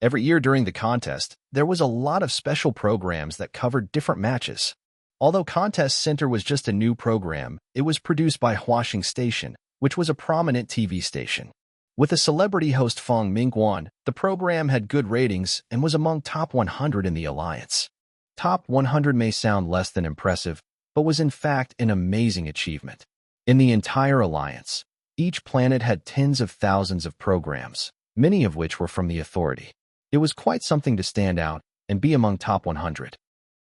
Every year during the contest, there was a lot of special programs that covered different matches. Although Contest Center was just a new program, it was produced by Xuanhuan Station, which was a prominent TV station. With a celebrity host Fong Mingguan, the program had good ratings and was among top 100 in the alliance. Top 100 may sound less than impressive, but was in fact an amazing achievement. In the entire alliance, each planet had tens of thousands of programs, many of which were from the authority. It was quite something to stand out and be among top 100.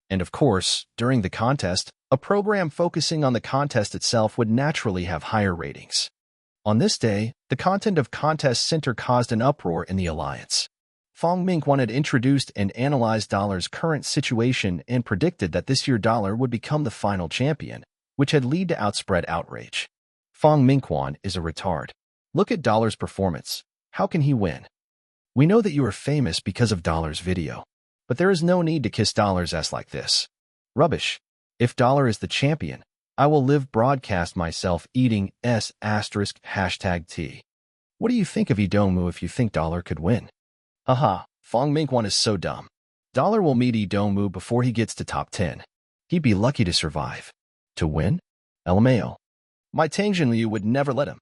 And of course, during the contest, a program focusing on the contest itself would naturally have higher ratings. On this day, the content of Contest Center caused an uproar in the alliance. Fong Mingguan had introduced and analyzed Dollar's current situation and predicted that this year Dollar would become the final champion, which had led to outspread outrage. Fong Mingguan is a retard. Look at Dollar's performance. How can he win? We know that you are famous because of Dollar's video, but there is no need to kiss Dollar's ass like this. Rubbish. If Dollar is the champion, I will live broadcast myself eating *T. What do you think of Idongmu if you think Dollar could win? Haha, Fong Mingguan is so dumb. Dollar will meet Idongmu before he gets to top 10. He'd be lucky to survive. To win? LMAO. My Tang Jinliu would never let him.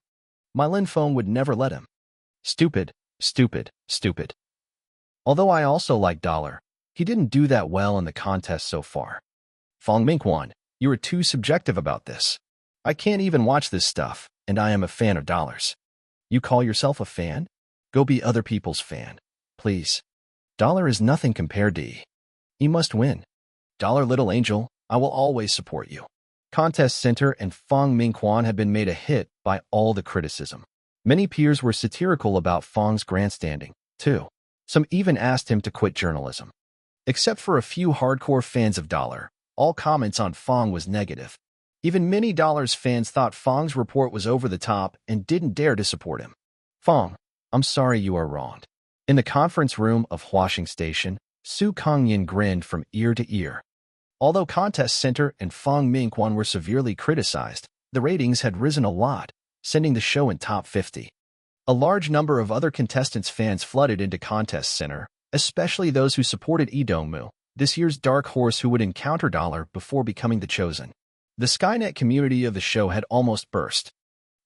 My Lin Feng would never let him. Stupid, stupid, stupid. Although I also like Dollar, he didn't do that well in the contest so far. Fong Mingguan, you are too subjective about this. I can't even watch this stuff, and I am a fan of Dollar's. You call yourself a fan? Go be other people's fan, please. Dollar is nothing compared to E. He must win. Dollar little angel, I will always support you. Contest Center and Fong Mingguan have been made a hit by all the criticism. Many peers were satirical about Fong's grandstanding, too. Some even asked him to quit journalism. Except for a few hardcore fans of Dollar, all comments on Fong was negative. Even many Dollar's fans thought Fong's report was over the top and didn't dare to support him. Fong, I'm sorry you are wronged. In the conference room of Xuanhuan Station, Su Kangyan grinned from ear to ear. Although Contest Center and Fong Mingguan were severely criticized, the ratings had risen a lot, sending the show in top 50. A large number of other contestants' fans flooded into Contest Center, especially those who supported Idongmu, this year's dark horse who would encounter Dollar before becoming the chosen. The Skynet community of the show had almost burst.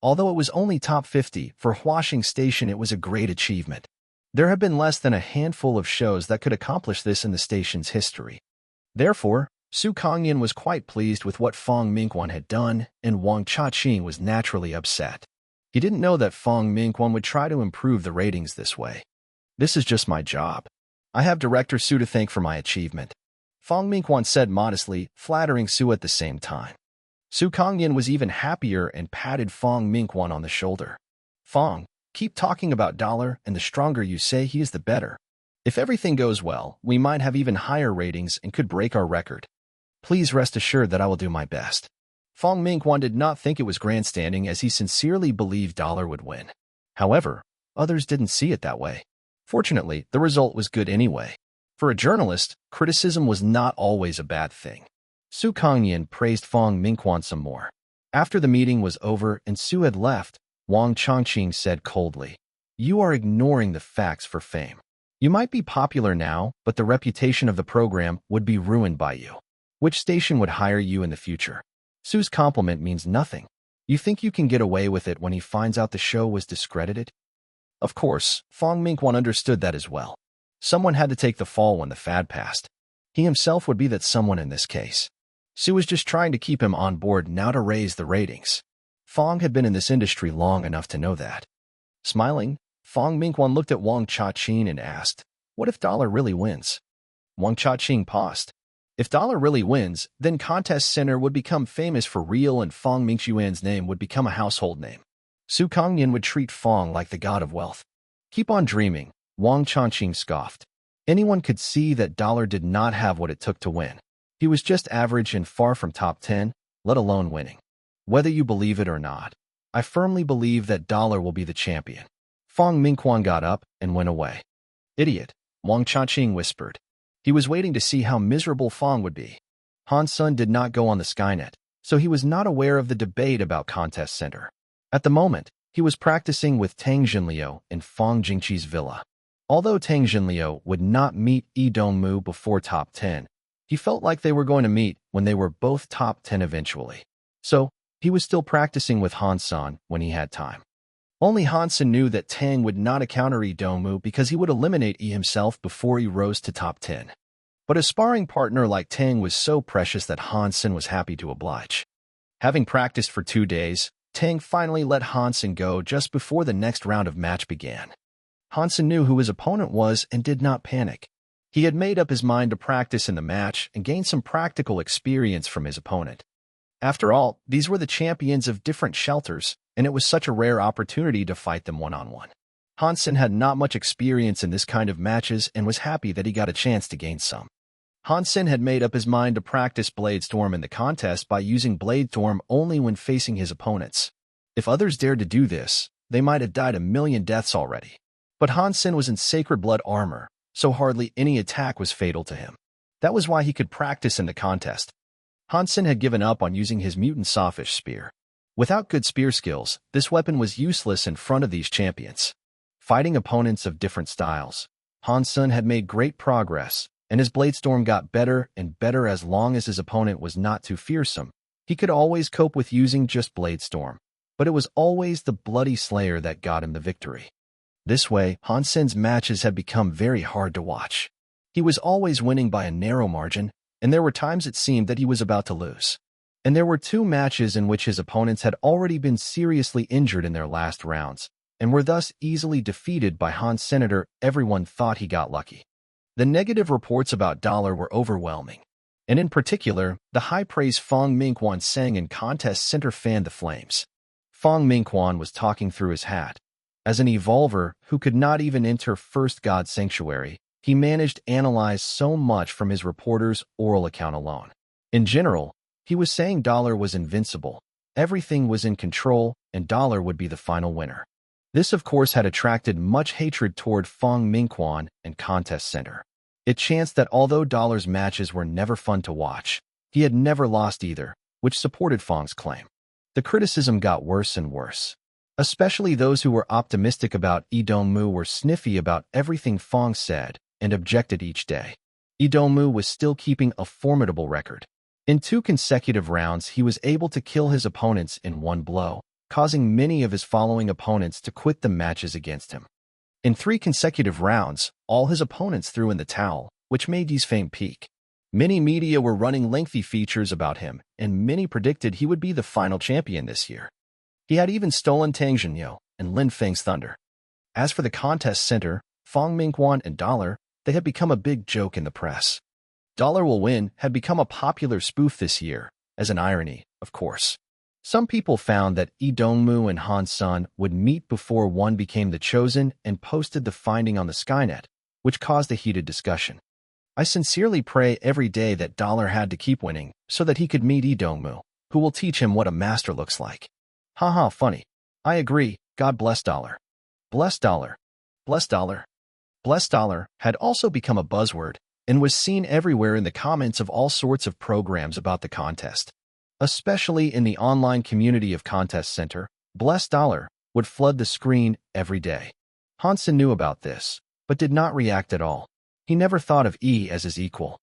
Although it was only top 50, for Xuanhuan Station it was a great achievement. There have been less than a handful of shows that could accomplish this in the station's history. Therefore, Su Kangyan was quite pleased with what Fong Mingguan had done, and Wang Chaqing was naturally upset. He didn't know that Fong Mingguan would try to improve the ratings this way. This is just my job. I have Director Su to thank for my achievement. Fong Mingguan said modestly, flattering Su at the same time. Su Kangyan was even happier and patted Fong Mingguan on the shoulder. Fong, keep talking about Dollar, and the stronger you say he is the better. If everything goes well, we might have even higher ratings and could break our record. Please rest assured that I will do my best. Fong Mingguan did not think it was grandstanding as he sincerely believed Dollar would win. However, others didn't see it that way. Fortunately, the result was good anyway. For a journalist, criticism was not always a bad thing. Su Kangyan praised Fong Mingguan some more. After the meeting was over and Su had left, Wang Changqing said coldly, "You are ignoring the facts for fame. You might be popular now, but the reputation of the program would be ruined by you. Which station would hire you in the future?" Su's compliment means nothing. You think you can get away with it when he finds out the show was discredited? Of course, Fong Mingguan understood that as well. Someone had to take the fall when the fad passed. He himself would be that someone in this case. Su was just trying to keep him on board now to raise the ratings. Fong had been in this industry long enough to know that. Smiling, Fong Mingguan looked at Wang Chaqing and asked, "What if Dollar really wins?" Wang Chaqing paused. If Dollar really wins, then Contest Center would become famous for real and Fong Mingxuan's name would become a household name. Su Kangyan would treat Fong like the god of wealth. Keep on dreaming, Wang Changqing scoffed. Anyone could see that Dollar did not have what it took to win. He was just average and far from top 10, let alone winning. Whether you believe it or not, I firmly believe that Dollar will be the champion. Fong Mingguan got up and went away. Idiot, Wang Changqing whispered. He was waiting to see how miserable Fong would be. Han Sun did not go on the Skynet, so he was not aware of the debate about Contest Center. At the moment, he was practicing with Tang Jinliu in Fong Jingqi's villa. Although Tang Jinliu would not meet Yi Dongmu before top 10, he felt like they were going to meet when they were both top 10 eventually. So, he was still practicing with Han San when he had time. Only Hansen knew that Tang would not encounter Yi Dongmu because he would eliminate Yi himself before he rose to top 10. But a sparring partner like Tang was so precious that Hansen was happy to oblige. Having practiced for 2 days, Tang finally let Hansen go just before the next round of match began. Hansen knew who his opponent was and did not panic. He had made up his mind to practice in the match and gain some practical experience from his opponent. After all, these were the champions of different shelters, and it was such a rare opportunity to fight them one-on-one. Hansen had not much experience in this kind of matches and was happy that he got a chance to gain some. Hansen had made up his mind to practice Blade Storm in the contest by using Blade Storm only when facing his opponents. If others dared to do this, they might have died a million deaths already. But Hansen was in Sacred Blood armor, so hardly any attack was fatal to him. That was why he could practice in the contest. Hansen had given up on using his mutant sawfish spear. Without good spear skills, this weapon was useless in front of these champions. Fighting opponents of different styles, Hansen had made great progress, and his Blade Storm got better and better as long as his opponent was not too fearsome. He could always cope with using just Blade Storm, but it was always the Bloody Slayer that got him the victory. This way, Hansen's matches had become very hard to watch. He was always winning by a narrow margin, and there were times it seemed that he was about to lose. And there were 2 matches in which his opponents had already been seriously injured in their last rounds, and were thus easily defeated by Han's senator. Everyone thought he got lucky. The negative reports about Dollar were overwhelming, and in particular, the high praise Fong Mingquan sang in contest center fanned the flames. Fong Mingquan was talking through his hat. As an evolver who could not even enter First God Sanctuary, he managed to analyze so much from his reporter's oral account alone. In general, he was saying Dollar was invincible, everything was in control, and Dollar would be the final winner. This, of course, had attracted much hatred toward Fong Mingquan and Contest Center. It chanced that although Dollar's matches were never fun to watch, he had never lost either, which supported Fong's claim. The criticism got worse and worse. Especially those who were optimistic about Yi Dongmu were sniffy about everything Fong said and objected each day. Yi Dongmu was still keeping a formidable record. In 2 consecutive rounds, he was able to kill his opponents in one blow, causing many of his following opponents to quit the matches against him. In 3 consecutive rounds, all his opponents threw in the towel, which made his fame peak. Many media were running lengthy features about him, and many predicted he would be the final champion this year. He had even stolen Tang Jinliu and Lin Feng's thunder. As for the contest center, Fong Mingquan and Dollar, they had become a big joke in the press. Dollar will win had become a popular spoof this year, as an irony, of course. Some people found that Yi Dongmu and Han San would meet before one became the chosen and posted the finding on the Skynet, which caused a heated discussion. I sincerely pray every day that Dollar had to keep winning so that he could meet Yi Dongmu, who will teach him what a master looks like. Haha, funny. I agree. God bless Dollar. Bless Dollar. Bless Dollar. Bless Dollar had also become a buzzword and was seen everywhere in the comments of all sorts of programs about the contest. Especially in the online community of Contest Center, Bless Dollar would flood the screen every day. Hansen knew about this, but did not react at all. He never thought of Yi as his equal.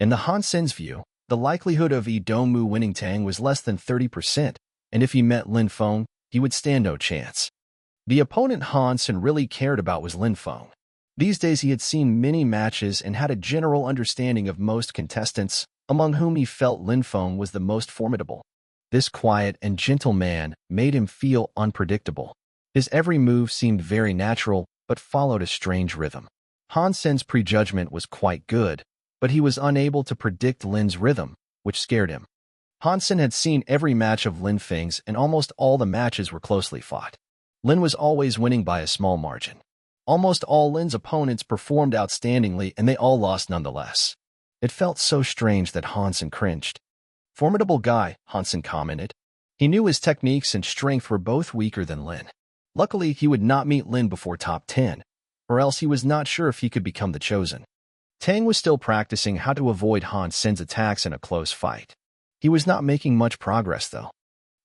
In the Hansen's view, the likelihood of Yi Dongmu winning Tang was less than 30%, and if he met Lin Feng, he would stand no chance. The opponent Hansen really cared about was Lin Feng. These days he had seen many matches and had a general understanding of most contestants, among whom he felt Lin Feng was the most formidable. This quiet and gentle man made him feel unpredictable. His every move seemed very natural, but followed a strange rhythm. Hansen's prejudgment was quite good, but he was unable to predict Lin's rhythm, which scared him. Hansen had seen every match of Lin Feng's, and almost all the matches were closely fought. Lin was always winning by a small margin. Almost all Lin's opponents performed outstandingly, and they all lost nonetheless. It felt so strange that Hansen cringed. Formidable guy, Hansen commented. He knew his techniques and strength were both weaker than Lin. Luckily, he would not meet Lin before top 10, or else he was not sure if he could become the chosen. Tang was still practicing how to avoid Hansen's attacks in a close fight. He was not making much progress, though.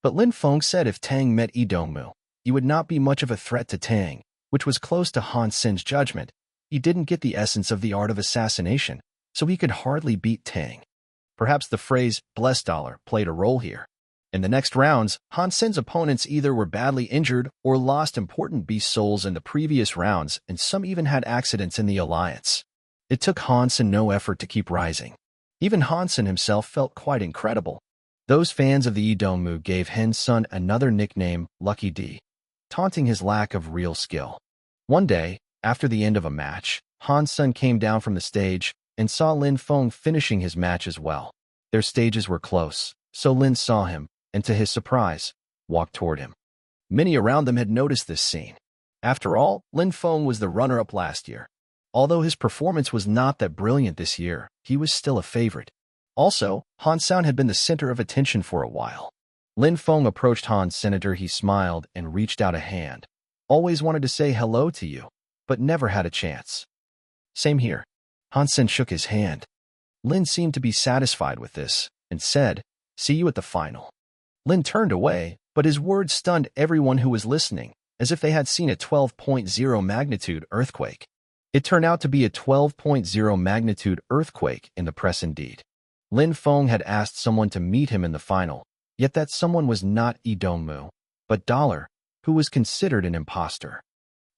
But Lin Feng said if Tang met Yi Dongmu, he would not be much of a threat to Tang, which was close to Hansen's judgment, he didn't get the essence of the art of assassination, so he could hardly beat Tang. Perhaps the phrase, "bless dollar," played a role here. In the next rounds, Han Sen's opponents either were badly injured or lost important beast souls in the previous rounds, and some even had accidents in the alliance. It took Han Sen no effort to keep rising. Even Han Sen himself felt quite incredible. Those fans of the Idongmu gave Han Sen another nickname, Lucky D, taunting his lack of real skill. One day, after the end of a match, Han Sen came down from the stage and saw Lin Feng finishing his match as well. Their stages were close, so Lin saw him, and to his surprise, walked toward him. Many around them had noticed this scene. After all, Lin Feng was the runner-up last year. Although his performance was not that brilliant this year, he was still a favorite. Also, Han Sen had been the center of attention for a while. Lin Feng approached Han Senator. He smiled and reached out a hand. Always wanted to say hello to you, but never had a chance. Same here. Han Sen shook his hand. Lin seemed to be satisfied with this and said, "See you at the final." Lin turned away, but his words stunned everyone who was listening, as if they had seen a 12.0 magnitude earthquake. It turned out to be a 12.0 magnitude earthquake in the press indeed. Lin Feng had asked someone to meet him in the final, yet that someone was not Idongmu, but Dollar, who was considered an imposter.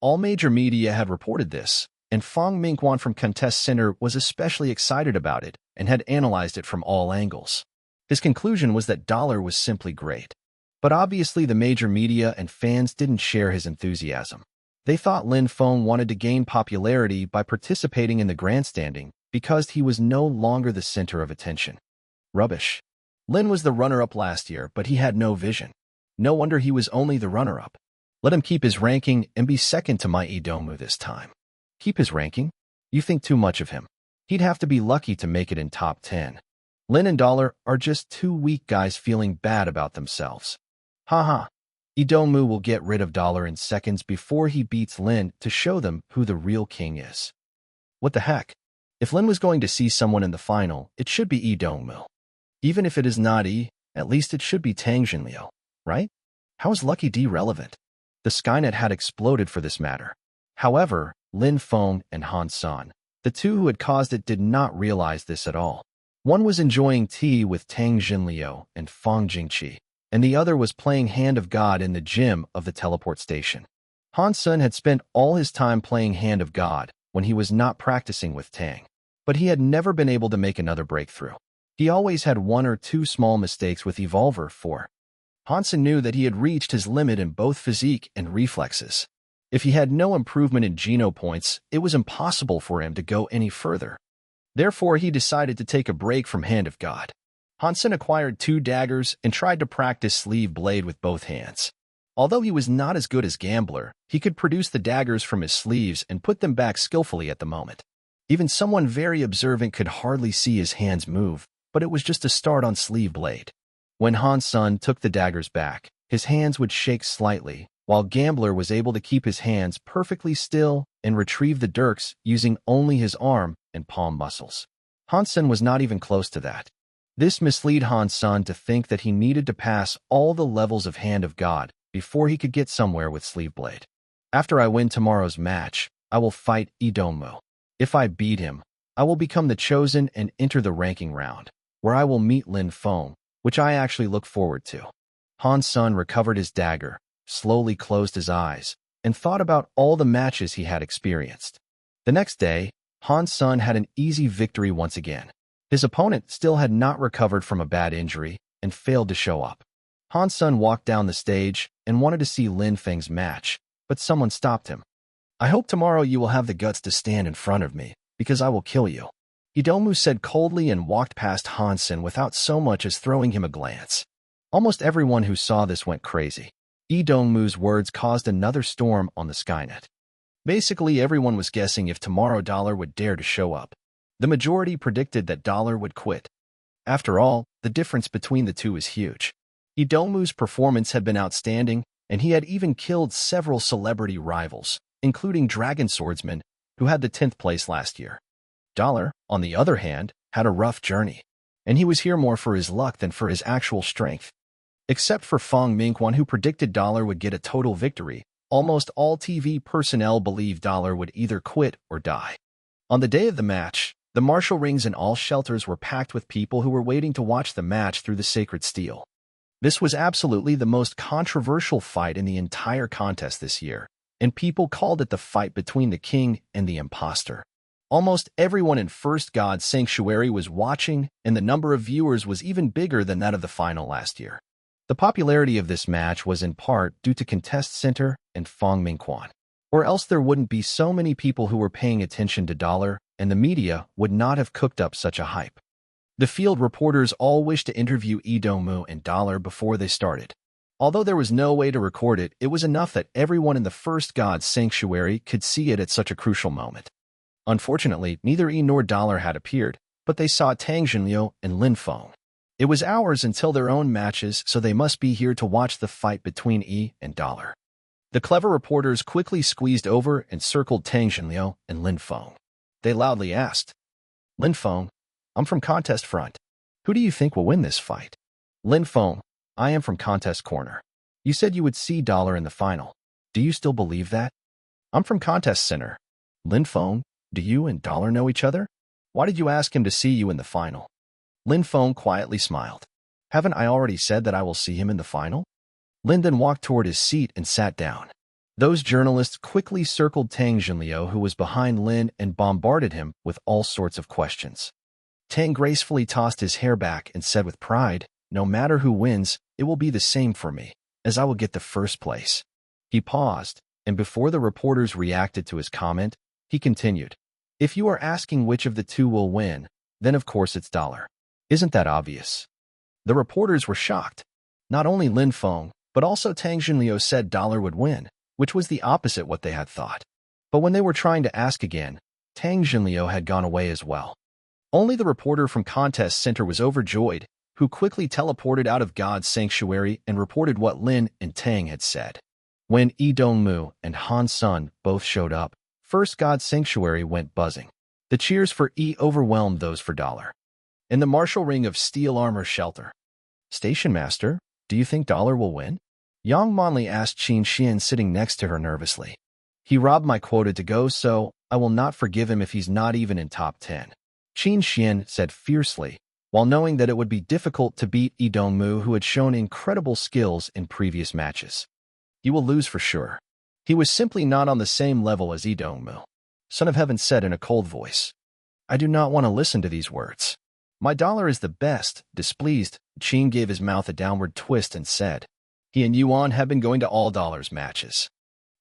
All major media had reported this, and Fong Mingwan from Contest Center was especially excited about it and had analyzed it from all angles. His conclusion was that Dollar was simply great. But obviously the major media and fans didn't share his enthusiasm. They thought Lin Feng wanted to gain popularity by participating in the grandstanding because he was no longer the center of attention. Rubbish. Lin was the runner-up last year, but he had no vision. No wonder he was only the runner-up. Let him keep his ranking and be second to my Idongmu this time. Keep his ranking? You think too much of him. He'd have to be lucky to make it in top 10. Lin and Dollar are just two weak guys feeling bad about themselves. Haha. Idongmu will get rid of Dollar in seconds before he beats Lin to show them who the real king is. What the heck? If Lin was going to see someone in the final, it should be Idongmu. Even if it is not at least it should be Tang Jinliu, right? How is Lucky D relevant? The Skynet had exploded for this matter. However, Lin Feng and Han Sen, the two who had caused it, did not realize this at all. One was enjoying tea with Tang Jinliu and Fang Jingqi, and the other was playing Hand of God in the gym of the teleport station. Han Sen had spent all his time playing Hand of God when he was not practicing with Tang, but he had never been able to make another breakthrough. He always had one or two small mistakes with Evolver 4. Han Sen knew that he had reached his limit in both physique and reflexes. If he had no improvement in Geno points, it was impossible for him to go any further. Therefore, he decided to take a break from Hand of God. Han Sen acquired 2 daggers and tried to practice Sleeve Blade with both hands. Although he was not as good as Gambler, he could produce the daggers from his sleeves and put them back skillfully at the moment. Even someone very observant could hardly see his hands move, but it was just a start on Sleeve Blade. When Han Sen took the daggers back, his hands would shake slightly, while Gambler was able to keep his hands perfectly still and retrieve the dirks using only his arm and palm muscles. Han Sen was not even close to that. This misled Han Sen to think that he needed to pass all the levels of Hand of God before he could get somewhere with Sleeve Blade. After I win tomorrow's match, I will fight Idongmu. If I beat him, I will become the chosen and enter the ranking round, where I will meet Lin Feng, which I actually look forward to. Han Sen recovered his dagger, slowly closed his eyes, and thought about all the matches he had experienced. The next day, Han Sen had an easy victory once again. His opponent still had not recovered from a bad injury and failed to show up. Han Sen walked down the stage and wanted to see Lin Feng's match, but someone stopped him. "I hope tomorrow you will have the guts to stand in front of me, because I will kill you," Idongmu said coldly and walked past Han Sen without so much as throwing him a glance. Almost everyone who saw this went crazy. Idongmu's words caused another storm on the Skynet. Basically, everyone was guessing if tomorrow Dollar would dare to show up. The majority predicted that Dollar would quit. After all, the difference between the two is huge. Idongmu's performance had been outstanding, and he had even killed several celebrity rivals, including Dragon Swordsman, who had the 10th place last year. Dollar, on the other hand, had a rough journey, and he was here more for his luck than for his actual strength. Except for Fong Mingwan, who predicted Dollar would get a total victory, Almost all TV personnel believed Dollar would either quit or die. On the day of the match, the marshal rings in all shelters were packed with people who were waiting to watch the match through the sacred steel. This was absolutely the most controversial fight in the entire contest this year, and people called it the fight between the king and the imposter. Almost everyone in First God Sanctuary was watching, and the number of viewers was even bigger than that of the final last year. The popularity of this match was in part due to Contest Center and Fong Mingquan, or else there wouldn't be so many people who were paying attention to Dollar, and the media would not have cooked up such a hype. The field reporters all wished to interview Lee Dong-moo and Dollar before they started. Although there was no way to record it, it was enough that everyone in the First God Sanctuary could see it at such a crucial moment. Unfortunately, neither Yi nor Dollar had appeared, but they saw Tang Jinliu and Lin Feng. It was hours until their own matches, so they must be here to watch the fight between Yi and Dollar. The clever reporters quickly squeezed over and circled Tang Jinliu and Lin Feng. They loudly asked, "Lin Feng, I'm from Contest Front. Who do you think will win this fight?" "Lin Feng, I am from Contest Corner. You said you would see Dollar in the final. Do you still believe that?" "I'm from Contest Center. Lin Feng, do you and Dollar know each other? Why did you ask him to see you in the final?" Lin Feng quietly smiled. "Haven't I already said that I will see him in the final?" Lin then walked toward his seat and sat down. Those journalists quickly circled Tang Jinliu, who was behind Lin, and bombarded him with all sorts of questions. Tang gracefully tossed his hair back and said with pride, "No matter who wins, it will be the same for me, as I will get the first place." He paused, and before the reporters reacted to his comment, he continued, "If you are asking which of the two will win, then of course it's Dollar. Isn't that obvious?" The reporters were shocked. Not only Lin Feng, but also Tang Jinliu said Dollar would win, which was the opposite what they had thought. But when they were trying to ask again, Tang Jinliu had gone away as well. Only the reporter from Contest Center was overjoyed, who quickly teleported out of God's Sanctuary and reported what Lin and Tang had said. When Lee Dong-moo and Han Sun both showed up, First God's Sanctuary went buzzing. The cheers for E overwhelmed those for Dollar. In the martial ring of steel armor shelter, "Station Master, do you think Dollar will win?" Yang Monli asked Qin Xian sitting next to her nervously. "He robbed my quota to go, so I will not forgive him if he's not even in top 10. Qin Xian said fiercely, while knowing that it would be difficult to beat Lee Dong-moo, who had shown incredible skills in previous matches. "He will lose for sure. He was simply not on the same level as Lee Dong-moo," Son of Heaven said in a cold voice. "I do not want to listen to these words. My Dollar is the best." Displeased, Qin gave his mouth a downward twist and said, "He and Yuan have been going to all Dollar's matches.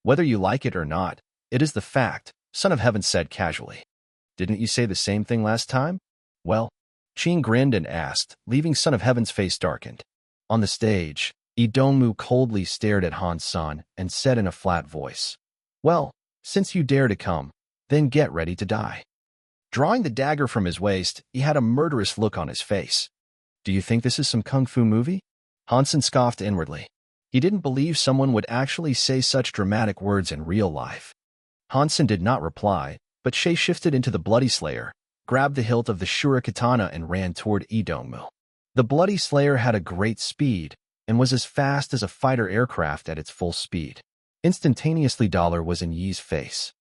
Whether you like it or not, it is the fact," Son of Heaven said casually. "Didn't you say the same thing last time?" "Well," Qin grinned and asked, leaving Son of Heaven's face darkened. On the stage, Lee Dong-moo coldly stared at Han Sun and said in a flat voice, "Well, since you dare to come, then get ready to die." Drawing the dagger from his waist, he had a murderous look on his face. "Do you think this is some kung fu movie?" Hansen scoffed inwardly. He didn't believe someone would actually say such dramatic words in real life. Hansen did not reply, but shapeshifted into the Bloody Slayer, grabbed the hilt of the Shura katana and ran toward Lee Dong-moo. The Bloody Slayer had a great speed and was as fast as a fighter aircraft at its full speed. Instantaneously, Dollar was in Yi's face.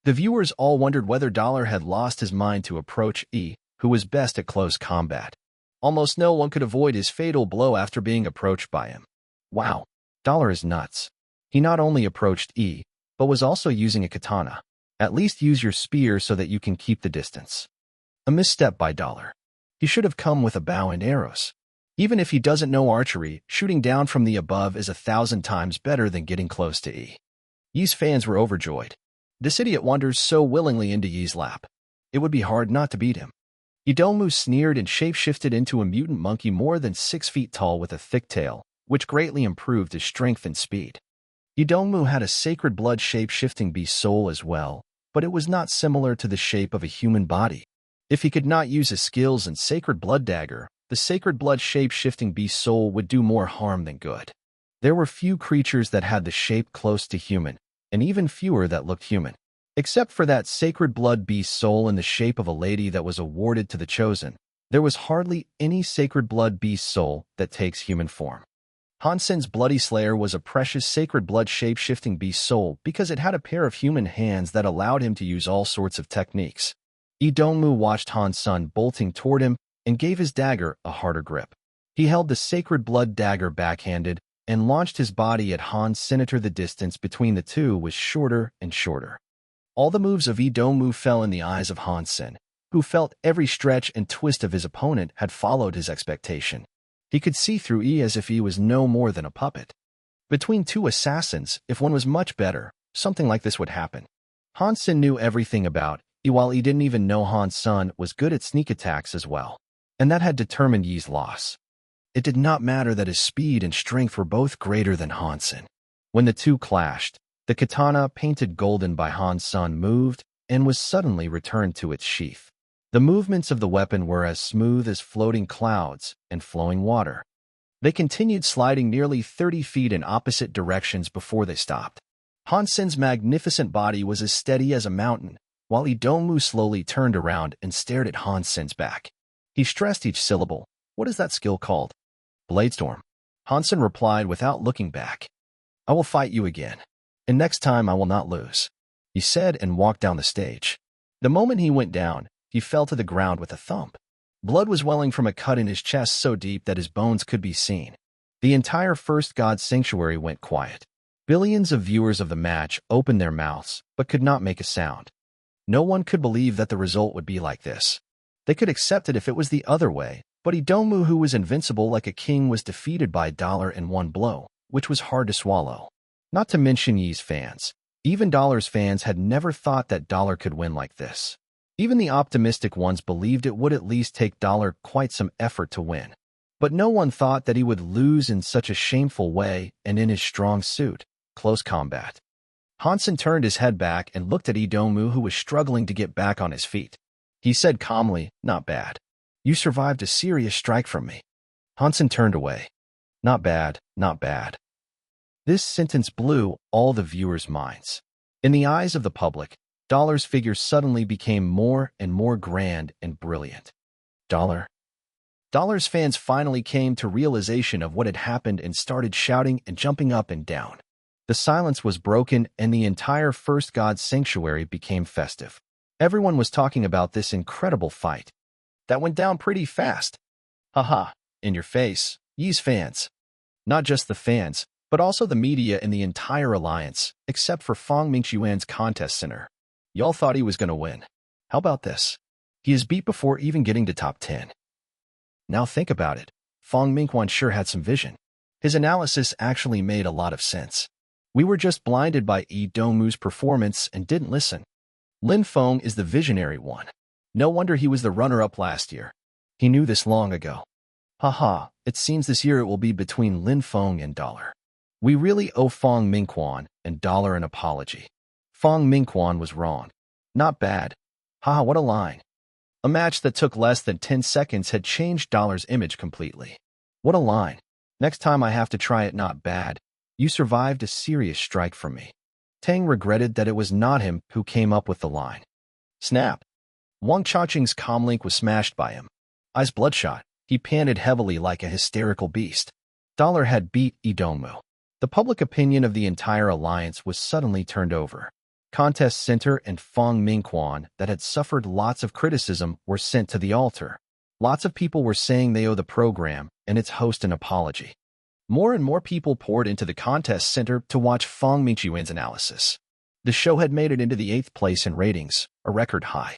The viewers all wondered whether Dollar had lost his mind to approach Yi, who was best at close combat. Almost no one could avoid his fatal blow after being approached by him. Wow, Dollar is nuts. He not only approached Yi, but was also using a katana. At least use your spear so that you can keep the distance. A misstep by Dollar. He should have come with a bow and arrows. Even if he doesn't know archery, shooting down from the above is 1,000 times better than getting close to Yi. Yi's fans were overjoyed. This idiot wanders so willingly into Yi's lap. It would be hard not to beat him. Lee Dong-moo sneered and shapeshifted into a mutant monkey more than 6 feet tall with a thick tail, which greatly improved his strength and speed. Lee Dong-moo had a sacred blood shape-shifting beast soul as well, but it was not similar to the shape of a human body. If he could not use his skills in Sacred Blood Dagger, the Sacred Blood shape-shifting beast soul would do more harm than good. There were few creatures that had the shape close to human, and even fewer that looked human. Except for that Sacred Blood beast soul in the shape of a lady that was awarded to the Chosen, there was hardly any Sacred Blood beast soul that takes human form. Hansen's Bloody Slayer was a precious sacred blood shape-shifting beast soul because it had a pair of human hands that allowed him to use all sorts of techniques. Lee Dongmu watched Hansen bolting toward him and gave his dagger a harder grip. He held the sacred blood dagger backhanded and launched his body at Han's Senator. The distance between the two was shorter and shorter. All the moves of Lee Dongmu fell in the eyes of Hansen, who felt every stretch and twist of his opponent had followed his expectation. He could see through E as if he was no more than a puppet. Between two assassins, if one was much better, something like this would happen. Hansen knew everything about E while he didn't even know Hansen was good at sneak attacks as well, and that had determined Yi's loss. It did not matter that his speed and strength were both greater than Hansen. When the two clashed, the katana painted golden by Hansen moved and was suddenly returned to its sheath. The movements of the weapon were as smooth as floating clouds and flowing water. They continued sliding nearly 30 feet in opposite directions before they stopped. Hansen's magnificent body was as steady as a mountain, while Lee Dongmu slowly turned around and stared at Hansen's back. He stressed each syllable. "What is that skill called?" "Bladestorm." Hansen replied without looking back. "I will fight you again, and next time I will not lose," he said and walked down the stage. The moment he went down, he fell to the ground with a thump. Blood was welling from a cut in his chest so deep that his bones could be seen. The entire First God Sanctuary went quiet. Billions of viewers of the match opened their mouths, but could not make a sound. No one could believe that the result would be like this. They could accept it if it was the other way, but Lee Dongmu, who was invincible like a king, was defeated by Dollar in one blow, which was hard to swallow. Not to mention Yi's fans. Even Dollar's fans had never thought that Dollar could win like this. Even the optimistic ones believed it would at least take Dollar quite some effort to win. But no one thought that he would lose in such a shameful way and in his strong suit, close combat. Hansen turned his head back and looked at Lee Dongmu, who was struggling to get back on his feet. He said calmly, "Not bad. You survived a serious strike from me." Hansen turned away. "Not bad, not bad." This sentence blew all the viewers' minds. In the eyes of the public, Dollar's figure suddenly became more and more grand and brilliant. Dollar's fans finally came to realization of what had happened and started shouting and jumping up and down. The silence was broken and the entire First God Sanctuary became festive. Everyone was talking about this incredible fight. That went down pretty fast. Haha, in your face, Yi's fans. Not just the fans, but also the media and the entire alliance, except for Fang Mingxuan's contest center. Y'all thought he was going to win. How about this? He is beat before even getting to top 10. Now think about it. Fang Mingxuan sure had some vision. His analysis actually made a lot of sense. We were just blinded by Lee Dongmu's performance and didn't listen. Lin Feng is the visionary one. No wonder he was the runner-up last year. He knew this long ago. Haha, it seems this year it will be between Lin Feng and Dollar. We really owe Fang Mingxuan and Dollar an apology. Fang Mingxuan was wrong. Not bad. Haha, what a line. A match that took less than 10 seconds had changed Dollar's image completely. What a line. Next time I have to try it. Not bad. You survived a serious strike from me. Tang regretted that it was not him who came up with the line. Snap. Wang Changqing's comlink was smashed by him. Eyes bloodshot, he panted heavily like a hysterical beast. Dollar had beat Lee Dongmu. The public opinion of the entire alliance was suddenly turned over. Contest Center and Fang Mingxuan that had suffered lots of criticism were sent to the altar. Lots of people were saying they owe the program and its host an apology. More and more people poured into the contest center to watch Fang Mingxuan's analysis. The show had made it into the 8th place in ratings, a record high.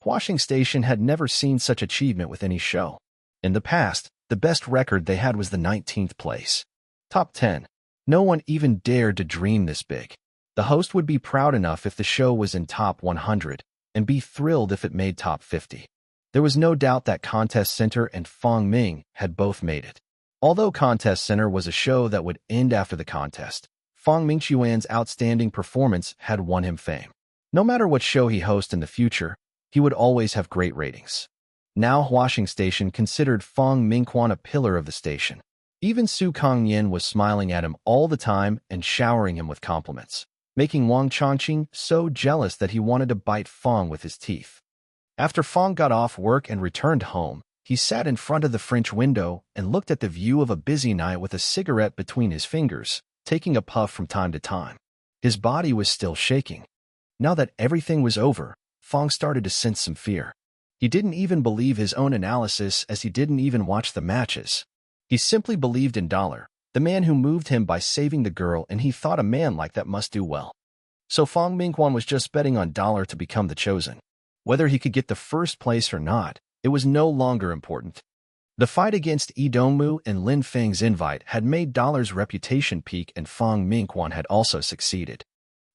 Huaxing Station had never seen such achievement with any show. In the past, the best record they had was the 19th place. Top 10. No one even dared to dream this big. The host would be proud enough if the show was in top 100, and be thrilled if it made top 50. There was no doubt that Contest Center and Fang Ming had both made it. Although Contest Center was a show that would end after the contest, Fang Mingxuan's outstanding performance had won him fame. No matter what show he hosts in the future, he would always have great ratings. Now Huaxing Station considered Fang Mingxuan a pillar of the station. Even Su Kangyan was smiling at him all the time and showering him with compliments, making Wang Changqing so jealous that he wanted to bite Fang with his teeth. After Fang got off work and returned home, He sat in front of the French window and looked at the view of a busy night with a cigarette between his fingers, taking a puff from time to time. His body was still shaking. Now that everything was over, Fong started to sense some fear. He didn't even believe his own analysis as he didn't even watch the matches. He simply believed in Dollar, the man who moved him by saving the girl, and he thought a man like that must do well. So Fong Mingquan was just betting on Dollar to become the chosen. Whether he could get the first place or not, it was no longer important. The fight against Yi Dongmu and Lin Feng's invite had made Dollar's reputation peak, and Fong Mingquan had also succeeded.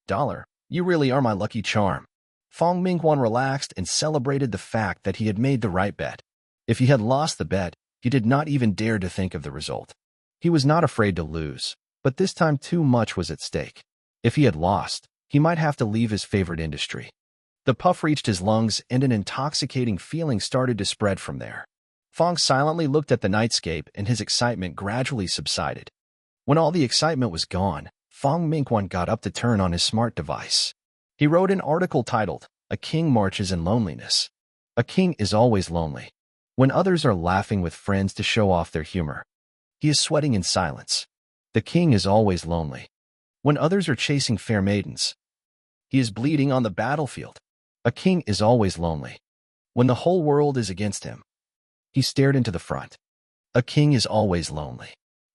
Dollar, you really are my lucky charm. Fong Mingquan relaxed and celebrated the fact that he had made the right bet. If he had lost the bet, he did not even dare to think of the result. He was not afraid to lose, but this time too much was at stake. If he had lost, he might have to leave his favorite industry. The puff reached his lungs, and an intoxicating feeling started to spread from there. Fong silently looked at the nightscape, and his excitement gradually subsided. When all the excitement was gone, Fong Mingquan got up to turn on his smart device. He wrote an article titled, "A King Marches in Loneliness." A king is always lonely. When others are laughing with friends to show off their humor, he is sweating in silence. The king is always lonely. When others are chasing fair maidens, he is bleeding on the battlefield. A king is always lonely. When the whole world is against him, he stared into the front. A king is always lonely.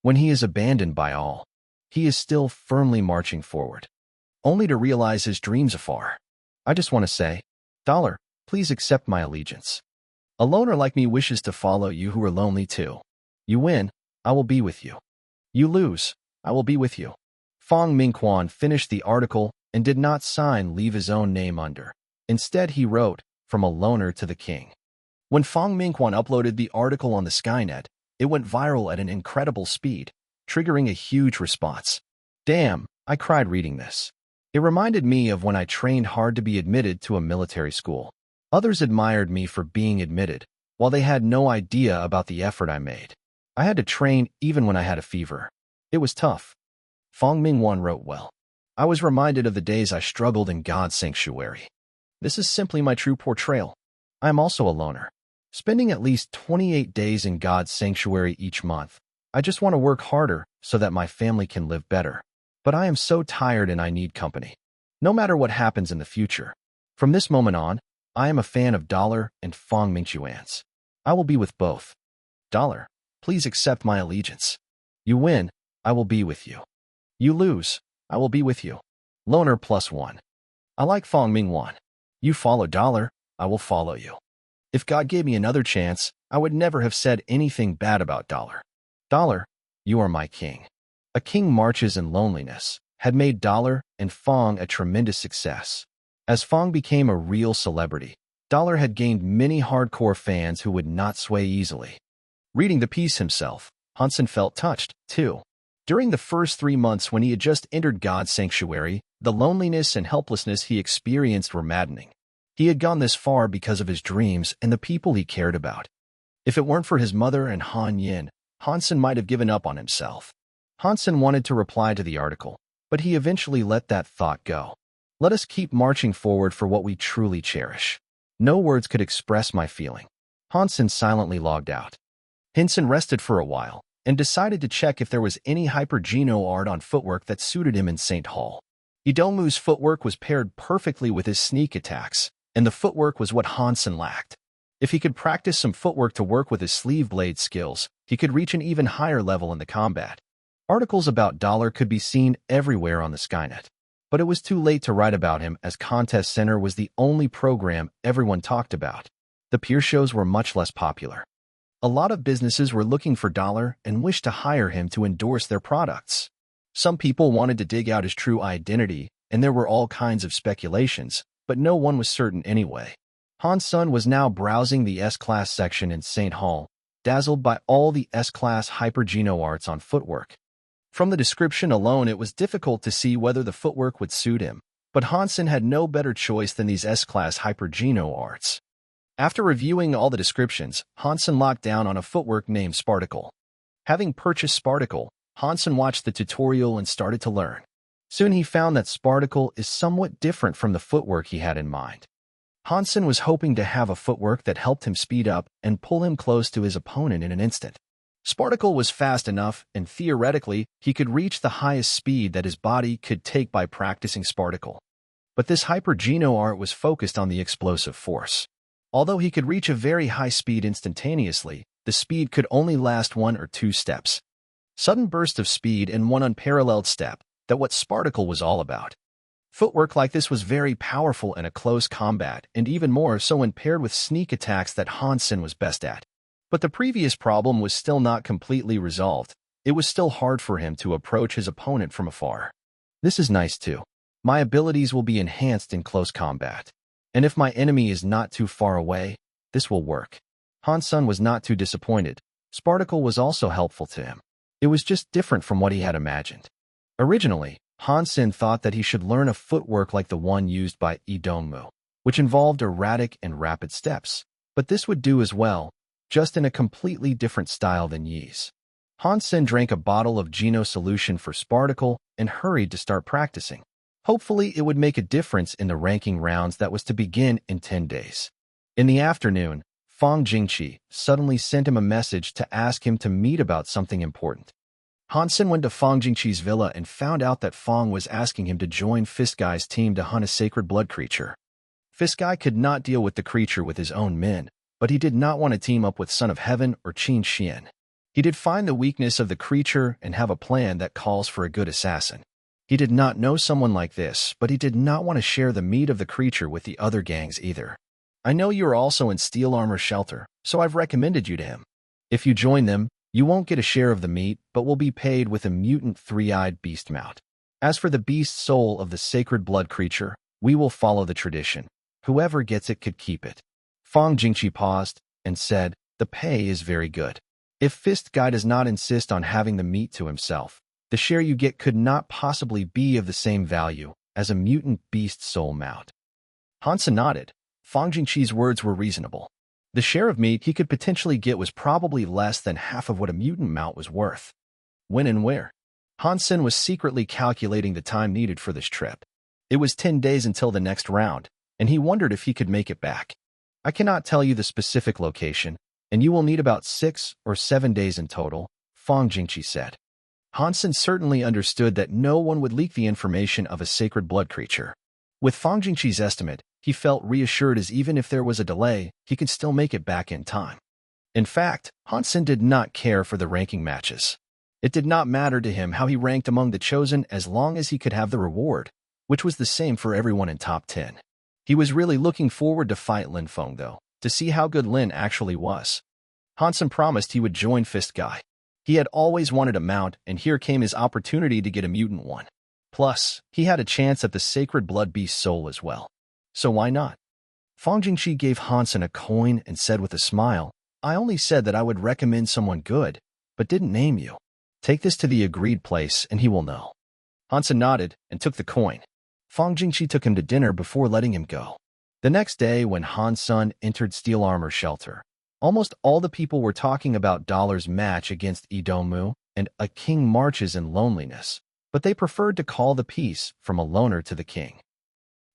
When he is abandoned by all, he is still firmly marching forward, only to realize his dreams afar. I just want to say, Dollar, please accept my allegiance. A loner like me wishes to follow you who are lonely too. You win, I will be with you. You lose, I will be with you. Fong Mingquan finished the article and did not leave his own name under. Instead, he wrote, "From a loner to the king." When Fong Mingquan uploaded the article on the Skynet, it went viral at an incredible speed, triggering a huge response. Damn, I cried reading this. It reminded me of when I trained hard to be admitted to a military school. Others admired me for being admitted, while they had no idea about the effort I made. I had to train even when I had a fever. It was tough. Fong Mingquan wrote well. I was reminded of the days I struggled in God's sanctuary. This is simply my true portrayal. I am also a loner, spending at least 28 days in God's sanctuary each month. I just want to work harder so that my family can live better. But I am so tired and I need company. No matter what happens in the future. From this moment on, I am a fan of Dollar and Fong Mingquan's. I will be with both. Dollar, please accept my allegiance. You win, I will be with you. You lose, I will be with you. Loner +1. I like Fong Mingquan. You follow Dollar, I will follow you. If God gave me another chance, I would never have said anything bad about Dollar. Dollar, you are my king. A King Marches in Loneliness had made Dollar and Fong a tremendous success. As Fong became a real celebrity, Dollar had gained many hardcore fans who would not sway easily. Reading the piece himself, Hansen felt touched, too. During the first 3 months when he had just entered God's sanctuary, the loneliness and helplessness he experienced were maddening. He had gone this far because of his dreams and the people he cared about. If it weren't for his mother and Han Yin, Hansen might have given up on himself. Hansen wanted to reply to the article, but he eventually let that thought go. Let us keep marching forward for what we truly cherish. No words could express my feeling. Hansen silently logged out. Hansen rested for a while and decided to check if there was any hyper-geno art on footwork that suited him in St. Hall. Idomu's footwork was paired perfectly with his sneak attacks, and the footwork was what Hansen lacked. If he could practice some footwork to work with his sleeve blade skills, he could reach an even higher level in the combat. Articles about Dollar could be seen everywhere on the Skynet, but it was too late to write about him as Contest Center was the only program everyone talked about. The peer shows were much less popular. A lot of businesses were looking for Dollar and wished to hire him to endorse their products. Some people wanted to dig out his true identity, and there were all kinds of speculations, but no one was certain anyway. Han-sun was now browsing the S-Class section in St. Hall, dazzled by all the S-Class hyper-geno arts on footwork. From the description alone, it was difficult to see whether the footwork would suit him, but Hansen had no better choice than these S-Class hyper-geno arts. After reviewing all the descriptions, Hansen locked down on a footwork named Sparticle. Having purchased Sparticle, Hansen watched the tutorial and started to learn. Soon he found that Sparticle is somewhat different from the footwork he had in mind. Hansen was hoping to have a footwork that helped him speed up and pull him close to his opponent in an instant. Sparticle was fast enough, and theoretically, he could reach the highest speed that his body could take by practicing Sparticle. But this Hyper-Geno art was focused on the explosive force. Although he could reach a very high speed instantaneously, the speed could only last 1 or 2 steps. Sudden burst of speed in one unparalleled step, that's what Sparticle was all about. Footwork like this was very powerful in a close combat, and even more so when paired with sneak attacks that Hansen was best at. But the previous problem was still not completely resolved. It was still hard for him to approach his opponent from afar. This is nice too. My abilities will be enhanced in close combat. And if my enemy is not too far away, this will work. Hansen was not too disappointed. Sparticle was also helpful to him. It was just different from what he had imagined. Originally, Hansen thought that he should learn a footwork like the one used by Idongmu, which involved erratic and rapid steps. But this would do as well, just in a completely different style than Yi's. Hansen drank a bottle of Geno solution for Sparticle and hurried to start practicing. Hopefully, it would make a difference in the ranking rounds that was to begin in 10 days. In the afternoon, Fang Jingqi suddenly sent him a message to ask him to meet about something important. Hansen went to Fang Jingqi's villa and found out that Fang was asking him to join Fistguy's team to hunt a sacred blood creature. Fistguy could not deal with the creature with his own men, but he did not want to team up with Son of Heaven or Qin Xian. He did find the weakness of the creature and have a plan that calls for a good assassin. He did not know someone like this, but he did not want to share the meat of the creature with the other gangs either. I know you are also in Steel Armor Shelter, so I've recommended you to him. If you join them, you won't get a share of the meat, but will be paid with a mutant three-eyed beast mount. As for the beast soul of the sacred blood creature, we will follow the tradition. Whoever gets it could keep it. Fang Jingqi paused and said, the pay is very good. If Fist Guy does not insist on having the meat to himself, the share you get could not possibly be of the same value as a mutant beast soul mount. Hansen nodded. Fang Jingqi's words were reasonable. The share of meat he could potentially get was probably less than half of what a mutant mount was worth. When and where? Hansen was secretly calculating the time needed for this trip. It was 10 days until the next round, and he wondered if he could make it back. I cannot tell you the specific location, and you will need about 6 or 7 days in total, Fang Jingqi said. Hansen certainly understood that no one would leak the information of a sacred blood creature. With Fang Jingqi's estimate, he felt reassured as even if there was a delay, he could still make it back in time. In fact, Hansen did not care for the ranking matches. It did not matter to him how he ranked among the chosen as long as he could have the reward, which was the same for everyone in top 10. He was really looking forward to fight Lin Feng though, to see how good Lin actually was. Hansen promised he would join Fist Guy. He had always wanted a mount, and here came his opportunity to get a mutant one. Plus, he had a chance at the sacred blood beast soul as well. So why not? Fang Jingqi gave Hansen a coin and said with a smile, I only said that I would recommend someone good, but didn't name you. Take this to the agreed place and he will know. Hansen nodded and took the coin. Fang Jingqi took him to dinner before letting him go. The next day, when Hansen entered Steel Armor Shelter, almost all the people were talking about Dollar's match against Idongmu and a king marches in loneliness, but they preferred to call the piece from a loner to the king.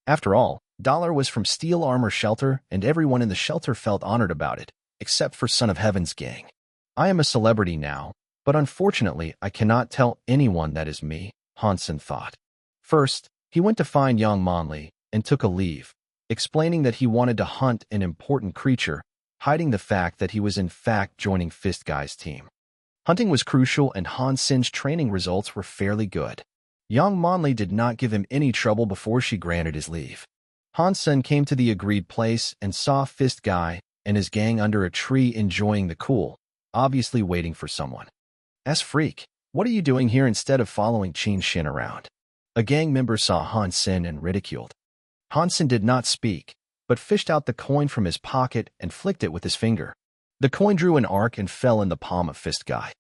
After all, Dollar was from Steel Armor Shelter, and everyone in the shelter felt honored about it, except for Son of Heaven's gang. I am a celebrity now, but unfortunately I cannot tell anyone that is me, Hansen thought. First, he went to find young Manli and took a leave, explaining that he wanted to hunt an important creature, hiding the fact that he was in fact joining Fist Guy's team. Hunting was crucial and Hansen's training results were fairly good. Young Manli did not give him any trouble before she granted his leave. Hansen came to the agreed place and saw Fist Guy and his gang under a tree enjoying the cool, obviously waiting for someone. As Freak, what are you doing here instead of following Qin Xin around? A gang member saw Hansen and ridiculed. Hansen did not speak, but fished out the coin from his pocket and flicked it with his finger. The coin drew an arc and fell in the palm of Fist Guy.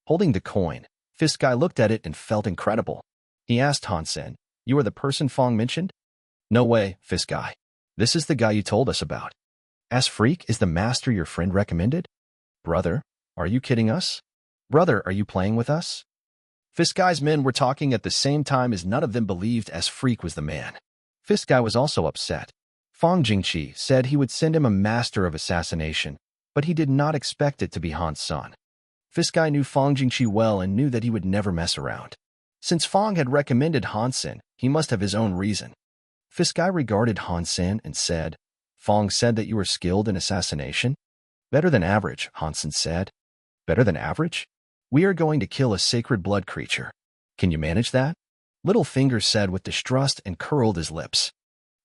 Holding the coin, Fist Guy looked at it and felt incredible. He asked Hansen, You are the person Fang mentioned? No way, Fist Guy. This is the guy you told us about. As Freak is the master your friend recommended? Brother, are you kidding us? Brother, are you playing with us? Fist Guy's men were talking at the same time as none of them believed As Freak was the man. Fist Guy was also upset. Fang Jingqi said he would send him a master of assassination, but he did not expect it to be Han Sen. Fist Guy knew Fang Jingqi well and knew that he would never mess around. Since Fang had recommended Han Sen, he must have his own reason. Fist Guy regarded Han Sen and said, Fang said that you were skilled in assassination? Better than average, Han Sen said. Better than average? We are going to kill a sacred blood creature. Can you manage that? Little Finger said with distrust and curled his lips.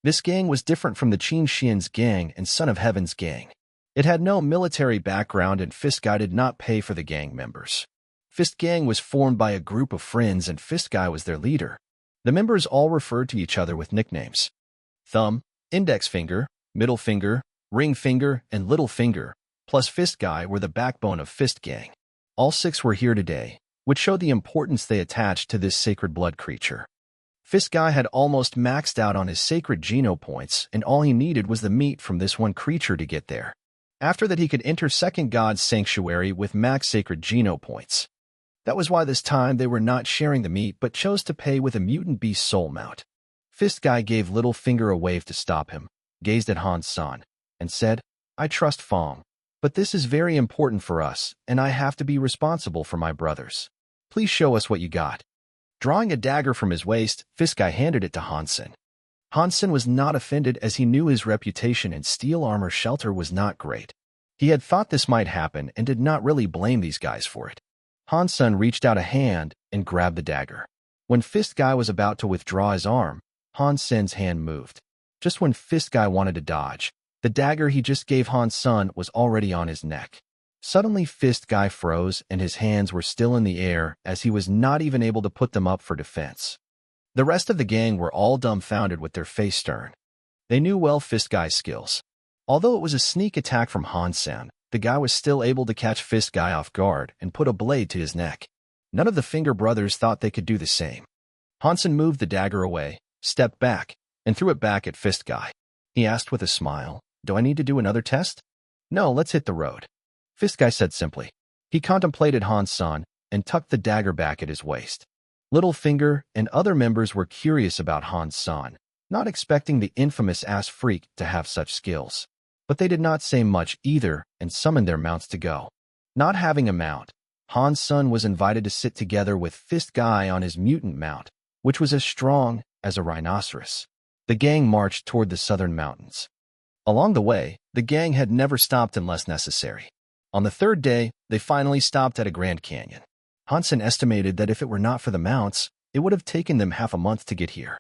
This gang was different from the Qin Xian's gang and Son of Heaven's gang. It had no military background and Fist Guy did not pay for the gang members. Fist Gang was formed by a group of friends and Fist Guy was their leader. The members all referred to each other with nicknames. Thumb, Index Finger, Middle Finger, Ring Finger, and Little Finger, plus Fist Guy were the backbone of Fist Gang. All 6 were here today, which showed the importance they attached to this sacred blood creature. Fist Guy had almost maxed out on his sacred Geno points, and all he needed was the meat from this one creature to get there. After that, he could enter Second God's Sanctuary with max sacred Geno points. That was why this time they were not sharing the meat but chose to pay with a mutant beast soul mount. Fist Guy gave Little Finger a wave to stop him, gazed at Han Sen, and said, I trust Fang, but this is very important for us, and I have to be responsible for my brothers. Please show us what you got. Drawing a dagger from his waist, Fist Guy handed it to Han Sen. Han Sen was not offended as he knew his reputation in steel armor shelter was not great. He had thought this might happen and did not really blame these guys for it. Han Sen reached out a hand and grabbed the dagger. When Fist Guy was about to withdraw his arm, Han Sen's hand moved. Just when Fist Guy wanted to dodge, the dagger he just gave Han Sen was already on his neck. Suddenly Fist Guy froze and his hands were still in the air as he was not even able to put them up for defense. The rest of the gang were all dumbfounded with their face stern. They knew well Fist Guy's skills. Although it was a sneak attack from Han Sen, the guy was still able to catch Fist Guy off guard and put a blade to his neck. None of the Finger brothers thought they could do the same. Han Sen moved the dagger away, stepped back, and threw it back at Fist Guy. He asked with a smile, Do I need to do another test? No, let's hit the road. Fist Guy said simply. He contemplated Han Sen and tucked the dagger back at his waist. Little Finger and other members were curious about Han Sen, not expecting the infamous ass freak to have such skills. But they did not say much either and summoned their mounts to go. Not having a mount, Han Sen was invited to sit together with Fist Guy on his mutant mount, which was as strong as a rhinoceros. The gang marched toward the southern mountains. Along the way, the gang had never stopped unless necessary. On the 3rd day, they finally stopped at a Grand Canyon. Han Sen estimated that if it were not for the mounts, it would have taken them half a month to get here.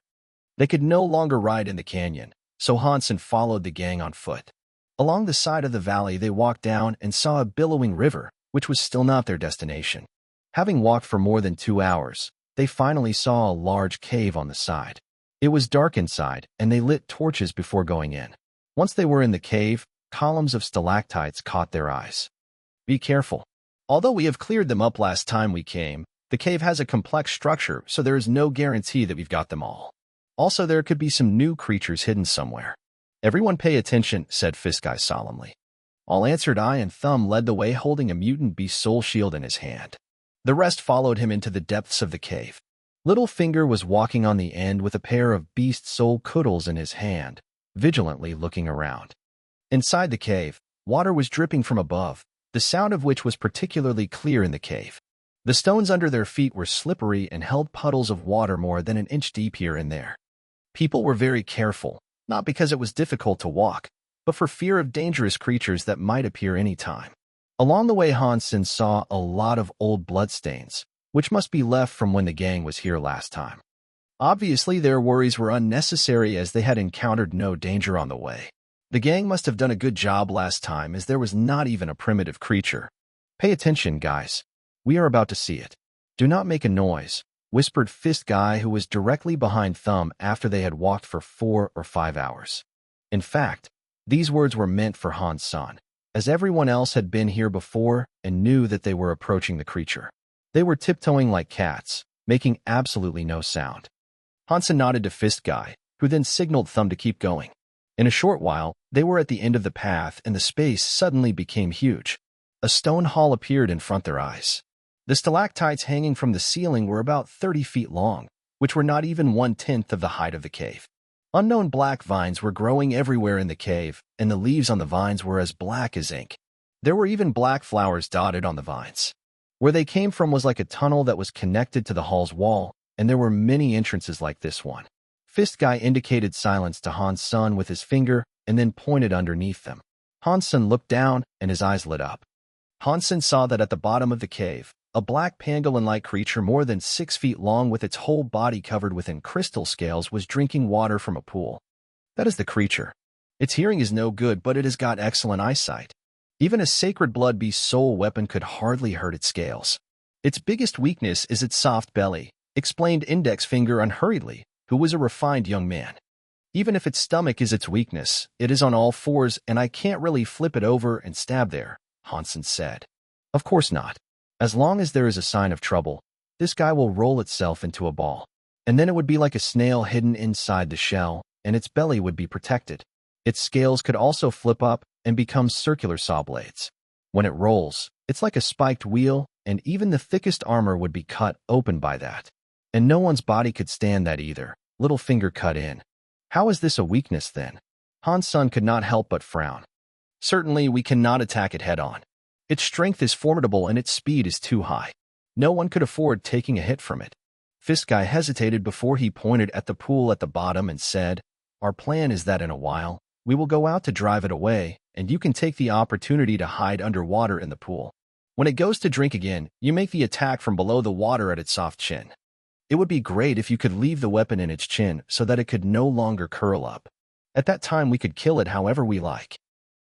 They could no longer ride in the canyon, so Han Sen followed the gang on foot. Along the side of the valley, they walked down and saw a billowing river, which was still not their destination. Having walked for more than 2 hours, they finally saw a large cave on the side. It was dark inside, and they lit torches before going in. Once they were in the cave, columns of stalactites caught their eyes. Be careful. Although we have cleared them up last time we came, the cave has a complex structure, so there is no guarantee that we've got them all. Also, there could be some new creatures hidden somewhere. Everyone pay attention, said Fist Guy solemnly. All answered. Eye and Thumb led the way holding a mutant beast soul shield in his hand. The rest followed him into the depths of the cave. Little Finger was walking on the end with a pair of beast soul cuddles in his hand, vigilantly looking around. Inside the cave, water was dripping from above, the sound of which was particularly clear in the cave. The stones under their feet were slippery and held puddles of water more than an inch deep here and there. People were very careful, not because it was difficult to walk, but for fear of dangerous creatures that might appear any time. Along the way, Han Sen saw a lot of old bloodstains, which must be left from when the gang was here last time. Obviously, their worries were unnecessary as they had encountered no danger on the way. The gang must have done a good job last time as there was not even a primitive creature. Pay attention, guys. We are about to see it. Do not make a noise, whispered Fist Guy, who was directly behind Thumb after they had walked for 4 or 5 hours. In fact, these words were meant for Han Sen, as everyone else had been here before and knew that they were approaching the creature. They were tiptoeing like cats, making absolutely no sound. Han Sen nodded to Fist Guy, who then signaled Thumb to keep going. In a short while, they were at the end of the path and the space suddenly became huge. A stone hall appeared in front of their eyes. The stalactites hanging from the ceiling were about 30 feet long, which were not even 1/10 of the height of the cave. Unknown black vines were growing everywhere in the cave, and the leaves on the vines were as black as ink. There were even black flowers dotted on the vines. Where they came from was like a tunnel that was connected to the hall's wall, and there were many entrances like this one. Fist Guy indicated silence to Han-sun with his finger and then pointed underneath them. Han-sun looked down, and his eyes lit up. Han-sun saw that at the bottom of the cave, a black pangolin-like creature more than 6 feet long with its whole body covered within crystal scales was drinking water from a pool. That is the creature. Its hearing is no good, but it has got excellent eyesight. Even a sacred blood beast soul weapon could hardly hurt its scales. Its biggest weakness is its soft belly, explained Index Finger unhurriedly, who was a refined young man. Even if its stomach is its weakness, it is on all fours and I can't really flip it over and stab there, Han-sun said. Of course not. As long as there is a sign of trouble, this guy will roll itself into a ball. And then it would be like a snail hidden inside the shell, and its belly would be protected. Its scales could also flip up and become circular saw blades. When it rolls, it's like a spiked wheel, and even the thickest armor would be cut open by that. And no one's body could stand that either. Littlefinger cut in. How is this a weakness then? Han-sun could not help but frown. Certainly we cannot attack it head-on. Its strength is formidable and its speed is too high. No one could afford taking a hit from it. Fist Guy hesitated before he pointed at the pool at the bottom and said, "Our plan is that in a while, we will go out to drive it away, and you can take the opportunity to hide underwater in the pool. When it goes to drink again, you make the attack from below the water at its soft chin. It would be great if you could leave the weapon in its chin so that it could no longer curl up. At that time we could kill it however we like."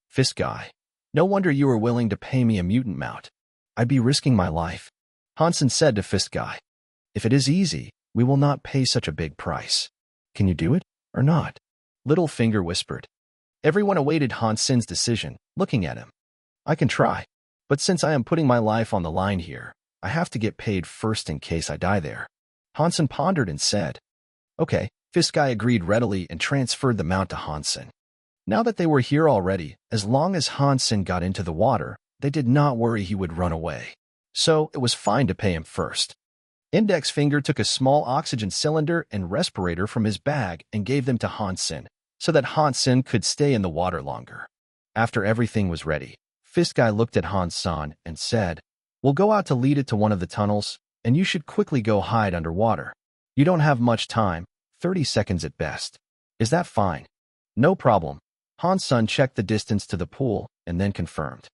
Fist Guy, no wonder you were willing to pay me a mutant mount. I'd be risking my life. Han-sun said to Fist Guy, "If it is easy, we will not pay such a big price. Can you do it, or not?" Littlefinger whispered. Everyone awaited Han-sun's decision, looking at him. "I can try, but since I am putting my life on the line here, I have to get paid first in case I die there." Han-sun pondered and said, "Okay." Fist Guy agreed readily and transferred the mount to Han-sun. Now that they were here already, as long as Han-sun got into the water, they did not worry he would run away. So it was fine to pay him first. Index Finger took a small oxygen cylinder and respirator from his bag and gave them to Han-sun, so that Han-sun could stay in the water longer. After everything was ready, Fist Guy looked at Han-sun and said, "We'll go out to lead it to one of the tunnels, and you should quickly go hide underwater. You don't have much time, 30 seconds at best. Is that fine?" "No problem." Han-sun checked the distance to the pool and then confirmed.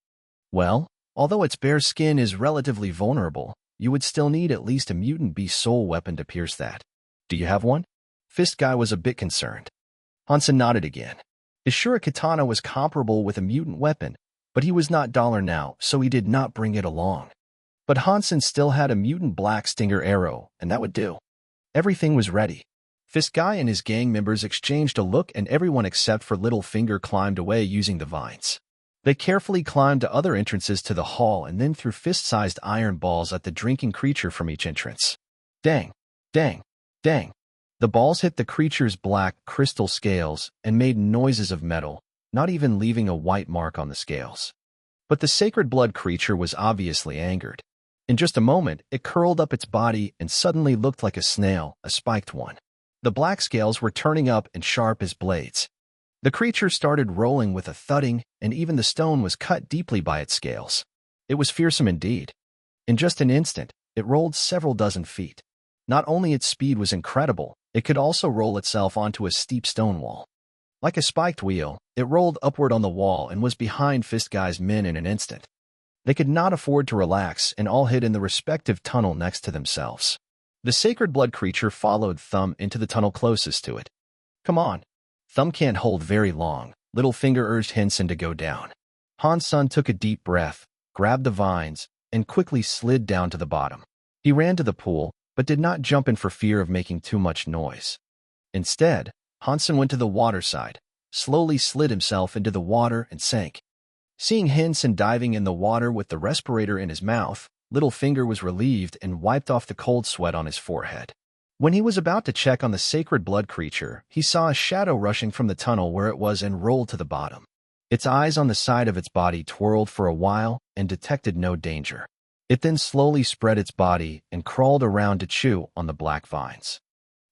"Well, although its bare skin is relatively vulnerable, you would still need at least a mutant beast soul weapon to pierce that. Do you have one?" Fist Guy was a bit concerned. Han-sun nodded again. His sure katana was comparable with a mutant weapon, but he was not Dollar now, so he did not bring it along. But Han-sun still had a mutant black stinger arrow, and that would do. Everything was ready. Fist Guy and his gang members exchanged a look, and everyone except for Littlefinger climbed away using the vines. They carefully climbed to other entrances to the hall and then threw fist-sized iron balls at the drinking creature from each entrance. Dang, dang, dang. The balls hit the creature's black crystal scales and made noises of metal, not even leaving a white mark on the scales. But the sacred blood creature was obviously angered. In just a moment, it curled up its body and suddenly looked like a snail, a spiked one. The black scales were turning up and sharp as blades. The creature started rolling with a thudding, and even the stone was cut deeply by its scales. It was fearsome indeed. In just an instant, it rolled several dozen feet. Not only its speed was incredible, it could also roll itself onto a steep stone wall. Like a spiked wheel, it rolled upward on the wall and was behind Fist Guy's men in an instant. They could not afford to relax and all hid in the respective tunnel next to themselves. The sacred blood creature followed Thumb into the tunnel closest to it. "Come on." Thumb can't hold very long. Littlefinger urged Henson to go down. Han-sun took a deep breath, grabbed the vines, and quickly slid down to the bottom. He ran to the pool, but did not jump in for fear of making too much noise. Instead, Han-sun went to the water side, slowly slid himself into the water and sank. Seeing Henson diving in the water with the respirator in his mouth, Littlefinger was relieved and wiped off the cold sweat on his forehead. When he was about to check on the sacred blood creature, he saw a shadow rushing from the tunnel where it was and rolled to the bottom. Its eyes on the side of its body twirled for a while and detected no danger. It then slowly spread its body and crawled around to chew on the black vines.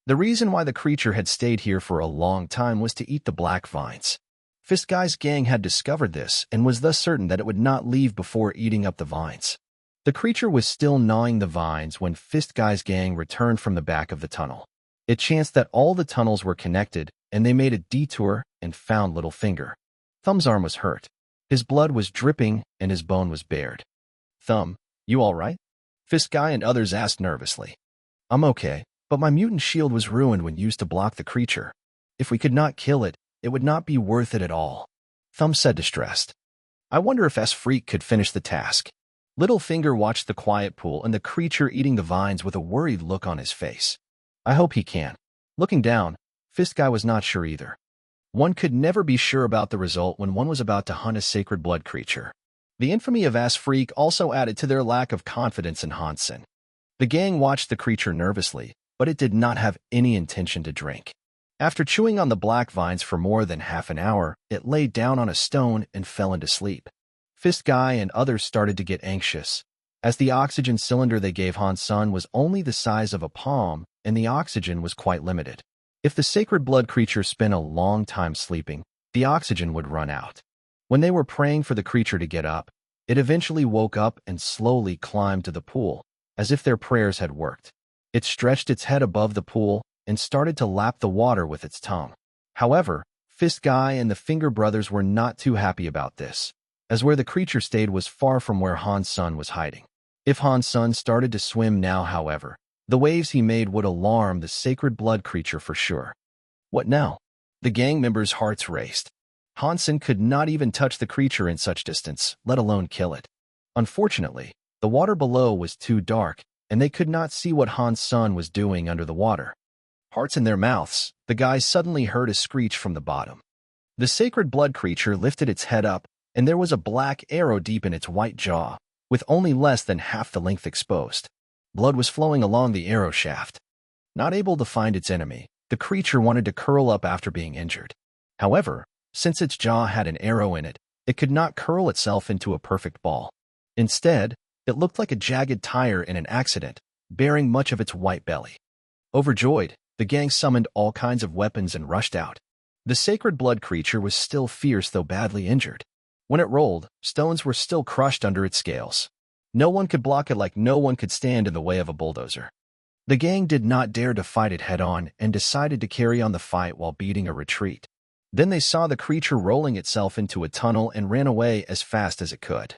The reason why the creature had stayed here for a long time was to eat the black vines. Fist Guy's gang had discovered this and was thus certain that it would not leave before eating up the vines. The creature was still gnawing the vines when Fist Guy's gang returned from the back of the tunnel. It chanced that all the tunnels were connected, and they made a detour and found Little Finger. Thumb's arm was hurt. His blood was dripping and his bone was bared. "Thumb, you all right?" Fist Guy and others asked nervously. "I'm okay, but my mutant shield was ruined when used to block the creature. If we could not kill it, it would not be worth it at all," Thumb said distressed. "I wonder if S-Freak could finish the task." Little Finger watched the quiet pool and the creature eating the vines with a worried look on his face. "I hope he can." Looking down, Fist Guy was not sure either. One could never be sure about the result when one was about to hunt a sacred blood creature. The infamy of S-Freak also added to their lack of confidence in Hansen. The gang watched the creature nervously, but it did not have any intention to drink. After chewing on the black vines for more than half an hour, it lay down on a stone and fell into sleep. Fist Guy and others started to get anxious, as the oxygen cylinder they gave Hansen was only the size of a palm, and the oxygen was quite limited. If the sacred blood creature spent a long time sleeping, the oxygen would run out. When they were praying for the creature to get up, it eventually woke up and slowly climbed to the pool, as if their prayers had worked. It stretched its head above the pool and started to lap the water with its tongue. However, Fist Guy and the Finger brothers were not too happy about this, as where the creature stayed was far from where Hansen was hiding. If Hansen started to swim now, however, the waves he made would alarm the sacred blood creature for sure. What now? The gang members' hearts raced. Hansen could not even touch the creature in such distance, let alone kill it. Unfortunately, the water below was too dark, and they could not see what Hansen was doing under the water. Hearts in their mouths, the guys suddenly heard a screech from the bottom. The sacred blood creature lifted its head up, and there was a black arrow deep in its white jaw, with only less than half the length exposed. Blood was flowing along the arrow shaft. Not able to find its enemy, the creature wanted to curl up after being injured. However, since its jaw had an arrow in it, it could not curl itself into a perfect ball. Instead, it looked like a jagged tire in an accident, bearing much of its white belly. Overjoyed, the gang summoned all kinds of weapons and rushed out. The sacred blood creature was still fierce though badly injured. When it rolled, stones were still crushed under its scales. No one could block it like no one could stand in the way of a bulldozer. The gang did not dare to fight it head-on and decided to carry on the fight while beating a retreat. Then they saw the creature rolling itself into a tunnel and ran away as fast as it could.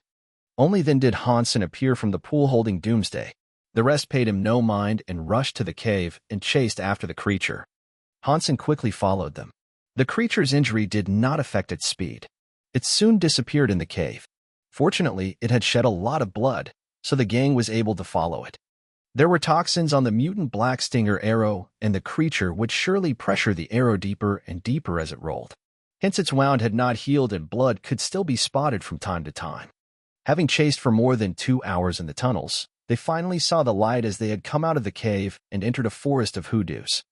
Only then did Hansen appear from the pool holding Doomsday. The rest paid him no mind and rushed to the cave and chased after the creature. Hansen quickly followed them. The creature's injury did not affect its speed. It soon disappeared in the cave. Fortunately, it had shed a lot of blood, so the gang was able to follow it. There were toxins on the mutant black stinger arrow, and the creature would surely pressure the arrow deeper and deeper as it rolled. Hence its wound had not healed and blood could still be spotted from time to time. Having chased for more than 2 hours in the tunnels, they finally saw the light as they had come out of the cave and entered a forest of hoodoos.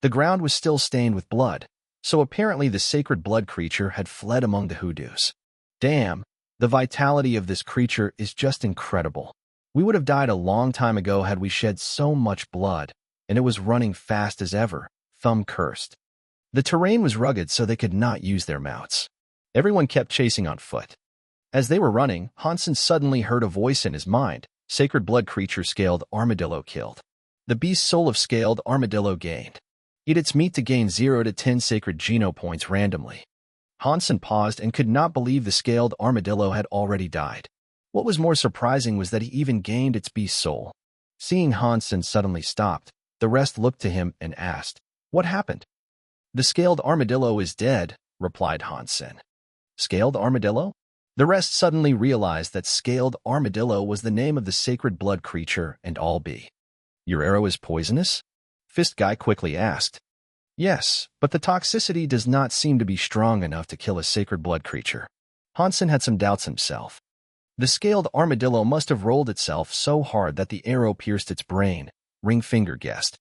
The ground was still stained with blood, so apparently the sacred blood creature had fled among the hoodoos. Damn, the vitality of this creature is just incredible. We would have died a long time ago had we shed so much blood, and it was running fast as ever, Thumb cursed. The terrain was rugged so they could not use their mounts. Everyone kept chasing on foot. As they were running, Hansen suddenly heard a voice in his mind. Sacred blood creature scaled armadillo killed. The beast's soul of scaled armadillo gained. Eat its meat to gain 0 to 10 sacred geno points randomly. Hansen paused and could not believe the scaled armadillo had already died. What was more surprising was that he even gained its beast soul. Seeing Hansen suddenly stopped, the rest looked to him and asked, "What happened?" "The scaled armadillo is dead," replied Hansen. "Scaled armadillo?" The rest suddenly realized that scaled armadillo was the name of the sacred blood creature and all be. "Your arrow is poisonous?" Fist Guy quickly asked. "Yes, but the toxicity does not seem to be strong enough to kill a sacred blood creature." Hansen had some doubts himself. The scaled armadillo must have rolled itself so hard that the arrow pierced its brain, Ringfinger guessed.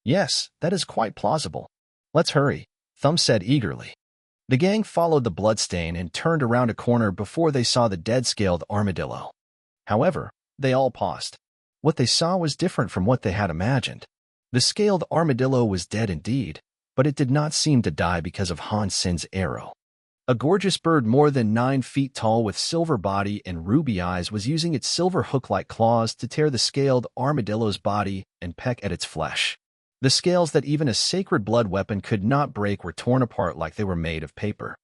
"Yes, that is quite plausible. Let's hurry," Thumb said eagerly. The gang followed the bloodstain and turned around a corner before they saw the dead scaled armadillo. However, they all paused. What they saw was different from what they had imagined. The scaled armadillo was dead indeed, but it did not seem to die because of Han Sen's arrow. A gorgeous bird more than 9 feet tall with silver body and ruby eyes was using its silver hook-like claws to tear the scaled armadillo's body and peck at its flesh. The scales that even a sacred blood weapon could not break were torn apart like they were made of paper.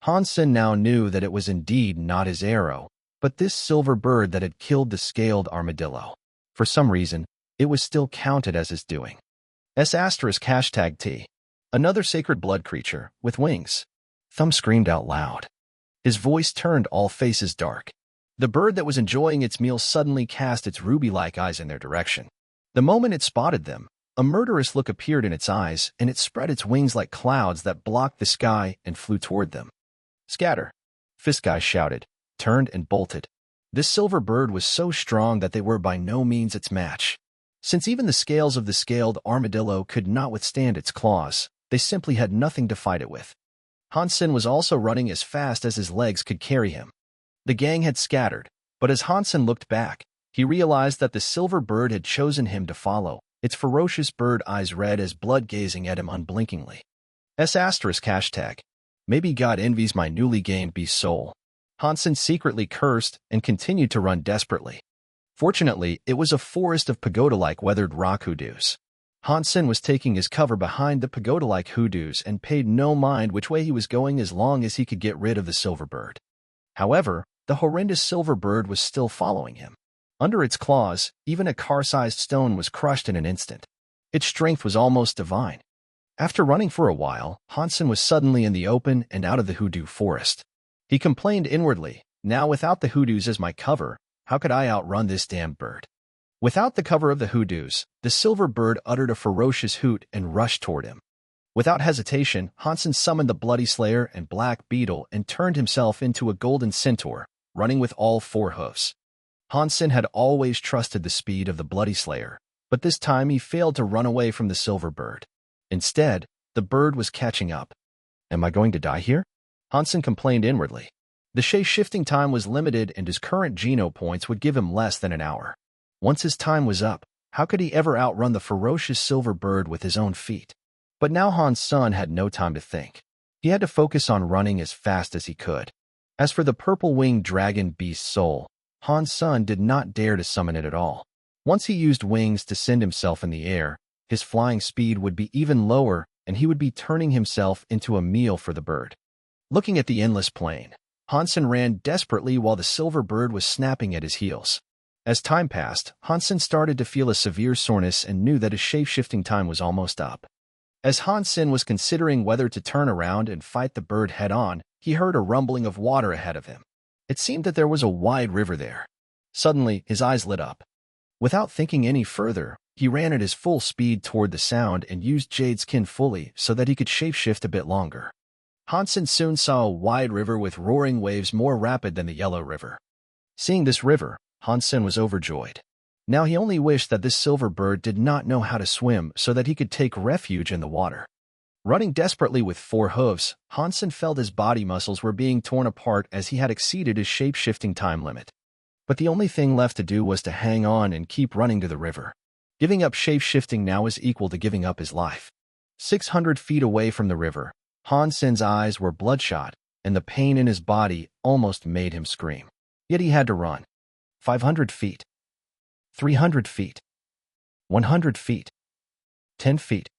Han Sen now knew that it was indeed not his arrow, but this silver bird that had killed the scaled armadillo. For some reason, it was still counted as his doing. *T. Another sacred blood creature, with wings. Thumb screamed out loud. His voice turned all faces dark. The bird that was enjoying its meal suddenly cast its ruby-like eyes in their direction. The moment it spotted them, a murderous look appeared in its eyes, and it spread its wings like clouds that blocked the sky and flew toward them. "Scatter!" Fiskeye shouted, turned and bolted. This silver bird was so strong that they were by no means its match. Since even the scales of the scaled armadillo could not withstand its claws, they simply had nothing to fight it with. Han Sen was also running as fast as his legs could carry him. The gang had scattered, but as Han Sen looked back, he realized that the silver bird had chosen him to follow, its ferocious bird eyes red as blood gazing at him unblinkingly. *#. Maybe God envies my newly gained beast soul. Han Sen secretly cursed and continued to run desperately. Fortunately, it was a forest of pagoda-like weathered rock hoodoos. Han Sen was taking his cover behind the pagoda-like hoodoos and paid no mind which way he was going as long as he could get rid of the silver bird. However, the horrendous silver bird was still following him. Under its claws, even a car-sized stone was crushed in an instant. Its strength was almost divine. After running for a while, Han Sen was suddenly in the open and out of the hoodoo forest. He complained inwardly, "Now without the hoodoos as my cover, how could I outrun this damned bird?" Without the cover of the hoodoos, the silver bird uttered a ferocious hoot and rushed toward him. Without hesitation, Han Sen summoned the Bloody Slayer and Black Beetle and turned himself into a golden centaur, running with all 4 hoofs. Han Sen had always trusted the speed of the Bloody Slayer, but this time he failed to run away from the silver bird. Instead, the bird was catching up. "Am I going to die here?" Han Sen complained inwardly. The shape-shifting time was limited and his current Geno points would give him less than an hour. Once his time was up, how could he ever outrun the ferocious silver bird with his own feet? But now Han Sen had no time to think. He had to focus on running as fast as he could. As for the purple-winged dragon beast soul, Han Sen did not dare to summon it at all. Once he used wings to send himself in the air, his flying speed would be even lower and he would be turning himself into a meal for the bird. Looking at the endless plain, Han Sen ran desperately while the silver bird was snapping at his heels. As time passed, Han Sen started to feel a severe soreness and knew that his shape-shifting time was almost up. As Han Sen was considering whether to turn around and fight the bird head-on, he heard a rumbling of water ahead of him. It seemed that there was a wide river there. Suddenly, his eyes lit up. Without thinking any further, he ran at his full speed toward the sound and used Jade Skin fully so that he could shapeshift a bit longer. Han Sen soon saw a wide river with roaring waves more rapid than the Yellow River. Seeing this river, Han Sen was overjoyed. Now he only wished that this silver bird did not know how to swim so that he could take refuge in the water. Running desperately with 4 hooves, Han Sen felt his body muscles were being torn apart as he had exceeded his shape-shifting time limit. But the only thing left to do was to hang on and keep running to the river. Giving up shape-shifting now was equal to giving up his life. 600 feet away from the river, Han Sen's eyes were bloodshot, and the pain in his body almost made him scream. Yet he had to run. 500 feet. 300 feet. 100 feet. 10 feet.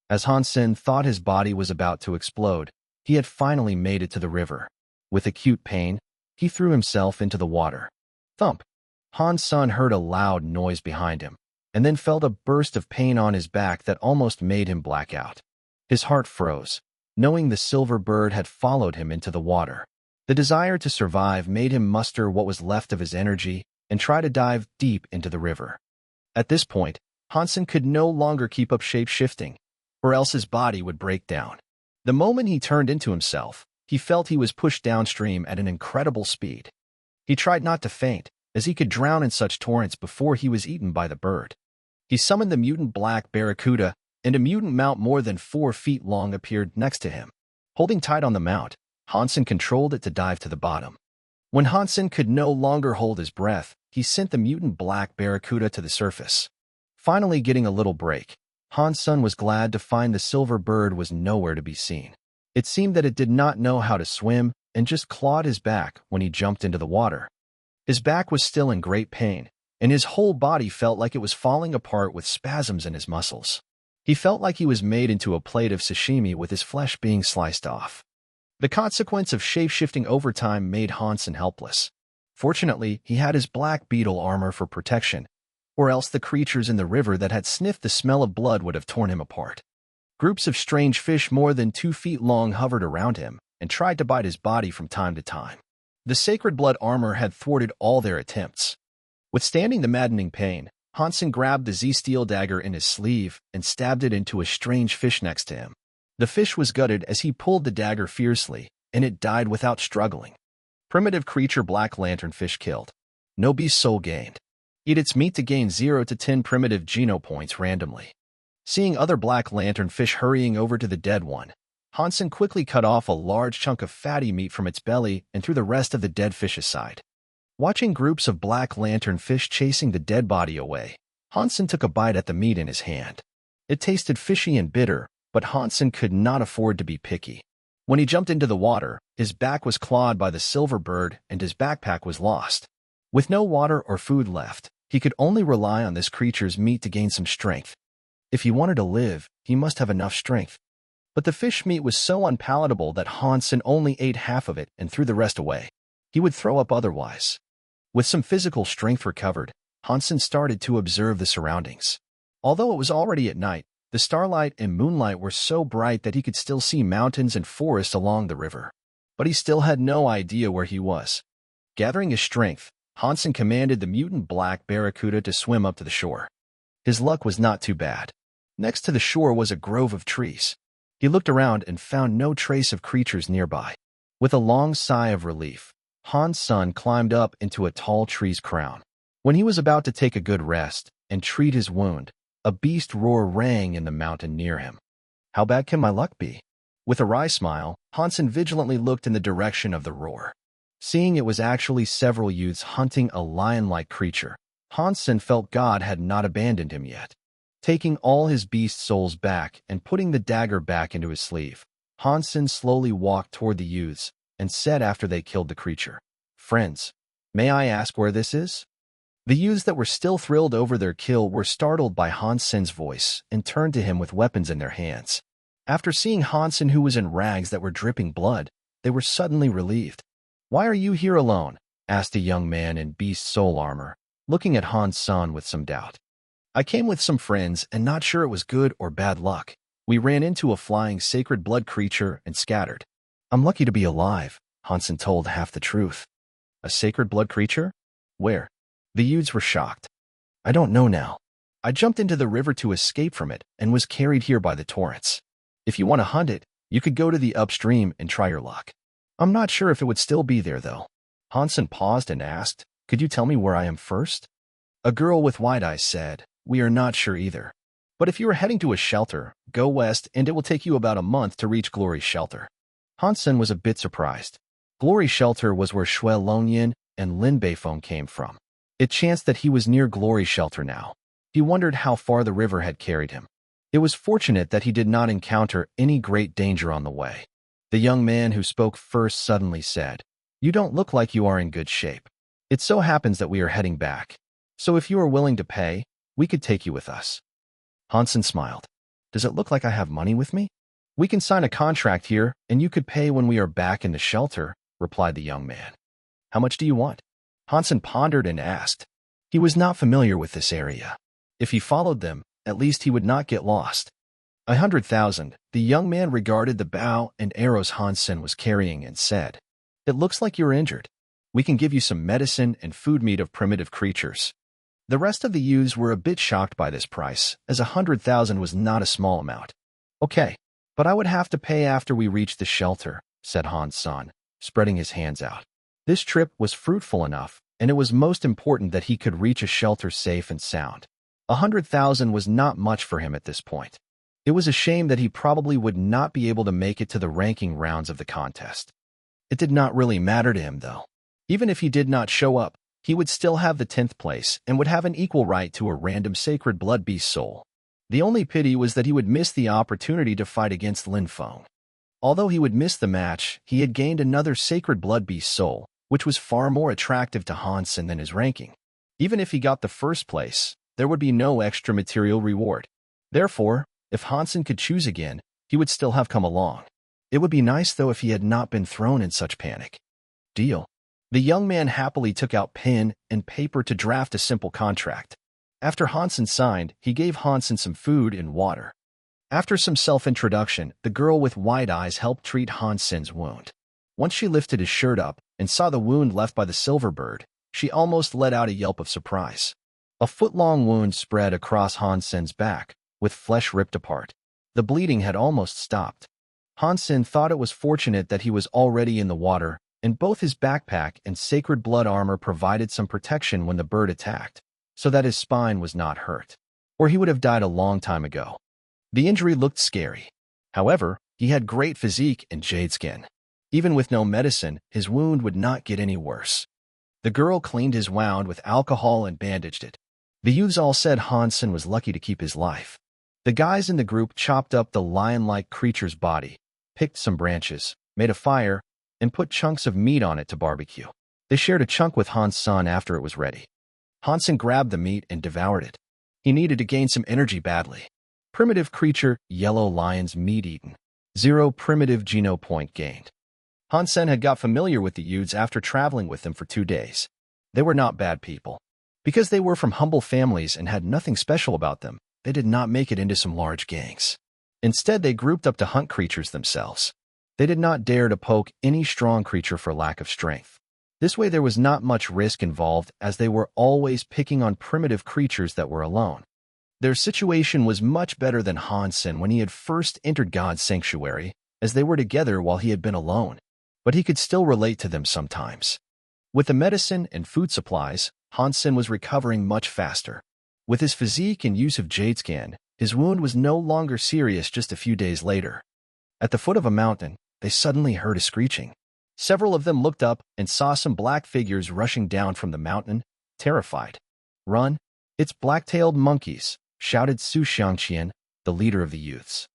As Han Sen thought his body was about to explode, he had finally made it to the river. With acute pain, he threw himself into the water. Thump! Han Sen heard a loud noise behind him, and then felt a burst of pain on his back that almost made him black out. His heart froze, knowing the silver bird had followed him into the water. The desire to survive made him muster what was left of his energy and try to dive deep into the river. At this point, Han Sen could no longer keep up shape-shifting, or else his body would break down. The moment he turned into himself, he felt he was pushed downstream at an incredible speed. He tried not to faint, as he could drown in such torrents before he was eaten by the bird. He summoned the mutant black barracuda, and a mutant mount more than 4 feet long appeared next to him. Holding tight on the mount, Han Sen controlled it to dive to the bottom. When Han Sen could no longer hold his breath, he sent the mutant black barracuda to the surface. Finally getting a little break, Hansun was glad to find the silver bird was nowhere to be seen. It seemed that it did not know how to swim and just clawed his back when he jumped into the water. His back was still in great pain, and his whole body felt like it was falling apart with spasms in his muscles. He felt like he was made into a plate of sashimi with his flesh being sliced off. The consequence of shape-shifting over time made Hansun helpless. Fortunately, he had his black beetle armor for protection, or else the creatures in the river that had sniffed the smell of blood would have torn him apart. Groups of strange fish more than 2 feet long hovered around him and tried to bite his body from time to time. The sacred blood armor had thwarted all their attempts. Withstanding the maddening pain, Hansun grabbed the Z-steel dagger in his sleeve and stabbed it into a strange fish next to him. The fish was gutted as he pulled the dagger fiercely, and it died without struggling. Primitive creature black lantern fish killed. No beast soul gained. Eat its meat to gain 0 to 10 primitive geno points randomly. Seeing other black lantern fish hurrying over to the dead one, Hansun quickly cut off a large chunk of fatty meat from its belly and threw the rest of the dead fish aside. Watching groups of black lantern fish chasing the dead body away, Hansun took a bite at the meat in his hand. It tasted fishy and bitter, but Hansun could not afford to be picky. When he jumped into the water, his back was clawed by the silver bird and his backpack was lost. With no water or food left, he could only rely on this creature's meat to gain some strength. If he wanted to live, he must have enough strength. But the fish meat was so unpalatable that Hansun only ate half of it and threw the rest away. He would throw up otherwise. With some physical strength recovered, Hansun started to observe the surroundings. Although it was already at night, the starlight and moonlight were so bright that he could still see mountains and forests along the river. But he still had no idea where he was. Gathering his strength, Hansun commanded the mutant black barracuda to swim up to the shore. His luck was not too bad. Next to the shore was a grove of trees. He looked around and found no trace of creatures nearby. With a long sigh of relief, Hansun climbed up into a tall tree's crown. When he was about to take a good rest and treat his wound, a beast roar rang in the mountain near him. How bad can my luck be? With a wry smile, Hansun vigilantly looked in the direction of the roar. Seeing it was actually several youths hunting a lion-like creature, Hansun felt God had not abandoned him yet. Taking all his beast souls back and putting the dagger back into his sleeve, Hansun slowly walked toward the youths and said after they killed the creature, "Friends, may I ask where this is?" The youths that were still thrilled over their kill were startled by Hansun's voice and turned to him with weapons in their hands. After seeing Hansun, who was in rags that were dripping blood, they were suddenly relieved. "Why are you here alone?" asked a young man in beast soul armor, looking at Hansun with some doubt. "I came with some friends and not sure it was good or bad luck. We ran into a flying sacred blood creature and scattered." "I'm lucky to be alive," Hansun told half the truth. "A sacred blood creature? Where?" The youths were shocked. "I don't know now. I jumped into the river to escape from it and was carried here by the torrents. If you want to hunt it, you could go to the upstream and try your luck. I'm not sure if it would still be there, though." Hansun paused and asked, "Could you tell me where I am first?" A girl with wide eyes said, "We are not sure either. But if you are heading to a shelter, go west and it will take you about a month to reach Glory's shelter." Hansun was a bit surprised. Glory's shelter was where Xuanhuan and Lin Beifeng came from. It chanced that he was near Glory's shelter now. He wondered how far the river had carried him. It was fortunate that he did not encounter any great danger on the way. The young man who spoke first suddenly said, "You don't look like you are in good shape. It so happens that we are heading back. So if you are willing to pay, we could take you with us." Hansun smiled. "Does it look like I have money with me?" "We can sign a contract here, and you could pay when we are back in the shelter," replied the young man. "How much do you want?" Hansun pondered and asked. He was not familiar with this area. If he followed them, at least he would not get lost. 100,000. The young man regarded the bow and arrows Hansun was carrying and said, "It looks like you're injured. We can give you some medicine and food meat of primitive creatures." The rest of the youths were a bit shocked by this price, as 100,000 was not a small amount. "Okay, but I would have to pay after we reach the shelter," said Hansun, spreading his hands out. This trip was fruitful enough, and it was most important that he could reach a shelter safe and sound. 100,000 was not much for him at this point. It was a shame that he probably would not be able to make it to the ranking rounds of the contest. It did not really matter to him, though. Even if he did not show up, he would still have the 10th place and would have an equal right to a random sacred blood beast soul. The only pity was that he would miss the opportunity to fight against Lin Feng. Although he would miss the match, he had gained another sacred blood beast soul, which was far more attractive to Hansen than his ranking. Even if he got the first place, there would be no extra material reward. Therefore, if Hansen could choose again, he would still have come along. It would be nice, though, if he had not been thrown in such panic. Deal. The young man happily took out pen and paper to draft a simple contract. After Hansen signed, he gave Hansen some food and water. After some self-introduction, the girl with wide eyes helped treat Hansen's wound. Once she lifted his shirt up and saw the wound left by the silver bird, she almost let out a yelp of surprise. A foot-long wound spread across Hansen's back, with flesh ripped apart. The bleeding had almost stopped. Hansen thought it was fortunate that he was already in the water, and both his backpack and sacred blood armor provided some protection when the bird attacked, so that his spine was not hurt, or he would have died a long time ago. The injury looked scary. However, he had great physique and jade skin. Even with no medicine, his wound would not get any worse. The girl cleaned his wound with alcohol and bandaged it. The youths all said Hansen was lucky to keep his life. The guys in the group chopped up the lion-like creature's body, picked some branches, made a fire, and put chunks of meat on it to barbecue. They shared a chunk with Hansen after it was ready. Hansen grabbed the meat and devoured it. He needed to gain some energy badly. Primitive creature, yellow lion's meat eaten. 0 primitive geno point gained. Hansen had got familiar with the youths after traveling with them for 2 days. They were not bad people. Because they were from humble families and had nothing special about them, they did not make it into some large gangs. Instead, they grouped up to hunt creatures themselves. They did not dare to poke any strong creature for lack of strength. This way there was not much risk involved, as they were always picking on primitive creatures that were alone. Their situation was much better than Hansen when he had first entered God's sanctuary, as they were together while he had been alone. But he could still relate to them sometimes. With the medicine and food supplies, Hansen was recovering much faster. With his physique and use of jade skin, his wound was no longer serious just a few days later. At the foot of a mountain, they suddenly heard a screeching. Several of them looked up and saw some black figures rushing down from the mountain, terrified. "Run! It's black-tailed monkeys," shouted Xuanhuan, the leader of the youths.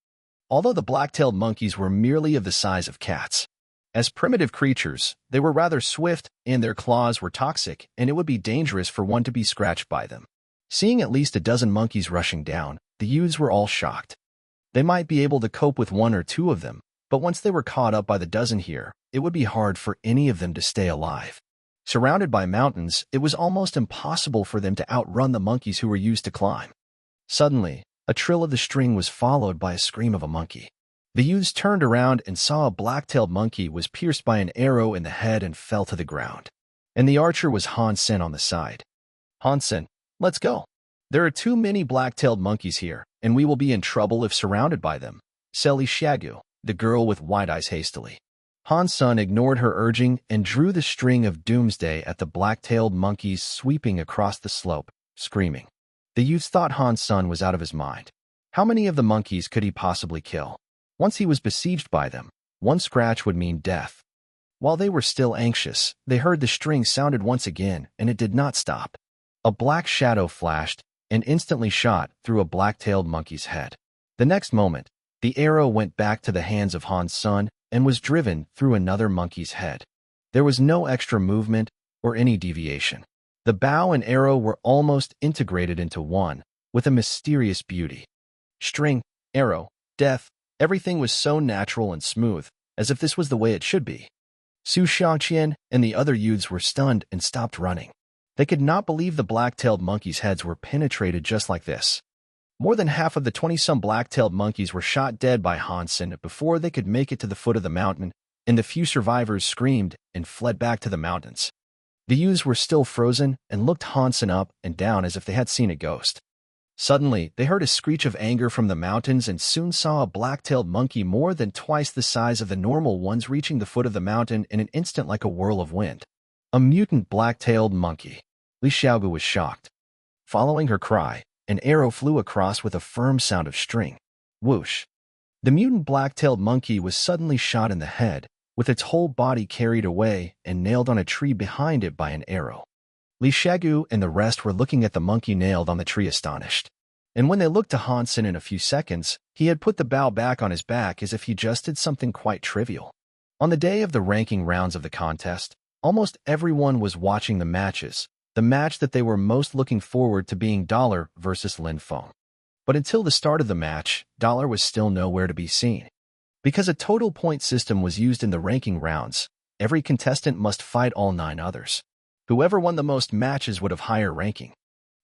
Although the black-tailed monkeys were merely of the size of cats, as primitive creatures, they were rather swift and their claws were toxic, and it would be dangerous for one to be scratched by them. Seeing at least a dozen monkeys rushing down, the youths were all shocked. They might be able to cope with 1 or 2 of them, but once they were caught up by the dozen here, it would be hard for any of them to stay alive. Surrounded by mountains, it was almost impossible for them to outrun the monkeys who were used to climb. Suddenly, a trill of the string was followed by a scream of a monkey. The youths turned around and saw a black-tailed monkey was pierced by an arrow in the head and fell to the ground. And the archer was Hansen on the side. "Hansen, let's go. There are too many black-tailed monkeys here, and we will be in trouble if surrounded by them," said Shagu, the girl with wide eyes hastily. Hansen ignored her urging and drew the string of doomsday at the black-tailed monkeys sweeping across the slope, screaming. The youths thought Hansen was out of his mind. How many of the monkeys could he possibly kill? Once he was besieged by them, 1 scratch would mean death. While they were still anxious, they heard the string sounded once again, and it did not stop. A black shadow flashed and instantly shot through a black-tailed monkey's head. The next moment, the arrow went back to the hands of Hansen and was driven through another monkey's head. There was no extra movement or any deviation. The bow and arrow were almost integrated into one, with a mysterious beauty. String, arrow, death, everything was so natural and smooth, as if this was the way it should be. Xuanhuan and the other youths were stunned and stopped running. They could not believe the black-tailed monkeys' heads were penetrated just like this. More than half of the 20-some black-tailed monkeys were shot dead by Hansen before they could make it to the foot of the mountain, and the few survivors screamed and fled back to the mountains. The youths were still frozen and looked Hansen up and down as if they had seen a ghost. Suddenly, they heard a screech of anger from the mountains and soon saw a black-tailed monkey more than twice the size of the normal ones reaching the foot of the mountain in an instant like a whirl of wind. A mutant black-tailed monkey. Li Xiaogu was shocked. Following her cry, an arrow flew across with a firm sound of string. Whoosh. The mutant black-tailed monkey was suddenly shot in the head, with its whole body carried away and nailed on a tree behind it by an arrow. Li Xiaogu and the rest were looking at the monkey nailed on the tree astonished. And when they looked to Hansen in a few seconds, he had put the bow back on his back as if he just did something quite trivial. On the day of the ranking rounds of the contest, almost everyone was watching the matches, the match that they were most looking forward to being Dollar versus Lin Feng. But until the start of the match, Dollar was still nowhere to be seen. Because a total point system was used in the ranking rounds, every contestant must fight all 9 others. Whoever won the most matches would have higher ranking.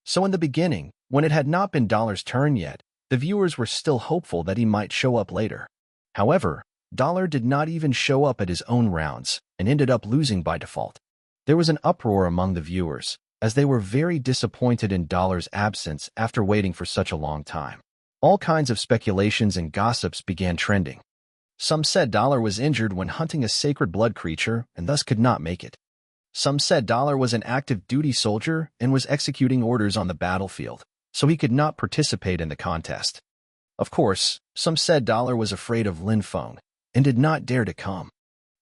So in the beginning, when it had not been Dollar's turn yet, the viewers were still hopeful that he might show up later. However, Dollar did not even show up at his own rounds and ended up losing by default. There was an uproar among the viewers, as they were very disappointed in Dollar's absence after waiting for such a long time. All kinds of speculations and gossips began trending. Some said Dollar was injured when hunting a sacred blood creature and thus could not make it. Some said Dollar was an active duty soldier and was executing orders on the battlefield, so he could not participate in the contest. Of course, some said Dollar was afraid of Lin Feng and did not dare to come.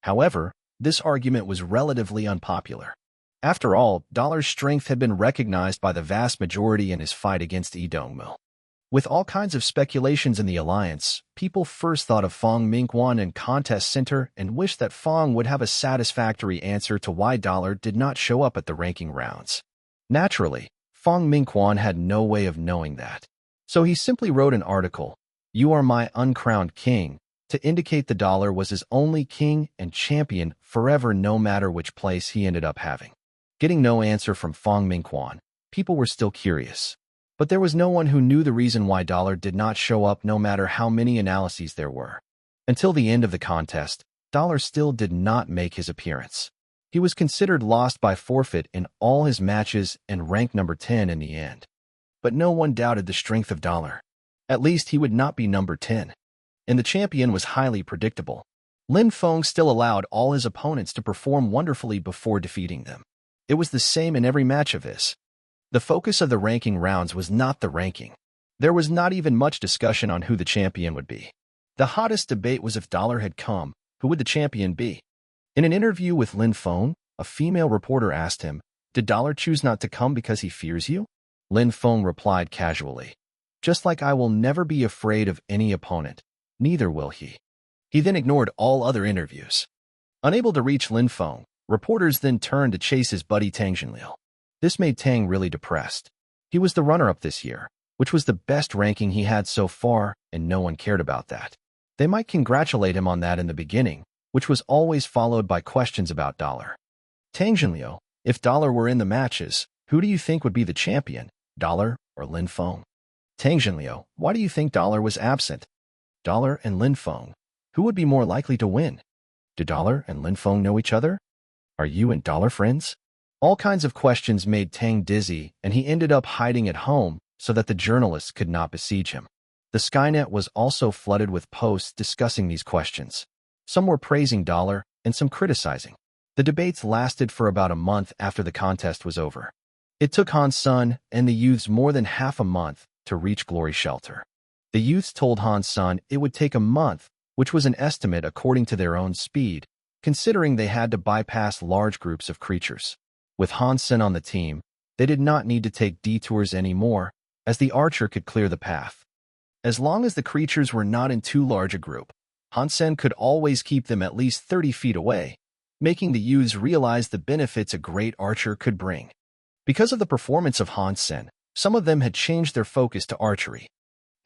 However, this argument was relatively unpopular. After all, Dollar's strength had been recognized by the vast majority in his fight against Yi Dongmu. With all kinds of speculations in the alliance, people first thought of Fang Mingquan in contest center and wished that Fang would have a satisfactory answer to why Dollar did not show up at the ranking rounds. Naturally, Fang Mingquan had no way of knowing that. So he simply wrote an article, "You are my uncrowned king," to indicate the Dollar was his only king and champion forever no matter which place he ended up having. Getting no answer from Fang Mingquan, people were still curious. But there was no one who knew the reason why Dollar did not show up no matter how many analyses there were. Until the end of the contest, Dollar still did not make his appearance. He was considered lost by forfeit in all his matches and ranked number 10 in the end. But no one doubted the strength of Dollar. At least he would not be number 10. And the champion was highly predictable. Lin Feng still allowed all his opponents to perform wonderfully before defeating them. It was the same in every match of his. The focus of the ranking rounds was not the ranking. There was not even much discussion on who the champion would be. The hottest debate was if Dollar had come, who would the champion be? In an interview with Lin Feng, a female reporter asked him, "Did Dollar choose not to come because he fears you?" Lin Feng replied casually, "Just like I will never be afraid of any opponent, neither will he." He then ignored all other interviews. Unable to reach Lin Feng, reporters then turned to chase his buddy Tang Jinliu. This made Tang really depressed. He was the runner-up this year, which was the best ranking he had so far, and no one cared about that. They might congratulate him on that in the beginning, which was always followed by questions about Dollar. Tang Jinliu, if Dollar were in the matches, who do you think would be the champion, Dollar or Lin Feng? Tang Jinliu, why do you think Dollar was absent? Dollar and Lin Feng, who would be more likely to win? Do Dollar and Lin Feng know each other? Are you and Dollar friends? All kinds of questions made Tang dizzy, and he ended up hiding at home so that the journalists could not besiege him. The Skynet was also flooded with posts discussing these questions. Some were praising Dollar and some criticizing. The debates lasted for about a month after the contest was over. It took Han Sun and the youths more than half a month to reach Glory Shelter. The youths told Han Sun it would take a month, which was an estimate according to their own speed, considering they had to bypass large groups of creatures. With Hansen on the team, they did not need to take detours anymore, as the archer could clear the path. As long as the creatures were not in too large a group, Hansen could always keep them at least 30 feet away, making the youths realize the benefits a great archer could bring. Because of the performance of Hansen, some of them had changed their focus to archery.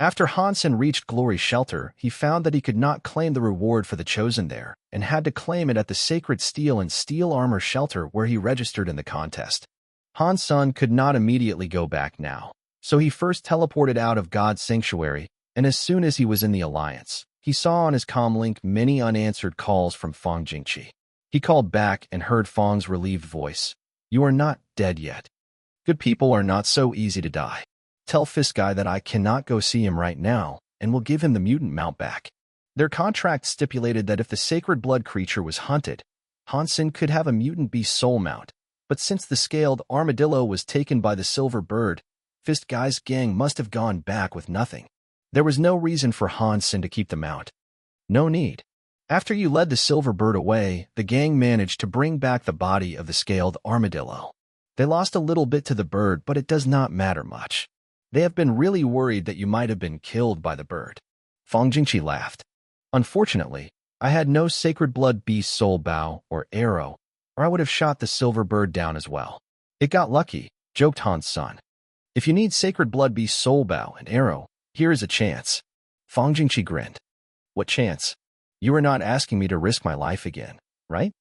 After Hansen reached Glory Shelter, he found that he could not claim the reward for the chosen there, and had to claim it at the Sacred Steel and Steel Armor Shelter where he registered in the contest. Hansen could not immediately go back now, so he first teleported out of God's Sanctuary, and as soon as he was in the Alliance, he saw on his comlink many unanswered calls from Fang Jingqi. He called back and heard Fang's relieved voice. "You are not dead yet. Good people are not so easy to die. Tell Fisk Guy that I cannot go see him right now, and will give him the mutant mount back." Their contract stipulated that if the sacred blood creature was hunted, Hansen could have a mutant beast soul mount, but since the scaled armadillo was taken by the silver bird, Fisk Guy's gang must have gone back with nothing. There was no reason for Hansen to keep the mount. No need. After you led the silver bird away, the gang managed to bring back the body of the scaled armadillo. They lost a little bit to the bird, but it does not matter much. They have been really worried that you might have been killed by the bird. Fang Jingqi laughed. Unfortunately, I had no sacred blood beast soul bow or arrow, or I would have shot the silver bird down as well. It got lucky, joked Han's son. If you need sacred blood beast soul bow and arrow, here is a chance. Fang Jingqi grinned. What chance? You are not asking me to risk my life again, right?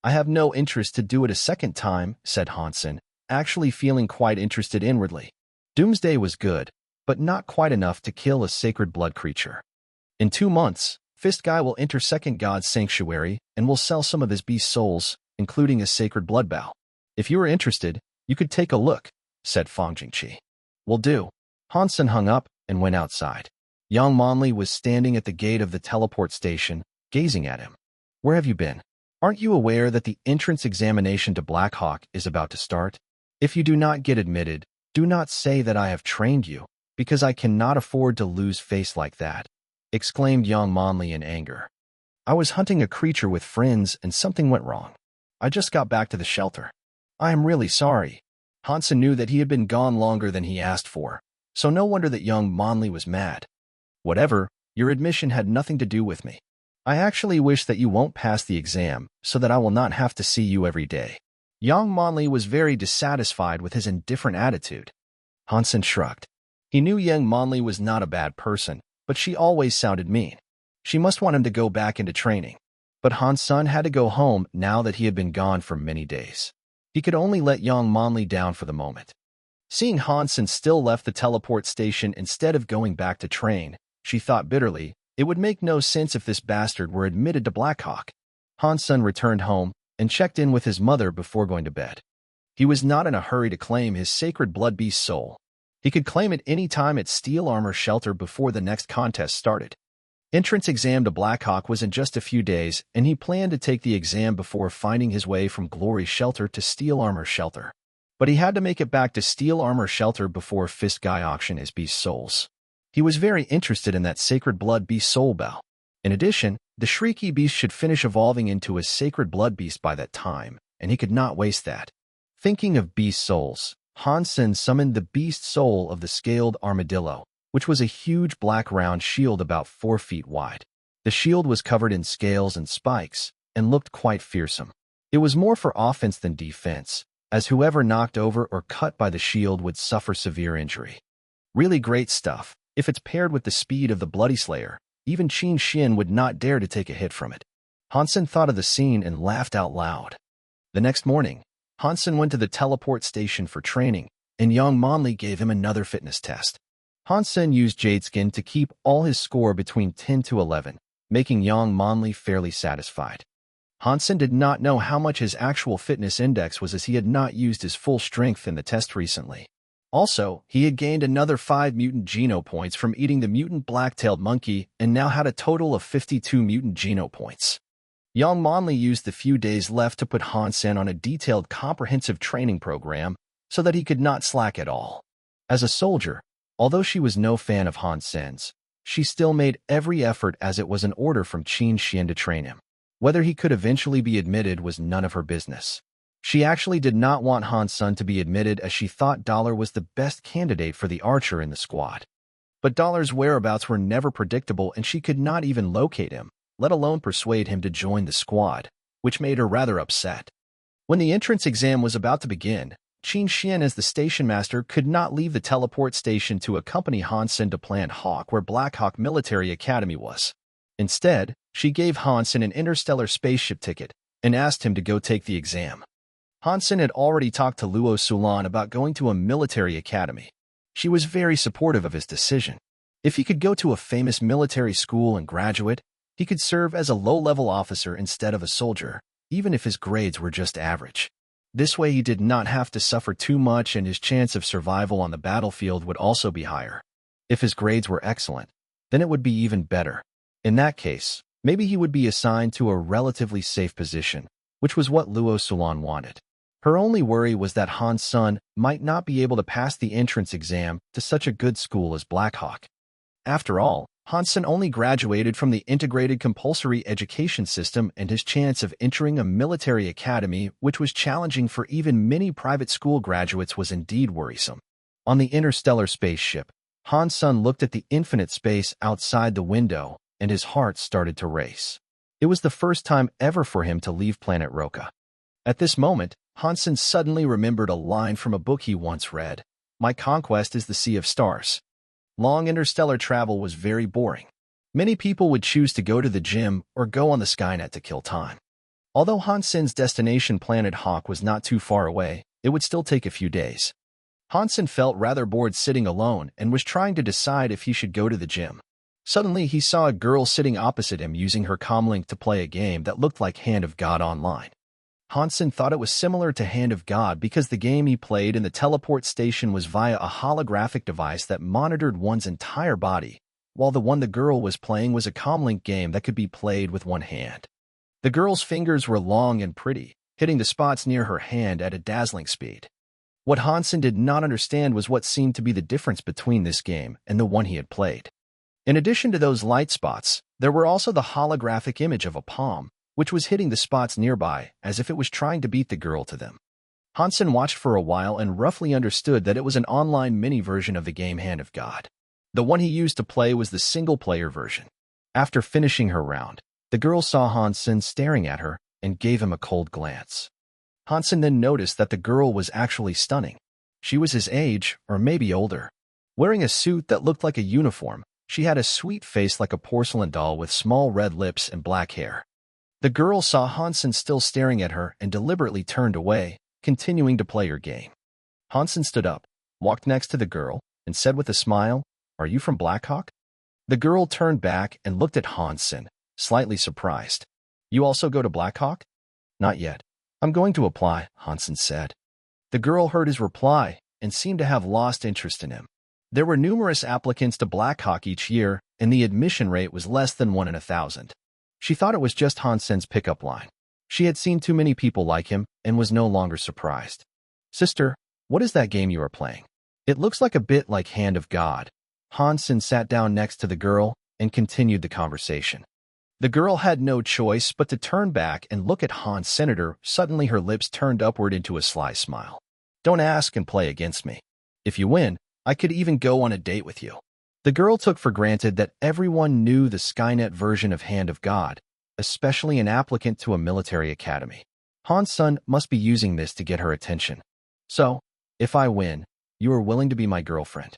I have no interest to do it a second time, said Hansen, actually feeling quite interested inwardly. Doomsday was good, but not quite enough to kill a sacred blood creature. In 2 months, Fist Guy will enter Second God's Sanctuary and will sell some of his beast souls, including a sacred blood bow. If you are interested, you could take a look, said Fang Jingqi. Will do. Hansen hung up and went outside. Young Monli was standing at the gate of the teleport station, gazing at him. Where have you been? Aren't you aware that the entrance examination to Black Hawk is about to start? If you do not get admitted, do not say that I have trained you, because I cannot afford to lose face like that, exclaimed young Monli in anger. I was hunting a creature with friends and something went wrong. I just got back to the shelter. I am really sorry. Hansen knew that he had been gone longer than he asked for, so no wonder that young Monli was mad. Whatever, your admission had nothing to do with me. I actually wish that you won't pass the exam so that I will not have to see you every day. Young Monli was very dissatisfied with his indifferent attitude. Hansen shrugged. He knew young Monli was not a bad person, but she always sounded mean. She must want him to go back into training. But Hansen had to go home now that he had been gone for many days. He could only let young Monli down for the moment. Seeing Hansen still left the teleport station instead of going back to train, she thought bitterly, it would make no sense if this bastard were admitted to Blackhawk. Hansen returned home and checked in with his mother before going to bed. He was not in a hurry to claim his sacred blood beast soul. He could claim it any time at Steel Armor Shelter before the next contest started. Entrance exam to Blackhawk was in just a few days, and he planned to take the exam before finding his way from Glory Shelter to Steel Armor Shelter. But he had to make it back to Steel Armor Shelter before Fist Guy auction his beast souls. He was very interested in that sacred blood beast soul bow. In addition, the Shrieky beast should finish evolving into a sacred blood beast by that time, and he could not waste that. Thinking of beast souls, Hansen summoned the beast soul of the scaled armadillo, which was a huge black round shield about 4 feet wide. The shield was covered in scales and spikes, and looked quite fearsome. It was more for offense than defense, as whoever knocked over or cut by the shield would suffer severe injury. Really great stuff. If it's paired with the speed of the Bloody Slayer, even Qin Xin would not dare to take a hit from it. Hansen thought of the scene and laughed out loud. The next morning, Hansen went to the teleport station for training, and young Monli gave him another fitness test. Hansen used Jade Skin to keep all his score between 10 to 11, making young Monli fairly satisfied. Hansen did not know how much his actual fitness index was as he had not used his full strength in the test recently. Also, he had gained another 5 mutant geno points from eating the mutant black-tailed monkey and now had a total of 52 mutant geno points. Young Monli used the few days left to put Hansen on a detailed comprehensive training program so that he could not slack at all. As a soldier, although she was no fan of Hansen's, she still made every effort as it was an order from Qin Xin to train him. Whether he could eventually be admitted was none of her business. She actually did not want Hansen to be admitted as she thought Dollar was the best candidate for the archer in the squad. But Dollar's whereabouts were never predictable and she could not even locate him, let alone persuade him to join the squad, which made her rather upset. When the entrance exam was about to begin, Qin Xin as the station master could not leave the teleport station to accompany Hansen to Plant Hawk where Black Hawk Military Academy was. Instead, she gave Hansen an interstellar spaceship ticket and asked him to go take the exam. Hansen had already talked to Luo Sulan about going to a military academy. She was very supportive of his decision. If he could go to a famous military school and graduate, he could serve as a low-level officer instead of a soldier, even if his grades were just average. This way he did not have to suffer too much and his chance of survival on the battlefield would also be higher. If his grades were excellent, then it would be even better. In that case, maybe he would be assigned to a relatively safe position, which was what Luo Sulan wanted. Her only worry was that Hansen might not be able to pass the entrance exam to such a good school as Blackhawk. After all, Hansen only graduated from the integrated compulsory education system and his chance of entering a military academy which was challenging for even many private school graduates was indeed worrisome. On the interstellar spaceship, Han-sun looked at the infinite space outside the window, and his heart started to race. It was the first time ever for him to leave planet Roka. At this moment, Han-sun suddenly remembered a line from a book he once read. My conquest is the Sea of Stars. Long interstellar travel was very boring. Many people would choose to go to the gym or go on the Skynet to kill time. Although Han-sun's destination planet Hawk was not too far away, it would still take a few days. Han-sun felt rather bored sitting alone and was trying to decide if he should go to the gym. Suddenly, he saw a girl sitting opposite him using her comlink to play a game that looked like Hand of God Online. Han-sun thought it was similar to Hand of God because the game he played in the teleport station was via a holographic device that monitored one's entire body, while the one the girl was playing was a comlink game that could be played with one hand. The girl's fingers were long and pretty, hitting the spots near her hand at a dazzling speed. What Han-sun did not understand was what seemed to be the difference between this game and the one he had played. In addition to those light spots, there were also the holographic image of a palm, which was hitting the spots nearby as if it was trying to beat the girl to them. Han-sun watched for a while and roughly understood that it was an online mini version of the game Hand of God. The one he used to play was the single-player version. After finishing her round, the girl saw Han-sun staring at her and gave him a cold glance. Han-sun then noticed that the girl was actually stunning. She was his age, or maybe older. Wearing a suit that looked like a uniform, she had a sweet face like a porcelain doll with small red lips and black hair. The girl saw Han-sun still staring at her and deliberately turned away, continuing to play her game. Han-sun stood up, walked next to the girl, and said with a smile, "Are you from Blackhawk?" The girl turned back and looked at Han-sun, slightly surprised. "You also go to Blackhawk?" "Not yet. I'm going to apply," Han-sun said. The girl heard his reply and seemed to have lost interest in him. There were numerous applicants to Blackhawk each year, and the admission rate was less than 1 in 1,000. She thought it was just Han-sun's pickup line. She had seen too many people like him and was no longer surprised. "Sister, what is that game you are playing? It looks like a bit like Hand of God." Han-sun sat down next to the girl and continued the conversation. The girl had no choice but to turn back and look at Han-sun. Suddenly her lips turned upward into a sly smile. "Don't ask and play against me. If you win, I could even go on a date with you." The girl took for granted that everyone knew the Skynet version of Hand of God, especially an applicant to a military academy. Han-sun must be using this to get her attention. "So, if I win, you are willing to be my girlfriend?"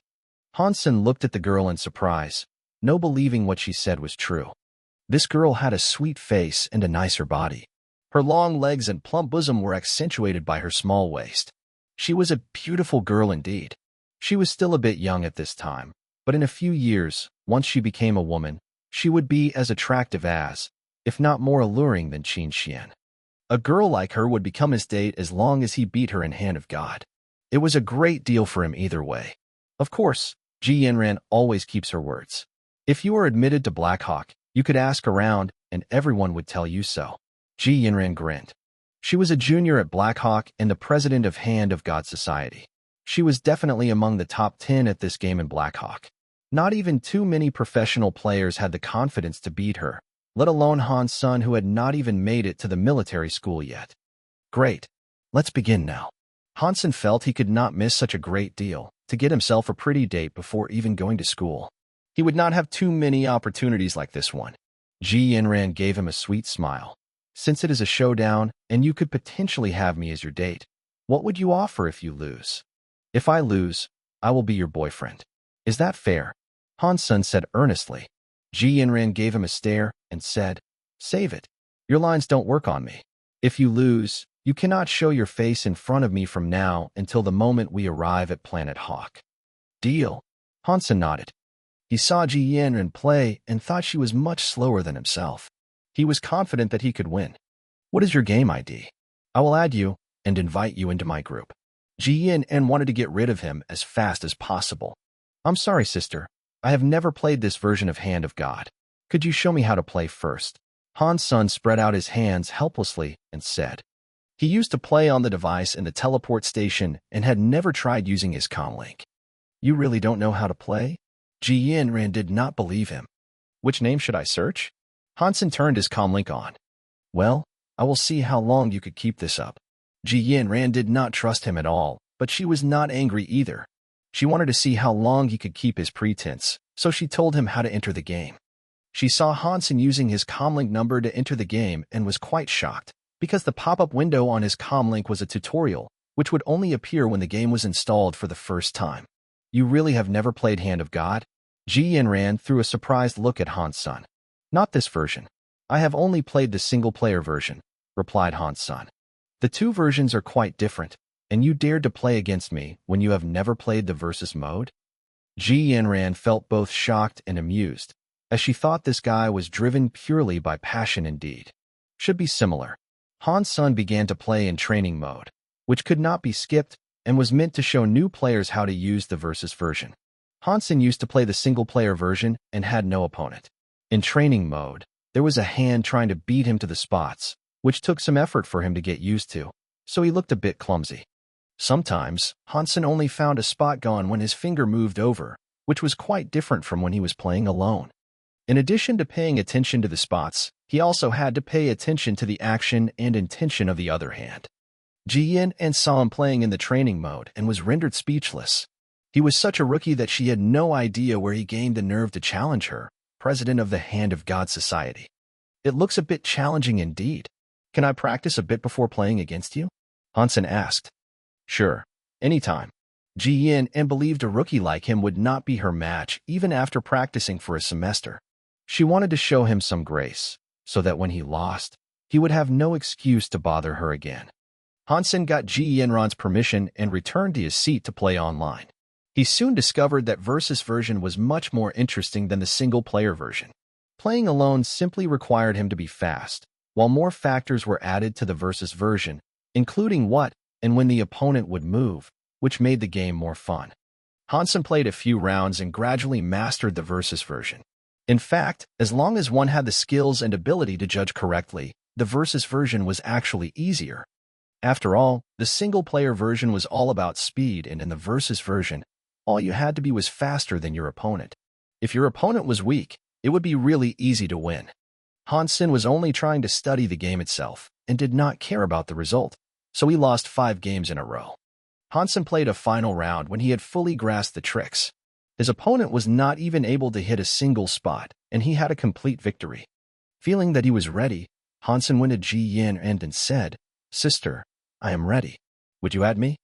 Han-sun looked at the girl in surprise, no believing what she said was true. This girl had a sweet face and a nicer body. Her long legs and plump bosom were accentuated by her small waist. She was a beautiful girl indeed. She was still a bit young at this time, but in a few years, once she became a woman, she would be as attractive as, if not more alluring than Qin Xian. A girl like her would become his date as long as he beat her in Hand of God. It was a great deal for him either way. Of course, Ji Yanran always keeps her words. If you are admitted to Blackhawk, you could ask around, and everyone would tell you so. Ji Yanran grinned. She was a junior at Blackhawk and the president of Hand of God Society. She was definitely among the top 10 at this game in Blackhawk. Not even too many professional players had the confidence to beat her, let alone Han-sun, who had not even made it to the military school yet. "Great. Let's begin now." Han-sun felt he could not miss such a great deal to get himself a pretty date before even going to school. He would not have too many opportunities like this one. Ji Yanran gave him a sweet smile. "Since it is a showdown and you could potentially have me as your date, what would you offer if you lose?" "If I lose, I will be your boyfriend. Is that fair?" Han-sun said earnestly. Ji Yanran gave him a stare and said, "Save it. Your lines don't work on me. If you lose, you cannot show your face in front of me from now until the moment we arrive at Planet Hawk." "Deal." Han-sun nodded. He saw Ji Yanran play and thought she was much slower than himself. He was confident that he could win. "What is your game ID? I will add you and invite you into my group." Ji Yanran wanted to get rid of him as fast as possible. "I'm sorry, sister. I have never played this version of Hand of God. Could you show me how to play first?" Han-sun spread out his hands helplessly and said. He used to play on the device in the teleport station and had never tried using his comlink. "You really don't know how to play?" Ji Yanran did not believe him. "Which name should I search?" Han-sun turned his comlink on. "Well, I will see how long you could keep this up." Ji Yanran did not trust him at all, but she was not angry either. She wanted to see how long he could keep his pretense, so she told him how to enter the game. She saw Hansen using his comlink number to enter the game and was quite shocked, because the pop-up window on his comlink was a tutorial, which would only appear when the game was installed for the first time. You really have never played Hand of God? Ji Yanran threw a surprised look at Hansen. Not this version. I have only played the single-player version, replied Hansen. The two versions are quite different, and you dared to play against me when you have never played the versus mode? Ji Yanran felt both shocked and amused, as she thought this guy was driven purely by passion indeed. Should be similar. Hansen began to play in training mode, which could not be skipped and was meant to show new players how to use the versus version. Hansen used to play the single-player version and had no opponent. In training mode, there was a hand trying to beat him to the spots, which took some effort for him to get used to, so he looked a bit clumsy. Sometimes, Hansen only found a spot gone when his finger moved over, which was quite different from when he was playing alone. In addition to paying attention to the spots, he also had to pay attention to the action and intention of the other hand. Ji Yanran saw him playing in the training mode and was rendered speechless. He was such a rookie that she had no idea where he gained the nerve to challenge her, president of the Hand of God Society. It looks a bit challenging indeed. Can I practice a bit before playing against you? Hansen asked. Sure, anytime. Ji Yanran believed a rookie like him would not be her match even after practicing for a semester. She wanted to show him some grace, so that when he lost, he would have no excuse to bother her again. Hansen got Ji Yanran's permission and returned to his seat to play online. He soon discovered that versus version was much more interesting than the single-player version. Playing alone simply required him to be fast, while more factors were added to the versus version, including what and when the opponent would move, which made the game more fun. Hansen played a few rounds and gradually mastered the versus version. In fact, as long as one had the skills and ability to judge correctly, the versus version was actually easier. After all, the single-player version was all about speed, and in the versus version, all you had to be was faster than your opponent. If your opponent was weak, it would be really easy to win. Hansen was only trying to study the game itself and did not care about the result, so he lost 5 games in a row. Hansen played a final round when he had fully grasped the tricks. His opponent was not even able to hit a single spot, and he had a complete victory. Feeling that he was ready, Hansen went to Ji Yanran and said, "Sister, I am ready. Would you add me?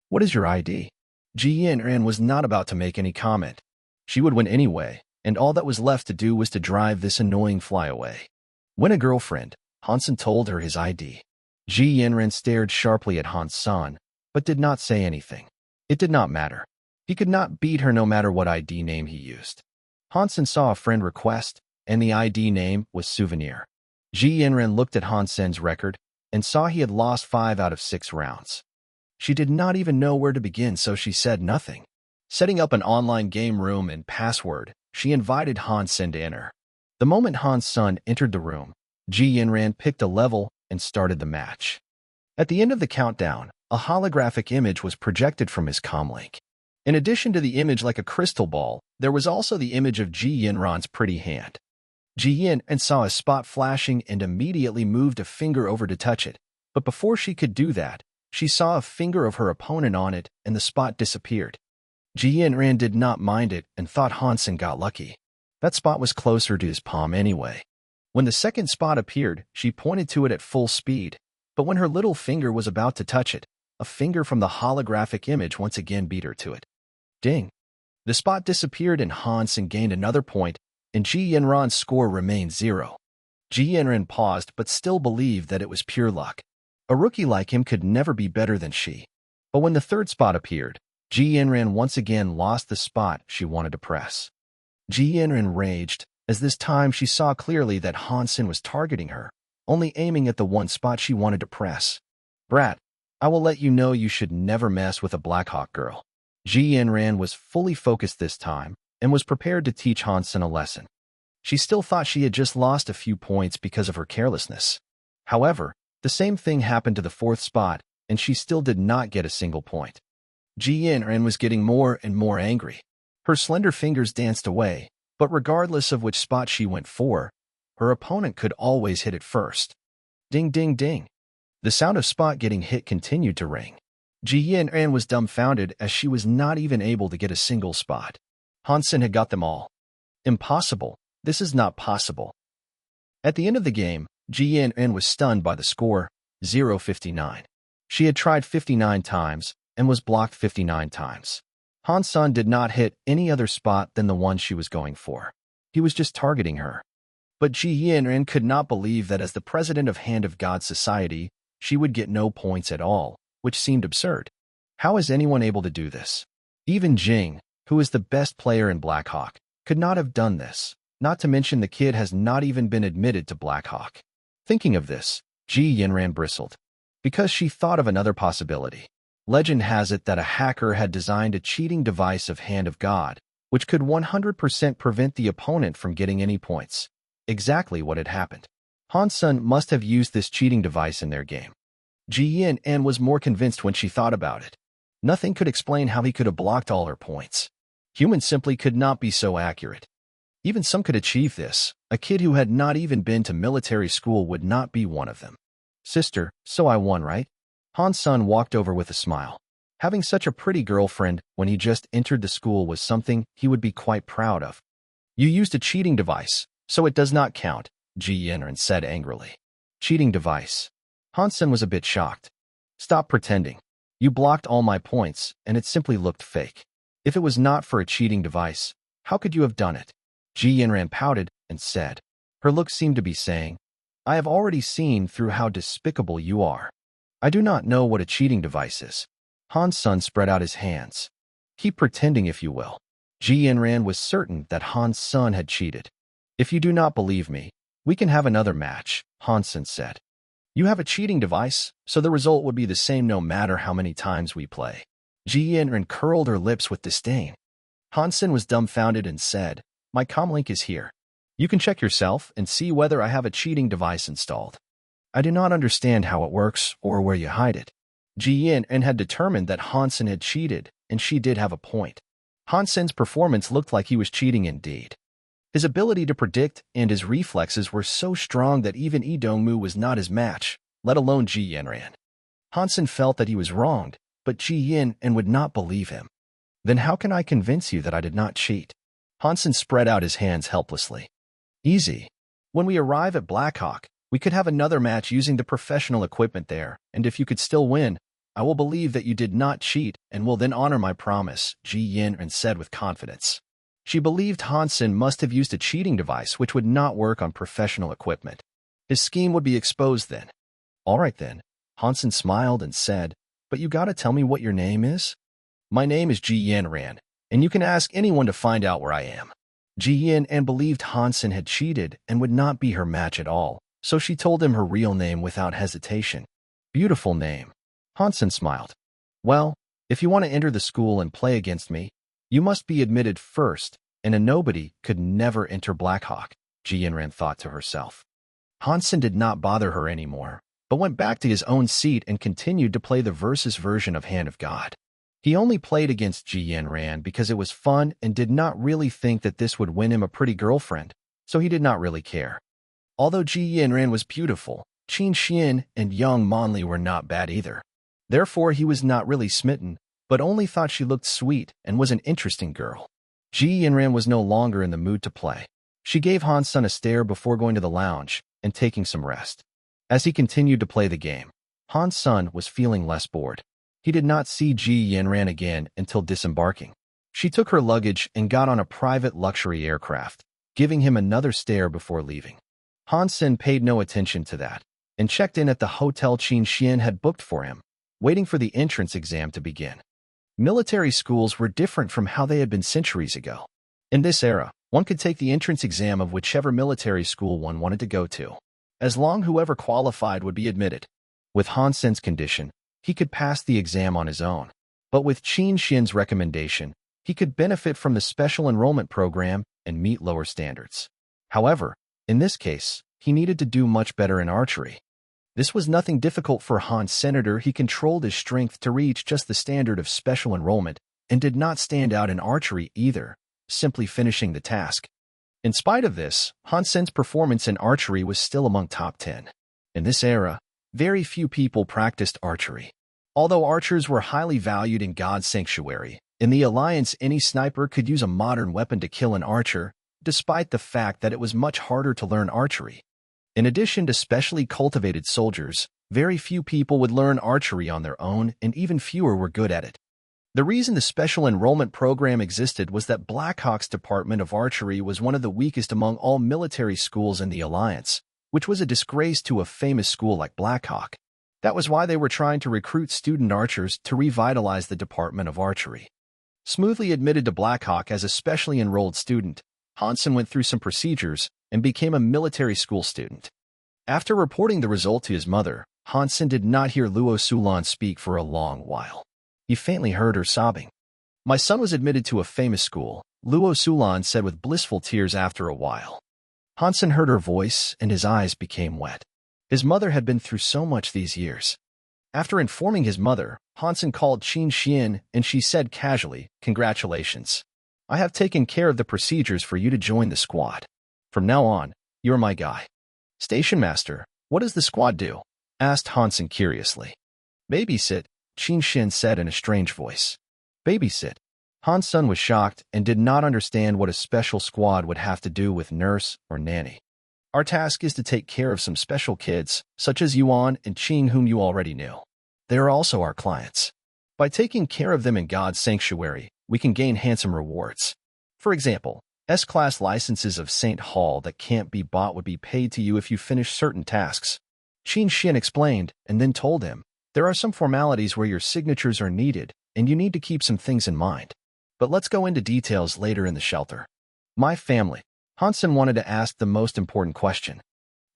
What is your ID?" Ji Yanran was not about to make any comment. She would win anyway, and all that was left to do was to drive this annoying fly away. When a girlfriend, Hansen told her his ID. Ji Yanran stared sharply at Hansen, but did not say anything. It did not matter. He could not beat her no matter what ID name he used. Hansen saw a friend request, and the ID name was Souvenir. Ji Yanran looked at Hansen's record and saw he had lost 5 out of 6 rounds. She did not even know where to begin, so she said nothing. Setting up an online game room and password, she invited Hansen to enter. The moment Hansen entered the room, Ji Yanran picked a level and started the match. At the end of the countdown, a holographic image was projected from his comlink. In addition to the image like a crystal ball, there was also the image of Ji Yanran's pretty hand. Ji Yanran saw a spot flashing and immediately moved a finger over to touch it, but before she could do that, she saw a finger of her opponent on it and the spot disappeared. Ji Yanran did not mind it and thought Hansen got lucky. That spot was closer to his palm anyway. When the second spot appeared, she pointed to it at full speed, but when her little finger was about to touch it, a finger from the holographic image once again beat her to it. Ding! The spot disappeared and Hansen gained another point, and Ji Yanran's score remained 0. Ji Yanran paused but still believed that it was pure luck. A rookie like him could never be better than she. But when the third spot appeared, Ji Yanran once again lost the spot she wanted to press. Ji Yanran raged, as this time she saw clearly that Hansen was targeting her, only aiming at the one spot she wanted to press. "Brat, I will let you know you should never mess with a Blackhawk girl." Ji Yanran was fully focused this time and was prepared to teach Hansen a lesson. She still thought she had just lost a few points because of her carelessness. However, the same thing happened to the fourth spot, and she still did not get a single point. Ji Yanran was getting more and more angry. Her slender fingers danced away, but regardless of which spot she went for, her opponent could always hit it first. Ding, ding, ding. The sound of spot getting hit continued to ring. Ji Yin was dumbfounded as she was not even able to get a single spot. Hansen had got them all. Impossible. This is not possible. At the end of the game, Ji Yin was stunned by the score, 0-59. She had tried 59 times and was blocked 59 times. Hansen did not hit any other spot than the one she was going for. He was just targeting her. But Ji Yin could not believe that as the president of Hand of God Society, she would get no points at all, which seemed absurd. How is anyone able to do this? Even Jing, who is the best player in Blackhawk, could not have done this, not to mention the kid has not even been admitted to Blackhawk. Thinking of this, Ji Yinran bristled, because she thought of another possibility. Legend has it that a hacker had designed a cheating device of Hand of God, which could 100% prevent the opponent from getting any points. Exactly what had happened. Hansen must have used this cheating device in their game. Ji Yin was more convinced when she thought about it. Nothing could explain how he could have blocked all her points. Humans simply could not be so accurate. Even some could achieve this. A kid who had not even been to military school would not be one of them. Sister, so I won, right? Hansen walked over with a smile. Having such a pretty girlfriend when he just entered the school was something he would be quite proud of. You used a cheating device, so it does not count, Ji Yin said angrily. Cheating device. Hansen was a bit shocked. Stop pretending. You blocked all my points, and it simply looked fake. If it was not for a cheating device, how could you have done it? Ji Yin pouted and said. Her look seemed to be saying, I have already seen through how despicable you are. I do not know what a cheating device is. Hansen spread out his hands. Keep pretending if you will. Ji Yin was certain that Hansen had cheated. If you do not believe me, we can have another match, Hansen said. You have a cheating device, so the result would be the same no matter how many times we play. Ji Yin curled her lips with disdain. Hansen was dumbfounded and said, My comlink is here. You can check yourself and see whether I have a cheating device installed. I do not understand how it works or where you hide it. Ji Yin had determined that Hansen had cheated, and she did have a point. Hansen's performance looked like he was cheating indeed. His ability to predict and his reflexes were so strong that even Lee Dongmu was not his match, let alone Ji Yin. Hansen felt that he was wronged, but Ji Yin would not believe him. Then how can I convince you that I did not cheat? Hansen spread out his hands helplessly. Easy. When we arrive at Blackhawk, we could have another match using the professional equipment there, and if you could still win, I will believe that you did not cheat and will then honor my promise, Ji Yin said with confidence. She believed Hansen must have used a cheating device which would not work on professional equipment. His scheme would be exposed then. All right then, Hansen smiled and said, but you gotta tell me what your name is? My name is Ji Yin, and you can ask anyone to find out where I am. Ji Yin believed Hansen had cheated and would not be her match at all, so she told him her real name without hesitation. Beautiful name. Hansen smiled. Well, if you want to enter the school and play against me, you must be admitted first, and a nobody could never enter Blackhawk, Ji Yin thought to herself. Hansen did not bother her anymore, but went back to his own seat and continued to play the versus version of Hand of God. He only played against Ji Yin because it was fun and did not really think that this would win him a pretty girlfriend, so he did not really care. Although Ji Yin was beautiful, Qin Xian and Yang Monli were not bad either. Therefore, he was not really smitten, but only thought she looked sweet and was an interesting girl. Ji Yin was no longer in the mood to play. She gave Hansen a stare before going to the lounge and taking some rest. As he continued to play the game, Hansen was feeling less bored. He did not see Ji Yin again until disembarking. She took her luggage and got on a private luxury aircraft, giving him another stare before leaving. Hansen paid no attention to that and checked in at the hotel Qin Xian had booked for him, waiting for the entrance exam to begin. Military schools were different from how they had been centuries ago. In this era, one could take the entrance exam of whichever military school one wanted to go to. As long whoever qualified would be admitted. With Hansen's condition, he could pass the exam on his own. But with Qin Xian's recommendation, he could benefit from the special enrollment program and meet lower standards. However, in this case, he needed to do much better in archery. This was nothing difficult for Han's senator. He controlled his strength to reach just the standard of special enrollment and did not stand out in archery either, simply finishing the task. In spite of this, Hansen's performance in archery was still among top 10. In this era, very few people practiced archery. Although archers were highly valued in God's sanctuary, in the Alliance any sniper could use a modern weapon to kill an archer, despite the fact that it was much harder to learn archery. In addition to specially cultivated soldiers, very few people would learn archery on their own, and even fewer were good at it. The reason the special enrollment program existed was that Blackhawk's Department of Archery was one of the weakest among all military schools in the Alliance, which was a disgrace to a famous school like Blackhawk. That was why they were trying to recruit student archers to revitalize the Department of Archery. Smoothly admitted to Blackhawk as a specially enrolled student, Hansen went through some procedures and became a military school student. After reporting the result to his mother, Hansen did not hear Luo Sulan speak for a long while. He faintly heard her sobbing. "My son was admitted to a famous school," Luo Sulan said with blissful tears after a while. Hansen heard her voice and his eyes became wet. His mother had been through so much these years. After informing his mother, Hansen called Qin Xian and she said casually, "Congratulations. I have taken care of the procedures for you to join the squad. From now on, you're my guy." "Station master, what does the squad do?" asked Hansen curiously. "Babysit," Qin Xian said in a strange voice. "Babysit?" Hansen was shocked and did not understand what a special squad would have to do with nurse or nanny. "Our task is to take care of some special kids, such as Yuan and Qing, whom you already knew. They are also our clients. By taking care of them in God's sanctuary, we can gain handsome rewards. For example, S-class licenses of St. Hall that can't be bought would be paid to you if you finish certain tasks." Qin Xian explained and then told him, "There are some formalities where your signatures are needed, and you need to keep some things in mind. But let's go into details later in the shelter." "My family." Hansen wanted to ask the most important question.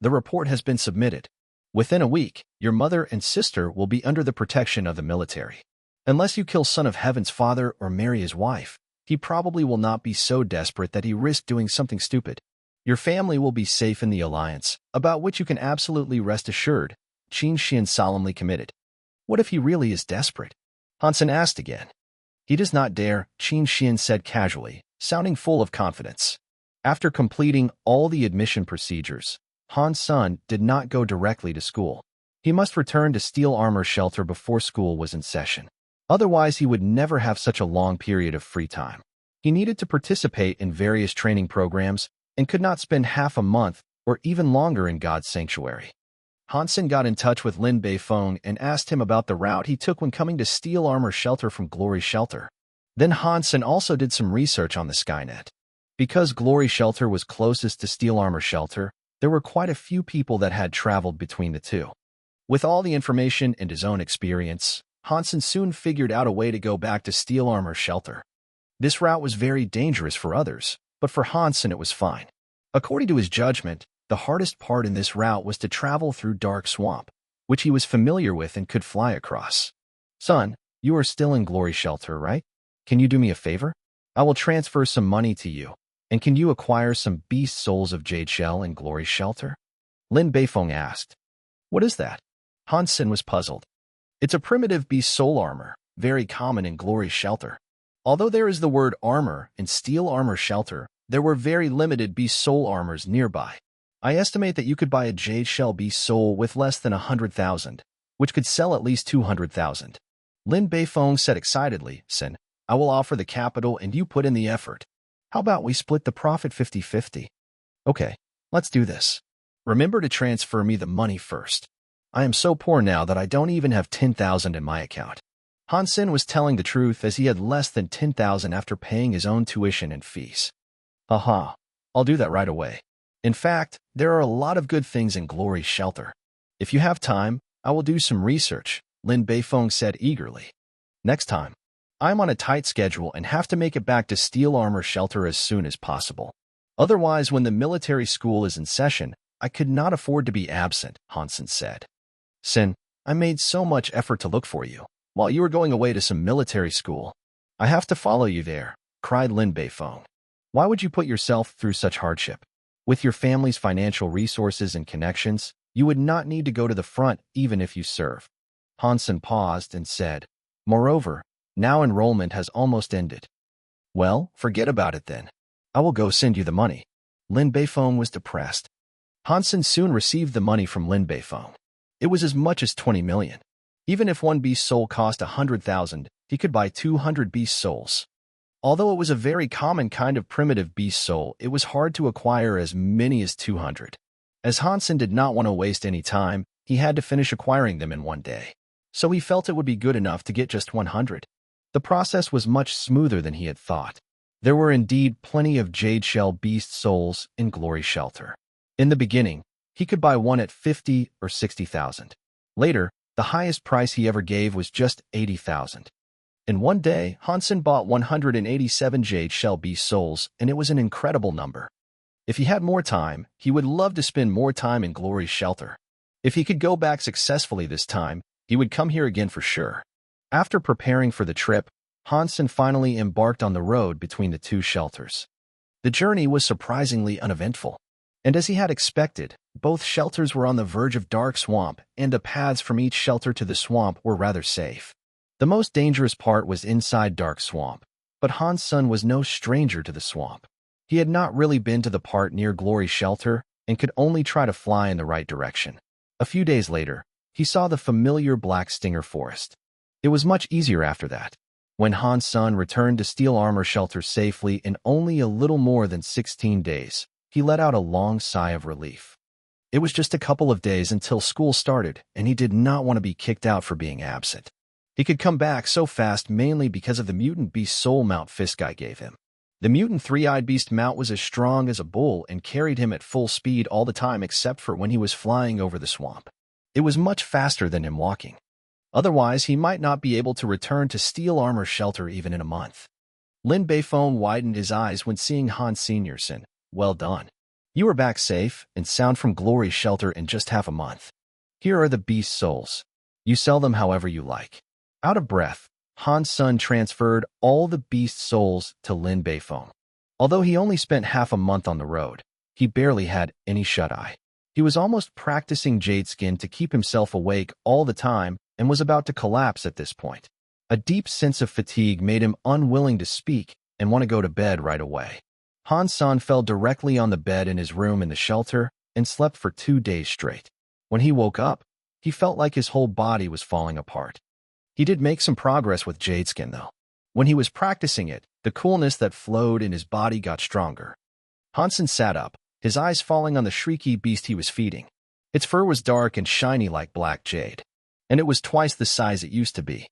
"The report has been submitted. Within a week, your mother and sister will be under the protection of the military. Unless you kill Son of Heaven's father or marry his wife, he probably will not be so desperate that he risked doing something stupid. Your family will be safe in the Alliance, about which you can absolutely rest assured," Qin Xian solemnly committed. "What if he really is desperate?" Hansen asked again. "He does not dare," Qin Xian said casually, sounding full of confidence. After completing all the admission procedures, Hansen did not go directly to school. He must return to Steel Armor Shelter before school was in session. Otherwise, he would never have such a long period of free time. He needed to participate in various training programs and could not spend half a month or even longer in God's sanctuary. Hansen got in touch with Lin Beifeng and asked him about the route he took when coming to Steel Armor Shelter from Glory Shelter. Then Hansen also did some research on the Skynet. Because Glory Shelter was closest to Steel Armor Shelter, there were quite a few people that had traveled between the two. With all the information and his own experience, Hansen soon figured out a way to go back to Steel Armor Shelter. This route was very dangerous for others, but for Hansen it was fine. According to his judgment, the hardest part in this route was to travel through Dark Swamp, which he was familiar with and could fly across. "Son, you are still in Glory Shelter, right? Can you do me a favor? I will transfer some money to you. And can you acquire some beast souls of Jade Shell in Glory Shelter?" Lin Beifeng asked. "What is that?" Hansen was puzzled. "It's a primitive beast soul armor, very common in Glory Shelter. Although there is the word armor in Steel Armor Shelter, there were very limited beast soul armors nearby. I estimate that you could buy a Jade Shell beast soul with less than 100,000, which could sell at least 200,000. Lin Beifeng said excitedly, "Sin, I will offer the capital and you put in the effort. How about we split the profit 50-50? Okay, let's do this. Remember to transfer me the money first. I am so poor now that I don't even have 10,000 in my account." Hansen was telling the truth as he had less than 10,000 after paying his own tuition and fees. "Haha, I'll do that right away. In fact, there are a lot of good things in Glory Shelter. If you have time, I will do some research," Lin Beifeng said eagerly. "Next time. I'm on a tight schedule and have to make it back to Steel Armor Shelter as soon as possible. Otherwise, when the military school is in session, I could not afford to be absent," Hansen said. "Sin, I made so much effort to look for you, while you were going away to some military school. I have to follow you there," cried Lin Beifeng. "Why would you put yourself through such hardship? With your family's financial resources and connections, you would not need to go to the front even if you serve." Hansen paused and said, "Moreover, now enrollment has almost ended." "Well, forget about it then. I will go send you the money." Lin Beifeng was depressed. Hansen soon received the money from Lin Beifeng. It was as much as 20 million. Even if one beast soul cost 100,000, he could buy 200 beast souls. Although it was a very common kind of primitive beast soul, it was hard to acquire as many as 200. As Hansen did not want to waste any time, he had to finish acquiring them in one day. So he felt it would be good enough to get just 100. The process was much smoother than he had thought. There were indeed plenty of jade shell beast souls in Glory Shelter. In the beginning, he could buy one at 50 or 60,000. Later, the highest price he ever gave was just 80,000. In one day, Hansen bought 187 jade shell beast souls, and it was an incredible number. If he had more time, he would love to spend more time in Glory's Shelter. If he could go back successfully this time, he would come here again for sure. After preparing for the trip, Hansen finally embarked on the road between the two shelters. The journey was surprisingly uneventful. And as he had expected, both shelters were on the verge of dark swamp, and the paths from each shelter to the swamp were rather safe. The most dangerous part was inside dark swamp, but Hansen was no stranger to the swamp. He had not really been to the part near Glory Shelter and could only try to fly in the right direction. A few days later, he saw the familiar black stinger forest. It was much easier after that. When Hansen returned to Steel Armor Shelter safely in only a little more than 16 days, he let out a long sigh of relief. It was just a couple of days until school started, and he did not want to be kicked out for being absent. He could come back so fast mainly because of the mutant beast soul mount Fiskeye gave him. The mutant three-eyed beast mount was as strong as a bull and carried him at full speed all the time except for when he was flying over the swamp. It was much faster than him walking. Otherwise, he might not be able to return to Steel Armor Shelter even in a month. Lin Beifong widened his eyes when seeing Hans Seniorson. Well done. You are back safe and sound from Glory Shelter in just half a month. Here are the beast souls. You sell them however you like. Out of breath, Hansen transferred all the beast souls to Lin Beifong. Although he only spent half a month on the road, he barely had any shut-eye. He was almost practicing jade skin to keep himself awake all the time and was about to collapse at this point. A deep sense of fatigue made him unwilling to speak and want to go to bed right away. Hansen fell directly on the bed in his room in the shelter and slept for 2 days straight. When he woke up, he felt like his whole body was falling apart. He did make some progress with jade skin, though. When he was practicing it, the coolness that flowed in his body got stronger. Hansen sat up, his eyes falling on the shrieky beast he was feeding. Its fur was dark and shiny like black jade, and it was twice the size it used to be.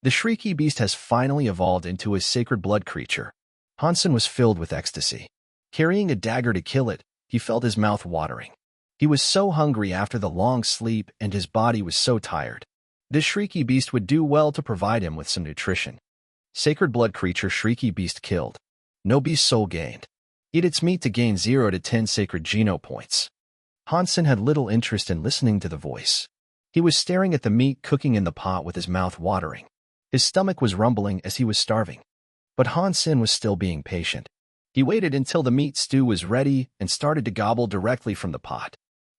The shrieky beast has finally evolved into a sacred blood creature. Hansen was filled with ecstasy. Carrying a dagger to kill it, he felt his mouth watering. He was so hungry after the long sleep and his body was so tired. This shrieky beast would do well to provide him with some nutrition. Sacred blood creature shrieky beast killed. No beast soul gained. Eat its meat to gain 0 to 10 sacred geno points. Hansen had little interest in listening to the voice. He was staring at the meat cooking in the pot with his mouth watering. His stomach was rumbling as he was starving. But Hansen was still being patient. He waited until the meat stew was ready and started to gobble directly from the pot.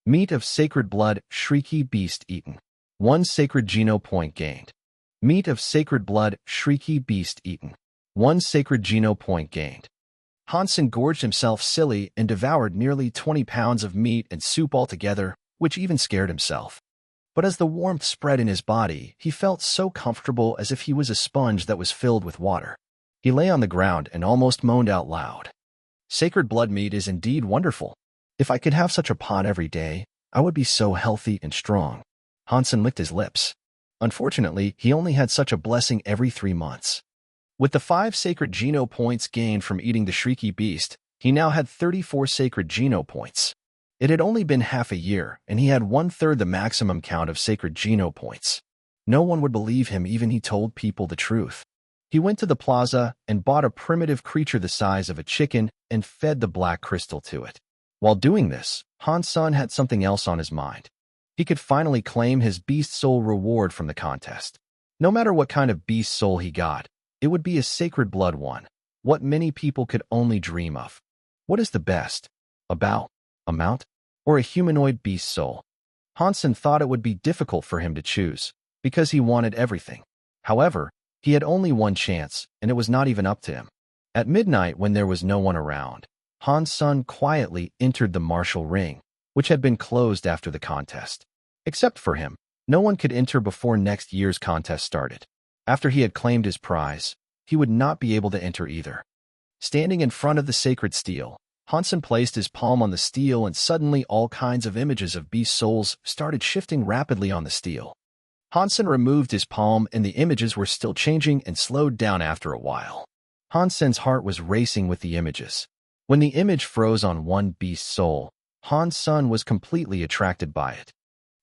Meat of sacred blood shrieky beast eaten. 1 sacred geno point gained. Meat of sacred blood shrieky beast eaten. 1 sacred geno point gained. Hansen gorged himself silly and devoured nearly 20 pounds of meat and soup altogether, which even scared himself. But as the warmth spread in his body, he felt so comfortable as if he was a sponge that was filled with water. He lay on the ground and almost moaned out loud. Sacred blood meat is indeed wonderful. If I could have such a pot every day, I would be so healthy and strong. Hansen licked his lips. Unfortunately, he only had such a blessing every 3 months. With the 5 sacred geno points gained from eating the shrieky beast, he now had 34 sacred geno points. It had only been half a year, and he had 1/3 the maximum count of sacred geno points. No one would believe him even he told people the truth. He went to the plaza and bought a primitive creature the size of a chicken and fed the black crystal to it. While doing this, Hansen had something else on his mind. He could finally claim his beast soul reward from the contest. No matter what kind of beast soul he got, it would be a sacred blood one, what many people could only dream of. What is the best? A bow, a mount, or a humanoid beast soul? Hansen thought it would be difficult for him to choose, because he wanted everything. However, he had only one chance, and it was not even up to him. At midnight, when there was no one around, Hansen quietly entered the martial ring, which had been closed after the contest. Except for him, No one could enter before next year's contest started. After he had claimed his prize, he would not be able to enter either. Standing in front of the sacred steel, Hansen placed his palm on the steel and suddenly all kinds of images of beast souls started shifting rapidly on the steel. Hansen removed his palm and the images were still changing and slowed down after a while. Hansen's heart was racing with the images. When the image froze on one beast soul, Hansen was completely attracted by it.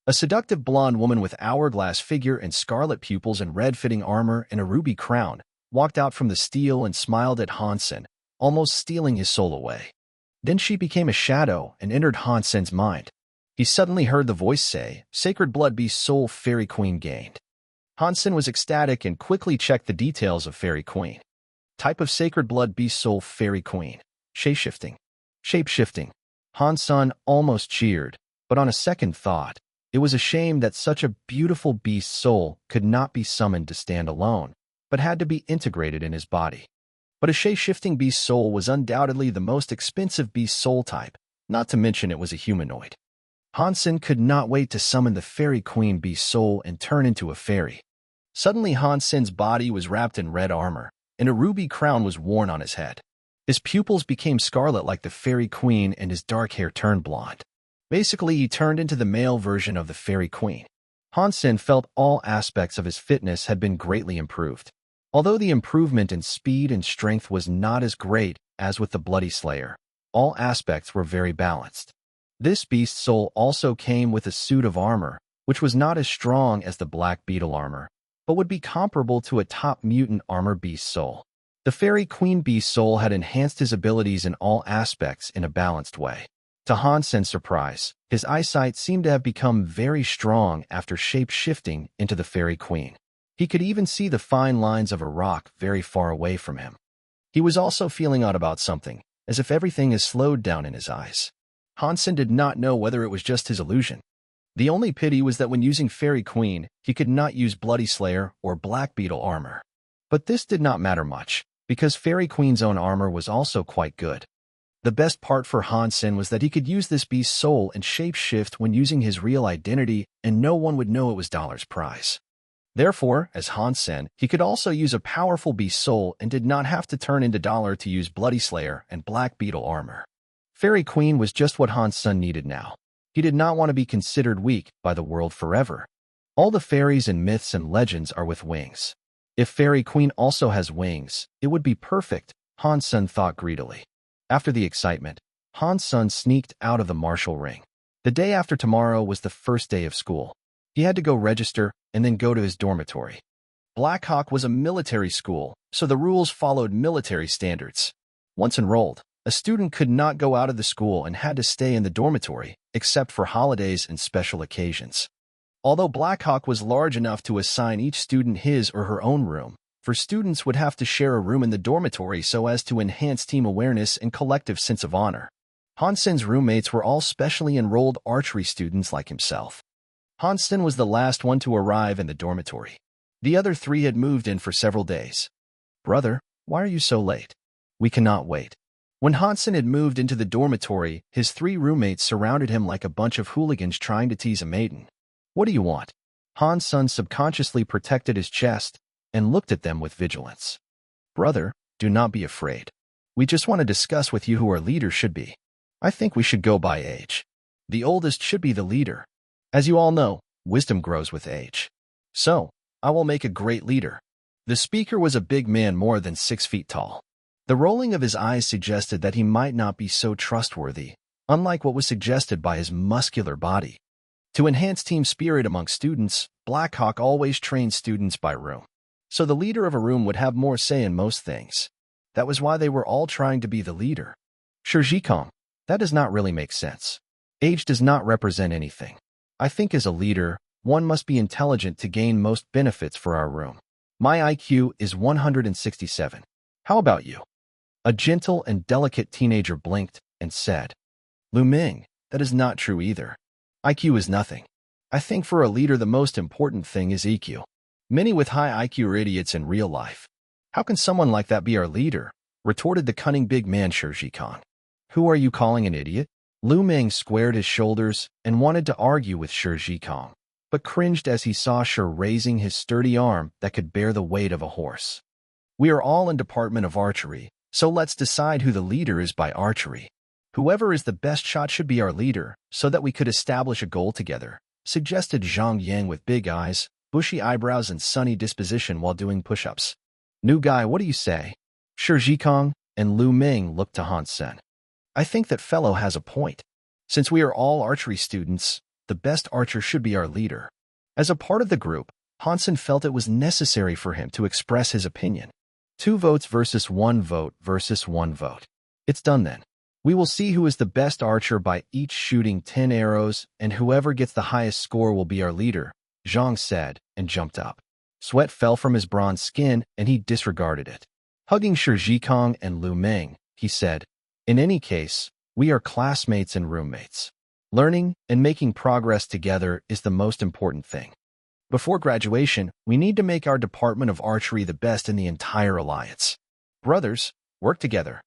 A seductive blonde woman with hourglass figure and scarlet pupils and red-fitting armor and a ruby crown walked out from the steel and smiled at Hansen, almost stealing his soul away. Then she became a shadow and entered Hansen's mind. He suddenly heard the voice say, "Sacred Blood Beast Soul Fairy Queen gained." Hansen was ecstatic and quickly checked the details of Fairy Queen. Type of Sacred Blood Beast Soul Fairy Queen. Shape-shifting. Shape-shifting. Hansen almost cheered, but on a second thought, it was a shame that such a beautiful beast soul could not be summoned to stand alone, but had to be integrated in his body. But a shape-shifting beast soul was undoubtedly the most expensive beast soul type, not to mention it was a humanoid. Hansen could not wait to summon the Fairy Queen beast soul and turn into a fairy. Suddenly Hansen's body was wrapped in red armor, and a ruby crown was worn on his head. His pupils became scarlet like the Fairy Queen and his dark hair turned blonde. Basically, he turned into the male version of the Fairy Queen. Hansen felt all aspects of his fitness had been greatly improved. Although the improvement in speed and strength was not as great as with the Bloody Slayer, all aspects were very balanced. This beast soul also came with a suit of armor, which was not as strong as the Black Beetle armor, but would be comparable to a top mutant armor beast soul. The Fairy Queen beast soul had enhanced his abilities in all aspects in a balanced way. To Hansen's surprise, his eyesight seemed to have become very strong after shape-shifting into the Fairy Queen. He could even see the fine lines of a rock very far away from him. He was also feeling odd about something, as if everything is slowed down in his eyes. Hansen did not know whether it was just his illusion. The only pity was that when using Fairy Queen, he could not use Bloody Slayer or Black Beetle armor. But this did not matter much, because Fairy Queen's own armor was also quite good. The best part for Hansen was that he could use this beast's soul and shapeshift when using his real identity, and no one would know it was Dollar's prize. Therefore, as Hansen, he could also use a powerful beast soul and did not have to turn into Dollar to use Bloody Slayer and Black Beetle armor. Fairy Queen was just what Hansen needed now. He did not want to be considered weak by the world forever. All the fairies and myths and legends are with wings. If Fairy Queen also has wings, it would be perfect, Hansen thought greedily. After the excitement, Hansen sneaked out of the martial ring. The day after tomorrow was the first day of school. He had to go register and then go to his dormitory. Blackhawk was a military school, so the rules followed military standards. Once enrolled, a student could not go out of the school and had to stay in the dormitory, except for holidays and special occasions. Although Blackhawk was large enough to assign each student his or her own room, students would have to share a room in the dormitory so as to enhance team awareness and collective sense of honor. Hansen's roommates were all specially enrolled archery students like himself. Hansen was the last one to arrive in the dormitory. The other three had moved in for several days. "Brother, why are you so late?" "We cannot wait." When Hansen had moved into the dormitory, his three roommates surrounded him like a bunch of hooligans trying to tease a maiden. "What do you want?" Hansen subconsciously protected his chest and looked at them with vigilance. "Brother, do not be afraid. We just want to discuss with you who our leader should be. I think we should go by age. The oldest should be the leader. As you all know, wisdom grows with age. So, I will make a great leader." The speaker was a big man more than 6 feet tall. The rolling of his eyes suggested that he might not be so trustworthy, unlike what was suggested by his muscular body. To enhance team spirit among students, Blackhawk always trained students by room. So the leader of a room would have more say in most things. That was why they were all trying to be the leader. Shirjikong, that does not really make sense. Age does not represent anything. I think as a leader, one must be intelligent to gain most benefits for our room. My IQ is 167. How about you? A gentle and delicate teenager blinked and said, "Lu Ming, that is not true either. IQ is nothing. I think for a leader the most important thing is EQ. Many with high IQ are idiots in real life. How can someone like that be our leader?" retorted the cunning big man Shirjikong. "Who are you calling an idiot?" Lu Ming squared his shoulders and wanted to argue with Shirjikong. but cringed as he saw Shi raising his sturdy arm that could bear the weight of a horse. We are all in Department of Archery, so let's decide who the leader is by archery. Whoever is the best shot should be our leader, so that we could establish a goal together, suggested Zhang Yang with big eyes, bushy eyebrows and sunny disposition while doing push-ups. New guy, what do you say? Shi Zhikong and Lu Ming looked to Han Sen. I think that fellow has a point. Since we are all archery students, the best archer should be our leader. As a part of the group, Han Sen felt it was necessary for him to express his opinion. 2 votes versus 1 vote versus 1 vote. It's done then. We will see who is the best archer by each shooting 10 arrows, and whoever gets the highest score will be our leader, Zhang said, and jumped up. Sweat fell from his bronze skin, and he disregarded it. Hugging Shi Zhikong and Lu Ming, he said, in any case, we are classmates and roommates. Learning and making progress together is the most important thing. Before graduation, we need to make our Department of Archery the best in the entire alliance. Brothers, work together.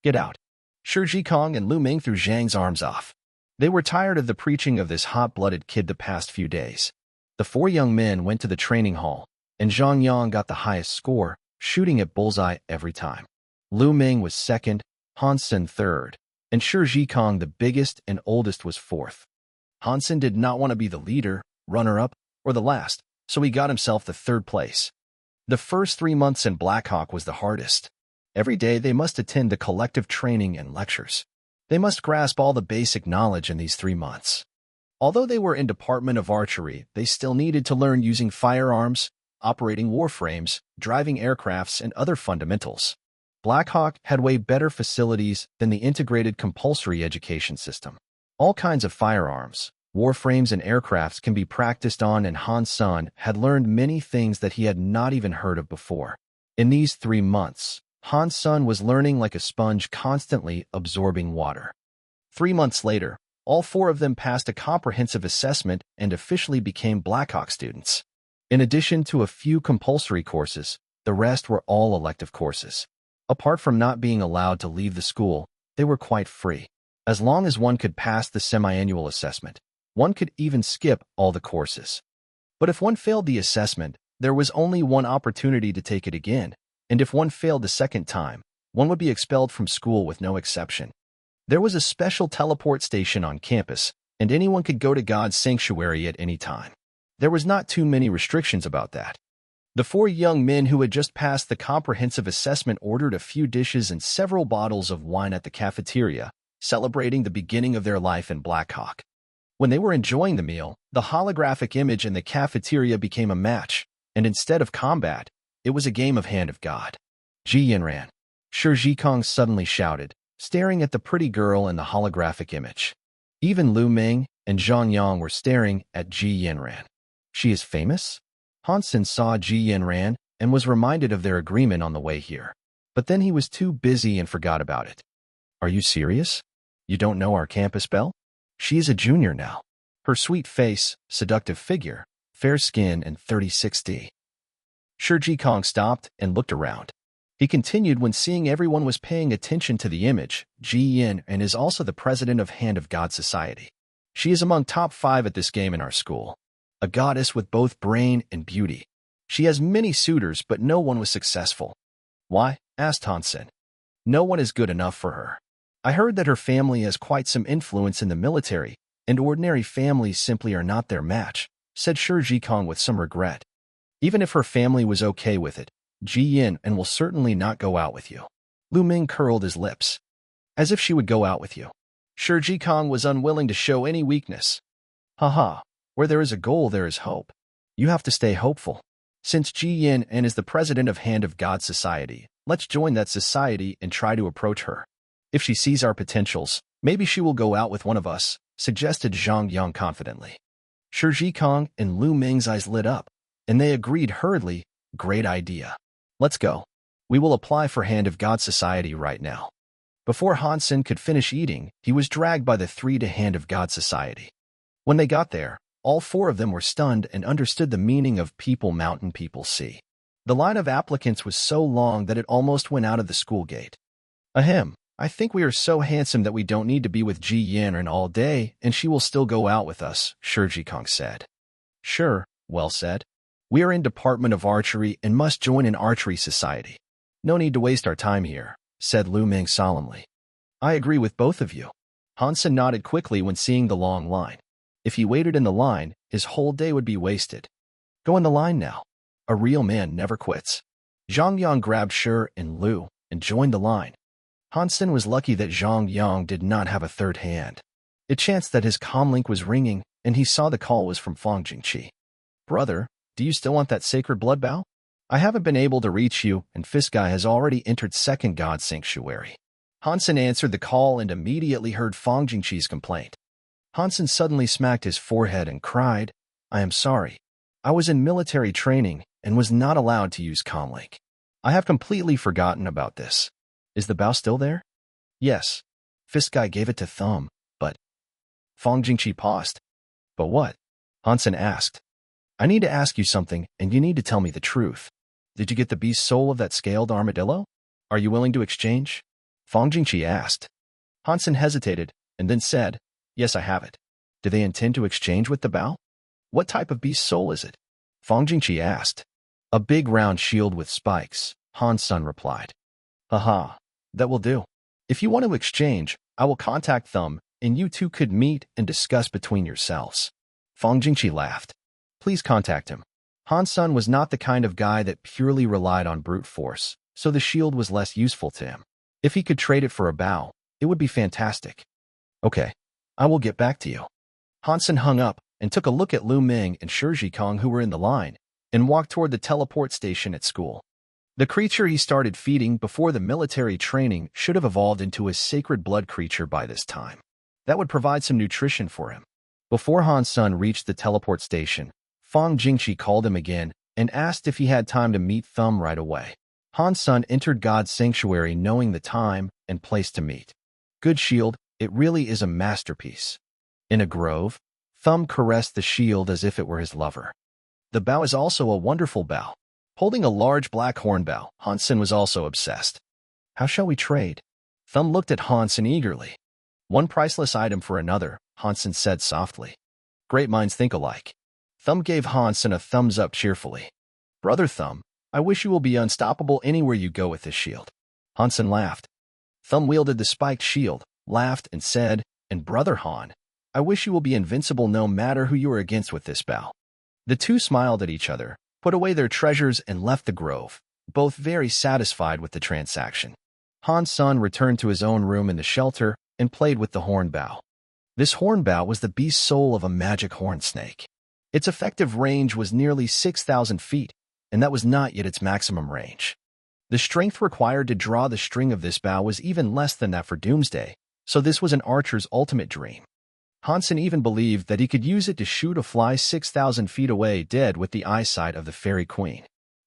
Get out. Shi Zhikong and Lu Ming threw Zhang's arms off. They were tired of the preaching of this hot-blooded kid the past few days. The 4 young men went to the training hall, and Zhang Yang got the highest score, shooting at bullseye every time. Lu Ming was second, Han Sen third, and Shi Zhikong, the biggest and oldest, was fourth. Han Sen did not want to be the leader, runner-up, or the last, so he got himself the 3rd place. The first 3 months in Blackhawk was the hardest. Every day they must attend the collective training and lectures. They must grasp all the basic knowledge in these 3 months. Although they were in Department of Archery, they still needed to learn using firearms, operating warframes, driving aircrafts, and other fundamentals. Blackhawk had way better facilities than the integrated compulsory education system. All kinds of firearms, warframes, and aircrafts can be practiced on, and Han Sen had learned many things that he had not even heard of before. In these 3 months, Han Sen was learning like a sponge, constantly absorbing water. 3 months later, all 4 of them passed a comprehensive assessment and officially became Blackhawk students. In addition to a few compulsory courses, the rest were all elective courses. Apart from not being allowed to leave the school, they were quite free. As long as one could pass the semi-annual assessment, one could even skip all the courses. But if one failed the assessment, there was only one opportunity to take it again, and if one failed the second time, one would be expelled from school with no exception. There was a special teleport station on campus, and anyone could go to God's sanctuary at any time. There was not too many restrictions about that. The 4 young men who had just passed the comprehensive assessment ordered a few dishes and several bottles of wine at the cafeteria, celebrating the beginning of their life in Blackhawk. When they were enjoying the meal, the holographic image in the cafeteria became a match, and instead of combat, it was a game of Hand of God. Ji Yanran. Shi Zhikong suddenly shouted, staring at the pretty girl in the holographic image. Even Lu Ming and Zhang Yang were staring at Ji Yanran. She is famous? Han Sen saw Ji Yanran and was reminded of their agreement on the way here. But then he was too busy and forgot about it. Are you serious? You don't know our campus belle? She is a junior now. Her sweet face, seductive figure, fair skin, and 36D. Shi Zhikong stopped and looked around. He continued when seeing everyone was paying attention to the image. Ji Yin and is also the president of Hand of God Society. She is among top 5 at this game in our school. A goddess with both brain and beauty. She has many suitors, but no one was successful. Why? Asked Han Sen. No one is good enough for her. I heard that her family has quite some influence in the military, and ordinary families simply are not their match, said Shi Zhikong with some regret. Even if her family was okay with it, Ji Yin and will certainly not go out with you. Lu Ming curled his lips. As if she would go out with you. Shi Zhikong was unwilling to show any weakness. Haha. Where there is a goal, there is hope. You have to stay hopeful. Since Ji Yin and is the president of Hand of God Society, let's join that society and try to approach her. If she sees our potentials, maybe she will go out with one of us, suggested Zhang Yang confidently. Shi Zhikong and Lu Ming's eyes lit up, and they agreed hurriedly, great idea. Let's go. We will apply for Hand of God Society right now. Before Han Sen could finish eating, he was dragged by the 3 to Hand of God Society. When they got there, all 4 of them were stunned and understood the meaning of People Mountain People Sea. The line of applicants was so long that it almost went out of the school gate. Ahem, I think we are so handsome that we don't need to be with Ji Yanran all day, and she will still go out with us, Shi Zhikong said. Sure, well said. We are in Department of Archery and must join an archery society. No need to waste our time here, said Lu Ming solemnly. I agree with both of you. Hansen nodded quickly when seeing the long line. If he waited in the line, his whole day would be wasted. Go in the line now. A real man never quits. Zhang Yang grabbed Shi and Lu and joined the line. Hansen was lucky that Zhang Yang did not have a third hand. It chanced that his comlink was ringing, and he saw the call was from Fang Jingqi. Brother, do you still want that sacred blood bow? I haven't been able to reach you, and Fiskai has already entered second god sanctuary. Hansen answered the call and immediately heard Fang Jingqi's complaint. Hansen suddenly smacked his forehead and cried, I am sorry. I was in military training and was not allowed to use comlink. I have completely forgotten about this. Is the bow still there? Yes. Fiskai gave it to Thumb, but... Fang Jingqi paused. But what? Hansen asked. I need to ask you something, and you need to tell me the truth. Did you get the beast soul of that scaled armadillo? Are you willing to exchange? Fang Jingqi asked. Hansen hesitated, and then said, Yes, I have it. Do they intend to exchange with the bow? What type of beast soul is it? Fang Jingqi asked. A big round shield with spikes, Hansen replied. Haha, that will do. If you want to exchange, I will contact Thumb, and you two could meet and discuss between yourselves. Fang Jingqi laughed. Please contact him. Hansen was not the kind of guy that purely relied on brute force, so the shield was less useful to him. If he could trade it for a bow, it would be fantastic. Okay, I will get back to you. Hansen hung up and took a look at Lu Ming and Shi Jikong who were in the line, and walked toward the teleport station at school. The creature he started feeding before the military training should have evolved into a sacred blood creature by this time. That would provide some nutrition for him. Before Hansen reached the teleport station, Fang Jingqi called him again and asked if he had time to meet Thumb right away. Hansen entered God's sanctuary knowing the time and place to meet. Good shield, it really is a masterpiece. In a grove, Thumb caressed the shield as if it were his lover. The bow is also a wonderful bow. Holding a large black horn bow, Hansen was also obsessed. How shall we trade? Thumb looked at Hansen eagerly. One priceless item for another, Hansen said softly. Great minds think alike. Thumb gave Hansen a thumbs up cheerfully. Brother Thumb, I wish you will be unstoppable anywhere you go with this shield. Hansen laughed. Thumb wielded the spiked shield, laughed, and said, And Brother Han, I wish you will be invincible no matter who you are against with this bow. The two smiled at each other, put away their treasures, and left the grove, both very satisfied with the transaction. Hansen returned to his own room in the shelter and played with the horn bow. This horn bow was the beast soul of a magic horn snake. Its effective range was nearly 6,000 feet, and that was not yet its maximum range. The strength required to draw the string of this bow was even less than that for Doomsday, so this was an archer's ultimate dream. Hansen even believed that he could use it to shoot a fly 6,000 feet away dead with the eyesight of the Fairy Queen.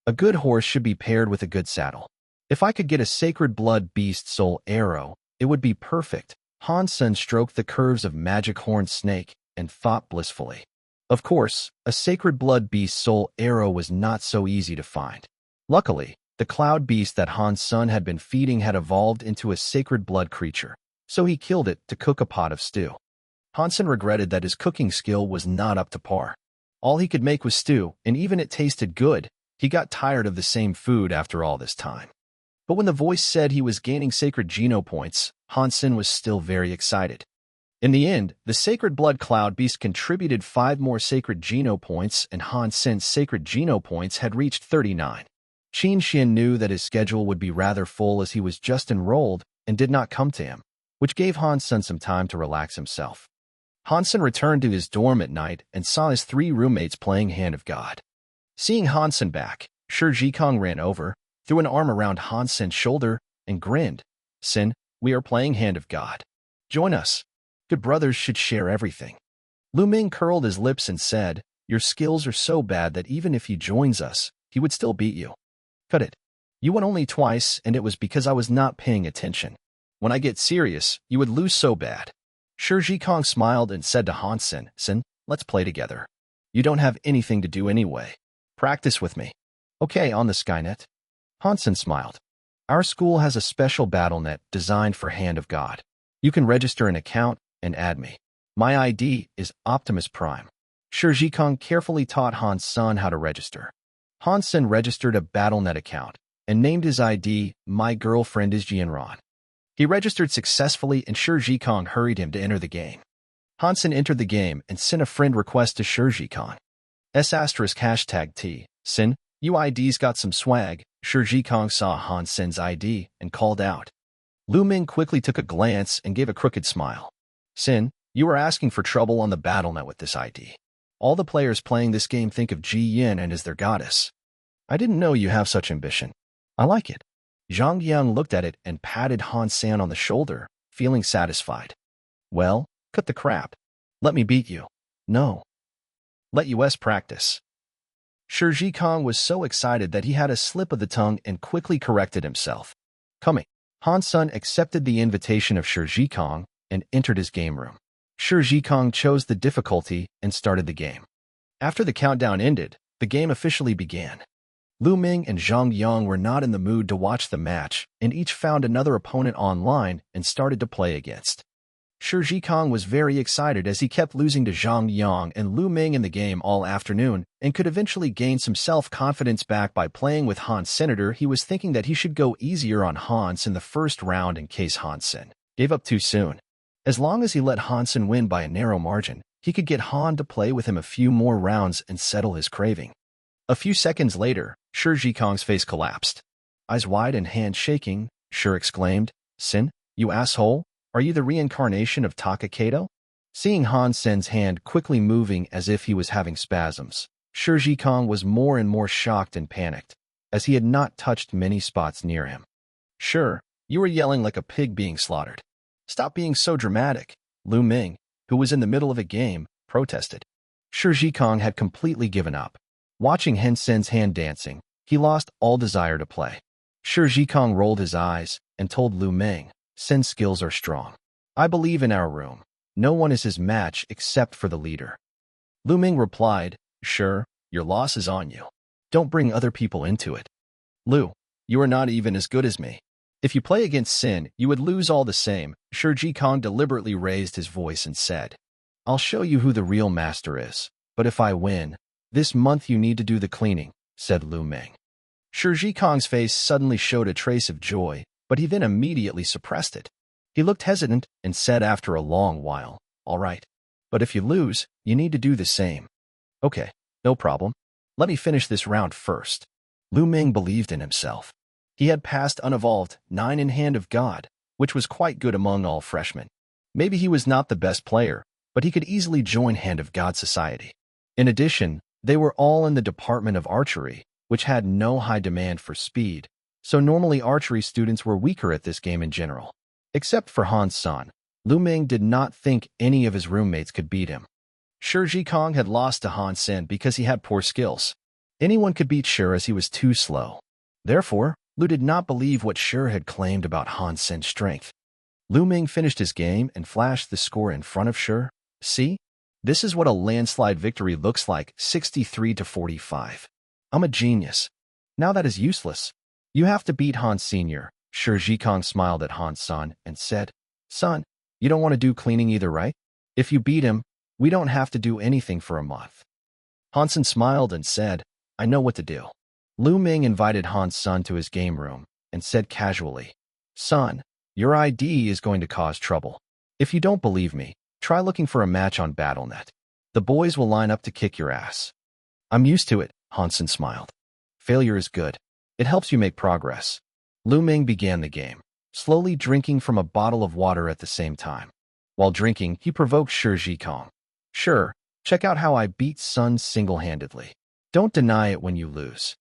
A good horse should be paired with a good saddle. If I could get a sacred blood beast soul arrow, it would be perfect. Hansen stroked the curves of magic horn snake and thought blissfully. Of course, a sacred blood beast soul arrow was not so easy to find. Luckily, the cloud beast that Hansen had been feeding had evolved into a sacred blood creature, so he killed it to cook a pot of stew. Hansen regretted that his cooking skill was not up to par. All he could make was stew, and even it tasted good. He got tired of the same food after all this time. But when the voice said he was gaining sacred geno points, Hansen was still very excited. In the end, the sacred blood cloud beast contributed 5 more sacred geno points, and Hansen's sacred geno points had reached 39. Qin Xin knew that his schedule would be rather full as he was just enrolled and did not come to him, which gave Hansen some time to relax himself. Hansen returned to his dorm at night and saw his 3 roommates playing Hand of God. Seeing Hansen back, Shi Jikong ran over, threw an arm around Hansen's shoulder, and grinned. Sin, we are playing Hand of God. Join us. Good brothers should share everything. Lu Ming curled his lips and said, Your skills are so bad that even if he joins us, he would still beat you. Cut it. You won only twice, and it was because I was not paying attention. When I get serious, you would lose so bad. Shi Jikong smiled and said to Hansen, Sin, let's play together. You don't have anything to do anyway. Practice with me. Okay, on the Skynet. Hansen smiled. Our school has a special BattleNet designed for Hand of God. You can register an account and add me. My ID is Optimus Prime. Shi Kong carefully taught Han Sen how to register. Han Sen registered a BattleNet account and named his ID, My Girlfriend is Xuanhuan. He registered successfully and Shi Kong hurried him to enter the game. Han Sen entered the game and sent a friend request to Shi Kong. #T. Sin, UID's got some swag. Shi Kong saw Han Sen's ID and called out. Lu Ming quickly took a glance and gave a crooked smile. Sin, you are asking for trouble on the BattleNet with this ID. All the players playing this game think of Ji Yin and as their goddess. I didn't know you have such ambition. I like it. Zhang Yang looked at it and patted Han Sen on the shoulder, feeling satisfied. Well, cut the crap. Let me beat you. No. Let us practice. Shi Kong was so excited that he had a slip of the tongue and quickly corrected himself. Coming. Han Sen accepted the invitation of Shi Kong and entered his game room. Shi Kong chose the difficulty and started the game. After the countdown ended, the game officially began. Lu Ming and Zhang Yang were not in the mood to watch the match and each found another opponent online and started to play against. Shi Kong was very excited as he kept losing to Zhang Yang and Lu Ming in the game all afternoon and could eventually gain some self-confidence back by playing with Han Sen. He was thinking that he should go easier on Hans in the first round in case Han Sen gave up too soon. As long as he let Han Sen win by a narrow margin, he could get Han to play with him a few more rounds and settle his craving. A few seconds later, Shi Kong's face collapsed. Eyes wide and hands shaking, exclaimed, Sin, you asshole, are you the reincarnation of Takakato? Seeing Han Sen's hand quickly moving as if he was having spasms, Shi Kong was more and more shocked and panicked, as he had not touched many spots near him. Sure, you were yelling like a pig being slaughtered. Stop being so dramatic, Lu Ming, who was in the middle of a game, protested. Shi Kong had completely given up. Watching Han Sen's hand dancing, he lost all desire to play. Shi Kong rolled his eyes and told Lu Ming, Sen's skills are strong. I believe in our room. No one is his match except for the leader. Lu Ming replied, Sure, your loss is on you. Don't bring other people into it. Lu, you are not even as good as me. If you play against Sin, you would lose all the same. Shi Kong deliberately raised his voice and said, I'll show you who the real master is. But if I win, this month you need to do the cleaning, said Lu Ming. Shi Kong's face suddenly showed a trace of joy, but he then immediately suppressed it. He looked hesitant and said after a long while, All right. But if you lose, you need to do the same. Okay, no problem. Let me finish this round first. Lu Ming believed in himself. He had passed unevolved 9 in Hand of God, which was quite good among all freshmen. Maybe he was not the best player, but he could easily join Hand of God Society. In addition, they were all in the department of archery, which had no high demand for speed, so normally archery students were weaker at this game in general. Except for Han Sen, Lu Ming did not think any of his roommates could beat him. Shi Kong had lost to Han Sen because he had poor skills. Anyone could beat Shi as he was too slow. Therefore, Lu did not believe what Shi had claimed about Han Sen's strength. Lu Ming finished his game and flashed the score in front of Shi. See? This is what a landslide victory looks like, 63-45. I'm a genius. Now that is useless. You have to beat Han Sr. Shi Kong smiled at Han Sen and said, Son, you don't want to do cleaning either, right? If you beat him, we don't have to do anything for a month. Han Sen smiled and said, I know what to do. Lu Ming invited Han Sen to his game room and said casually, Son, your ID is going to cause trouble. If you don't believe me, try looking for a match on BattleNet. The boys will line up to kick your ass. I'm used to it, Han Sen smiled. Failure is good. It helps you make progress. Lu Ming began the game, slowly drinking from a bottle of water at the same time. While drinking, he provoked Shi Kong. Sure, check out how I beat Sun single-handedly. Don't deny it when you lose.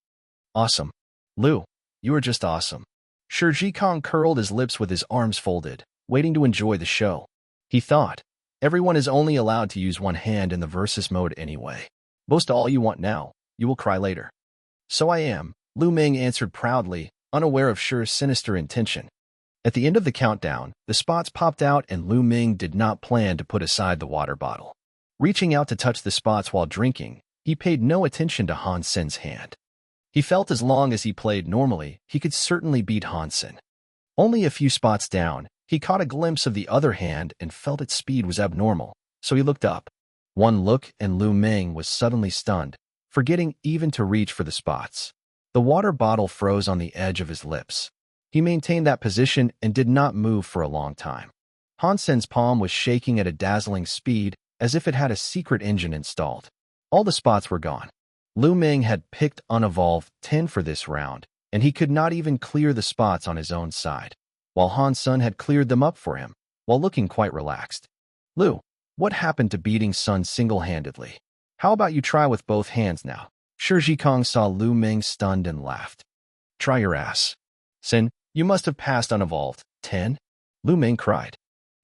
Awesome. Lu, you are just awesome. Shi Kong curled his lips with his arms folded, waiting to enjoy the show. He thought, everyone is only allowed to use one hand in the versus mode anyway. Boast all you want now, you will cry later. So I am, Lu Ming answered proudly, unaware of Shi's sinister intention. At the end of the countdown, the spots popped out and Lu Ming did not plan to put aside the water bottle. Reaching out to touch the spots while drinking, he paid no attention to Han Sen's hand. He felt as long as he played normally, he could certainly beat Han Sen. Only a few spots down, he caught a glimpse of the other hand and felt its speed was abnormal, so he looked up. One look and Lu Ming was suddenly stunned, forgetting even to reach for the spots. The water bottle froze on the edge of his lips. He maintained that position and did not move for a long time. Han Sen's palm was shaking at a dazzling speed, as if it had a secret engine installed. All the spots were gone. Lu Ming had picked unevolved 10 for this round, and he could not even clear the spots on his own side, while Han Sen had cleared them up for him, while looking quite relaxed. Lu, what happened to beating Sun single-handedly? How about you try with both hands now? Shi Zhikong saw Lu Ming stunned and laughed. Try your ass. Sen, you must have passed unevolved 10? Lu Ming cried.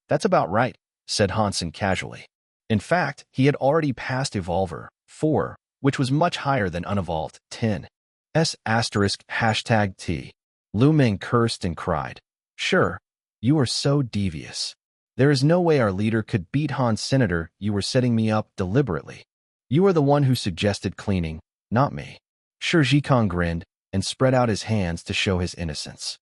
That's about right, said Han Sen casually. In fact, he had already passed Evolver 4, which was much higher than unevolved 10. *T. Lu Ming cursed and cried. Sure, you are so devious. There is no way our leader could beat Han Senator. You were setting me up deliberately. You are the one who suggested cleaning, not me. Shi Zhikong grinned and spread out his hands to show his innocence.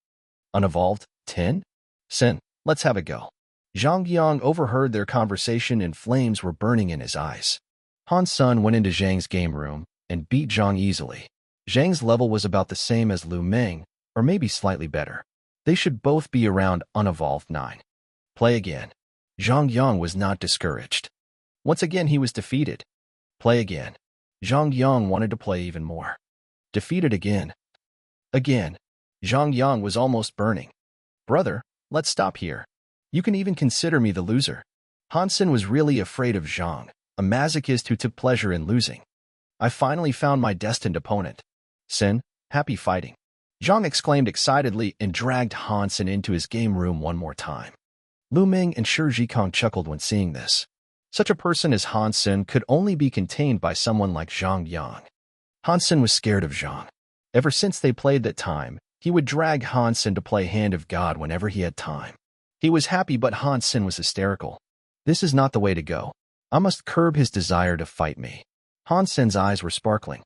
Unevolved 10? Sen, let's have a go. Zhang Yang overheard their conversation and flames were burning in his eyes. Han Sen went into Zhang's game room and beat Zhang easily. Zhang's level was about the same as Lu Ming, or maybe slightly better. They should both be around unevolved 9. Play again. Zhang Yang was not discouraged. Once again he was defeated. Play again. Zhang Yang wanted to play even more. Defeated again. Again. Zhang Yang was almost burning. Brother, let's stop here. You can even consider me the loser. Han Sen was really afraid of Zhang, a masochist who took pleasure in losing. I finally found my destined opponent. Sen, happy fighting. Zhang exclaimed excitedly and dragged Han Sen into his game room one more time. Lu Ming and Shi Zhikong chuckled when seeing this. Such a person as Han Sen could only be contained by someone like Zhang Yang. Han Sen was scared of Zhang. Ever since they played that time, he would drag Han Sen to play Hand of God whenever he had time. He was happy, but Han Sen was hysterical. This is not the way to go. I must curb his desire to fight me. Han Sen's eyes were sparkling.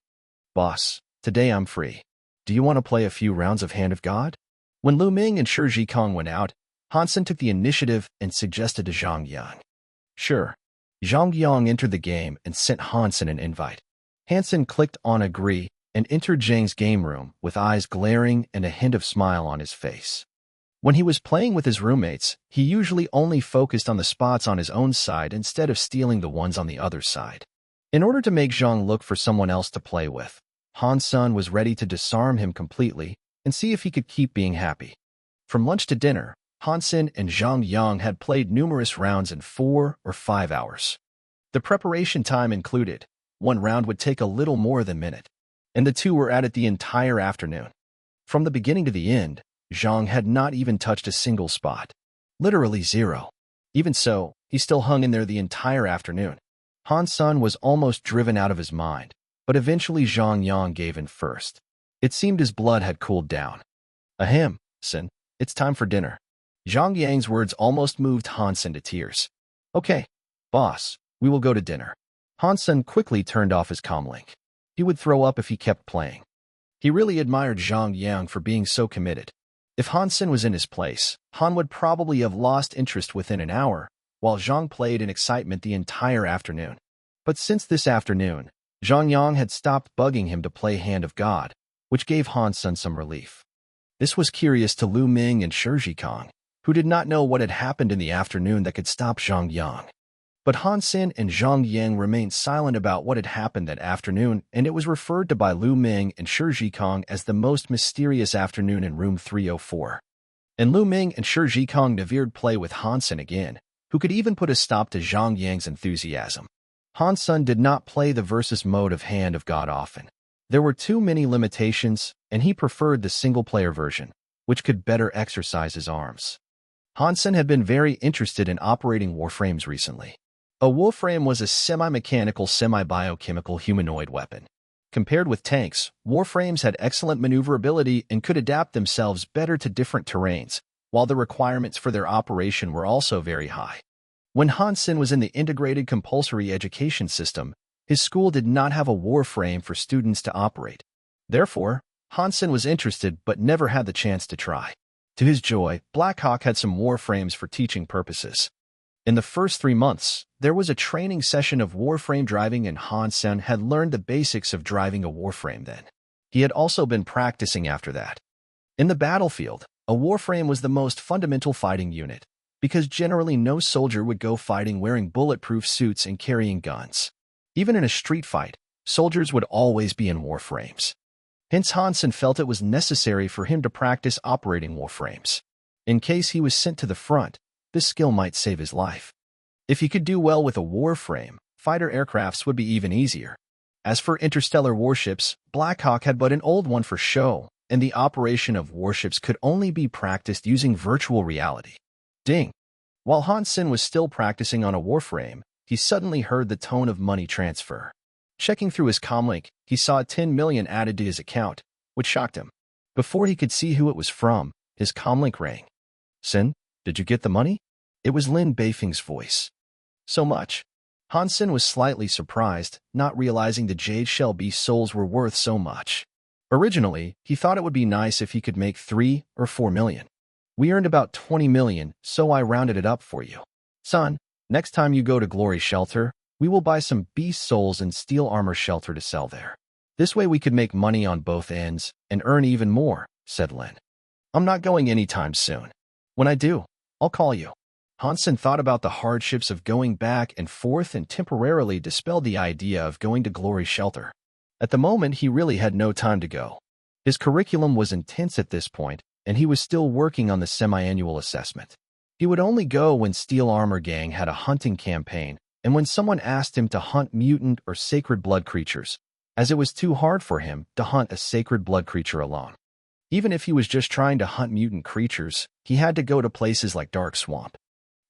Boss, today I'm free. Do you want to play a few rounds of Hand of God? When Lu Ming and Shi Zhikong went out, Han Sen took the initiative and suggested to Zhang Yang. Sure. Zhang Yang entered the game and sent Han Sen an invite. Han Sen clicked on agree and entered Zhang's game room with eyes glaring and a hint of smile on his face. When he was playing with his roommates, he usually only focused on the spots on his own side instead of stealing the ones on the other side. In order to make Zhang look for someone else to play with, Han Sen was ready to disarm him completely and see if he could keep being happy. From lunch to dinner, Han Sen and Zhang Yang had played numerous rounds in 4 or 5 hours. The preparation time included, one round would take a little more than a minute, and the two were at it the entire afternoon. From the beginning to the end, Zhang had not even touched a single spot. Literally 0. Even so, he still hung in there the entire afternoon. Han Sen was almost driven out of his mind, but eventually Zhang Yang gave in first. It seemed his blood had cooled down. Ahem, Sen, it's time for dinner. Zhang Yang's words almost moved Han Sen to tears. Okay, boss, we will go to dinner. Han Sen quickly turned off his comlink. He would throw up if he kept playing. He really admired Zhang Yang for being so committed. If Han Sen was in his place, Han would probably have lost interest within an hour, while Zhang played in excitement the entire afternoon. But since this afternoon, Zhang Yang had stopped bugging him to play Hand of God, which gave Han Sen some relief. This was curious to Lu Ming and Shi Zhikong, who did not know what had happened in the afternoon that could stop Zhang Yang. But Han Sen and Zhang Yang remained silent about what had happened that afternoon, and it was referred to by Lu Ming and Shi Zhikong as the most mysterious afternoon in room 304. And Lu Ming and Shi Zhikong veered play with Han Sen again, who could even put a stop to Zhang Yang's enthusiasm. Han Sen did not play the versus mode of Hand of God often. There were too many limitations, and he preferred the single-player version, which could better exercise his arms. Han Sen had been very interested in operating warframes recently. A warframe was a semi-mechanical, semi-biochemical humanoid weapon. Compared with tanks, warframes had excellent maneuverability and could adapt themselves better to different terrains, while the requirements for their operation were also very high. When Han Sen was in the integrated compulsory education system, his school did not have a warframe for students to operate. Therefore, Han Sen was interested but never had the chance to try. To his joy, Black Hawk had some warframes for teaching purposes. In the first 3 months, there was a training session of warframe driving and Han Sen had learned the basics of driving a warframe then. He had also been practicing after that. In the battlefield, a warframe was the most fundamental fighting unit, because generally no soldier would go fighting wearing bulletproof suits and carrying guns. Even in a street fight, soldiers would always be in warframes. Hence Han Sen felt it was necessary for him to practice operating warframes. In case he was sent to the front, this skill might save his life. If he could do well with a warframe, fighter aircrafts would be even easier. As for interstellar warships, Black Hawk had but an old one for show, and the operation of warships could only be practiced using virtual reality. Ding! While Han Sen was still practicing on a warframe, he suddenly heard the tone of money transfer. Checking through his comlink, he saw 10 million added to his account, which shocked him. Before he could see who it was from, his comlink rang. Sen, did you get the money? It was Lin Beifeng's voice. So much. Han Sen was slightly surprised, not realizing the Jade Shell Beast souls were worth so much. Originally, he thought it would be nice if he could make 3 or 4 million. We earned about 20 million, so I rounded it up for you. Son, next time you go to Glory Shelter, we will buy some beast souls and steel armor shelter to sell there. This way we could make money on both ends and earn even more, said Lin. I'm not going anytime soon. When I do, I'll call you. Han Sen thought about the hardships of going back and forth and temporarily dispelled the idea of going to Glory Shelter. At the moment, he really had no time to go. His curriculum was intense at this point, and he was still working on the semi-annual assessment. He would only go when Steel Armor Gang had a hunting campaign and when someone asked him to hunt mutant or sacred blood creatures, as it was too hard for him to hunt a sacred blood creature alone. Even if he was just trying to hunt mutant creatures, he had to go to places like Dark Swamp.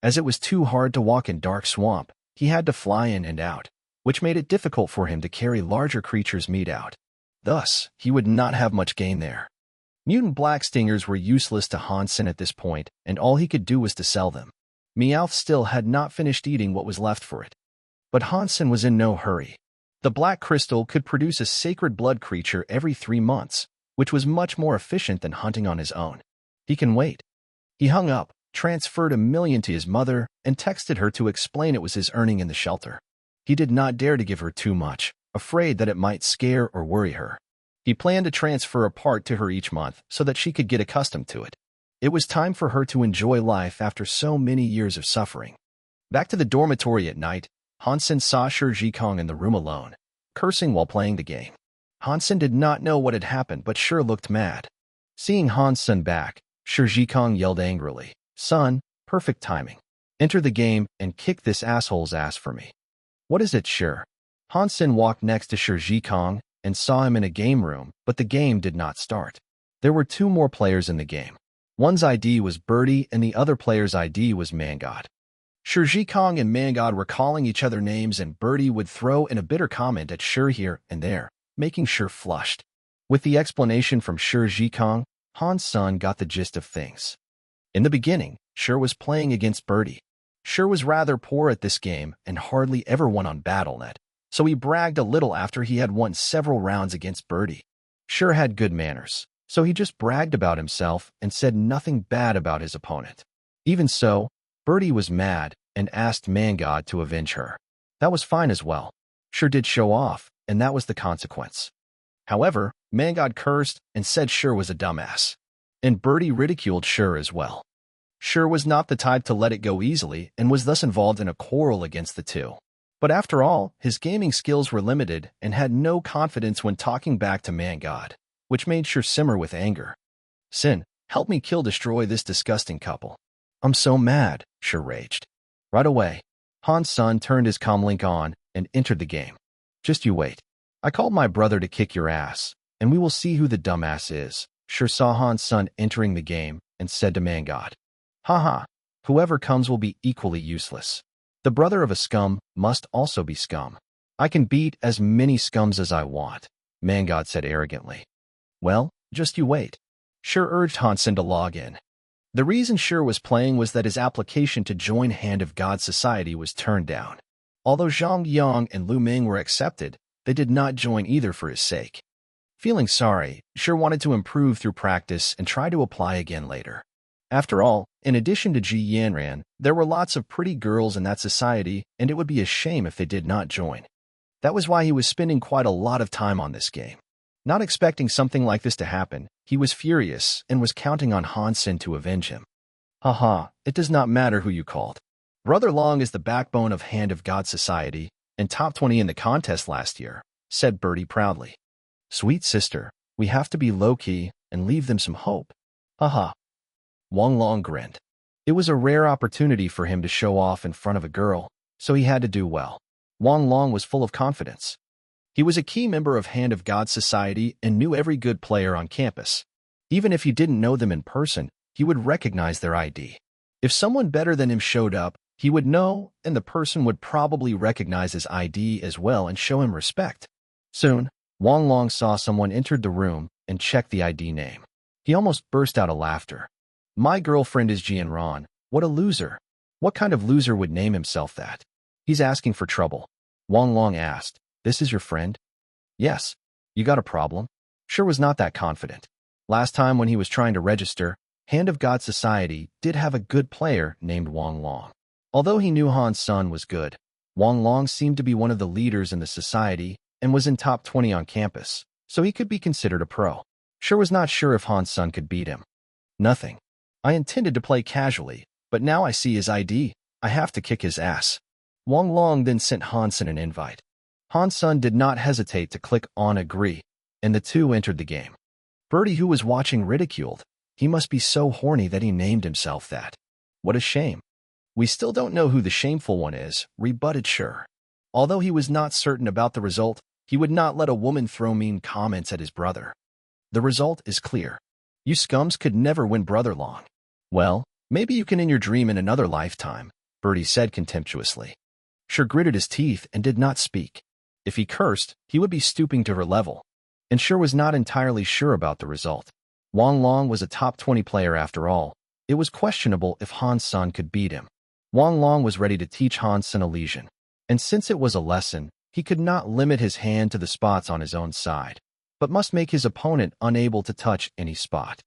As it was too hard to walk in Dark Swamp, he had to fly in and out, which made it difficult for him to carry larger creatures' meat out. Thus, he would not have much gain there. Mutant black stingers were useless to Han Sen at this point, and all he could do was to sell them. Meowth still had not finished eating what was left for it. But Han Sen was in no hurry. The black crystal could produce a sacred blood creature every 3 months, which was much more efficient than hunting on his own. He can wait. He hung up, transferred 1 million to his mother, and texted her to explain it was his earning in the shelter. He did not dare to give her too much, afraid that it might scare or worry her. He planned to transfer a part to her each month so that she could get accustomed to it. It was time for her to enjoy life after so many years of suffering. Back to the dormitory at night, Han Sen saw Shi Jikong in the room alone, cursing while playing the game. Han Sen did not know what had happened but sure looked mad. Seeing Han Sen back, Shi Jikong yelled angrily, "Son, perfect timing. Enter the game and kick this asshole's ass for me." "What is it, sure?" Han Sen walked next to Shi Jikong and saw him in a game room, but the game did not start. There were 2 more players in the game. One's ID was Birdie and the other player's ID was Mangod. Shi Jikong and Mangod were calling each other names and Birdie would throw in a bitter comment at Shi here and there, making Shi flushed. With the explanation from Shi Jikong, Han Sen got the gist of things. In the beginning, Shi was playing against Birdie. Shi was rather poor at this game and hardly ever won on Battle.net, so he bragged a little after he had won several rounds against Birdie. Shi had good manners, so he just bragged about himself and said nothing bad about his opponent. Even so, Birdie was mad and asked Mangod to avenge her. That was fine as well. Shi did show off, and that was the consequence. However, Mangod cursed and said Shi was a dumbass. And Birdie ridiculed Shi as well. Shi was not the type to let it go easily and was thus involved in a quarrel against the two. But after all, his gaming skills were limited and had no confidence when talking back to Mangod, which made Shi simmer with anger. "Sin, help me destroy this disgusting couple. I'm so mad," Shi raged. Right away, Han Sen turned his comlink on and entered the game. "Just you wait. I called my brother to kick your ass, and we will see who the dumbass is." Shi saw Han Sen entering the game and said to Mangod, "Haha, whoever comes will be equally useless. The brother of a scum must also be scum. I can beat as many scums as I want," Mangod said arrogantly. "Well, just you wait." Shi urged Han Sen to log in. The reason Shi was playing was that his application to join Hand of God Society was turned down. Although Zhang Yang and Lu Ming were accepted, they did not join either for his sake. Feeling sorry, Shi wanted to improve through practice and try to apply again later. After all, in addition to Xuanhuan, there were lots of pretty girls in that society, and it would be a shame if they did not join. That was why he was spending quite a lot of time on this game. Not expecting something like this to happen, he was furious and was counting on Hansen to avenge him. Haha, it does not matter who you called. Brother Long is the backbone of Hand of God Society, and top 20 in the contest last year, said Bertie proudly. Sweet sister, we have to be low-key and leave them some hope. Haha. Wang Long grinned. It was a rare opportunity for him to show off in front of a girl, so he had to do well. Wang Long was full of confidence. He was a key member of Hand of God Society and knew every good player on campus. Even if he didn't know them in person, he would recognize their ID. If someone better than him showed up, he would know, and the person would probably recognize his ID as well and show him respect. Soon, Wang Long saw someone entered the room and checked the ID name. He almost burst out of laughter. My girlfriend is Xuanhuan. What a loser. What kind of loser would name himself that? He's asking for trouble. Wang Long asked, This is your friend? Yes. You got a problem? Sure was not that confident. Last time when he was trying to register, Hand of God Society did have a good player named Wang Long. Although he knew Han's son was good, Wang Long seemed to be one of the leaders in the society and was in top 20 on campus, so he could be considered a pro. Sure was not sure if Han's son could beat him. Nothing. I intended to play casually, but now I see his ID. I have to kick his ass. Wang Long then sent Hansen an invite. Han's son did not hesitate to click on agree, and the two entered the game. Bertie, who was watching, ridiculed. He must be so horny that he named himself that. What a shame. We still don't know who the shameful one is, rebutted Sure. Although he was not certain about the result, he would not let a woman throw mean comments at his brother. The result is clear. You scums could never win Brother Long. Well, maybe you can in your dream in another lifetime, Bertie said contemptuously. Sure gritted his teeth and did not speak. If he cursed, he would be stooping to her level. And Sure was not entirely sure about the result. Wang Long was a top 20 player after all. It was questionable if Han's son could beat him. Wang Long was ready to teach Hansen a lesion. And since it was a lesson, he could not limit his hand to the spots on his own side, but must make his opponent unable to touch any spot.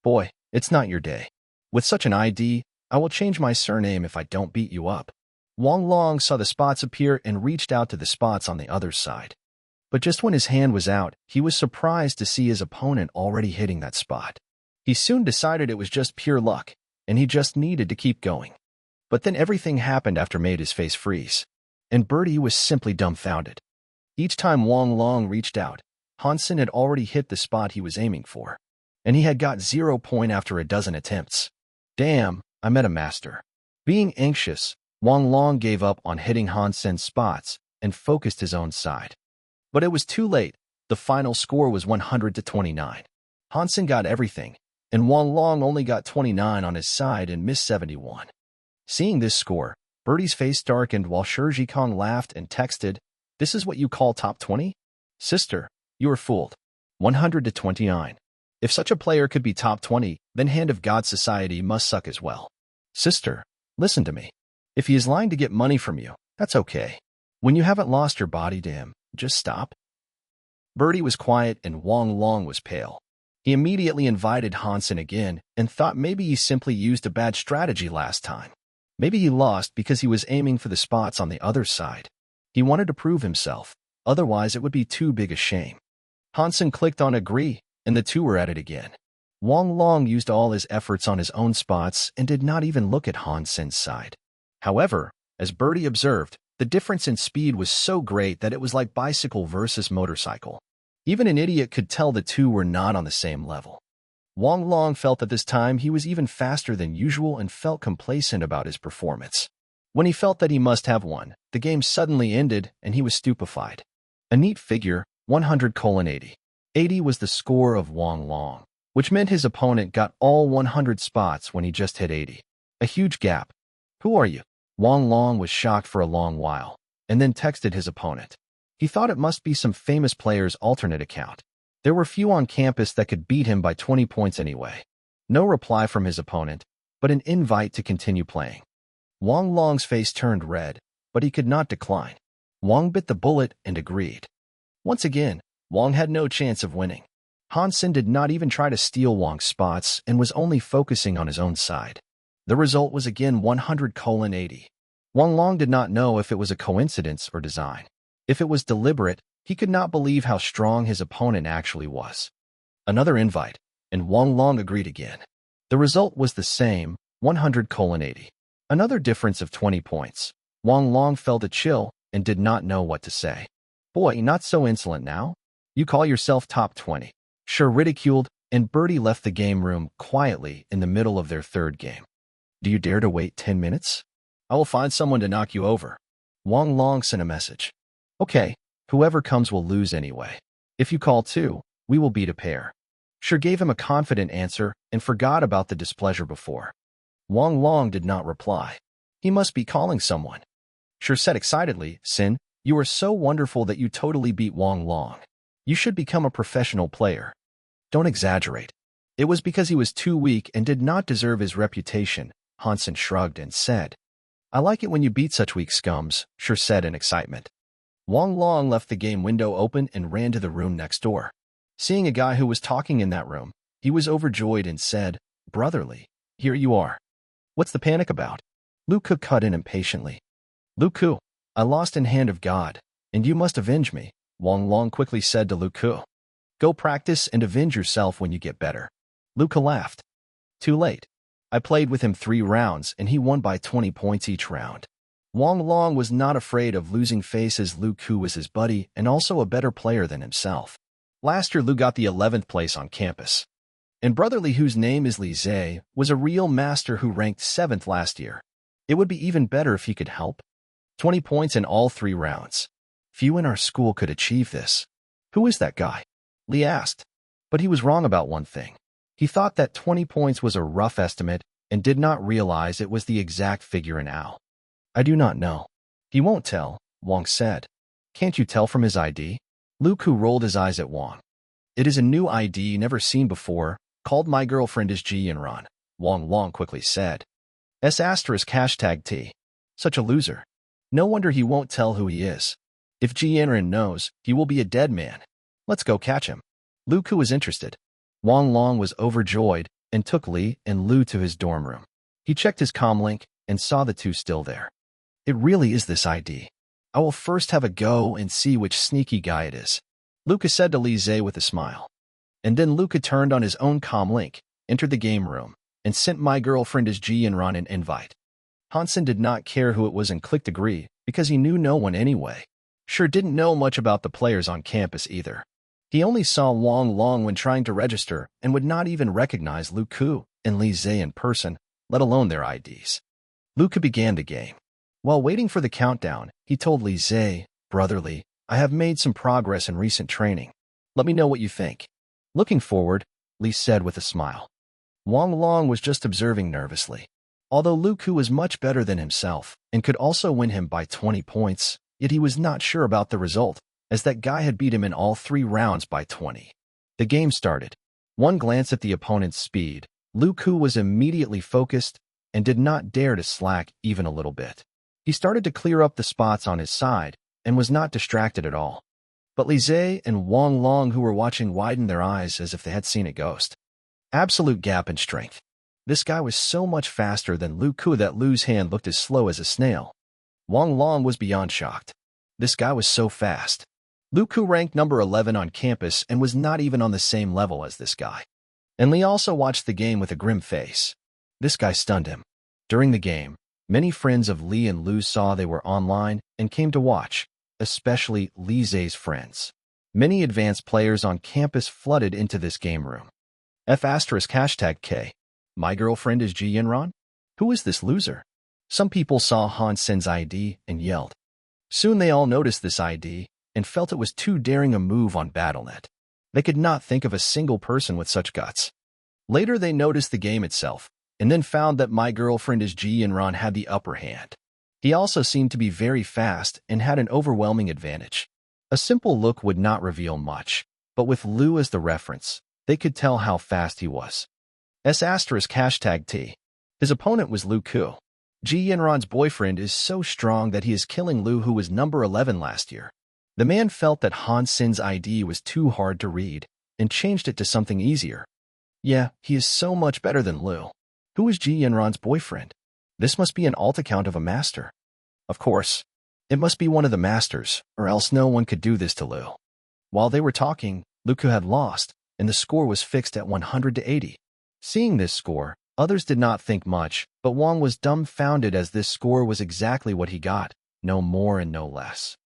Boy, it's not your day. With such an ID, I will change my surname if I don't beat you up. Wang Long saw the spots appear and reached out to the spots on the other side. But just when his hand was out, he was surprised to see his opponent already hitting that spot. He soon decided it was just pure luck, and he just needed to keep going. But then everything happened after made his face freeze, and Bertie was simply dumbfounded. Each time Wang Long reached out, Hansen had already hit the spot he was aiming for, and he had got 0 point after a dozen attempts. Damn, I met a master. Being anxious, Wang Long gave up on hitting Hansen's spots and focused his own side. But it was too late. The final score was 100-29. Hansen got everything, and Wang Long only got 29 on his side and missed 71. Seeing this score, Bertie's face darkened while Shi Kong laughed and texted, This is what you call top 20? Sister, you were fooled. 100-29. If such a player could be top 20, then Hand of God Society must suck as well. Sister, listen to me. If he is lying to get money from you, that's okay. When you haven't lost your body to him, just stop. Bertie was quiet and Wang Long was pale. He immediately invited Hansen again and thought maybe he simply used a bad strategy last time. Maybe he lost because he was aiming for the spots on the other side. He wanted to prove himself, otherwise it would be too big a shame. Hansen clicked on agree, and the two were at it again. Wang Long used all his efforts on his own spots and did not even look at Hansen's side. However, as Bertie observed, the difference in speed was so great that it was like bicycle versus motorcycle. Even an idiot could tell the two were not on the same level. Wang Long felt that this time he was even faster than usual and felt complacent about his performance. When he felt that he must have won, the game suddenly ended and he was stupefied. A neat figure, 100:80. 80 was the score of Wang Long, which meant his opponent got all 100 spots when he just hit 80. A huge gap. Who are you? Wang Long was shocked for a long while, and then texted his opponent. He thought it must be some famous player's alternate account. There were few on campus that could beat him by 20 points anyway. No reply from his opponent, but an invite to continue playing. Wang Long's face turned red, but he could not decline. Wang bit the bullet and agreed. Once again, Wang had no chance of winning. Hansen did not even try to steal Wang's spots and was only focusing on his own side. The result was again 100:80. Wang Long did not know if it was a coincidence or design. If it was deliberate, he could not believe how strong his opponent actually was. Another invite, and Wang Long agreed again. The result was the same, 100:80. Another difference of 20 points. Wang Long felt a chill and did not know what to say. Boy, not so insolent now. You call yourself top 20. Sure ridiculed, and Birdie left the game room quietly in the middle of their third game. Do you dare to wait 10 minutes? I will find someone to knock you over. Wang Long sent a message. Okay, whoever comes will lose anyway. If you call too, we will beat a pair. Sure gave him a confident answer and forgot about the displeasure before. Wang Long did not reply. He must be calling someone. Sure said excitedly, Sin, you are so wonderful that you totally beat Wang Long. You should become a professional player. Don't exaggerate. It was because he was too weak and did not deserve his reputation, Hansen shrugged and said. I like it when you beat such weak scums, Sure said in excitement. Wang Long left the game window open and ran to the room next door. Seeing a guy who was talking in that room, he was overjoyed and said, Brotherly, here you are. What's the panic about? Lu Ku cut in impatiently. Lu Ku, I lost in Hand of God, and you must avenge me, Wang Long quickly said to Lu Ku. Go practice and avenge yourself when you get better. Lu Ku laughed. Too late. I played with him 3 rounds and he won by 20 points each round. Wang Long was not afraid of losing face as Lu Ku was his buddy and also a better player than himself. Last year Lu got the 11th place on campus. And Brotherly, whose name is Li Zhe, was a real master who ranked 7th last year. It would be even better if he could help. 20 points in all 3 rounds. Few in our school could achieve this. Who is that guy? Li asked. But he was wrong about one thing. He thought that 20 points was a rough estimate and did not realize it was the exact figure in OW. I do not know. He won't tell, Wang said. Can't you tell from his ID? Lu Ku rolled his eyes at Wang. It is a new ID never seen before, called My Girlfriend is Xuanhuan, Wang Long quickly said. *#T. Such a loser. No wonder he won't tell who he is. If Xuanhuan knows, he will be a dead man. Let's go catch him. Lu Ku was interested. Wang Long was overjoyed and took Li and Lu to his dorm room. He checked his comm link and saw the two still there. It really is this ID. I will first have a go and see which sneaky guy it is, Luca said to Li Zhe with a smile. And then Luca turned on his own comm link, entered the game room, and sent My Girlfriend is Xuanhuan an invite. Hansen did not care who it was and clicked agree because he knew no one anyway. Sure didn't know much about the players on campus either. He only saw Wang Long when trying to register and would not even recognize Lu Ku and Li Zhe in person, let alone their IDs. Luca began the game. While waiting for the countdown, he told Li Zhe, Brotherly, I have made some progress in recent training. Let me know what you think. Looking forward, Li said with a smile. Wang Long was just observing nervously. Although Lu Ku was much better than himself and could also win him by 20 points, yet he was not sure about the result, as that guy had beat him in all 3 rounds by 20. The game started. One glance at the opponent's speed, Lu Ku was immediately focused and did not dare to slack even a little bit. He started to clear up the spots on his side and was not distracted at all. But Li Zhe and Wang Long, who were watching, widened their eyes as if they had seen a ghost. Absolute gap in strength. This guy was so much faster than Lu Ku that Lu's hand looked as slow as a snail. Wang Long was beyond shocked. This guy was so fast. Lu Ku ranked number 11 on campus and was not even on the same level as this guy. And Li also watched the game with a grim face. This guy stunned him. During the game, many friends of Li and Lu saw they were online and came to watch, especially Li Zhe's friends. Many advanced players on campus flooded into this game room. *#K. My Girlfriend is Xuanhuan? Who is this loser? Some people saw Hansen's ID and yelled. Soon they all noticed this ID and felt it was too daring a move on BattleNet. They could not think of a single person with such guts. Later they noticed the game itself, and then found that My Girlfriend is Xuanhuan had the upper hand. He also seemed to be very fast and had an overwhelming advantage. A simple look would not reveal much, but with Lu as the reference, they could tell how fast he was. *#T. His opponent was Lu Ku. Xuanhuan's boyfriend is so strong that he is killing Lu, who was number 11 last year. The man felt that Hansen's ID was too hard to read and changed it to something easier. Yeah, he is so much better than Lu. Who is Ji Yanran's boyfriend? This must be an alt account of a master. Of course. It must be one of the masters, or else no one could do this to Lu. While they were talking, Luku had lost, and the score was fixed at 100-80. Seeing this score, others did not think much, but Wang was dumbfounded as this score was exactly what he got, no more and no less.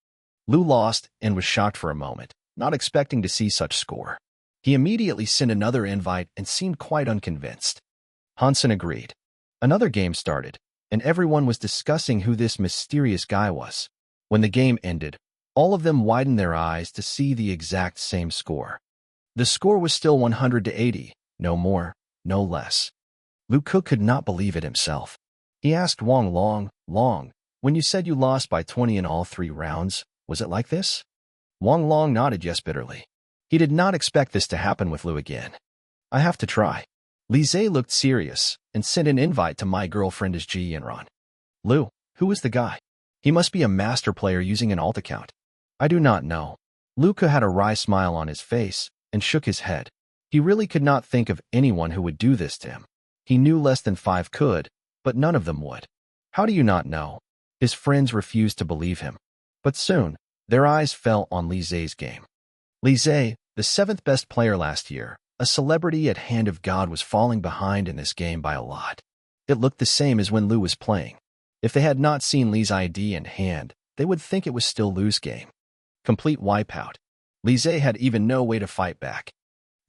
Lu lost and was shocked for a moment, not expecting to see such score. He immediately sent another invite and seemed quite unconvinced. Hansen agreed. Another game started, and everyone was discussing who this mysterious guy was. When the game ended, all of them widened their eyes to see the exact same score. The score was still 100-80, no more, no less. Lu Ku could not believe it himself. He asked Wang Long, when you said you lost by 20 in all 3 rounds, was it like this? Wang Long nodded yes bitterly. He did not expect this to happen with Lu again. I have to try. Li Zhe looked serious and sent an invite to my girlfriend as Ji Yanran. Lu, who is the guy? He must be a master player using an alt account. I do not know. Luca had a wry smile on his face and shook his head. He really could not think of anyone who would do this to him. He knew less than 5 could, but none of them would. How do you not know? His friends refused to believe him. But soon, their eyes fell on Li Zhe's game. Li Zhe, the 7th best player last year, a celebrity at Hand of God, was falling behind in this game by a lot. It looked the same as when Lu was playing. If they had not seen Li's ID and hand, they would think it was still Lu's game. Complete wipeout. Li Zhe had even no way to fight back.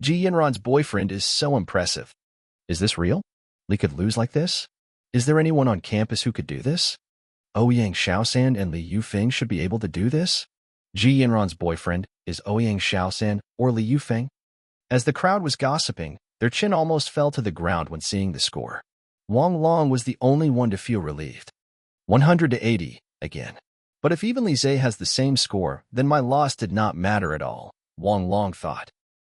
Ji Yanran's boyfriend is so impressive. Is this real? Li could lose like this? Is there anyone on campus who could do this? Ouyang Xiaosan and Li Yufeng should be able to do this? Ji Yanran's boyfriend is Ouyang Xiaosan or Li Yufeng? As the crowd was gossiping, their chin almost fell to the ground when seeing the score. Wang Long was the only one to feel relieved. 100-80, again. But if even Li Zhe has the same score, then my loss did not matter at all, Wang Long thought.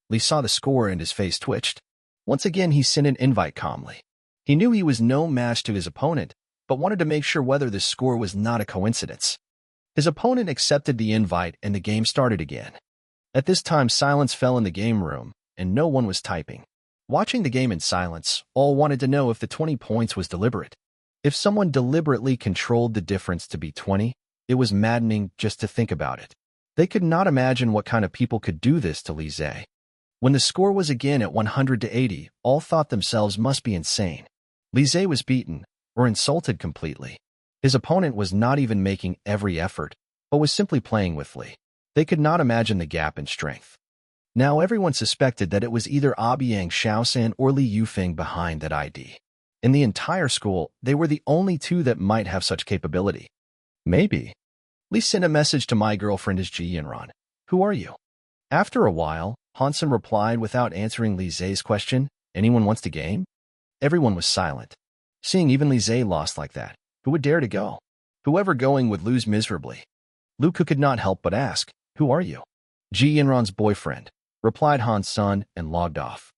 Li saw the score and his face twitched. Once again he sent an invite calmly. He knew he was no match to his opponent, but wanted to make sure whether this score was not a coincidence. His opponent accepted the invite and the game started again. At this time silence fell in the game room, and no one was typing. Watching the game in silence, all wanted to know if the 20 points was deliberate. If someone deliberately controlled the difference to be 20, it was maddening just to think about it. They could not imagine what kind of people could do this to Li Zhe. When the score was again at 100-80, all thought themselves must be insane. Li Zhe was beaten, or insulted completely. His opponent was not even making every effort, but was simply playing with Li. They could not imagine the gap in strength. Now everyone suspected that it was either Ouyang Xiaosan or Li Yufeng behind that ID. In the entire school, they were the only 2 that might have such capability. Maybe. Li sent a message to my girlfriend as Ji Yanran. Who are you? After a while, Hansen replied without answering Li Zhe's question, anyone wants to game? Everyone was silent. Seeing even Li Zhe lost like that, who would dare to go? Whoever going would lose miserably. Luku could not help but ask, who are you? Ji Yanran's boyfriend, replied Hansen and logged off.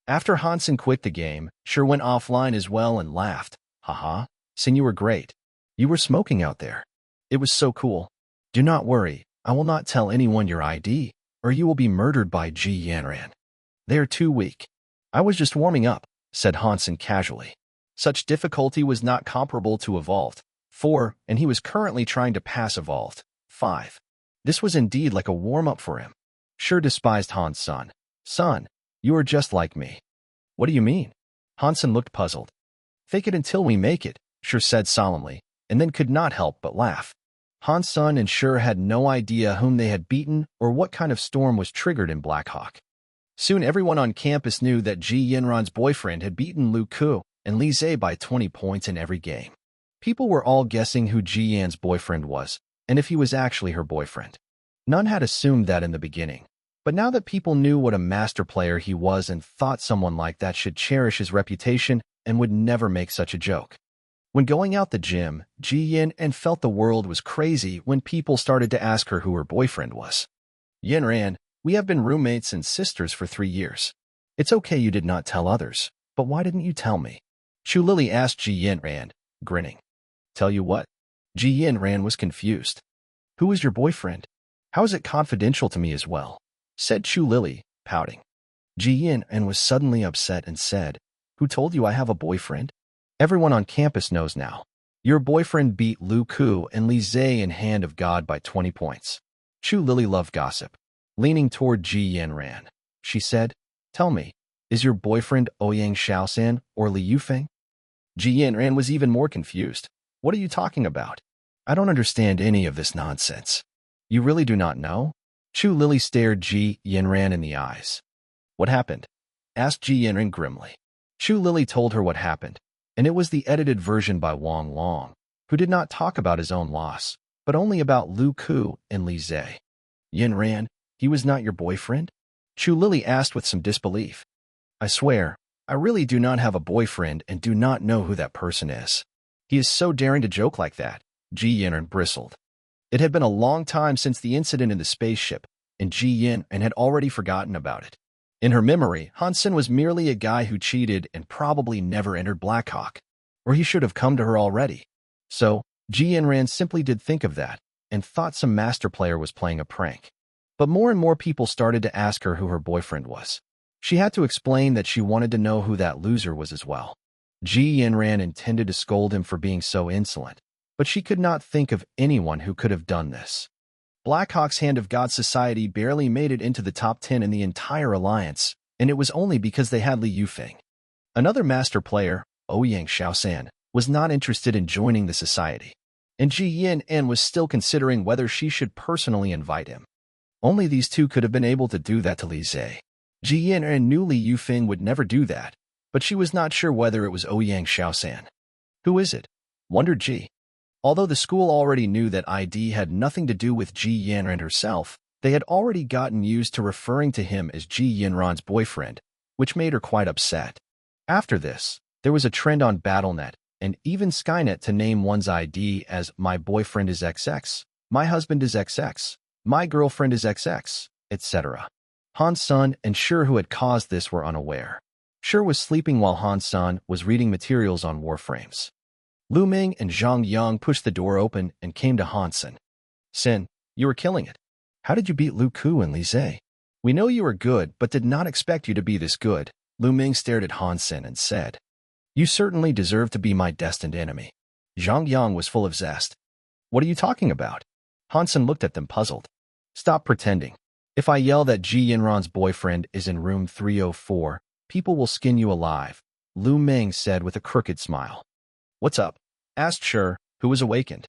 After Hansen quit the game, Sure went offline as well and laughed. Haha, Sin, you were great. You were smoking out there. It was so cool. Do not worry, I will not tell anyone your ID, or you will be murdered by Ji Yanran. They are too weak. I was just warming up, said Hansen casually. Such difficulty was not comparable to Evolved 4, and he was currently trying to pass Evolved 5. This was indeed like a warm-up for him. Sure despised Hansen. Son, you are just like me. What do you mean? Hansen looked puzzled. Fake it until we make it, Sure said solemnly, and then could not help but laugh. Hansen and Sure had no idea whom they had beaten or what kind of storm was triggered in Blackhawk. Soon everyone on campus knew that Ji Yanran's boyfriend had beaten Lu Ku and Li Zhe by 20 points in every game. People were all guessing who Ji Yan's boyfriend was, and if he was actually her boyfriend. None had assumed that in the beginning. But now that people knew what a master player he was and thought someone like that should cherish his reputation and would never make such a joke. When going out the gym, Ji Yan and felt the world was crazy when people started to ask her who her boyfriend was. Yanran, we have been roommates and sisters for 3 years. It's okay you did not tell others, but why didn't you tell me? Chu Lily asked Ji Yanran, grinning. Tell you what? Ji Yanran was confused. Who is your boyfriend? How is it confidential to me as well? Said Chu Lily, pouting. Ji Yin and was suddenly upset and said, "Who told you I have a boyfriend? Everyone on campus knows now. Your boyfriend beat Lu Ku and Li Zhe in Hand of God by 20 points. Chu Lily loved gossip. Leaning toward Ji Yin Ran, she said, "Tell me, is your boyfriend Ouyang Shaosan or Li Yufeng?" Ji Yin Ran was even more confused. "What are you talking about? I don't understand any of this nonsense." "You really do not know?" Chu Lily stared Ji Yin Ran in the eyes. "What happened?" asked Ji Yin Ran grimly. Chu Lily told her what happened, and it was the edited version by Wang Long, who did not talk about his own loss, but only about Lu Ku and Li Zhe. "Yin Ran, he was not your boyfriend?" Chu Lily asked with some disbelief. "I swear, I really do not have a boyfriend and do not know who that person is. He is so daring to joke like that." Ji Yin Ran bristled. It had been a long time since the incident in the spaceship, and Ji Yin Ran had already forgotten about it. In her memory, Hansen was merely a guy who cheated and probably never entered Blackhawk, or he should have come to her already. So, Ji Yin Ran simply did think of that, and thought some master player was playing a prank. But more and more people started to ask her who her boyfriend was. She had to explain that she wanted to know who that loser was as well. Ji Yin Ran intended to scold him for being so insolent, but she could not think of anyone who could have done this. Blackhawk's Hand of God Society barely made it into the top 10 in the entire alliance, and it was only because they had Li Yufeng. Another master player, Ouyang Shaosan, was not interested in joining the society, and Ji Yin Ran was still considering whether she should personally invite him. Only these two could have been able to do that to Li Zhe. Ji Yin Ran knew Li Yufeng would never do that, but she was not sure whether it was Ouyang Shaosan. "Who is it?" wondered Ji. Although the school already knew that ID had nothing to do with Ji Yin Ran herself, they had already gotten used to referring to him as Ji Yin Ran's boyfriend, which made her quite upset. After this, there was a trend on BattleNet, and even Skynet to name one's ID as "my boyfriend is XX, my husband is XX, my girlfriend is XX, etc. Han Sun and Shur, who had caused this, were unaware. Shur was sleeping while Han Sun was reading materials on Warframes. Lu Ming and Zhang Yang pushed the door open and came to Han Sun. "Sin, you were killing it. How did you beat Lu Ku and Li Zhe? We know you were good, but did not expect you to be this good." Lu Ming stared at Han Sun and said, "You certainly deserve to be my destined enemy." Zhang Yang was full of zest. "What are you talking about?" Han Sun looked at them puzzled. "Stop pretending. If I yell that Ji Yin Ran's boyfriend is in room 304, people will skin you alive," Lu Ming said with a crooked smile. "What's up?" asked Shur, who was awakened.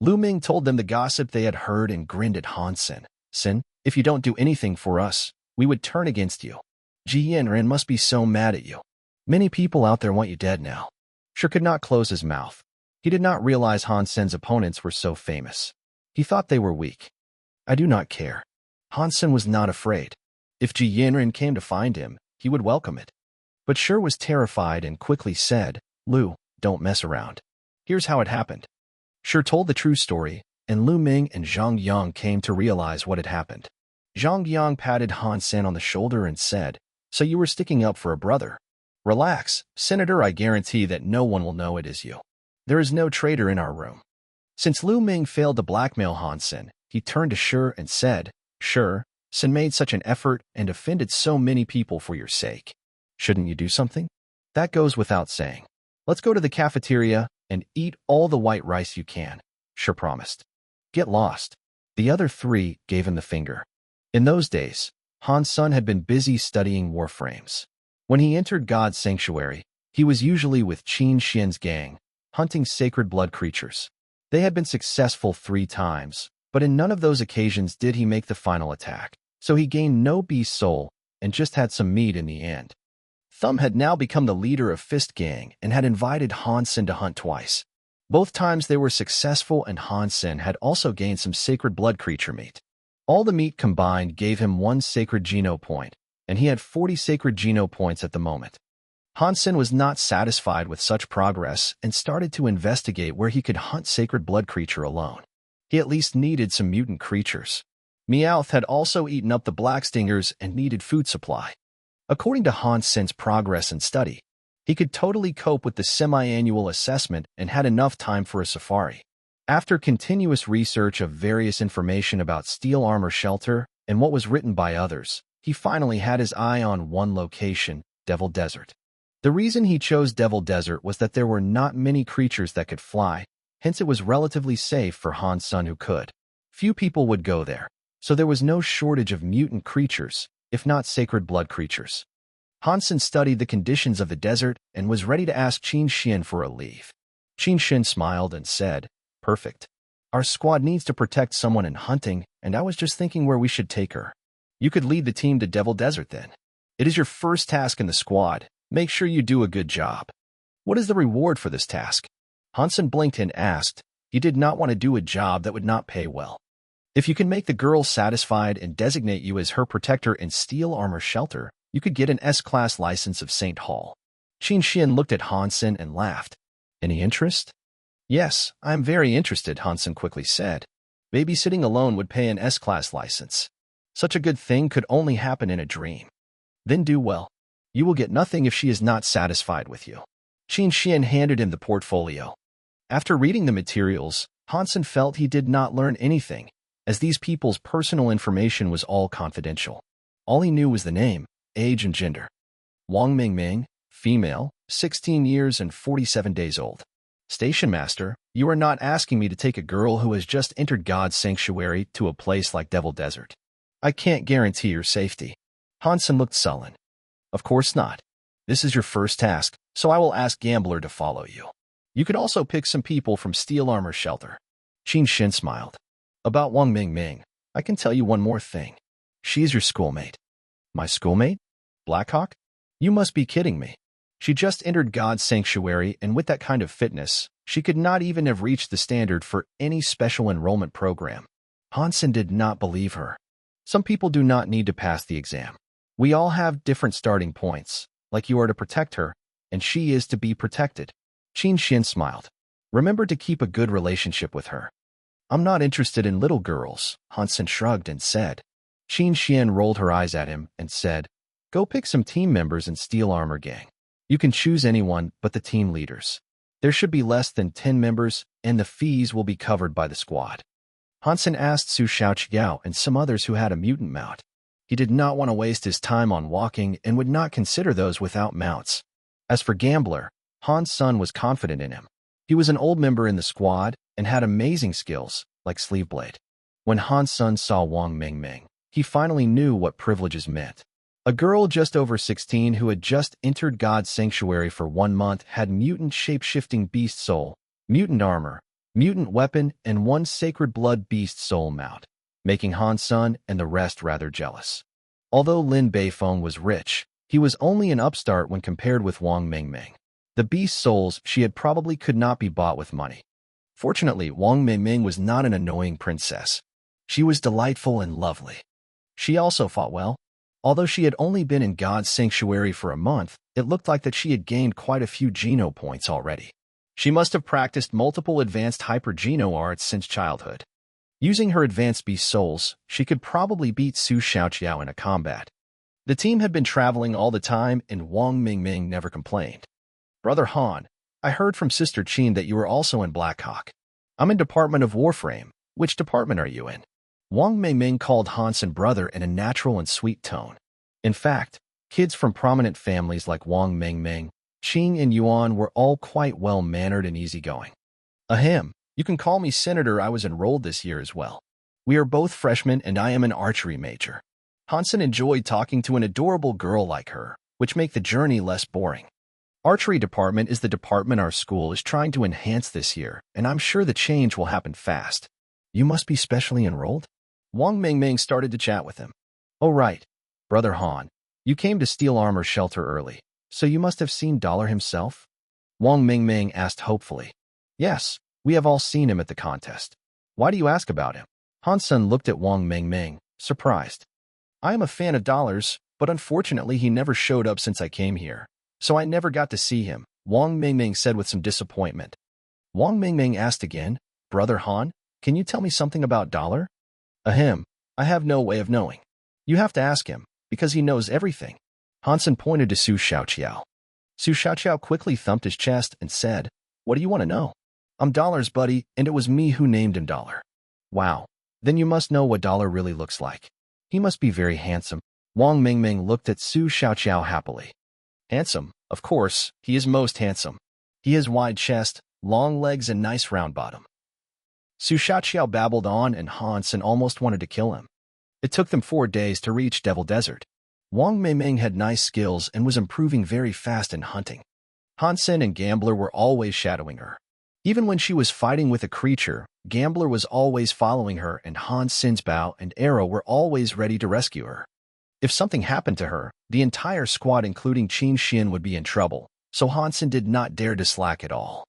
Lu Ming told them the gossip they had heard and grinned at Han Sun. "Sin, if you don't do anything for us, we would turn against you. Ji Yin Ran must be so mad at you. Many people out there want you dead now." Shur could not close his mouth. He did not realize Han Sun's opponents were so famous. He thought they were weak. "I do not care." Han Sun was not afraid. If Ji Yin Ran came to find him, he would welcome it. But Shur was terrified and quickly said, "Lu, don't mess around. Here's how it happened." Shur told the true story, and Lu Ming and Zhang Yang came to realize what had happened. Zhang Yang patted Han Sun on the shoulder and said, "So you were sticking up for a brother. Relax, Senator, I guarantee that no one will know it is you. There is no traitor in our room." Since Lu Ming failed to blackmail Han Sun, he turned to Shur and said, "Shur, Sun made such an effort and offended so many people for your sake. Shouldn't you do something?" "That goes without saying. Let's go to the cafeteria and eat all the white rice you can," Shur promised. "Get lost." The other three gave him the finger. In those days, Han Sun had been busy studying Warframes. When he entered God's Sanctuary, he was usually with Qin Xian's gang, hunting sacred blood creatures. They had been successful 3 times, but in none of those occasions did he make the final attack, so he gained no beast soul and just had some meat in the end. Thumb had now become the leader of Fist Gang and had invited Han Sun to hunt twice. Both times they were successful, and Han Sun had also gained some sacred blood creature meat. All the meat combined gave him 1 sacred Geno point, and he had 40 sacred Geno points at the moment. Han Sun was not satisfied with such progress and started to investigate where he could hunt sacred blood creature alone. He at least needed some mutant creatures. Meowth had also eaten up the black stingers and needed food supply. According to Han Sun's progress and study, he could totally cope with the semi-annual assessment and had enough time for a safari. After continuous research of various information about steel armor shelter and what was written by others, He finally had his eye on one location, Devil Desert. The reason he chose Devil Desert was that there were not many creatures that could fly, hence it was relatively safe for Han's son who could. Few people would go there, so there was no shortage of mutant creatures, if not sacred blood creatures. Hansen studied the conditions of the desert and was ready to ask Qin Xian for a leave. Qin Xian smiled and said, "Perfect. Our squad needs to protect someone in hunting, and I was just thinking where we should take her. You could lead the team to Devil Desert then. It is your first task in the squad. Make sure you do a good job." "What is the reward for this task?" Hansen blinked and asked. He did not want to do a job that would not pay well. "If you can make the girl satisfied and designate you as her protector in Steel Armor Shelter, you could get an S-Class license of St. Hall." Qin Xian looked at Hansen and laughed. "Any interest?" "Yes, I am very interested," Hansen quickly said. "Babysitting alone would pay an S-Class license. Such a good thing could only happen in a dream." "Then do well. You will get nothing if she is not satisfied with you." Qin Xian handed him the portfolio. After reading the materials, Hansen felt he did not learn anything, as these people's personal information was all confidential. All he knew was the name, age, and gender. Wang Mingming, female, 16 years and 47 days old. "Station Master, you are not asking me to take a girl who has just entered God's sanctuary to a place like Devil Desert. I can't guarantee your safety." Hansen looked sullen. "Of course not. This is your first task, so I will ask Gambler to follow you. You could also pick some people from Steel Armor Shelter." Qin Xian smiled. "About Wang Mingming, I can tell you one more thing. She is your schoolmate." "My schoolmate? Blackhawk? You must be kidding me. She just entered God's sanctuary, and with that kind of fitness, she could not even have reached the standard for any special enrollment program." Hansen did not believe her. "Some people do not need to pass the exam. We all have different starting points, like you are to protect her, and she is to be protected." Qin Xian smiled. "Remember to keep a good relationship with her." "I'm not interested in little girls," Hansen shrugged and said. Qin Xian rolled her eyes at him and said, "Go pick some team members in Steel Armor Gang. You can choose anyone but the team leaders. There should be less than 10 members, and the fees will be covered by the squad." Hansen asked Su Xiaoqiao and some others who had a mutant mount. He did not want to waste his time on walking and would not consider those without mounts. As for Gambler, Han's son was confident in him. He was an old member in the squad and had amazing skills, like Sleeveblade. When Han's son saw Wang Mingming, he finally knew what privileges meant. A girl just over 16 who had just entered God's sanctuary for 1 month had mutant shape-shifting beast soul, mutant armor, mutant weapon, and 1 sacred blood beast soul mount, making Han's son and the rest rather jealous. Although Lin Beifeng was rich, he was only an upstart when compared with Wang Mingming. The beast souls she had probably could not be bought with money. Fortunately, Wang Mingming was not an annoying princess. She was delightful and lovely. She also fought well. Although she had only been in God's sanctuary for a month, it looked like that she had gained quite a few Geno points already. She must have practiced multiple advanced hyper-Geno arts since childhood. Using her advanced beast souls, she could probably beat Su Xiaoqiao in a combat. The team had been traveling all the time, and Wang Mingming never complained. "Brother Han, I heard from Sister Qin that you were also in Blackhawk. I'm in Department of Warframe. Which department are you in?" Wang Mingming called Hansen brother in a natural and sweet tone. In fact, kids from prominent families like Wang Mingming, Qing, and Yuan were all quite well-mannered and easygoing. "Ahem, you can call me Senator. I was enrolled this year as well. We are both freshmen and I am an archery major." Hansen enjoyed talking to an adorable girl like her, which make the journey less boring. "Archery department is the department our school is trying to enhance this year, and I'm sure the change will happen fast. You must be specially enrolled?" Wang Mingming started to chat with him. "Oh right, Brother Han, you came to Steel Armor Shelter early, so you must have seen Dollar himself?" Wang Mingming asked hopefully. "Yes, we have all seen him at the contest. Why do you ask about him?" Hansen looked at Wang Mingming, surprised. "I am a fan of Dollar's, but unfortunately he never showed up since I came here, so I never got to see him," Wang Mingming said with some disappointment. Wang Mingming asked again, "Brother Han, can you tell me something about Dollar?" "Ahem, I have no way of knowing. You have to ask him, because he knows everything." Hansen pointed to Su Xiaoqiao. Su Xiaoqiao quickly thumped his chest and said, "What do you want to know?" "I'm Dollar's buddy, and it was me who named him Dollar." "Wow, then you must know what Dollar really looks like. He must be very handsome." Wang Mingming looked at Su Xiaoqiao happily. Handsome, of course, he is most handsome. He has wide chest, long legs and nice round bottom. Su Xiaoqiao babbled on and Hansen almost wanted to kill him. It took them 4 days to reach Devil Desert. Wang Mingming had nice skills and was improving very fast in hunting. Hansen and Gambler were always shadowing her. Even when she was fighting with a creature, Gambler was always following her and Hansen's bow and arrow were always ready to rescue her. If something happened to her, the entire squad including Qin Xin would be in trouble, so Hansen did not dare to slack at all.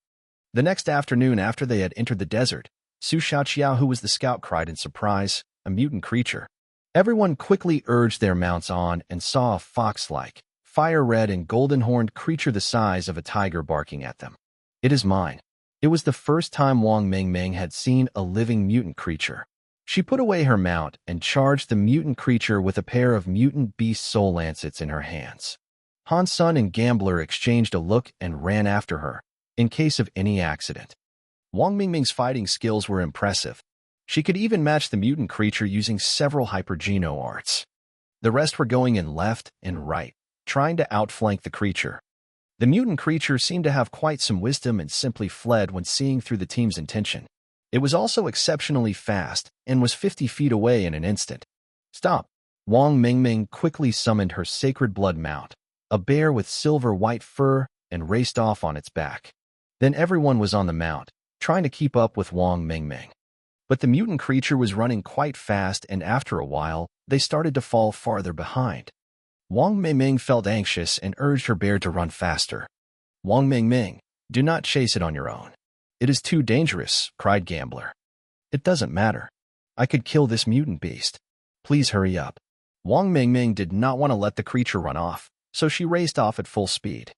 The next afternoon after they had entered the desert, Su Xiaoqiao, who was the scout, cried in surprise, "A mutant creature." Everyone quickly urged their mounts on and saw a fox-like, fire-red and golden-horned creature the size of a tiger barking at them. "It is mine." It was the first time Wang Mingming had seen a living mutant creature. She put away her mount and charged the mutant creature with a pair of mutant beast soul lancets in her hands. Hansen and Gambler exchanged a look and ran after her, in case of any accident. Wang Mingming's fighting skills were impressive. She could even match the mutant creature using several hypergeno arts. The rest were going in left and right, trying to outflank the creature. The mutant creature seemed to have quite some wisdom and simply fled when seeing through the team's intention. It was also exceptionally fast and was 50 feet away in an instant. "Stop!" Wang Mingming quickly summoned her sacred blood mount, a bear with silver-white fur, and raced off on its back. Then everyone was on the mount, trying to keep up with Wang Mingming. But the mutant creature was running quite fast, and after a while, they started to fall farther behind. Wang Mingming felt anxious and urged her bear to run faster. "Wang Mingming, do not chase it on your own. It is too dangerous," cried Gambler. "It doesn't matter. I could kill this mutant beast. Please hurry up." Wang Mingming did not want to let the creature run off, so she raced off at full speed.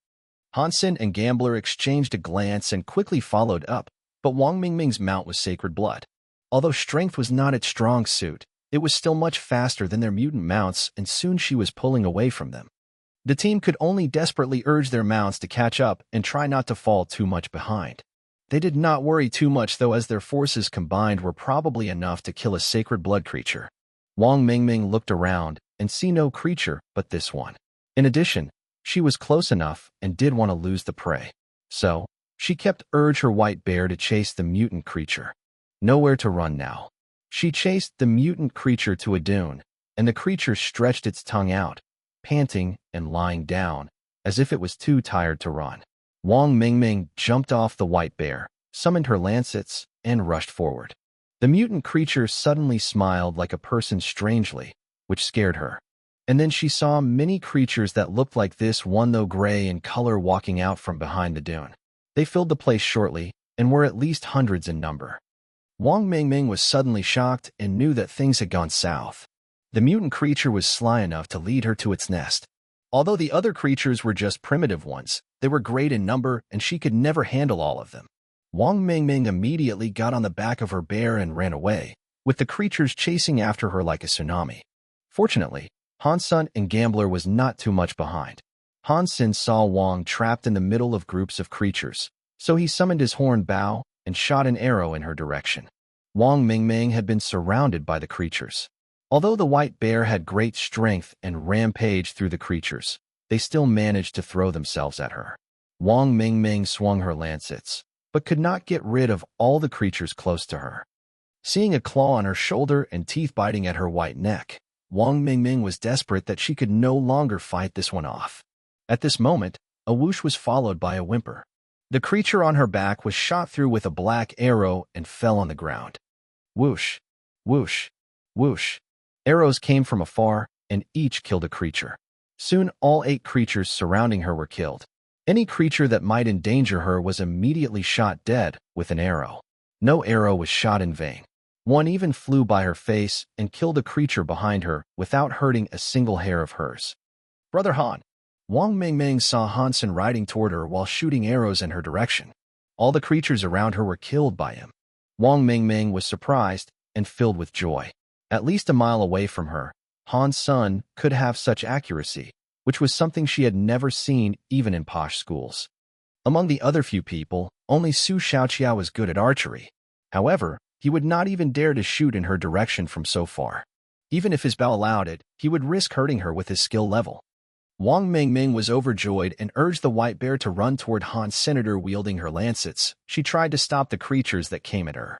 Hansen and Gambler exchanged a glance and quickly followed up, but Wang Mingming's mount was sacred blood. Although strength was not its strong suit, it was still much faster than their mutant mounts, and soon she was pulling away from them. The team could only desperately urge their mounts to catch up and try not to fall too much behind. They did not worry too much, though, as their forces combined were probably enough to kill a sacred blood creature. Wang Mingming looked around and see no creature but this one. In addition, she was close enough and did want to lose the prey. So, she kept urging her white bear to chase the mutant creature. Nowhere to run now. She chased the mutant creature to a dune, and the creature stretched its tongue out, panting and lying down, as if it was too tired to run. Wang Mingming jumped off the white bear, summoned her lancets, and rushed forward. The mutant creature suddenly smiled like a person strangely, which scared her. And then she saw many creatures that looked like this one, though gray in color, walking out from behind the dune. They filled the place shortly, and were at least hundreds in number. Wang Mingming was suddenly shocked and knew that things had gone south. The mutant creature was sly enough to lead her to its nest. Although the other creatures were just primitive ones, they were great in number and she could never handle all of them. Wang Mingming immediately got on the back of her bear and ran away, with the creatures chasing after her like a tsunami. Fortunately, Hansen and Gambler was not too much behind. Hansen saw Wang trapped in the middle of groups of creatures, so he summoned his horn bow and shot an arrow in her direction. Wang Mingming had been surrounded by the creatures. Although the white bear had great strength and rampaged through the creatures, they still managed to throw themselves at her. Wang Mingming swung her lancets, but could not get rid of all the creatures close to her. Seeing a claw on her shoulder and teeth biting at her white neck, Wang Mingming was desperate that she could no longer fight this one off. At this moment, a whoosh was followed by a whimper. The creature on her back was shot through with a black arrow and fell on the ground. Whoosh, whoosh, whoosh. Arrows came from afar, and each killed a creature. Soon all 8 creatures surrounding her were killed. Any creature that might endanger her was immediately shot dead with an arrow. No arrow was shot in vain. One even flew by her face and killed a creature behind her without hurting a single hair of hers. "Brother Han." Wang Mingming saw Hansen riding toward her while shooting arrows in her direction. All the creatures around her were killed by him. Wang Mingming was surprised and filled with joy. At least a mile away from her, Hansen could have such accuracy, which was something she had never seen even in posh schools. Among the other few people, only Su Xiaoqiao was good at archery. However, he would not even dare to shoot in her direction from so far. Even if his Bao allowed it, he would risk hurting her with his skill level. Wang Mingming was overjoyed and urged the white bear to run toward Han's senator wielding her lancets. She tried to stop the creatures that came at her.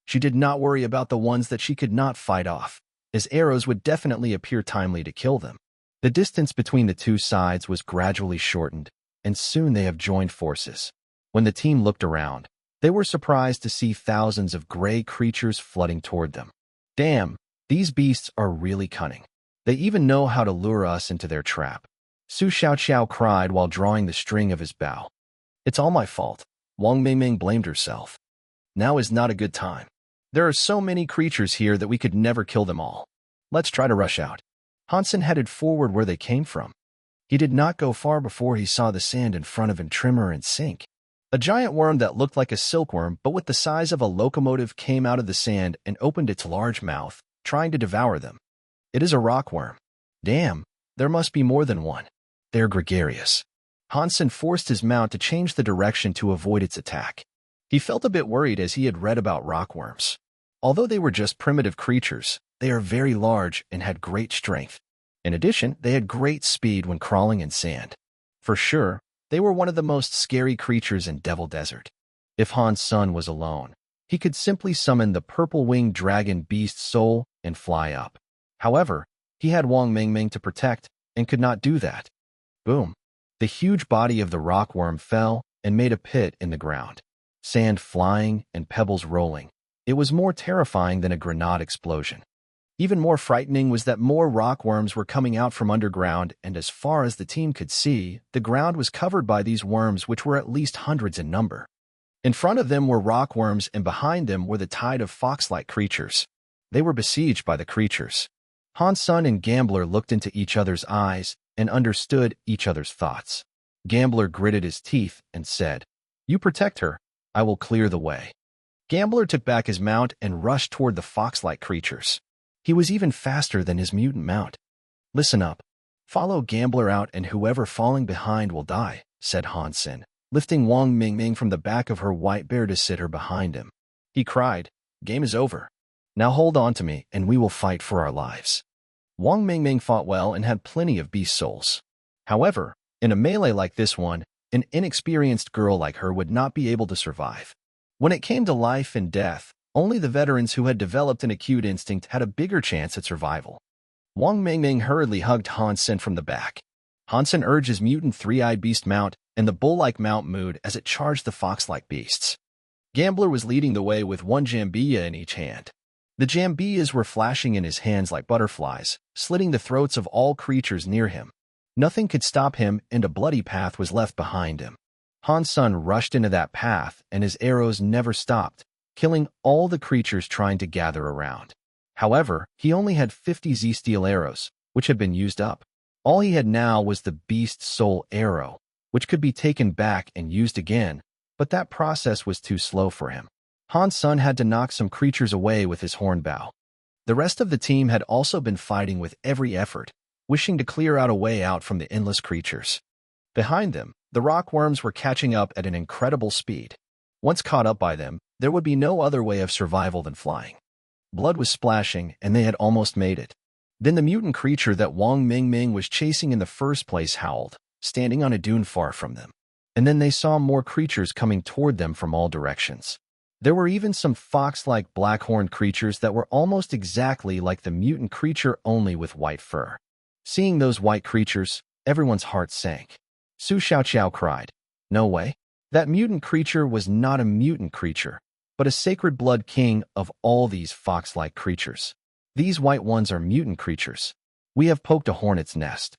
She did not worry about the ones that she could not fight off, as arrows would definitely appear timely to kill them. The distance between the two sides was gradually shortened, and soon they have joined forces. When the team looked around, they were surprised to see thousands of gray creatures flooding toward them. Damn, these beasts are really cunning. They even know how to lure us into their trap. Su Xiaoqiao cried while drawing the string of his bow. It's all my fault. Wang Mingming blamed herself. Now is not a good time. There are so many creatures here that we could never kill them all. Let's try to rush out. Hansen headed forward where they came from. He did not go far before he saw the sand in front of him tremor and sink. A giant worm that looked like a silkworm but with the size of a locomotive came out of the sand and opened its large mouth, trying to devour them. It is a rockworm. Damn, there must be more than one. They're gregarious. Hansen forced his mount to change the direction to avoid its attack. He felt a bit worried as he had read about rockworms. Although they were just primitive creatures, they are very large and had great strength. In addition, they had great speed when crawling in sand. For sure, they were one of the most scary creatures in Devil Desert. If Han's son was alone, he could simply summon the purple-winged dragon beast soul and fly up. However, he had Wang Mingming to protect and could not do that. Boom! The huge body of the rockworm fell and made a pit in the ground. Sand flying and pebbles rolling. It was more terrifying than a grenade explosion. Even more frightening was that more rockworms were coming out from underground, and as far as the team could see, the ground was covered by these worms, which were at least hundreds in number. In front of them were rockworms, and behind them were the tide of fox-like creatures. They were besieged by the creatures. Han-sun and Gambler looked into each other's eyes and understood each other's thoughts. Gambler gritted his teeth and said, "You protect her. I will clear the way." Gambler took back his mount and rushed toward the fox-like creatures. He was even faster than his mutant mount. "Listen up. Follow Gambler out and whoever falling behind will die," said Hansen, lifting Wang Mingming from the back of her white bear to sit her behind him. He cried, "Game is over. Now hold on to me and we will fight for our lives." Wang Mingming fought well and had plenty of beast souls. However, in a melee like this one, an inexperienced girl like her would not be able to survive. When it came to life and death, only the veterans who had developed an acute instinct had a bigger chance at survival. Wang Mingming hurriedly hugged Hansen from the back. Hansen urged his mutant three-eyed beast mount, and the bull-like mount moved as it charged the fox-like beasts. Gambler was leading the way with one Jambia in each hand. The Jambias were flashing in his hands like butterflies, slitting the throats of all creatures near him. Nothing could stop him, and a bloody path was left behind him. Han-sun rushed into that path, and his arrows never stopped, killing all the creatures trying to gather around. However, he only had 50 Z-steel arrows, which had been used up. All he had now was the Beast Soul Arrow, which could be taken back and used again, but that process was too slow for him. Han-sun had to knock some creatures away with his horn bow. The rest of the team had also been fighting with every effort, wishing to clear out a way out from the endless creatures. Behind them, the rockworms were catching up at an incredible speed. Once caught up by them, there would be no other way of survival than flying. Blood was splashing, and they had almost made it. Then the mutant creature that Wang Mingming was chasing in the first place howled, standing on a dune far from them. And then they saw more creatures coming toward them from all directions. There were even some fox-like black-horned creatures that were almost exactly like the mutant creature, only with white fur. Seeing those white creatures, everyone's heart sank. Su Xiaoqiao cried, "No way. That mutant creature was not a mutant creature, but a sacred blood king of all these fox-like creatures. These white ones are mutant creatures. We have poked a hornet's nest."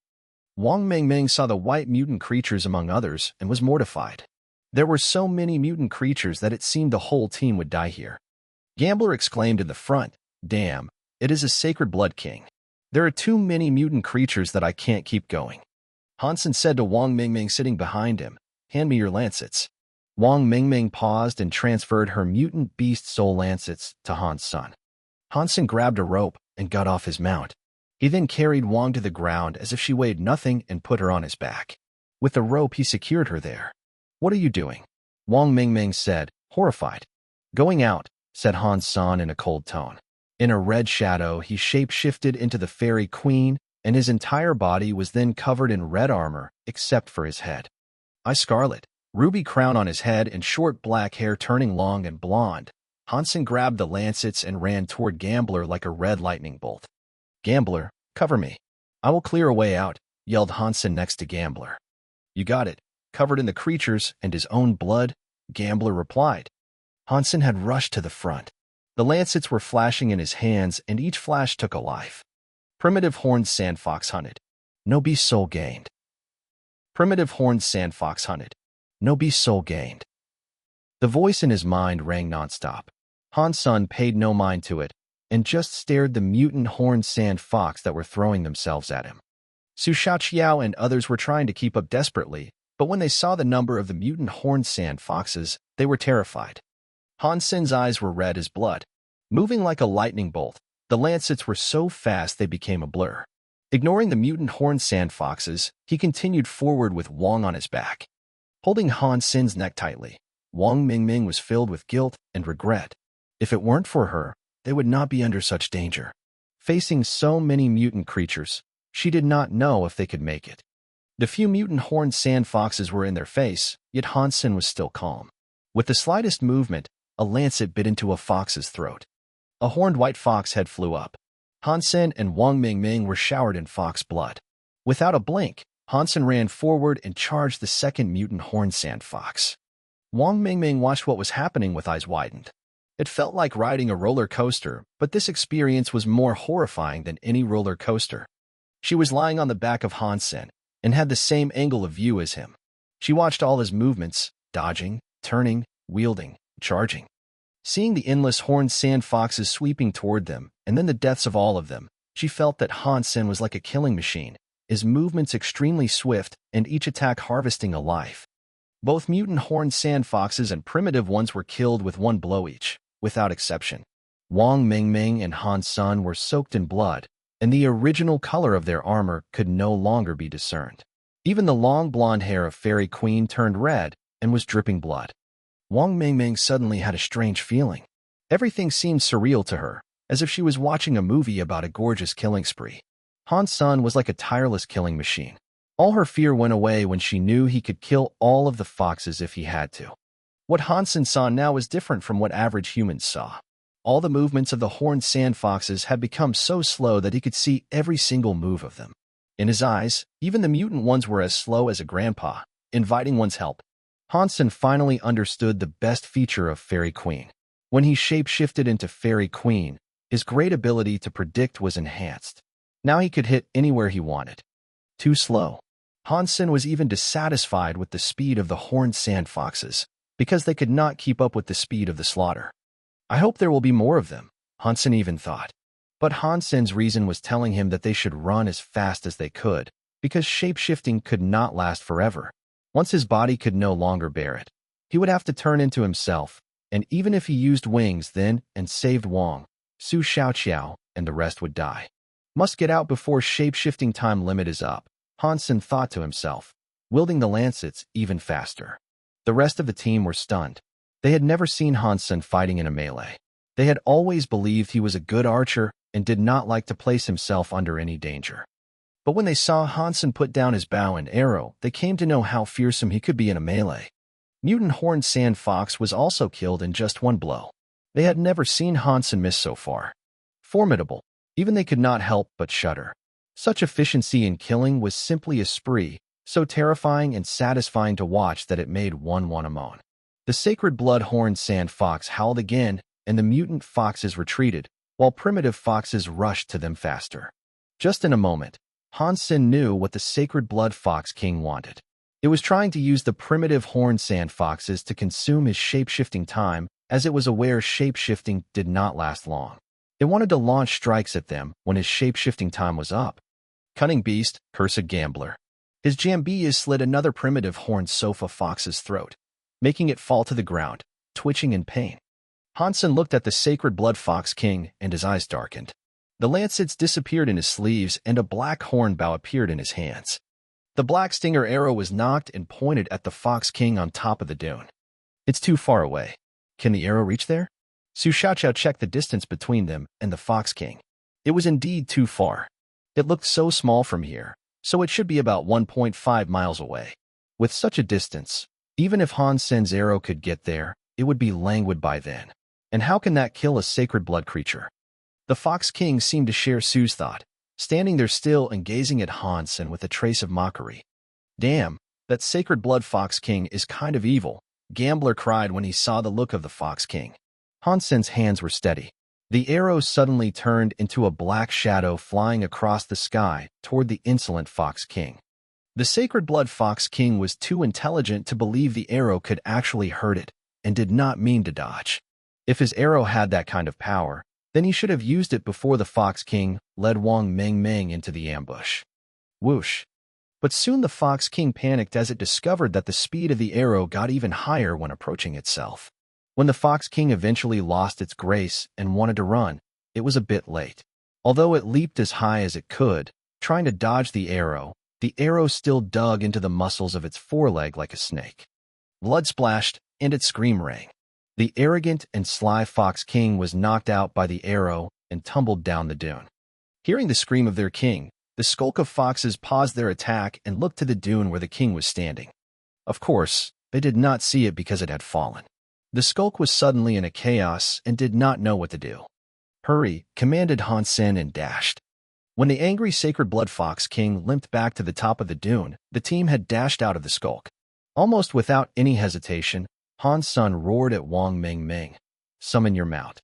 Wang Mingming saw the white mutant creatures among others and was mortified. There were so many mutant creatures that it seemed the whole team would die here. Gambler exclaimed in the front, "Damn, it is a sacred blood king. There are too many mutant creatures that I can't keep going." Hansen said to Wang Mingming sitting behind him, "Hand me your lancets." Wang Mingming paused and transferred her mutant beast soul lancets to Han-sun. Hansen grabbed a rope and got off his mount. He then carried Wang to the ground as if she weighed nothing and put her on his back. With the rope, he secured her there. "What are you doing?" Wang Mingming said, horrified. "Going out," said Han-sun in a cold tone. In a red shadow, he shape-shifted into the Fairy Queen, and his entire body was then covered in red armor, except for his head. Eye scarlet, ruby crown on his head and short black hair turning long and blonde. Hansen grabbed the lancets and ran toward Gambler like a red lightning bolt. "Gambler, cover me. I will clear a way out," yelled Hansen next to Gambler. "You got it." Covered in the creatures and his own blood, Gambler replied. Hansen had rushed to the front. The lancets were flashing in his hands, and each flash took a life. Primitive horned sandfox hunted. No beast soul gained. Primitive horned sandfox hunted. No beast soul gained. The voice in his mind rang nonstop. Hansen paid no mind to it, and just stared the mutant horned sand fox that were throwing themselves at him. Su Xiaoqiao and others were trying to keep up desperately, but when they saw the number of the mutant horned sand foxes, they were terrified. Hansen's eyes were red as blood. Moving like a lightning bolt, the lancets were so fast they became a blur. Ignoring the mutant horned sand foxes, he continued forward with Wang on his back. Holding Hansen's neck tightly, Wang Mingming was filled with guilt and regret. If it weren't for her, they would not be under such danger. Facing so many mutant creatures, she did not know if they could make it. The few mutant horned sand foxes were in their face, yet Hansen was still calm. With the slightest movement, a lancet bit into a fox's throat. A horned white fox head flew up. Hansen and Wang Mingming were showered in fox blood. Without a blink, Hansen ran forward and charged the second mutant horned sand fox. Wang Mingming watched what was happening with eyes widened. It felt like riding a roller coaster, but this experience was more horrifying than any roller coaster. She was lying on the back of Hansen and had the same angle of view as him. She watched all his movements, dodging, turning, wielding, charging. Seeing the endless horned sand foxes sweeping toward them, and then the deaths of all of them, she felt that Hansen was like a killing machine, his movements extremely swift and each attack harvesting a life. Both mutant horned sand foxes and primitive ones were killed with one blow each, without exception. Wang Mingming and Hansen were soaked in blood, and the original color of their armor could no longer be discerned. Even the long blonde hair of Fairy Queen turned red and was dripping blood. Wang Mingming suddenly had a strange feeling. Everything seemed surreal to her, as if she was watching a movie about a gorgeous killing spree. Hansen was like a tireless killing machine. All her fear went away when she knew he could kill all of the foxes if he had to. What Hansen saw now was different from what average humans saw. All the movements of the horned sand foxes had become so slow that he could see every single move of them. In his eyes, even the mutant ones were as slow as a grandpa, inviting one's help. Hansen finally understood the best feature of Fairy Queen. When he shape-shifted into Fairy Queen, his great ability to predict was enhanced. Now he could hit anywhere he wanted. Too slow. Hansen was even dissatisfied with the speed of the horned sand foxes, because they could not keep up with the speed of the slaughter. I hope there will be more of them, Hansen even thought. But Hansen's reason was telling him that they should run as fast as they could, because shape-shifting could not last forever. Once his body could no longer bear it, he would have to turn into himself, and even if he used wings then and saved Wang, Su Xiaoqiao, and the rest would die. Must get out before shape-shifting time limit is up, Hansen thought to himself, wielding the lancets even faster. The rest of the team were stunned. They had never seen Hansen fighting in a melee. They had always believed he was a good archer and did not like to place himself under any danger. But when they saw Hansen put down his bow and arrow, they came to know how fearsome he could be in a melee. Mutant horned sand fox was also killed in just one blow. They had never seen Hansen miss so far. Formidable. Even they could not help but shudder. Such efficiency in killing was simply a spree, so terrifying and satisfying to watch that it made one want to moan. The sacred blood-horned sand fox howled again, and the mutant foxes retreated, while primitive foxes rushed to them faster. Just in a moment, Hansen knew what the sacred blood fox king wanted. It was trying to use the primitive horned sand foxes to consume his shape-shifting time, as it was aware shape-shifting did not last long. It wanted to launch strikes at them when his shape-shifting time was up. Cunning beast, cursed gambler. His Jambias slid another primitive horned sofa fox's throat, making it fall to the ground, twitching in pain. Hansen looked at the sacred blood fox king, and his eyes darkened. The lancets disappeared in his sleeves, and a black horn bow appeared in his hands. The black stinger arrow was knocked and pointed at the fox king on top of the dune. It's too far away. Can the arrow reach there? Su Xiaoqiao checked the distance between them and the Fox King. It was indeed too far. It looked so small from here, so it should be about 1.5 miles away. With such a distance, even if Han Sen's arrow could get there, it would be languid by then. And how can that kill a sacred blood creature? The Fox King seemed to share Su's thought, standing there still and gazing at Han Sen with a trace of mockery. Damn, that sacred blood Fox King is kind of evil, Gambler cried when he saw the look of the Fox King. Han Sen's hands were steady. The arrow suddenly turned into a black shadow flying across the sky toward the insolent Fox King. The sacred blood Fox King was too intelligent to believe the arrow could actually hurt it, and did not mean to dodge. If his arrow had that kind of power, then he should have used it before the Fox King led Wang Mengmeng into the ambush. Whoosh! But soon the Fox King panicked as it discovered that the speed of the arrow got even higher when approaching itself. When the Fox King eventually lost its grace and wanted to run, it was a bit late. Although it leaped as high as it could, trying to dodge the arrow still dug into the muscles of its foreleg like a snake. Blood splashed, and its scream rang. The arrogant and sly Fox King was knocked out by the arrow and tumbled down the dune. Hearing the scream of their king, the skulk of foxes paused their attack and looked to the dune where the king was standing. Of course, they did not see it because it had fallen. The skulk was suddenly in a chaos and did not know what to do. Hurry, commanded Han Sen and dashed. When the angry Sacred Blood Fox King limped back to the top of the dune, the team had dashed out of the skulk. Almost without any hesitation, Han Sen roared at Wang Mengmeng. Summon your mount.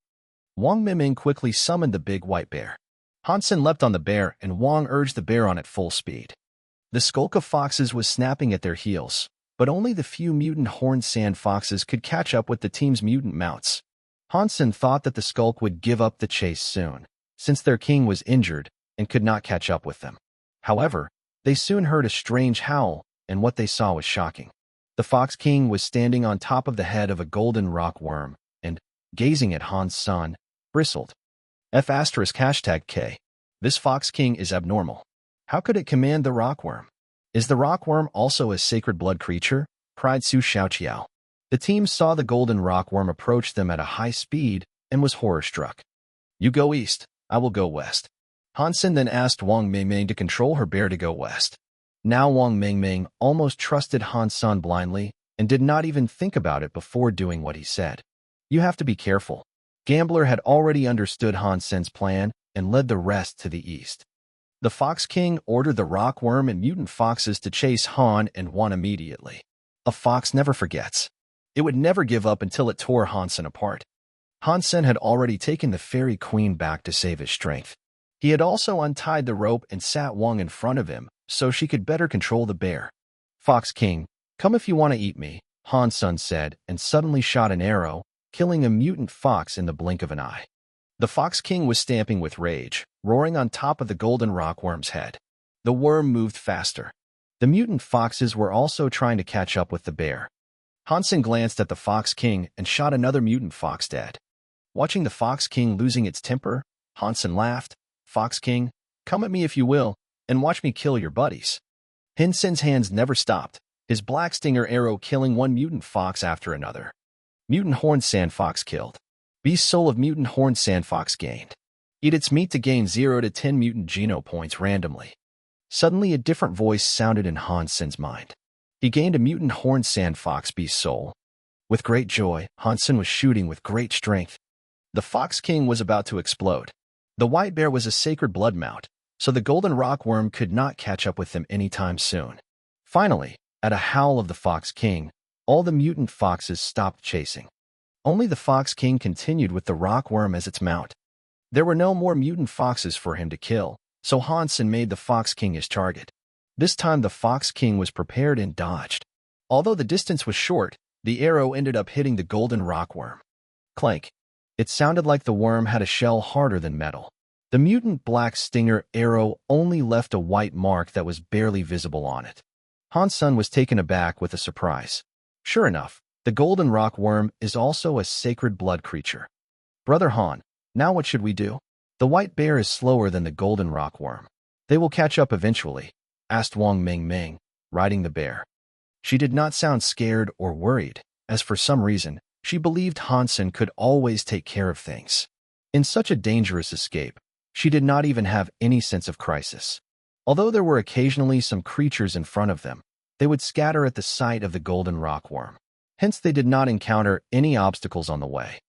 Wang Mengmeng quickly summoned the big white bear. Han Sen leapt on the bear and Wang urged the bear on at full speed. The skulk of foxes was snapping at their heels, but only the few mutant horned sand foxes could catch up with the team's mutant mounts. Han Sen thought that the skulk would give up the chase soon, since their king was injured and could not catch up with them. However, they soon heard a strange howl, and what they saw was shocking. The Fox King was standing on top of the head of a golden rock worm, and, gazing at Han Sen, bristled. #K. This Fox King is abnormal. How could it command the rockworm? Is the rockworm also a sacred blood creature? Cried Su Xiaoqiao. The team saw the golden rockworm approach them at a high speed and was horror-struck. You go east, I will go west. Han Sen then asked Wang Mengmeng to control her bear to go west. Now Wang Mengmeng almost trusted Han Sen blindly and did not even think about it before doing what he said. You have to be careful. Gambler had already understood Han Sen's plan and led the rest to the east. The Fox King ordered the rockworm and mutant foxes to chase Han and Wan immediately. A fox never forgets. It would never give up until it tore Han Sen apart. Han Sen had already taken the fairy queen back to save his strength. He had also untied the rope and sat Wang in front of him so she could better control the bear. Fox King, come if you want to eat me, Han Sen said, and suddenly shot an arrow, killing a mutant fox in the blink of an eye. The Fox King was stamping with rage, roaring on top of the golden rockworm's head. The worm moved faster. The mutant foxes were also trying to catch up with the bear. Han Sen glanced at the Fox King and shot another mutant fox dead. Watching the Fox King losing its temper, Han Sen laughed. Fox King, come at me if you will, and watch me kill your buddies. Han Sen's hands never stopped, his black stinger arrow killing one mutant fox after another. Mutant horned sand fox killed. Beast soul of mutant horned sand fox gained. Eat its meat to gain 0 to 10 mutant geno points randomly. Suddenly a different voice sounded in Han Sen's mind. He gained a mutant horned sand fox beast soul. With great joy, Han Sen was shooting with great strength. The Fox King was about to explode. The white bear was a sacred blood mount, so the golden rockworm could not catch up with them anytime soon. Finally, at a howl of the Fox King, all the mutant foxes stopped chasing. Only the Fox King continued with the rockworm as its mount. There were no more mutant foxes for him to kill, so Han Sen made the Fox King his target. This time the Fox King was prepared and dodged. Although the distance was short, the arrow ended up hitting the golden rockworm. Clank. It sounded like the worm had a shell harder than metal. The mutant black stinger arrow only left a white mark that was barely visible on it. Han Sen was taken aback with a surprise. Sure enough, the golden rockworm is also a sacred blood creature. Brother Han, now what should we do? The white bear is slower than the golden rockworm. They will catch up eventually, asked Wang Mengmeng, riding the bear. She did not sound scared or worried, as for some reason, She believed Hansen could always take care of things. In such a dangerous escape, she did not even have any sense of crisis. Although there were occasionally some creatures in front of them, they would scatter at the sight of the golden rockworm. Hence, they did not encounter any obstacles on the way.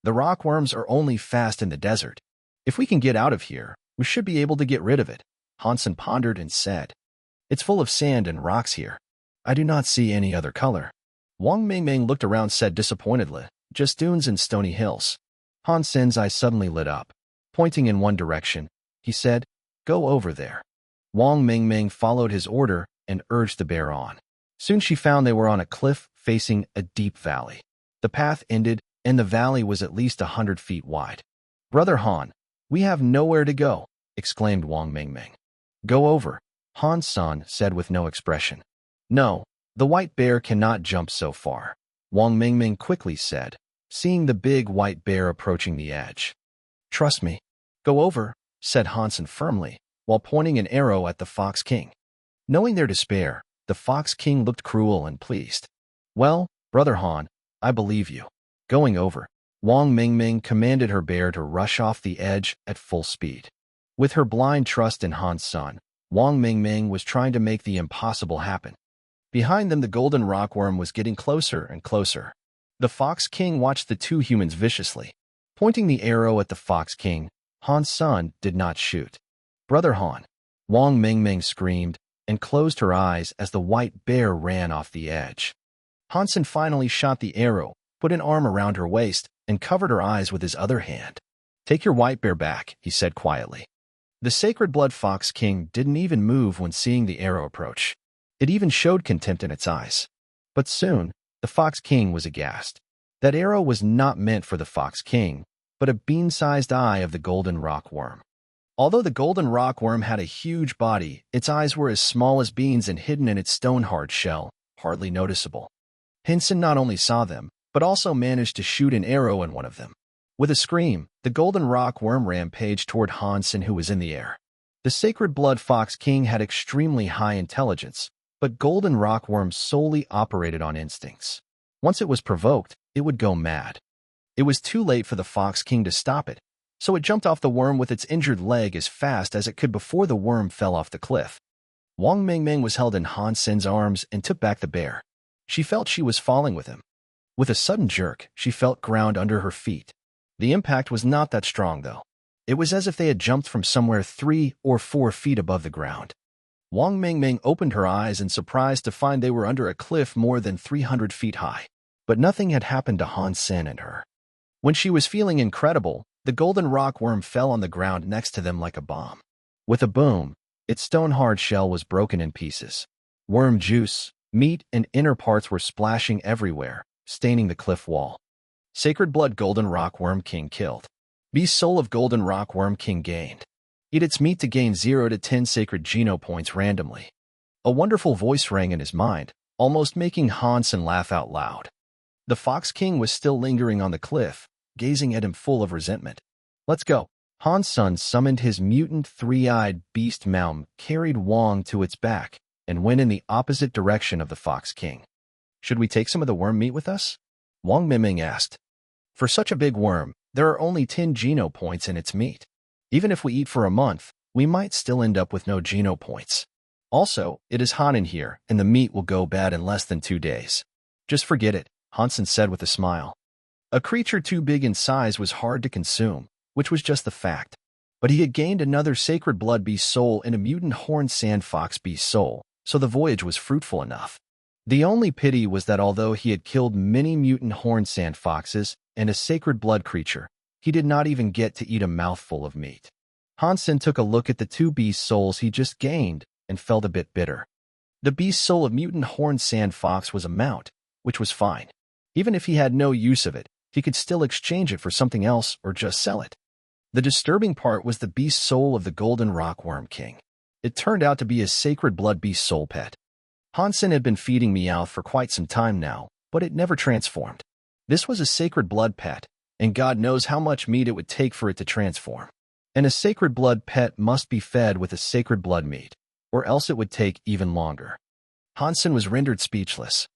The rockworms are only fast in the desert. If we can get out of here, we should be able to get rid of it, Hansen pondered and said. It's full of sand and rocks here. I do not see any other color. Wang Mingming looked around said disappointedly, just dunes and stony hills. Hansen's eyes suddenly lit up. Pointing in one direction, he said, go over there. Wang Mingming followed his order and urged the bear on. Soon she found they were on a cliff facing a deep valley. The path ended, and the valley was at least 100 feet wide. Brother Han, we have nowhere to go, exclaimed Wang Mingming. Go over, Han-san said with no expression. No, the white bear cannot jump so far, Wang Mingming quickly said, seeing the big white bear approaching the edge. Trust me. Go over, said Hansen firmly, while pointing an arrow at the Fox King. Knowing their despair, the Fox King looked cruel and pleased. Well, Brother Han, I believe you. Going over, Wang Mingming commanded her bear to rush off the edge at full speed. With her blind trust in Han's son, Wang Mingming was trying to make the impossible happen. Behind them, the golden rockworm was getting closer and closer. The Fox King watched the two humans viciously. Pointing the arrow at the Fox King, Han's son did not shoot. Brother Han, Wang Mingming screamed and closed her eyes as the white bear ran off the edge. Hansen finally shot the arrow, put an arm around her waist, and covered her eyes with his other hand. Take your white bear back, he said quietly. The Sacred Blood Fox King didn't even move when seeing the arrow approach. It even showed contempt in its eyes. But soon, the Fox King was aghast. That arrow was not meant for the Fox King, but a bean-sized eye of the golden rockworm. Although the golden rockworm had a huge body, its eyes were as small as beans and hidden in its stone-hard shell, hardly noticeable. Hansen not only saw them, but also managed to shoot an arrow in one of them. With a scream, the golden rockworm rampaged toward Hansen, who was in the air. The Sacred Blood Fox King had extremely high intelligence, but golden rockworms solely operated on instincts. Once it was provoked, it would go mad. It was too late for the Fox King to stop it, so it jumped off the worm with its injured leg as fast as it could before the worm fell off the cliff. Wang Mingming was held in Hansen's arms and took back the bear. She felt she was falling with him. With a sudden jerk, she felt ground under her feet. The impact was not that strong, though. It was as if they had jumped from somewhere 3 or 4 feet above the ground. Wang Mingming opened her eyes in surprise to find they were under a cliff more than 300 feet high. But nothing had happened to Hansen and her. When she was feeling incredible, the golden rockworm fell on the ground next to them like a bomb. With a boom, its stone-hard shell was broken in pieces. Worm juice, meat, and inner parts were splashing everywhere, staining the cliff wall. Sacred Blood Golden Rockworm King killed. Beast Soul of Golden Rockworm King gained. Eat its meat to gain 0 to 10 sacred Geno points randomly. A wonderful voice rang in his mind, almost making Hansen laugh out loud. The Fox King was still lingering on the cliff, gazing at him full of resentment. Let's go. Hansen summoned his mutant three-eyed beast Maum, carried Wang to its back, and went in the opposite direction of the Fox King. Should we take some of the worm meat with us? Wang Mingming asked. For such a big worm, there are only 10 Geno points in its meat. Even if we eat for a month, we might still end up with no Geno points. Also, it is hot in here, and the meat will go bad in less than 2 days. Just forget it, Hansen said with a smile. A creature too big in size was hard to consume, which was just the fact. But he had gained another Sacred Blood Beast soul and a mutant horned sand fox beast soul, so the voyage was fruitful enough. The only pity was that although he had killed many mutant horned sand foxes and a sacred blood creature, he did not even get to eat a mouthful of meat. Hansen took a look at the 2 beast souls he just gained and felt a bit bitter. The beast soul of mutant horned sand fox was a mount, which was fine. Even if he had no use of it, he could still exchange it for something else or just sell it. The disturbing part was the beast soul of the Golden Rockworm King. It turned out to be a sacred blood beast soul pet. Hansen had been feeding Meowth for quite some time now, but it never transformed. This was a sacred blood pet, and God knows how much meat it would take for it to transform. And a sacred blood pet must be fed with a sacred blood meat, or else it would take even longer. Hansen was rendered speechless.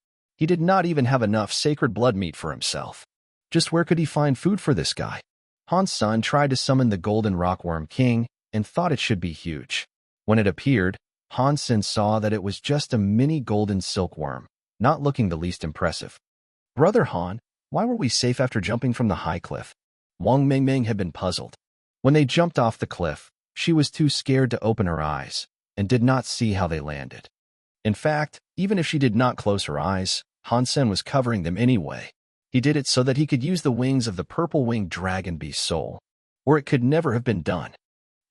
He did not even have enough sacred blood meat for himself. Just where could he find food for this guy? Han's son tried to summon the golden rockworm king and thought it should be huge. When it appeared, Hansen saw that it was just a mini golden silkworm, not looking the least impressive. Brother Han, why were we safe after jumping from the high cliff? Wang Mingming had been puzzled. When they jumped off the cliff, she was too scared to open her eyes and did not see how they landed. In fact, even if she did not close her eyes, Hansen was covering them anyway. He did it so that he could use the wings of the purple-winged dragon beast soul, or it could never have been done.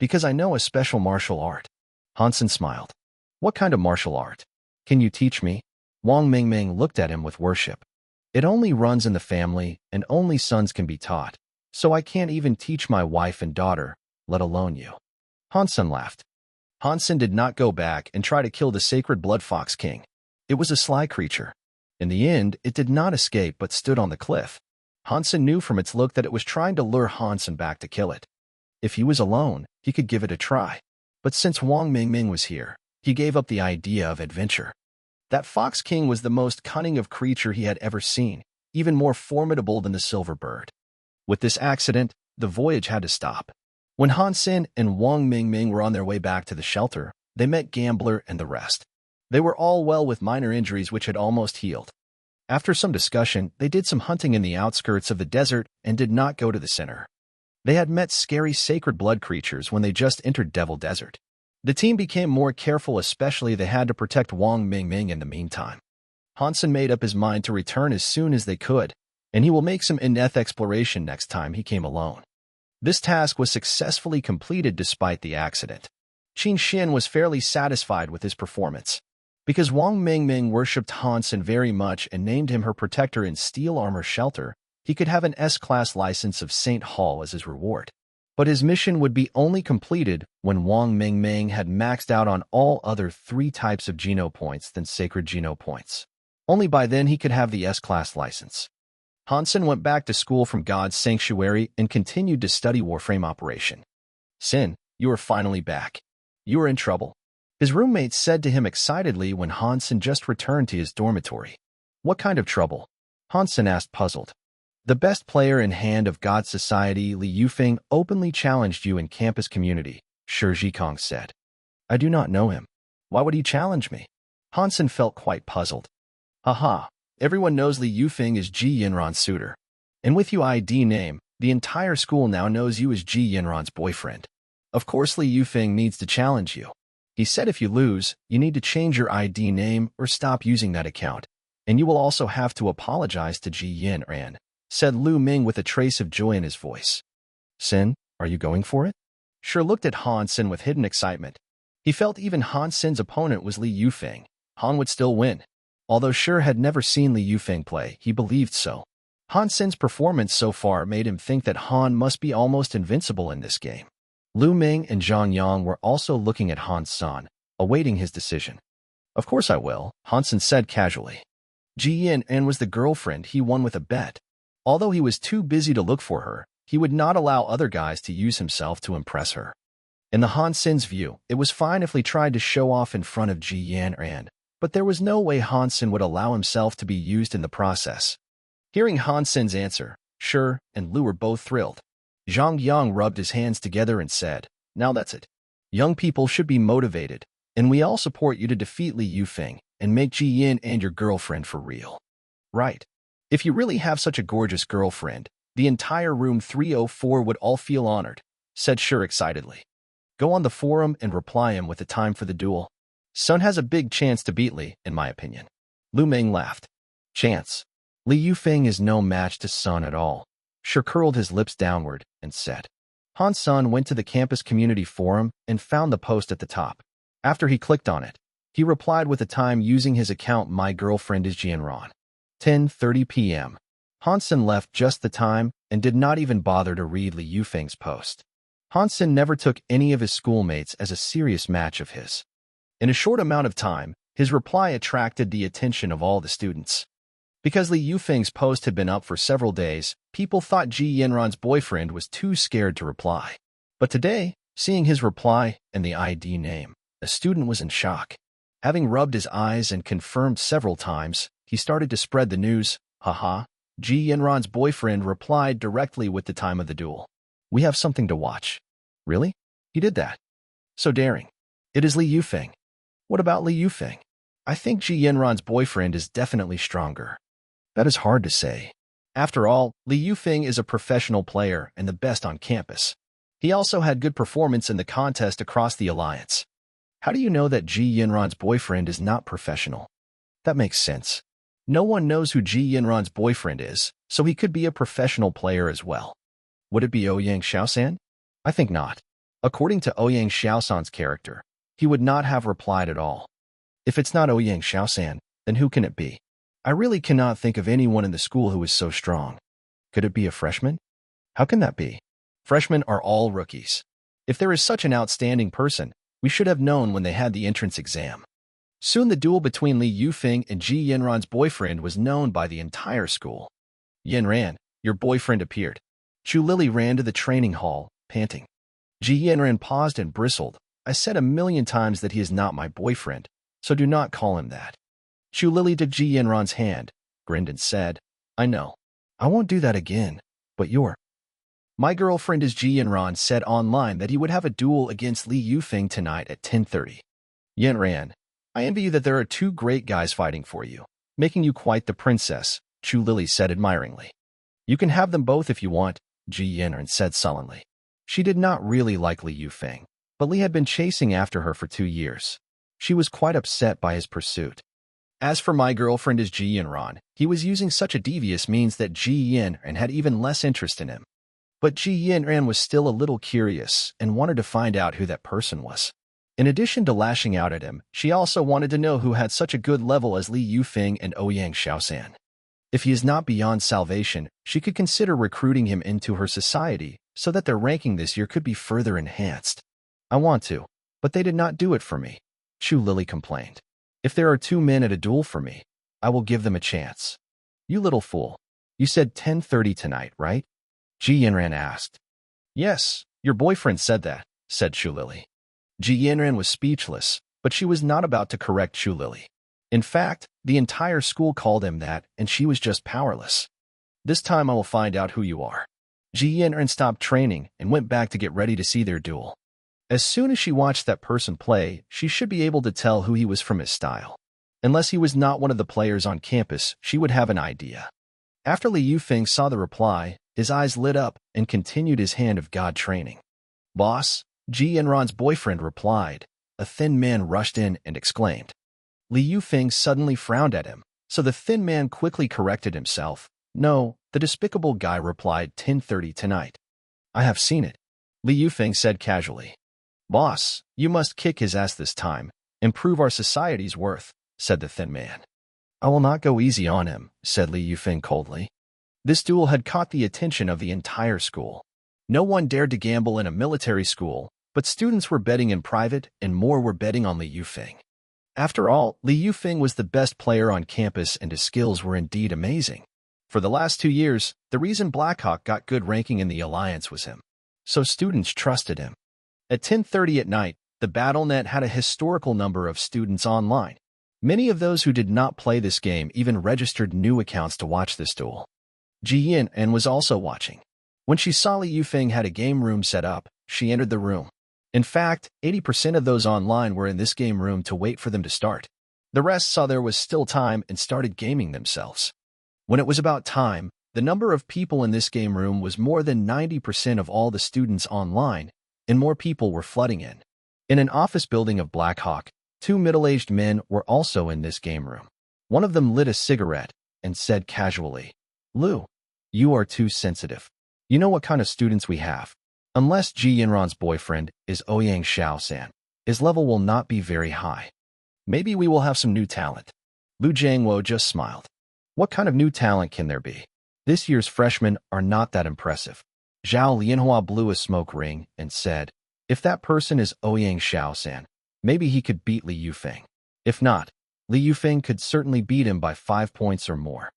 Because I know a special martial art. Hansen smiled. What kind of martial art? Can you teach me? Wang Mingming looked at him with worship. It only runs in the family, and only sons can be taught, so I can't even teach my wife and daughter, let alone you. Hansen laughed. Hansen did not go back and try to kill the sacred blood fox king. It was a sly creature. In the end, it did not escape but stood on the cliff. Hansen knew from its look that it was trying to lure Hansen back to kill it. If he was alone, he could give it a try. But since Wang Mingming was here, he gave up the idea of adventure. That fox king was the most cunning of creature he had ever seen, even more formidable than the silver bird. With this accident, the voyage had to stop. When Hansen and Wang Mingming were on their way back to the shelter, they met Gambler and the rest. They were all well with minor injuries which had almost healed. After some discussion, they did some hunting in the outskirts of the desert and did not go to the center. They had met scary sacred blood creatures when they just entered Devil Desert. The team became more careful, especially they had to protect Wang Mingming in the meantime. Hansen made up his mind to return as soon as they could, and he will make some in-depth exploration next time he came alone. This task was successfully completed despite the accident. Qin Xin was fairly satisfied with his performance. Because Wang Mingming worshipped Hansen very much and named him her protector in Steel Armor Shelter, he could have an S-Class license of St. Hall as his reward. But his mission would be only completed when Wang Mingming had maxed out on all other 3 types of Geno points than Sacred Geno points. Only by then he could have the S-Class license. Hansen went back to school from God's Sanctuary and continued to study Warframe operation. Sin, you are finally back. You are in trouble. His roommate said to him excitedly when Hansen just returned to his dormitory. What kind of trouble? Hansen asked, puzzled. The best player in Hand of God Society, Li Yufeng, openly challenged you in campus community, Shi Jikong said. I do not know him. Why would he challenge me? Hansen felt quite puzzled. Haha, everyone knows Li Yufeng is Ji Yinran's suitor. And with your ID name, the entire school now knows you as Ji Yinran's boyfriend. Of course Li Yufeng needs to challenge you. He said if you lose, you need to change your ID name or stop using that account, and you will also have to apologize to Ji Yinran, said Lu Ming with a trace of joy in his voice. Sin, are you going for it? Shi looked at Hansen with hidden excitement. He felt even Hansen's opponent was Li Yufeng. Han would still win. Although Shi had never seen Li Yufeng play, he believed so. Hansen's performance so far made him think that Han must be almost invincible in this game. Lu Ming and Zhang Yang were also looking at Hansen, awaiting his decision. Of course I will, Hansen said casually. Ji Yinran was the girlfriend he won with a bet. Although he was too busy to look for her, he would not allow other guys to use himself to impress her. In the Hansen's view, it was fine if Li tried to show off in front of Ji Yinran, but there was no way Hansen would allow himself to be used in the process. Hearing Hansen's answer, Shi and Lu were both thrilled. Zhang Yang rubbed his hands together and said, now that's it. Young people should be motivated, and we all support you to defeat Li Yufeng and make Ji Yinran your girlfriend for real. Right. If you really have such a gorgeous girlfriend, the entire room 304 would all feel honored, said Shi excitedly. Go on the forum and reply him with the time for the duel. Sun has a big chance to beat Li, in my opinion. Lu Ming laughed. Chance. Li Yufeng is no match to Sun at all. Shi curled his lips downward and said. Hansen went to the campus community forum and found the post at the top. After he clicked on it, he replied with a time using his account My girlfriend is Jianran. 10:30 p.m. Hansen left just the time and did not even bother to read Li Yufeng's post. Hansen never took any of his schoolmates as a serious match of his. In a short amount of time, his reply attracted the attention of all the students. Because Li Yufeng's post had been up for several days, people thought Ji Yinran's boyfriend was too scared to reply. But today, seeing his reply and the ID name, a student was in shock. Having rubbed his eyes and confirmed several times, he started to spread the news. Haha. Ji Yanran's boyfriend replied directly with the time of the duel. We have something to watch. Really? He did that. So daring. It is Li Yufeng. What about Li Yufeng? I think Ji Yanran's boyfriend is definitely stronger. That is hard to say. After all, Li Yufeng is a professional player and the best on campus. He also had good performance in the contest across the alliance. How do you know that Ji Yanran's boyfriend is not professional? That makes sense. No one knows who Ji Yanran's boyfriend is, so he could be a professional player as well. Would it be Ouyang Xiaosan? I think not. According to Ouyang Xiaosan's character, he would not have replied at all. If it's not Ouyang Xiaosan, then who can it be? I really cannot think of anyone in the school who is so strong. Could it be a freshman? How can that be? Freshmen are all rookies. If there is such an outstanding person, we should have known when they had the entrance exam. Soon the duel between Li Yufeng and Ji Yanran's boyfriend was known by the entire school. Yanran, your boyfriend appeared. Chu Lily ran to the training hall, panting. Ji Yanran paused and bristled. I said 1,000,000 times that he is not my boyfriend, so do not call him that. Chu Lily took Ji Yanran's hand, grinned and said, I know. I won't do that again, but My girlfriend is Ji Yanran said online that he would have a duel against Li Yufeng tonight at 10:30. Yanran, I envy you that there are two great guys fighting for you, making you quite the princess, Chu Lily said admiringly. You can have them both if you want, Ji Yanran said sullenly. She did not really like Li Yufeng, but Li had been chasing after her for 2 years. She was quite upset by his pursuit. As for my girlfriend is Ji Yanran, he was using such a devious means that Ji Yanran had even less interest in him. But Ji Yanran was still a little curious and wanted to find out who that person was. In addition to lashing out at him, she also wanted to know who had such a good level as Li Yufeng and Ouyang Xiaosan. If he is not beyond salvation, she could consider recruiting him into her society so that their ranking this year could be further enhanced. I want to, but they did not do it for me, Chu Lily complained. If there are 2 men at a duel for me, I will give them a chance. You little fool. You said 10:30 tonight, right? Ji Yanran asked. Yes, your boyfriend said that, said Chu Lily. Ji Yanran was speechless, but she was not about to correct Chu Lily. In fact, the entire school called him that, and she was just powerless. This time I will find out who you are. Ji Yanran stopped training and went back to get ready to see their duel. As soon as she watched that person play, she should be able to tell who he was from his style. Unless he was not one of the players on campus, she would have an idea. After Li Yufeng saw the reply, his eyes lit up and continued his hand of God training. Boss, Ji Yanran's boyfriend replied. A thin man rushed in and exclaimed. Li Yufeng suddenly frowned at him, so the thin man quickly corrected himself. No, the despicable guy replied 10:30 tonight. I have seen it, Li Yufeng said casually. Boss, you must kick his ass this time, improve our society's worth, said the thin man. I will not go easy on him, said Li Yufeng coldly. This duel had caught the attention of the entire school. No one dared to gamble in a military school, but students were betting in private and more were betting on Li Yufeng. After all, Li Yufeng was the best player on campus and his skills were indeed amazing. For the last 2 years, the reason Blackhawk got good ranking in the Alliance was him. So students trusted him. At 10:30 at night, the BattleNet had a historical number of students online. Many of those who did not play this game even registered new accounts to watch this duel. Ji Yanran was also watching. When she saw Li Yufeng had a game room set up, she entered the room. In fact, 80% of those online were in this game room to wait for them to start. The rest saw there was still time and started gaming themselves. When it was about time, the number of people in this game room was more than 90% of all the students online, and more people were flooding in. In an office building of Blackhawk, 2 middle-aged men were also in this game room. One of them lit a cigarette and said casually, Lou, you are too sensitive. You know what kind of students we have. Unless Ji Yanran's boyfriend is Ouyang Xiaosan, his level will not be very high. Maybe we will have some new talent. Lu Jiangwo just smiled. What kind of new talent can there be? This year's freshmen are not that impressive. Zhao Lianhua blew a smoke ring and said, if that person is Ouyang Xiaosan, maybe he could beat Li Yufeng. If not, Li Yufeng could certainly beat him by 5 points or more.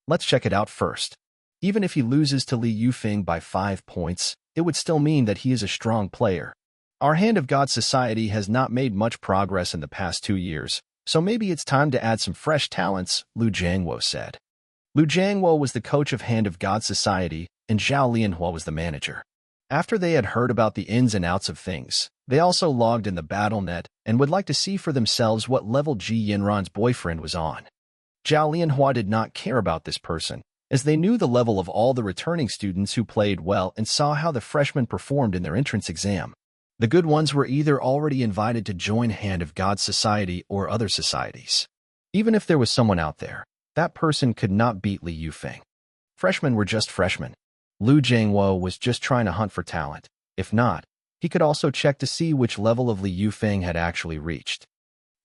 Let's check it out first. Even if he loses to Li Yufeng by 5 points, it would still mean that he is a strong player. Our Hand of God Society has not made much progress in the past 2 years, So maybe it's time to add some fresh talents, Lu Jiangwo said. Lu Jiangwo was the coach of Hand of God Society, and Zhao Lianhua was the manager. After they had heard about the ins and outs of things, they also logged in the BattleNet and would like to see for themselves what level Ji Yinran's boyfriend was on. Zhao Lianhua did not care about this person, as they knew the level of all the returning students who played well and saw how the freshmen performed in their entrance exam. The good ones were either already invited to join Hand of God Society or other societies. Even if there was someone out there, that person could not beat Li Yufeng. Freshmen were just freshmen. Lu Jiangwo was just trying to hunt for talent. If not, he could also check to see which level of Li Yufeng had actually reached.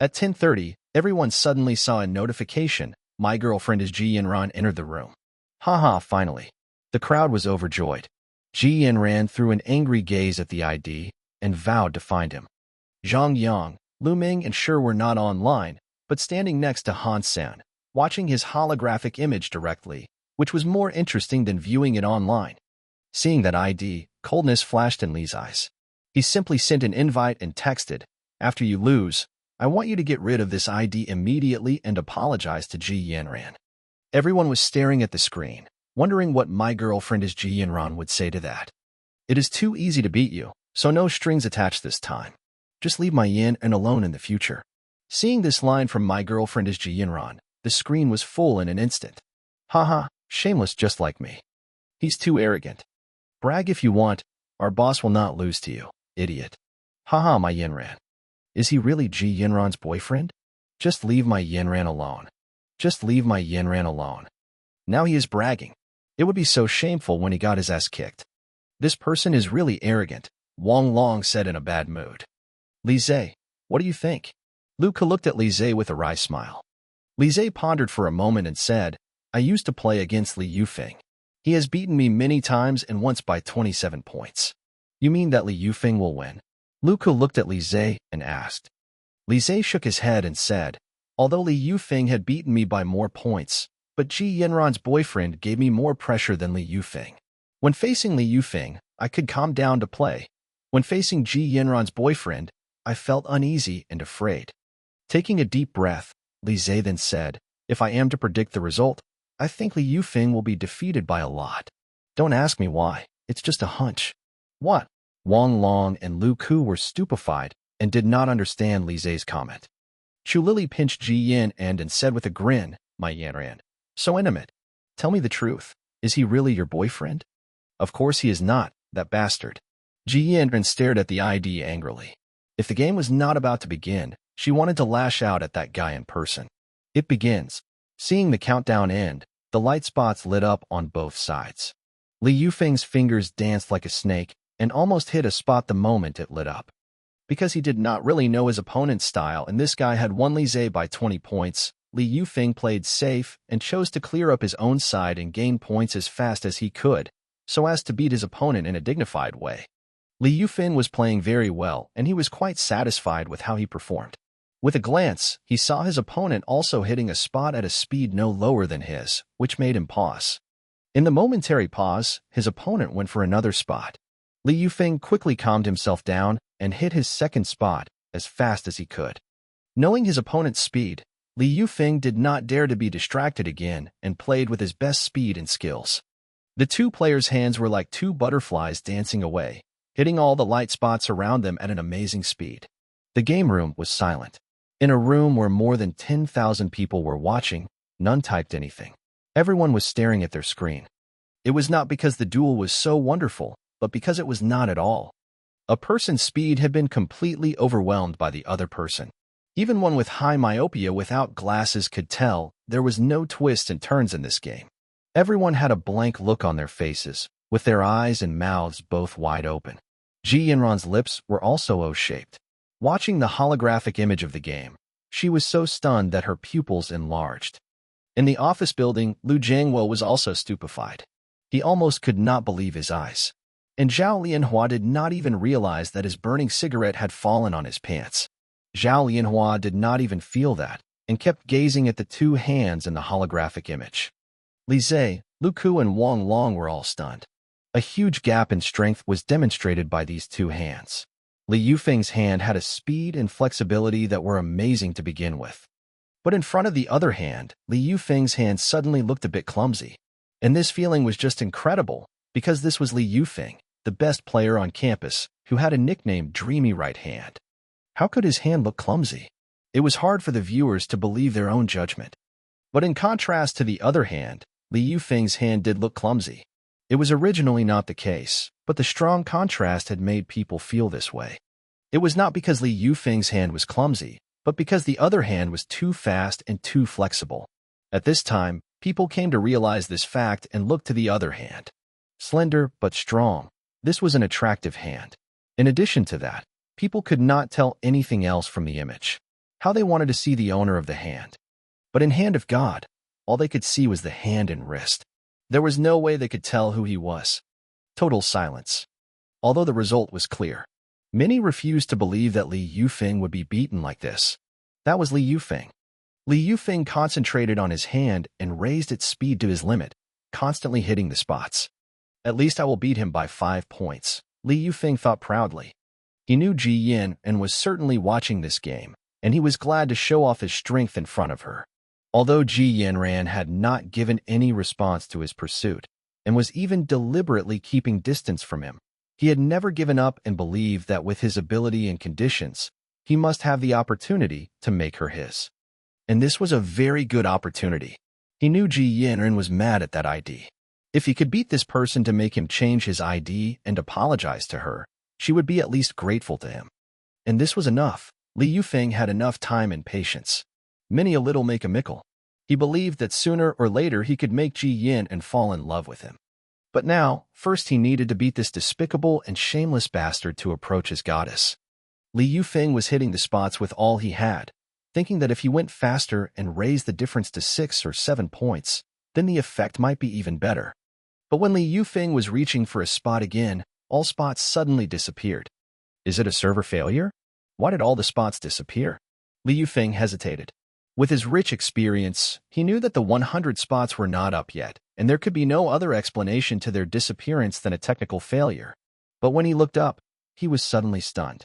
At 10:30, everyone suddenly saw a notification. My girlfriend is Ji Yinran entered the room. Haha, finally. The crowd was overjoyed. Ji Yinran threw an angry gaze at the ID and vowed to find him. Zhang Yang, Lu Ming, and Shi were not online, but standing next to Han San, watching his holographic image directly, which was more interesting than viewing it online. Seeing that ID, coldness flashed in Li's eyes. He simply sent an invite and texted, "After you lose, I want you to get rid of this ID immediately and apologize to Ji Yinran." Everyone was staring at the screen, wondering what my girlfriend is Ji Yinran would say to that. It is too easy to beat you, so no strings attached this time. Just leave my yin and alone in the future. Seeing this line from my girlfriend is Ji Yinran, the screen was full in an instant. Haha, shameless just like me. He's too arrogant. Brag if you want, our boss will not lose to you, idiot. Haha, my Yinran. Is he really Ji Yinran's boyfriend? Just leave my Yinran alone. Just leave my Yinran alone. Now he is bragging. It would be so shameful when he got his ass kicked. This person is really arrogant, Wang Long said in a bad mood. Li Zhe, what do you think? Luca looked at Li Zhe with a wry smile. Li Zhe pondered for a moment and said, I used to play against Li Yufeng. He has beaten me many times and once by 27 points. You mean that Li Yufeng will win? Luca looked at Li Zhe and asked. Li Zhe shook his head and said, although Li Yufeng had beaten me by more points, but Ji Yinran's boyfriend gave me more pressure than Li Yufeng. When facing Li Yufeng, I could calm down to play. When facing Ji Yinran's boyfriend, I felt uneasy and afraid. Taking a deep breath, Li Zhe then said, if I am to predict the result, I think Li Yufeng will be defeated by a lot. Don't ask me why, it's just a hunch. What? Wang Long and Lu Ku were stupefied and did not understand Li Zhe's comment. Chu Lili pinched Ji Yin and said with a grin, my Yanran, so intimate. Tell me the truth, is he really your boyfriend? Of course he is not, that bastard. Ji Yin stared at the ID angrily. If the game was not about to begin, she wanted to lash out at that guy in person. It begins. Seeing the countdown end, the light spots lit up on both sides. Li Yufeng's fingers danced like a snake and almost hit a spot the moment it lit up. Because he did not really know his opponent's style and this guy had won Li Zhe by 20 points, Li Yufeng played safe and chose to clear up his own side and gain points as fast as he could, so as to beat his opponent in a dignified way. Li Yufeng was playing very well and he was quite satisfied with how he performed. With a glance, he saw his opponent also hitting a spot at a speed no lower than his, which made him pause. In the momentary pause, his opponent went for another spot. Li Yufeng quickly calmed himself down and hit his second spot as fast as he could. Knowing his opponent's speed, Li Yufeng did not dare to be distracted again and played with his best speed and skills. The two players' hands were like two butterflies dancing away, hitting all the light spots around them at an amazing speed. The game room was silent. In a room where more than 10,000 people were watching, none typed anything. Everyone was staring at their screen. It was not because the duel was so wonderful, but because it was not at all. A person's speed had been completely overwhelmed by the other person. Even one with high myopia without glasses could tell there was no twists and turns in this game. Everyone had a blank look on their faces, with their eyes and mouths both wide open. Ji Yinran's lips were also O-shaped. Watching the holographic image of the game, she was so stunned that her pupils enlarged. In the office building, Lu Jiangwo was also stupefied. He almost could not believe his eyes. And Zhao Lianhua did not even realize that his burning cigarette had fallen on his pants. Zhao Lianhua did not even feel that, and kept gazing at the two hands in the holographic image. Li Zhe, Lu Ku, and Wang Long were all stunned. A huge gap in strength was demonstrated by these two hands. Li Yufeng's hand had a speed and flexibility that were amazing to begin with, But in front of the other hand, Li Yufeng's hand suddenly looked a bit clumsy. And this feeling was just incredible, because this was Li Yufeng, the best player on campus, who had a nickname Dreamy Right Hand. How could his hand look clumsy? It was hard for the viewers to believe their own judgment. But in contrast to the other hand, Li Yufeng's hand did look clumsy. It was originally not the case, but the strong contrast had made people feel this way. It was not because Li Yufeng's hand was clumsy, but because the other hand was too fast and too flexible. At this time, people came to realize this fact and looked to the other hand. Slender but strong, this was an attractive hand. In addition to that, people could not tell anything else from the image. How they wanted to see the owner of the hand. But in Hand of God, all they could see was the hand and wrist. There was no way they could tell who he was. Total silence. Although the result was clear, many refused to believe that Li Yufeng would be beaten like this. That was Li Yufeng. Li Yufeng concentrated on his hand and raised its speed to his limit, constantly hitting the spots. At least I will beat him by 5 points, Li Yufeng thought proudly. He knew Ji Yin and was certainly watching this game, and he was glad to show off his strength in front of her. Although Ji Yanran had not given any response to his pursuit, and was even deliberately keeping distance from him, he had never given up and believed that with his ability and conditions, he must have the opportunity to make her his. And this was a very good opportunity. He knew Ji Yanran was mad at that ID. If he could beat this person to make him change his ID and apologize to her, she would be at least grateful to him. And this was enough. Li Yufeng had enough time and patience. Many a little make a mickle. He believed that sooner or later he could make Ji Yin and fall in love with him. But now, first he needed to beat this despicable and shameless bastard to approach his goddess. Li Yufeng was hitting the spots with all he had, thinking that if he went faster and raised the difference to 6 or 7 points, then the effect might be even better. But when Li Yufeng was reaching for a spot again, all spots suddenly disappeared. Is it a server failure? Why did all the spots disappear? Li Yufeng hesitated. With his rich experience, he knew that the 100 spots were not up yet, and there could be no other explanation to their disappearance than a technical failure. But when he looked up, he was suddenly stunned.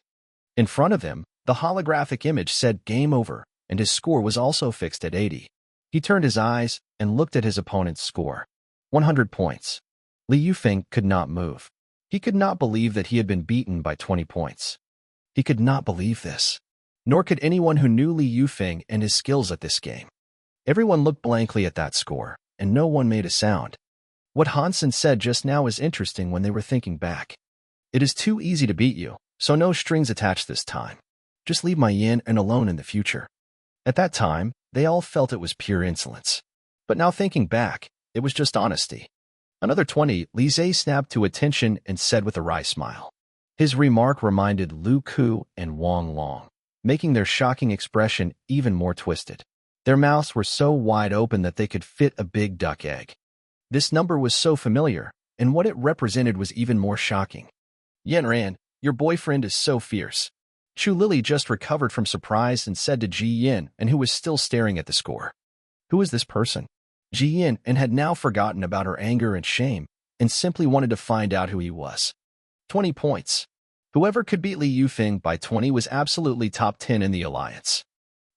In front of him, the holographic image said game over, and his score was also fixed at 80. He turned his eyes and looked at his opponent's score. 100 points. Li Yufeng could not move. He could not believe that he had been beaten by 20 points. He could not believe this. Nor could anyone who knew Li Yufeng and his skills at this game. Everyone looked blankly at that score, and no one made a sound. What Hansen said just now is interesting when they were thinking back. It is too easy to beat you, so no strings attached this time. Just leave my yin and alone in the future. At that time, they all felt it was pure insolence. But now thinking back, it was just honesty. Another 20, Li Zhe snapped to attention and said with a wry smile. His remark reminded Lu Ku and Wang Long, making their shocking expression even more twisted. Their mouths were so wide open that they could fit a big duck egg. This number was so familiar, and what it represented was even more shocking. Yanran, your boyfriend is so fierce. Chu Lily just recovered from surprise and said to Ji Yin, and who was still staring at the score. Who is this person? Ji Yin and had now forgotten about her anger and shame, and simply wanted to find out who he was. 20 points. Whoever could beat Li Yufeng by 20 was absolutely top 10 in the alliance.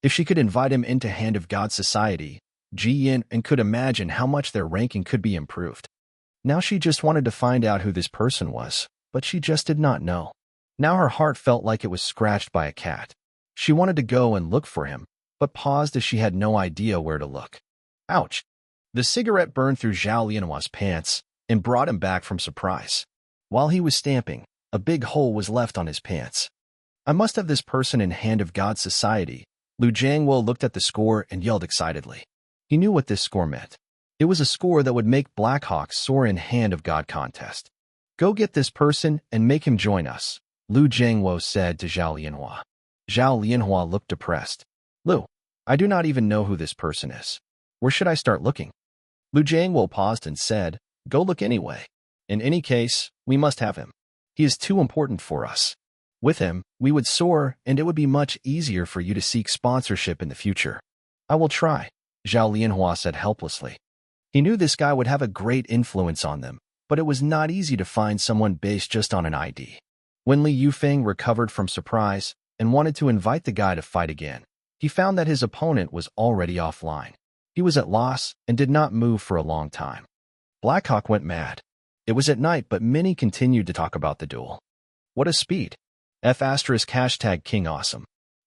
If she could invite him into Hand of God society, Ji Yin and could imagine how much their ranking could be improved. Now she just wanted to find out who this person was, but she just did not know. Now her heart felt like it was scratched by a cat. She wanted to go and look for him, but paused as she had no idea where to look. Ouch! The cigarette burned through Zhao Lianhua's pants and brought him back from surprise. While he was stamping, a big hole was left on his pants. I must have this person in Hand of God society. Lu Jiangwo looked at the score and yelled excitedly. He knew what this score meant. It was a score that would make Blackhawks soar in Hand of God contest. Go get this person and make him join us, Lu Jiangwo said to Zhao Lianhua. Zhao Lianhua looked depressed. Lu, I do not even know who this person is. Where should I start looking? Lu Jiangwo paused and said, Go look anyway. In any case, we must have him. He is too important for us. With him, we would soar, and it would be much easier for you to seek sponsorship in the future. I will try, Zhao Lianhua said helplessly. He knew this guy would have a great influence on them, but it was not easy to find someone based just on an ID. When Li Yufeng recovered from surprise and wanted to invite the guy to fight again, He found that his opponent was already offline. He was at loss and did not move for a long time. Blackhawk went mad. It was at night, but many continued to talk about the duel. What a speed! #hashtag King Awesome.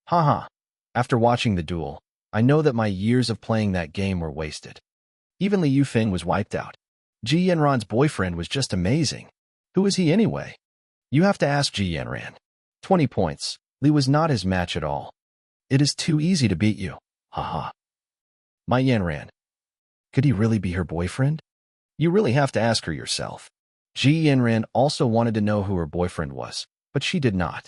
Haha. After watching the duel, I know that my years of playing that game were wasted. Even Li Yufeng was wiped out. Ji Yanran's boyfriend was just amazing. Who is he anyway? You have to ask Ji Yanran. 20 points. Li was not his match at all. It is too easy to beat you. Haha. My Yanran. Could he really be her boyfriend? You really have to ask her yourself. Ji Yanran also wanted to know who her boyfriend was, but she did not.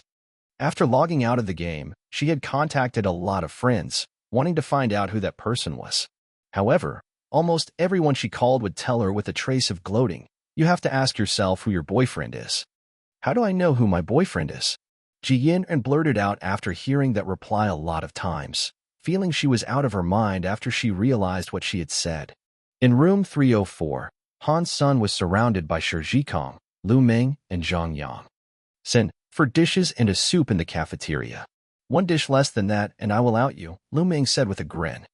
After logging out of the game, she had contacted a lot of friends, wanting to find out who that person was. However, almost everyone she called would tell her with a trace of gloating, you have to ask yourself who your boyfriend is. How do I know who my boyfriend is? Ji Yanran blurted out after hearing that reply a lot of times, feeling she was out of her mind after she realized what she had said. In room 304, Han's son was surrounded by Shi Zhikong, Lu Ming, and Zhang Yang. Send for dishes and a soup in the cafeteria. One dish less than that and I will out you, Lu Ming said with a grin.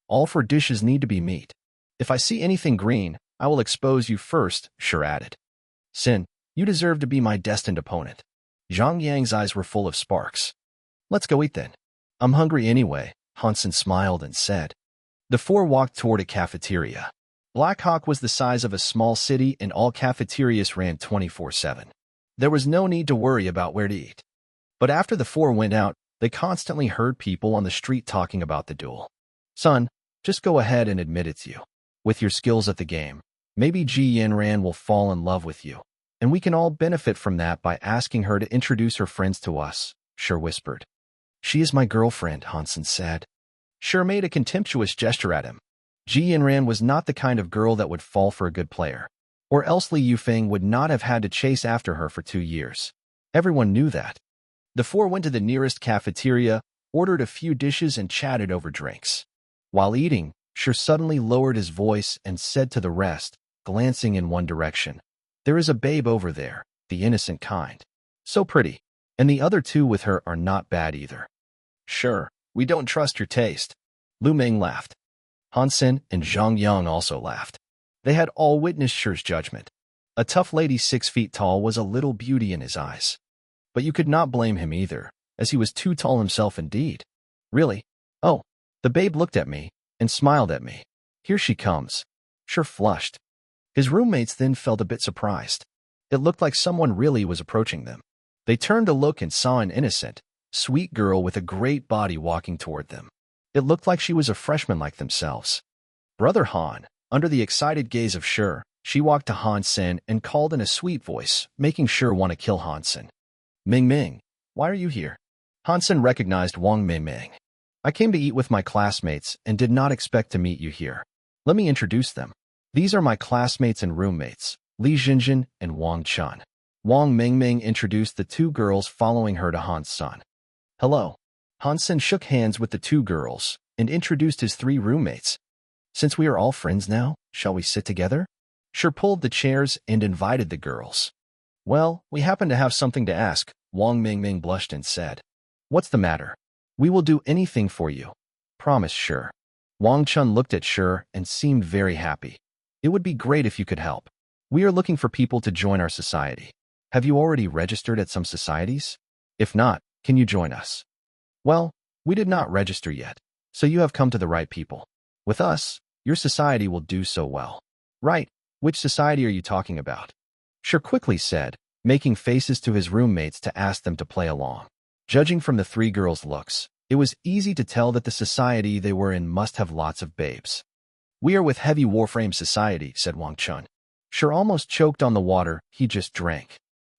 All 4 dishes need to be meat. If I see anything green, I will expose you first, Shi added. Sin, you deserve to be my destined opponent. Zhang Yang's eyes were full of sparks. Let's go eat then. I'm hungry anyway, Hansen smiled and said. The 4 walked toward a cafeteria. Blackhawk was the size of a small city and all cafeterias ran 24/7. There was no need to worry about where to eat. But after the 4 went out, they constantly heard people on the street talking about the duel. Son, just go ahead and admit it's you. With your skills at the game, maybe Ji Yanran will fall in love with you, and we can all benefit from that by asking her to introduce her friends to us, Shi whispered. She is my girlfriend, Hansen said. Shi made a contemptuous gesture at him. Ji Yanran was not the kind of girl that would fall for a good player, or else Li Yufeng would not have had to chase after her for 2 years. Everyone knew that. The 4 went to the nearest cafeteria, ordered a few dishes and chatted over drinks. While eating, Shi suddenly lowered his voice and said to the rest, glancing in one direction, there is a babe over there, the innocent kind. So pretty, and the other 2 with her are not bad either. Sure, we don't trust your taste. Lu Ming laughed. Hansen and Zhang Yang also laughed. They had all witnessed Shi's judgment. A tough lady 6 feet tall was a little beauty in his eyes. But you could not blame him either, as he was too tall himself indeed. Really? Oh, the babe looked at me and smiled at me. Here she comes. Shi flushed. His roommates then felt a bit surprised. It looked like someone really was approaching them. They turned to look and saw an innocent, sweet girl with a great body walking toward them. It looked like she was a freshman like themselves. Brother Han, under the excited gaze of Shi, she walked to Hansen and called in a sweet voice, making Shi want to kill Hansen. Ming Ming, why are you here? Hansen recognized Wang Ming Ming. I came to eat with my classmates and did not expect to meet you here. Let me introduce them. These are my classmates and roommates, Li Jinjin and Wang Chun. Wang Mingming introduced the 2 girls following her to Han's son. Hello. Hansen shook hands with the 2 girls and introduced his 3 roommates. Since we are all friends now, shall we sit together? Shi pulled the chairs and invited the girls. Well, we happen to have something to ask, Wang Mingming blushed and said. What's the matter? We will do anything for you. Promise, Shi. Wang Chun looked at Shi and seemed very happy. It would be great if you could help. We are looking for people to join our society. Have you already registered at some societies? If not, can you join us? Well, we did not register yet, so you have come to the right people. With us, your society will do so well. Right, which society are you talking about? Shi quickly said, making faces to his roommates to ask them to play along. Judging from the 3 girls' looks, it was easy to tell that the society they were in must have lots of babes. We are with Heavy Warframe Society, said Wang Chun. Shi almost choked on the water he just drank.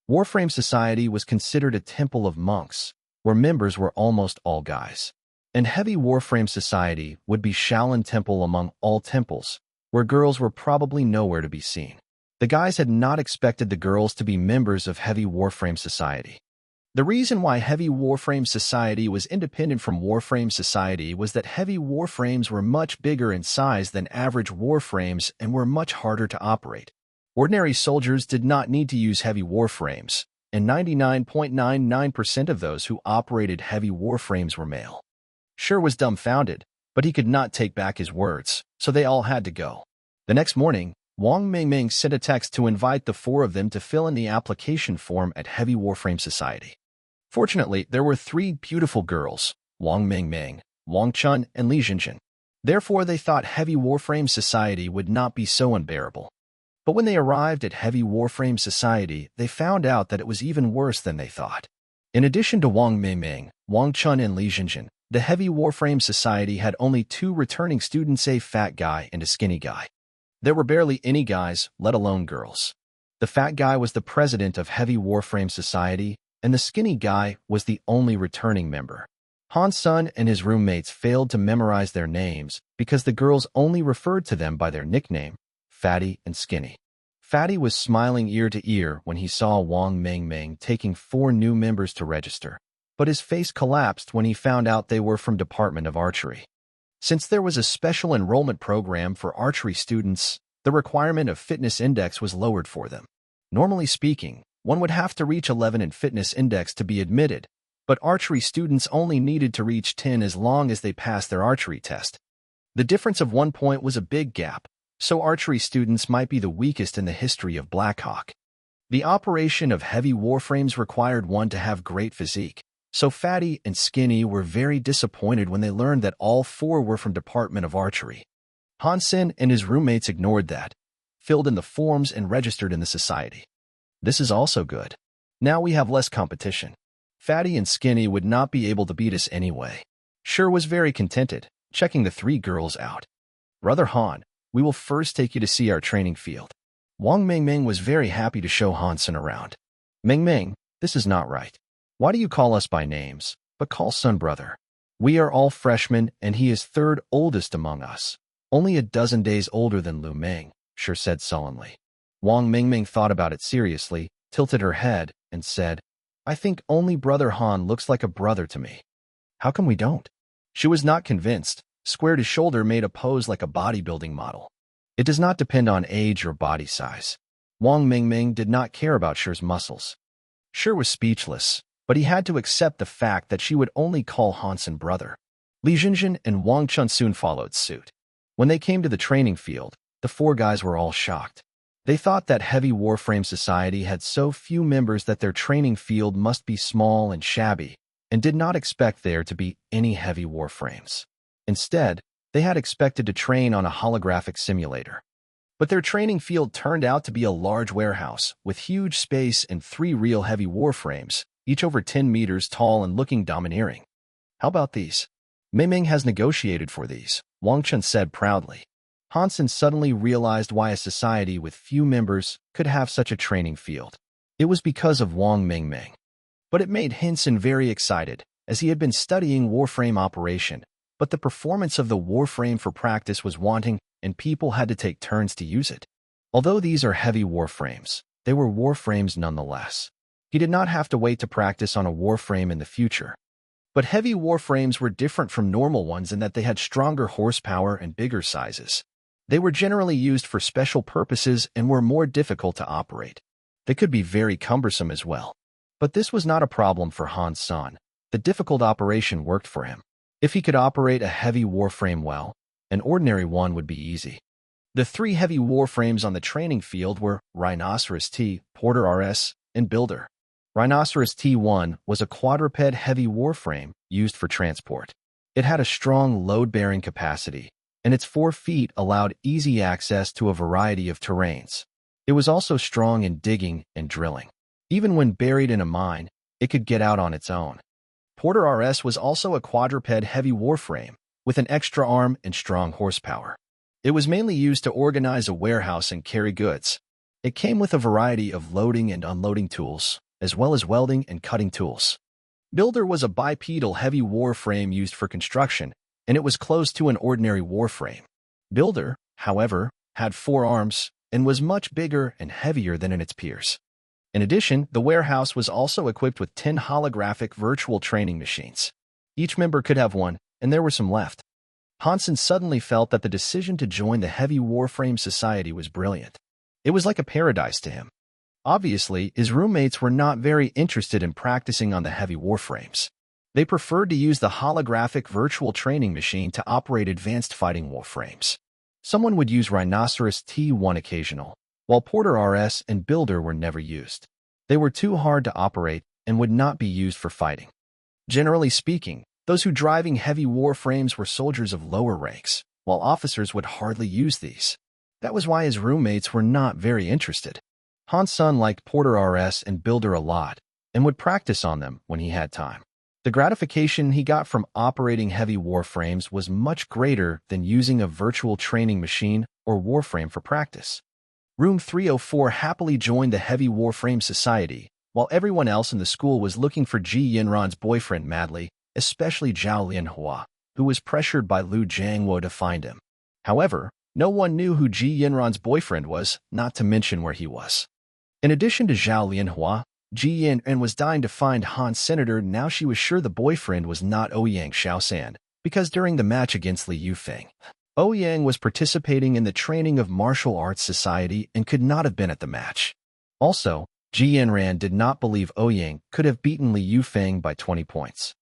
Warframe Society was considered a temple of monks, where members were almost all guys. And Heavy Warframe Society would be Shaolin Temple among all temples, where girls were probably nowhere to be seen. The guys had not expected the girls to be members of Heavy Warframe Society. The reason why Heavy Warframe Society was independent from Warframe Society was that heavy warframes were much bigger in size than average warframes and were much harder to operate. Ordinary soldiers did not need to use heavy warframes, and 99.99% of those who operated heavy warframes were male. Sure was dumbfounded, but he could not take back his words, so they all had to go. The next morning, Wang Mingming sent a text to invite the four of them to fill in the application form at Heavy Warframe Society. Fortunately, there were three beautiful girls, Wang Mingming, Wang Chun, and Li Jinjin. Therefore, they thought Heavy Warframe Society would not be so unbearable. But when they arrived at Heavy Warframe Society, they found out that it was even worse than they thought. In addition to Wang Mingming, Wang Chun, and Li Jinjin, the Heavy Warframe Society had only 2 returning students, a fat guy and a skinny guy. There were barely any guys, let alone girls. The fat guy was the president of Heavy Warframe Society, and the skinny guy was the only returning member. Han Sun and his roommates failed to memorize their names because the girls only referred to them by their nickname, Fatty and Skinny. Fatty was smiling ear to ear when he saw Wang Mingming taking 4 new members to register, but his face collapsed when he found out they were from Department of Archery. Since there was a special enrollment program for archery students, the requirement of fitness index was lowered for them. Normally speaking, one would have to reach 11 in fitness index to be admitted, but archery students only needed to reach 10 as long as they passed their archery test. The difference of 1 point was a big gap, so archery students might be the weakest in the history of Blackhawk. The operation of heavy warframes required one to have great physique, so Fatty and Skinny were very disappointed when they learned that all 4 were from Department of Archery. Hansen and his roommates ignored that, filled in the forms, and registered in the society. This is also good. Now we have less competition. Fatty and Skinny would not be able to beat us anyway. Sure was very contented, checking the 3 girls out. Brother Han, we will first take you to see our training field. Wang Mingming was very happy to show Hansen around. Mingming, this is not right. Why do you call us by names, but call Sun brother? We are all freshmen, and he is 3rd oldest among us. Only a dozen days older than Lu Ming, Sure said sullenly. Wang Mingming thought about it seriously, tilted her head, and said, I think only Brother Han looks like a brother to me. How come we don't? She was not convinced, squared his shoulder, made a pose like a bodybuilding model. It does not depend on age or body size. Wang Mingming did not care about Shure's muscles. Shure was speechless, but he had to accept the fact that she would only call Hansen brother. Li Jinjin and Wang Chun soon followed suit. When they came to the training field, the 4 guys were all shocked. They thought that Heavy Warframe Society had so few members that their training field must be small and shabby, and did not expect there to be any heavy warframes. Instead, they had expected to train on a holographic simulator. But their training field turned out to be a large warehouse with huge space and 3 real heavy warframes, each over 10 meters tall and looking domineering. How about these? Mingming has negotiated for these, Wang Chun said proudly. Hansen suddenly realized why a society with few members could have such a training field. It was because of Wang Mingming. But it made Hansen very excited, as he had been studying warframe operation, but the performance of the warframe for practice was wanting, and people had to take turns to use it. Although these are heavy warframes, they were warframes nonetheless. He did not have to wait to practice on a warframe in the future. But heavy warframes were different from normal ones in that they had stronger horsepower and bigger sizes. They were generally used for special purposes and were more difficult to operate. They could be very cumbersome as well. But this was not a problem for Han San. The difficult operation worked for him. If he could operate a heavy warframe well, an ordinary one would be easy. The 3 heavy warframes on the training field were Rhinoceros T, Porter RS, and Builder. Rhinoceros T1 was a quadruped heavy warframe used for transport. It had a strong load-bearing capacity, and its 4 feet allowed easy access to a variety of terrains. It was also strong in digging and drilling. Even when buried in a mine, it could get out on its own. Porter RS was also a quadruped heavy warframe, with an extra arm and strong horsepower. It was mainly used to organize a warehouse and carry goods. It came with a variety of loading and unloading tools, as well as welding and cutting tools. Builder was a bipedal heavy warframe used for construction, and it was close to an ordinary warframe. Builder, however, had 4 arms and was much bigger and heavier than its peers. In addition, the warehouse was also equipped with 10 holographic virtual training machines. Each member could have one, and there were some left. Hansen suddenly felt that the decision to join the Heavy Warframe Society was brilliant. It was like a paradise to him. Obviously, his roommates were not very interested in practicing on the heavy warframes. They preferred to use the holographic virtual training machine to operate advanced fighting warframes. Someone would use Rhinoceros T1 occasional, while Porter RS and Builder were never used. They were too hard to operate and would not be used for fighting. Generally speaking, those who driving heavy warframes were soldiers of lower ranks, while officers would hardly use these. That was why his roommates were not very interested. Han-sun liked Porter RS and Builder a lot, and would practice on them when he had time. The gratification he got from operating heavy warframes was much greater than using a virtual training machine or warframe for practice. Room 304 happily joined the Heavy Warframe Society, while everyone else in the school was looking for Ji Yinran's boyfriend madly, especially Zhao Lianhua, who was pressured by Lu Jiangwo to find him. However, no one knew who Ji Yinran's boyfriend was, not to mention where he was. In addition to Zhao Lianhua, Ji Yinran was dying to find Han Senator. Now she was sure the boyfriend was not Ouyang Shaosan, because during the match against Li Yufeng, Ouyang was participating in the training of Martial Arts Society and could not have been at the match. Also, Ji Yinran did not believe Ouyang could have beaten Li Yufeng by 20 points.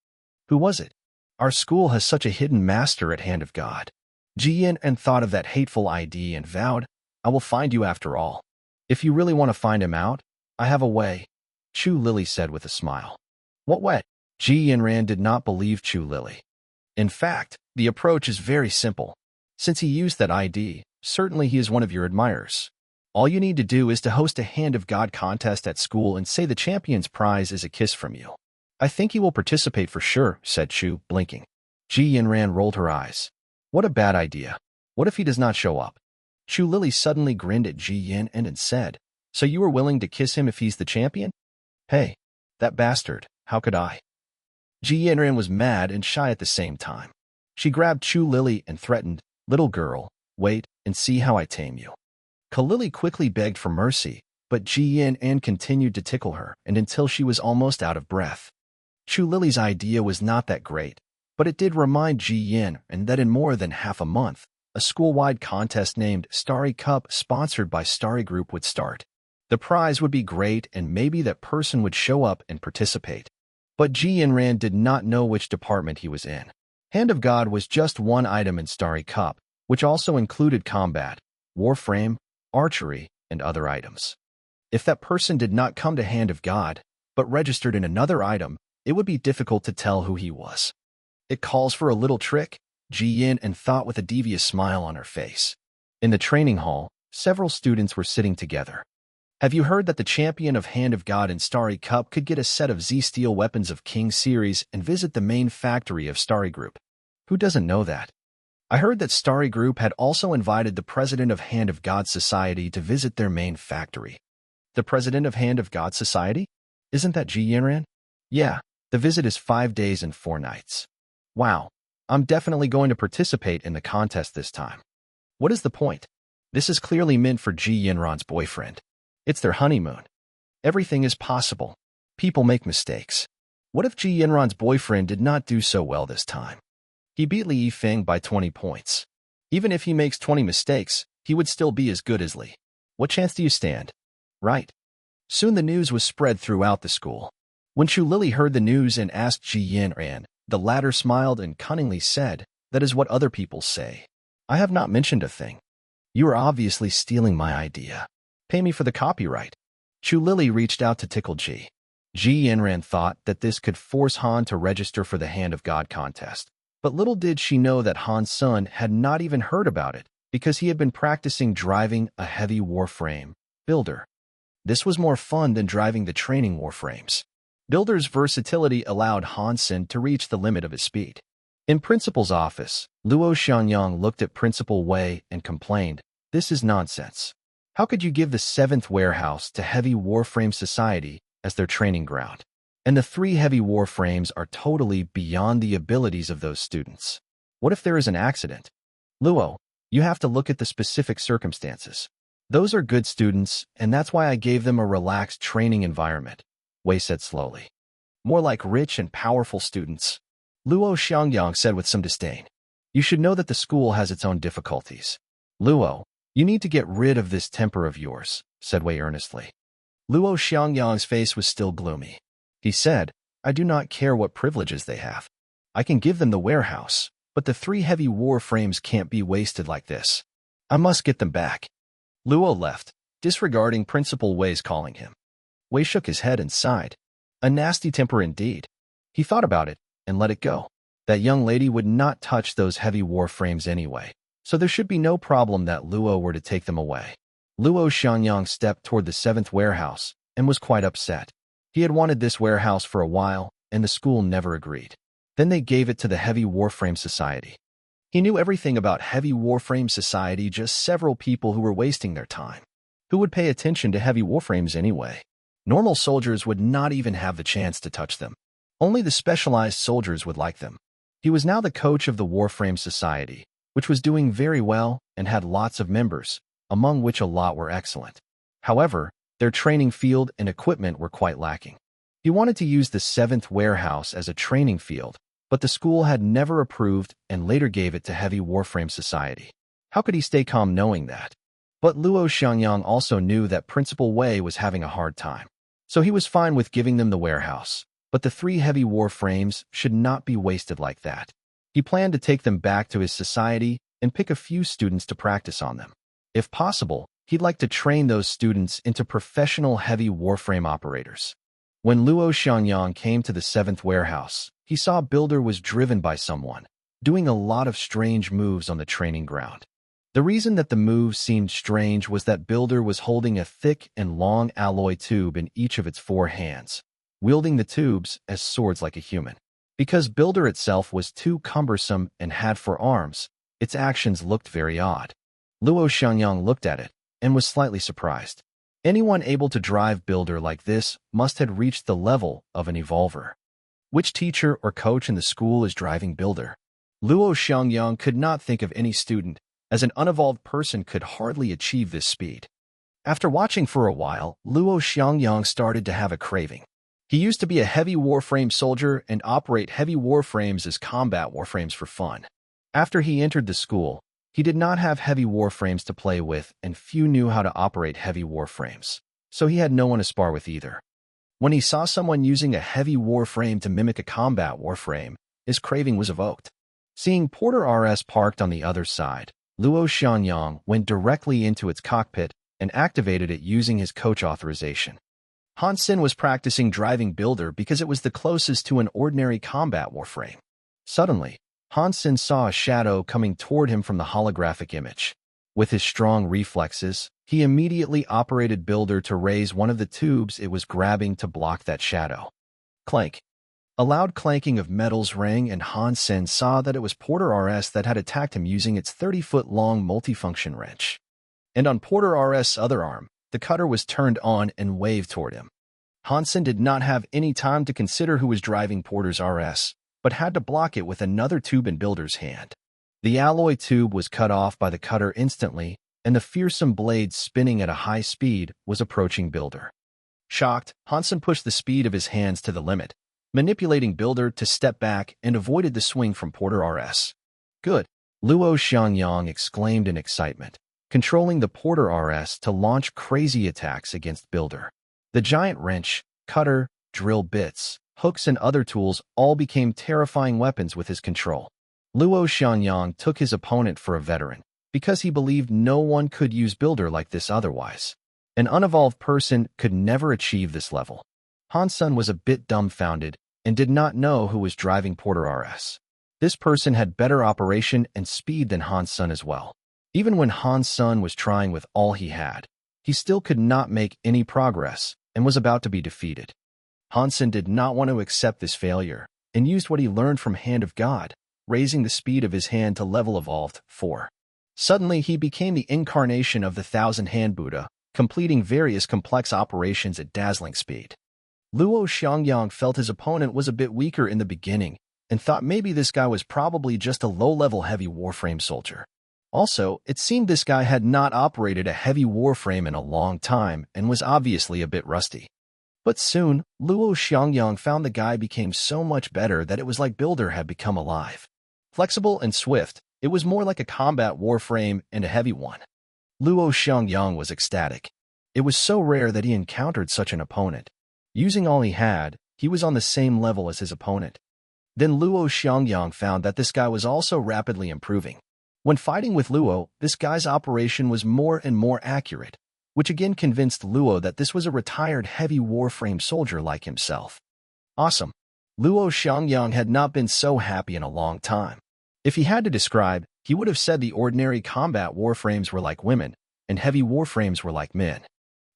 Who was it? Our school has such a hidden master at Hand of God. Ji Yinran thought of that hateful ID and vowed, I will find you after all. If you really want to find him out, I have a way, Chu Lily said with a smile. What way? Ji Yinran did not believe Chu Lily. In fact, the approach is very simple. Since he used that ID, certainly he is one of your admirers. All you need to do is to host a Hand of God contest at school and say the champion's prize is a kiss from you. I think he will participate for sure, said Chu, blinking. Ji Yinran rolled her eyes. What a bad idea. What if he does not show up? Chu Lily suddenly grinned at Ji Yinran and said, So you are willing to kiss him if he's the champion? Hey, that bastard, how could I? Ji Yinran was mad and shy at the same time. She grabbed Chu Lily and threatened, Little girl, wait and see how I tame you. Kalili quickly begged for mercy, but Ji Yinran continued to tickle her and until she was almost out of breath. Chu Lily's idea was not that great, but it did remind Ji Yinran that in more than half a month, a school-wide contest named Starry Cup sponsored by Starry Group would start. The prize would be great and maybe that person would show up and participate. But Ji Yinran did not know which department he was in. Hand of God was just one item in Starry Cup, which also included combat, warframe, archery, and other items. If that person did not come to Hand of God, but registered in another item, it would be difficult to tell who he was. It calls for a little trick, Ji Yinran thought with a devious smile on her face. In the training hall, several students were sitting together. Have you heard that the champion of Hand of God in Starry Cup could get a set of Z Steel Weapons of King series and visit the main factory of Starry Group? Who doesn't know that? I heard that Starry Group had also invited the president of Hand of God Society to visit their main factory. The president of Hand of God Society? Isn't that Ji Yinran? Yeah, the visit is 5 days and 4 nights. Wow, I'm definitely going to participate in the contest this time. What is the point? This is clearly meant for Ji Yinran's boyfriend. It's their honeymoon. Everything is possible. People make mistakes. What if Ji Yinran's boyfriend did not do so well this time? He beat Li Yifeng by 20 points. Even if he makes 20 mistakes, he would still be as good as Li. What chance do you stand? Right. Soon the news was spread throughout the school. When Chu Lily heard the news and asked Ji Yinran, the latter smiled and cunningly said, That is what other people say. I have not mentioned a thing. You are obviously stealing my idea. Pay me for the copyright. Chu Lily reached out to tickle Ji. Ji Yinran thought that this could force Han to register for the Hand of God contest. But little did she know that Han's son had not even heard about it because he had been practicing driving a heavy warframe, Builder. This was more fun than driving the training warframes. Builder's versatility allowed Han-sen to reach the limit of his speed. In Principal's office, Luo Xianyang looked at Principal Wei and complained, This is nonsense. How could you give the 7th warehouse to Heavy Warframe Society as their training ground? And the 3 heavy warframes are totally beyond the abilities of those students. What if there is an accident? Luo, you have to look at the specific circumstances. Those are good students, and that's why I gave them a relaxed training environment, Wei said slowly. More like rich and powerful students. Luo Xiangyang said with some disdain. You should know that the school has its own difficulties. Luo, you need to get rid of this temper of yours, said Wei earnestly. Luo Xiangyang's face was still gloomy. He said, I do not care what privileges they have. I can give them the warehouse, but the 3 heavy war frames can't be wasted like this. I must get them back. Luo left, disregarding Principal Wei's calling him. Wei shook his head and sighed. A nasty temper indeed. He thought about it and let it go. That young lady would not touch those heavy war frames anyway, so there should be no problem that Luo were to take them away. Luo Xiangyang stepped toward the 7th warehouse and was quite upset. He had wanted this warehouse for a while, and the school never agreed. Then they gave it to the Heavy Warframe Society. He knew everything about Heavy Warframe Society, just several people who were wasting their time. Who would pay attention to heavy warframes anyway? Normal soldiers would not even have the chance to touch them. Only the specialized soldiers would like them. He was now the coach of the Warframe Society, which was doing very well and had lots of members, among which a lot were excellent. However, their training field and equipment were quite lacking. He wanted to use the 7th warehouse as a training field, but the school had never approved and later gave it to Heavy Warframe Society. How could he stay calm knowing that? But Luo Xiangyang also knew that Principal Wei was having a hard time. So he was fine with giving them the warehouse, but the 3 heavy warframes should not be wasted like that. He planned to take them back to his society and pick a few students to practice on them. If possible, he'd like to train those students into professional heavy warframe operators. When Luo Xiangyang came to the 7th warehouse, he saw Builder was driven by someone, doing a lot of strange moves on the training ground. The reason that the moves seemed strange was that Builder was holding a thick and long alloy tube in each of its 4 hands, wielding the tubes as swords like a human. Because Builder itself was too cumbersome and had 4 arms, its actions looked very odd. Luo Xiangyang looked at it and was slightly surprised. Anyone able to drive Builder like this must have reached the level of an evolver. Which teacher or coach in the school is driving Builder? Luo Xiangyang could not think of any student, as an unevolved person could hardly achieve this speed. After watching for a while, Luo Xiangyang started to have a craving. He used to be a heavy warframe soldier and operate heavy warframes as combat warframes for fun. After he entered the school, he did not have heavy warframes to play with, and few knew how to operate heavy warframes, so he had no one to spar with either. When he saw someone using a heavy warframe to mimic a combat warframe, his craving was evoked. Seeing Porter RS parked on the other side, Luo Xiangyang went directly into its cockpit and activated it using his coach authorization. Hansen was practicing driving Builder because it was the closest to an ordinary combat warframe. Suddenly, Hansen saw a shadow coming toward him from the holographic image. With his strong reflexes, he immediately operated Builder to raise one of the tubes it was grabbing to block that shadow. Clank. A loud clanking of metals rang, and Hansen saw that it was Porter RS that had attacked him using its 30-foot-long multifunction wrench. And on Porter RS' other arm, the cutter was turned on and waved toward him. Hansen did not have any time to consider who was driving Porter's RS, but had to block it with another tube in Builder's hand. The alloy tube was cut off by the cutter instantly, and the fearsome blade spinning at a high speed was approaching Builder. Shocked, Hansen pushed the speed of his hands to the limit, manipulating Builder to step back and avoided the swing from Porter RS. Good, Luo Xiangyang exclaimed in excitement, controlling the Porter RS to launch crazy attacks against Builder. The giant wrench, cutter, drill bits, hooks and other tools all became terrifying weapons with his control. Luo Xiangyang took his opponent for a veteran, because he believed no one could use Builder like this otherwise. An unevolved person could never achieve this level. Hansen was a bit dumbfounded and did not know who was driving Porter RS. This person had better operation and speed than Hansen as well. Even when Hansen was trying with all he had, he still could not make any progress and was about to be defeated. Hansen did not want to accept this failure and used what he learned from Hand of God, raising the speed of his hand to level evolved 4. Suddenly, he became the incarnation of the Thousand-Hand Buddha, completing various complex operations at dazzling speed. Luo Xiangyang felt his opponent was a bit weaker in the beginning and thought maybe this guy was probably just a low-level heavy warframe soldier. Also, it seemed this guy had not operated a heavy warframe in a long time and was obviously a bit rusty. But soon, Luo Xiangyang found the guy became so much better that it was like Builder had become alive. Flexible and swift, it was more like a combat warframe and a heavy one. Luo Xiangyang was ecstatic. It was so rare that he encountered such an opponent. Using all he had, he was on the same level as his opponent. Then Luo Xiangyang found that this guy was also rapidly improving. When fighting with Luo, this guy's operation was more and more accurate, which again convinced Luo that this was a retired heavy warframe soldier like himself. Awesome. Luo Xiangyang had not been so happy in a long time. If he had to describe, he would have said the ordinary combat warframes were like women, and heavy warframes were like men.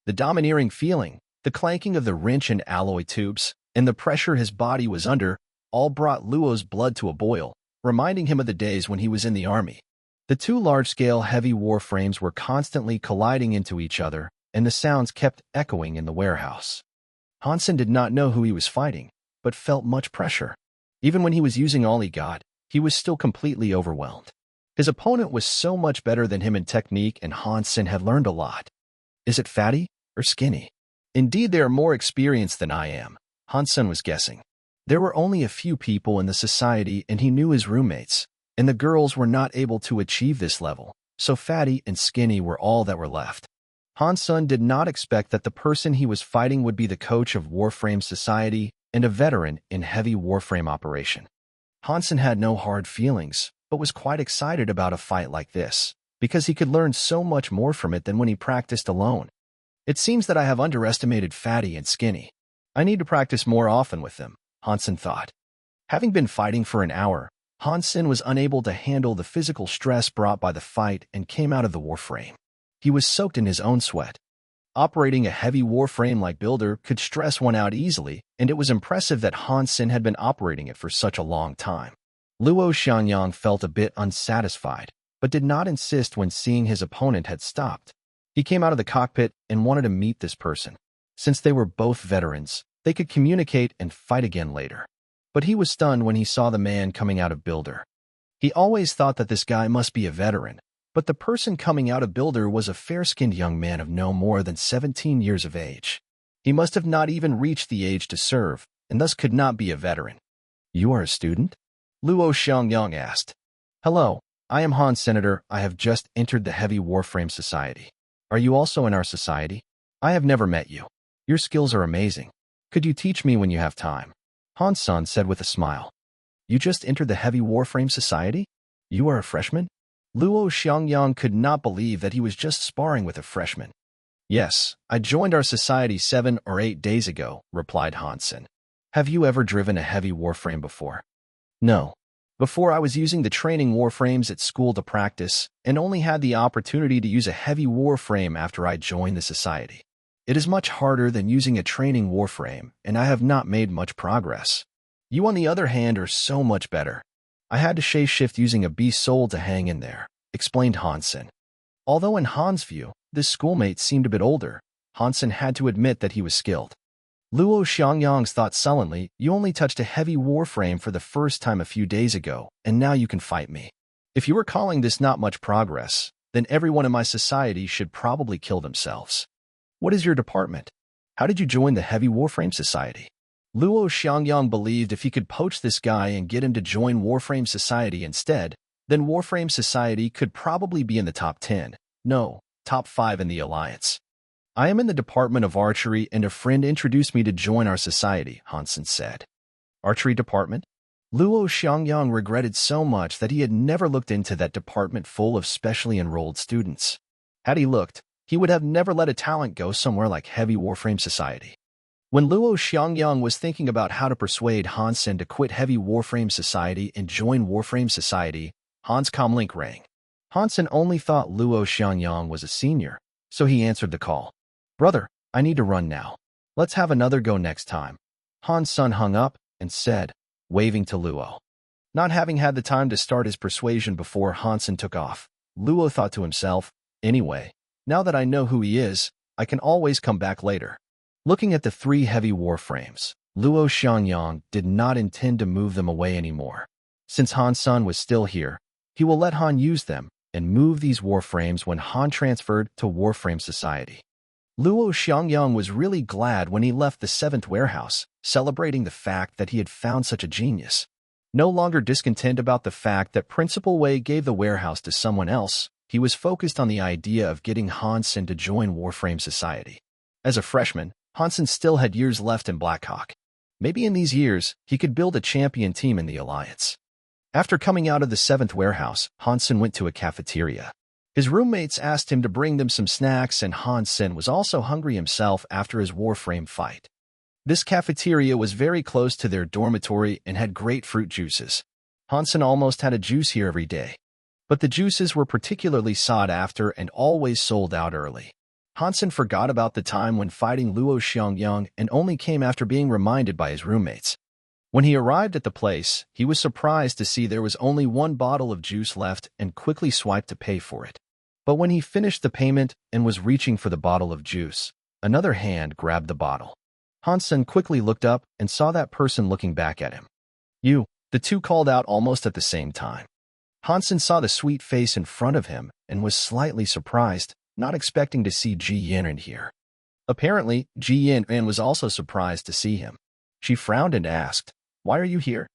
The domineering feeling, the clanking of the wrench and alloy tubes, and the pressure his body was under, all brought Luo's blood to a boil, reminding him of the days when he was in the army. The two large-scale heavy warframes were constantly colliding into each other, and the sounds kept echoing in the warehouse. Hansen did not know who he was fighting, but felt much pressure. Even when he was using all he got, he was still completely overwhelmed. His opponent was so much better than him in technique, and Hansen had learned a lot. Is it fatty or skinny? Indeed, they are more experienced than I am, Hansen was guessing. There were only a few people in the society, and he knew his roommates, and the girls were not able to achieve this level, so fatty and skinny were all that were left. Hansen did not expect that the person he was fighting would be the coach of Warframe Society and a veteran in heavy warframe operation. Hansen had no hard feelings, but was quite excited about a fight like this, because he could learn so much more from it than when he practiced alone. It seems that I have underestimated fatty and skinny. I need to practice more often with them, Hansen thought. Having been fighting for an hour, Hansen was unable to handle the physical stress brought by the fight and came out of the warframe. He was soaked in his own sweat. Operating a heavy warframe like Builder could stress one out easily, and it was impressive that Hansen had been operating it for such a long time. Luo Xiangyang felt a bit unsatisfied, but did not insist when seeing his opponent had stopped. He came out of the cockpit and wanted to meet this person. Since they were both veterans, they could communicate and fight again later. But he was stunned when he saw the man coming out of Builder. He always thought that this guy must be a veteran, but the person coming out of Builder was a fair-skinned young man of no more than 17 years of age. He must have not even reached the age to serve, and thus could not be a veteran. You are a student? Luo Xiangyang asked. Hello, I am Han Senator. I have just entered the Heavy Warframe Society. Are you also in our society? I have never met you. Your skills are amazing. Could you teach me when you have time? Han-san said with a smile. You just entered the Heavy Warframe Society? You are a freshman? Luo Xiangyang could not believe that he was just sparring with a freshman. Yes, I joined our society 7 or 8 days ago, replied Hansen. Have you ever driven a heavy warframe before? No. Before I was using the training warframes at school to practice, and only had the opportunity to use a heavy warframe after I joined the society. It is much harder than using a training warframe, and I have not made much progress. You, on the other hand, are so much better. I had to shift using a beast soul to hang in there, explained Hansen. Although in Han's view, this schoolmate seemed a bit older, Hansen had to admit that he was skilled. Luo Xiangyang thought sullenly, you only touched a heavy warframe for the first time a few days ago, and now you can fight me. If you were calling this not much progress, then everyone in my society should probably kill themselves. What is your department? How did you join the Heavy Warframe Society? Luo Xiangyang believed if he could poach this guy and get him to join Warframe Society instead, then Warframe Society could probably be in the top 10, no, top 5 in the Alliance. I am in the Department of Archery and a friend introduced me to join our society, Hansen said. Archery department? Luo Xiangyang regretted so much that he had never looked into that department full of specially enrolled students. Had he looked, he would have never let a talent go somewhere like Heavy Warframe Society. When Luo Xiangyang was thinking about how to persuade Hansen to quit Heavy Warframe Society and join Warframe Society, Han's comlink rang. Hansen only thought Luo Xiangyang was a senior, so he answered the call. Brother, I need to run now. Let's have another go next time. Han-sun hung up and said, waving to Luo. Not having had the time to start his persuasion before Hansen took off, Luo thought to himself, anyway, now that I know who he is, I can always come back later. Looking at the 3 heavy warframes, Luo Xiangyang did not intend to move them away anymore. Since Han-sun was still here, he will let Han use them and move these warframes when Han transferred to Warframe Society. Luo Xiangyang was really glad when he left the 7th warehouse, celebrating the fact that he had found such a genius. No longer discontent about the fact that Principal Wei gave the warehouse to someone else, he was focused on the idea of getting Hansen to join Warframe Society. As a freshman, Hansen still had years left in Blackhawk. Maybe in these years, he could build a champion team in the alliance. After coming out of the 7th warehouse, Hansen went to a cafeteria. His roommates asked him to bring them some snacks, and Hansen was also hungry himself after his Warframe fight. This cafeteria was very close to their dormitory and had great fruit juices. Hansen almost had a juice here every day. But the juices were particularly sought after and always sold out early. Hansen forgot about the time when fighting Luo Xiangyang and only came after being reminded by his roommates. When he arrived at the place, he was surprised to see there was only one bottle of juice left and quickly swiped to pay for it. But when he finished the payment and was reaching for the bottle of juice, another hand grabbed the bottle. Hansen quickly looked up and saw that person looking back at him. "You," the two called out almost at the same time. Hansen saw the sweet face in front of him and was slightly surprised, not expecting to see Ji Yanran here. Apparently, Ji Yanran was also surprised to see him. She frowned and asked, "Why are you here?"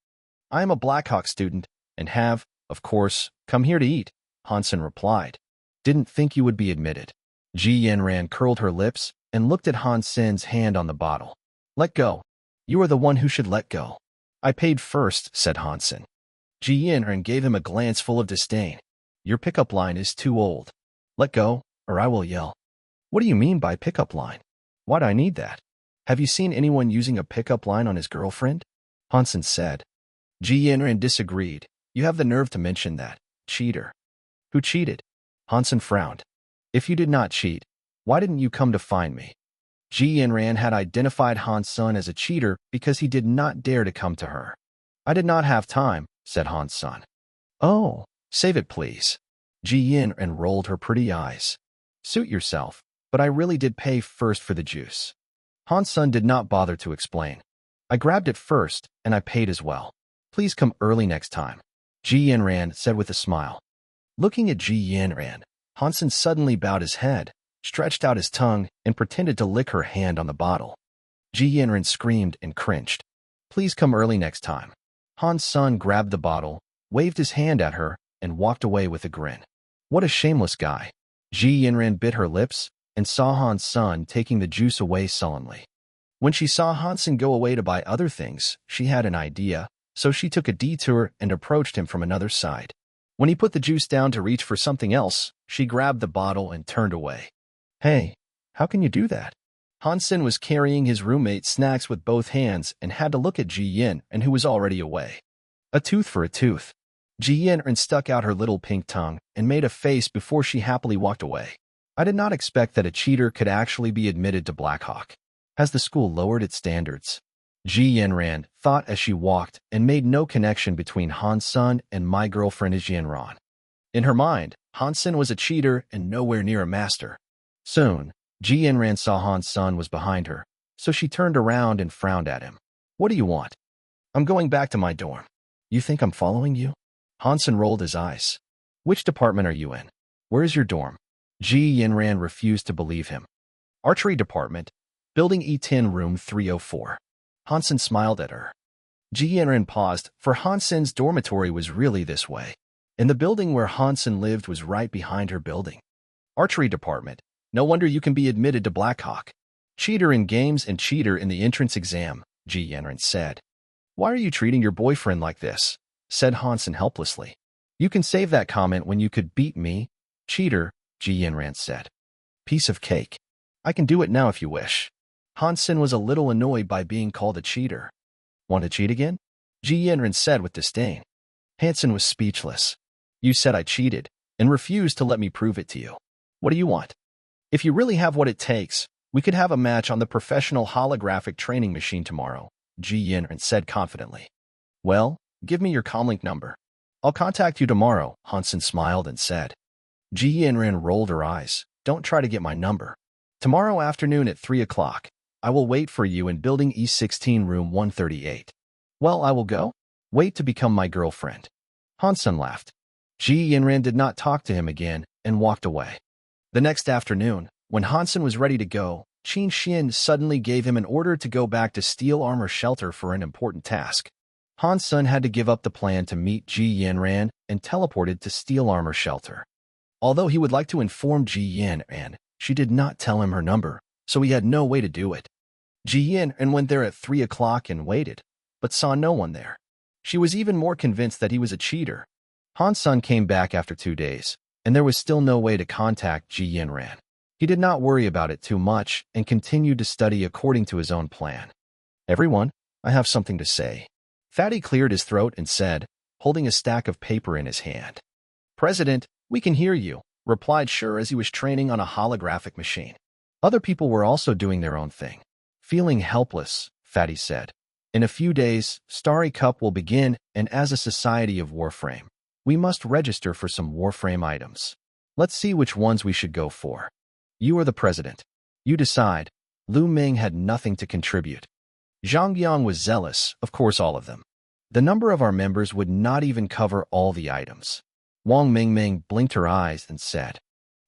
"I am a Blackhawk student and have, of course, come here to eat," Hansen replied. "Didn't think you would be admitted." Ji Yanran curled her lips and looked at Hansen's hand on the bottle. "Let go. You are the one who should let go." "I paid first," said Hansen. Ji Yanran gave him a glance full of disdain. "Your pickup line is too old. Let go, or I will yell." "What do you mean by pickup line? Why'd I need that? Have you seen anyone using a pickup line on his girlfriend?" Hansen said. Ji Yanran disagreed. "You have the nerve to mention that. Cheater." "Who cheated?" Hansen frowned. "If you did not cheat, why didn't you come to find me?" Ji Yanran had identified Hansen as a cheater because he did not dare to come to her. "I did not have time," said Hansen. "Oh, save it please." Ji Yanran rolled her pretty eyes. "Suit yourself, but I really did pay first for the juice." Hansen did not bother to explain. "I grabbed it first, and I paid as well. Please come early next time," Ji Yanran said with a smile. Looking at Ji Yanran, Hansen suddenly bowed his head, stretched out his tongue, and pretended to lick her hand on the bottle. Ji Yanran screamed and cringed. "Please come early next time." Hansen grabbed the bottle, waved his hand at her, and walked away with a grin. What a shameless guy. Ji Yanran bit her lips and saw Hansen taking the juice away sullenly. When she saw Hansen go away to buy other things, she had an idea, so she took a detour and approached him from another side. When he put the juice down to reach for something else, she grabbed the bottle and turned away. "Hey, how can you do that?" Hansen was carrying his roommate's snacks with both hands and had to look at Ji Yanran, who was already away. "A tooth for a tooth." Ji Yanran stuck out her little pink tongue and made a face before she happily walked away. "I did not expect that a cheater could actually be admitted to Blackhawk. Has the school lowered its standards?" Ji Yanran thought as she walked and made no connection between Hansen and my girlfriend is Yanran. In her mind, Hansen was a cheater and nowhere near a master. Soon, Ji Yanran saw Hansen was behind her, so she turned around and frowned at him. "What do you want?" "I'm going back to my dorm." "You think I'm following you?" Hansen rolled his eyes. "Which department are you in? Where is your dorm?" Ji Yanran refused to believe him. "Archery department, building E10 room 304. Hansen smiled at her. Ji Yanran paused, for Hansen's dormitory was really this way. And the building where Hansen lived was right behind her building. "Archery department. No wonder you can be admitted to Blackhawk. Cheater in games and cheater in the entrance exam," Ji Yanran said. "Why are you treating your boyfriend like this?" said Hansen helplessly. "You can save that comment when you could beat me." "Cheater," Ji Yanran said. "Piece of cake. I can do it now if you wish." Hansen was a little annoyed by being called a cheater. "Want to cheat again?" Ji Yanran said with disdain. Hansen was speechless. "You said I cheated, and refused to let me prove it to you. What do you want?" "If you really have what it takes, we could have a match on the professional holographic training machine tomorrow," Ji Yanran said confidently. "Well, give me your comlink number. I'll contact you tomorrow," Hansen smiled and said. Ji Yanran rolled her eyes. "Don't try to get my number. Tomorrow afternoon at 3 o'clock. I will wait for you in building E16 room 138. "Well, I will go. Wait to become my girlfriend." Hansen laughed. Ji Yanran did not talk to him again and walked away. The next afternoon, when Hansen was ready to go, Qin Xian suddenly gave him an order to go back to Steel Armor Shelter for an important task. Hansen had to give up the plan to meet Ji Yanran and teleported to Steel Armor Shelter. Although he would like to inform Ji Yanran, she did not tell him her number, so he had no way to do it. Ji Yin and went there at 3 o'clock and waited, but saw no one there. She was even more convinced that he was a cheater. Han Sun came back after 2 days, and there was still no way to contact Ji Yin Ran. He did not worry about it too much and continued to study according to his own plan. Everyone, I have something to say. Fatty cleared his throat and said, holding a stack of paper in his hand. President, we can hear you, replied Sure as he was training on a holographic machine. Other people were also doing their own thing. Feeling helpless, Fatty said. In a few days, Starry Cup will begin, and as a society of Warframe, we must register for some Warframe items. Let's see which ones we should go for. You are the president. You decide. Lu Ming had nothing to contribute. Zhang Yang was zealous, of course all of them. The number of our members would not even cover all the items. Wang Mingming blinked her eyes and said,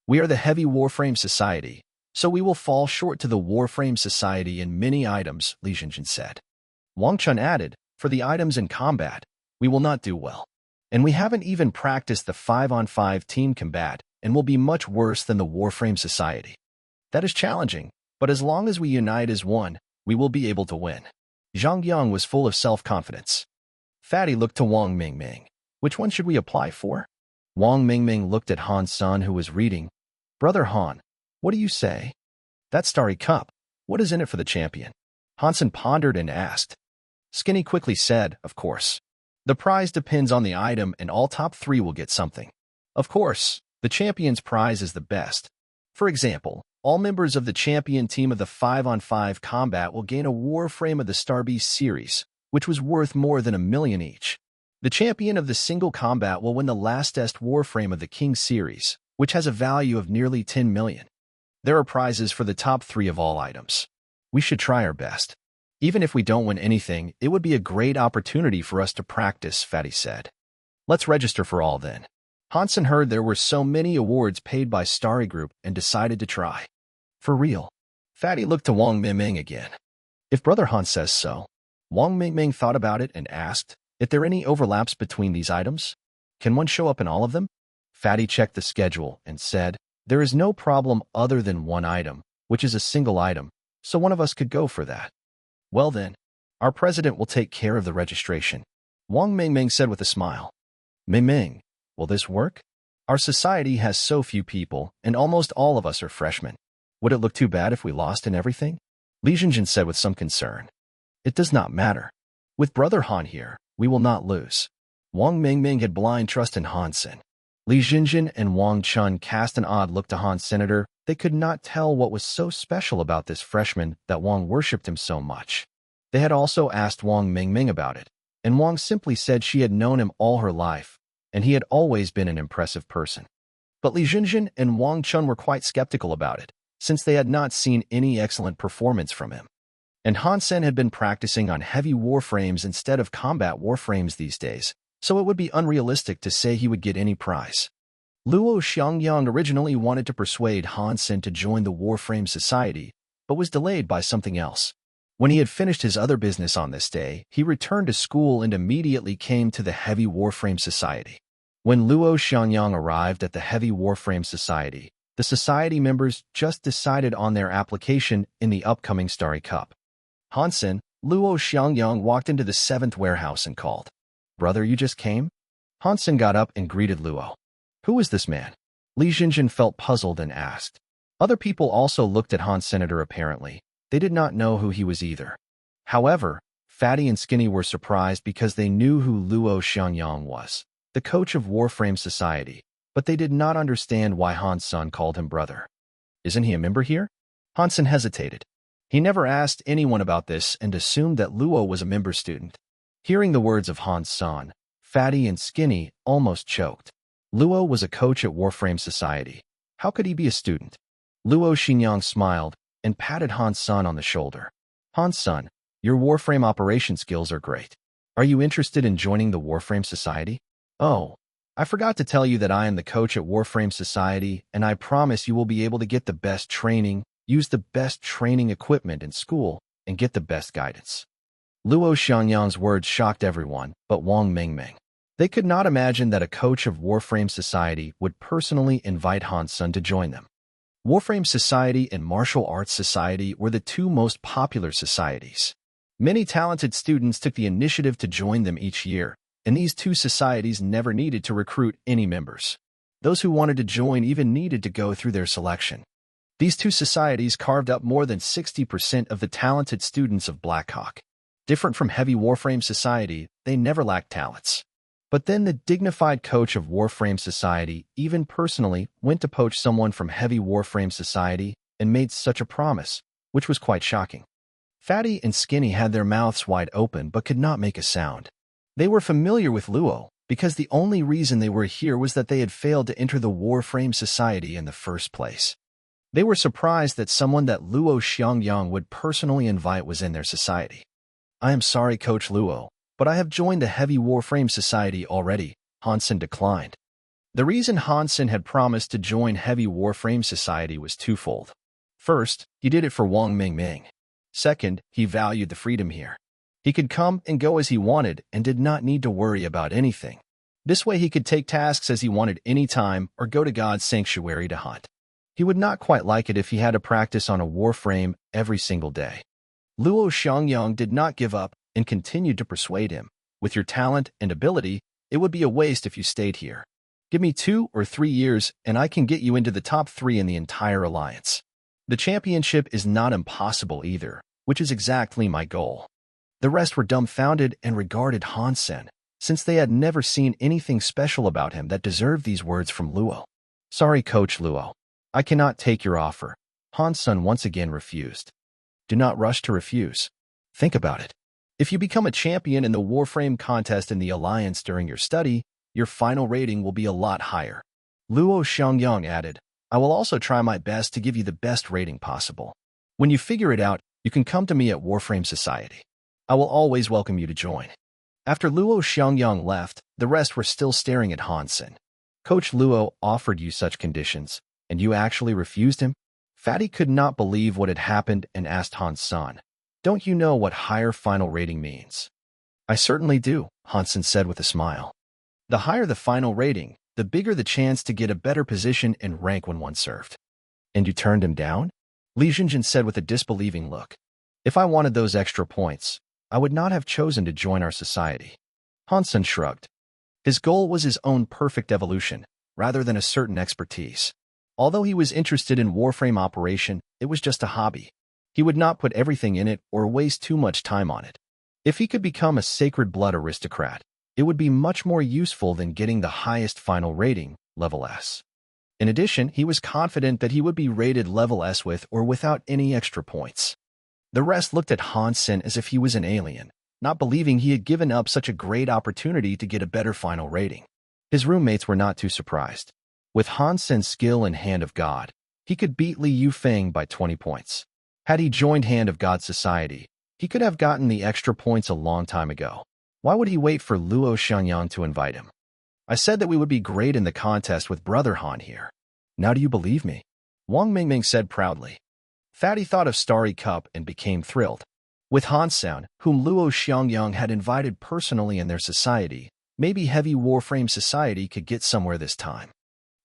We are the heavy Warframe Society, so we will fall short to the Warframe Society in many items, Li Jinjin said. Wang Chun added, For the items in combat, we will not do well. And we haven't even practiced the 5-on-5 team combat and will be much worse than the Warframe Society. That is challenging, but as long as we unite as one, we will be able to win. Zhang Yang was full of self-confidence. Fatty looked to Wang Mingming. Which one should we apply for? Wang Mingming looked at Han Sun, who was reading. Brother Han, what do you say? That Starry Cup, what is in it for the champion? Hansen pondered and asked. Skinny quickly said, Of course. The prize depends on the item and all top 3 will get something. Of course, the champion's prize is the best. For example, all members of the champion team of the 5-on-5 combat will gain a Warframe of the Starbeast series, which was worth more than $1 million each. The champion of the single combat will win the lastest Warframe of the King series, which has a value of nearly 10 million. There are prizes for the top 3 of all items. We should try our best. Even if we don't win anything, it would be a great opportunity for us to practice, Fatty said. Let's register for all then. Hansen heard there were so many awards paid by Starry Group and decided to try. For real. Fatty looked to Wang Mingming again. If Brother Han says so. Wang Mingming thought about it and asked, If there any overlaps between these items? Can one show up in all of them? Fatty checked the schedule and said, There is no problem other than one item, which is a single item, so one of us could go for that. Well then, our president will take care of the registration. Wang Mingming said with a smile. Mingming, will this work? Our society has so few people, and almost all of us are freshmen. Would it look too bad if we lost in everything? Li Jinjin said with some concern. It does not matter. With Brother Han here, we will not lose. Wang Mingming had blind trust in Hansen. Li Jinjin and Wang Chun cast an odd look to Han Senator. They could not tell what was so special about this freshman that Wang worshipped him so much. They had also asked Wang Mingming about it, and Wang simply said she had known him all her life, and he had always been an impressive person. But Li Jinjin and Wang Chun were quite skeptical about it, since they had not seen any excellent performance from him. And Han Sen had been practicing on heavy warframes instead of combat warframes these days, so it would be unrealistic to say he would get any prize. Luo Xiangyang originally wanted to persuade Han Sen to join the Warframe Society, but was delayed by something else. When he had finished his other business on this day, he returned to school and immediately came to the Heavy Warframe Society. When Luo Xiangyang arrived at the Heavy Warframe Society, the society members just decided on their application in the upcoming Starry Cup. Hansen, Luo Xiangyang walked into the 7th warehouse and called, Brother, you just came? Hansen got up and greeted Luo. Who is this man? Li Jinjin felt puzzled and asked. Other people also looked at Han Senator apparently. They did not know who he was either. However, Fatty and Skinny were surprised because they knew who Luo Xiangyang was, the coach of Warframe Society, but they did not understand why Han's son called him brother. Isn't he a member here? Hansen hesitated. He never asked anyone about this and assumed that Luo was a member student. Hearing the words of Han's son, Fatty and Skinny almost choked. Luo was a coach at Warframe Society. How could he be a student? Luo Xinyang smiled and patted Han's son on the shoulder. Han's son, your Warframe operation skills are great. Are you interested in joining the Warframe Society? Oh, I forgot to tell you that I am the coach at Warframe Society, and I promise you will be able to get the best training, use the best training equipment in school, and get the best guidance. Luo Xiangyang's words shocked everyone but Wang Mingming. They could not imagine that a coach of Warframe Society would personally invite Han's son to join them. Warframe Society and Martial Arts Society were the two most popular societies. Many talented students took the initiative to join them each year, and these two societies never needed to recruit any members. Those who wanted to join even needed to go through their selection. These two societies carved up more than 60% of the talented students of Blackhawk. Different from Heavy Warframe Society, they never lacked talents. But then the dignified coach of Warframe Society even personally went to poach someone from Heavy Warframe Society and made such a promise, which was quite shocking. Fatty and Skinny had their mouths wide open but could not make a sound. They were familiar with Luo because the only reason they were here was that they had failed to enter the Warframe Society in the first place. They were surprised that someone that Luo Xiangyang would personally invite was in their society. "I am sorry, Coach Luo, but I have joined the Heavy Warframe Society already," Hansen declined. The reason Hansen had promised to join Heavy Warframe Society was twofold. First, he did it for Wang Mingming. Second, he valued the freedom here. He could come and go as he wanted and did not need to worry about anything. This way he could take tasks as he wanted any time or go to God's sanctuary to hunt. He would not quite like it if he had to practice on a warframe every single day. Luo Xiangyang did not give up and continued to persuade him. "With your talent and ability, it would be a waste if you stayed here. Give me 2 or 3 years and I can get you into the top 3 in the entire alliance. The championship is not impossible either, which is exactly my goal." The rest were dumbfounded and regarded Hansen, since they had never seen anything special about him that deserved these words from Luo. "Sorry, Coach Luo. I cannot take your offer." Hansen once again refused. Do not rush to refuse. Think about it. If you become a champion in the Warframe contest in the Alliance during your study, your final rating will be a lot higher. Luo Xiangyang added, "I will also try my best to give you the best rating possible. When you figure it out, you can come to me at Warframe Society. I will always welcome you to join." After Luo Xiangyang left, the rest were still staring at Hansen. "Coach Luo offered you such conditions, and you actually refused him?" Fatty could not believe what had happened and asked Hansen, "Don't you know what higher final rating means?" "I certainly do," Hansen said with a smile. "The higher the final rating, the bigger the chance to get a better position and rank when one served." "And you turned him down?" Li Jinjin said with a disbelieving look. "If I wanted those extra points, I would not have chosen to join our society." Hansen shrugged. His goal was his own perfect evolution, rather than a certain expertise. Although he was interested in Warframe operation, it was just a hobby. He would not put everything in it or waste too much time on it. If he could become a sacred blood aristocrat, it would be much more useful than getting the highest final rating, level S. In addition, he was confident that he would be rated level S with or without any extra points. The rest looked at Hansen as if he was an alien, not believing he had given up such a great opportunity to get a better final rating. His roommates were not too surprised. With Hansen's skill in Hand of God, he could beat Li Yufeng by 20 points. Had he joined Hand of God Society, he could have gotten the extra points a long time ago. Why would he wait for Luo Xiangyang to invite him? "I said that we would be great in the contest with Brother Han here. Now do you believe me?" Wang Mingming said proudly. Fatty thought of Starry Cup and became thrilled. With Hansen, whom Luo Xiangyang had invited personally in their society, maybe Heavy Warframe Society could get somewhere this time.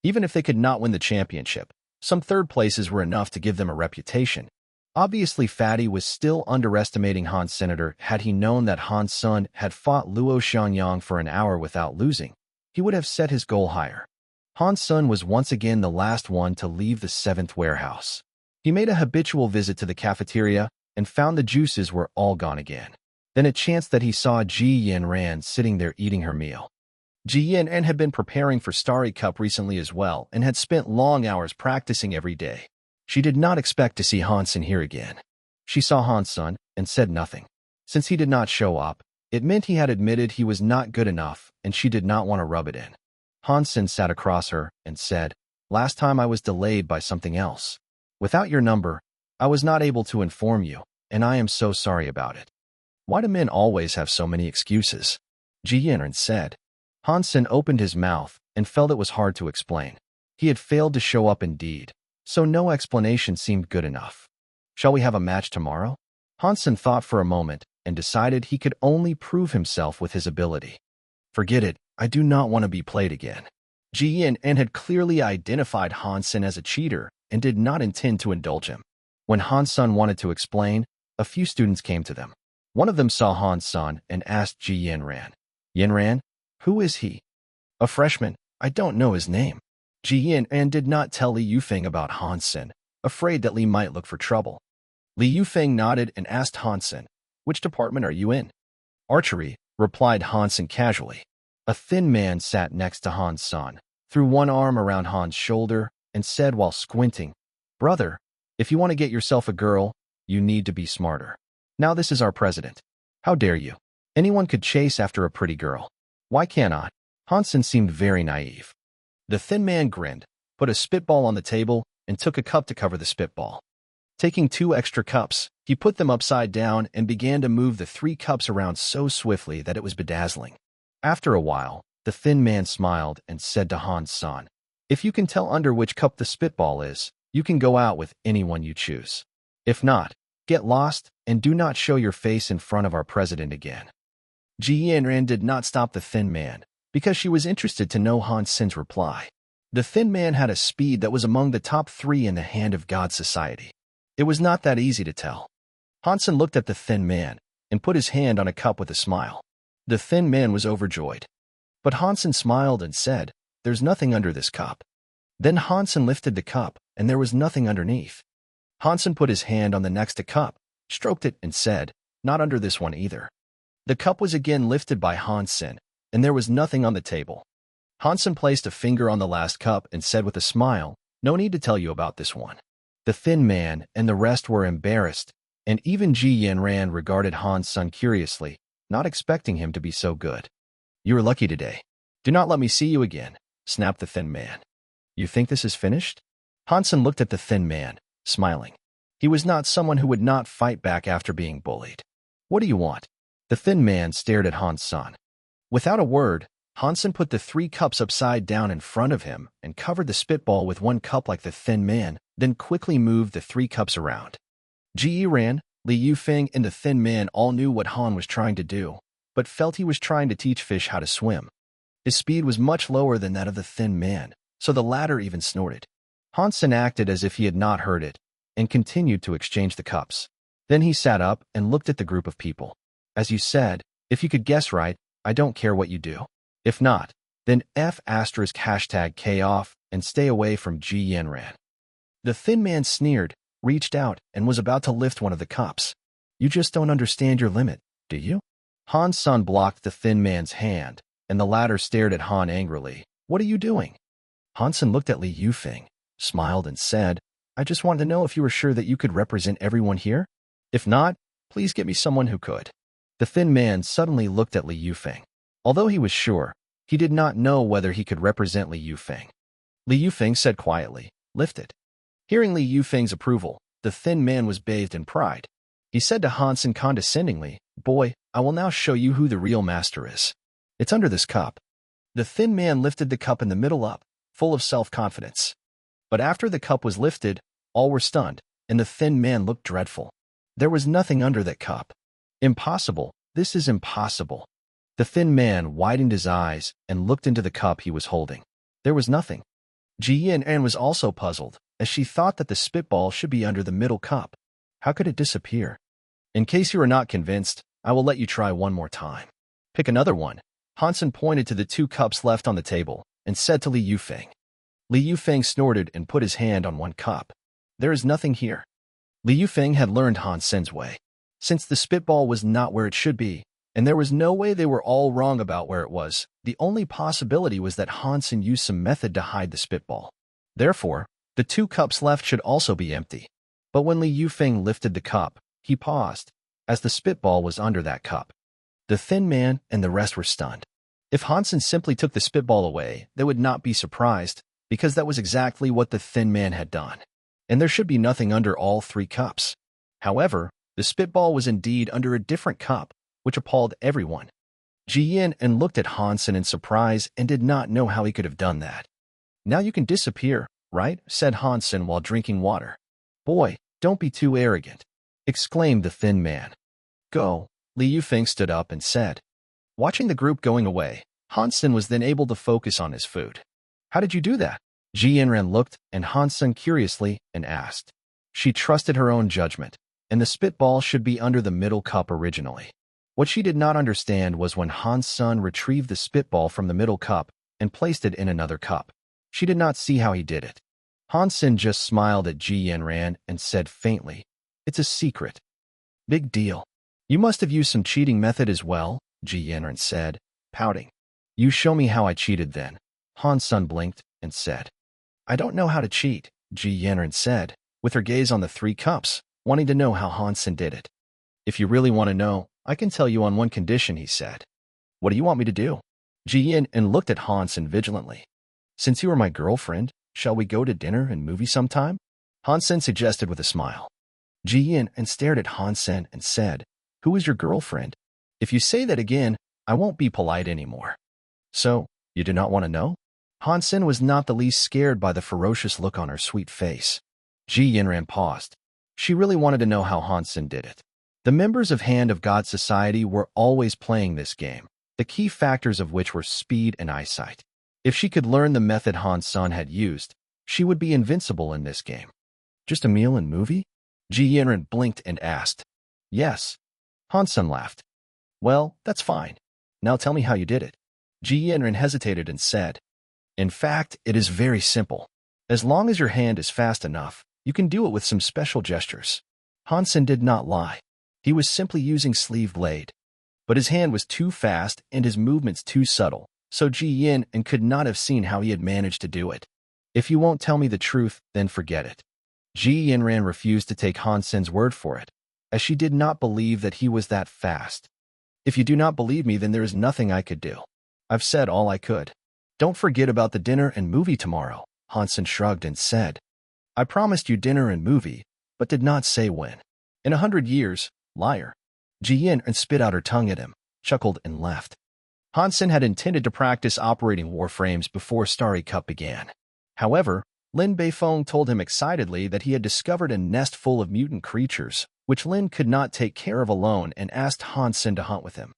Even if they could not win the championship, some third places were enough to give them a reputation. Obviously, Fatty was still underestimating Han's senator. Had he known that Hansen had fought Luo Xiangyang for an hour without losing, he would have set his goal higher. Hansen was once again the last one to leave the 7th warehouse. He made a habitual visit to the cafeteria and found the juices were all gone again. Then it chanced that he saw Ji Yanran sitting there eating her meal. Ji Yanran had been preparing for Starry Cup recently as well and had spent long hours practicing every day. She did not expect to see Hansen here again. She saw Hansen and said nothing. Since he did not show up, it meant he had admitted he was not good enough and she did not want to rub it in. Hansen sat across her and said, "Last time I was delayed by something else. Without your number, I was not able to inform you, and I am so sorry about it." "Why do men always have so many excuses?" Ji Yanran said. Hansen opened his mouth and felt it was hard to explain. He had failed to show up indeed, so no explanation seemed good enough. "Shall we have a match tomorrow?" Hansen thought for a moment and decided he could only prove himself with his ability. "Forget it, I do not want to be played again." Ji Yanran had clearly identified Hansen as a cheater, and did not intend to indulge him. When Han-sun wanted to explain, a few students came to them. One of them saw Han-sun and asked Ji Yanran, "Yanran, who is he?" "A freshman. I don't know his name." Ji Yanran did not tell Li Yufeng about Han-sun, afraid that Li might look for trouble. Li Yufeng nodded and asked Han-sun, "Which department are you in?" "Archery," replied Han-sun casually. A thin man sat next to Han-sun, threw one arm around Han's shoulder, and said while squinting, "Brother, if you want to get yourself a girl, you need to be smarter. Now this is our president. How dare you? Anyone could chase after a pretty girl. Why can't I?" Han-sun seemed very naive. The thin man grinned, put a spitball on the table, and took a cup to cover the spitball. Taking 2 extra cups, he put them upside down and began to move the 3 cups around so swiftly that it was bedazzling. After a while, the thin man smiled and said to Han-sun, "If you can tell under which cup the spitball is, you can go out with anyone you choose. If not, get lost and do not show your face in front of our president again." Ji Yanran did not stop the thin man, because she was interested to know Han-sun's reply. The thin man had a speed that was among the top 3 in the Hand of God Society. It was not that easy to tell. Han-sun looked at the thin man and put his hand on a cup with a smile. The thin man was overjoyed. But Han-sun smiled and said, "There's nothing under this cup." Then Han-sun lifted the cup, and there was nothing underneath. Han-sun put his hand on the next cup, stroked it, and said, "Not under this one either." The cup was again lifted by Han-sun, and there was nothing on the table. Han-sun placed a finger on the last cup and said with a smile, "No need to tell you about this one." The thin man and the rest were embarrassed, and even Ji Yanran regarded Han-sun curiously, not expecting him to be so good. "You are lucky today. Do not let me see you again," snapped the thin man. "You think this is finished?" Han-sun looked at the thin man, smiling. He was not someone who would not fight back after being bullied. "What do you want?" The thin man stared at Han-sun. Without a word, Han-sun put the 3 cups upside down in front of him and covered the spitball with 1 cup like the thin man, then quickly moved the 3 cups around. Ji Yanran, Li Yufeng, and the thin man all knew what Han was trying to do, but felt he was trying to teach fish how to swim. His speed was much lower than that of the thin man, so the latter even snorted. Han-sun acted as if he had not heard it, and continued to exchange the cups. Then he sat up and looked at the group of people. "As you said, if you could guess right, I don't care what you do. If not, then #K off and stay away from Ji Yanran." The thin man sneered, reached out, and was about to lift one of the cups. "You just don't understand your limit, do you?" Han-sun blocked the thin man's hand, and the latter stared at Han angrily. "What are you doing?" Han-sun looked at Li Yufeng, smiled, and said, "I just wanted to know if you were sure that you could represent everyone here. If not, please get me someone who could." The thin man suddenly looked at Li Yufeng. Although he was sure, he did not know whether he could represent Li Yufeng. Li Yufeng said quietly, "Lift it." Hearing Li Yufeng's approval, the thin man was bathed in pride. He said to Han-sun condescendingly, "Boy, I will now show you who the real master is. It's under this cup." The thin man lifted the cup in the middle up, full of self-confidence. But after the cup was lifted, all were stunned, and the thin man looked dreadful. There was nothing under that cup. "Impossible, this is impossible." The thin man widened his eyes and looked into the cup he was holding. There was nothing. Ji Yanran was also puzzled, as she thought that the spitball should be under the middle cup. How could it disappear? "In case you are not convinced, I will let you try one more time. Pick another one." Han-sun pointed to the 2 cups left on the table and said to Li Yufeng. Li Yufeng snorted and put his hand on 1 cup. "There is nothing here." Li Yufeng had learned Han-sun's way. Since the spitball was not where it should be, and there was no way they were all wrong about where it was, the only possibility was that Han-sun used some method to hide the spitball. Therefore, the 2 cups left should also be empty. But when Li Yufeng lifted the cup, he paused, as the spitball was under that cup. The thin man and the rest were stunned. If Han-sun simply took the spitball away, they would not be surprised, because that was exactly what the thin man had done. And there should be nothing under all 3 cups. However, the spitball was indeed under a different cup, which appalled everyone. Ji Yanran looked at Han-sun in surprise and did not know how he could have done that. "Now you can disappear, right?" said Han-sun while drinking water. "Boy, don't be too arrogant," exclaimed the thin man. "Go," Li Yufeng stood up and said. Watching the group going away, Han-sun was then able to focus on his food. "How did you do that?" Ji Yanran looked at Hansen curiously and asked. She trusted her own judgment, and the spitball should be under the middle cup originally. What she did not understand was when Hansen retrieved the spitball from the middle cup and placed it in another cup. She did not see how he did it. Hansen just smiled at Ji Yanran and said faintly, "It's a secret." "Big deal. You must have used some cheating method as well," Ji Yanran said, pouting. "You show me how I cheated then." Hansen blinked and said, "I don't know how to cheat," Ji Yanran said, with her gaze on the 3 cups, wanting to know how Hansen did it. "If you really want to know, I can tell you on one condition," he said. "What do you want me to do?" Ji Yanran looked at Hansen vigilantly. "Since you are my girlfriend, shall we go to dinner and movie sometime?" Hansen suggested with a smile. Ji Yanran stared at Hansen and said, "Who is your girlfriend? If you say that again, I won't be polite anymore." "So, you do not want to know?" Hansen was not the least scared by the ferocious look on her sweet face. Ji Yanran paused. She really wanted to know how Hansen did it. The members of Hand of God Society were always playing this game, the key factors of which were speed and eyesight. If she could learn the method Hansen had used, she would be invincible in this game. "Just a meal and movie?" Ji Yanran blinked and asked. "Yes." Hansen laughed. "Well, that's fine. Now tell me how you did it." Ji Yanran hesitated and said, "In fact, it is very simple. As long as your hand is fast enough, you can do it with some special gestures." Hansen did not lie. He was simply using sleeve blade. But his hand was too fast and his movements too subtle, so Ji Yanran could not have seen how he had managed to do it. "If you won't tell me the truth, then forget it." Ji Yanran refused to take Hansen's word for it, as she did not believe that he was that fast. "If you do not believe me, then there is nothing I could do. I've said all I could." "Don't forget about the dinner and movie tomorrow," Hansen shrugged and said. "I promised you dinner and movie, but did not say when." "In 100 years, liar." Ji Yanran spit out her tongue at him, chuckled and left. Hansen had intended to practice operating warframes before Starry Cup began. However, Lin Beifeng told him excitedly that he had discovered a nest full of mutant creatures, which Lin could not take care of alone, and asked Hansen to hunt with him.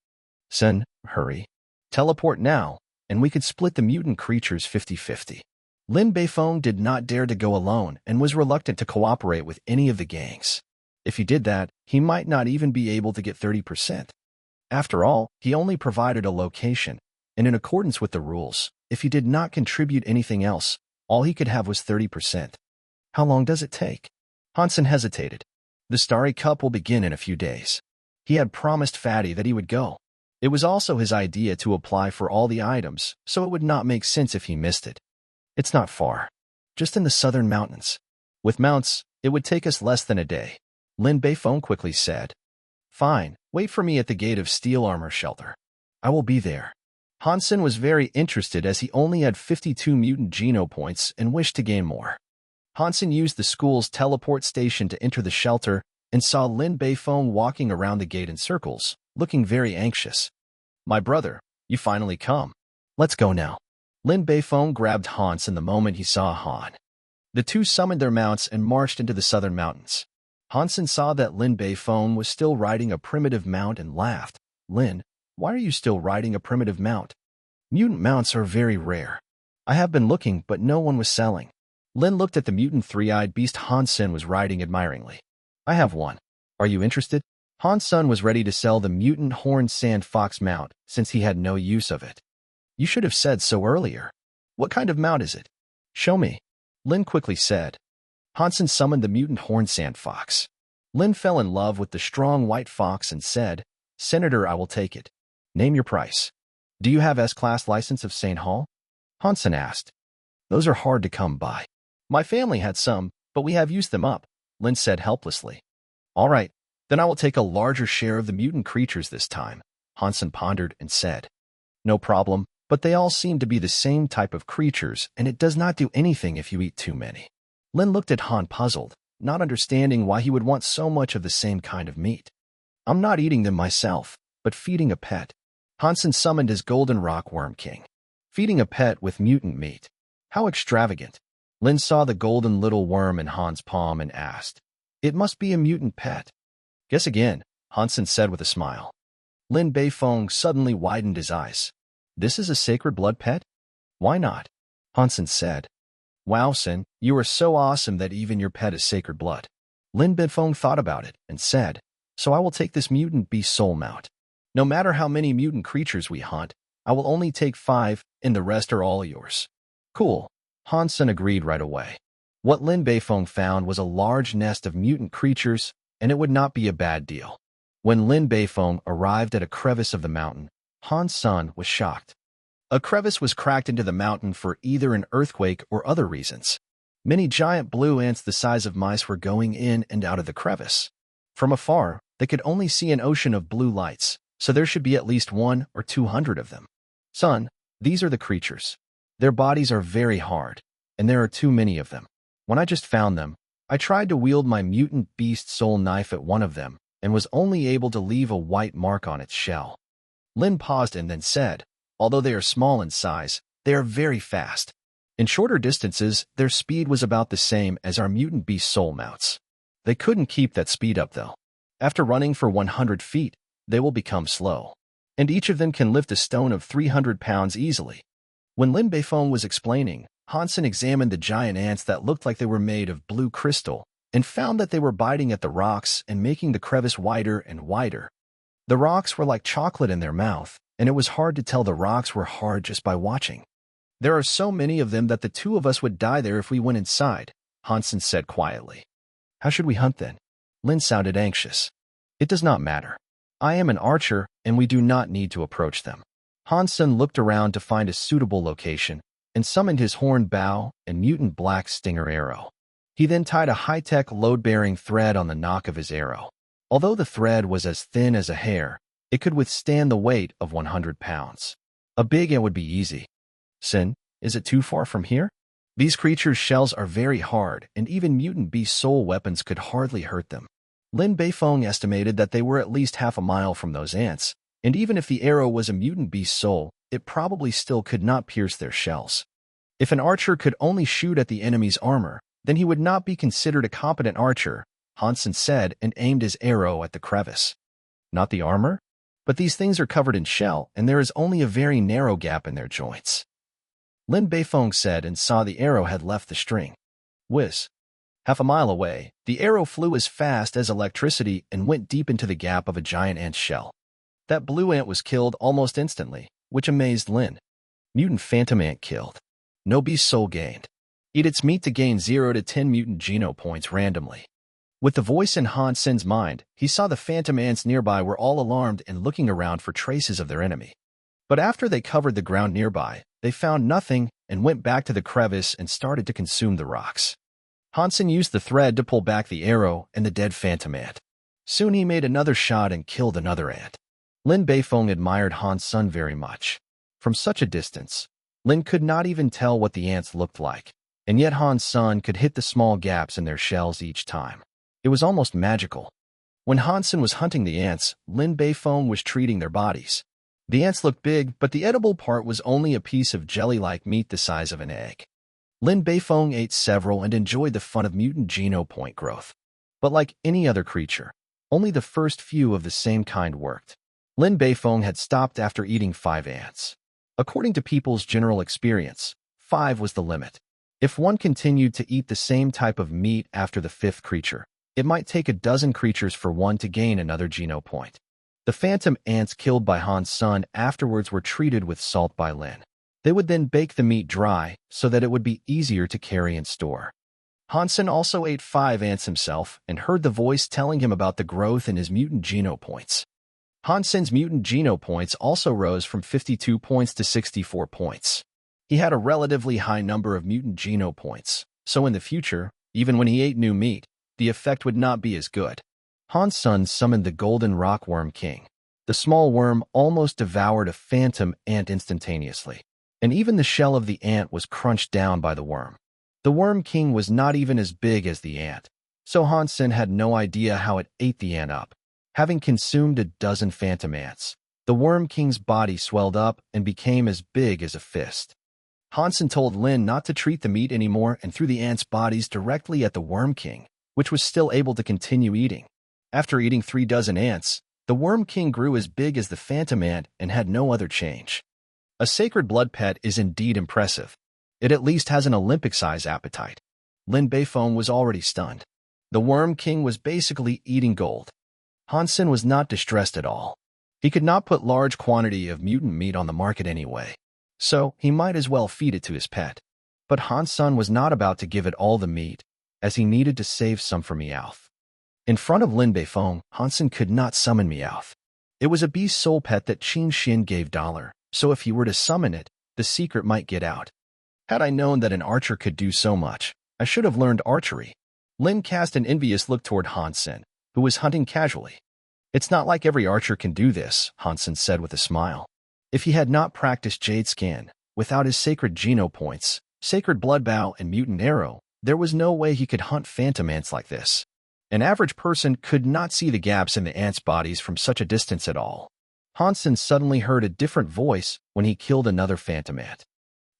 "Sen, hurry. Teleport now, and we could split the mutant creatures 50-50. Lin Beifeng did not dare to go alone and was reluctant to cooperate with any of the gangs. If he did that, he might not even be able to get 30%. After all, he only provided a location, and in accordance with the rules, if he did not contribute anything else, all he could have was 30%. "How long does it take?" Hansen hesitated. "The Starry Cup will begin in a few days." He had promised Fatty that he would go. It was also his idea to apply for all the items, so it would not make sense if he missed it. "It's not far. Just in the southern mountains. With mounts, it would take us less than a day," Lin Beifeng quickly said. "Fine, wait for me at the gate of Steel Armor Shelter. I will be there." Hansen was very interested as he only had 52 mutant geno points and wished to gain more. Hansen used the school's teleport station to enter the shelter and saw Lin Beifeng walking around the gate in circles, looking very anxious. "My brother, you finally come. Let's go now." Lin Beifeng grabbed Hansen the moment he saw Han. The two summoned their mounts and marched into the southern mountains. Hansen saw that Lin Beifeng was still riding a primitive mount and laughed. "Lin, why are you still riding a primitive mount? Mutant mounts are very rare. I have been looking, but no one was selling." Lin looked at the mutant three-eyed beast Hansen was riding admiringly. "I have one. Are you interested?" Hansen was ready to sell the mutant horned sand fox mount since he had no use of it. "You should have said so earlier. What kind of mount is it?" "Show me," Lin quickly said. Hansen summoned the mutant horned sand fox. Lin fell in love with the strong white fox and said, "Senator, I will take it. Name your price." "Do you have S-Class license of St. Hall?" Hansen asked. "Those are hard to come by. My family had some, but we have used them up," Lin said helplessly. "All right, then I will take a larger share of the mutant creatures this time," Hansen pondered and said. "No problem, but they all seem to be the same type of creatures, and it does not do anything if you eat too many." Lin looked at Han puzzled, not understanding why he would want so much of the same kind of meat. "I'm not eating them myself, but feeding a pet." Hansen summoned his golden rock worm king. Feeding a pet with mutant meat. How extravagant. Lin saw the golden little worm in Han's palm and asked, "It must be a mutant pet." "Guess again," Hansen said with a smile. Lin Beifeng suddenly widened his eyes. "This is a sacred blood pet?" "Why not?" Hansen said. Wow, Sin, you are so awesome that even your pet is sacred blood. Lin Bifeng thought about it and said, so I will take this mutant beast soul mount. No matter how many mutant creatures we hunt, I will only take 5, and the rest are all yours. Cool. Han Sen agreed right away. What Lin Beifeng found was a large nest of mutant creatures, and it would not be a bad deal. When Lin Beifeng arrived at a crevice of the mountain, Han Sen was shocked. A crevice was cracked into the mountain for either an earthquake or other reasons. Many giant blue ants the size of mice were going in and out of the crevice. From afar, they could only see an ocean of blue lights, so there should be at least 100 or 200 of them. Son, these are the creatures. Their bodies are very hard, and there are too many of them. When I just found them, I tried to wield my mutant beast soul knife at one of them, and was only able to leave a white mark on its shell. Lin paused and then said, although they are small in size, they are very fast. In shorter distances, their speed was about the same as our mutant beast soul mounts. They couldn't keep that speed up though. After running for 100 feet, they will become slow. And each of them can lift a stone of 300 pounds easily. When Lin Beifeng was explaining, Hansen examined the giant ants that looked like they were made of blue crystal and found that they were biting at the rocks and making the crevice wider and wider. The rocks were like chocolate in their mouth, and it was hard to tell the rocks were hard just by watching. There are so many of them that the two of us would die there if we went inside, Hansen said quietly. How should we hunt then? Lin sounded anxious. It does not matter. I am an archer, and we do not need to approach them. Hansen looked around to find a suitable location and summoned his horned bow and mutant black stinger arrow. He then tied a high-tech load-bearing thread on the nock of his arrow. Although the thread was as thin as a hair, it could withstand the weight of 100 pounds. A big ant would be easy. Sin, is it too far from here? These creatures' shells are very hard, and even mutant beast soul weapons could hardly hurt them. Lin Beifeng estimated that they were at least half a mile from those ants, and even if the arrow was a mutant beast soul, it probably still could not pierce their shells. If an archer could only shoot at the enemy's armor, then he would not be considered a competent archer, Hansen said and aimed his arrow at the crevice. Not the armor? But these things are covered in shell, and there is only a very narrow gap in their joints. Lin Beifeng said and saw the arrow had left the string. Whiz. Half a mile away, the arrow flew as fast as electricity and went deep into the gap of a giant ant's shell. That blue ant was killed almost instantly, which amazed Lin. Mutant phantom ant killed. No beast soul gained. Eat its meat to gain 0 to 10 mutant geno points randomly. With the voice in Han Sen's mind, he saw the phantom ants nearby were all alarmed and looking around for traces of their enemy. But after they covered the ground nearby, they found nothing and went back to the crevice and started to consume the rocks. Hansen used the thread to pull back the arrow and the dead phantom ant. Soon he made another shot and killed another ant. Lin Beifeng admired Han Sen very much. From such a distance, Lin could not even tell what the ants looked like, and yet Han Sen could hit the small gaps in their shells each time. It was almost magical. When Hansen was hunting the ants, Lin Beifeng was treating their bodies. The ants looked big, but the edible part was only a piece of jelly-like meat the size of an egg. Lin Beifeng ate several and enjoyed the fun of mutant geno point growth. But like any other creature, only the first few of the same kind worked. Lin Beifeng had stopped after eating 5 ants. According to people's general experience, 5 was the limit. If one continued to eat the same type of meat after the 5th creature, it might take a dozen creatures for one to gain another geno point. The phantom ants killed by Han Sen afterwards were treated with salt by Lin. They would then bake the meat dry so that it would be easier to carry and store. Hansen also ate 5 ants himself and heard the voice telling him about the growth in his mutant geno points. Hansen's mutant geno points also rose from 52 points to 64 points. He had a relatively high number of mutant geno points, so in the future, even when he ate new meat, the effect would not be as good. Hansen summoned the golden rockworm king. The small worm almost devoured a phantom ant instantaneously, and even the shell of the ant was crunched down by the worm. The worm king was not even as big as the ant, so Hansen had no idea how it ate the ant up. Having consumed a dozen phantom ants, the worm king's body swelled up and became as big as a fist. Hansen told Lin not to treat the meat anymore and threw the ants' bodies directly at the worm king, which was still able to continue eating. After eating 3 dozen ants, the worm king grew as big as the phantom ant and had no other change. A sacred blood pet is indeed impressive. It at least has an Olympic-size appetite. Lin Beifeng was already stunned. The Worm King was basically eating gold. Hansen was not distressed at all. He could not put large quantity of mutant meat on the market anyway, so he might as well feed it to his pet. But Hansen was not about to give it all the meat, as he needed to save some for Meowth. In front of Lin Beifeng, Hansen could not summon Meowth. It was a beast soul pet that Qin Xin gave $, so if he were to summon it, the secret might get out. Had I known that an archer could do so much, I should have learned archery. Lin cast an envious look toward Hansen, who was hunting casually. It's not like every archer can do this, Hansen said with a smile. If he had not practiced Jade Skin, without his sacred Geno points, sacred blood bow, and mutant arrow, there was no way he could hunt phantom ants like this. An average person could not see the gaps in the ants' bodies from such a distance at all. Hansen suddenly heard a different voice when he killed another phantom ant.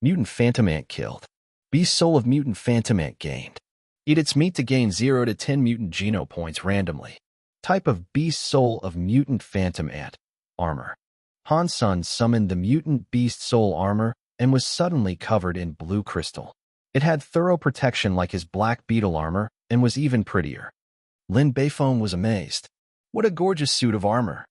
Mutant phantom ant killed. Beast soul of mutant phantom ant gained. Eat its meat to gain 0 to 10 mutant Geno points randomly. Type of beast soul of mutant phantom ant. Armor. Hansen summoned the mutant beast soul armor and was suddenly covered in blue crystal. It had thorough protection like his black beetle armor and was even prettier. Lin Beifeng was amazed. What a gorgeous suit of armor.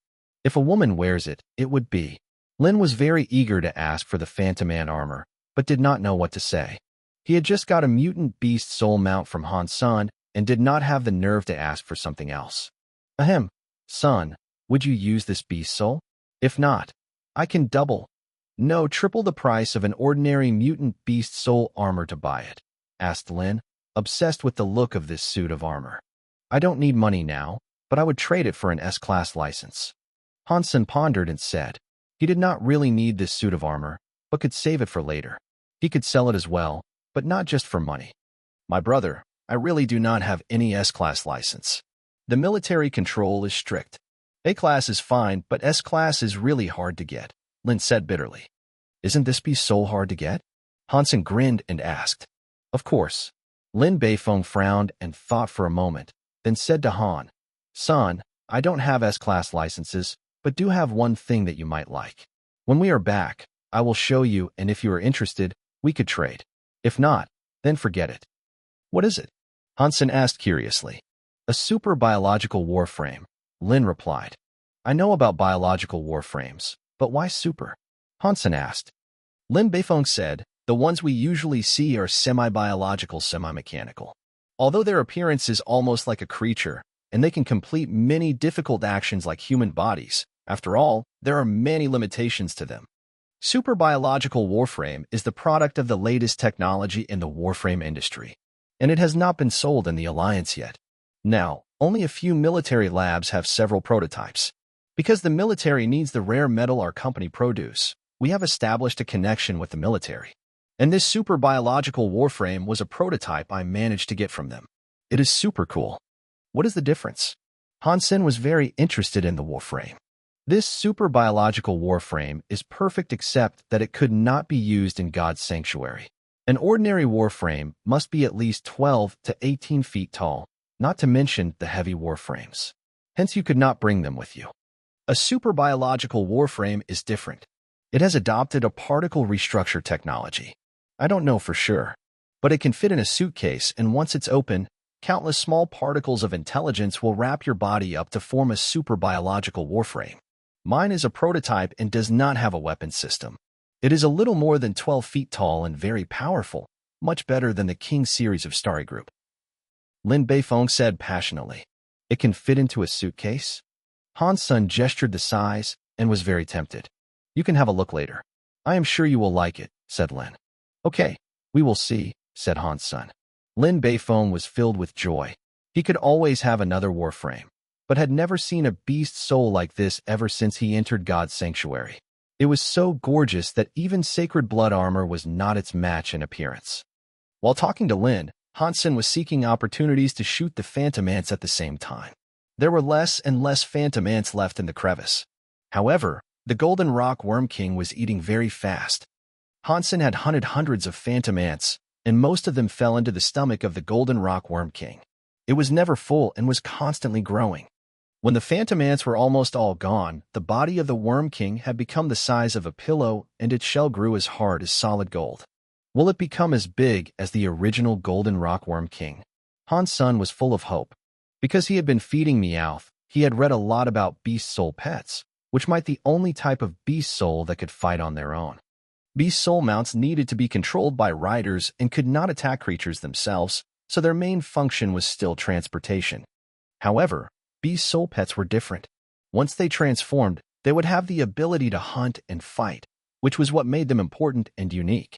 If a woman wears it, it would be. Lin was very eager to ask for the phantom ant armor, but did not know what to say. He had just got a mutant beast soul mount from Hansen and did not have the nerve to ask for something else. Ahem, son, would you use this beast soul? If not, I can triple the price of an ordinary mutant beast soul armor to buy it, asked Lin, obsessed with the look of this suit of armor. I don't need money now, but I would trade it for an S-class license. Hansen pondered and said, he did not really need this suit of armor, but could save it for later. He could sell it as well, but not just for money. My brother, I really do not have any S-class license. The military control is strict. A-class is fine, but S-class is really hard to get, Lin said bitterly. Isn't this beast soul hard to get? Hansen grinned and asked. Of course. Lin Beifeng frowned and thought for a moment, then said to Han, son, I don't have S-class licenses, but do have one thing that you might like. When we are back, I will show you, and if you are interested, we could trade. If not, then forget it. What is it? Hansen asked curiously. A super biological warframe, Lin replied. I know about biological warframes, but why super? Hansen asked. Lin Beifeng said, the ones we usually see are semi-biological, semi-mechanical. Although their appearance is almost like a creature, and they can complete many difficult actions like human bodies, after all, there are many limitations to them. Super biological warframe is the product of the latest technology in the warframe industry, and it has not been sold in the Alliance yet. Now, only a few military labs have several prototypes. Because the military needs the rare metal our company produce, we have established a connection with the military. And this super biological warframe was a prototype I managed to get from them. It is super cool. What is the difference? Hansen was very interested in the warframe. This super biological warframe is perfect except that it could not be used in God's sanctuary. An ordinary warframe must be at least 12 to 18 feet tall, not to mention the heavy warframes. Hence you could not bring them with you. A super biological warframe is different. It has adopted a particle restructure technology. I don't know for sure, but it can fit in a suitcase, and once it's open, countless small particles of intelligence will wrap your body up to form a super biological warframe. Mine is a prototype and does not have a weapon system. It is a little more than 12 feet tall and very powerful, much better than the King series of Starry Group. Lin Beifeng said passionately. It can fit into a suitcase? Hansen gestured the size and was very tempted. You can have a look later. I am sure you will like it, said Lin. Okay, we will see, said Hansen. Lin Beifeng was filled with joy. He could always have another warframe, but had never seen a beast soul like this ever since he entered God's sanctuary. It was so gorgeous that even sacred blood armor was not its match in appearance. While talking to Lin, Hansen was seeking opportunities to shoot the phantom ants at the same time. There were less and less phantom ants left in the crevice. However, the Golden Rock Worm King was eating very fast. Hansen had hunted hundreds of phantom ants, and most of them fell into the stomach of the Golden Rock Worm King. It was never full and was constantly growing. When the phantom ants were almost all gone, the body of the Worm King had become the size of a pillow, and its shell grew as hard as solid gold. Will it become as big as the original Golden Rockworm King? Han's son was full of hope. Because he had been feeding Meowth, he had read a lot about beast soul pets, which might be the only type of beast soul that could fight on their own. Beast soul mounts needed to be controlled by riders and could not attack creatures themselves, so their main function was still transportation. However, beast soul pets were different. Once they transformed, they would have the ability to hunt and fight, which was what made them important and unique.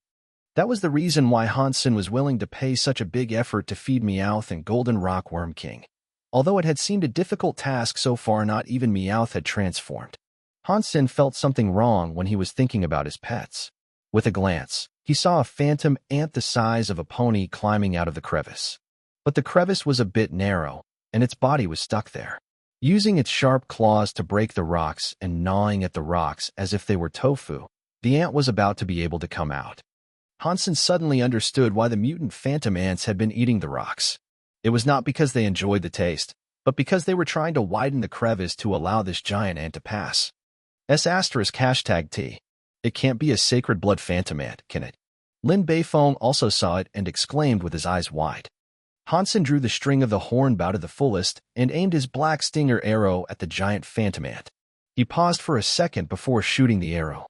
That was the reason why Hansen was willing to pay such a big effort to feed Meowth and Golden Rockworm King. Although it had seemed a difficult task so far, not even Meowth had transformed. Hansen felt something wrong when he was thinking about his pets. With a glance, he saw a phantom ant the size of a pony climbing out of the crevice. But the crevice was a bit narrow, and its body was stuck there. Using its sharp claws to break the rocks and gnawing at the rocks as if they were tofu, the ant was about to be able to come out. Hansen suddenly understood why the mutant phantom ants had been eating the rocks. It was not because they enjoyed the taste, but because they were trying to widen the crevice to allow this giant ant to pass. *#T. It can't be a sacred blood phantom ant, can it? Lin Beifong also saw it and exclaimed with his eyes wide. Hansen drew the string of the horn bow to the fullest and aimed his black stinger arrow at the giant phantom ant. He paused for a second before shooting the arrow.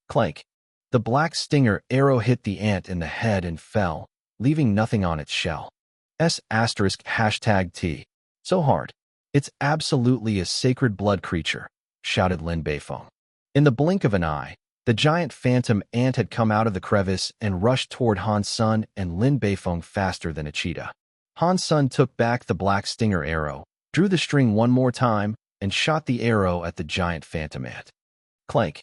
Clank. The black stinger arrow hit the ant in the head and fell, leaving nothing on its shell. *T. So hard. It's absolutely a sacred blood creature, shouted Lin Beifong. In the blink of an eye, the giant phantom ant had come out of the crevice and rushed toward Han's son and Lin Beifong faster than a cheetah. Han's son took back the black stinger arrow, drew the string one more time, and shot the arrow at the giant phantom ant. Clank.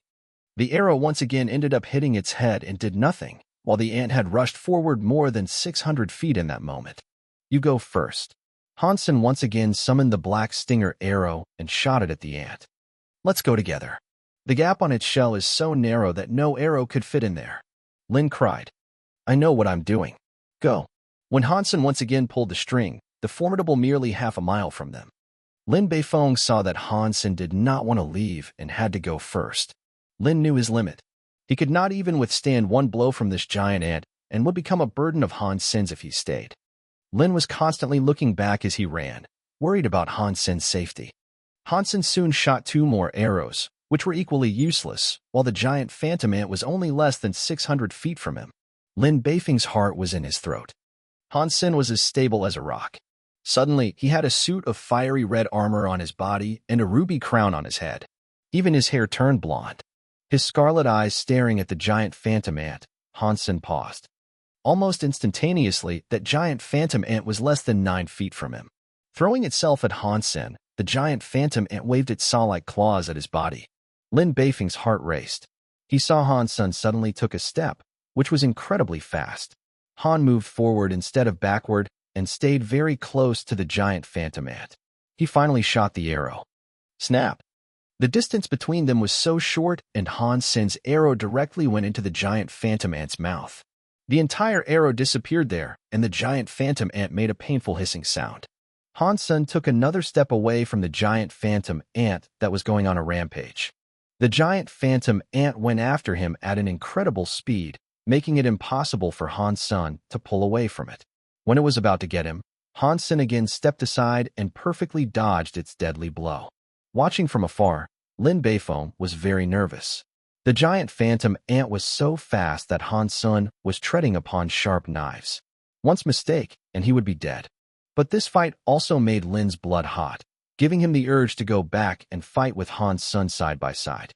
The arrow once again ended up hitting its head and did nothing, while the ant had rushed forward more than 600 feet in that moment. You go first. Hansen once again summoned the black stinger arrow and shot it at the ant. Let's go together. The gap on its shell is so narrow that no arrow could fit in there. Lin cried. I know what I'm doing. Go. When Hansen once again pulled the string, the formidable merely half a mile from them. Lin Beifong saw that Hansen did not want to leave and had to go first. Lin knew his limit. He could not even withstand one blow from this giant ant and would become a burden of Hansen's if he stayed. Lin was constantly looking back as he ran, worried about Hansen's safety. Hansen soon shot 2 more arrows, which were equally useless, while the giant phantom ant was only less than 600 feet from him. Lin Beifong's heart was in his throat. Hansen was as stable as a rock. Suddenly, he had a suit of fiery red armor on his body and a ruby crown on his head. Even his hair turned blonde. His scarlet eyes staring at the giant phantom ant, Hansen paused. Almost instantaneously, that giant phantom ant was less than 9 feet from him. Throwing itself at Hansen, the giant phantom ant waved its saw-like claws at his body. Lin Beifong's heart raced. He saw Hansen suddenly took a step, which was incredibly fast. Han moved forward instead of backward and stayed very close to the giant phantom ant. He finally shot the arrow. Snap! The distance between them was so short, and Hansen's arrow directly went into the giant phantom ant's mouth. The entire arrow disappeared there, and the giant phantom ant made a painful hissing sound. Hansen took another step away from the giant phantom ant that was going on a rampage. The giant phantom ant went after him at an incredible speed, making it impossible for Hansen to pull away from it. When it was about to get him, Hansen again stepped aside and perfectly dodged its deadly blow. Watching from afar, Lin Beifong was very nervous. The giant phantom ant was so fast that Hansen was treading upon sharp knives. Once mistake, and he would be dead. But this fight also made Lin's blood hot, giving him the urge to go back and fight with Hansen side by side.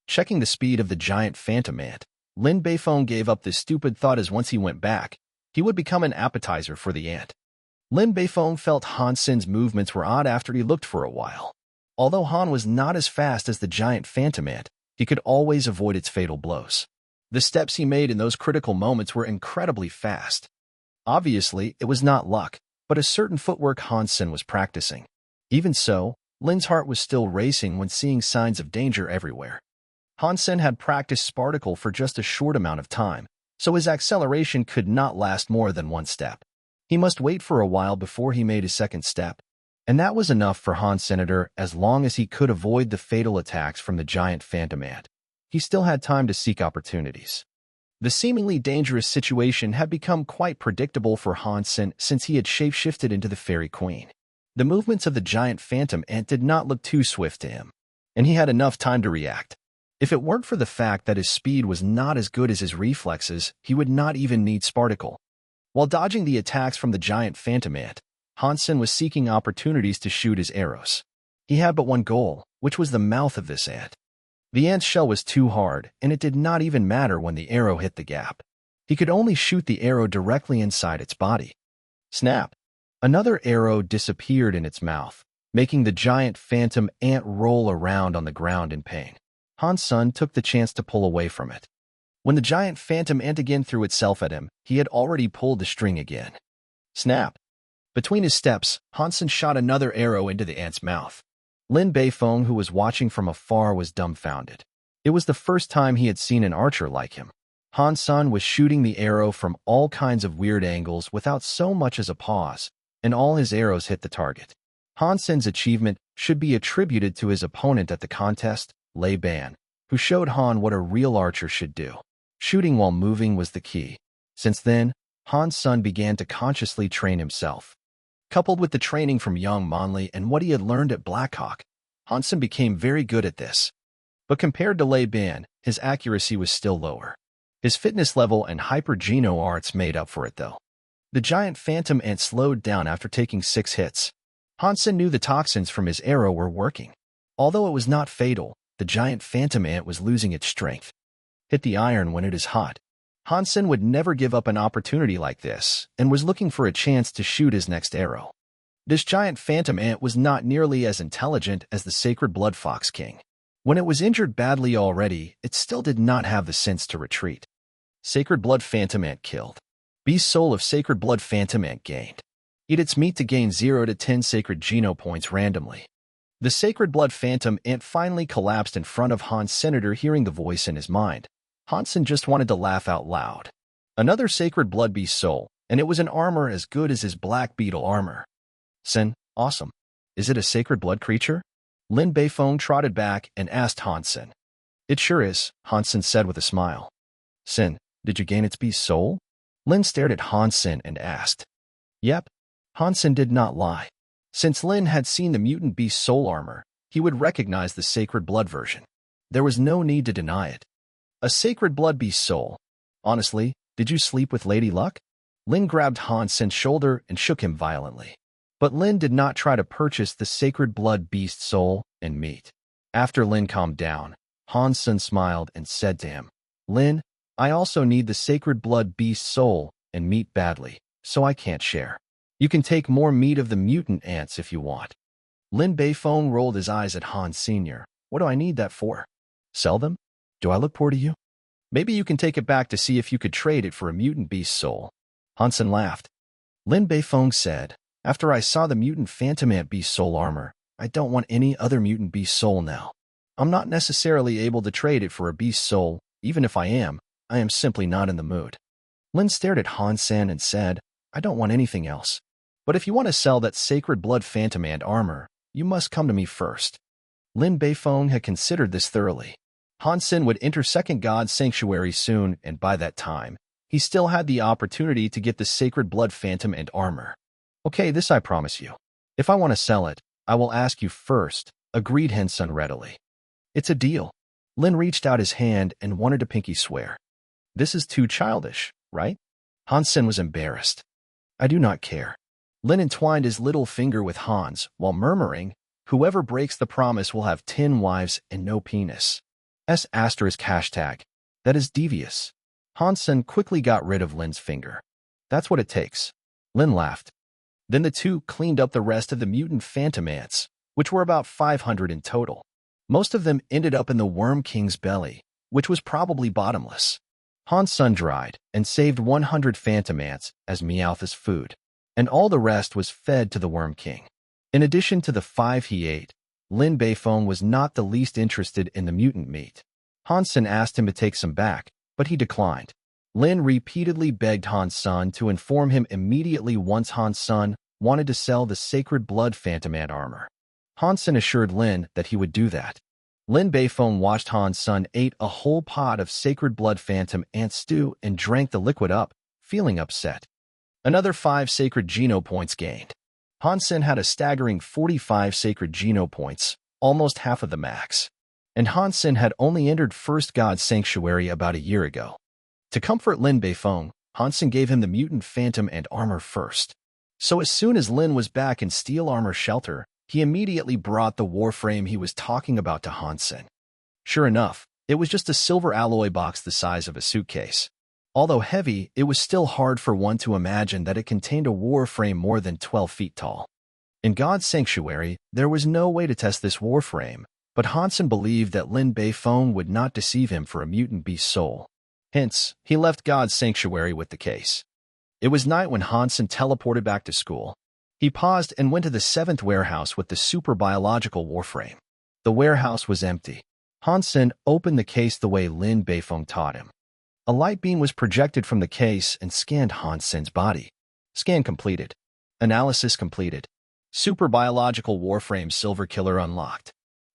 Checking the speed of the giant phantom ant, Lin Beifong gave up this stupid thought as once he went back, he would become an appetizer for the ant. Lin Beifong felt Hansen's movements were odd after he looked for a while. Although Han was not as fast as the giant phantom ant, he could always avoid its fatal blows. The steps he made in those critical moments were incredibly fast. Obviously, it was not luck, but a certain footwork Hansen was practicing. Even so, Lin's heart was still racing when seeing signs of danger everywhere. Hansen had practiced Sparticle for just a short amount of time, so his acceleration could not last more than 1 step. He must wait for a while before he made his second step, and that was enough for Hansen as long as he could avoid the fatal attacks from the giant phantom ant. He still had time to seek opportunities. The seemingly dangerous situation had become quite predictable for Hansen since he had shapeshifted into the Fairy Queen. The movements of the giant phantom ant did not look too swift to him, and he had enough time to react. If it weren't for the fact that his speed was not as good as his reflexes, he would not even need Sparticle. While dodging the attacks from the giant phantom ant, Hansen was seeking opportunities to shoot his arrows. He had but one goal, which was the mouth of this ant. The ant's shell was too hard, and it did not even matter when the arrow hit the gap. He could only shoot the arrow directly inside its body. Snap! Another arrow disappeared in its mouth, making the giant phantom ant roll around on the ground in pain. Hansen took the chance to pull away from it. When the giant phantom ant again threw itself at him, he had already pulled the string again. Snap! Between his steps, Hansen shot another arrow into the ant's mouth. Lin Beifeng, who was watching from afar, was dumbfounded. It was the first time he had seen an archer like him. Hansen was shooting the arrow from all kinds of weird angles without so much as a pause, and all his arrows hit the target. Hansen's achievement should be attributed to his opponent at the contest, Lei Ban, who showed Han what a real archer should do. Shooting while moving was the key. Since then, Hansen began to consciously train himself. Coupled with the training from young Manli and what he had learned at Blackhawk, Hansen became very good at this. But compared to Lei Ban, his accuracy was still lower. His fitness level and hyper-geno arts made up for it, though. The giant phantom ant slowed down after taking 6 hits. Hansen knew the toxins from his arrow were working. Although it was not fatal, the giant phantom ant was losing its strength. Hit the iron when it is hot. Hansen would never give up an opportunity like this, and was looking for a chance to shoot his next arrow. This giant phantom ant was not nearly as intelligent as the Sacred Blood Fox King. When it was injured badly already, it still did not have the sense to retreat. Sacred Blood Phantom Ant killed. Beast Soul of Sacred Blood Phantom Ant gained. Eat its meat to gain 0 to 10 Sacred Geno points randomly. The Sacred Blood Phantom Ant finally collapsed in front of Hans Senator, hearing the voice in his mind. Hansen just wanted to laugh out loud. Another Sacred Blood Beast Soul, and it was an armor as good as his Black Beetle armor. Sen, awesome. Is it a Sacred Blood creature? Lin Beifeng trotted back and asked Hansen. It sure is, Hansen said with a smile. Sen, did you gain its beast soul? Lin stared at Hansen and asked. Yep. Hansen did not lie. Since Lin had seen the mutant beast soul armor, he would recognize the Sacred Blood version. There was no need to deny it. A Sacred Blood Beast Soul. Honestly, did you sleep with Lady Luck? Lin grabbed Hansen's shoulder and shook him violently. But Lin did not try to purchase the Sacred Blood Beast Soul and meat. After Lin calmed down, Hansen smiled and said to him, Lin, I also need the Sacred Blood Beast Soul and meat badly, so I can't share. You can take more meat of the mutant ants if you want. Lin Beifeng rolled his eyes at Hans Sr. What do I need that for? Sell them? Do I look poor to you? Maybe you can take it back to see if you could trade it for a mutant beast soul. Hansen laughed. Lin Beifeng said, After I saw the mutant phantom ant beast soul armor, I don't want any other mutant beast soul now. I'm not necessarily able to trade it for a beast soul. Even if I am simply not in the mood. Lin stared at Hansen and said, I don't want anything else. But if you want to sell that Sacred Blood Phantom Ant armor, you must come to me first. Lin Beifeng had considered this thoroughly. Hansen would enter Second God's Sanctuary soon, and by that time, he still had the opportunity to get the Sacred Blood Phantom Ant armor. Okay, this I promise you. If I want to sell it, I will ask you first, agreed Hansen readily. It's a deal. Lin reached out his hand and wanted to pinky swear. This is too childish, right? Hansen was embarrassed. I do not care. Lin entwined his little finger with Hans, while murmuring, Whoever breaks the promise will have 10 wives and no penis. *#. That is devious. Hansen quickly got rid of Lin's finger. That's what it takes. Lin laughed. Then the two cleaned up the rest of the mutant phantom ants, which were about 500 in total. Most of them ended up in the Worm King's belly, which was probably bottomless. Hansen dried and saved 100 phantom ants as Meowth's food, and all the rest was fed to the Worm King. In addition to the 5 he ate, Lin Beifeng was not the least interested in the mutant meat. Hansen asked him to take some back, but he declined. Lin repeatedly begged Hansen to inform him immediately once Hansen wanted to sell the Sacred Blood Phantom Ant armor. Hansen assured Lin that he would do that. Lin Beifeng watched Han Sun ate a whole pot of sacred blood phantom ant stew and drank the liquid up, feeling upset. Another 5 sacred Geno points gained. Han Sun had a staggering 45 sacred Geno points, almost half of the max. And Han Sun had only entered First God Sanctuary about a year ago. To comfort Lin Beifeng, Han Sun gave him the mutant phantom and armor first. So as soon as Lin was back in steel armor shelter, he immediately brought the warframe he was talking about to Han Sun. Sure enough, it was just a silver alloy box the size of a suitcase. Although heavy, it was still hard for one to imagine that it contained a warframe more than 12 feet tall. In God's Sanctuary, there was no way to test this warframe, but Han Sun believed that Lin Beifeng would not deceive him for a mutant beast soul. Hence, he left God's Sanctuary with the case. It was night when Han Sun teleported back to school. He paused and went to the 7th warehouse with the super biological warframe. The warehouse was empty. Han Sun opened the case the way Lin Beifeng taught him. A light beam was projected from the case and scanned Han Sun's body. Scan completed. Analysis completed. Super biological warframe Silver Killer unlocked.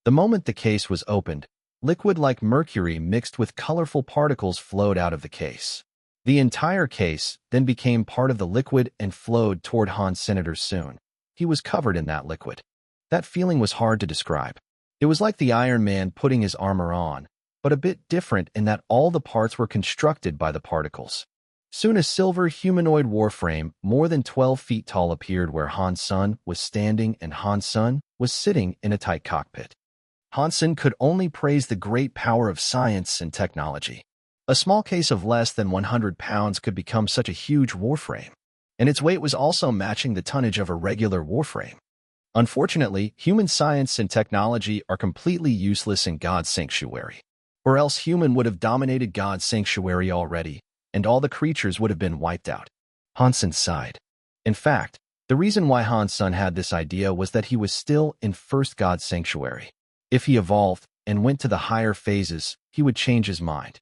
The moment the case was opened, liquid like mercury mixed with colorful particles flowed out of the case. The entire case then became part of the liquid and flowed toward Han's senator soon. He was covered in that liquid. That feeling was hard to describe. It was like the Iron Man putting his armor on, but a bit different in that all the parts were constructed by the particles. Soon a silver humanoid warframe more than 12 feet tall appeared where Han Sun was standing and Han Sun was sitting in a tight cockpit. Han Sun could only praise the great power of science and technology. A small case of less than 100 pounds could become such a huge warframe, and its weight was also matching the tonnage of a regular warframe. Unfortunately, human science and technology are completely useless in God's Sanctuary, or else human would have dominated God's Sanctuary already, and all the creatures would have been wiped out. Han Sun sighed. In fact, the reason why Han Sun had this idea was that he was still in First God's Sanctuary. If he evolved and went to the higher phases, he would change his mind.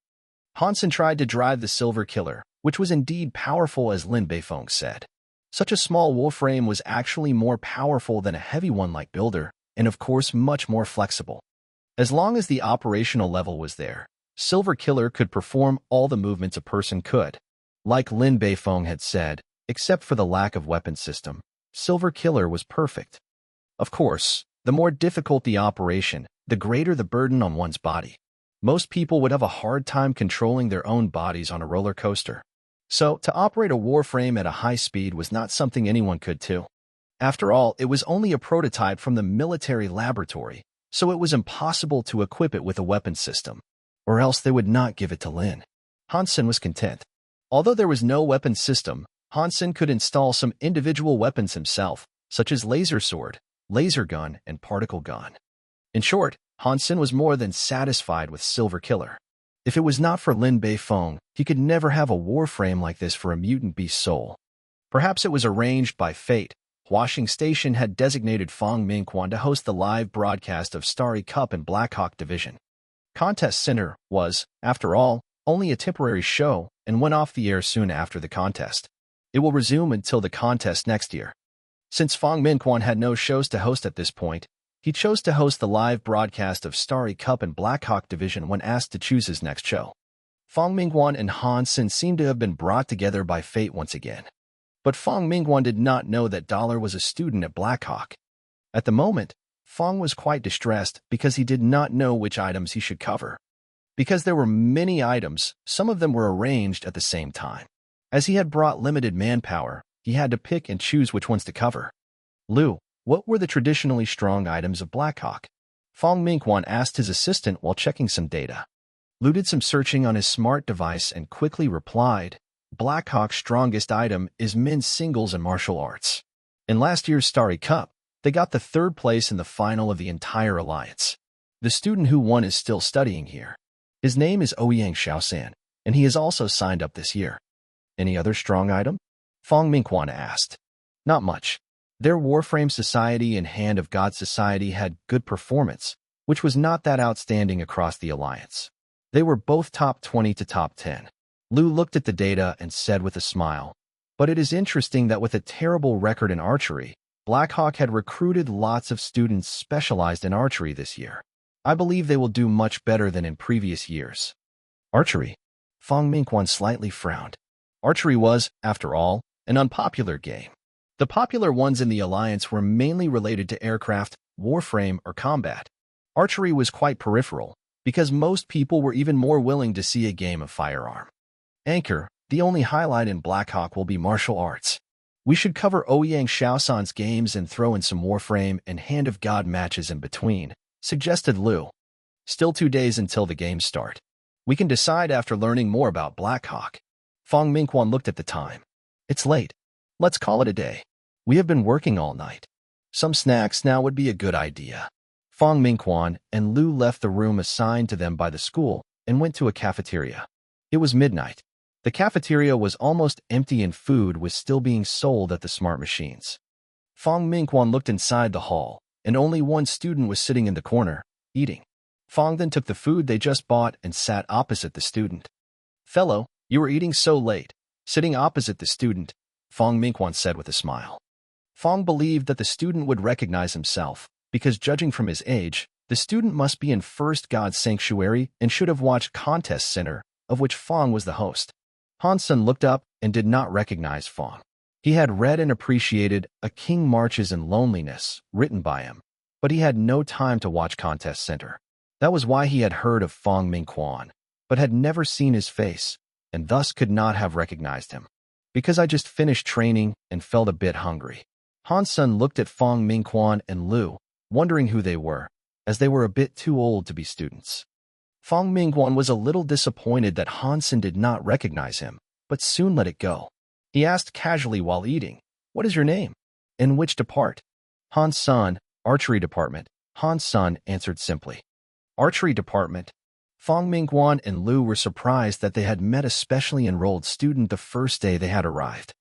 Han Sun tried to drive the Silver Killer, which was indeed powerful as Lin Beifeng said. Such a small warframe was actually more powerful than a heavy one like Builder, and of course much more flexible. As long as the operational level was there, Silver Killer could perform all the movements a person could. Like Lin Beifeng had said, except for the lack of weapon system, Silver Killer was perfect. Of course, the more difficult the operation, the greater the burden on one's body. Most people would have a hard time controlling their own bodies on a roller coaster. So, to operate a warframe at a high speed was not something anyone could do. After all, it was only a prototype from the military laboratory, so it was impossible to equip it with a weapon system, or else they would not give it to Lin. Han Sun was content. Although there was no weapon system, Han Sun could install some individual weapons himself, such as laser sword, laser gun, and particle gun. In short, Han Sun was more than satisfied with Silver Killer. If it was not for Lin Beifeng, he could never have a warframe like this for a mutant beast soul. Perhaps it was arranged by fate. Huaxing Station had designated Fang Mingquan to host the live broadcast of Starry Cup and Blackhawk Division. Contest Center was, after all, only a temporary show and went off the air soon after the contest. It will resume until the contest next year. Since Fang Mingquan had no shows to host at this point, he chose to host the live broadcast of Starry Cup and Blackhawk Division when asked to choose his next show. Fang Mingquan and Han Sun seemed to have been brought together by fate once again. But Fang Mingquan did not know that Dollar was a student at Blackhawk. At the moment, Fang was quite distressed because he did not know which items he should cover. Because there were many items, some of them were arranged at the same time. As he had brought limited manpower, he had to pick and choose which ones to cover. Lu, what were the traditionally strong items of Blackhawk? Fang Mingquan asked his assistant while checking some data. Lu did some searching on his smart device and quickly replied, Blackhawk's strongest item is men's singles and martial arts. In last year's Starry Cup, they got the 3rd place in the final of the entire alliance. The student who won is still studying here. His name is Ouyang Xiaosan, and he is also signed up this year. Any other strong item? Fang Mingquan asked. Not much. Their Warframe Society and Hand of God Society had good performance, which was not that outstanding across the alliance. They were both top 20 to top 10. Lu looked at the data and said with a smile, but it is interesting that with a terrible record in archery, Blackhawk had recruited lots of students specialized in archery this year. I believe they will do much better than in previous years. Archery. Fong Mingquan slightly frowned. Archery was, after all, an unpopular game. The popular ones in the Alliance were mainly related to aircraft, warframe, or combat. Archery was quite peripheral, because most people were even more willing to see a game of firearm. Anchor, the only highlight in Blackhawk will be martial arts. We should cover Ouyang Shaosan's games and throw in some warframe and Hand of God matches in between, suggested Lu. Still 2 days until the games start. We can decide after learning more about Blackhawk. Fong Mingquan looked at the time. It's late. Let's call it a day. We have been working all night. Some snacks now would be a good idea. Fong Mingquan and Lu left the room assigned to them by the school and went to a cafeteria. It was midnight. The cafeteria was almost empty and food was still being sold at the smart machines. Fong Mingquan looked inside the hall, and only one student was sitting in the corner, eating. Fong then took the food they just bought and sat opposite the student. "Fellow, you were eating so late." Sitting opposite the student, Fong Mingquan said with a smile. Fong believed that the student would recognize himself, because judging from his age, the student must be in First God Sanctuary and should have watched Contest Center, of which Fong was the host. Hansen looked up and did not recognize Fong. He had read and appreciated A King Marches in Loneliness, written by him, but he had no time to watch Contest Center. That was why he had heard of Fong Mingquan, but had never seen his face, and thus could not have recognized him. "Because I just finished training and felt a bit hungry." Hansen looked at Fong Mingquan and Lu, wondering who they were, as they were a bit too old to be students. Fong Mingquan was a little disappointed that Hansen did not recognize him, but soon let it go. He asked casually while eating, "What is your name? In which depart?" "Hansen, Archery Department," Hansen answered simply. "Archery Department." Fong Mingquan and Lu were surprised that they had met a specially enrolled student the first day they had arrived.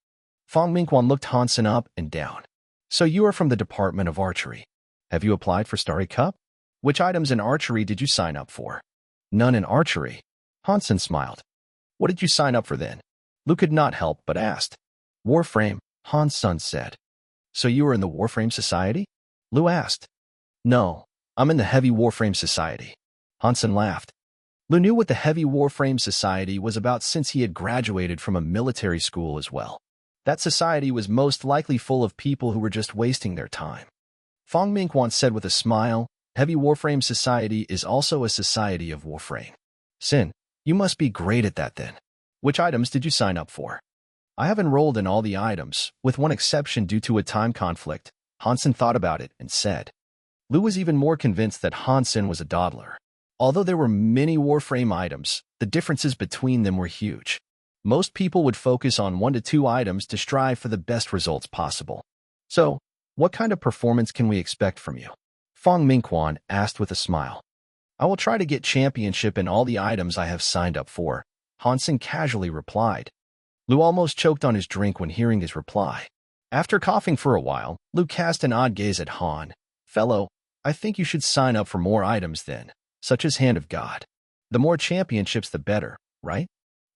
Fong Mingquan looked Hansen up and down. "So you are from the Department of Archery. Have you applied for Starry Cup? Which items in archery did you sign up for?" "None in archery." Hansen smiled. "What did you sign up for then?" Lu could not help but asked. "Warframe," Hansen said. "So you are in the Warframe Society?" Lu asked. "No, I'm in the Heavy Warframe Society." Hansen laughed. Lu knew what the Heavy Warframe Society was about since he had graduated from a military school as well. That society was most likely full of people who were just wasting their time. Fong Mingquan said with a smile, "Heavy Warframe Society is also a society of Warframe." "Sin, you must be great at that then. Which items did you sign up for?" "I have enrolled in all the items, with one exception due to a time conflict." Hansen thought about it and said. Lu was even more convinced that Hansen was a dawdler. Although there were many Warframe items, the differences between them were huge. Most people would focus on 1 to 2 items to strive for the best results possible. "So, what kind of performance can we expect from you?" Fong Mingquan asked with a smile. "I will try to get championship in all the items I have signed up for," Hansen casually replied. Lu almost choked on his drink when hearing his reply. After coughing for a while, Lu cast an odd gaze at Han. "Fellow, I think you should sign up for more items then, such as Hand of God. The more championships the better, right?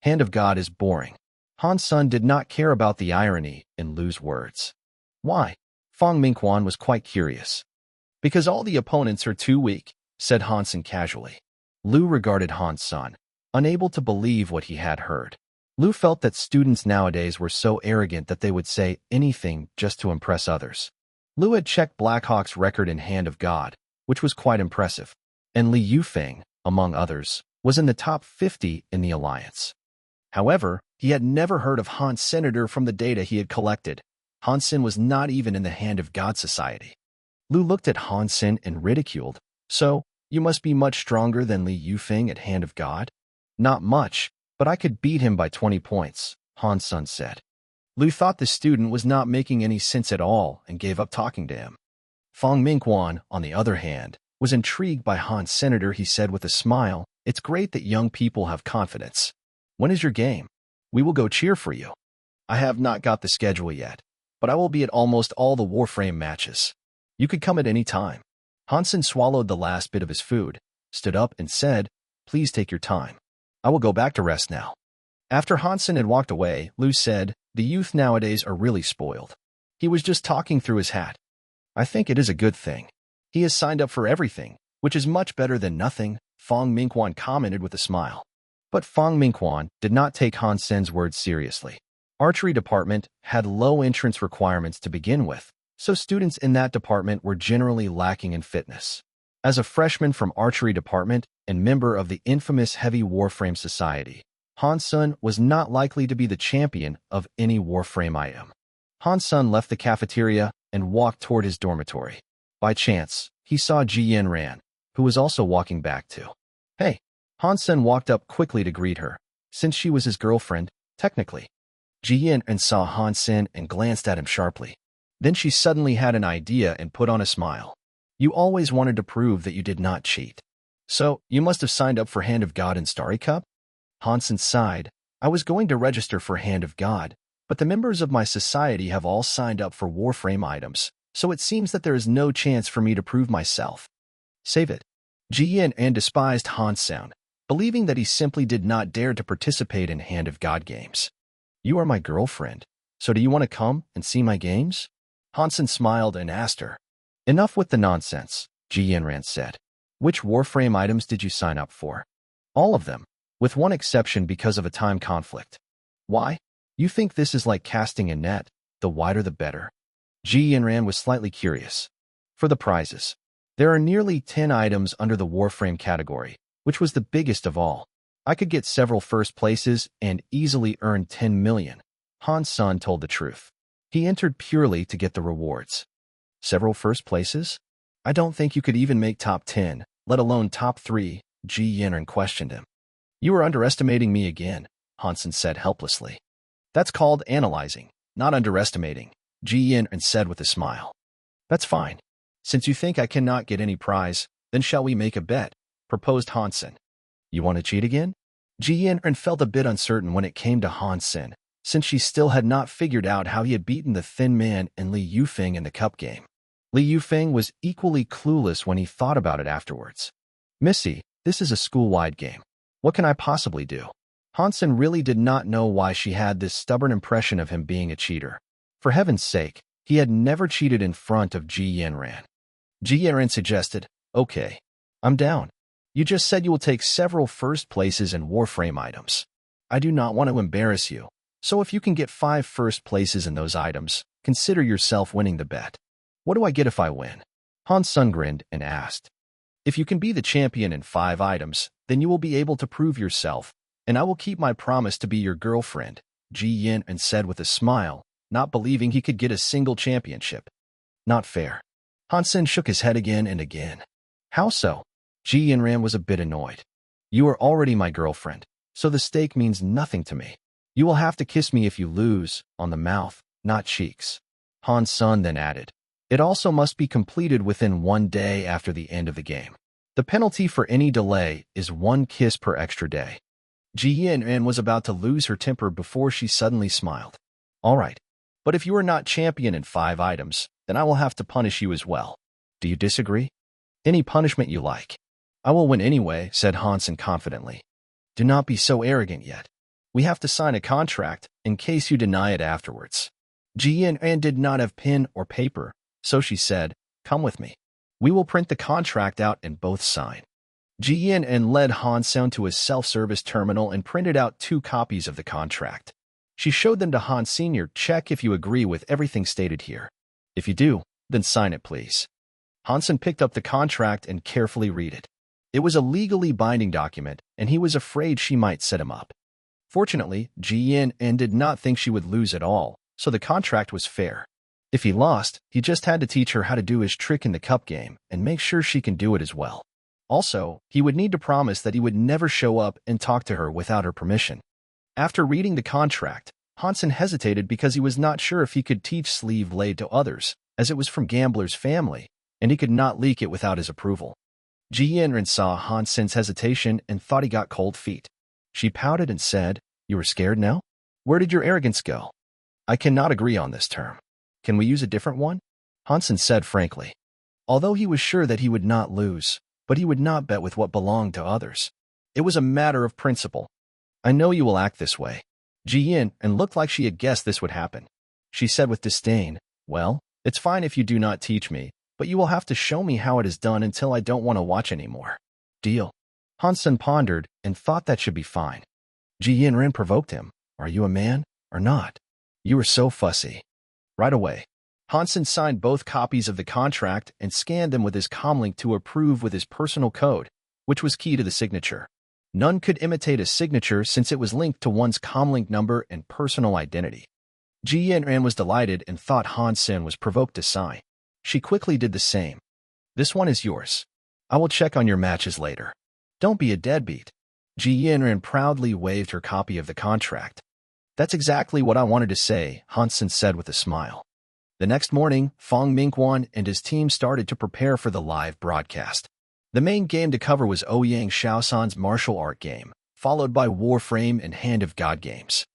Hand of God is boring." Hansen did not care about the irony in Lu's words. "Why?" Fong Mingquan was quite curious. "Because all the opponents are too weak," said Hansen casually. Lu regarded Hansen, unable to believe what he had heard. Lu felt that students nowadays were so arrogant that they would say anything just to impress others. Lu had checked Blackhawk's record in Hand of God, which was quite impressive, and Li Yufeng, among others, was in the top 50 in the Alliance. However, he had never heard of Hans Senator from the data he had collected. Hansen was not even in the Hand of God Society. Lu looked at Hansen and ridiculed. "So, you must be much stronger than Li Yufeng at Hand of God?" "Not much, but I could beat him by 20 points, Hansen said. Lu thought the student was not making any sense at all and gave up talking to him. Fong Mingquan, on the other hand, was intrigued by Hans Senator. He said with a smile, "It's great that young people have confidence. When is your game? We will go cheer for you." "I have not got the schedule yet, but I will be at almost all the Warframe matches. You could come at any time." Hansen swallowed the last bit of his food, stood up and said, "Please take your time. I will go back to rest now." After Hansen had walked away, Lu said, "The youth nowadays are really spoiled." He was just talking through his hat. "I think it is a good thing. He has signed up for everything, which is much better than nothing, Fong Mingquan commented with a smile. But Fong Mingquan did not take Han Sen's words seriously. Archery department had low entrance requirements to begin with, so students in that department were generally lacking in fitness. As a freshman from archery department and member of the infamous Heavy Warframe Society, Han Sen was not likely to be the champion of any Warframe item. Han Sen left the cafeteria and walked toward his dormitory. By chance, he saw Ji Yanran, who was also walking back too. Hey! Han Sen walked up quickly to greet her, since she was his girlfriend, technically. Ji Yanran saw Han Sen and glanced at him sharply. Then she suddenly had an idea and put on a smile. You always wanted to prove that you did not cheat. So, you must have signed up for Hand of God and Starry Cup? Han Sen sighed. I was going to register for Hand of God, but the members of my society have all signed up for Warframe items, so it seems that there is no chance for me to prove myself. Save it. Ji Yanran despised Han Sen, believing that he simply did not dare to participate in Hand of God games. You are my girlfriend, so do you want to come and see my games? Han Sen smiled and asked her. Enough with the nonsense, Ji Yanran said. Which Warframe items did you sign up for? All of them, with one exception because of a time conflict. Why? You think this is like casting a net, the wider the better? Ji Yanran was slightly curious. For the prizes, there are nearly 10 items under the Warframe category, which was the biggest of all. I could get several first places and easily earn 10 million. Han Sen told the truth. He entered purely to get the rewards. Several first places? I don't think you could even make top 10, let alone top 3, Ji Yanran questioned him. You are underestimating me again, Han Sen said helplessly. That's called analyzing, not underestimating, Ji Yanran said with a smile. That's fine. Since you think I cannot get any prize, then shall we make a bet, proposed Han Sen. You want to cheat again? Ji Yanran felt a bit uncertain when it came to Han Sen, since she still had not figured out how he had beaten the thin man and Li Yufeng in the cup game. Li Yufeng was equally clueless when he thought about it afterwards. Missy, this is a school-wide game. What can I possibly do? Han Sen really did not know why she had this stubborn impression of him being a cheater. For heaven's sake, he had never cheated in front of Ji Yanran. Ji Yanran suggested, okay, I'm down. You just said you will take several first places in Warframe items. I do not want to embarrass you, so if you can get 5 first places in those items, consider yourself winning the bet. What do I get if I win? Han Sen grinned and asked. If you can be the champion in 5 items, then you will be able to prove yourself, and I will keep my promise to be your girlfriend, Ji Yanran said with a smile, not believing he could get a single championship. Not fair. Han Sen shook his head again and again. How so? Ji Yanran was a bit annoyed. You are already my girlfriend, so the stake means nothing to me. You will have to kiss me if you lose, on the mouth, not cheeks. Han Sen then added. It also must be completed within 1 day after the end of the game. The penalty for any delay is 1 kiss per extra day. Ji Yanran was about to lose her temper before she suddenly smiled. All right, but if you are not champion in 5 items, then I will have to punish you as well. Do you disagree? Any punishment you like. I will win anyway, said Han Sen confidently. Do not be so arrogant yet. We have to sign a contract in case you deny it afterwards. Ji Yanran did not have pen or paper, so she said, come with me. We will print the contract out and both sign. Ji Yanran led Han Sen to a self-service terminal and printed out 2 copies of the contract. She showed them to Han Sr. Check if you agree with everything stated here. If you do, then sign it, please. Han Sen picked up the contract and carefully read it. It was a legally binding document, and he was afraid she might set him up. Fortunately, Ji Yanran did not think she would lose at all, so the contract was fair. If he lost, he just had to teach her how to do his trick in the cup game and make sure she can do it as well. Also, he would need to promise that he would never show up and talk to her without her permission. After reading the contract, Han Sen hesitated because he was not sure if he could teach Sleeve Blade to others, as it was from Gambler's family, and he could not leak it without his approval. Ji Yanran saw Han Sen's hesitation and thought he got cold feet. She pouted and said, You were scared now? Where did your arrogance go? I cannot agree on this term. Can we use a different one? Han Sen said frankly. Although he was sure that he would not lose, but he would not bet with what belonged to others. It was a matter of principle. I know you will act this way. Ji Yanran looked like she had guessed this would happen. She said with disdain, Well, it's fine if you do not teach me, but you will have to show me how it is done until I don't want to watch anymore. Deal. Han-sen pondered and thought that should be fine. Ji Yinren provoked him. Are you a man or not? You are so fussy. Right away. Han-sen signed both copies of the contract and scanned them with his comlink to approve with his personal code, which was key to the signature. None could imitate a signature since it was linked to one's comlink number and personal identity. Ji Yinren was delighted and thought Han-sen was provoked to sign. She quickly did the same. This one is yours. I will check on your matches later. Don't be a deadbeat. Ji Yinren proudly waved her copy of the contract. That's exactly what I wanted to say, Han-sen said with a smile. The next morning, Fong Mingquan and his team started to prepare for the live broadcast. The main game to cover was Ouyang Shaosan's martial art game, followed by Warframe and Hand of God games.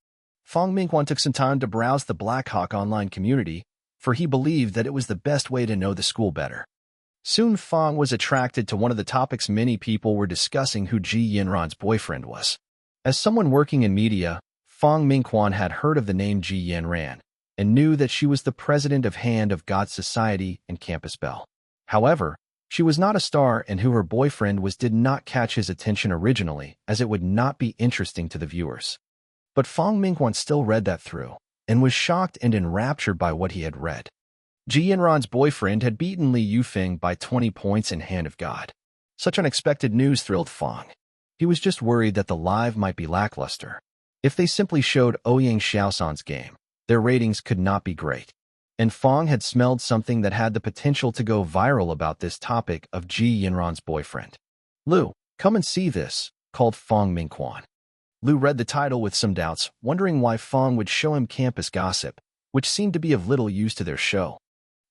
Fong Mingquan took some time to browse the Blackhawk online community, for he believed that it was the best way to know the school better. Soon Fong was attracted to one of the topics many people were discussing: who Ji Yinran's boyfriend was. As someone working in media, Fong Mingquan had heard of the name Ji Yinran, and knew that she was the president of Hand of God Society and Campus Bell. However, she was not a star, and who her boyfriend was did not catch his attention originally, as it would not be interesting to the viewers. But Fong Mingquan still read that through, and was shocked and enraptured by what he had read. Ji Yinran's boyfriend had beaten Li Yufeng by 20 points in Hand of God. Such unexpected news thrilled Fong. He was just worried that the live might be lackluster. If they simply showed Ouyang Shaosan's game, their ratings could not be great. And Fong had smelled something that had the potential to go viral about this topic of Ji Yinran's boyfriend. Lu, come and see this, called Fong Mingquan. Lu read the title with some doubts, wondering why Fong would show him campus gossip, which seemed to be of little use to their show.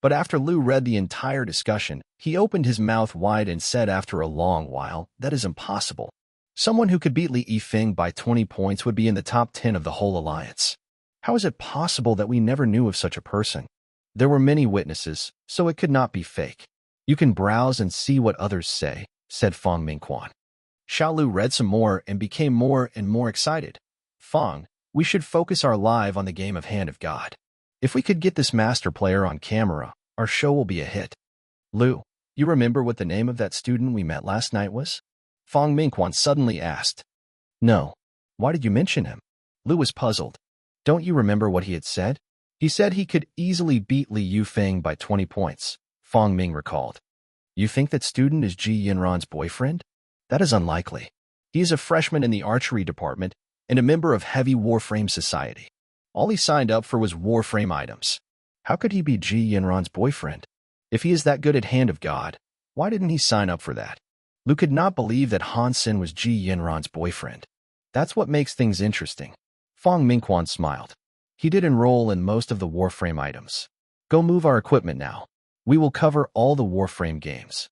But after Lu read the entire discussion, he opened his mouth wide and said after a long while, that is impossible. Someone who could beat Li Yifeng by 20 points would be in the top 10 of the whole alliance. How is it possible that we never knew of such a person? There were many witnesses, so it could not be fake. You can browse and see what others say, said Fong Mingquan. Xiaolu read some more and became more and more excited. Fong, we should focus our live on the game of Hand of God. If we could get this master player on camera, our show will be a hit. Lu, you remember what the name of that student we met last night was? Fong Mingquan suddenly asked. No. Why did you mention him? Lu was puzzled. Don't you remember what he had said? He said he could easily beat Li Yufeng by 20 points, Fong Ming recalled. You think that student is Ji Yinran's boyfriend? That is unlikely. He is a freshman in the archery department and a member of Heavy Warframe Society. All he signed up for was Warframe items. How could he be Ji Yinran's boyfriend? If he is that good at Hand of God, why didn't he sign up for that? Lu could not believe that Han-sen was Ji Yinran's boyfriend. That's what makes things interesting. Fong Mingquan smiled. He did enroll in most of the Warframe items. Go move our equipment now. We will cover all the Warframe games.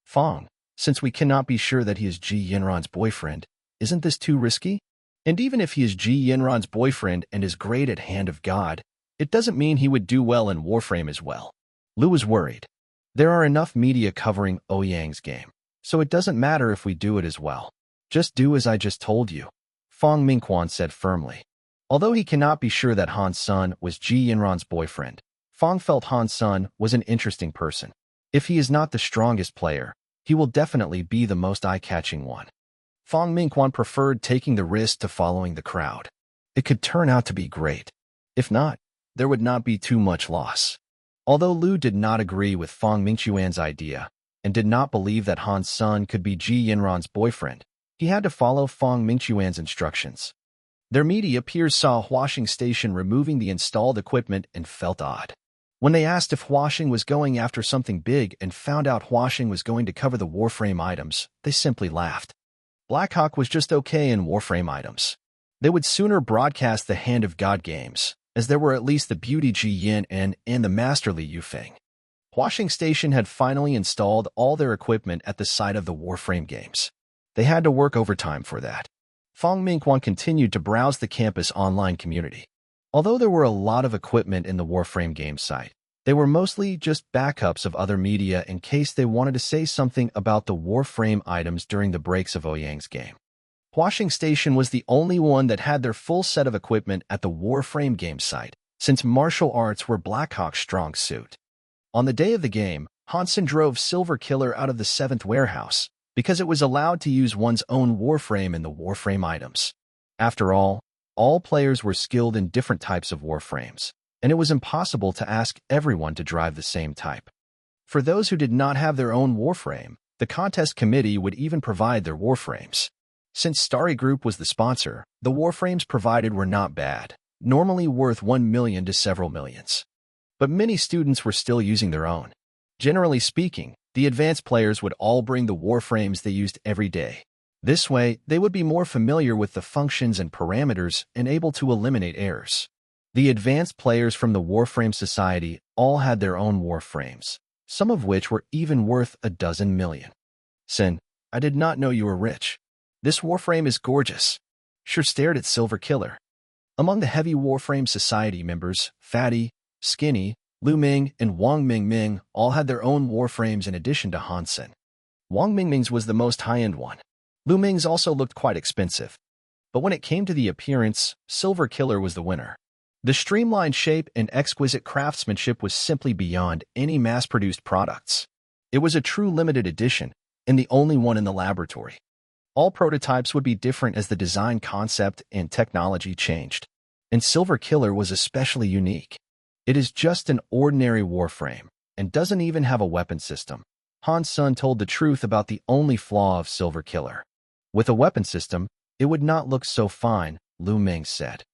Fong, since we cannot be sure that he is Ji Yinran's boyfriend, isn't this too risky? And even if he is Ji Yinran's boyfriend and is great at Hand of God, it doesn't mean he would do well in Warframe as well. Lu was worried. There are enough media covering Ouyang's game, so it doesn't matter if we do it as well. Just do as I just told you, Fong Mingquan said firmly. Although he cannot be sure that Han-sen was Ji Yinran's boyfriend, Fong felt Han-sen was an interesting person. If he is not the strongest player, he will definitely be the most eye-catching one. Fong Mingquan preferred taking the risk to following the crowd. It could turn out to be great. If not, there would not be too much loss. Although Lu did not agree with Fong Mingquan's idea and did not believe that Han-sen could be Ji Yinran's boyfriend, he had to follow Fong Mingquan's instructions. Their media peers saw Huaxing Station removing the installed equipment and felt odd. When they asked if Huaxing was going after something big and found out Huaxing was going to cover the Warframe items, they simply laughed. Blackhawk was just okay in Warframe items. They would sooner broadcast the Hand of God games, as there were at least the Beauty Ji Yin and the Master Li Yufeng. Huaxing Station had finally installed all their equipment at the site of the Warframe games. They had to work overtime for that. Fong Mingquan continued to browse the campus online community. Although there were a lot of equipment in the Warframe game site, they were mostly just backups of other media in case they wanted to say something about the Warframe items during the breaks of Ouyang's game. Huaxing Station was the only one that had their full set of equipment at the Warframe game site, since martial arts were Blackhawk's strong suit. On the day of the game, Hansen drove Silver Killer out of the 7th warehouse because it was allowed to use one's own warframe in the warframe items. After all players were skilled in different types of warframes, and it was impossible to ask everyone to drive the same type. For those who did not have their own warframe, the contest committee would even provide their warframes. Since Starry Group was the sponsor, the warframes provided were not bad, normally worth 1 million to several millions. But many students were still using their own. Generally speaking, the advanced players would all bring the warframes they used every day. This way, they would be more familiar with the functions and parameters and able to eliminate errors. The advanced players from the Warframe Society all had their own warframes, some of which were even worth 12 million. Sin, I did not know you were rich. This warframe is gorgeous. Sure stared at Silver Killer. Among the heavy Warframe Society members, Fatty, Skinny, Lu Ming, and Wang Mingming all had their own warframes in addition to Hansen. Wang Mingming's was the most high-end one. Lu Ming's also looked quite expensive. But when it came to the appearance, Silver Killer was the winner. The streamlined shape and exquisite craftsmanship was simply beyond any mass-produced products. It was a true limited edition, and the only one in the laboratory. All prototypes would be different as the design concept and technology changed. And Silver Killer was especially unique. It is just an ordinary warframe, and doesn't even have a weapon system. Han Sun told the truth about the only flaw of Silver Killer. With a weapon system, it would not look so fine, Lu Ming said.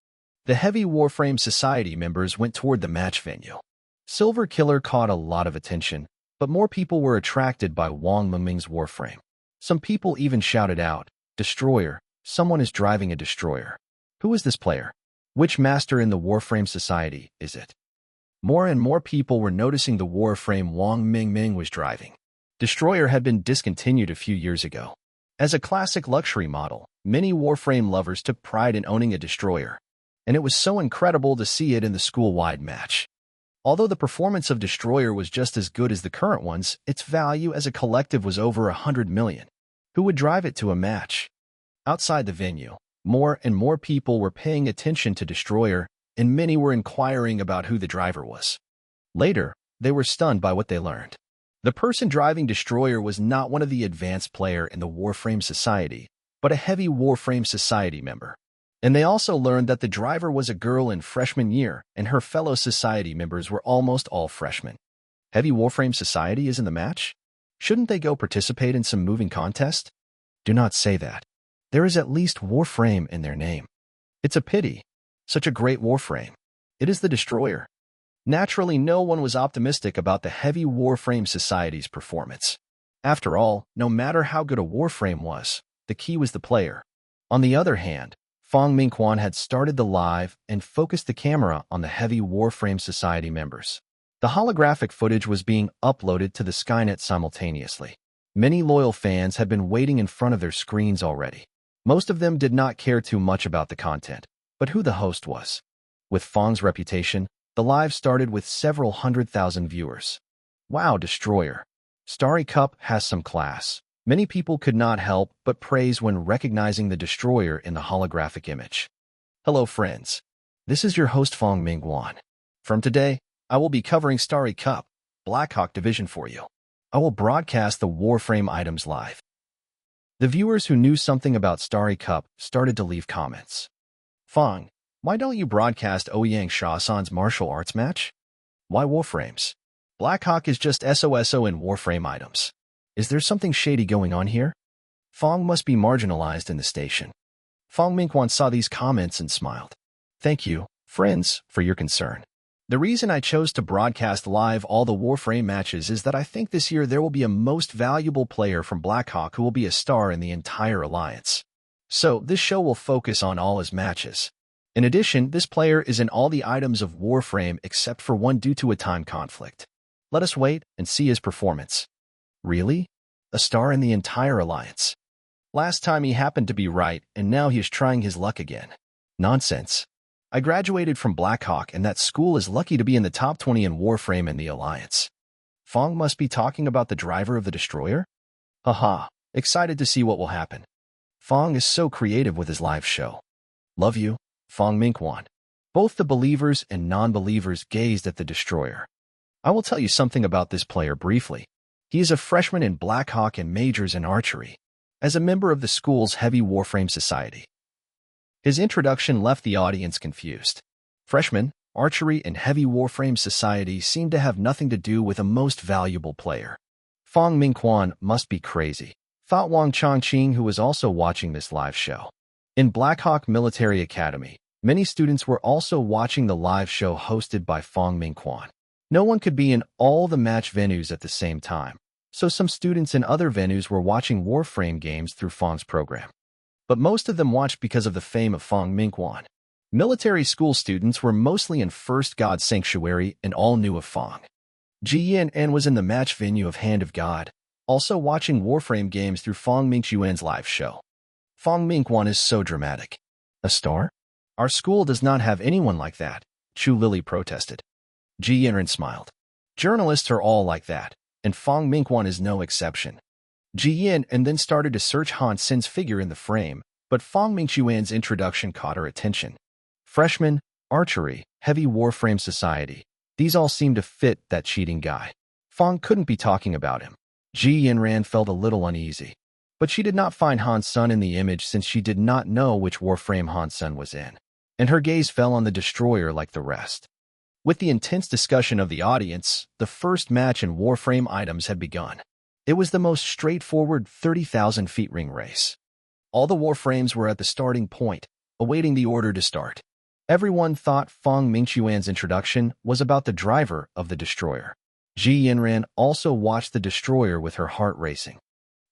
The heavy Warframe Society members went toward the match venue. Silver Killer caught a lot of attention, but more people were attracted by Wang Mingming's warframe. Some people even shouted out, "Destroyer, someone is driving a destroyer. Who is this player? Which master in the Warframe Society is it?" More and more people were noticing the warframe Wang Mingming was driving. Destroyer had been discontinued a few years ago. As a classic luxury model, many warframe lovers took pride in owning a destroyer, and it was so incredible to see it in the school-wide match. Although the performance of Destroyer was just as good as the current ones, its value as a collective was over 100 million. Who would drive it to a match? Outside the venue, more and more people were paying attention to Destroyer, and many were inquiring about who the driver was. Later, they were stunned by what they learned. The person driving Destroyer was not one of the advanced player in the Warframe Society, but a heavy Warframe Society member. And they also learned that the driver was a girl in freshman year, and her fellow Society members were almost all freshmen. Heavy Warframe Society is in the match? Shouldn't they go participate in some moving contest? Do not say that. There is at least Warframe in their name. It's a pity. Such a great warframe. It is the Destroyer. Naturally, no one was optimistic about the heavy Warframe Society's performance. After all, no matter how good a warframe was, the key was the player. On the other hand, Fong Mingquan had started the live and focused the camera on the heavy Warframe Society members. The holographic footage was being uploaded to the Skynet simultaneously. Many loyal fans had been waiting in front of their screens already. Most of them did not care too much about the content, but who the host was. With Fong's reputation, the live started with several 100,000 viewers. Wow, Destroyer. Starry Cup has some class. Many people could not help but praise when recognizing the Destroyer in the holographic image. Hello friends. This is your host Fong Mingguan. From today, I will be covering Starry Cup, Blackhawk Division for you. I will broadcast the Warframe items live. The viewers who knew something about Starry Cup started to leave comments. Fong, why don't you broadcast Ouyang Shaosan's martial arts match? Why Warframes? Blackhawk is just SOSO in Warframe items. Is there something shady going on here? Fong must be marginalized in the station. Fong Mingquan saw these comments and smiled. Thank you, friends, for your concern. The reason I chose to broadcast live all the Warframe matches is that I think this year there will be a most valuable player from Blackhawk who will be a star in the entire alliance. So, this show will focus on all his matches. In addition, this player is in all the items of Warframe except for one due to a time conflict. Let us wait and see his performance. Really? A star in the entire alliance? Last time he happened to be right, and now he is trying his luck again. Nonsense. I graduated from Blackhawk, and that school is lucky to be in the top 20 in Warframe and the alliance. Fong must be talking about the driver of the Destroyer? Haha, excited to see what will happen. Fong is so creative with his live show. Love you, Fong Mingquan. Both the believers and non-believers gazed at the Destroyer. I will tell you something about this player briefly. He is a freshman in Black Hawk and majors in archery, as a member of the school's Heavy Warframe Society. His introduction left the audience confused. Freshman, archery, and Heavy Warframe Society seem to have nothing to do with a most valuable player. Fong Mingquan must be crazy, thought Wang Chongqing, who was also watching this live show. In Black Hawk Military Academy, many students were also watching the live show hosted by Fong Mingquan. No one could be in all the match venues at the same time, so some students in other venues were watching Warframe games through Fong's program. But most of them watched because of the fame of Fong Mingquan. Military school students were mostly in First God Sanctuary and all knew of Fong. Ji Yin was in the match venue of Hand of God, also watching Warframe games through Fong Mingquan's live show. Fong Mingquan is so dramatic. A star? Our school does not have anyone like that, Chu Lily protested. Ji Yin smiled. Journalists are all like that, and Fong Mingquan is no exception. Ji Yin then started to search Han Sin's figure in the frame, but Fong Mingquan's introduction caught her attention. Freshman, archery, Heavy Warframe Society. These all seemed to fit that cheating guy. Fong couldn't be talking about him. Ji Yin felt a little uneasy. But she did not find Han Sun in the image since she did not know which Warframe Han Sun was in. And her gaze fell on the destroyer like the rest. With the intense discussion of the audience, the first match in Warframe items had begun. It was the most straightforward 30,000 feet ring race. All the Warframes were at the starting point, awaiting the order to start. Everyone thought Fong Mingquan's introduction was about the driver of the destroyer. Ji Yin also watched the destroyer with her heart racing.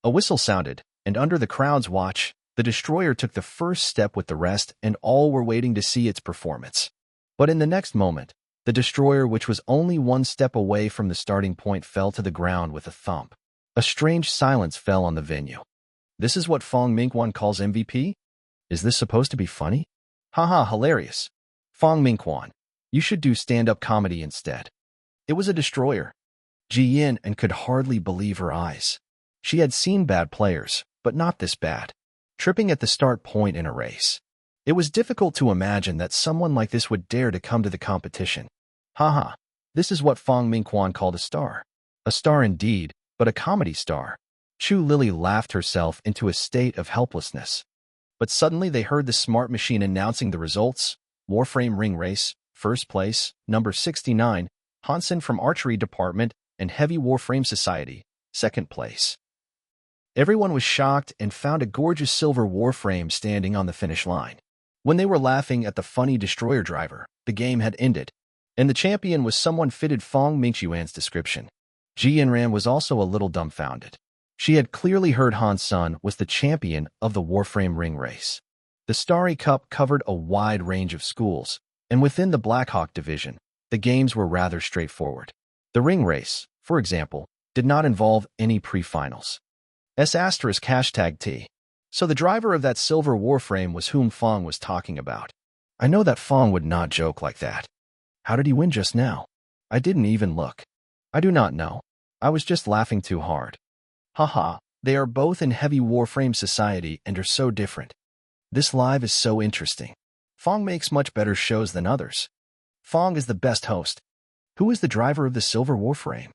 A whistle sounded, and under the crowd's watch, the destroyer took the first step with the rest, and all were waiting to see its performance. But in the next moment, the destroyer, which was only one step away from the starting point, fell to the ground with a thump. A strange silence fell on the venue. This is what Fong Mingquan calls MVP? Is this supposed to be funny? Haha, hilarious. Fong Mingquan, you should do stand-up comedy instead. It was a destroyer. Ji Yin could hardly believe her eyes. She had seen bad players, but not this bad. Tripping at the start point in a race. It was difficult to imagine that someone like this would dare to come to the competition. Haha, this is what Fong Mingquan called a star. A star indeed, but a comedy star. Chu Lily laughed herself into a state of helplessness. But suddenly they heard the smart machine announcing the results. Warframe ring race, first place, number 69, Hansen from Archery Department and Heavy Warframe Society, second place. Everyone was shocked and found a gorgeous silver Warframe standing on the finish line. When they were laughing at the funny destroyer driver, the game had ended, and the champion was someone fitted Fong Mingquan's description. Ji Yin was also a little dumbfounded. She had clearly heard Han Sun was the champion of the Warframe ring race. The Starry Cup covered a wide range of schools, and within the Black Hawk division, the games were rather straightforward. The ring race, for example, did not involve any pre-finals. *#T. So the driver of that silver Warframe was whom Fong was talking about. I know that Fong would not joke like that. How did he win just now? I didn't even look. I do not know. I was just laughing too hard. Haha, they are both in Heavy Warframe Society and are so different. This live is so interesting. Fong makes much better shows than others. Fong is the best host. Who is the driver of the silver Warframe?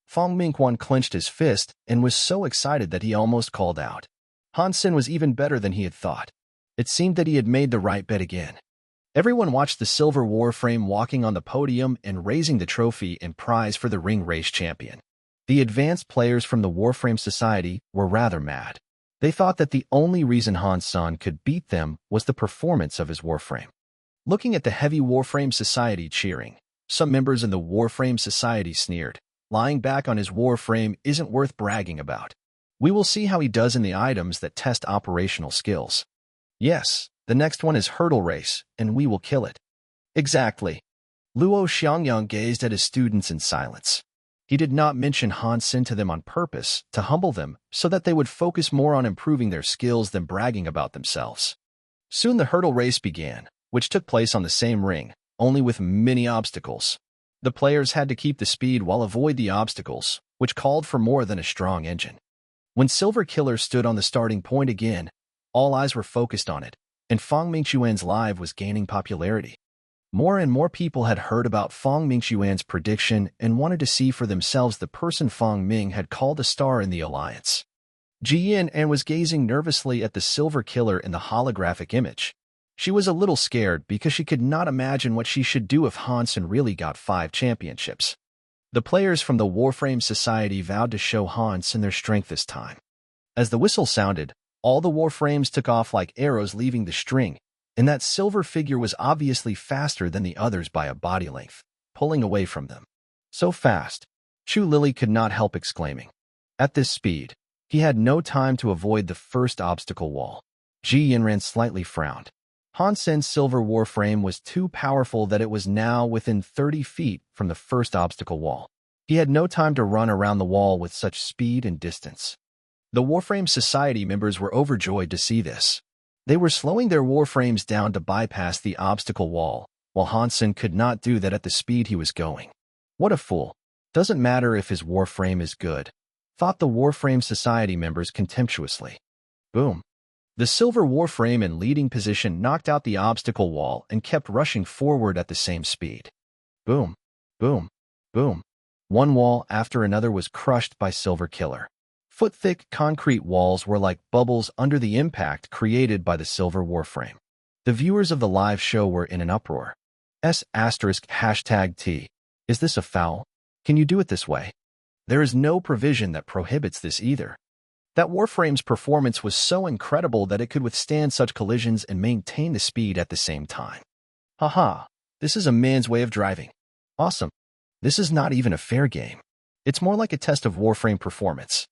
Fong Mingquan clenched his fist and was so excited that he almost called out. Han Sin was even better than he had thought. It seemed that he had made the right bet again. Everyone watched the silver Warframe walking on the podium and raising the trophy and prize for the ring race champion. The advanced players from the Warframe Society were rather mad. They thought that the only reason Han Sun could beat them was the performance of his Warframe. Looking at the Heavy Warframe Society cheering, some members in the Warframe Society sneered. Lying back on his Warframe isn't worth bragging about. We will see how he does in the items that test operational skills. Yes, the next one is hurdle race, and we will kill it. Exactly. Luo Xiangyang gazed at his students in silence. He did not mention Han Sin to them on purpose, to humble them, so that they would focus more on improving their skills than bragging about themselves. Soon the hurdle race began, which took place on the same ring, only with many obstacles. The players had to keep the speed while avoid the obstacles, which called for more than a strong engine. When Silver Killer stood on the starting point again, all eyes were focused on it, and Fong Mingquan's live was gaining popularity. More and more people had heard about Fang Mingxuan's prediction and wanted to see for themselves the person Fang Ming had called a star in the alliance. Ji Yin was gazing nervously at the silver killer in the holographic image. She was a little scared because she could not imagine what she should do if Hansen really got 5 championships. The players from the Warframe Society vowed to show Hansen their strength this time. As the whistle sounded, all the Warframes took off like arrows leaving the string, and that silver figure was obviously faster than the others by a body length, pulling away from them. So fast, Chu Lily could not help exclaiming. At this speed, he had no time to avoid the first obstacle wall. Ji Yinran slightly frowned. Hansen's silver Warframe was too powerful that it was now within 30 feet from the first obstacle wall. He had no time to run around the wall with such speed and distance. The Warframe Society members were overjoyed to see this. They were slowing their Warframes down to bypass the obstacle wall, while Hansen could not do that at the speed he was going. What a fool. Doesn't matter if his Warframe is good, thought the Warframe Society members contemptuously. Boom. The silver Warframe in leading position knocked out the obstacle wall and kept rushing forward at the same speed. Boom, boom, boom. One wall after another was crushed by Silver Killer. Foot-thick concrete walls were like bubbles under the impact created by the silver Warframe. The viewers of the live show were in an uproar. #T. Is this a foul? Can you do it this way? There is no provision that prohibits this either. That Warframe's performance was so incredible that it could withstand such collisions and maintain the speed at the same time. Haha, this is a man's way of driving. Awesome. This is not even a fair game. It's more like a test of Warframe performance.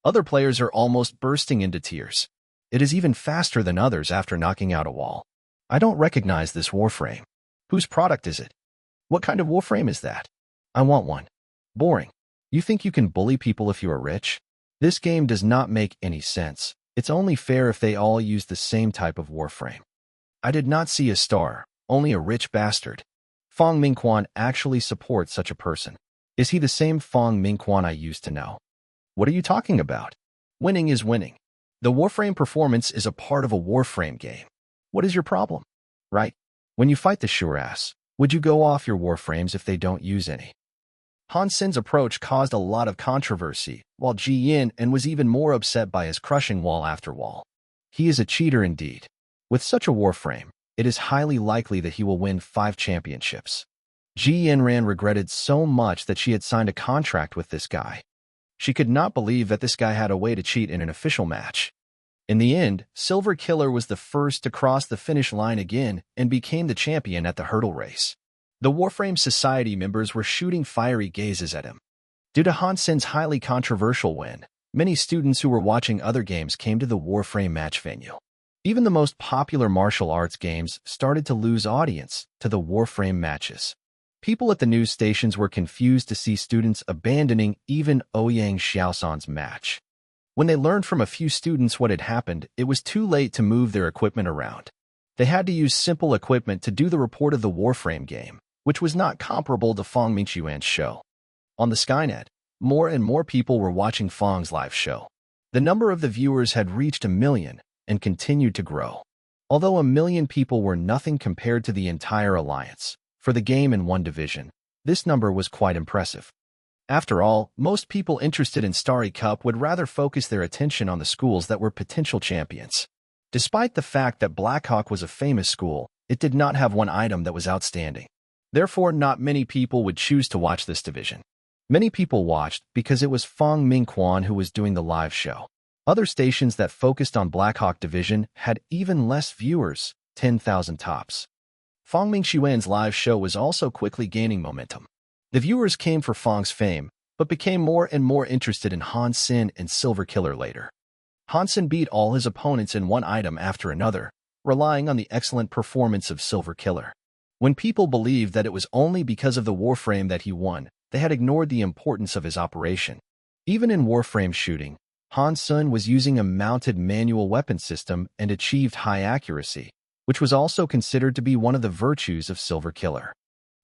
Other players are almost bursting into tears. It is even faster than others after knocking out a wall. I don't recognize this Warframe. Whose product is it? What kind of Warframe is that? I want one. Boring. You think you can bully people if you are rich? This game does not make any sense. It's only fair if they all use the same type of Warframe. I did not see a star, only a rich bastard. Fang Mingquan actually supports such a person. Is he the same Fang Mingquan I used to know? What are you talking about? Winning is winning. The Warframe performance is a part of a Warframe game. What is your problem? Right? When you fight the Shuras, would you go off your Warframes if they don't use any? Hansen's approach caused a lot of controversy, while Ji Yin was even more upset by his crushing wall after wall. He is a cheater indeed. With such a Warframe, it is highly likely that he will win 5 championships. Ji Yinran regretted so much that she had signed a contract with this guy. She could not believe that this guy had a way to cheat in an official match. In the end, Silver Killer was the first to cross the finish line again and became the champion at the hurdle race. The Warframe Society members were shooting fiery gazes at him. Due to Hansen's highly controversial win, many students who were watching other games came to the Warframe match venue. Even the most popular martial arts games started to lose audience to the Warframe matches. People at the news stations were confused to see students abandoning even Ouyang Xiaosan's match. When they learned from a few students what had happened, it was too late to move their equipment around. They had to use simple equipment to do the report of the Warframe game, which was not comparable to Fang Mingxuan's show. On the Skynet, more and more people were watching Fang's live show. The number of the viewers had reached 1 million and continued to grow. Although 1 million people were nothing compared to the entire alliance, for the game in one division, this number was quite impressive. After all, most people interested in Starry Cup would rather focus their attention on the schools that were potential champions. Despite the fact that Blackhawk was a famous school, it did not have one item that was outstanding. Therefore, not many people would choose to watch this division. Many people watched because it was Fang Mingquan who was doing the live show. Other stations that focused on Blackhawk division had even less viewers, 10,000 tops. Fang Mingxuan's live show was also quickly gaining momentum. The viewers came for Fang's fame, but became more and more interested in Hansen and Silver Killer later. Hansen beat all his opponents in one item after another, relying on the excellent performance of Silver Killer. When people believed that it was only because of the Warframe that he won, they had ignored the importance of his operation. Even in Warframe shooting, Hansen was using a mounted manual weapon system and achieved high accuracy, which was also considered to be one of the virtues of Silver Killer.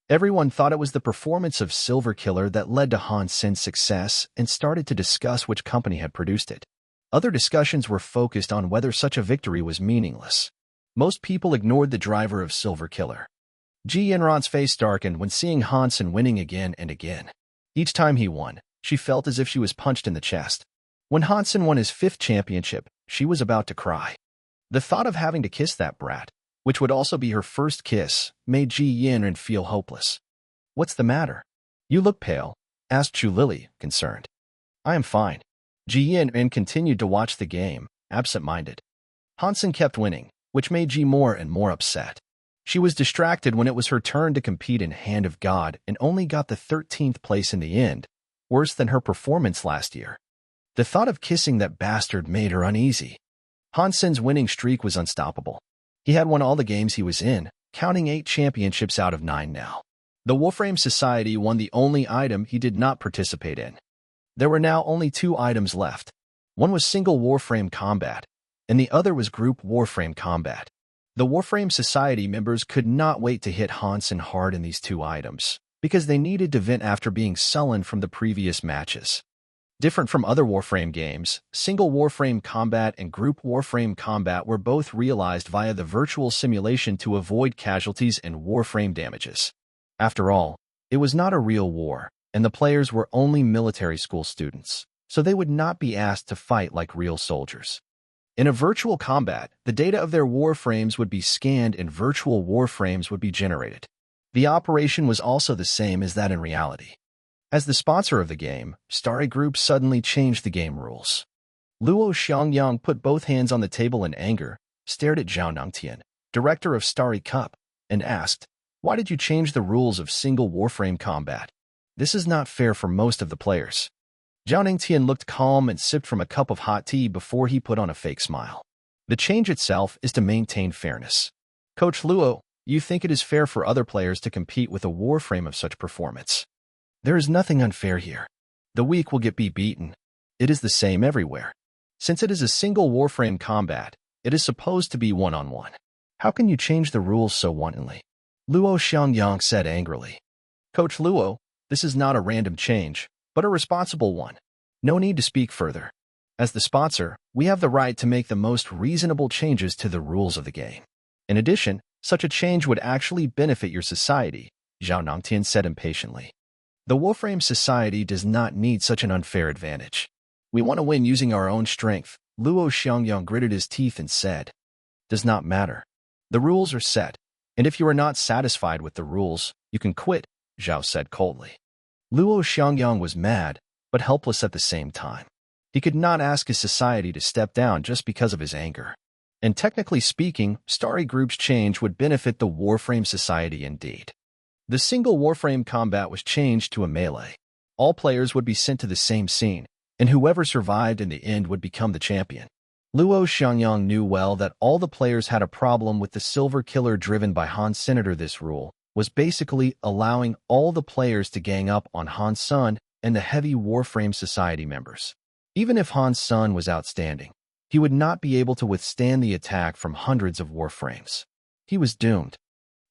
Everyone thought it was the performance of Silver Killer that led to Hansen's success and started to discuss which company had produced it. Other discussions were focused on whether such a victory was meaningless. Most people ignored the driver of Silver Killer. Ji Yanran's face darkened when seeing Hansen winning again and again. Each time he won, she felt as if she was punched in the chest. When Hansen won his 5th championship, she was about to cry. The thought of having to kiss that brat, which would also be her first kiss, made Ji Yanran feel hopeless. "What's the matter? You look pale," asked Chu Lily, concerned. "I am fine." Ji Yanran continued to watch the game, absent-minded. Hansen kept winning, which made Ji more and more upset. She was distracted when it was her turn to compete in Hand of God and only got the 13th place in the end, worse than her performance last year. The thought of kissing that bastard made her uneasy. Hansen's winning streak was unstoppable. He had won all the games he was in, counting 8 championships out of 9 now. The Warframe Society won the only item he did not participate in. There were now only 2 items left. One was single Warframe combat, and the other was group Warframe combat. The Warframe Society members could not wait to hit Hansen hard in these 2 items, because they needed to vent after being sullen from the previous matches. Different from other Warframe games, single Warframe combat and group Warframe combat were both realized via the virtual simulation to avoid casualties and Warframe damages. After all, it was not a real war, and the players were only military school students, so they would not be asked to fight like real soldiers. In a virtual combat, the data of their warframes would be scanned and virtual warframes would be generated. The operation was also the same as that in reality. As the sponsor of the game, Starry Group suddenly changed the game rules. Luo Xiangyang put both hands on the table in anger, stared at Zhao Nangtian, director of Starry Cup, and asked, "Why did you change the rules of single warframe combat? This is not fair for most of the players." Zhao Nangtian looked calm and sipped from a cup of hot tea before he put on a fake smile. "The change itself is to maintain fairness. Coach Luo, you think it is fair for other players to compete with a warframe of such performance? There is nothing unfair here. The weak will get beaten. It is the same everywhere. Since it is a single warframe combat, it is supposed to be one-on-one. How can you change the rules so wantonly?" Luo Xiangyang said angrily. "Coach Luo, this is not a random change, but a responsible one. No need to speak further. As the sponsor, we have the right to make the most reasonable changes to the rules of the game. In addition, such a change would actually benefit your society," Zhao Nangtian said impatiently. "The Warframe Society does not need such an unfair advantage. We want to win using our own strength," Luo Xiangyang gritted his teeth and said. "Does not matter. The rules are set, and if you are not satisfied with the rules, you can quit," Zhao said coldly. Luo Xiangyang was mad, but helpless at the same time. He could not ask his society to step down just because of his anger. And technically speaking, Starry Group's change would benefit the Warframe Society indeed. The single Warframe combat was changed to a melee. All players would be sent to the same scene, and whoever survived in the end would become the champion. Luo Xiangyang knew well that all the players had a problem with the Silver Killer driven by Han Senator. This rule was basically allowing all the players to gang up on Han Sun and the heavy Warframe Society members. Even if Han Sun was outstanding, he would not be able to withstand the attack from hundreds of Warframes. He was doomed.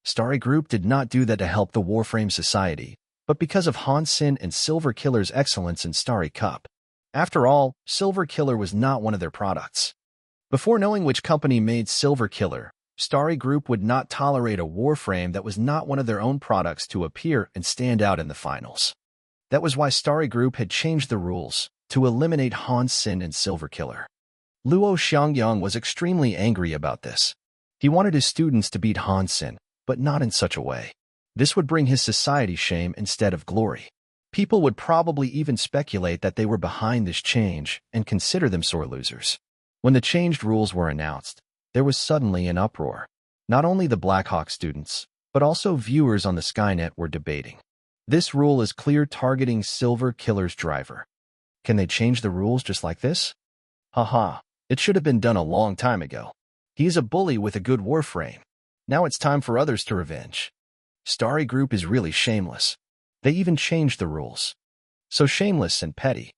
Starry Group did not do that to help the Warframe Society, but because of Han Sin and Silver Killer's excellence in Starry Cup. After all, Silver Killer was not one of their products. Before knowing which company made Silver Killer, Starry Group would not tolerate a Warframe that was not one of their own products to appear and stand out in the finals. That was why Starry Group had changed the rules to eliminate Han Sin and Silver Killer. Luo Xiangyang was extremely angry about this. He wanted his students to beat Han Sin, but not in such a way. This would bring his society shame instead of glory. People would probably even speculate that they were behind this change and consider them sore losers. When the changed rules were announced, there was suddenly an uproar. Not only the Blackhawk students, but also viewers on the Skynet were debating. This rule is clear, targeting Silver Killer's driver. Can they change the rules just like this? Haha, it should have been done a long time ago. He is a bully with a good Warframe. Now it's time for others to revenge. Starry Group is really shameless. They even changed the rules. So shameless and petty.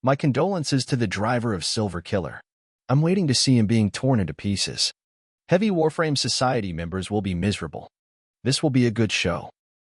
My condolences to the driver of Silver Killer. I'm waiting to see him being torn into pieces. Heavy Warframe Society members will be miserable. This will be a good show.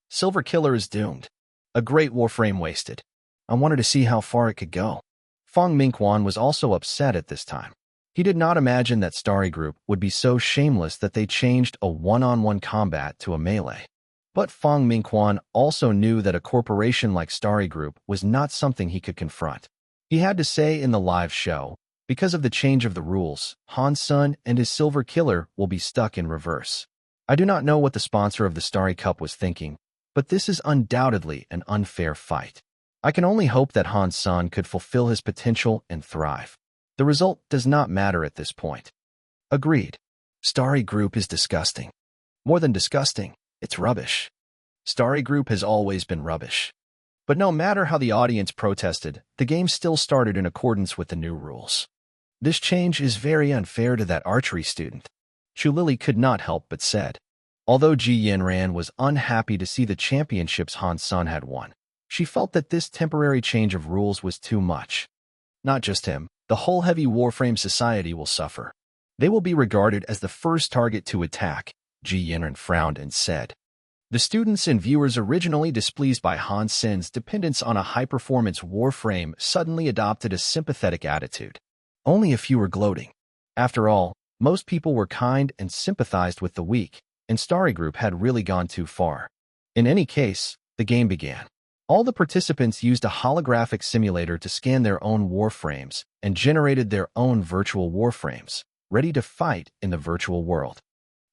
Silver Killer is doomed. A great Warframe wasted. I wanted to see how far it could go. Fong Mingquan was also upset at this time. He did not imagine that Starry Group would be so shameless that they changed a one-on-one combat to a melee. But Fang Mingquan also knew that a corporation like Starry Group was not something he could confront. He had to say in the live show, because of the change of the rules, Han Sun and his Silver Killer will be stuck in reverse. I do not know what the sponsor of the Starry Cup was thinking, but this is undoubtedly an unfair fight. I can only hope that Han Sun could fulfill his potential and thrive. The result does not matter at this point. Agreed. Starry Group is disgusting. More than disgusting, it's rubbish. Starry Group has always been rubbish. But no matter how the audience protested, the game still started in accordance with the new rules. This change is very unfair to that archery student, Chu Lily could not help but said. Although Ji Yanran was unhappy to see the championships Han Sun had won, she felt that this temporary change of rules was too much. Not just him, the whole heavy Warframe society will suffer. They will be regarded as the first target to attack, Ji Yanran frowned and said. The students and viewers originally displeased by Han Sen's dependence on a high-performance Warframe suddenly adopted a sympathetic attitude. Only a few were gloating. After all, most people were kind and sympathized with the weak, and Starry Group had really gone too far. In any case, the game began. All the participants used a holographic simulator to scan their own Warframes and generated their own virtual Warframes, ready to fight in the virtual world.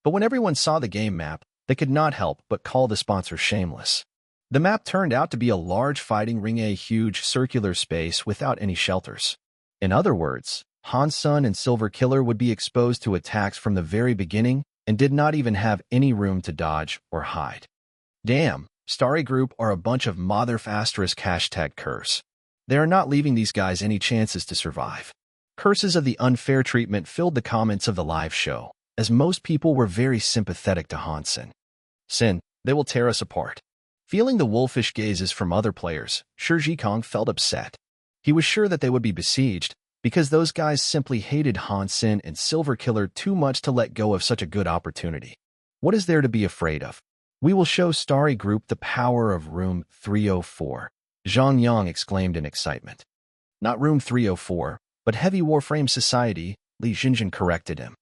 But when everyone saw the game map, they could not help but call the sponsor shameless. The map turned out to be a large fighting ring, a huge circular space without any shelters. In other words, Han Sun and Silver Killer would be exposed to attacks from the very beginning and did not even have any room to dodge or hide. Damn, Starry Group are a bunch of ### curse. They are not leaving these guys any chances to survive. Curses of the unfair treatment filled the comments of the live show, as most people were very sympathetic to Han Sun. Sin, they will tear us apart. Feeling the wolfish gazes from other players, Shi Jikong felt upset. He was sure that they would be besieged, because those guys simply hated Han Sun and Silver Killer too much to let go of such a good opportunity. What is there to be afraid of? We will show Starry Group the power of Room 304, Zhang Yang exclaimed in excitement. Not Room 304, but Heavy Warframe Society, Li Jinjin corrected him.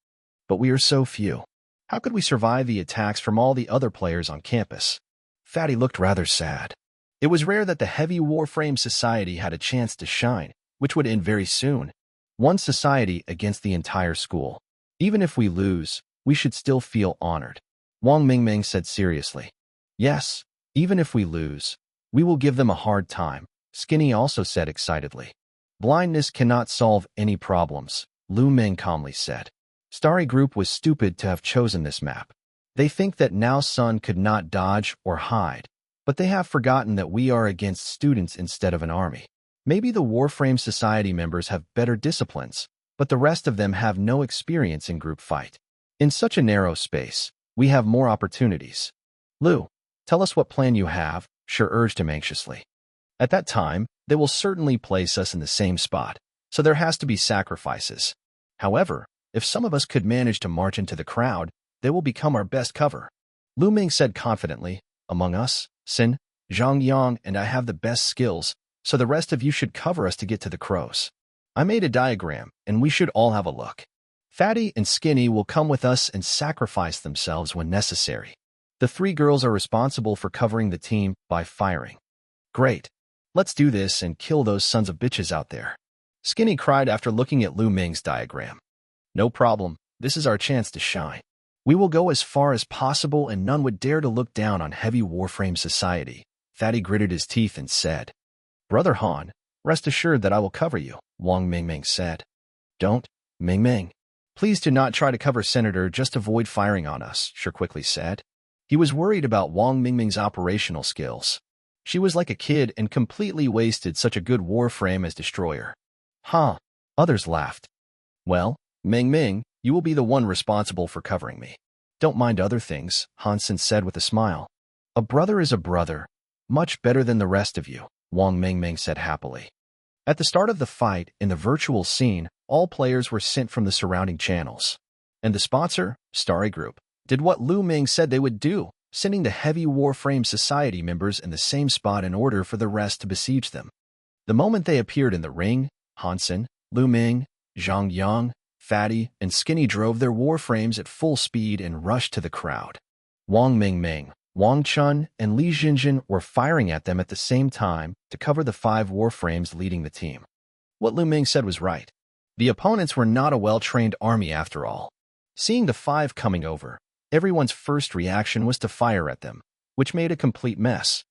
But we are so few. How could we survive the attacks from all the other players on campus? Fatty looked rather sad. It was rare that the Heavy Warframe Society had a chance to shine, which would end very soon. One society against the entire school. Even if we lose, we should still feel honored. Wang Mingming said seriously. Yes, even if we lose, we will give them a hard time, Skinny also said excitedly. Blindness cannot solve any problems, Lu Ming calmly said. Starry Group was stupid to have chosen this map. They think that now Sun could not dodge or hide, but they have forgotten that we are against students instead of an army. Maybe the Warframe Society members have better disciplines, but the rest of them have no experience in group fight. In such a narrow space, we have more opportunities. Lu, tell us what plan you have, Shi urged him anxiously. At that time, they will certainly place us in the same spot, so there has to be sacrifices. However, if some of us could manage to march into the crowd, they will become our best cover. Lu Ming said confidently, among us, Sin, Zhang Yang, and I have the best skills, so the rest of you should cover us to get to the crows. I made a diagram, and we should all have a look. Fatty and Skinny will come with us and sacrifice themselves when necessary. The three girls are responsible for covering the team by firing. Great. Let's do this and kill those sons of bitches out there. Skinny cried after looking at Lu Ming's diagram. No problem. This is our chance to shine. We will go as far as possible and none would dare to look down on Heavy Warframe Society. Fatty gritted his teeth and said. Brother Han, rest assured that I will cover you, Wang Mingming said. Don't, Mingming. Please do not try to cover Senator, just avoid firing on us, Shi quickly said. He was worried about Wang Mingming's operational skills. She was like a kid and completely wasted such a good Warframe as Destroyer. Huh, others laughed. Well, Mingming, you will be the one responsible for covering me. Don't mind other things, Han Sun said with a smile. A brother is a brother. Much better than the rest of you, Wang Mingming said happily. At the start of the fight, in the virtual scene, all players were sent from the surrounding channels. And the sponsor, Starry Group, did what Lu Ming said they would do, sending the Heavy Warframe Society members in the same spot in order for the rest to besiege them. The moment they appeared in the ring, Han Sun, Lu Ming, Zhang Yang, Fatty, and Skinny drove their Warframes at full speed and rushed to the crowd. Wang Mingming, Wang Chun and Li Jinjin were firing at them at the same time to cover the 5 warframes leading the team. What Lu Ming said was right. The opponents were not a well-trained army after all. Seeing the 5 coming over, everyone's first reaction was to fire at them, which made a complete mess.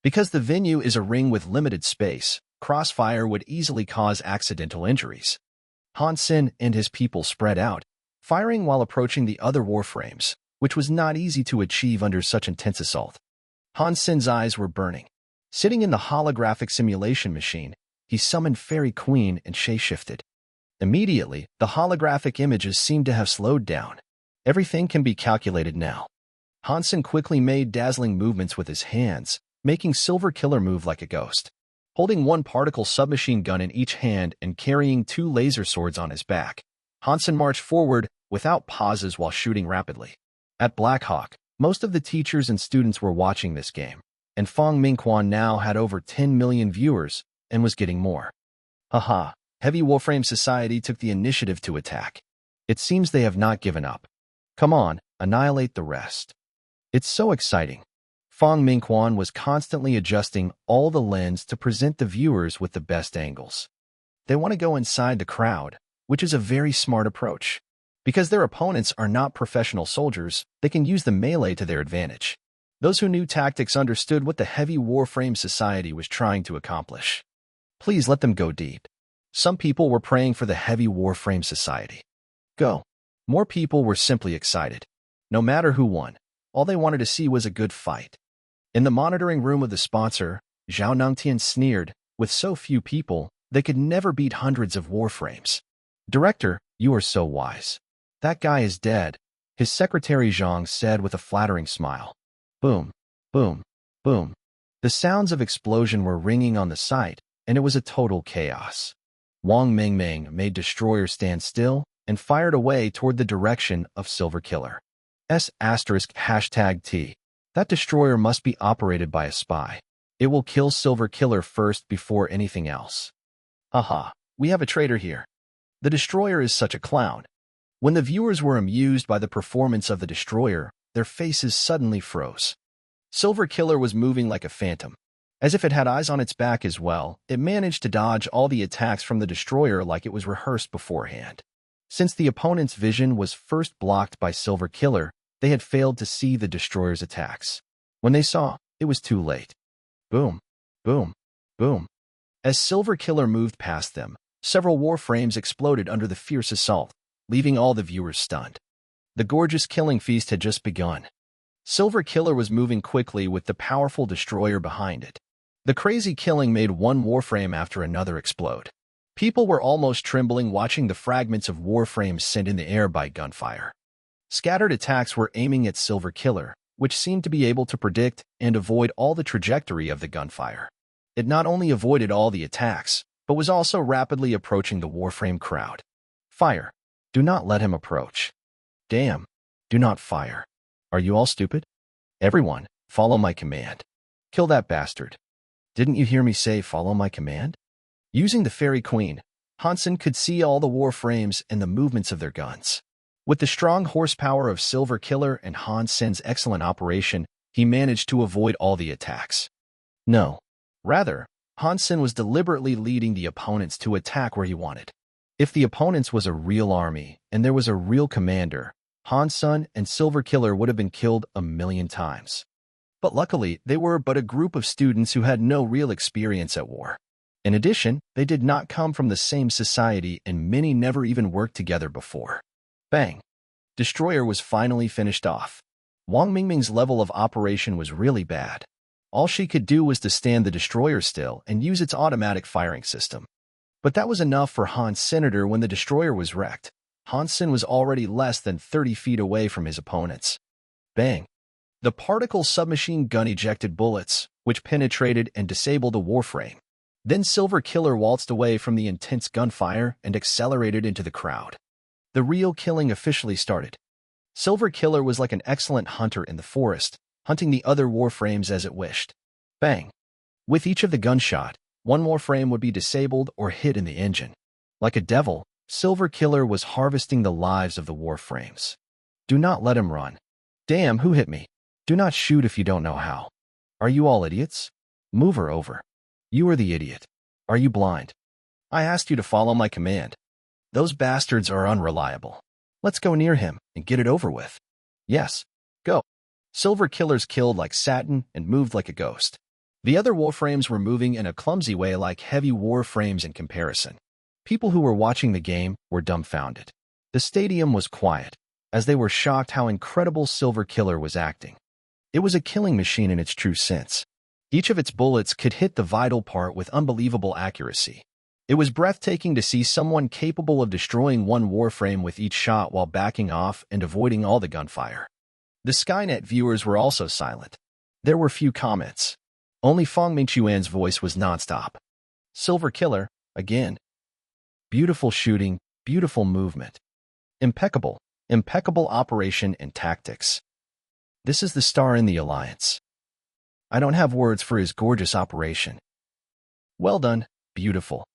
Because the venue is a ring with limited space, crossfire would easily cause accidental injuries. Han Sen and his people spread out, firing while approaching the other warframes, which was not easy to achieve under such intense assault. Han Sen's eyes were burning. Sitting in the holographic simulation machine, he summoned Fairy Queen and shape-shifted. Immediately, the holographic images seemed to have slowed down. Everything can be calculated now. Han Sen quickly made dazzling movements with his hands, making Silver Killer move like a ghost. Holding 1 particle submachine gun in each hand and carrying 2 laser swords on his back, Han Sen marched forward without pauses while shooting rapidly. At Black Hawk, most of the teachers and students were watching this game, and Fong Mingquan now had over 10 million viewers and was getting more. Haha, Heavy Warframe Society took the initiative to attack. It seems they have not given up. Come on, annihilate the rest. It's so exciting. Fong Mingquan was constantly adjusting all the lens to present the viewers with the best angles. They want to go inside the crowd, which is a very smart approach. Because their opponents are not professional soldiers, they can use the melee to their advantage. Those who knew tactics understood what the Heavy Warframe Society was trying to accomplish. Please let them go deep. Some people were praying for the Heavy Warframe Society. Go. More people were simply excited. No matter who won, all they wanted to see was a good fight. In the monitoring room of the sponsor, Zhao Nongtian sneered, with so few people, they could never beat hundreds of warframes. Director, you are so wise. That guy is dead, his secretary Zhang said with a flattering smile. Boom, boom, boom. The sounds of explosion were ringing on the site, and it was a total chaos. Wang Mingming made Destroyer stand still and fired away toward the direction of Silver Killer. *T. That destroyer must be operated by a spy. It will kill Silver Killer first before anything else. Haha, we have a traitor here. The destroyer is such a clown. When the viewers were amused by the performance of the destroyer, their faces suddenly froze. Silver Killer was moving like a phantom. As if it had eyes on its back as well, it managed to dodge all the attacks from the destroyer like it was rehearsed beforehand. Since the opponent's vision was first blocked by Silver Killer, they had failed to see the destroyer's attacks. When they saw, it was too late. Boom, boom, boom. As Silver Killer moved past them, several warframes exploded under the fierce assault, leaving all the viewers stunned. The gorgeous killing feast had just begun. Silver Killer was moving quickly with the powerful destroyer behind it. The crazy killing made one warframe after another explode. People were almost trembling watching the fragments of warframes sent in the air by gunfire. Scattered attacks were aiming at Silver Killer, which seemed to be able to predict and avoid all the trajectory of the gunfire. It not only avoided all the attacks, but was also rapidly approaching the warframe crowd. Fire. Do not let him approach. Damn. Do not fire. Are you all stupid? Everyone, follow my command. Kill that bastard. Didn't you hear me say follow my command? Using the Fairy Queen, Han Sen could see all the warframes and the movements of their guns. With the strong horsepower of Silver Killer and Han Sen's excellent operation, he managed to avoid all the attacks. No. Rather, Han Sen was deliberately leading the opponents to attack where he wanted. If the opponents was a real army and there was a real commander, Han Sen and Silver Killer would have been killed 1,000,000 times. But luckily, they were but a group of students who had no real experience at war. In addition, they did not come from the same society and many never even worked together before. Bang! Destroyer was finally finished off. Wang Mingming's level of operation was really bad. All she could do was to stand the destroyer still and use its automatic firing system. But that was enough for Han Senator when the destroyer was wrecked. Han Sen was already less than 30 feet away from his opponents. Bang! The particle submachine gun ejected bullets, which penetrated and disabled a warframe. Then Silver Killer waltzed away from the intense gunfire and accelerated into the crowd. The real killing officially started. Silver Killer was like an excellent hunter in the forest, hunting the other warframes as it wished. Bang! With each of the gunshot, one warframe would be disabled or hit in the engine. Like a devil, Silver Killer was harvesting the lives of the warframes. Do not let him run. Damn, who hit me? Do not shoot if you don't know how. Are you all idiots? Move her over. You are the idiot. Are you blind? I asked you to follow my command. Those bastards are unreliable. Let's go near him and get it over with. Yes, go. Silver Killers killed like Satin and moved like a ghost. The other warframes were moving in a clumsy way like heavy warframes in comparison. People who were watching the game were dumbfounded. The stadium was quiet, as they were shocked how incredible Silver Killer was acting. It was a killing machine in its true sense. Each of its bullets could hit the vital part with unbelievable accuracy. It was breathtaking to see someone capable of destroying one warframe with each shot while backing off and avoiding all the gunfire. The Skynet viewers were also silent. There were few comments. Only Fong Mingchuan's voice was nonstop. Silver Killer, again. Beautiful shooting, beautiful movement. Impeccable, impeccable operation and tactics. This is the star in the Alliance. I don't have words for his gorgeous operation. Well done, beautiful.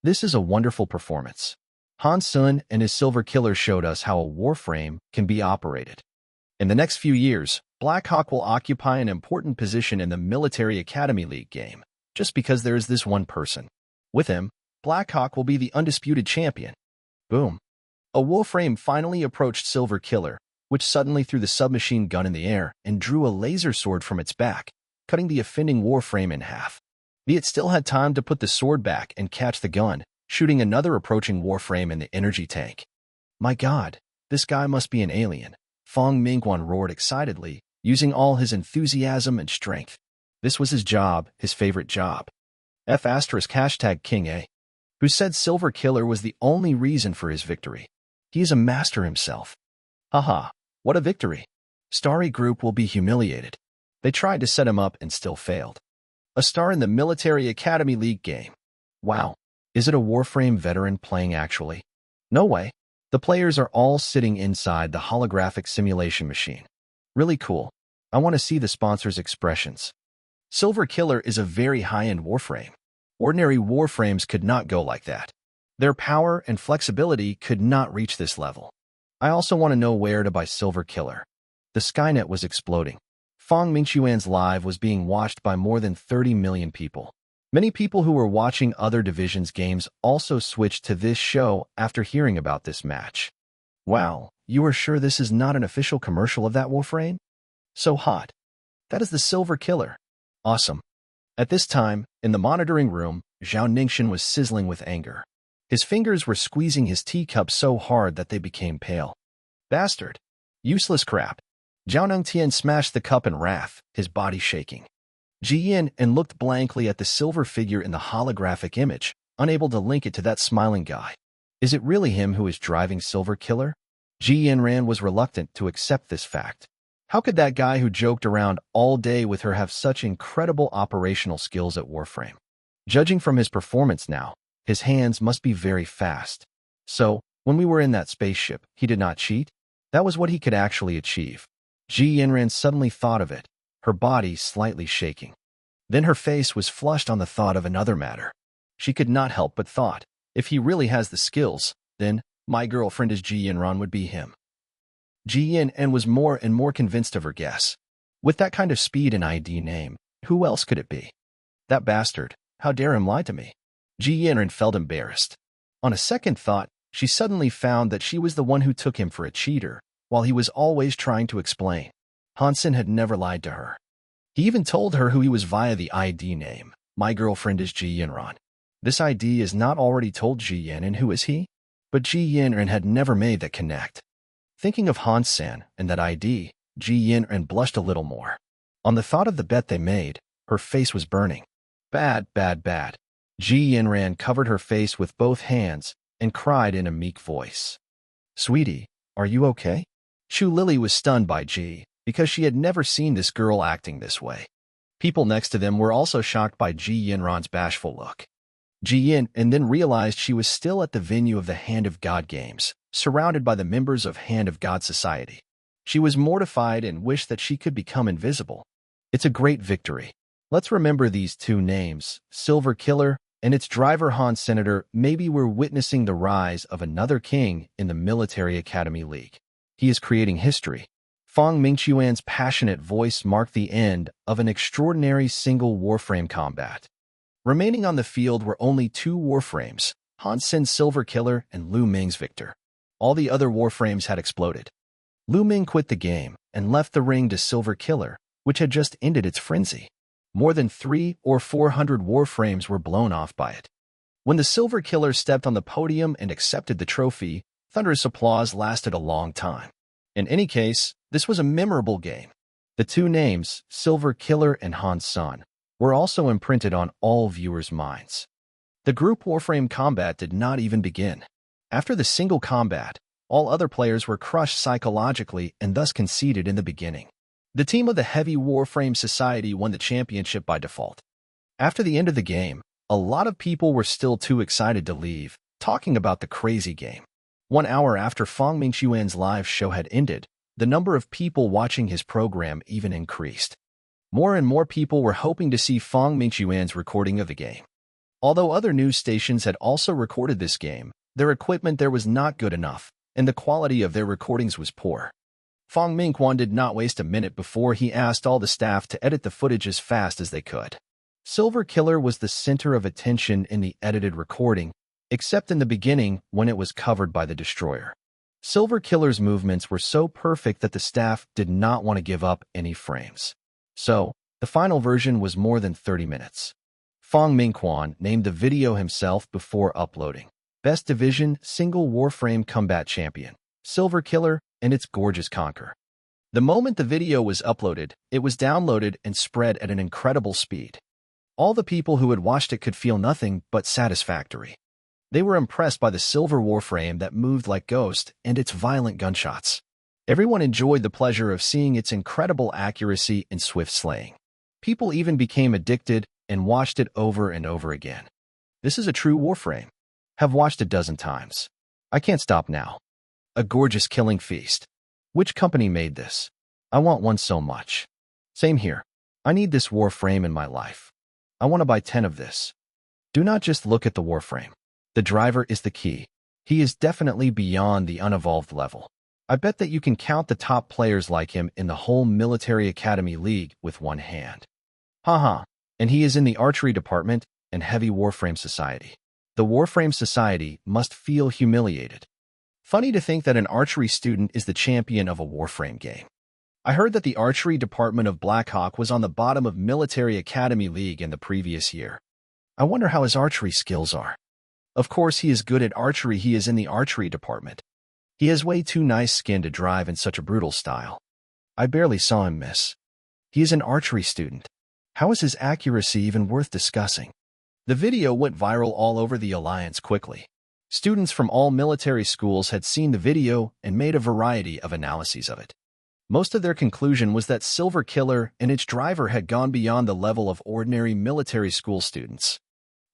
This is a wonderful performance. Han Sun and his Silver Killer showed us how a warframe can be operated. In the next few years, Black Hawk will occupy an important position in the Military Academy League game, just because there is this one person. With him, Black Hawk will be the undisputed champion. Boom. A warframe finally approached Silver Killer, which suddenly threw the submachine gun in the air and drew a laser sword from its back, cutting the offending warframe in half. It still had time to put the sword back and catch the gun, shooting another approaching warframe in the energy tank. My God, this guy must be an alien, Fong Mingwan roared excitedly, using all his enthusiasm and strength. This was his job, his favorite job. #King A, who said Silver Killer was the only reason for his victory. He is a master himself. Haha, what a victory. Starry Group will be humiliated. They tried to set him up and still failed. A star in the Military Academy League game. Wow, is it a Warframe veteran playing actually? No way. The players are all sitting inside the holographic simulation machine. Really cool. I want to see the sponsor's expressions. Silver Killer is a very high-end Warframe. Ordinary Warframes could not go like that. Their power and flexibility could not reach this level. I also want to know where to buy Silver Killer. The Skynet was exploding. Fong Mingchuan's live was being watched by more than 30 million people. Many people who were watching other divisions games also switched to this show after hearing about this match. Wow, you are sure this is not an official commercial of that Warframe? So hot. That is the Silver Killer. Awesome. At this time, in the monitoring room, Zhao Ningxin was sizzling with anger. His fingers were squeezing his teacup so hard that they became pale. Bastard. Useless crap. Zhao Ningtian smashed the cup in wrath, his body shaking. Ji Yin and looked blankly at the silver figure in the holographic image, unable to link it to that smiling guy. Is it really him who is driving Silver Killer? Ji Yanran was reluctant to accept this fact. How could that guy who joked around all day with her have such incredible operational skills at Warframe? Judging from his performance now, his hands must be very fast. So, when we were in that spaceship, he did not cheat? That was what he could actually achieve. Ji Yanran suddenly thought of it, her body slightly shaking. Then her face was flushed on the thought of another matter. She could not help but thought, if he really has the skills, then my girlfriend is Ji Yanran would be him. Ji Yin was more and more convinced of her guess. With that kind of speed and ID name, who else could it be? That bastard, how dare him lie to me? Ji Yin felt embarrassed. On a second thought, she suddenly found that she was the one who took him for a cheater, while he was always trying to explain. Hansen had never lied to her. He even told her who he was via the ID name. My girlfriend is Ji Yinran. This ID is not already told Ji Yin, and who is he? But Ji Yinran had never made that connect. Thinking of Hansen and that ID, Ji Yinran blushed a little more. On the thought of the bet they made, her face was burning. Bad, bad, bad. Ji Yinran covered her face with both hands and cried in a meek voice. Sweetie, are you okay? Chu Lily was stunned by Ji, because she had never seen this girl acting this way. People next to them were also shocked by Ji Yinran's bashful look. Ji Yin then realized she was still at the venue of the Hand of God Games, surrounded by the members of Hand of God Society. She was mortified and wished that she could become invisible. It's a great victory. Let's remember these two names, Silver Killer and its driver Han Senator. Maybe we're witnessing the rise of another king in the Military Academy League. He is creating history. Fang Mingxuan's passionate voice marked the end of an extraordinary single warframe combat. Remaining on the field were only two warframes, Han Sin's Silver Killer and Lu Ming's Victor. All the other warframes had exploded. Lu Ming quit the game and left the ring to Silver Killer, which had just ended its frenzy. More than 300 or 400 warframes were blown off by it. When the Silver Killer stepped on the podium and accepted the trophy, thunderous applause lasted a long time. In any case, this was a memorable game. The two names, Silver Killer and Han Sun, were also imprinted on all viewers' minds. The group warframe combat did not even begin. After the single combat, all other players were crushed psychologically and thus conceded in the beginning. The team of the Heavy Warframe Society won the championship by default. After the end of the game, a lot of people were still too excited to leave, talking about the crazy game. 1 hour after Fang Mingxuan's live show had ended, the number of people watching his program even increased. More and more people were hoping to see Fang Mingxuan's recording of the game. Although other news stations had also recorded this game, their equipment there was not good enough, and the quality of their recordings was poor. Fang Mingxuan did not waste a minute before he asked all the staff to edit the footage as fast as they could. Silver Killer was the center of attention in the edited recording, except in the beginning when it was covered by the destroyer. Silver Killer's movements were so perfect that the staff did not want to give up any frames. So, the final version was more than 30 minutes. Fang Mingxuan named the video himself before uploading. Best Division Single Warframe Combat Champion, Silver Killer, and its gorgeous conquer. The moment the video was uploaded, it was downloaded and spread at an incredible speed. All the people who had watched it could feel nothing but satisfactory. They were impressed by the silver warframe that moved like ghost and its violent gunshots. Everyone enjoyed the pleasure of seeing its incredible accuracy and swift slaying. People even became addicted and watched it over and over again. This is a true warframe. Have watched a dozen times. I can't stop now. A gorgeous killing feast. Which company made this? I want one so much. Same here. I need this warframe in my life. I want to buy 10 of this. Do not just look at the warframe. The driver is the key. He is definitely beyond the unevolved level. I bet that you can count the top players like him in the whole Military Academy League with one hand. Haha, and he is in the Archery Department and Heavy Warframe Society. The Warframe Society must feel humiliated. Funny to think that an archery student is the champion of a warframe game. I heard that the Archery Department of Blackhawk was on the bottom of Military Academy League in the previous year. I wonder how his archery skills are. Of course, he is good at archery. He is in the Archery Department. He has way too nice skin to drive in such a brutal style. I barely saw him miss. He is an archery student. How is his accuracy even worth discussing? The video went viral all over the Alliance quickly. Students from all military schools had seen the video and made a variety of analyses of it. Most of their conclusion was that Silver Killer and its driver had gone beyond the level of ordinary military school students.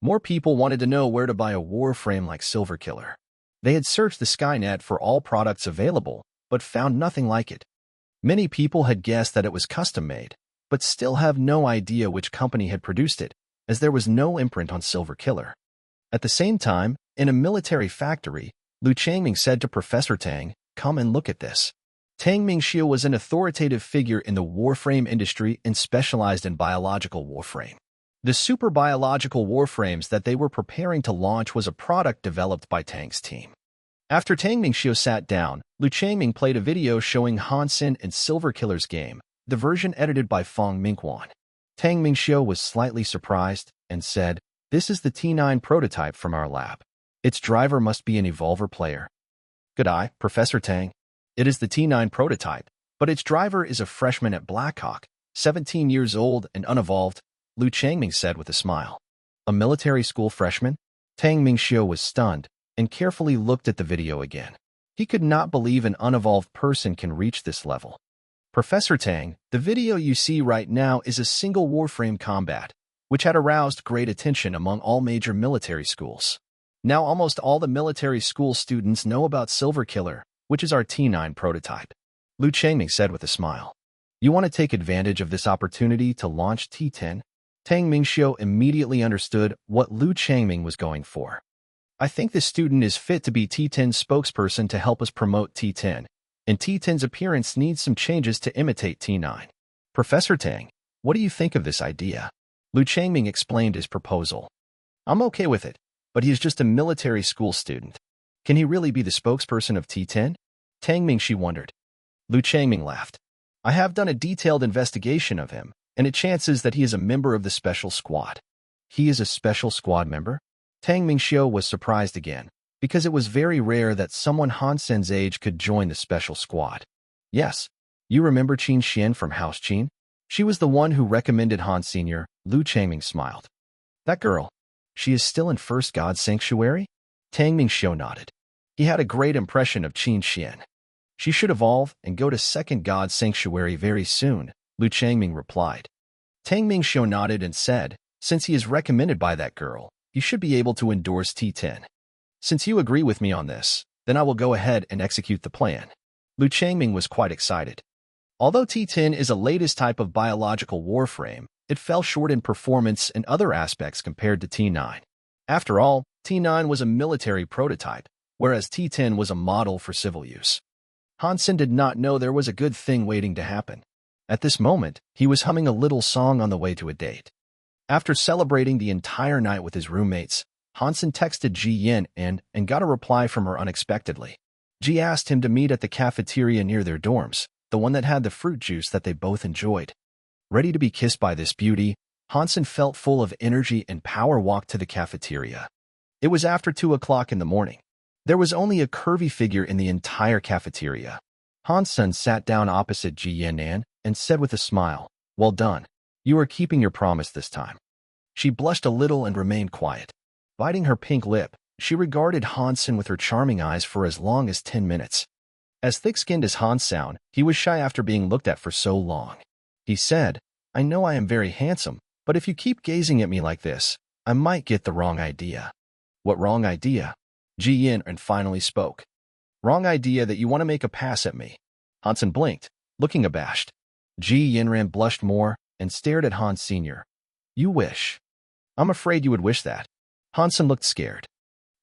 More people wanted to know where to buy a warframe like Silver Killer. They had searched the Skynet for all products available, but found nothing like it. Many people had guessed that it was custom-made, but still have no idea which company had produced it, as there was no imprint on Silver Killer. At the same time, in a military factory, Lu Changming said to Professor Tang, "Come and look at this." Tang Mingxiu was an authoritative figure in the warframe industry and specialized in biological warframe. The super biological warframes that they were preparing to launch was a product developed by Tang's team. After Tang Mingxiu sat down, Lu Changming played a video showing Han Sin and Silver Killer's game, the version edited by Fang Mingxuan. Tang Mingxiu was slightly surprised and said, "This is the T9 prototype from our lab. Its driver must be an Evolver player." "Good eye, Professor Tang. It is the T9 prototype, but its driver is a freshman at Blackhawk, 17 years old and unevolved," Lu Changming said with a smile. "A military school freshman?" Tang Mingxiu was stunned and carefully looked at the video again. He could not believe an unevolved person can reach this level. "Professor Tang, the video you see right now is a single warframe combat, which had aroused great attention among all major military schools. Now almost all the military school students know about Silver Killer, which is our T9 prototype," Lu Changming said with a smile. "You want to take advantage of this opportunity to launch T10? Tang Mingxiu immediately understood what Lu Changming was going for. "I think this student is fit to be T10's spokesperson to help us promote T10, and T10's appearance needs some changes to imitate T9. Professor Tang, what do you think of this idea? Lu Changming explained his proposal. I'm okay with it, but he is just a military school student. Can he really be the spokesperson of T10? Tang Mingxi wondered. Lu Changming laughed. I have done a detailed investigation of him, and it chances that he is a member of the special squad. He is a special squad member? Tang Mingxiu was surprised again, because it was very rare that someone Han Sen's age could join the special squad. Yes, you remember Qin Xian from House Qin? She was the one who recommended Han Sr., Lu Changming smiled. That girl, she is still in First God Sanctuary? Tang Mingxiu nodded. He had a great impression of Qin Xian. She should evolve and go to Second God Sanctuary very soon, Lu Changming replied. Tang Mingxiu nodded and said, since he is recommended by that girl, he should be able to endorse T10. Since you agree with me on this, then I will go ahead and execute the plan. Lu Changming was quite excited. Although T10 is a latest type of biological warframe, it fell short in performance and other aspects compared to T9. After all, T9 was a military prototype, whereas T10 was a model for civil use. Han Sen did not know there was a good thing waiting to happen. At this moment, he was humming a little song on the way to a date. After celebrating the entire night with his roommates, Han Sen texted Ji Yin and got a reply from her unexpectedly. Ji asked him to meet at the cafeteria near their dorms, the one that had the fruit juice that they both enjoyed. Ready to be kissed by this beauty, Han Sen felt full of energy and power walked to the cafeteria. It was after 2 o'clock in the morning. There was only a curvy figure in the entire cafeteria. Han Sen sat down opposite Ji Yan'an and said with a smile, well done. You are keeping your promise this time. She blushed a little and remained quiet. Biting her pink lip, she regarded Han Sen with her charming eyes for as long as 10 minutes. As thick-skinned as Han Sen, he was shy after being looked at for so long. He said, I know I am very handsome, but if you keep gazing at me like this, I might get the wrong idea. What wrong idea? Ji Yin finally spoke. Wrong idea that you want to make a pass at me. Han Sen blinked, looking abashed. Ji Yinran blushed more and stared at Han Sr. You wish. I'm afraid you would wish that. Han Sen looked scared.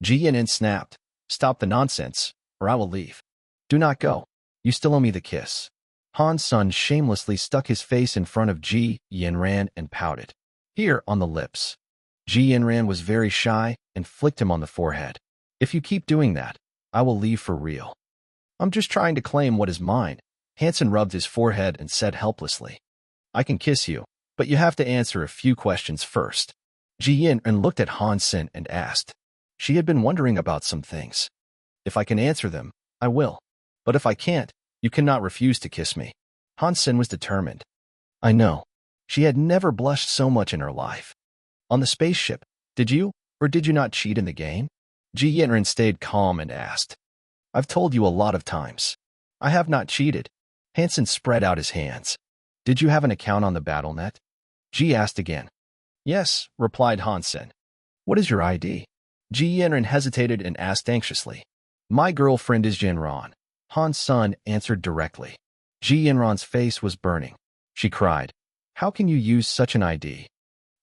Ji Yinran snapped. Stop the nonsense, or I will leave. Do not go. You still owe me the kiss. Han Sen shamelessly stuck his face in front of Ji Yinran and pouted. Here, on the lips. Ji Yinran was very shy and flicked him on the forehead. If you keep doing that, I will leave for real. I'm just trying to claim what is mine. Hansen rubbed his forehead and said helplessly. I can kiss you, but you have to answer a few questions first. Ji Yinran looked at Han Sen and asked. She had been wondering about some things. If I can answer them, I will. But if I can't, you cannot refuse to kiss me. Han Sen was determined. I know. She had never blushed so much in her life. On the spaceship, did you or did you not cheat in the game? Ji Yinran stayed calm and asked. I've told you a lot of times. I have not cheated. Hansen spread out his hands. Did you have an account on the BattleNet? Ji asked again. Yes, replied Han Sen. What is your ID? Ji Yinran hesitated and asked anxiously. My girlfriend is Jinran. Han Sen answered directly. Ji Yinran's face was burning. She cried. How can you use such an ID?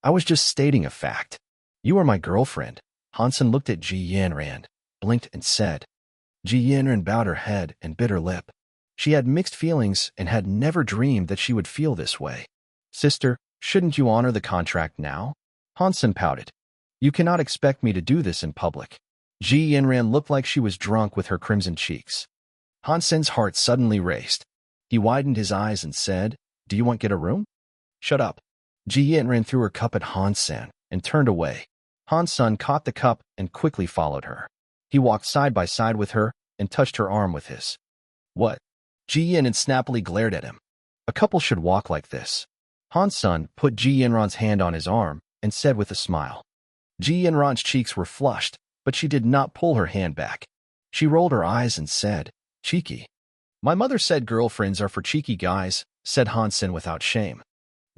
I was just stating a fact. You are my girlfriend. Han Sen looked at Ji Yinran, blinked and said. Ji Yinran bowed her head and bit her lip. She had mixed feelings and had never dreamed that she would feel this way. Sister, shouldn't you honor the contract now? Han Sen pouted. You cannot expect me to do this in public. Ji Yinran looked like she was drunk with her crimson cheeks. Han Sen's heart suddenly raced. He widened his eyes and said, Do you want to get a room? Shut up. Ji Yinran threw her cup at Han Sen and turned away. Han Sen caught the cup and quickly followed her. He walked side by side with her and touched her arm with his. What? Ji Yinran snappily glared at him. A couple should walk like this. Han Sen put Ji Yinran's hand on his arm and said with a smile. Ji Yinran's cheeks were flushed, but she did not pull her hand back. She rolled her eyes and said, Cheeky. My mother said girlfriends are for cheeky guys, said Han Sen without shame.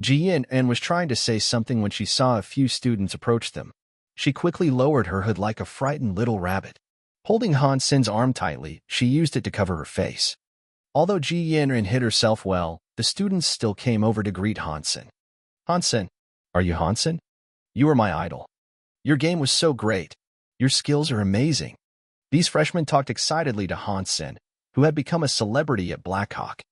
Ji Yinran was trying to say something when she saw a few students approach them. She quickly lowered her hood like a frightened little rabbit. Holding Han Sen's arm tightly, she used it to cover her face. Although Ji Yinran hid herself well, the students still came over to greet Han Sen. Han Sen, are you Han Sen? You are my idol. Your game was so great. Your skills are amazing. These freshmen talked excitedly to Han Sen, who had become a celebrity at Blackhawk.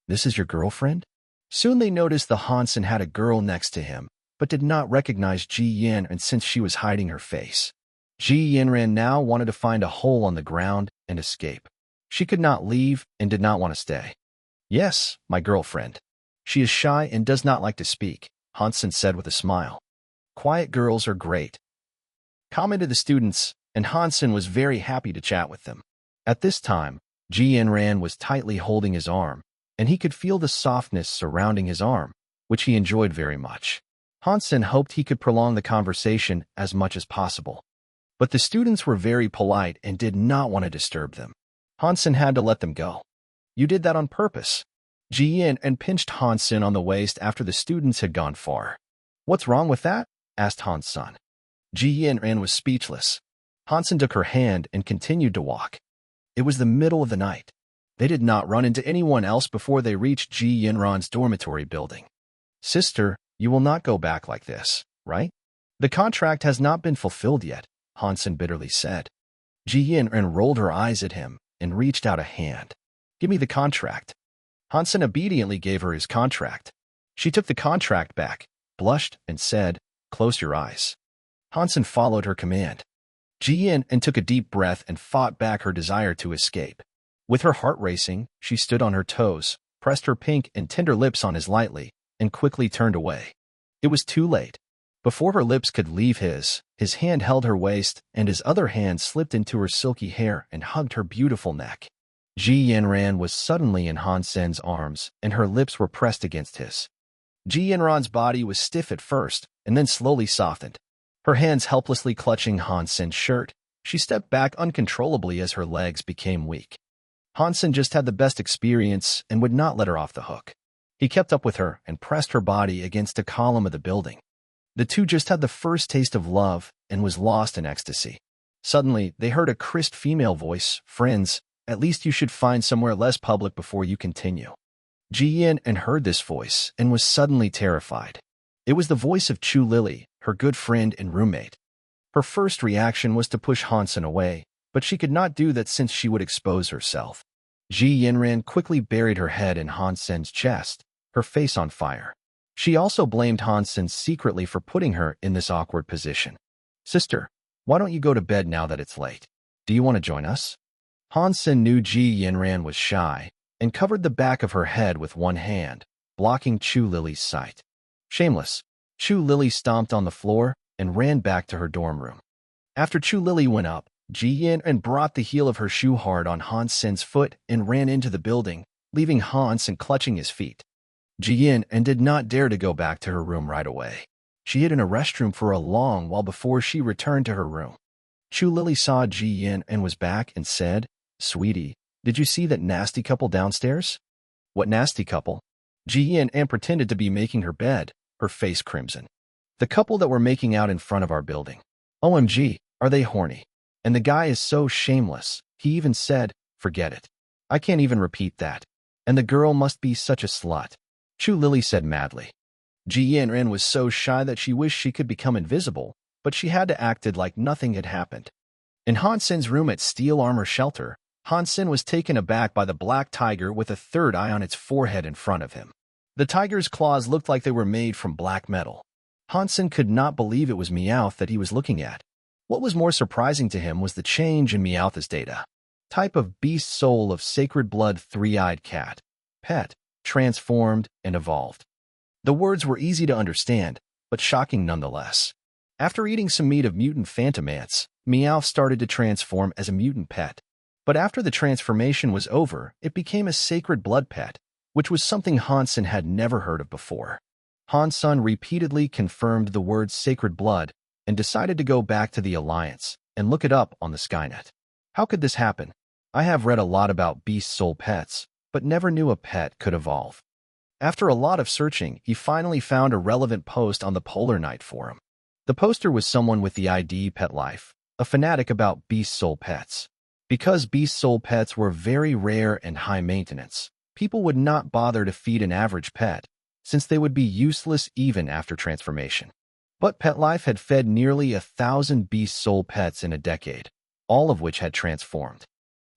This is your girlfriend? Soon they noticed the Hansen had a girl next to him, but did not recognize Ji Yin, and since she was hiding her face. Ji Yinran now wanted to find a hole on the ground and escape. She could not leave and did not want to stay. Yes, my girlfriend. She is shy and does not like to speak, Hansen said with a smile. Quiet girls are great, commented the students, and Hansen was very happy to chat with them. At this time, Ji Yinran was tightly holding his arm, and he could feel the softness surrounding his arm, which he enjoyed very much. Hansen hoped he could prolong the conversation as much as possible. But the students were very polite and did not want to disturb them. Hansen had to let them go. You did that on purpose. Ji Yin and pinched Hansen on the waist after the students had gone far. What's wrong with that? Asked Hansen. Ji Yin was speechless. Hansen took her hand and continued to walk. It was the middle of the night. They did not run into anyone else before they reached Ji Yinran's dormitory building. Sister, you will not go back like this, right? The contract has not been fulfilled yet, Hansen bitterly said. Ji Yinran rolled her eyes at him and reached out a hand. Give me the contract. Hansen obediently gave her his contract. She took the contract back, blushed, and said, Close your eyes. Hansen followed her command. Ji Yin took a deep breath and fought back her desire to escape. With her heart racing, she stood on her toes, pressed her pink and tender lips on his lightly, and quickly turned away. It was too late. Before her lips could leave his hand held her waist, and his other hand slipped into her silky hair and hugged her beautiful neck. Ji Yinran was suddenly in Hansen's arms, and her lips were pressed against his. Ji Yinran's body was stiff at first, and then slowly softened. Her hands helplessly clutching Hansen's shirt, she stepped back uncontrollably as her legs became weak. Hansen just had the best experience and would not let her off the hook. He kept up with her and pressed her body against a column of the building. The two just had the first taste of love and was lost in ecstasy. Suddenly, they heard a crisp female voice, Friends, at least you should find somewhere less public before you continue. Ji Yin heard this voice and was suddenly terrified. It was the voice of Chu Lily, her good friend and roommate. Her first reaction was to push Hansen away, but she could not do that since she would expose herself. Ji Yinran quickly buried her head in Hansen's chest, her face on fire. She also blamed Hansen secretly for putting her in this awkward position. Sister, why don't you go to bed now that it's late? Do you want to join us? Hansen knew Ji Yinran was shy and covered the back of her head with one hand, blocking Chu Lily's sight. Shameless, Chu Lily stomped on the floor and ran back to her dorm room. After Chu Lily went up, Ji Yin brought the heel of her shoe hard on Hansen's foot and ran into the building, leaving Hansen clutching his feet. Ji Yin did not dare to go back to her room right away. She hid in a restroom for a long while before she returned to her room. Chu Lily saw Ji Yin was back and said, Sweetie, did you see that nasty couple downstairs? What nasty couple? Ji Yin pretended to be making her bed, her face crimson. The couple that were making out in front of our building. OMG, are they horny? And the guy is so shameless, he even said, forget it. I can't even repeat that. And the girl must be such a slut. Chu Lily said madly. Ji Yin was so shy that she wished she could become invisible, but she had to act like nothing had happened. In Hansen's room at Steel Armor Shelter, Hansen was taken aback by the black tiger with a third eye on its forehead in front of him. The tiger's claws looked like they were made from black metal. Hansen could not believe it was Meowth that he was looking at. What was more surprising to him was the change in Meowth's data. Type of beast soul of sacred blood three-eyed cat. Pet, transformed, and evolved. The words were easy to understand, but shocking nonetheless. After eating some meat of mutant phantom ants, Meowth started to transform as a mutant pet. But after the transformation was over, it became a sacred blood pet, which was something Hansen had never heard of before. Hansen repeatedly confirmed the word sacred blood and decided to go back to the Alliance and look it up on the Skynet. How could this happen? I have read a lot about beast soul pets, but never knew a pet could evolve. After a lot of searching, he finally found a relevant post on the Polar Night forum. The poster was someone with the ID Pet Life, a fanatic about beast soul pets. Because beast soul pets were very rare and high maintenance, people would not bother to feed an average pet, since they would be useless even after transformation. But Pet Life had fed nearly 1,000 beast soul pets in a decade, all of which had transformed.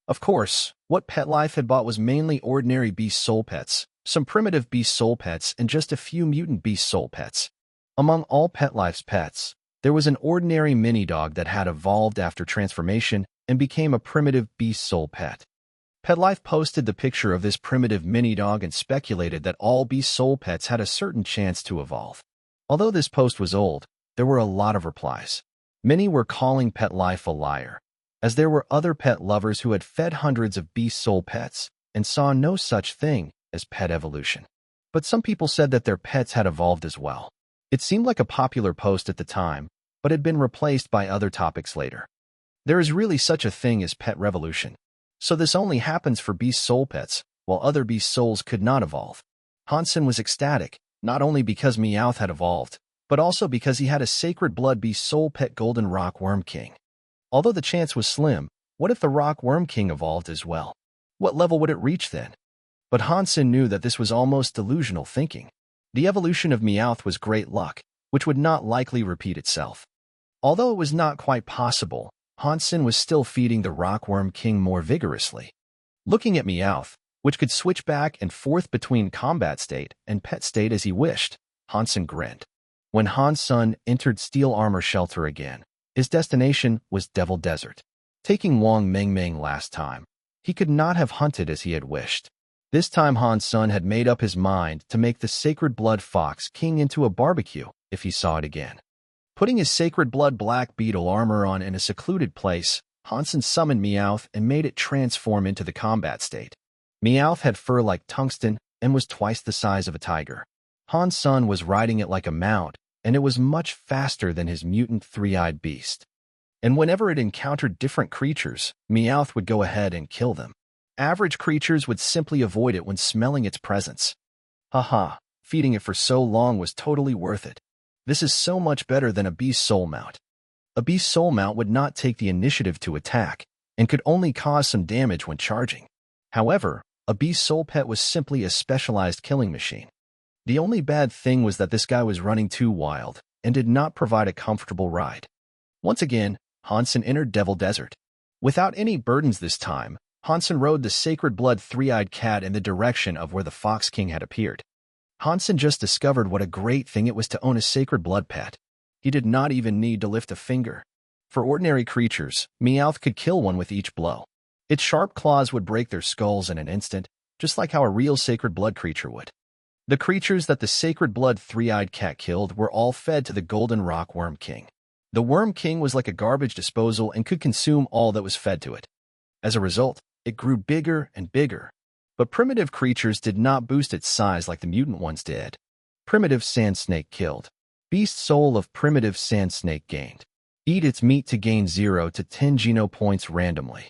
Of course, What Pet Life had bought was mainly ordinary beast soul pets, some primitive beast soul pets, and just a few mutant beast soul pets. Among all Pet Life's pets, there was an ordinary mini dog that had evolved after transformation and became a primitive beast soul pet. Pet Life posted the picture of this primitive mini dog and speculated that all beast soul pets had a certain chance to evolve. Although this post was old, there were a lot of replies. Many were calling Pet Life a liar, as there were other pet lovers who had fed hundreds of beast soul pets and saw no such thing as pet evolution. But some people said that their pets had evolved as well. It seemed like a popular post at the time, but had been replaced by other topics later. There is really such a thing as pet revolution. So this only happens for beast soul pets, while other beast souls could not evolve. Hansen was ecstatic, not only because Meowth had evolved, but also because he had a sacred blood beast soul pet golden rock worm king. Although the chance was slim, what if the rock worm king evolved as well? What level would it reach then? But Hansen knew that this was almost delusional thinking. The evolution of Meowth was great luck, which would not likely repeat itself. Although it was not quite possible, Hansen was still feeding the rockworm king more vigorously. Looking at Meowth, which could switch back and forth between combat state and pet state as he wished, Hansen grinned. When Hansen entered Steel Armor Shelter again, his destination was Devil Desert. Taking Wang Mengmeng last time, he could not have hunted as he had wished. This time Hansen had made up his mind to make the Sacred Blood Fox King into a barbecue if he saw it again. Putting his Sacred Blood Black Beetle armor on in a secluded place, Hansen summoned Meowth and made it transform into the combat state. Meowth had fur like tungsten and was twice the size of a tiger. Hansen was riding it like a mount, and it was much faster than his mutant three-eyed beast. And whenever it encountered different creatures, Meowth would go ahead and kill them. Average creatures would simply avoid it when smelling its presence. Haha, feeding it for so long was totally worth it. This is so much better than a beast soul mount. A beast soul mount would not take the initiative to attack, and could only cause some damage when charging. However, a beast soul pet was simply a specialized killing machine. The only bad thing was that this guy was running too wild, and did not provide a comfortable ride. Once again, Hansen entered Devil Desert. Without any burdens this time, Hansen rode the Sacred Blood three-eyed cat in the direction of where the Fox King had appeared. Hansen just discovered what a great thing it was to own a Sacred Blood pet. He did not even need to lift a finger. For ordinary creatures, Meowth could kill one with each blow. Its sharp claws would break their skulls in an instant, just like how a real Sacred Blood creature would. The creatures that the Sacred Blood three-eyed cat killed were all fed to the Golden Rock Worm King. The Worm King was like a garbage disposal and could consume all that was fed to it. As a result, it grew bigger and bigger. But primitive creatures did not boost its size like the mutant ones did. Primitive Sand Snake killed. Beast Soul of Primitive Sand Snake gained. Eat its meat to gain 0 to 10 Geno points randomly.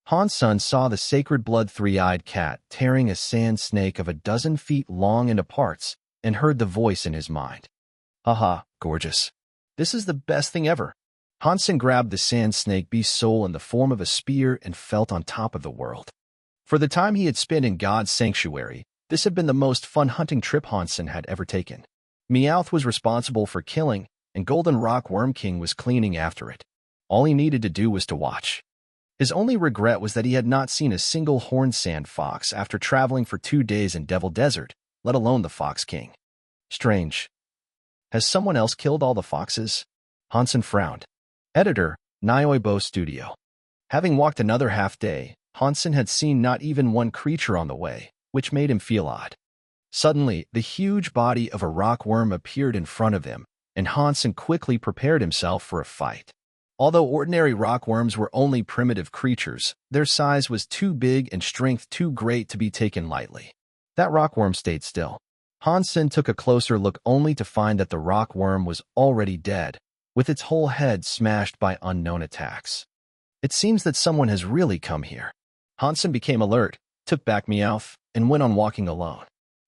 Hansen saw the Sacred Blood three-eyed cat tearing a sand snake of 12 feet long into parts and heard the voice in his mind. Haha, gorgeous. This is the best thing ever. Hansen grabbed the sand snake beast soul in the form of a spear and felt on top of the world. For the time he had spent in God's sanctuary, this had been the most fun hunting trip Hansen had ever taken. Meowth was responsible for killing, and Golden Rock Worm King was cleaning after it. All he needed to do was to watch. His only regret was that he had not seen a single horned sand fox after traveling for 2 days in Devil Desert, let alone the Fox King. Strange. Has someone else killed all the foxes? Hansen frowned. Editor, Nioibo Studio. Having walked another half day, Hansen had seen not even one creature on the way, which made him feel odd. Suddenly, the huge body of a rockworm appeared in front of him, and Hansen quickly prepared himself for a fight. Although ordinary rockworms were only primitive creatures, their size was too big and strength too great to be taken lightly. That rockworm stayed still. Hansen took a closer look only to find that the rockworm was already dead, with its whole head smashed by unknown attacks. It seems that someone has really come here. Hansen became alert, took back Meowth, and went on walking alone.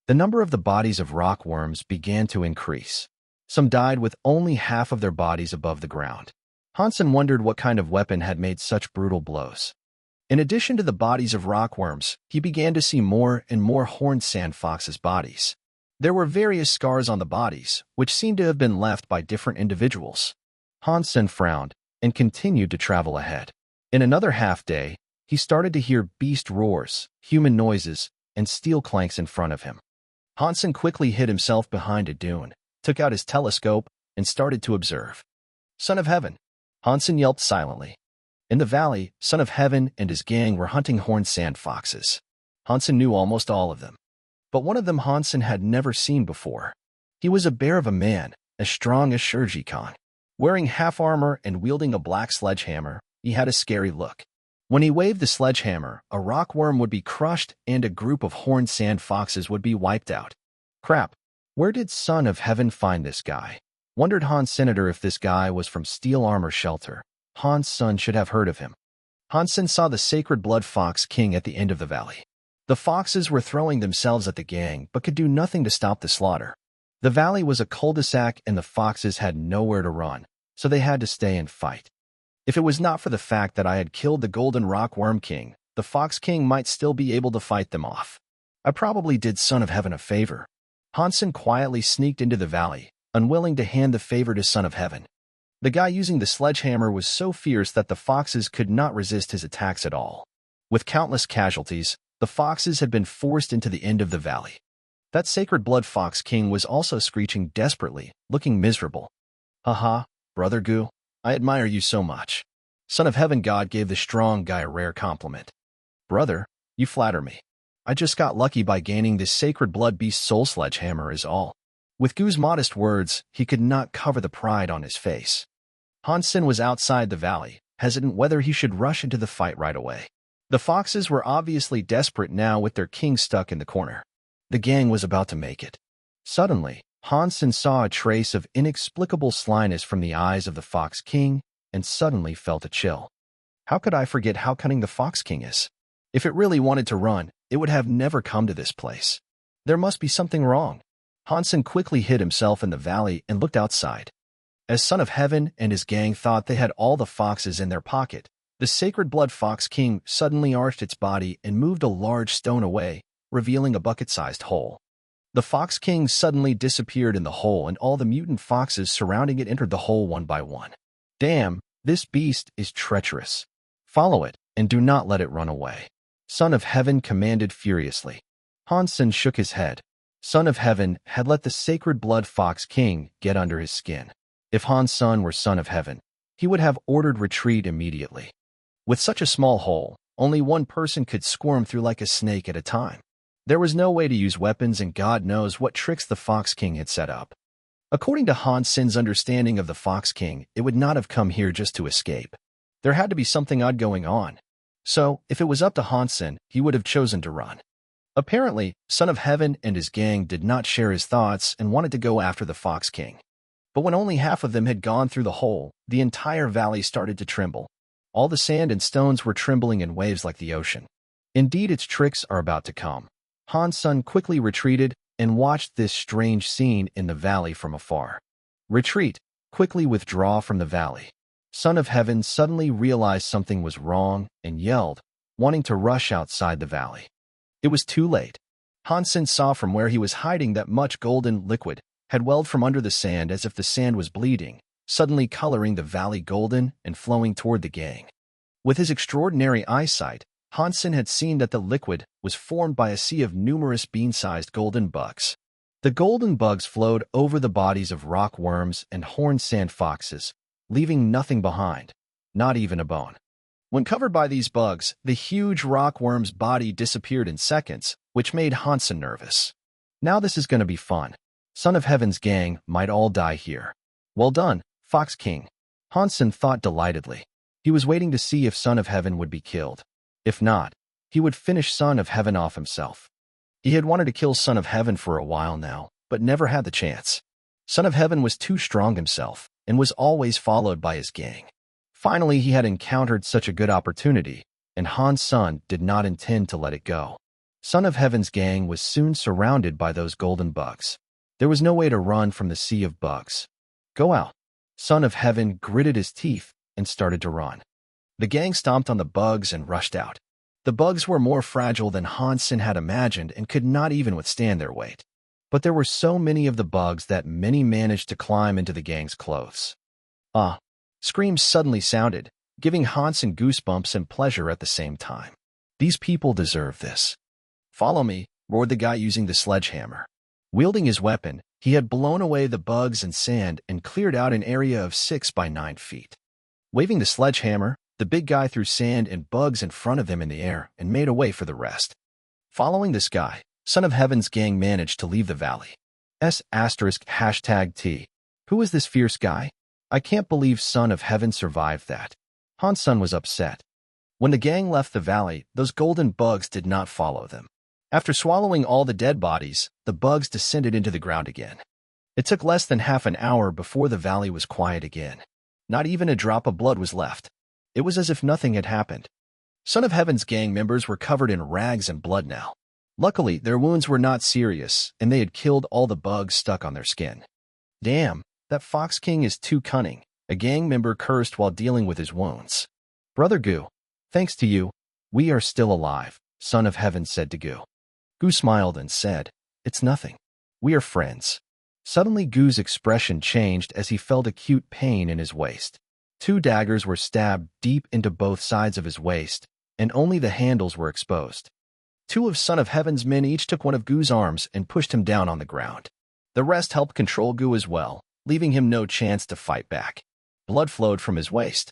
The number of the bodies of rockworms began to increase. Some died with only half of their bodies above the ground. Hansen wondered what kind of weapon had made such brutal blows. In addition to the bodies of rockworms, he began to see more and more horned sand foxes' bodies. There were various scars on the bodies, which seemed to have been left by different individuals. Hansen frowned and continued to travel ahead. In another half day, He started to hear beast roars, human noises, and steel clanks in front of him. Hansen quickly hid himself behind a dune, took out his telescope, and started to observe. Son of Heaven! Hansen yelped silently. In the valley, Son of Heaven and his gang were hunting horned sand foxes. Hansen knew almost all of them. But one of them Hansen had never seen before. He was a bear of a man, as strong as Shurji Khan. Wearing half armor and wielding a black sledgehammer, he had a scary look. When he waved the sledgehammer, a rockworm would be crushed and a group of horned sand foxes would be wiped out. Crap, where did Son of Heaven find this guy? Wondered Hans Senator if this guy was from Steel Armor Shelter. Hans' son should have heard of him. Hansen saw the Sacred Blood Fox King at the end of the valley. The foxes were throwing themselves at the gang but could do nothing to stop the slaughter. The valley was a cul-de-sac and the foxes had nowhere to run, so they had to stay and fight. If it was not for the fact that I had killed the Golden Rockworm King, the Fox King might still be able to fight them off. I probably did Son of Heaven a favor. Hansen quietly sneaked into the valley, unwilling to hand the favor to Son of Heaven. The guy using the sledgehammer was so fierce that the foxes could not resist his attacks at all. With countless casualties, the foxes had been forced into the end of the valley. That Sacred Blood Fox King was also screeching desperately, looking miserable. Haha, Brother Gu, I admire you so much. Son of Heaven God gave the strong guy a rare compliment. Brother, you flatter me. I just got lucky by gaining this Sacred Blood Beast Soul Sledgehammer is all. With Gu's modest words, he could not cover the pride on his face. Hansen was outside the valley, hesitant whether he should rush into the fight right away. The foxes were obviously desperate now with their king stuck in the corner. The gang was about to make it. Suddenly, Hansen saw a trace of inexplicable slyness from the eyes of the Fox King and suddenly felt a chill. How could I forget how cunning the Fox King is? If it really wanted to run, it would have never come to this place. There must be something wrong. Hansen quickly hid himself in the valley and looked outside. As Son of Heaven and his gang thought they had all the foxes in their pocket, the Sacred Blood Fox King suddenly arched its body and moved a large stone away, revealing a bucket-sized hole. The Fox King suddenly disappeared in the hole and all the mutant foxes surrounding it entered the hole one by one. Damn, this beast is treacherous. Follow it, and do not let it run away. Son of Heaven commanded furiously. Hansen shook his head. Son of Heaven had let the Sacred Blood Fox King get under his skin. If Han's son were Son of Heaven, he would have ordered retreat immediately. With such a small hole, only one person could squirm through like a snake at a time. There was no way to use weapons and God knows what tricks the Fox King had set up. According to Hansen's understanding of the Fox King, it would not have come here just to escape. There had to be something odd going on. So, if it was up to Hansen, he would have chosen to run. Apparently, Son of Heaven and his gang did not share his thoughts and wanted to go after the Fox King. But when only half of them had gone through the hole, the entire valley started to tremble. All the sand and stones were trembling in waves like the ocean. Indeed, its tricks are about to come. Han's son quickly retreated and watched this strange scene in the valley from afar. Retreat, quickly withdraw from the valley. Son of Heaven suddenly realized something was wrong and yelled, wanting to rush outside the valley. It was too late. Hansen saw from where he was hiding that much golden liquid had welled from under the sand as if the sand was bleeding, suddenly coloring the valley golden and flowing toward the gang. With his extraordinary eyesight, Hansen had seen that the liquid was formed by a sea of numerous bean-sized golden bugs. The golden bugs flowed over the bodies of rock worms and horned sand foxes, leaving nothing behind, not even a bone. When covered by these bugs, the huge rock worm's body disappeared in seconds, which made Hansen nervous. Now this is going to be fun. Son of Heaven's gang might all die here. Well done, Fox King. Hansen thought delightedly. He was waiting to see if Son of Heaven would be killed. If not, he would finish Son of Heaven off himself. He had wanted to kill Son of Heaven for a while now, but never had the chance. Son of Heaven was too strong himself, and was always followed by his gang. Finally, he had encountered such a good opportunity, and Han's son did not intend to let it go. Son of Heaven's gang was soon surrounded by those golden bugs. There was no way to run from the sea of bugs. Go out. Son of Heaven gritted his teeth and started to run. The gang stomped on the bugs and rushed out. The bugs were more fragile than Hansen had imagined and could not even withstand their weight. But there were so many of the bugs that many managed to climb into the gang's clothes. Ah! Screams suddenly sounded, giving Hansen goosebumps and pleasure at the same time. These people deserve this. Follow me, roared the guy using the sledgehammer. Wielding his weapon, he had blown away the bugs and sand and cleared out an area of 6 by 9 feet. Waving the sledgehammer, the big guy threw sand and bugs in front of him in the air and made a way for the rest. Following this guy, Son of Heaven's gang managed to leave the valley. *T. Who is this fierce guy? I can't believe Son of Heaven survived that. Hansen was upset. When the gang left the valley, those golden bugs did not follow them. After swallowing all the dead bodies, the bugs descended into the ground again. It took less than half an hour before the valley was quiet again. Not even a drop of blood was left. It was as if nothing had happened. Son of Heaven's gang members were covered in rags and blood now. Luckily, their wounds were not serious, and they had killed all the bugs stuck on their skin. Damn, that Fox King is too cunning, a gang member cursed while dealing with his wounds. Brother Gu, thanks to you, we are still alive, Son of Heaven said to Gu. Gu smiled and said, it's nothing. We are friends. Suddenly Gu's expression changed as he felt acute pain in his waist. 2 daggers were stabbed deep into both sides of his waist, and only the handles were exposed. 2 of Son of Heaven's men each took one of Gu's arms and pushed him down on the ground. The rest helped control Gu as well, leaving him no chance to fight back. Blood flowed from his waist.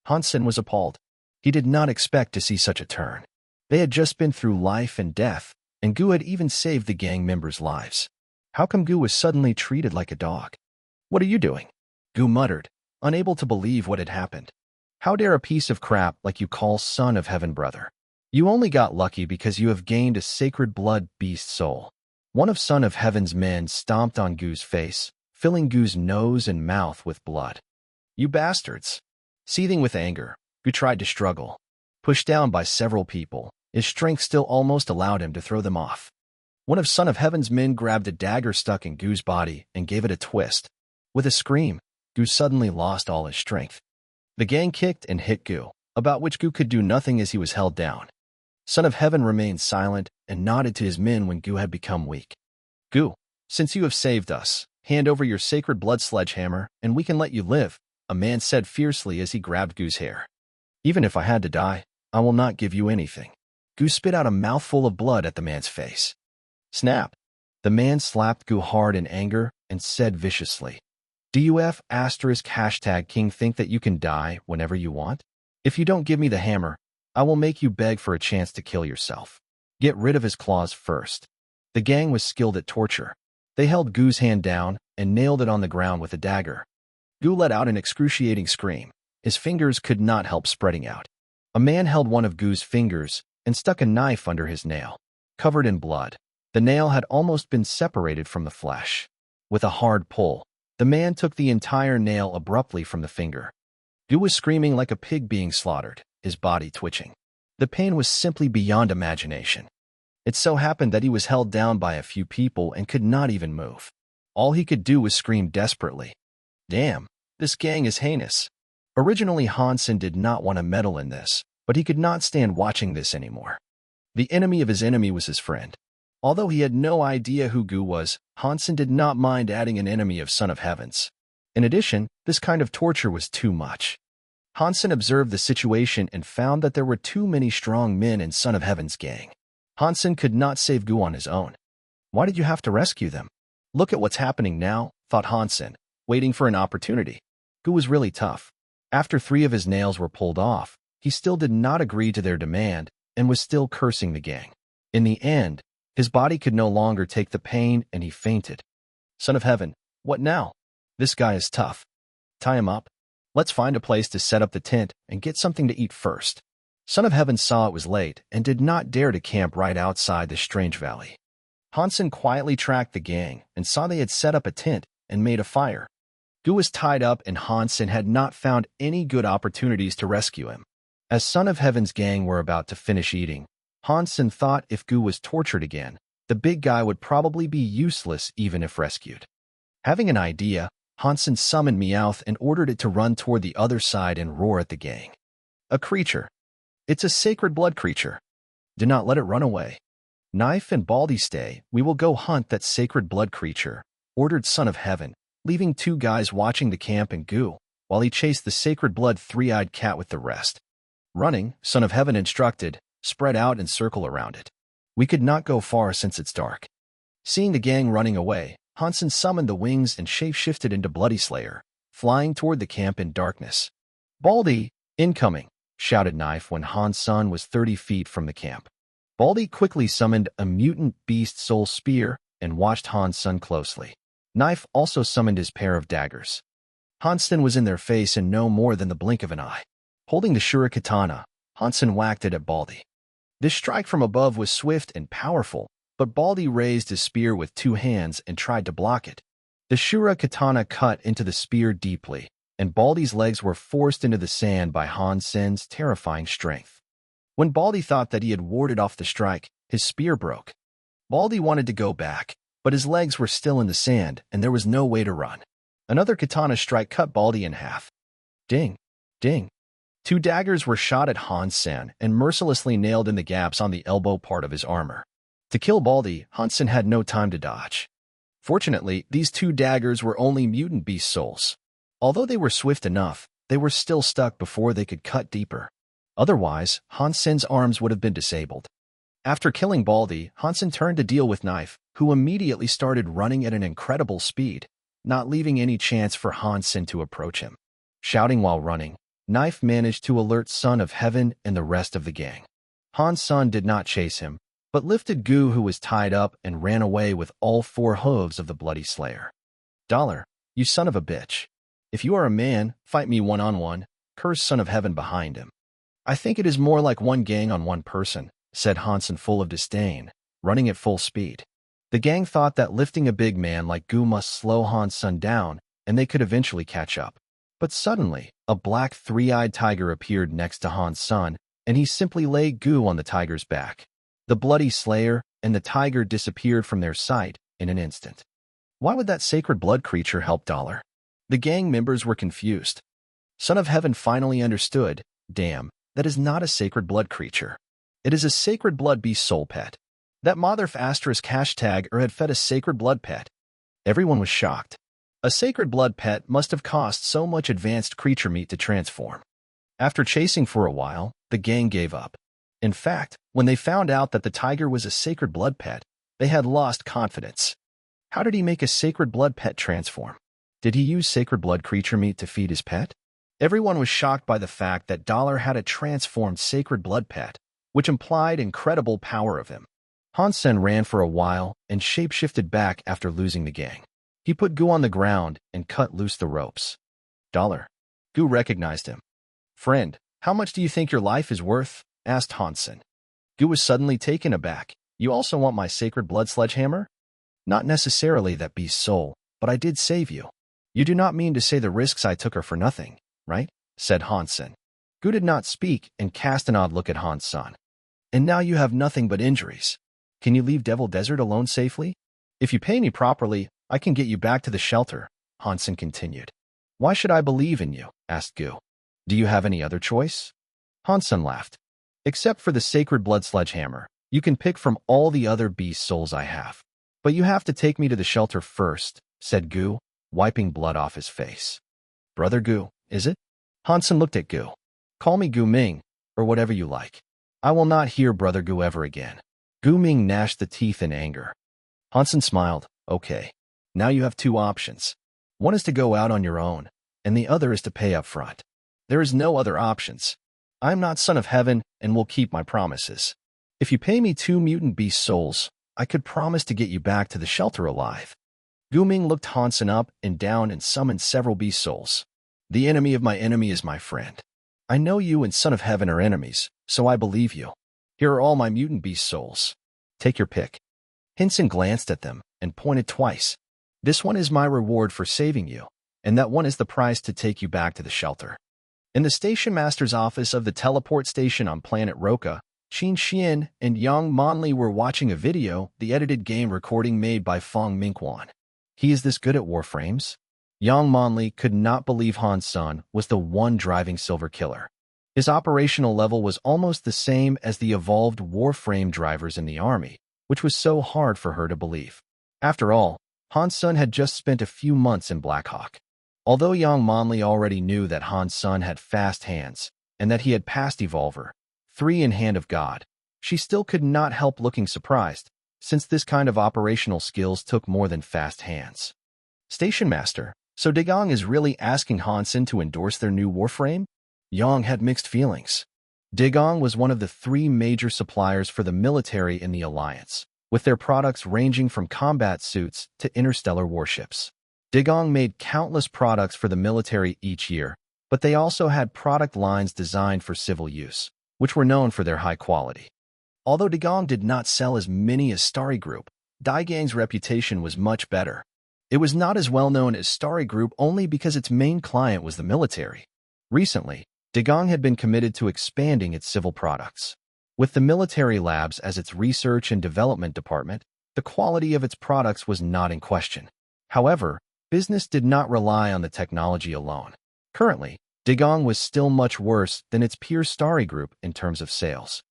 Hansen was appalled. He did not expect to see such a turn. They had just been through life and death, and Gu had even saved the gang members' lives. How come Gu was suddenly treated like a dog? What are you doing? Gu muttered, unable to believe what had happened. How dare a piece of crap like you call Son of Heaven brother? You only got lucky because you have gained a sacred blood beast soul. One of Son of Heaven's men stomped on Gu's face, filling Gu's nose and mouth with blood. You bastards! Seething with anger, Gu tried to struggle. Pushed down by several people, his strength still almost allowed him to throw them off. One of Son of Heaven's men grabbed a dagger stuck in Gu's body and gave it a twist. With a scream, Gu suddenly lost all his strength. The gang kicked and hit Gu, about which Gu could do nothing as he was held down. Son of Heaven remained silent and nodded to his men when Gu had become weak. Gu, since you have saved us, hand over your sacred blood sledgehammer and we can let you live, a man said fiercely as he grabbed Gu's hair. Even if I had to die, I will not give you anything. Gu spit out a mouthful of blood at the man's face. Snap! The man slapped Gu hard in anger and said viciously, *King think that you can die whenever you want? If you don't give me the hammer, I will make you beg for a chance to kill yourself. Get rid of his claws first. The gang was skilled at torture. They held Gu's hand down and nailed it on the ground with a dagger. Gu let out an excruciating scream. His fingers could not help spreading out. A man held one of Gu's fingers and stuck a knife under his nail. Covered in blood, the nail had almost been separated from the flesh. With a hard pull, the man took the entire nail abruptly from the finger. Gu was screaming like a pig being slaughtered, his body twitching. The pain was simply beyond imagination. It so happened that he was held down by a few people and could not even move. All he could do was scream desperately. Damn, this gang is heinous. Originally Hansen did not want to meddle in this, but he could not stand watching this anymore. The enemy of his enemy was his friend. Although he had no idea who Gu was, Hansen did not mind adding an enemy of Son of Heaven's. In addition, this kind of torture was too much. Hansen observed the situation and found that there were too many strong men in Son of Heaven's gang. Hansen could not save Gu on his own. Why did you have to rescue them? Look at what's happening now, thought Hansen, waiting for an opportunity. Gu was really tough. After 3 of his nails were pulled off, he still did not agree to their demand and was still cursing the gang. In the end, his body could no longer take the pain and he fainted. Son of Heaven, what now? This guy is tough. Tie him up. Let's find a place to set up the tent and get something to eat first. Son of Heaven saw it was late and did not dare to camp right outside the strange valley. Hansen quietly tracked the gang and saw they had set up a tent and made a fire. Gu was tied up and Hansen had not found any good opportunities to rescue him. As Son of Heaven's gang were about to finish eating, Hansen thought if Gu was tortured again, the big guy would probably be useless even if rescued. Having an idea, Hansen summoned Meowth and ordered it to run toward the other side and roar at the gang. A creature. It's a sacred blood creature. Do not let it run away. Knife and Baldy stay, we will go hunt that sacred blood creature, ordered Son of Heaven, leaving 2 guys watching the camp and Gu, while he chased the sacred blood three-eyed cat with the rest. Running, Son of Heaven instructed, spread out and circle around it. We could not go far since it's dark. Seeing the gang running away, Hansen summoned the wings and shape-shifted into Bloody Slayer, flying toward the camp in darkness. Baldy, incoming, shouted Knife when Hansen was 30 feet from the camp. Baldy quickly summoned a mutant beast soul spear and watched Hansen closely. Knife also summoned his pair of daggers. Hansen was in their face in no more than the blink of an eye. Holding the Shura katana, Hansen whacked it at Baldy. This strike from above was swift and powerful, but Baldy raised his spear with two hands and tried to block it. The Shura katana cut into the spear deeply, and Baldy's legs were forced into the sand by Hansen's terrifying strength. When Baldy thought that he had warded off the strike, his spear broke. Baldy wanted to go back, but his legs were still in the sand, and there was no way to run. Another katana strike cut Baldy in half. Ding! Ding! Two daggers were shot at Hansen and mercilessly nailed in the gaps on the elbow part of his armor. To kill Baldy, Hansen had no time to dodge. Fortunately, these two daggers were only mutant beast souls. Although they were swift enough, they were still stuck before they could cut deeper. Otherwise, Hansen's arms would have been disabled. After killing Baldy, Hansen turned to deal with Knife, who immediately started running at an incredible speed, not leaving any chance for Hansen to approach him. Shouting while running, Knife managed to alert Son of Heaven and the rest of the gang. Hansen did not chase him, but lifted Gu, who was tied up, and ran away with all 4 hooves of the Bloody Slayer. Dollar, you son of a bitch. If you are a man, fight me one-on-one, cursed Son of Heaven behind him. I think it is more like one gang on one person, said Hansen full of disdain, running at full speed. The gang thought that lifting a big man like Gu must slow Hansen down, and they could eventually catch up. But suddenly, a black three-eyed tiger appeared next to Hansen, and he simply laid Gu on the tiger's back. The Bloody Slayer and the tiger disappeared from their sight in an instant. Why would that sacred blood creature help Dollar? The gang members were confused. Son of Heaven finally understood. Damn, that is not a sacred blood creature. It is a sacred blood beast soul pet. That motherf asterisk hashtag or had fed a sacred blood pet. Everyone was shocked. A sacred blood pet must have cost so much advanced creature meat to transform. After chasing for a while, the gang gave up. In fact, when they found out that the tiger was a sacred blood pet, they had lost confidence. How did he make a sacred blood pet transform? Did he use sacred blood creature meat to feed his pet? Everyone was shocked by the fact that Dollar had a transformed sacred blood pet, which implied incredible power of him. Hansen ran for a while and shapeshifted back after losing the gang. He put Gu on the ground and cut loose the ropes. Dollar. Gu recognized him. Friend, how much do you think your life is worth? Asked Hansen. Gu was suddenly taken aback. You also want my sacred blood sledgehammer? Not necessarily that beast's soul, but I did save you. You do not mean to say the risks I took are for nothing, right? Said Hansen. Gu did not speak and cast an odd look at Hansen. And now you have nothing but injuries. Can you leave Devil Desert alone safely? If you pay me properly, I can get you back to the shelter, Hansen continued. Why should I believe in you? Asked Gu. Do you have any other choice? Hansen laughed. Except for the sacred blood sledgehammer, you can pick from all the other beast souls I have. But you have to take me to the shelter first, said Gu, wiping blood off his face. Brother Gu, is it? Hansen looked at Gu. Call me Gu Ming, or whatever you like. I will not hear Brother Gu ever again. Gu Ming gnashed the teeth in anger. Hansen smiled. Okay. Now you have 2 options. One is to go out on your own, and the other is to pay up front. There is no other options. I am not Son of Heaven and will keep my promises. If you pay me 2 mutant beast souls, I could promise to get you back to the shelter alive. Gu Ming looked Hansen up and down and summoned several beast souls. The enemy of my enemy is my friend. I know you and Son of Heaven are enemies, so I believe you. Here are all my mutant beast souls. Take your pick. Hansen glanced at them and pointed twice. This one is my reward for saving you, and that one is the price to take you back to the shelter. In the station master's office of the teleport station on planet Roka, Qin Xian and Yang Monli were watching a video, the edited game recording made by Fong Mingquan. He is this good at warframes? Yang Monli could not believe Hansen was the one driving Silver Killer. His operational level was almost the same as the evolved warframe drivers in the army, which was so hard for her to believe. After all, Hansen had just spent a few months in Blackhawk. Although Yang Monli already knew that Han Sun had fast hands and that he had passed Evolver 3 in Hand of God, she still could not help looking surprised, since this kind of operational skills took more than fast hands. Station Master, so Dagang is really asking Han Sun to endorse their new warframe? Yang had mixed feelings. Dagang was one of the 3 major suppliers for the military in the Alliance, with their products ranging from combat suits to interstellar warships. Dagang made countless products for the military each year, but they also had product lines designed for civil use, which were known for their high quality. Although Dagang did not sell as many as Starry Group, Daigang's reputation was much better. It was not as well known as Starry Group only because its main client was the military. Recently, Dagang had been committed to expanding its civil products. With the military labs as its research and development department, the quality of its products was not in question. However, business did not rely on the technology alone. Currently, Dagang was still much worse than its peer Starry Group in terms of sales.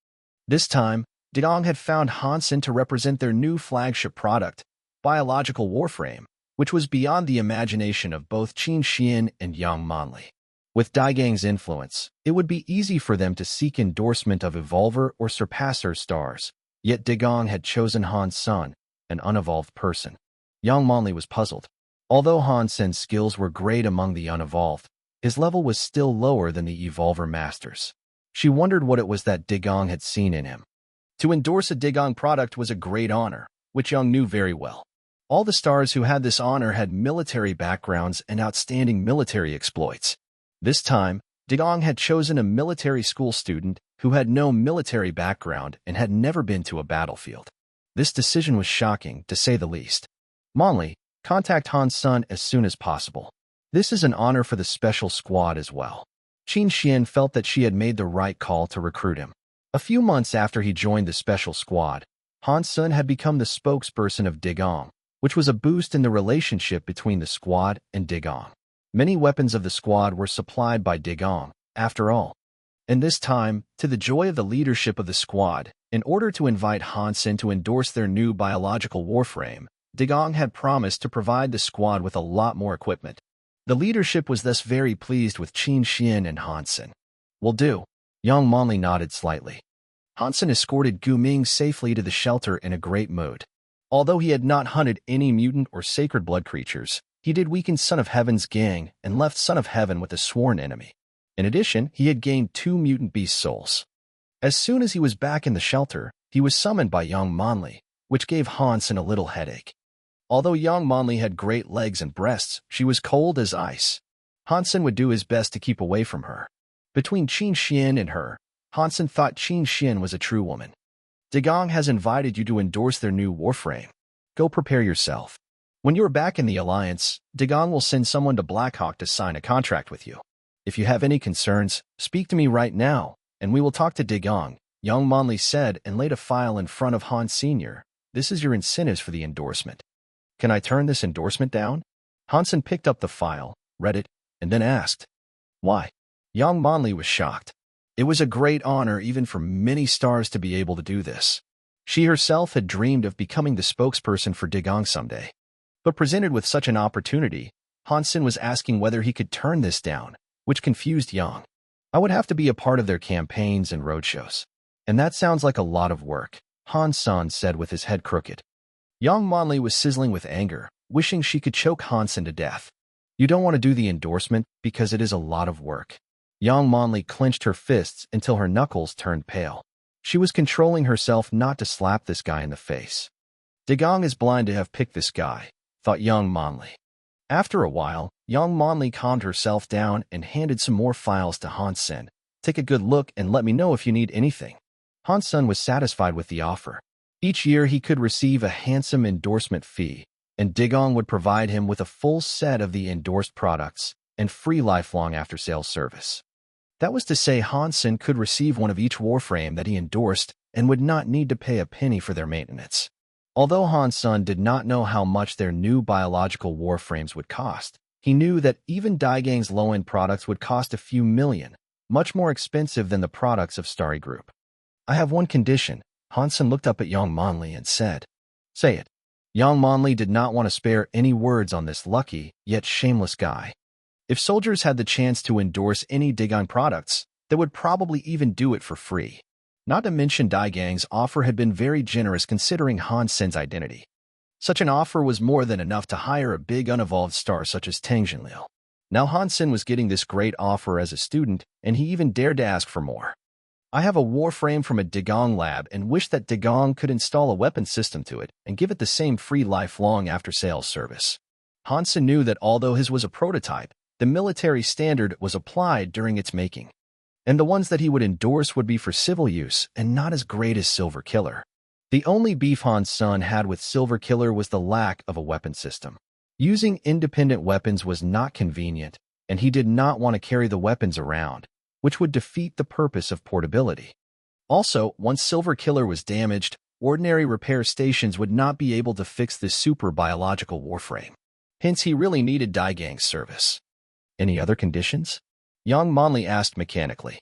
This time, Dagang had found Han Sun to represent their new flagship product, Biological Warframe, which was beyond the imagination of both Qin Xian and Yang Monli. With Daigang's influence, it would be easy for them to seek endorsement of Evolver or Surpasser stars, yet Dagang had chosen Han Sun, an unevolved person. Yang Monli was puzzled. Although Han Sun's skills were great among the unevolved, his level was still lower than the Evolver Masters. She wondered what it was that Dagang had seen in him. To endorse a Dagang product was a great honor, which Yang knew very well. All the stars who had this honor had military backgrounds and outstanding military exploits. This time, Dagang had chosen a military school student who had no military background and had never been to a battlefield. This decision was shocking, to say the least. Monli, contact Han Sun as soon as possible. This is an honor for the special squad as well. Qin Xian felt that she had made the right call to recruit him. A few months after he joined the special squad, Han Sun had become the spokesperson of Dagang, which was a boost in the relationship between the squad and Dagang. Many weapons of the squad were supplied by Dagang, after all. And this time, to the joy of the leadership of the squad, in order to invite Han Sun to endorse their new biological warframe, Dagang had promised to provide the squad with a lot more equipment. The leadership was thus very pleased with Qin Xian and Han Sun. Will do. Yang Monli nodded slightly. Han Sun escorted Gu Ming safely to the shelter in a great mood. Although he had not hunted any mutant or sacred blood creatures, he did weaken Son of Heaven's gang and left Son of Heaven with a sworn enemy. In addition, he had gained 2 mutant beast souls. As soon as he was back in the shelter, he was summoned by Yang Monli, which gave Han Sun a little headache. Although Yang Monli had great legs and breasts, she was cold as ice. Han Sun would do his best to keep away from her. Between Qin Xian and her, Han Sun thought Qin Xian was a true woman. Dagang has invited you to endorse their new warframe. Go prepare yourself. When you are back in the Alliance, Dagang will send someone to Blackhawk to sign a contract with you. If you have any concerns, speak to me right now, and we will talk to Dagang, Yang Monli said and laid a file in front of Han Sr. This is your incentives for the endorsement. Can I turn this endorsement down? Han Sun picked up the file, read it, and then asked, why? Yang Monli was shocked. It was a great honor even for many stars to be able to do this. She herself had dreamed of becoming the spokesperson for Dagang someday. But presented with such an opportunity, Han Sun was asking whether he could turn this down, which confused Yang. I would have to be a part of their campaigns and roadshows. And that sounds like a lot of work, Han Sun said with his head crooked. Yang Monli was sizzling with anger, wishing she could choke Han Sun to death. You don't want to do the endorsement because it is a lot of work. Yang Monli clenched her fists until her knuckles turned pale. She was controlling herself not to slap this guy in the face. Dagang is blind to have picked this guy, thought Yang Monli. After a while, Yang Monli calmed herself down and handed some more files to Han Sun. Take a good look and let me know if you need anything. Han Sun was satisfied with the offer. Each year he could receive a handsome endorsement fee, and Dagang would provide him with a full set of the endorsed products and free lifelong after-sales service. That was to say Han Sun could receive one of each warframe that he endorsed and would not need to pay a penny for their maintenance. Although Han Sun did not know how much their new biological warframes would cost, he knew that even Daigang's low-end products would cost a few million, much more expensive than the products of Starry Group. I have one condition. Han Sun looked up at Yang Monli and said, say it. Yang Monli did not want to spare any words on this lucky, yet shameless guy. If soldiers had the chance to endorse any Dagon products, they would probably even do it for free. Not to mention Daigang's offer had been very generous considering Han Sen's identity. Such an offer was more than enough to hire a big unevolved star such as Tang Jinliu. Now Han Sen was getting this great offer as a student, and he even dared to ask for more. I have a warframe from a Degong lab and wish that Degong could install a weapon system to it and give it the same free lifelong after-sales service. Han Sen knew that although his was a prototype, the military standard was applied during its making, and the ones that he would endorse would be for civil use and not as great as Silver Killer. The only beef Han Sen had with Silver Killer was the lack of a weapon system. Using independent weapons was not convenient, and he did not want to carry the weapons around, which would defeat the purpose of portability. Also, once Silver Killer was damaged, ordinary repair stations would not be able to fix this super biological warframe. Hence, he really needed Daigang's service. Any other conditions? Yang Manli asked mechanically.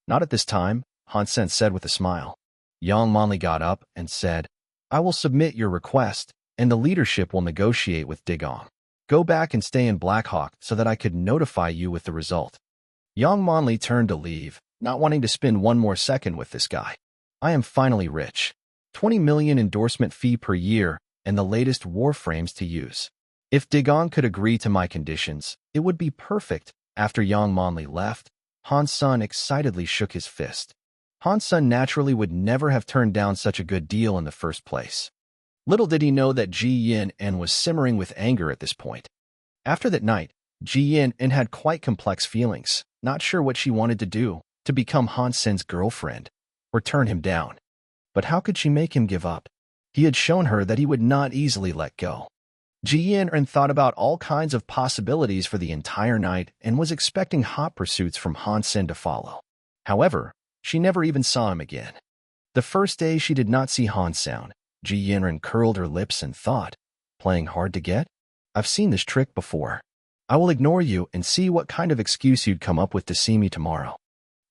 Not at this time, Han Sen said with a smile. Yang Manli got up and said, I will submit your request, and the leadership will negotiate with Dagon. Go back and stay in Blackhawk so that I could notify you with the result. Yang Manli turned to leave, not wanting to spend one more second with this guy. I am finally rich. 20 million endorsement fee per year and the latest warframes to use. If Dagon could agree to my conditions, it would be perfect. After Yang Manli left, Han Sen excitedly shook his fist. Han Sen naturally would never have turned down such a good deal in the first place. Little did he know that Ji Yin was simmering with anger at this point. After that night, Ji Yin had quite complex feelings, not sure what she wanted to do, to become Han Sen's girlfriend, or turn him down. But how could she make him give up? He had shown her that he would not easily let go. Ji Yin thought about all kinds of possibilities for the entire night and was expecting hot pursuits from Han Sen to follow. However, she never even saw him again. The first day she did not see Han Sen, Ji Yin curled her lips and thought, playing hard to get? I've seen this trick before. I will ignore you and see what kind of excuse you'd come up with to see me tomorrow.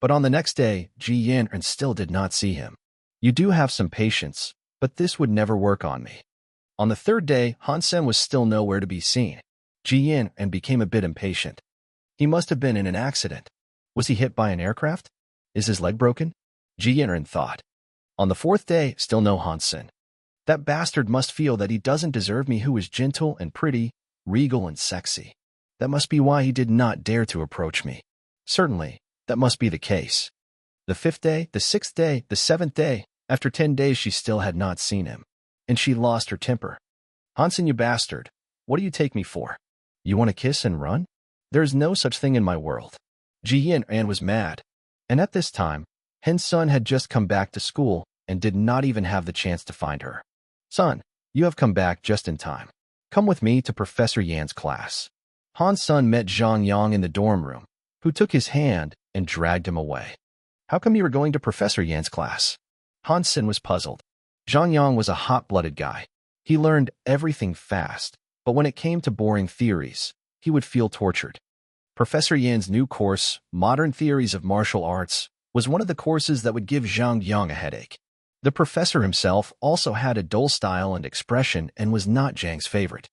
But on the next day, Ji Yin still did not see him. You do have some patience, but this would never work on me. On the third day, Han Sen was still nowhere to be seen. Ji Yin became a bit impatient. He must have been in an accident. Was he hit by an aircraft? Is his leg broken? Ji Yin thought. On the fourth day, still no Han Sen. That bastard must feel that he doesn't deserve me who is gentle and pretty, regal and sexy. That must be why he did not dare to approach me. Certainly, that must be the case. The fifth day, the sixth day, the seventh day, after 10 days she still had not seen him. And she lost her temper. Han Sen, you bastard, what do you take me for? You want to kiss and run? There is no such thing in my world. Ji Yin was mad. And at this time, Han Sen had just come back to school and did not even have the chance to find her. Son, you have come back just in time. Come with me to Professor Yan's class. Han Sen met Zhang Yang in the dorm room, who took his hand and dragged him away. How come you were going to Professor Yan's class? Han Sen was puzzled. Zhang Yang was a hot-blooded guy. He learned everything fast, but when it came to boring theories, he would feel tortured. Professor Yan's new course, Modern Theories of Martial Arts, was one of the courses that would give Zhang Yang a headache. The professor himself also had a dull style and expression and was not Zhang's favorite.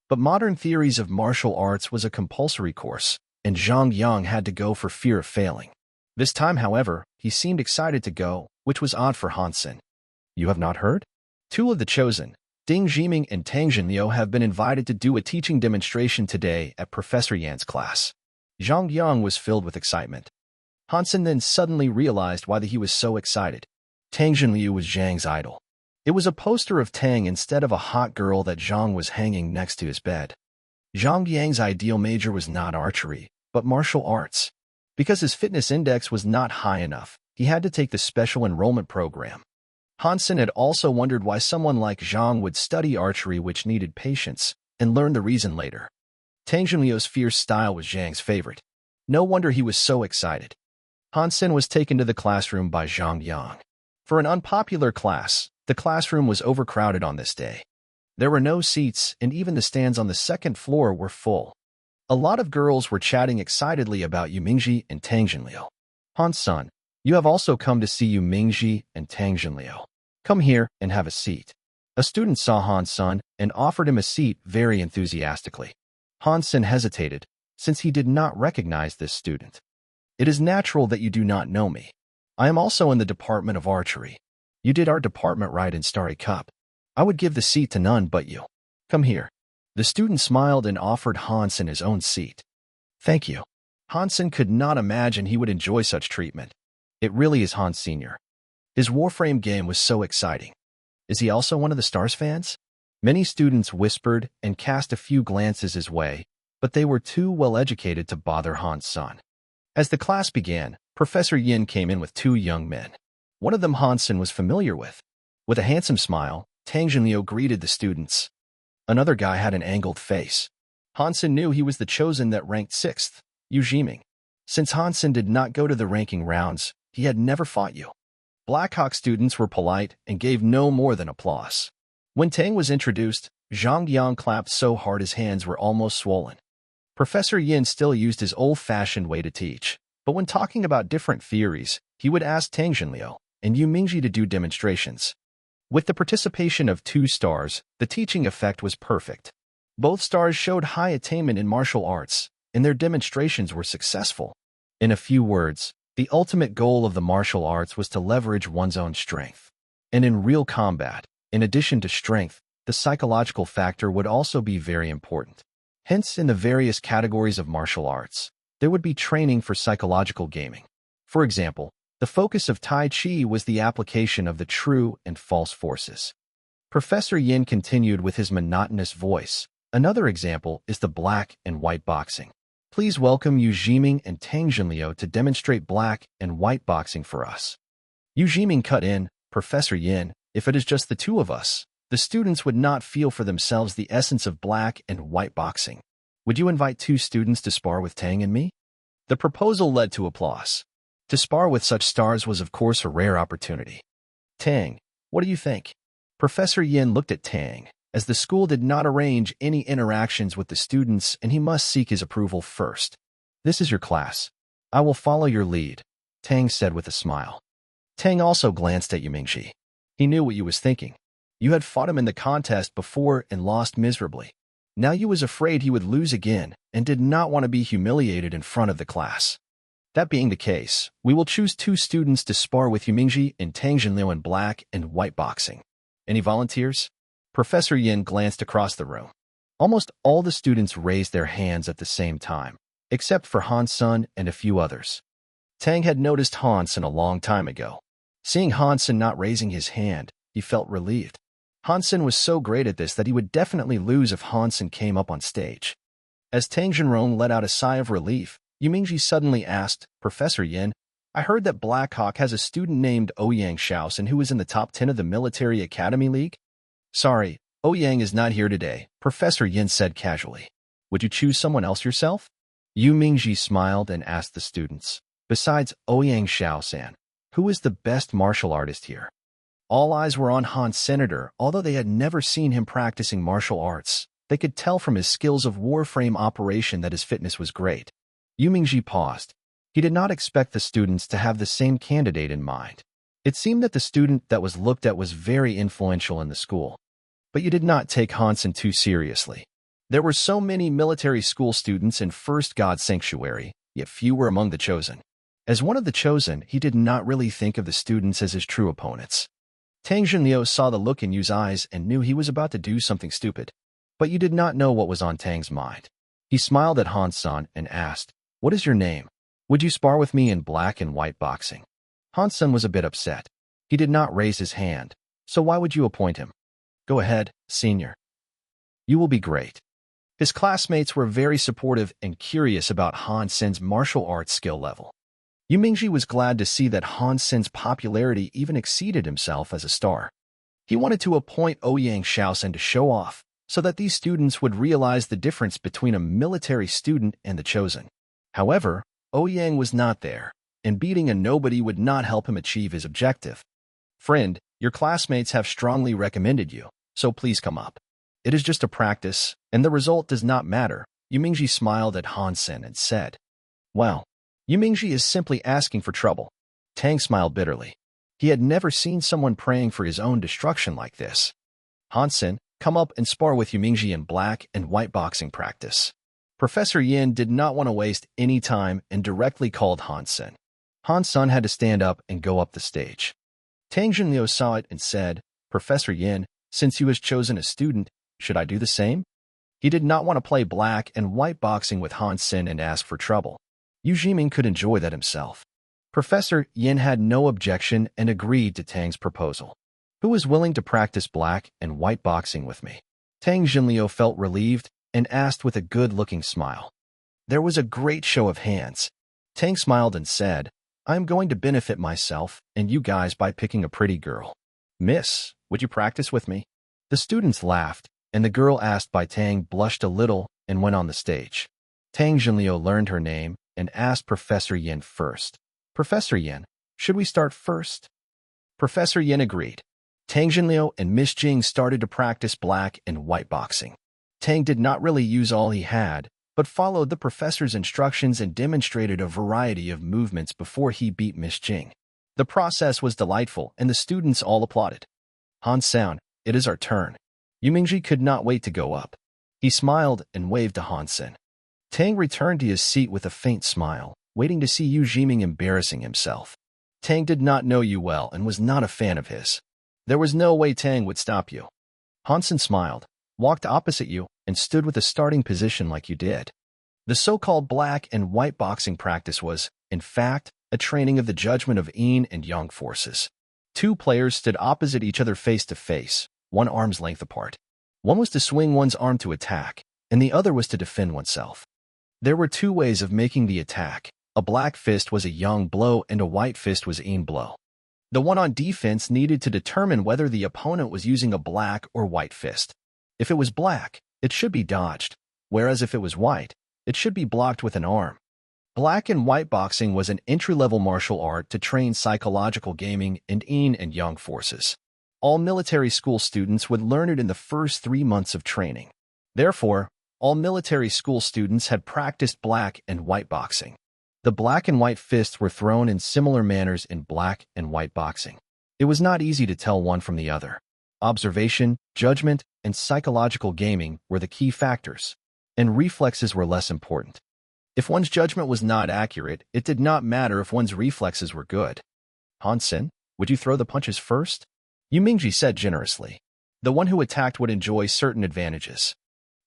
But Modern Theories of Martial Arts was a compulsory course, and Zhang Yang had to go for fear of failing. This time, however, he seemed excited to go, which was odd for Han Sen. You have not heard? Two of the chosen, Ding Jiming and Tang Jinliu, have been invited to do a teaching demonstration today at Professor Yan's class. Zhang Yang was filled with excitement. Han Sen then suddenly realized why he was so excited. Tang Jinliu was Zhang's idol. It was a poster of Tang instead of a hot girl that Zhang was hanging next to his bed. Zhang Yang's ideal major was not archery, but martial arts. Because his fitness index was not high enough, he had to take the special enrollment program. Han Sen had also wondered why someone like Zhang would study archery, which needed patience, and learned the reason later. Tang Jinliu's fierce style was Zhang's favorite. No wonder he was so excited. Han Sen was taken to the classroom by Zhang Yang. For an unpopular class, the classroom was overcrowded on this day. There were no seats, and even the stands on the second floor were full. A lot of girls were chatting excitedly about Yu Mingji and Tang Jinliu. Han Sen, you have also come to see Yu Mingji and Tang Jinliu. Come here and have a seat. A student saw Han Sen and offered him a seat very enthusiastically. Han Sen hesitated, since he did not recognize this student. "It is natural that you do not know me. I am also in the department of archery. You did our department right in Starry Cup. I would give the seat to none but you. Come here." The student smiled and offered Hansen his own seat. "Thank you." Hansen could not imagine he would enjoy such treatment. It really is Hans Sr. His Warframe game was so exciting. Is he also one of the Stars fans? Many students whispered and cast a few glances his way, but they were too well-educated to bother Hans-san. As the class began, Professor Yin came in with two young men. One of them Hansen was familiar with. With a handsome smile, Tang Jinliu greeted the students. Another guy had an angled face. Hansen knew he was the chosen that ranked 6th, Yu Jiming. Since Hansen did not go to the ranking rounds, he had never fought Yu. Blackhawk students were polite and gave no more than applause. When Tang was introduced, Zhang Yang clapped so hard his hands were almost swollen. Professor Yin still used his old-fashioned way to teach, but when talking about different theories, he would ask Tang Jinliu and Yu Mingji to do demonstrations. With the participation of 2 stars, the teaching effect was perfect. Both stars showed high attainment in martial arts, and their demonstrations were successful. In a few words, the ultimate goal of the martial arts was to leverage one's own strength. And in real combat, in addition to strength, the psychological factor would also be very important. Hence, in the various categories of martial arts, there would be training for psychological gaming. For example, the focus of Tai Chi was the application of the true and false forces. Professor Yin continued with his monotonous voice. Another example is the black and white boxing. Please welcome Yu Jiming and Tang Jinliu to demonstrate black and white boxing for us. Yu Jiming cut in, "Professor Yin, if it is just the two of us, the students would not feel for themselves the essence of black and white boxing. Would you invite 2 students to spar with Tang and me?" The proposal led to applause. To spar with such stars was of course a rare opportunity. "Tang, what do you think?" Professor Yin looked at Tang, as the school did not arrange any interactions with the students and he must seek his approval first. "This is your class. I will follow your lead," Tang said with a smile. Tang also glanced at Yu Mingji. He knew what Yu was thinking. Yu had fought him in the contest before and lost miserably. Now Yu was afraid he would lose again and did not want to be humiliated in front of the class. That being the case, we will choose 2 students to spar with Yu Mingji and Tang Jinliu in black and white boxing. Any volunteers? Professor Yin glanced across the room. Almost all the students raised their hands at the same time, except for Hansen and a few others. Tang had noticed Hansen a long time ago. Seeing Hansen not raising his hand, he felt relieved. Hansen was so great at this that he would definitely lose if Hansen came up on stage. As Tang Jinrong let out a sigh of relief, Yu Mingji suddenly asked, "Professor Yin, I heard that Blackhawk has a student named Ouyang Shaosan who is in the top 10 of the Military Academy League?" "Sorry, Ouyang is not here today," Professor Yin said casually. "Would you choose someone else yourself?" Yu Mingji smiled and asked the students, "Besides Ouyang Shaosan, who is the best martial artist here?" All eyes were on Han Senator. Although they had never seen him practicing martial arts, they could tell from his skills of warframe operation that his fitness was great. Yu Mingji paused. He did not expect the students to have the same candidate in mind. It seemed that the student that was looked at was very influential in the school. But you did not take Hansen too seriously. There were so many military school students in First God Sanctuary, yet few were among the chosen. As one of the chosen, he did not really think of the students as his true opponents. Tang Jinliu saw the look in Yu's eyes and knew he was about to do something stupid. But Yu did not know what was on Tang's mind. He smiled at Hansen and asked, "What is your name? Would you spar with me in black and white boxing?" Hansen was a bit upset. He did not raise his hand, so why would you appoint him? "Go ahead, senior. You will be great." His classmates were very supportive and curious about Hansen's martial arts skill level. Yu Mingji was glad to see that Hansen's popularity even exceeded himself as a star. He wanted to appoint Ouyang Shaosan to show off, so that these students would realize the difference between a military student and the chosen. However, Ouyang was not there, and beating a nobody would not help him achieve his objective. "Friend, your classmates have strongly recommended you, so please come up. It is just a practice, and the result does not matter." Yu Mingji smiled at Hansen and said, "Well, Yu Mingji is simply asking for trouble." Tang smiled bitterly. He had never seen someone praying for his own destruction like this. "Hansen, come up and spar with Yu Mingji in black and white boxing practice." Professor Yin did not want to waste any time and directly called Han Sen. Han Sen had to stand up and go up the stage. Tang Junliu saw it and said, "Professor Yin, since you was chosen a student, should I do the same?" He did not want to play black and white boxing with Han Sen and ask for trouble. Yu Jiming could enjoy that himself. Professor Yin had no objection and agreed to Tang's proposal. Who was willing to practice black and white boxing with me? Tang Junliu felt relieved and asked with a good-looking smile. There was a great show of hands. Tang smiled and said, "I am going to benefit myself and you guys by picking a pretty girl. Miss, would you practice with me?" The students laughed, and the girl asked by Tang blushed a little and went on the stage. Tang Junliu learned her name and asked Professor Yin first. "Professor Yin, should we start first?" Professor Yin agreed. Tang Junliu and Miss Jing started to practice black and white boxing. Tang did not really use all he had, but followed the professor's instructions and demonstrated a variety of movements before he beat Miss Jing. The process was delightful, and the students all applauded. "Han Sen, it is our turn." Yu Mingji could not wait to go up. He smiled and waved to Han Sen. Tang returned to his seat with a faint smile, waiting to see Yu Jiming embarrassing himself. Tang did not know Yu well and was not a fan of his. There was no way Tang would stop Yu. Han Sen smiled, walked opposite Yu, and stood with a starting position like Yu did. The so-called black and white boxing practice was, in fact, a training of the judgment of yin and yang forces. Two players stood opposite each other face to face, one arm's length apart. One was to swing one's arm to attack, and the other was to defend oneself. There were two ways of making the attack. A black fist was a yang blow and a white fist was a yin blow. The one on defense needed to determine whether the opponent was using a black or white fist. If it was black, it should be dodged, whereas if it was white, it should be blocked with an arm. Black and white boxing was an entry-level martial art to train psychological gaming and yin and yang forces. All military school students would learn it in the first 3 months of training. Therefore, all military school students had practiced black and white boxing. The black and white fists were thrown in similar manners in black and white boxing. It was not easy to tell one from the other. Observation, judgment, and psychological gaming were the key factors, and reflexes were less important. If one's judgment was not accurate, it did not matter if one's reflexes were good. "Han Sen, would you throw the punches first?" Yu Mingji said generously. The one who attacked would enjoy certain advantages.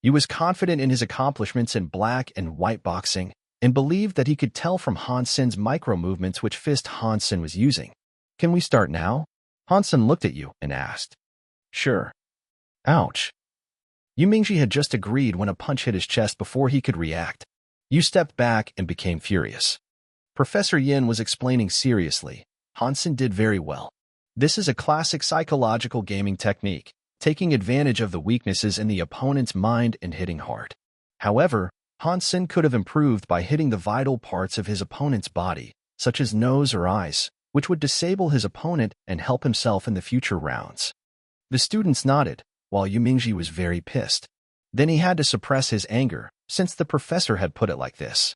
Yu was confident in his accomplishments in black and white boxing, and believed that he could tell from Han Sen's micro-movements which fist Han Sen was using. "Can we start now?" Han Sen looked at Yu and asked. "Sure." Ouch. Yu Mingji had just agreed when a punch hit his chest before he could react. Yu stepped back and became furious. Professor Yin was explaining seriously. Han Sen did very well. This is a classic psychological gaming technique, taking advantage of the weaknesses in the opponent's mind and hitting hard. However, Han Sen could have improved by hitting the vital parts of his opponent's body, such as nose or eyes, which would disable his opponent and help himself in the future rounds. The students nodded, while Yu Mingji was very pissed. Then he had to suppress his anger, since the professor had put it like this.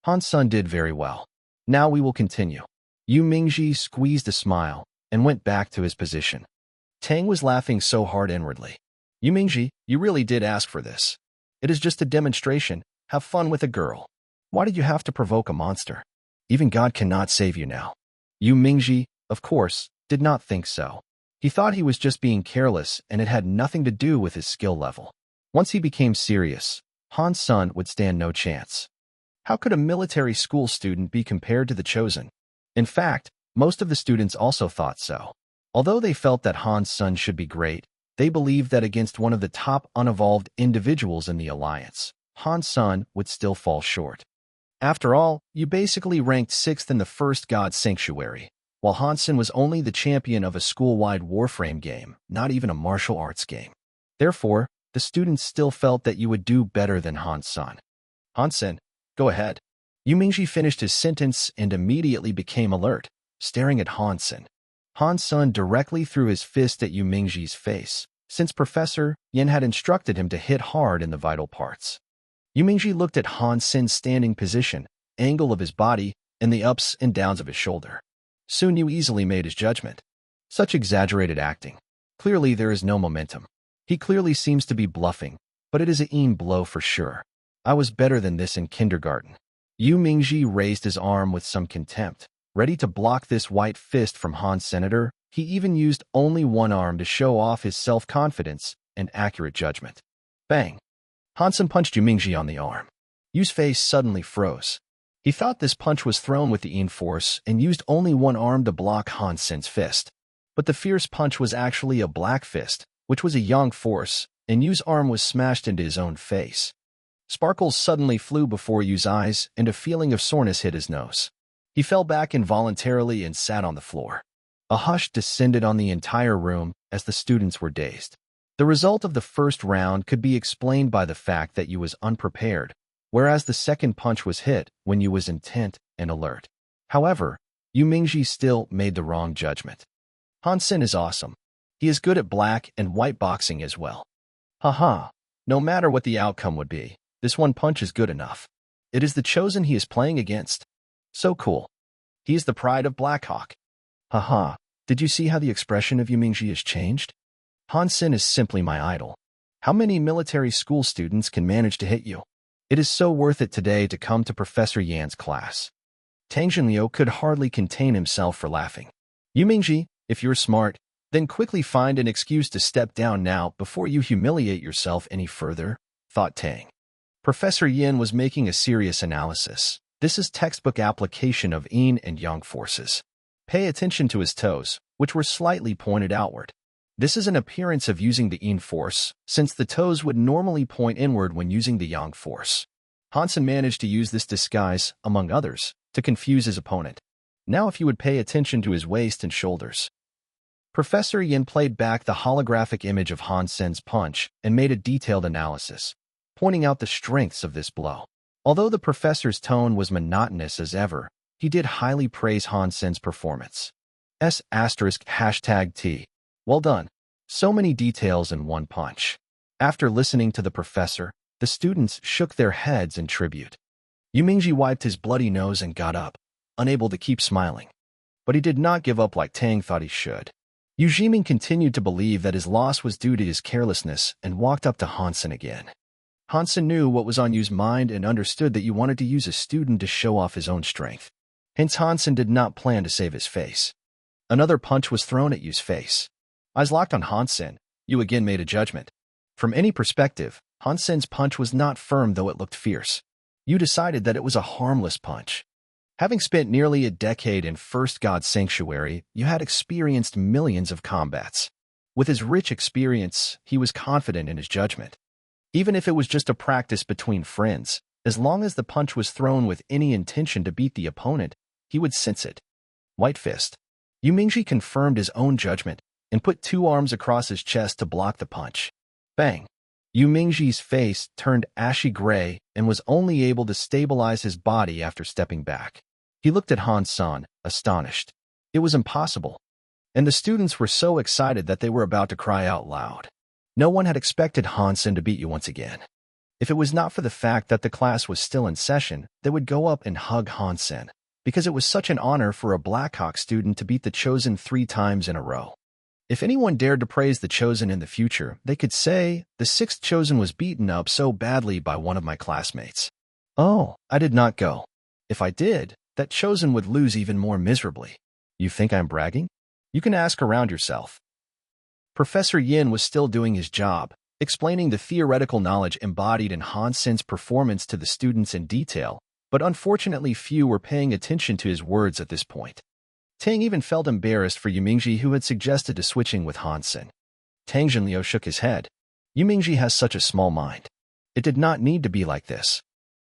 Han Sen did very well. Now we will continue. Yu Mingji squeezed a smile and went back to his position. Tang was laughing so hard inwardly. "Yu Mingji, you really did ask for this. It is just a demonstration. Have fun with a girl. Why did you have to provoke a monster? Even God cannot save you now." Yu Mingji, of course, did not think so. He thought he was just being careless and it had nothing to do with his skill level. Once he became serious, Han Sen would stand no chance. How could a military school student be compared to the chosen? In fact, most of the students also thought so. Although they felt that Han Sen should be great, they believed that against one of the top unevolved individuals in the alliance, Han Sen would still fall short. After all, you basically ranked 6th in the first God Sanctuary, while Han Sen was only the champion of a school-wide Warframe game, not even a martial arts game. Therefore, the students still felt that you would do better than Han Sen. "Han Sen, go ahead." Yu Mingji finished his sentence and immediately became alert, staring at Han Sen. Han Sen directly threw his fist at Yu Mingji's face, since Professor Yin had instructed him to hit hard in the vital parts. Yu Mingji looked at Han Sen's standing position, angle of his body, and the ups and downs of his shoulder. Soon Yu easily made his judgment. Such exaggerated acting. Clearly there is no momentum. He clearly seems to be bluffing, but it is a yin blow for sure. I was better than this in kindergarten. Yu Mingji raised his arm with some contempt, ready to block this white fist from Han's senator. He even used only one arm to show off his self-confidence and accurate judgment. Bang! Hansen punched Yu Mingji on the arm. Yu's face suddenly froze. He thought this punch was thrown with the force and used only one arm to block Hansen's fist. But the fierce punch was actually a black fist, which was a yang force, and Yu's arm was smashed into his own face. Sparkles suddenly flew before Yu's eyes, and a feeling of soreness hit his nose. He fell back involuntarily and sat on the floor. A hush descended on the entire room as the students were dazed. The result of the first round could be explained by the fact that Yu was unprepared, whereas the second punch was hit when Yu was intent and alert. However, Yu Mingji still made the wrong judgment. Hansen is awesome. He is good at black and white boxing as well. Haha, no matter what the outcome would be, this one punch is good enough. It is the chosen he is playing against. So cool. He is the pride of Blackhawk. Haha, did you see how the expression of Yu Mingji has changed? Hansen is simply my idol. How many military school students can manage to hit you? It is so worth it today to come to Professor Yan's class. Tang Jinliu could hardly contain himself for laughing. Yu Mingji, if you're smart, then quickly find an excuse to step down now before you humiliate yourself any further, thought Tang. Professor Yin was making a serious analysis. This is textbook application of yin and yang forces. Pay attention to his toes, which were slightly pointed outward. This is an appearance of using the yin force, since the toes would normally point inward when using the yang force. Hansen managed to use this disguise, among others, to confuse his opponent. Now if you would pay attention to his waist and shoulders. Professor Yin played back the holographic image of Hansen's punch and made a detailed analysis, pointing out the strengths of this blow. Although the professor's tone was monotonous as ever, he did highly praise Hansen's performance. *T. Well done. So many details in one punch. After listening to the professor, the students shook their heads in tribute. Yu Mingji wiped his bloody nose and got up, unable to keep smiling. But he did not give up like Tang thought he should. Yu Jiming continued to believe that his loss was due to his carelessness and walked up to Hansen again. Hansen knew what was on Yu's mind and understood that Yu wanted to use a student to show off his own strength. Hence Hansen did not plan to save his face. Another punch was thrown at Yu's face. Eyes locked on Hansen, Yu again made a judgment. From any perspective, Hansen's punch was not firm though it looked fierce. Yu decided that it was a harmless punch. Having spent nearly a decade in First God Sanctuary, Yu had experienced millions of combats. With his rich experience, he was confident in his judgment. Even if it was just a practice between friends, as long as the punch was thrown with any intention to beat the opponent, he would sense it. White fist. Yu Mingji confirmed his own judgment and put two arms across his chest to block the punch. Bang! Yu Mingji's face turned ashy gray and was only able to stabilize his body after stepping back. He looked at Han-san, astonished. It was impossible. And the students were so excited that they were about to cry out loud. No one had expected Hansen to beat you once again. If it was not for the fact that the class was still in session, they would go up and hug Hansen, because it was such an honor for a Blackhawk student to beat the Chosen 3 times in a row. If anyone dared to praise the Chosen in the future, they could say, the 6th Chosen was beaten up so badly by one of my classmates. Oh, I did not go. If I did, that Chosen would lose even more miserably. You think I'm bragging? You can ask around yourself. Professor Yin was still doing his job, explaining the theoretical knowledge embodied in Hansen's performance to the students in detail, but unfortunately few were paying attention to his words at this point. Tang even felt embarrassed for Yu Mingji, who had suggested to switching with Hansen. Tang Jinliu shook his head. Yu Mingji has such a small mind. It did not need to be like this.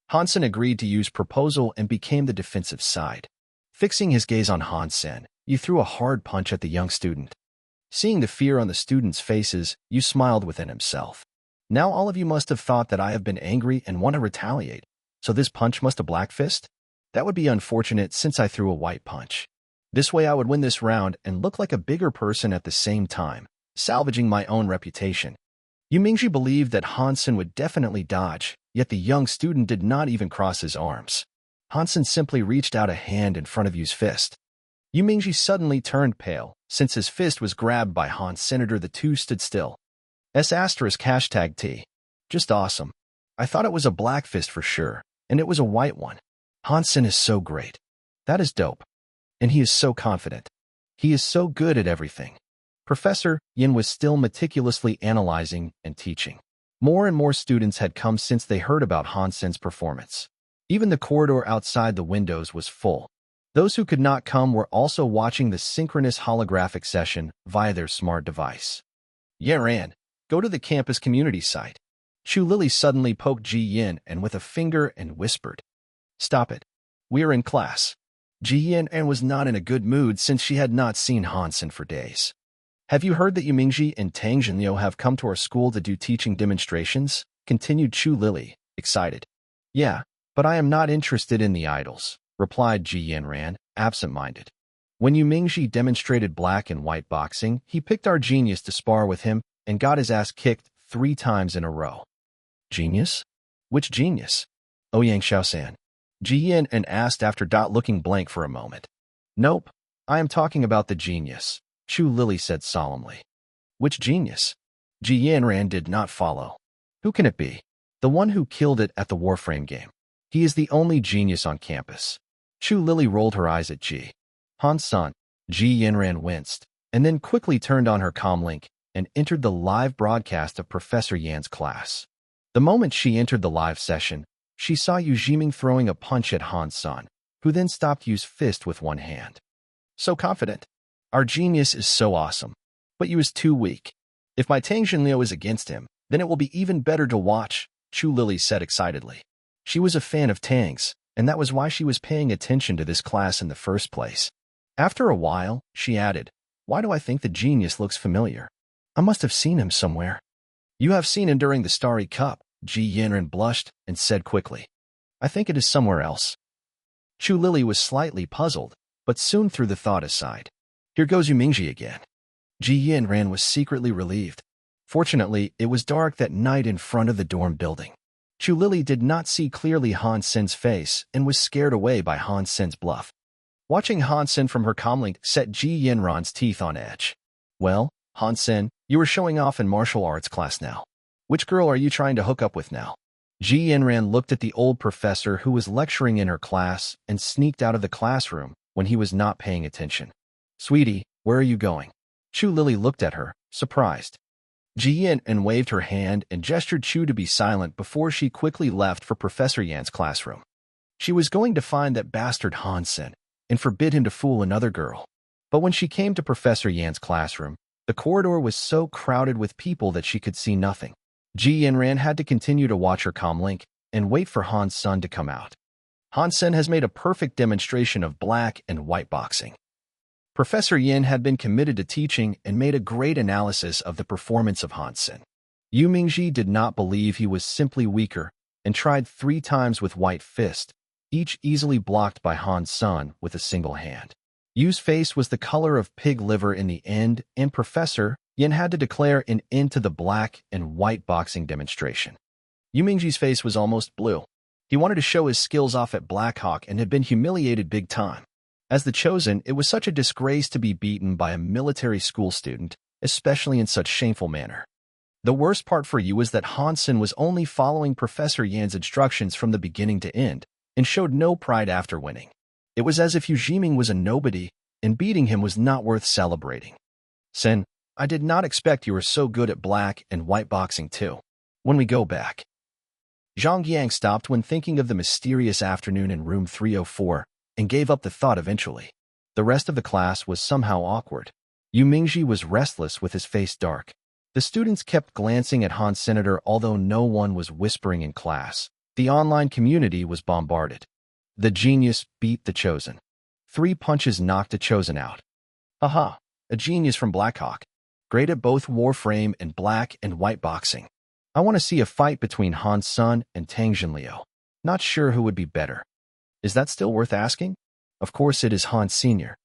Hansen agreed to Yu's proposal and became the defensive side. Fixing his gaze on Hansen, Yu threw a hard punch at the young student. Seeing the fear on the students' faces, Yu smiled within himself. Now all of you must have thought that I have been angry and want to retaliate. So this punch must a black fist? That would be unfortunate since I threw a white punch. This way I would win this round and look like a bigger person at the same time, salvaging my own reputation. Yu Mingji believed that Hansen would definitely dodge, yet the young student did not even cross his arms. Hansen simply reached out a hand in front of Yu's fist. Yu Mingji suddenly turned pale, since his fist was grabbed by Han's senator. The two stood still. *T. Just awesome. I thought it was a black fist for sure, and it was a white one. Hansen is so great. That is dope. And he is so confident. He is so good at everything. Professor Yin was still meticulously analyzing and teaching. More and more students had come since they heard about Hansen's performance. Even the corridor outside the windows was full. Those who could not come were also watching the synchronous holographic session via their smart device. Yaran, go to the campus community site. Chu Lily suddenly poked Ji Yin and with a finger and whispered, "Stop it. We are in class." Ji Yin was not in a good mood since she had not seen Hansen for days. "Have you heard that Yumingji and Tang Jinliu have come to our school to do teaching demonstrations?" continued Chu Lily, excited. "Yeah, but I am not interested in the idols," replied Ji Yanran, absent-minded. "When Yumingji demonstrated black and white boxing, he picked our genius to spar with him and got his ass kicked 3 times in a row." "Genius? Which genius?" Ouyang Xiaosan. Ji Yin asked after looking blank for a moment. "Nope, I am talking about the genius," Chu Lily said solemnly. "Which genius?" Ji Yanran did not follow. "Who can it be? The one who killed it at the Warframe game. He is the only genius on campus." Chu Lily rolled her eyes at Ji Han-san. Ji Yanran winced, and then quickly turned on her comlink and entered the live broadcast of Professor Yan's class. The moment she entered the live session, she saw Yu Jiming throwing a punch at Han-san, who then stopped Yu's fist with one hand. "So confident. Our genius is so awesome. But Yu is too weak. If my Tang Jinliu is against him, then it will be even better to watch," Chu Lily said excitedly. She was a fan of Tang's, and that was why she was paying attention to this class in the first place. After a while, she added, "Why do I think the genius looks familiar? I must have seen him somewhere." "You have seen him during the Starry Cup," Ji Yanran blushed and said quickly. "I think it is somewhere else." Chu Lily was slightly puzzled, but soon threw the thought aside. "Here goes Yumingji again." Ji Yanran was secretly relieved. Fortunately, it was dark that night in front of the dorm building. Chu Lily did not see clearly Hansen's face and was scared away by Hansen's bluff. Watching Hansen from her comlink set Ji Yanran's teeth on edge. "Well, Hansen, you are showing off in martial arts class now. Which girl are you trying to hook up with now?" Ji Yanran looked at the old professor who was lecturing in her class and sneaked out of the classroom when he was not paying attention. "Sweetie, where are you going?" Chu Lily looked at her, surprised. Ji Yin waved her hand and gestured Chu to be silent before she quickly left for Professor Yan's classroom. She was going to find that bastard Hansen and forbid him to fool another girl. But when she came to Professor Yan's classroom, the corridor was so crowded with people that she could see nothing. Ji Yanran had to continue to watch her comlink and wait for Hansen to come out. Hansen has made a perfect demonstration of black and white boxing. Professor Yin had been committed to teaching and made a great analysis of the performance of Hansen. Yu Mingji did not believe he was simply weaker and tried 3 times with white fist, each easily blocked by Hansen with a single hand. Yu's face was the color of pig liver in the end, and Professor Yin had to declare an end to the black and white boxing demonstration. Yu Mingji's face was almost blue. He wanted to show his skills off at Blackhawk and had been humiliated big time. As the chosen, it was such a disgrace to be beaten by a military school student, especially in such shameful manner. The worst part for Yu was that Hansen was only following Professor Yan's instructions from the beginning to end, and showed no pride after winning. It was as if Yu Jiming was a nobody, and beating him was not worth celebrating. "Sen, I did not expect you were so good at black and white boxing too. When we go back." Zhang Yang stopped when thinking of the mysterious afternoon in room 304, and gave up the thought eventually. The rest of the class was somehow awkward. Yu Mingji was restless with his face dark. The students kept glancing at Han Senator although no one was whispering in class. The online community was bombarded. The genius beat the chosen. 3 punches knocked the chosen out. Haha, a genius from Blackhawk. Great at both Warframe and black and white boxing. I want to see a fight between Han Sun and Tang Jinliu. Not sure who would be better. Is that still worth asking? Of course it is Han Sr.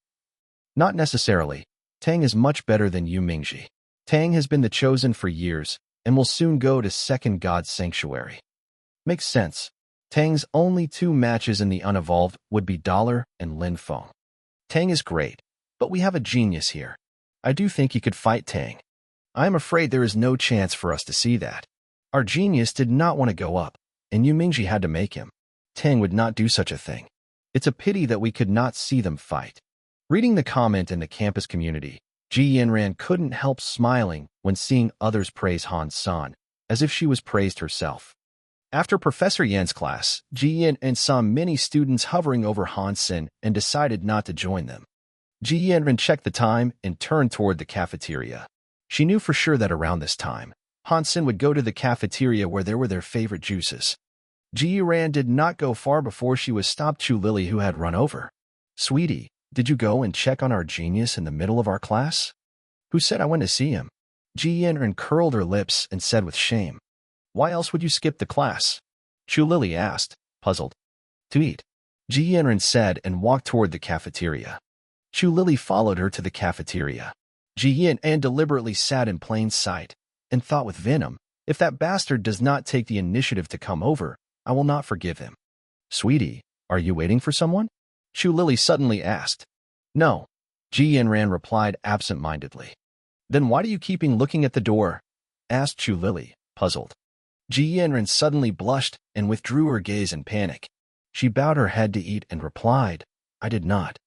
Not necessarily. Tang is much better than Yu Mingji. Tang has been the chosen for years and will soon go to Second God's Sanctuary. Makes sense. Tang's only 2 matches in the unevolved would be Dollar and Lin Feng. Tang is great, but we have a genius here. I do think he could fight Tang. I am afraid there is no chance for us to see that. Our genius did not want to go up, and Yu Mingji had to make him. Tang would not do such a thing. It's a pity that we could not see them fight. Reading the comment in the campus community, Ji Yanran couldn't help smiling when seeing others praise Han San, as if she was praised herself. After Professor Yan's class, Ji Yanran saw many students hovering over Han Sen and decided not to join them. Ji Yanran checked the time and turned toward the cafeteria. She knew for sure that around this time, Han Sen would go to the cafeteria where there were their favorite juices. Ji Yanran did not go far before she was stopped Chu Lily, who had run over. "Sweetie, did you go and check on our genius in the middle of our class?" "Who said I went to see him?" Ji Yanran curled her lips and said with shame. "Why else would you skip the class?" Chu Lily asked, puzzled. "To eat," Ji Yanran said and walked toward the cafeteria. Chu Lily followed her to the cafeteria. Ji Yanran deliberately sat in plain sight and thought with venom, "If that bastard does not take the initiative to come over, I will not forgive him." "Sweetie, are you waiting for someone?" Chu Lily suddenly asked. "No," Ji Yanran replied absent-mindedly. "Then why do you keep looking at the door?" asked Chu Lily, puzzled. Ji Yanran suddenly blushed and withdrew her gaze in panic. She bowed her head to eat and replied, "I did not."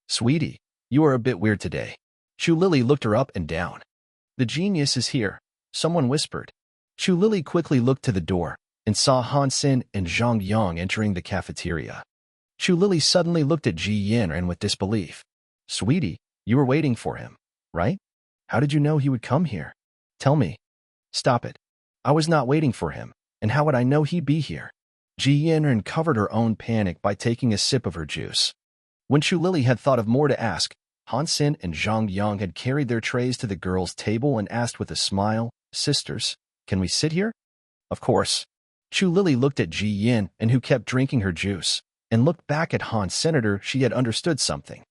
"Sweetie, you are a bit weird today." Chu Lily looked her up and down. "The genius is here," someone whispered. Chu Lily quickly looked to the door and saw Han Sen and Zhang Yang entering the cafeteria. Chu Lily suddenly looked at Ji Yanran with disbelief. "Sweetie, you were waiting for him, right? How did you know he would come here? Tell me." "Stop it. I was not waiting for him, and how would I know he'd be here?" Ji Yanran covered her own panic by taking a sip of her juice. When Chu Lily had thought of more to ask, Han Sen and Zhang Yang had carried their trays to the girls' table and asked with a smile, "Sisters, can we sit here?" "Of course." Chu Lily looked at Ji Yin, and who kept drinking her juice, and looked back at Han Senator. She had understood something.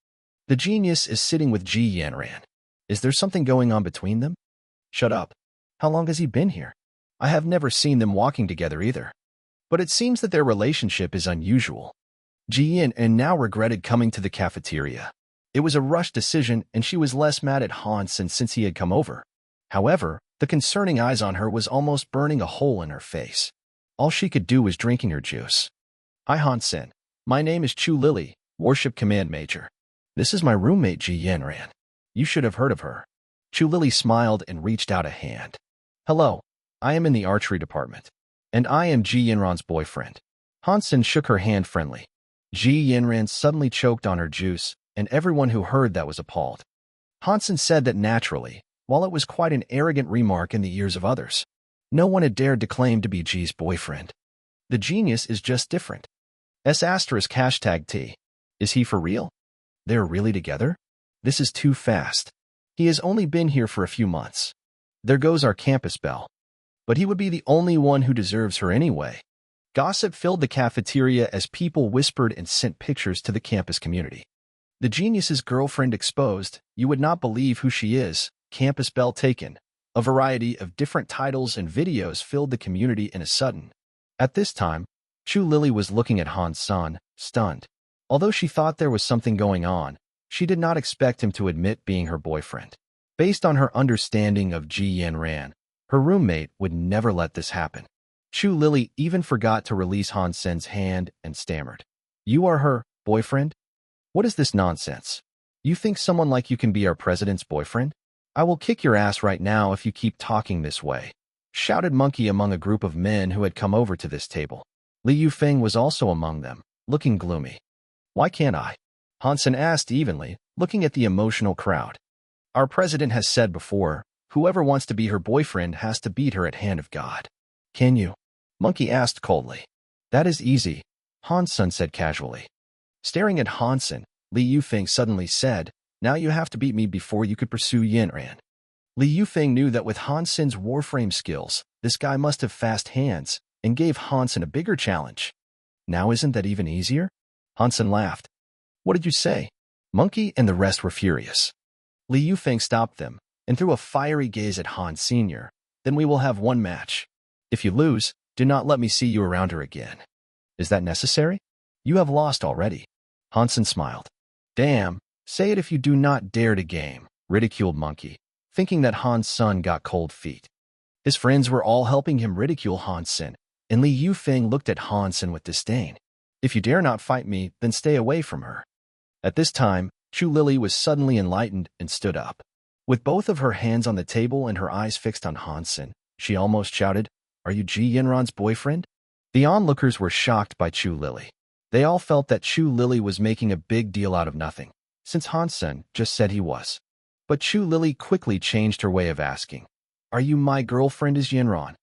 The genius is sitting with Ji Yanran. Is there something going on between them? Shut up. How long has he been here? I have never seen them walking together either. But it seems that their relationship is unusual. Ji Yin now regretted coming to the cafeteria. It was a rushed decision, and she was less mad at Han Sen since he had come over. However, the concerning eyes on her was almost burning a hole in her face. All she could do was drinking her juice. "Hi, Han Sen. My name is Chu Lily, Warship Command Major. This is my roommate, Ji Yanran. You should have heard of her." Chu Lily smiled and reached out a hand. "Hello. I am in the archery department. And I am Ji Yanran's boyfriend." Han Sen shook her hand friendly. Ji Yanran suddenly choked on her juice, and everyone who heard that was appalled. Han Sen said that naturally, while it was quite an arrogant remark in the ears of others. No one had dared to claim to be Ji's boyfriend. The genius is just different. *#T. Is he for real? They're really together? This is too fast. He has only been here for a few months. There goes our campus belle. But he would be the only one who deserves her anyway. Gossip filled the cafeteria as people whispered and sent pictures to the campus community. The genius's girlfriend exposed, you would not believe who she is, campus belle taken. A variety of different titles and videos filled the community in a sudden. At this time, Chu Lily was looking at Han San, stunned. Although she thought there was something going on, she did not expect him to admit being her boyfriend. Based on her understanding of Ji Yanran, her roommate would never let this happen. Chu Lily even forgot to release Han Sen's hand and stammered. "You are her boyfriend? What is this nonsense? You think someone like you can be our president's boyfriend? I will kick your ass right now if you keep talking this way," shouted Monkey among a group of men who had come over to this table. Li Yufeng was also among them, looking gloomy. "Why can't I?" Han Sen asked evenly, looking at the emotional crowd. "Our president has said before, whoever wants to be her boyfriend has to beat her at hand of God. Can you?" Monkey asked coldly. "That is easy," Han Sen said casually. Staring at Han Sen, Li Yufeng suddenly said, "Now you have to beat me before you could pursue Yanran." Li Yufeng knew that with Han Sen's warframe skills, this guy must have fast hands, and gave Han Sen a bigger challenge. "Now isn't that even easier?" Han Sen laughed. "What did you say?" Monkey and the rest were furious. Li Yufeng stopped them, and threw a fiery gaze at Han Sr. "Then we will have one match. If you lose, do not let me see you around her again." "Is that necessary? You have lost already." Han Sen smiled. "Damn, say it if you do not dare to game," ridiculed Monkey, thinking that Han's son got cold feet. His friends were all helping him ridicule Han Sen, and Li Yufeng looked at Han Sen with disdain. If you dare not fight me, then stay away from her. At this time, Chu Lily was suddenly enlightened and stood up. With both of her hands on the table and her eyes fixed on Han Sen, she almost shouted, "Are you Ji Yanran's boyfriend?" The onlookers were shocked by Chu Lily. They all felt that Chu Lily was making a big deal out of nothing, since Han Sen just said he was. But Chu Lily quickly changed her way of asking, "Are you my girlfriend is Yanran?"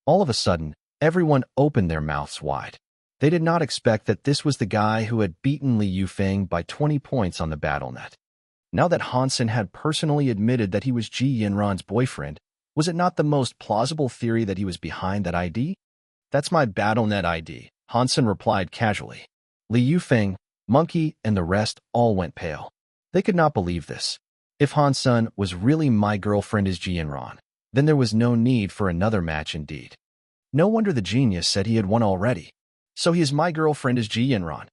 All of a sudden, everyone opened their mouths wide. They did not expect that this was the guy who had beaten Li Yufeng by 20 points on the BattleNet. Now that Han Sen had personally admitted that he was Ji Yanran's boyfriend, was it not the most plausible theory that he was behind that ID? "That's my BattleNet ID," Han Sen replied casually. Li Yufeng, Monkey, and the rest all went pale. They could not believe this. If Han Sen was really my girlfriend is Ji Yanran, then there was no need for another match indeed. No wonder the genius said he had won already. So he is my girlfriend is Ji Yanran.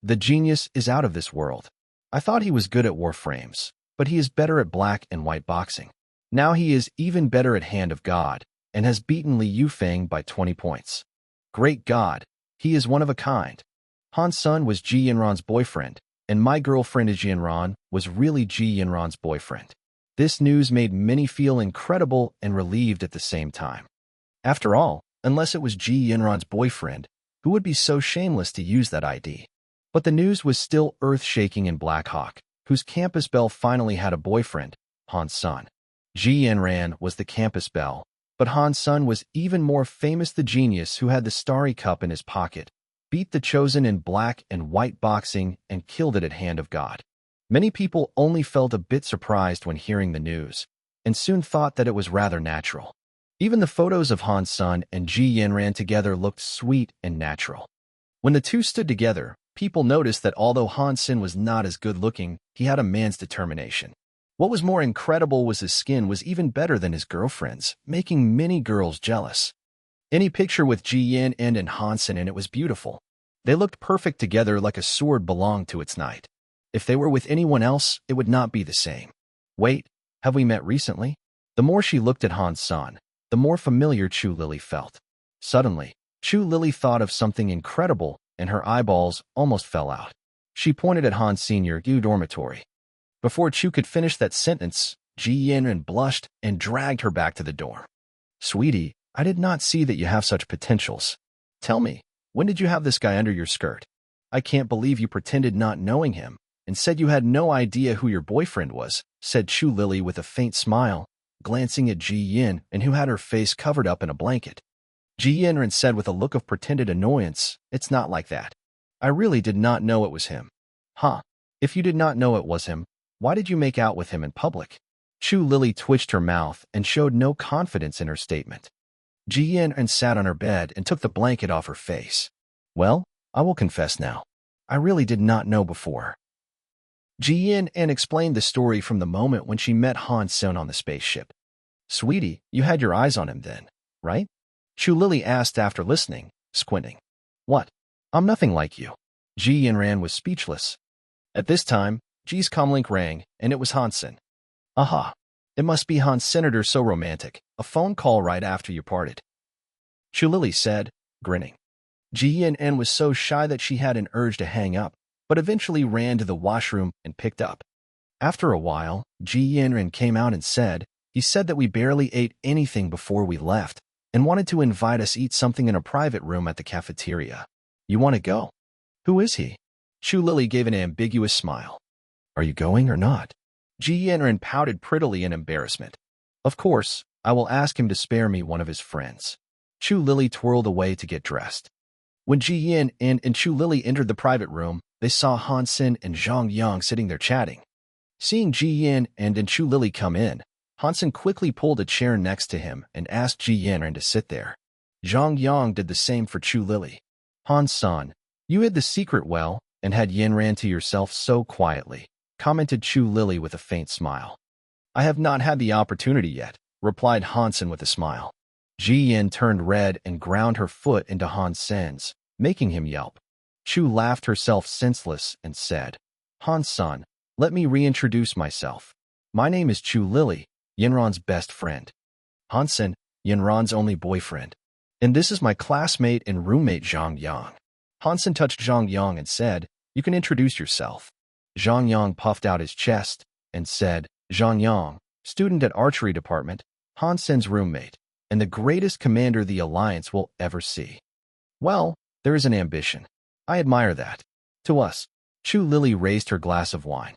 The genius is out of this world. I thought he was good at Warframes, but he is better at black and white boxing. Now he is even better at Hand of God, and has beaten Li Yufeng by 20 points. Great God, he is one of a kind. Han Sen was Ji Yanran's boyfriend, and my girlfriend is Ji Yanran was really Ji Yanran's boyfriend. This news made many feel incredible and relieved at the same time. After all, unless it was Ji Yanran's boyfriend, who would be so shameless to use that ID? But the news was still earth-shaking in Black Hawk, whose campus belle finally had a boyfriend, Han Sen. Ji Yanran was the campus belle, but Han Sen was even more famous, the genius who had the Starry Cup in his pocket, beat the Chosen in black and white boxing, and killed it at Hand of God. Many people only felt a bit surprised when hearing the news, and soon thought that it was rather natural. Even the photos of Han Sen and Ji Yanran together looked sweet and natural. When the two stood together, people noticed that although Han Sen was not as good-looking, he had a man's determination. What was more incredible was his skin was even better than his girlfriend's, making many girls jealous. Any picture with Ji Yanran and Han Sen in it was beautiful. They looked perfect together like a sword belonged to its knight. If they were with anyone else, it would not be the same. Wait, have we met recently? The more she looked at Han Sen, the more familiar Chu Lily felt. Suddenly, Chu Lily thought of something incredible, and her eyeballs almost fell out. She pointed at Han Senior U dormitory. Before Chu could finish that sentence, Ji Yanran blushed and dragged her back to the dorm. "Sweetie, I did not see that you have such potentials. Tell me, when did you have this guy under your skirt? I can't believe you pretended not knowing him and said you had no idea who your boyfriend was," said Chu Lily with a faint smile, glancing at Ji Yan, and who had her face covered up in a blanket. Ji Yanran said with a look of pretended annoyance, "It's not like that. I really did not know it was him." "Huh. If you did not know it was him, why did you make out with him in public?" Chu Lily twitched her mouth and showed no confidence in her statement. Ji Yanran sat on her bed and took the blanket off her face. "Well, I will confess now. I really did not know before." Ji Yanran explained the story from the moment when she met Han Sen on the spaceship. "Sweetie, you had your eyes on him then, right?" Chu Lily asked after listening, squinting. "What? I'm nothing like you." Ji Yanran was speechless. At this time, Ji's comlink rang, and it was Han Sen. "Aha! It must be Han Senator, so romantic. A phone call right after you parted," Chu Lily said, grinning. Ji Yanran was so shy that she had an urge to hang up, but eventually ran to the washroom and picked up. After a while, Ji Yanran came out and said, "He said that we barely ate anything before we left, and wanted to invite us eat something in a private room at the cafeteria. You want to go?" "Who is he?" Chu Lily gave an ambiguous smile. "Are you going or not?" Ji Yanran pouted prettily in embarrassment. "Of course, I will ask him to spare me one of his friends." Chu Lily twirled away to get dressed. When Ji Yanran and Chu Lily entered the private room, they saw Han Sen and Zhang Yang sitting there chatting. Seeing Ji Yanran and Chu Lily come in, Han Sen quickly pulled a chair next to him and asked Ji Yanran to sit there. Zhang Yang did the same for Chu Lily. "Han Sen, you hid the secret well and had Yanran to yourself so quietly," commented Chu Lily with a faint smile. "I have not had the opportunity yet," replied Han Sen with a smile. Ji Yan turned red and ground her foot into Han Sen's, making him yelp. Chu laughed herself senseless and said, "Han Sen, let me reintroduce myself. My name is Chu Lily, Yanran's best friend." Han Sen, Yanran's only boyfriend. And this is my classmate and roommate Zhang Yang. Hansen touched Zhang Yang and said, "You can introduce yourself." Zhang Yang puffed out his chest and said, "Zhang Yang, student at archery department, Hansen's roommate, and the greatest commander the Alliance will ever see." Well, there is an ambition. I admire that. To us. Chu Lily raised her glass of wine.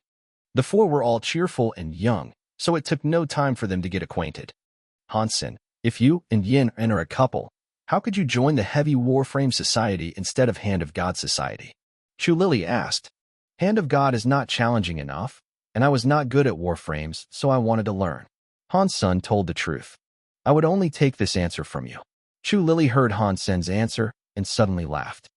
The four were all cheerful and young, so it took no time for them to get acquainted. "Hansen, if you and Yin are a couple, how could you join the Heavy Warframe Society instead of Hand of God Society?" Chu Lily asked. "Hand of God is not challenging enough, and I was not good at Warframes, so I wanted to learn." Hansen told the truth. "I would only take this answer from you." Chu Lily heard Hansen's answer and suddenly laughed.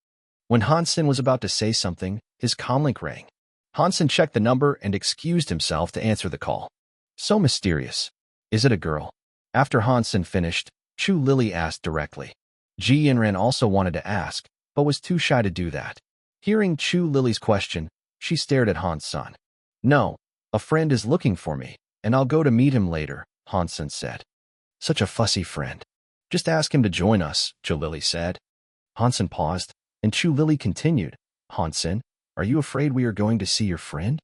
When Hansen was about to say something, his comlink rang. Hansen checked the number and excused himself to answer the call. So mysterious. Is it a girl? After Hansen finished, Chu Lily asked directly. Ji Yanran also wanted to ask, but was too shy to do that. Hearing Chu Lily's question, she stared at Hansen. "No, a friend is looking for me, and I'll go to meet him later," Hansen said. "Such a fussy friend. Just ask him to join us," Chu Lily said. Hansen paused, and Chu Lily continued, "Hansen, are you afraid we are going to see your friend?"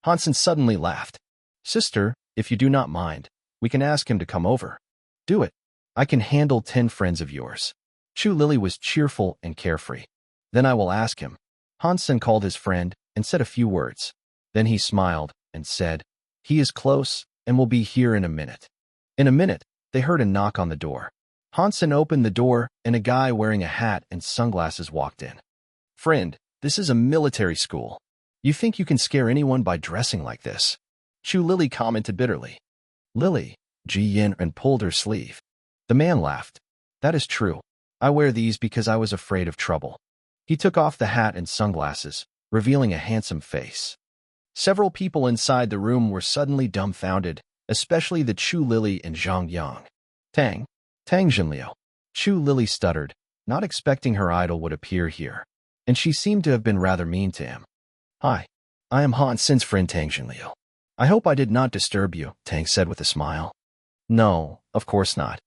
Hansen suddenly laughed. "Sister, if you do not mind, we can ask him to come over." "Do it. I can handle 10 friends of yours." Chu Lily was cheerful and carefree. "Then I will ask him." Hansen called his friend and said a few words. Then he smiled and said, "He is close and will be here in a minute." In a minute, they heard a knock on the door. Hansen opened the door and a guy wearing a hat and sunglasses walked in. "Friend, this is a military school. You think you can scare anyone by dressing like this?" Chu Lily commented bitterly. "Lily," Ji Yin pulled her sleeve. The man laughed. "That is true. I wear these because I was afraid of trouble." He took off the hat and sunglasses, revealing a handsome face. Several people inside the room were suddenly dumbfounded, especially the Chu Lily and Zhang Yang. Tang Jinliu. Chu Lily stuttered, not expecting her idol would appear here, and she seemed to have been rather mean to him. "Hi, I am Hansen's friend Tang Jinliu. I hope I did not disturb you," Tang said with a smile. "No, of course not."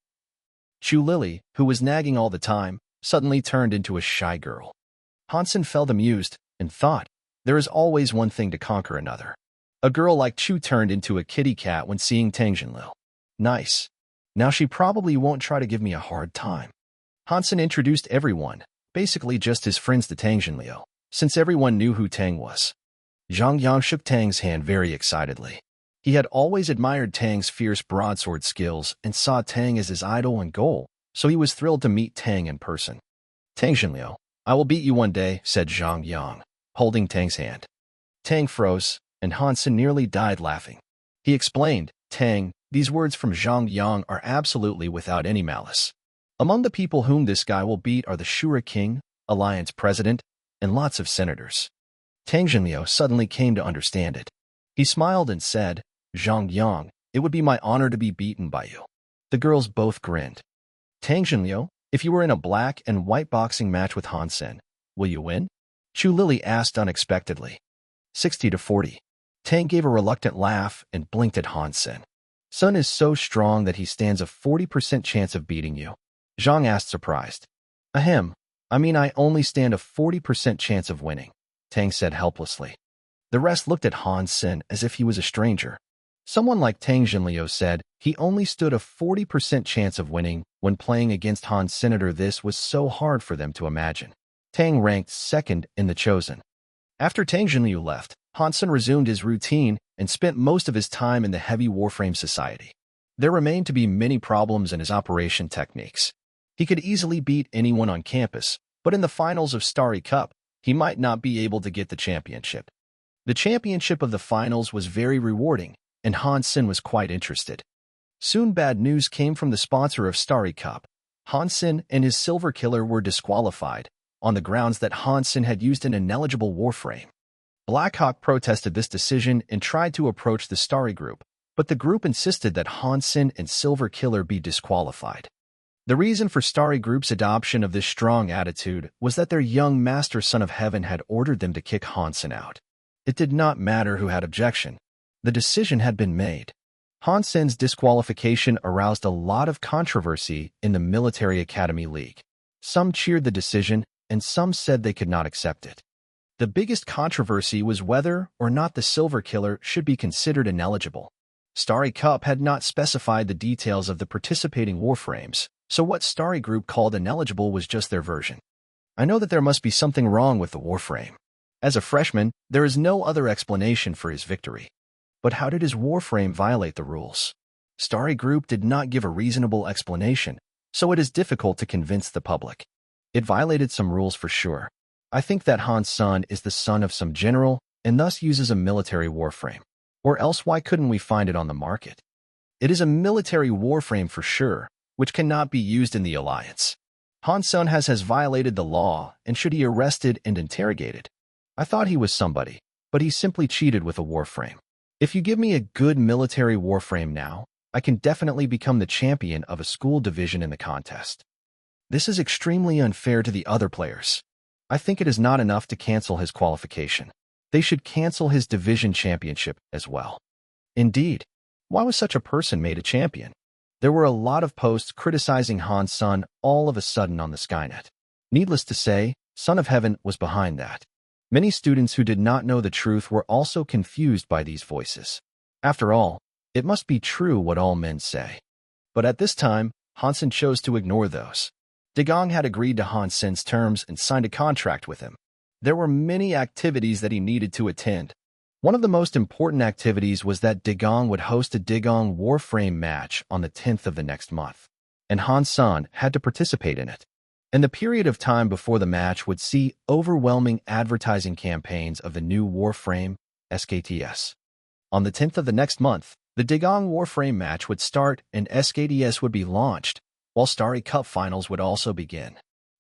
Chu Lily, who was nagging all the time, suddenly turned into a shy girl. Hansen felt amused and thought, there is always one thing to conquer another. A girl like Chu turned into a kitty cat when seeing Tang Jinliu. Nice. Now she probably won't try to give me a hard time. Hansen introduced everyone, basically just his friends to Tang Jinliu, since everyone knew who Tang was. Zhang Yang shook Tang's hand very excitedly. He had always admired Tang's fierce broadsword skills and saw Tang as his idol and goal, so he was thrilled to meet Tang in person. "Tang Jinliu, I will beat you one day," said Zhang Yang, holding Tang's hand. Tang froze, and Hansen nearly died laughing. He explained, "Tang, these words from Zhang Yang are absolutely without any malice. Among the people whom this guy will beat are the Shura King, Alliance President, and lots of senators." Tang Jinliu suddenly came to understand it. He smiled and said, "Zhang Yang, it would be my honor to be beaten by you." The girls both grinned. "Tang Jinliu, if you were in a black and white boxing match with Hansen, will you win?" Chu Lily asked unexpectedly. 60-40. Tang gave a reluctant laugh and blinked at Hansen. "Sun is so strong that he stands a 40% chance of beating you." Zhang asked surprised. "Ahem, I mean I only stand a 40% chance of winning," Tang said helplessly. The rest looked at Hansen as if he was a stranger. Someone like Tang Jinliu said he only stood a 40% chance of winning when playing against Han Senator. This was so hard for them to imagine. Tang ranked second in the Chosen. After Tang Jinliu left, Hansen resumed his routine and spent most of his time in the Heavy Warframe Society. There remained to be many problems in his operation techniques. He could easily beat anyone on campus, but in the finals of Starry Cup, he might not be able to get the championship. The championship of the finals was very rewarding, and Hansen was quite interested. Soon bad news came from the sponsor of Starry Cup. Hansen and his Silver Killer were disqualified, on the grounds that Hansen had used an ineligible warframe. Blackhawk protested this decision and tried to approach the Starry Group, but the group insisted that Hansen and Silver Killer be disqualified. The reason for Starry Group's adoption of this strong attitude was that their young master Son of Heaven had ordered them to kick Hansen out. It did not matter who had objection. The decision had been made. Han Sen's disqualification aroused a lot of controversy in the Military Academy League. Some cheered the decision, and some said they could not accept it. The biggest controversy was whether or not the Silver Killer should be considered ineligible. Starry Cup had not specified the details of the participating warframes, so what Starry Group called ineligible was just their version. I know that there must be something wrong with the warframe. As a freshman, there is no other explanation for his victory. But how did his warframe violate the rules? Starry Group did not give a reasonable explanation, so it is difficult to convince the public. It violated some rules for sure. I think that Han Sen is the son of some general and thus uses a military warframe. Or else why couldn't we find it on the market? It is a military warframe for sure, which cannot be used in the Alliance. Han Sen has violated the law and should be arrested and interrogated. I thought he was somebody, but he simply cheated with a warframe. If you give me a good military warframe now, I can definitely become the champion of a school division in the contest. This is extremely unfair to the other players. I think it is not enough to cancel his qualification. They should cancel his division championship as well. Indeed, why was such a person made a champion? There were a lot of posts criticizing Han Sen all of a sudden on the Skynet. Needless to say, Son of Heaven was behind that. Many students who did not know the truth were also confused by these voices. After all, it must be true what all men say. But at this time, Han Sen chose to ignore those. Degong had agreed to Han Sen's terms and signed a contract with him. There were many activities that he needed to attend. One of the most important activities was that Degong would host a Degong Warframe match on the 10th of the next month, and Han Sen had to participate in it. And the period of time before the match would see overwhelming advertising campaigns of the new Warframe, SKTS. On the 10th of the next month, the Degong Warframe match would start and SKTS would be launched, while Starry Cup finals would also begin.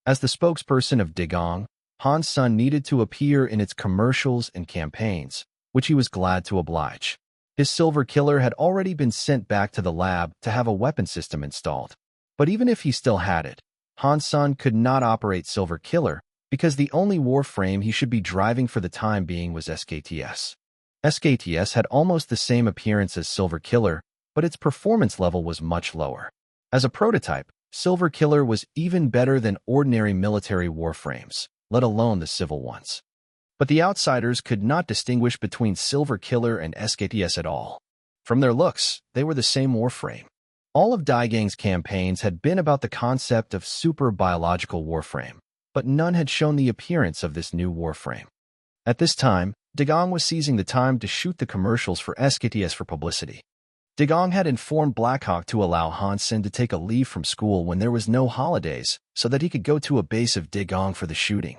As the spokesperson of Degong, Han Sen needed to appear in its commercials and campaigns, which he was glad to oblige. His Silver Killer had already been sent back to the lab to have a weapon system installed. But even if he still had it, Han Sen could not operate Silver Killer because the only warframe he should be driving for the time being was SKTS. SKTS had almost the same appearance as Silver Killer, but its performance level was much lower. As a prototype, Silver Killer was even better than ordinary military warframes, let alone the civil ones. But the outsiders could not distinguish between Silver Killer and SKTS at all. From their looks, they were the same warframe. All of Daigang's campaigns had been about the concept of super biological warframe, but none had shown the appearance of this new warframe. At this time, Degong was seizing the time to shoot the commercials for SKTS for publicity. Degong had informed Blackhawk to allow Han Sen to take a leave from school when there was no holidays so that he could go to a base of Degong for the shooting.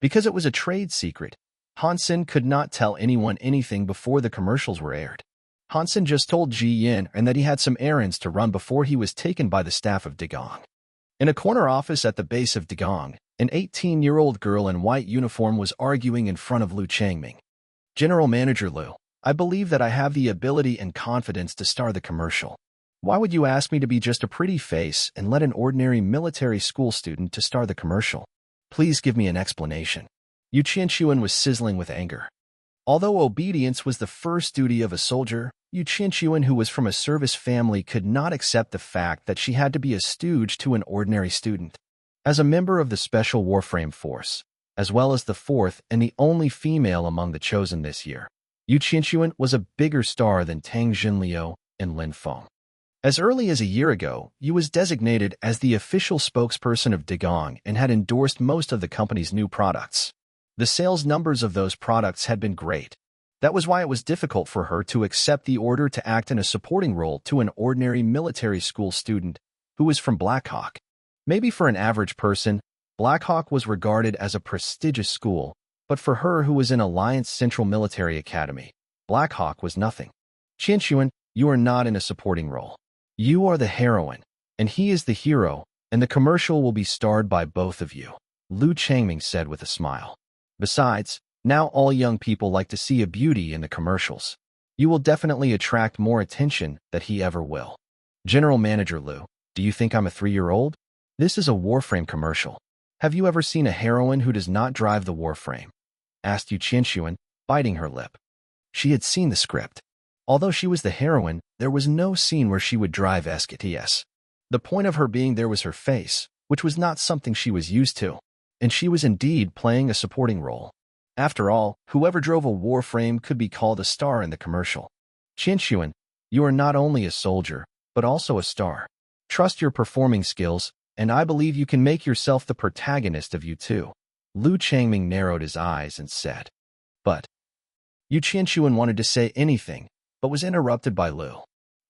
Because it was a trade secret, Han Sen could not tell anyone anything before the commercials were aired. Han Sen just told Ji Yin and that he had some errands to run before he was taken by the staff of Degong. In a corner office at the base of Degong, an 18-year-old girl in white uniform was arguing in front of Lu Changming. General Manager Lu, I believe that I have the ability and confidence to star the commercial. Why would you ask me to be just a pretty face and let an ordinary military school student to star the commercial? Please give me an explanation. Yu Qianxuan was sizzling with anger. Although obedience was the first duty of a soldier, Yu Qianxuan, who was from a service family, could not accept the fact that she had to be a stooge to an ordinary student. As a member of the Special Warframe Force, as well as the fourth and the only female among the chosen this year, Yu Qianxuan was a bigger star than Tang Jinliu and Lin Feng. As early as a year ago, Yu was designated as the official spokesperson of Degong and had endorsed most of the company's new products. The sales numbers of those products had been great. That was why it was difficult for her to accept the order to act in a supporting role to an ordinary military school student who was from Blackhawk. Maybe for an average person, Blackhawk was regarded as a prestigious school, but for her who was in Alliance Central Military Academy, Blackhawk was nothing. Qianxuan, you are not in a supporting role. You are the heroine, and he is the hero, and the commercial will be starred by both of you, Lu Changming said with a smile. Besides, now all young people like to see a beauty in the commercials. You will definitely attract more attention than he ever will. General Manager Lu, do you think I'm a 3-year-old? This is a Warframe commercial. Have you ever seen a heroine who does not drive the Warframe? Asked Yu Qianxuan, biting her lip. She had seen the script. Although she was the heroine, there was no scene where she would drive SKTS. The point of her being there was her face, which was not something she was used to, and she was indeed playing a supporting role. After all, whoever drove a warframe could be called a star in the commercial. Xuanhuan, you are not only a soldier, but also a star. Trust your performing skills, and I believe you can make yourself the protagonist of you too. Lu Changming narrowed his eyes and said. But Yu Qianxuan wanted to say anything, but was interrupted by Lu.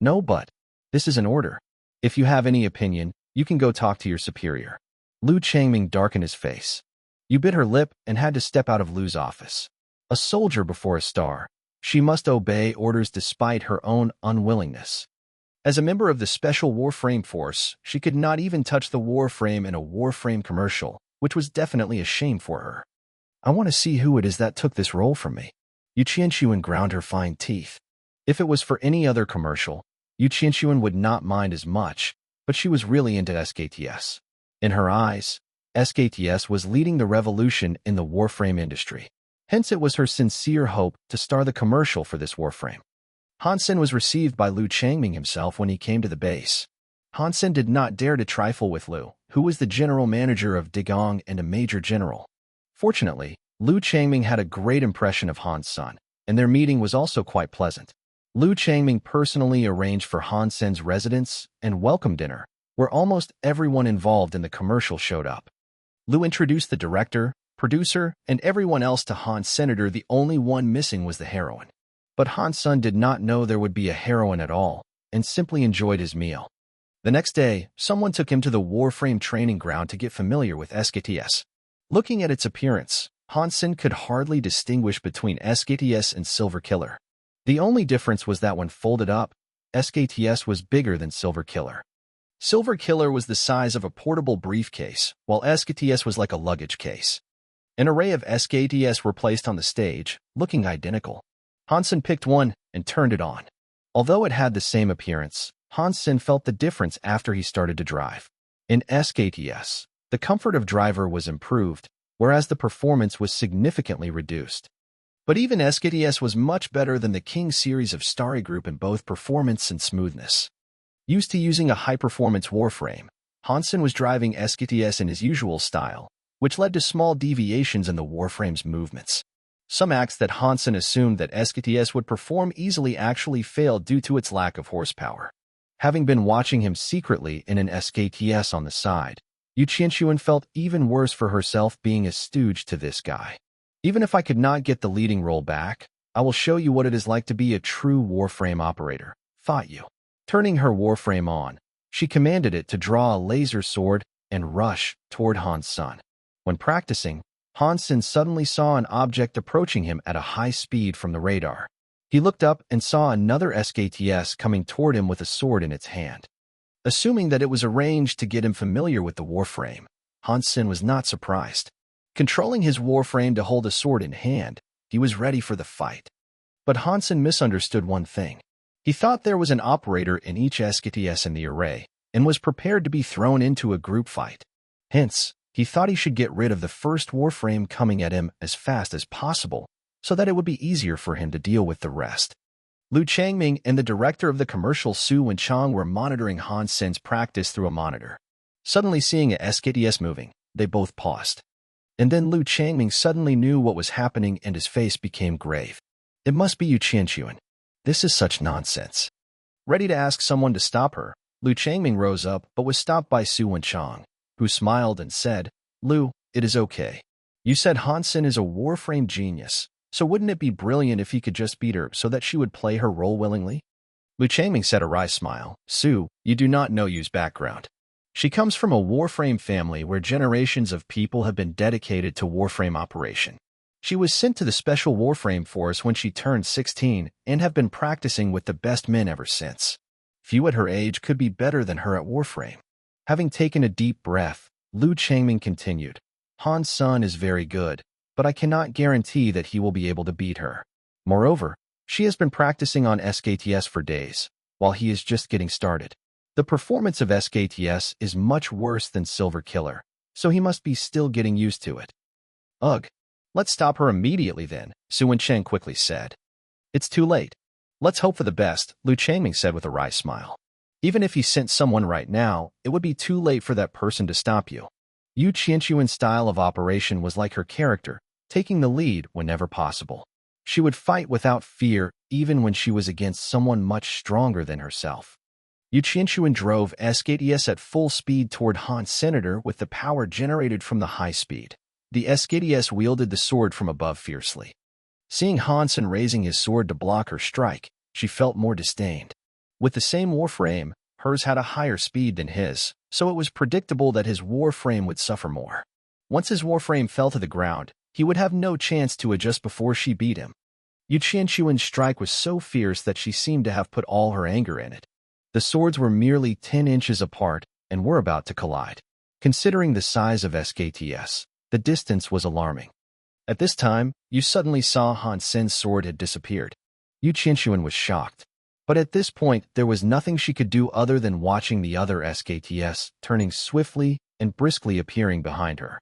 No, but this is an order. If you have any opinion, you can go talk to your superior. Lu Changming darkened his face. You bit her lip and had to step out of Lu's office. A soldier before a star. She must obey orders despite her own unwillingness. As a member of the Special Warframe Force, she could not even touch the warframe in a warframe commercial, which was definitely a shame for her. I want to see who it is that took this role from me. Yu Qianxuan ground her fine teeth. If it was for any other commercial, Yu Qianxuan would not mind as much, but she was really into SKTS. In her eyes, SKTS was leading the revolution in the warframe industry. Hence it was her sincere hope to star the commercial for this warframe. Hansen was received by Lu Changming himself when he came to the base. Hansen did not dare to trifle with Lu, who was the general manager of Degong and a major general. Fortunately, Lu Changming had a great impression of Hansen, and their meeting was also quite pleasant. Lu Changming personally arranged for Hansen's residence and welcome dinner, where almost everyone involved in the commercial showed up. Lu introduced the director, producer, and everyone else to Han's senator. The only one missing was the heroine. But Hansen did not know there would be a heroine at all, and simply enjoyed his meal. The next day, someone took him to the Warframe training ground to get familiar with SKTS. Looking at its appearance, Hansen could hardly distinguish between SKTS and Silver Killer. The only difference was that when folded up, SKTS was bigger than Silver Killer. Silver Killer was the size of a portable briefcase, while SKTS was like a luggage case. An array of SKTS were placed on the stage, looking identical. Hansen picked one and turned it on. Although it had the same appearance, Hansen felt the difference after he started to drive. In SKTS, the comfort of driver was improved, whereas the performance was significantly reduced. But even SKTS was much better than the King series of Starry Group in both performance and smoothness. Used to using a high-performance warframe, Hansen was driving SKTS in his usual style, which led to small deviations in the warframe's movements. Some acts that Hansen assumed that SKTS would perform easily actually failed due to its lack of horsepower. Having been watching him secretly in an SKTS on the side, Yu Qianxuan felt even worse for herself being a stooge to this guy. Even if I could not get the leading role back, I will show you what it is like to be a true warframe operator, thought Yu. Turning her warframe on, she commanded it to draw a laser sword and rush toward Hansen. When practicing, Hansen suddenly saw an object approaching him at a high speed from the radar. He looked up and saw another SKTS coming toward him with a sword in its hand. Assuming that it was arranged to get him familiar with the warframe, Hansen was not surprised. Controlling his warframe to hold a sword in hand, he was ready for the fight. But Hansen misunderstood one thing. He thought there was an operator in each SKTS in the array, and was prepared to be thrown into a group fight. Hence, he thought he should get rid of the first warframe coming at him as fast as possible, so that it would be easier for him to deal with the rest. Lu Changming and the director of the commercial Xuanhuan were monitoring Hansen's practice through a monitor. Suddenly seeing a SKTS moving, they both paused. And then Lu Changming suddenly knew what was happening and his face became grave. It must be Yu Qianxuan. This is such nonsense. Ready to ask someone to stop her, Lu Changming rose up but was stopped by Xuanhuan, who smiled and said, Lu, it is okay. You said Hansen is a warframe genius, so wouldn't it be brilliant if he could just beat her so that she would play her role willingly? Lu Changming said a wry smile. Su, you do not know Yu's background. She comes from a warframe family where generations of people have been dedicated to warframe operation. She was sent to the Special Warframe Force when she turned 16 and have been practicing with the best men ever since. Few at her age could be better than her at warframe. Having taken a deep breath, Lu Changming continued, Hansen is very good, but I cannot guarantee that he will be able to beat her. Moreover, she has been practicing on SKTS for days, while he is just getting started. The performance of SKTS is much worse than Silver Killer, so he must be still getting used to it. Ugh. Let's stop her immediately then, Xuanchen quickly said. It's too late. Let's hope for the best, Lu Changming said with a wry smile. Even if he sent someone right now, it would be too late for that person to stop you. Yu Qianxuan's style of operation was like her character, taking the lead whenever possible. She would fight without fear even when she was against someone much stronger than herself. Yu Qianxuan drove SKTS at full speed toward Han's senator with the power generated from the high speed. The SKTS wielded the sword from above fiercely. Seeing Hansen raising his sword to block her strike, she felt more disdained. With the same warframe, hers had a higher speed than his, so it was predictable that his warframe would suffer more. Once his warframe fell to the ground, he would have no chance to adjust before she beat him. Yu Qianxuan's strike was so fierce that she seemed to have put all her anger in it. The swords were merely 10 inches apart and were about to collide. Considering the size of SKTS, the distance was alarming. At this time, Yu suddenly saw Han Sen's sword had disappeared. Yu Qianxuan was shocked. But at this point, there was nothing she could do other than watching the other SKTS turning swiftly and briskly appearing behind her.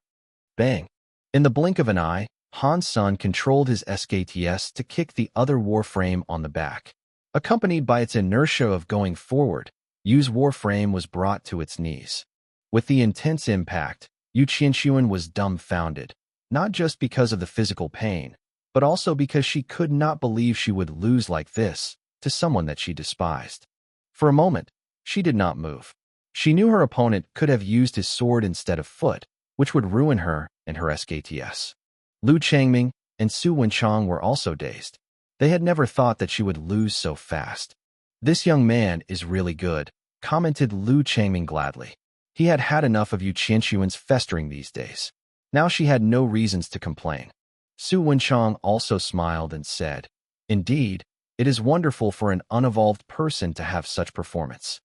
Bang! In the blink of an eye, Han Sen controlled his SKTS to kick the other warframe on the back. Accompanied by its inertia of going forward, Yu's warframe was brought to its knees. With the intense impact, Yu Qianxuan was dumbfounded, not just because of the physical pain, but also because she could not believe she would lose like this to someone that she despised. For a moment, she did not move. She knew her opponent could have used his sword instead of foot, which would ruin her and her SKTS. Lu Changming and Su Wenchang were also dazed. They had never thought that she would lose so fast. This young man is really good, commented Lu Changming gladly. He had had enough of Yu Qianxuan's festering these days. Now she had no reasons to complain. Su Wenchang also smiled and said, "Indeed, it is wonderful for an unevolved person to have such performance."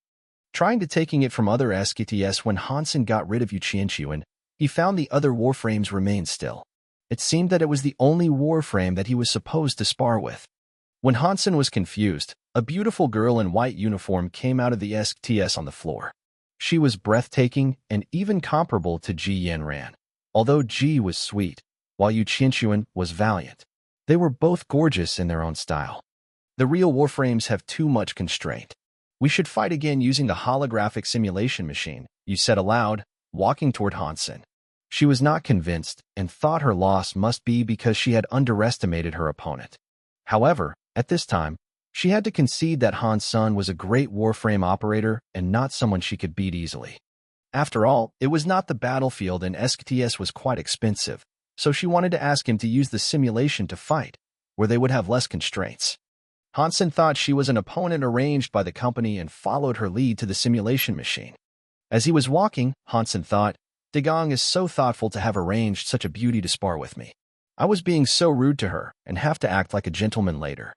Trying to taking it from other SKTS when Hansen got rid of Yu Qianxuan, he found the other warframes remained still. It seemed that it was the only warframe that he was supposed to spar with. When Hansen was confused, a beautiful girl in white uniform came out of the SKTS on the floor. She was breathtaking and even comparable to Ji Yanran, although Ji was sweet, while Yu Qianxuan was valiant. They were both gorgeous in their own style. The real warframes have too much constraint. We should fight again using the holographic simulation machine, Yu said aloud, walking toward Hansen. She was not convinced and thought her loss must be because she had underestimated her opponent. However, at this time, she had to concede that Hansen was a great warframe operator and not someone she could beat easily. After all, it was not the battlefield and SKTS was quite expensive, so she wanted to ask him to use the simulation to fight, where they would have less constraints. Hansen thought she was an opponent arranged by the company and followed her lead to the simulation machine. As he was walking, Hansen thought, "Degong is so thoughtful to have arranged such a beauty to spar with me. I was being so rude to her and have to act like a gentleman later."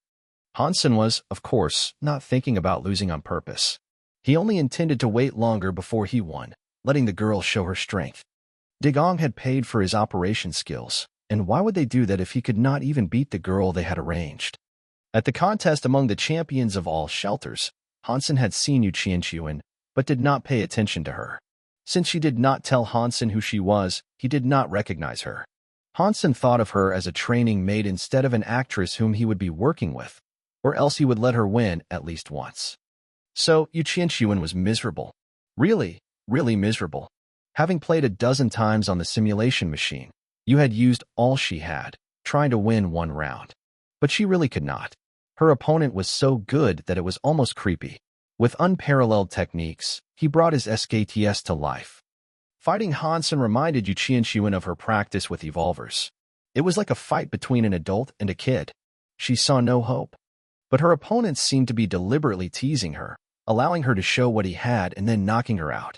Hansen was, of course, not thinking about losing on purpose. He only intended to wait longer before he won, letting the girl show her strength. Degong had paid for his operation skills, and why would they do that if he could not even beat the girl they had arranged? At the contest among the champions of all shelters, Hansen had seen Yu Qianxuan, but did not pay attention to her. Since she did not tell Hansen who she was, he did not recognize her. Hansen thought of her as a training maid instead of an actress whom he would be working with, or else he would let her win at least once. So Yu Qianxuan was miserable. Really, really miserable. Having played a dozen times on the simulation machine, Yu had used all she had, trying to win one round. But she really could not. Her opponent was so good that it was almost creepy. With unparalleled techniques, he brought his SKTS to life. Fighting Hansen reminded Yu Qianxuan of her practice with evolvers. It was like a fight between an adult and a kid. She saw no hope. But her opponents seemed to be deliberately teasing her, allowing her to show what he had and then knocking her out.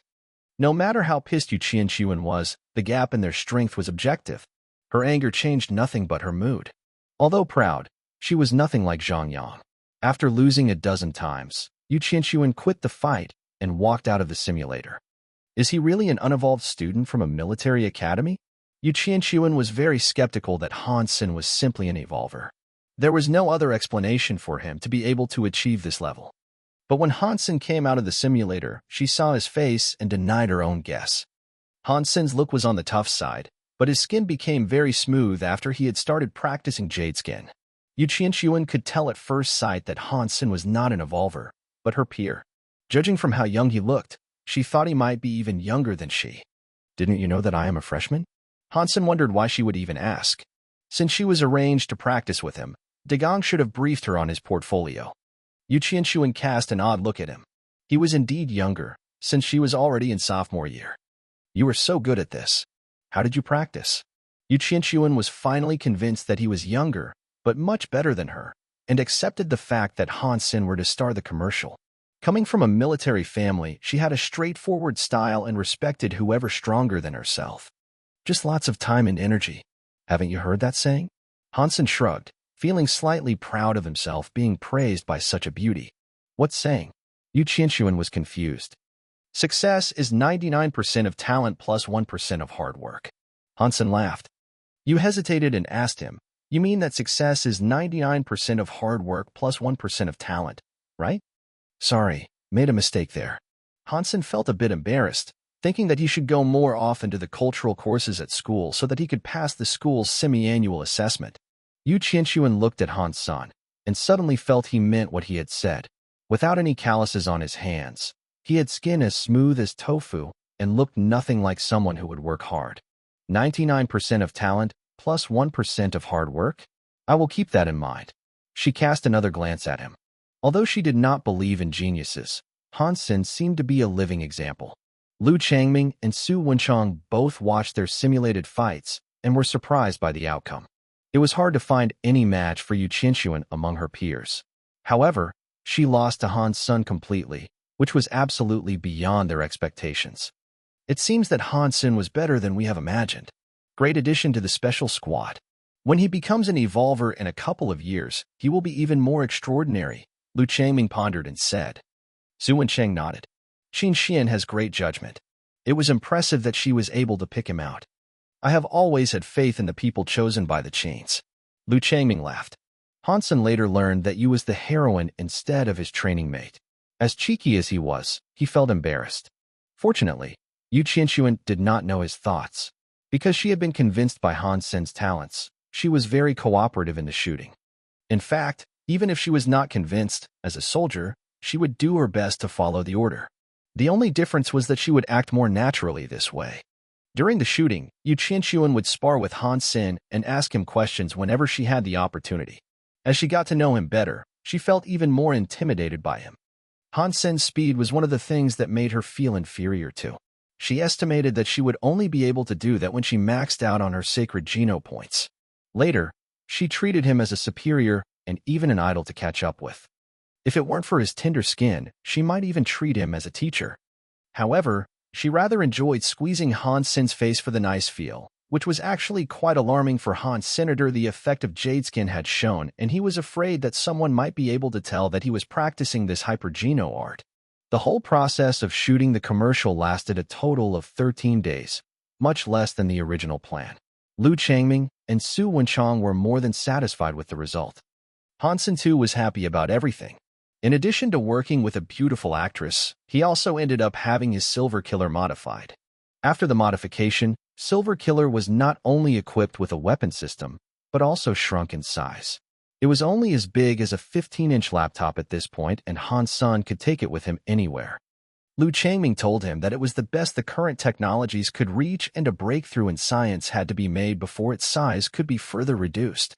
No matter how pissed Yu Qianxuan was, the gap in their strength was objective. Her anger changed nothing but her mood. Although proud, she was nothing like Zhang Yang. After losing a dozen times, Yu Qianxuan quit the fight and walked out of the simulator. Is he really an unevolved student from a military academy? Yu Qianxuan was very skeptical that Hansen was simply an evolver. There was no other explanation for him to be able to achieve this level. But when Hansen came out of the simulator, she saw his face and denied her own guess. Hansen's look was on the tough side, but his skin became very smooth after he had started practicing Jade Skin. Yu Qianxuan could tell at first sight that Hansen was not an evolver, but her peer. Judging from how young he looked, she thought he might be even younger than she. Didn't you know that I am a freshman? Hansen wondered why she would even ask. Since she was arranged to practice with him, Degong should have briefed her on his portfolio. Yu Qianxuan cast an odd look at him. He was indeed younger, since she was already in sophomore year. You were so good at this. How did you practice? Yu Qianxuan was finally convinced that he was younger, but much better than her, and accepted the fact that Hansen were to star the commercial. Coming from a military family, she had a straightforward style and respected whoever stronger than herself. Just lots of time and energy. Haven't you heard that saying? Hansen shrugged, feeling slightly proud of himself being praised by such a beauty. What saying? Yu Qianxuan was confused. Success is 99% of talent plus 1% of hard work. Hansen laughed. You hesitated and asked him, you mean that success is 99% of hard work plus 1% of talent, right? Sorry, made a mistake there. Hansen felt a bit embarrassed, thinking that he should go more often to the cultural courses at school so that he could pass the school's semi-annual assessment. Yu Qianxuan looked at Hansen and suddenly felt he meant what he had said. Without any calluses on his hands, he had skin as smooth as tofu and looked nothing like someone who would work hard. 99% of talent plus 1% of hard work? I will keep that in mind. She cast another glance at him. Although she did not believe in geniuses, Hansen seemed to be a living example. Lu Changming and Su Wenchang both watched their simulated fights and were surprised by the outcome. It was hard to find any match for Yu Qianxuan among her peers. However, she lost to Hansen completely, which was absolutely beyond their expectations. It seems that Hansen was better than we have imagined. Great addition to the special squad. When he becomes an evolver in a couple of years, he will be even more extraordinary, Lu Changming pondered and said. Su Wencheng nodded. Qin Xian has great judgment. It was impressive that she was able to pick him out. I have always had faith in the people chosen by the chains. Lu Changming laughed. Hansen later learned that Yu was the heroine instead of his training mate. As cheeky as he was, he felt embarrassed. Fortunately, Yu Qianxuan did not know his thoughts. Because she had been convinced by Hansen's talents, she was very cooperative in the shooting. In fact, even if she was not convinced, as a soldier, she would do her best to follow the order. The only difference was that she would act more naturally this way. During the shooting, Yu Qianxuan would spar with Hansen and ask him questions whenever she had the opportunity. As she got to know him better, she felt even more intimidated by him. Hansen's speed was one of the things that made her feel inferior to. She estimated that she would only be able to do that when she maxed out on her sacred Geno points. Later, she treated him as a superior and even an idol to catch up with. If it weren't for his tender skin, she might even treat him as a teacher. However, she rather enjoyed squeezing Hansen's face for the nice feel, which was actually quite alarming for Hansen. The effect of jade skin had shown, and he was afraid that someone might be able to tell that he was practicing this hypergeno art. The whole process of shooting the commercial lasted a total of 13 days, much less than the original plan. Lu Changming and Su Wenchang were more than satisfied with the result. Hansen too was happy about everything. In addition to working with a beautiful actress, he also ended up having his Silver Killer modified. After the modification, Silver Killer was not only equipped with a weapon system, but also shrunk in size. It was only as big as a 15-inch laptop at this point, and Hansen could take it with him anywhere. Lu Changming told him that it was the best the current technologies could reach and a breakthrough in science had to be made before its size could be further reduced.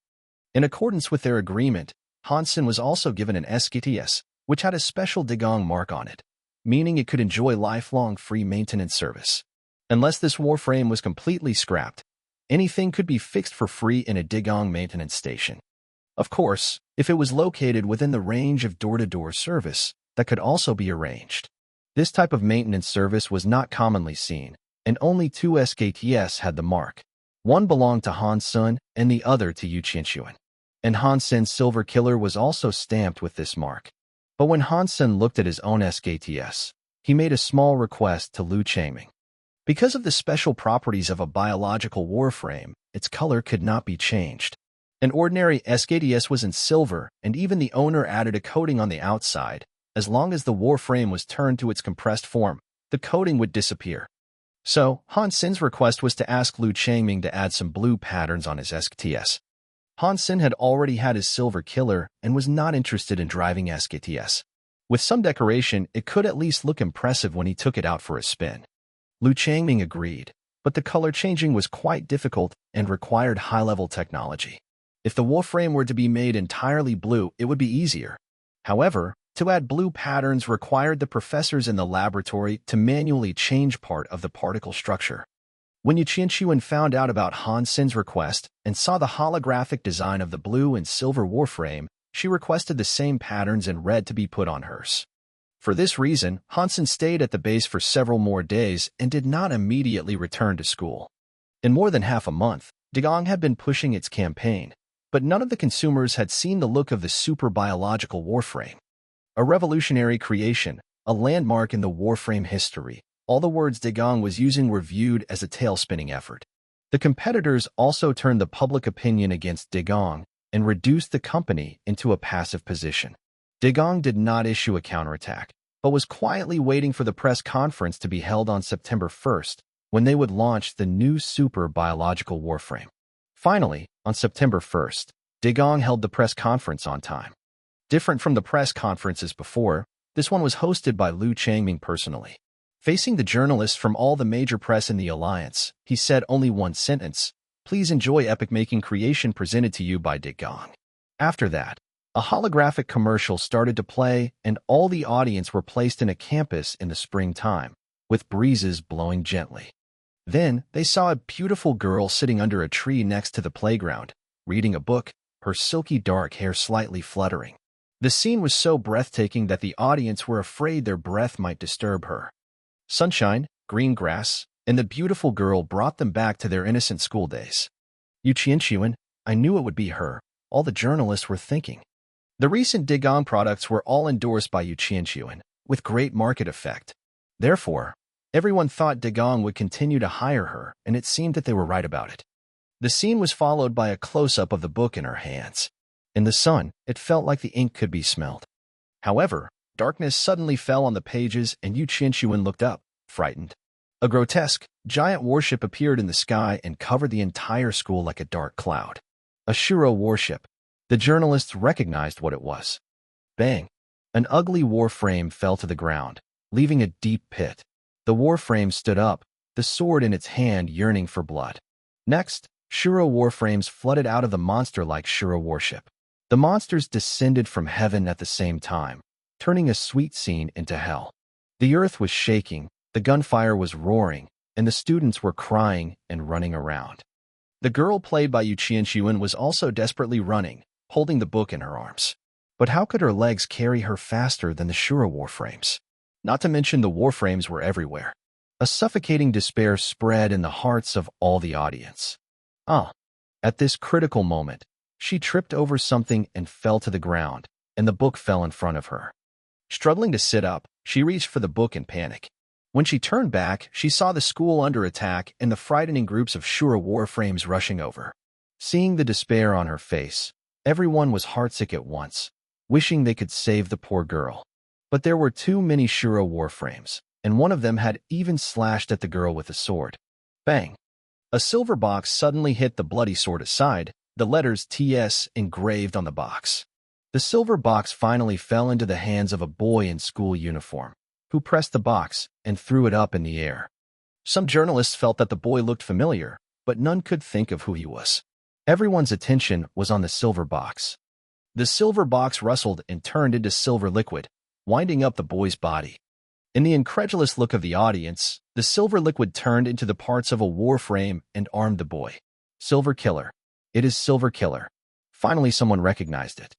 In accordance with their agreement, Hansen was also given an SKTS, which had a special Degong mark on it, meaning it could enjoy lifelong free maintenance service. Unless this warframe was completely scrapped, anything could be fixed for free in a Degong maintenance station. Of course, if it was located within the range of door-to-door service, that could also be arranged. This type of maintenance service was not commonly seen, and only 2 SKTS had the mark. One belonged to Hansen and the other to Yu Qianxuan. And Hansen's Silver Killer was also stamped with this mark. But when Hansen looked at his own SKTS, he made a small request to Lu Changming. Because of the special properties of a biological warframe, its color could not be changed. An ordinary SKTS was in silver, and even the owner added a coating on the outside. As long as the warframe was turned to its compressed form, the coating would disappear. So, Hansen's request was to ask Lu Changming to add some blue patterns on his SKTS. Hansen had already had his silver killer and was not interested in driving SKTS. With some decoration, it could at least look impressive when he took it out for a spin. Lu Changming agreed, but the color changing was quite difficult and required high-level technology. If the Warframe were to be made entirely blue, it would be easier. However, to add blue patterns required the professors in the laboratory to manually change part of the particle structure. When Xuanhuan found out about Hansen's request and saw the holographic design of the blue and silver Warframe, she requested the same patterns in red to be put on hers. For this reason, Hansen stayed at the base for several more days and did not immediately return to school. In more than half a month, Degong had been pushing its campaign, but none of the consumers had seen the look of the super biological Warframe. A revolutionary creation, a landmark in the Warframe history, all the words Degong was using were viewed as a tail-spinning effort. The competitors also turned the public opinion against Degong and reduced the company into a passive position. Degong did not issue a counterattack, but was quietly waiting for the press conference to be held on September 1st, when they would launch the new super biological Warframe. Finally, on September 1st, Degong held the press conference on time. Different from the press conferences before, this one was hosted by Lu Changming personally. Facing the journalists from all the major press in the Alliance, he said only one sentence: "Please enjoy epic-making creation presented to you by Degong." After that, a holographic commercial started to play and all the audience were placed in a campus in the springtime, with breezes blowing gently. Then, they saw a beautiful girl sitting under a tree next to the playground, reading a book, her silky dark hair slightly fluttering. The scene was so breathtaking that the audience were afraid their breath might disturb her. Sunshine, green grass, and the beautiful girl brought them back to their innocent school days. Xuanhuan, I knew it would be her, all the journalists were thinking. The recent Degong products were all endorsed by Xuanhuan, with great market effect. Therefore, everyone thought Degong would continue to hire her, and it seemed that they were right about it. The scene was followed by a close-up of the book in her hands. In the sun, it felt like the ink could be smelled. However, darkness suddenly fell on the pages and Xuanhuan looked up, frightened. A grotesque, giant warship appeared in the sky and covered the entire school like a dark cloud. A Shuro warship. The journalists recognized what it was. Bang! An ugly Warframe fell to the ground, leaving a deep pit. The Warframe stood up, the sword in its hand yearning for blood. Next, Shuro Warframes flooded out of the monster-like Shuro warship. The monsters descended from heaven at the same time, turning a sweet scene into hell. The earth was shaking, the gunfire was roaring, and the students were crying and running around. The girl played by Xuanhuan was also desperately running, holding the book in her arms. But how could her legs carry her faster than the Shuro Warframes? Not to mention the Warframes were everywhere. A suffocating despair spread in the hearts of all the audience. At this critical moment, she tripped over something and fell to the ground, and the book fell in front of her. Struggling to sit up, she reached for the book in panic. When she turned back, she saw the school under attack and the frightening groups of Shuro Warframes rushing over. Seeing the despair on her face, everyone was heartsick at once, wishing they could save the poor girl. But there were too many Shuro Warframes, and one of them had even slashed at the girl with a sword. Bang! A silver box suddenly hit the bloody sword aside, the letters TS engraved on the box. The silver box finally fell into the hands of a boy in school uniform, who pressed the box and threw it up in the air. Some journalists felt that the boy looked familiar, but none could think of who he was. Everyone's attention was on the silver box. The silver box rustled and turned into silver liquid, winding up the boy's body. In the incredulous look of the audience, the silver liquid turned into the parts of a Warframe and armed the boy. Silver Killer. It is Silver Killer. Finally, someone recognized it.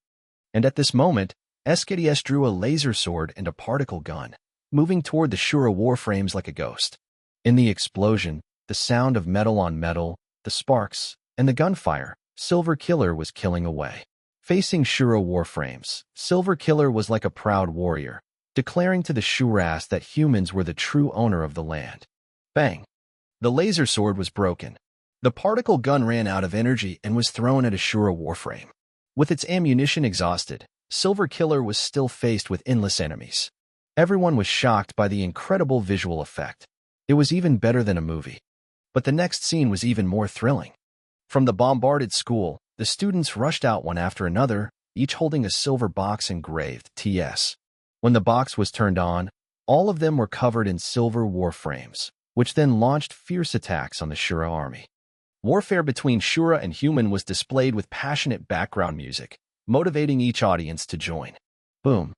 And at this moment, SKDS drew a laser sword and a particle gun, moving toward the Shuro Warframes like a ghost. In the explosion, the sound of metal on metal, the sparks, and the gunfire, Silver Killer was killing away. Facing Shuro Warframes, Silver Killer was like a proud warrior, declaring to the Shuras that humans were the true owner of the land. Bang! The laser sword was broken. The particle gun ran out of energy and was thrown at a Shuro Warframe. With its ammunition exhausted, Silver Killer was still faced with endless enemies. Everyone was shocked by the incredible visual effect. It was even better than a movie. But the next scene was even more thrilling. From the bombarded school, the The students rushed out one after another, each holding a silver box engraved TS. When the box was turned on, all of them were covered in silver warframes, which then launched fierce attacks on the Shura army. Warfare between Shura and human was displayed with passionate background music, motivating each audience to join. Boom.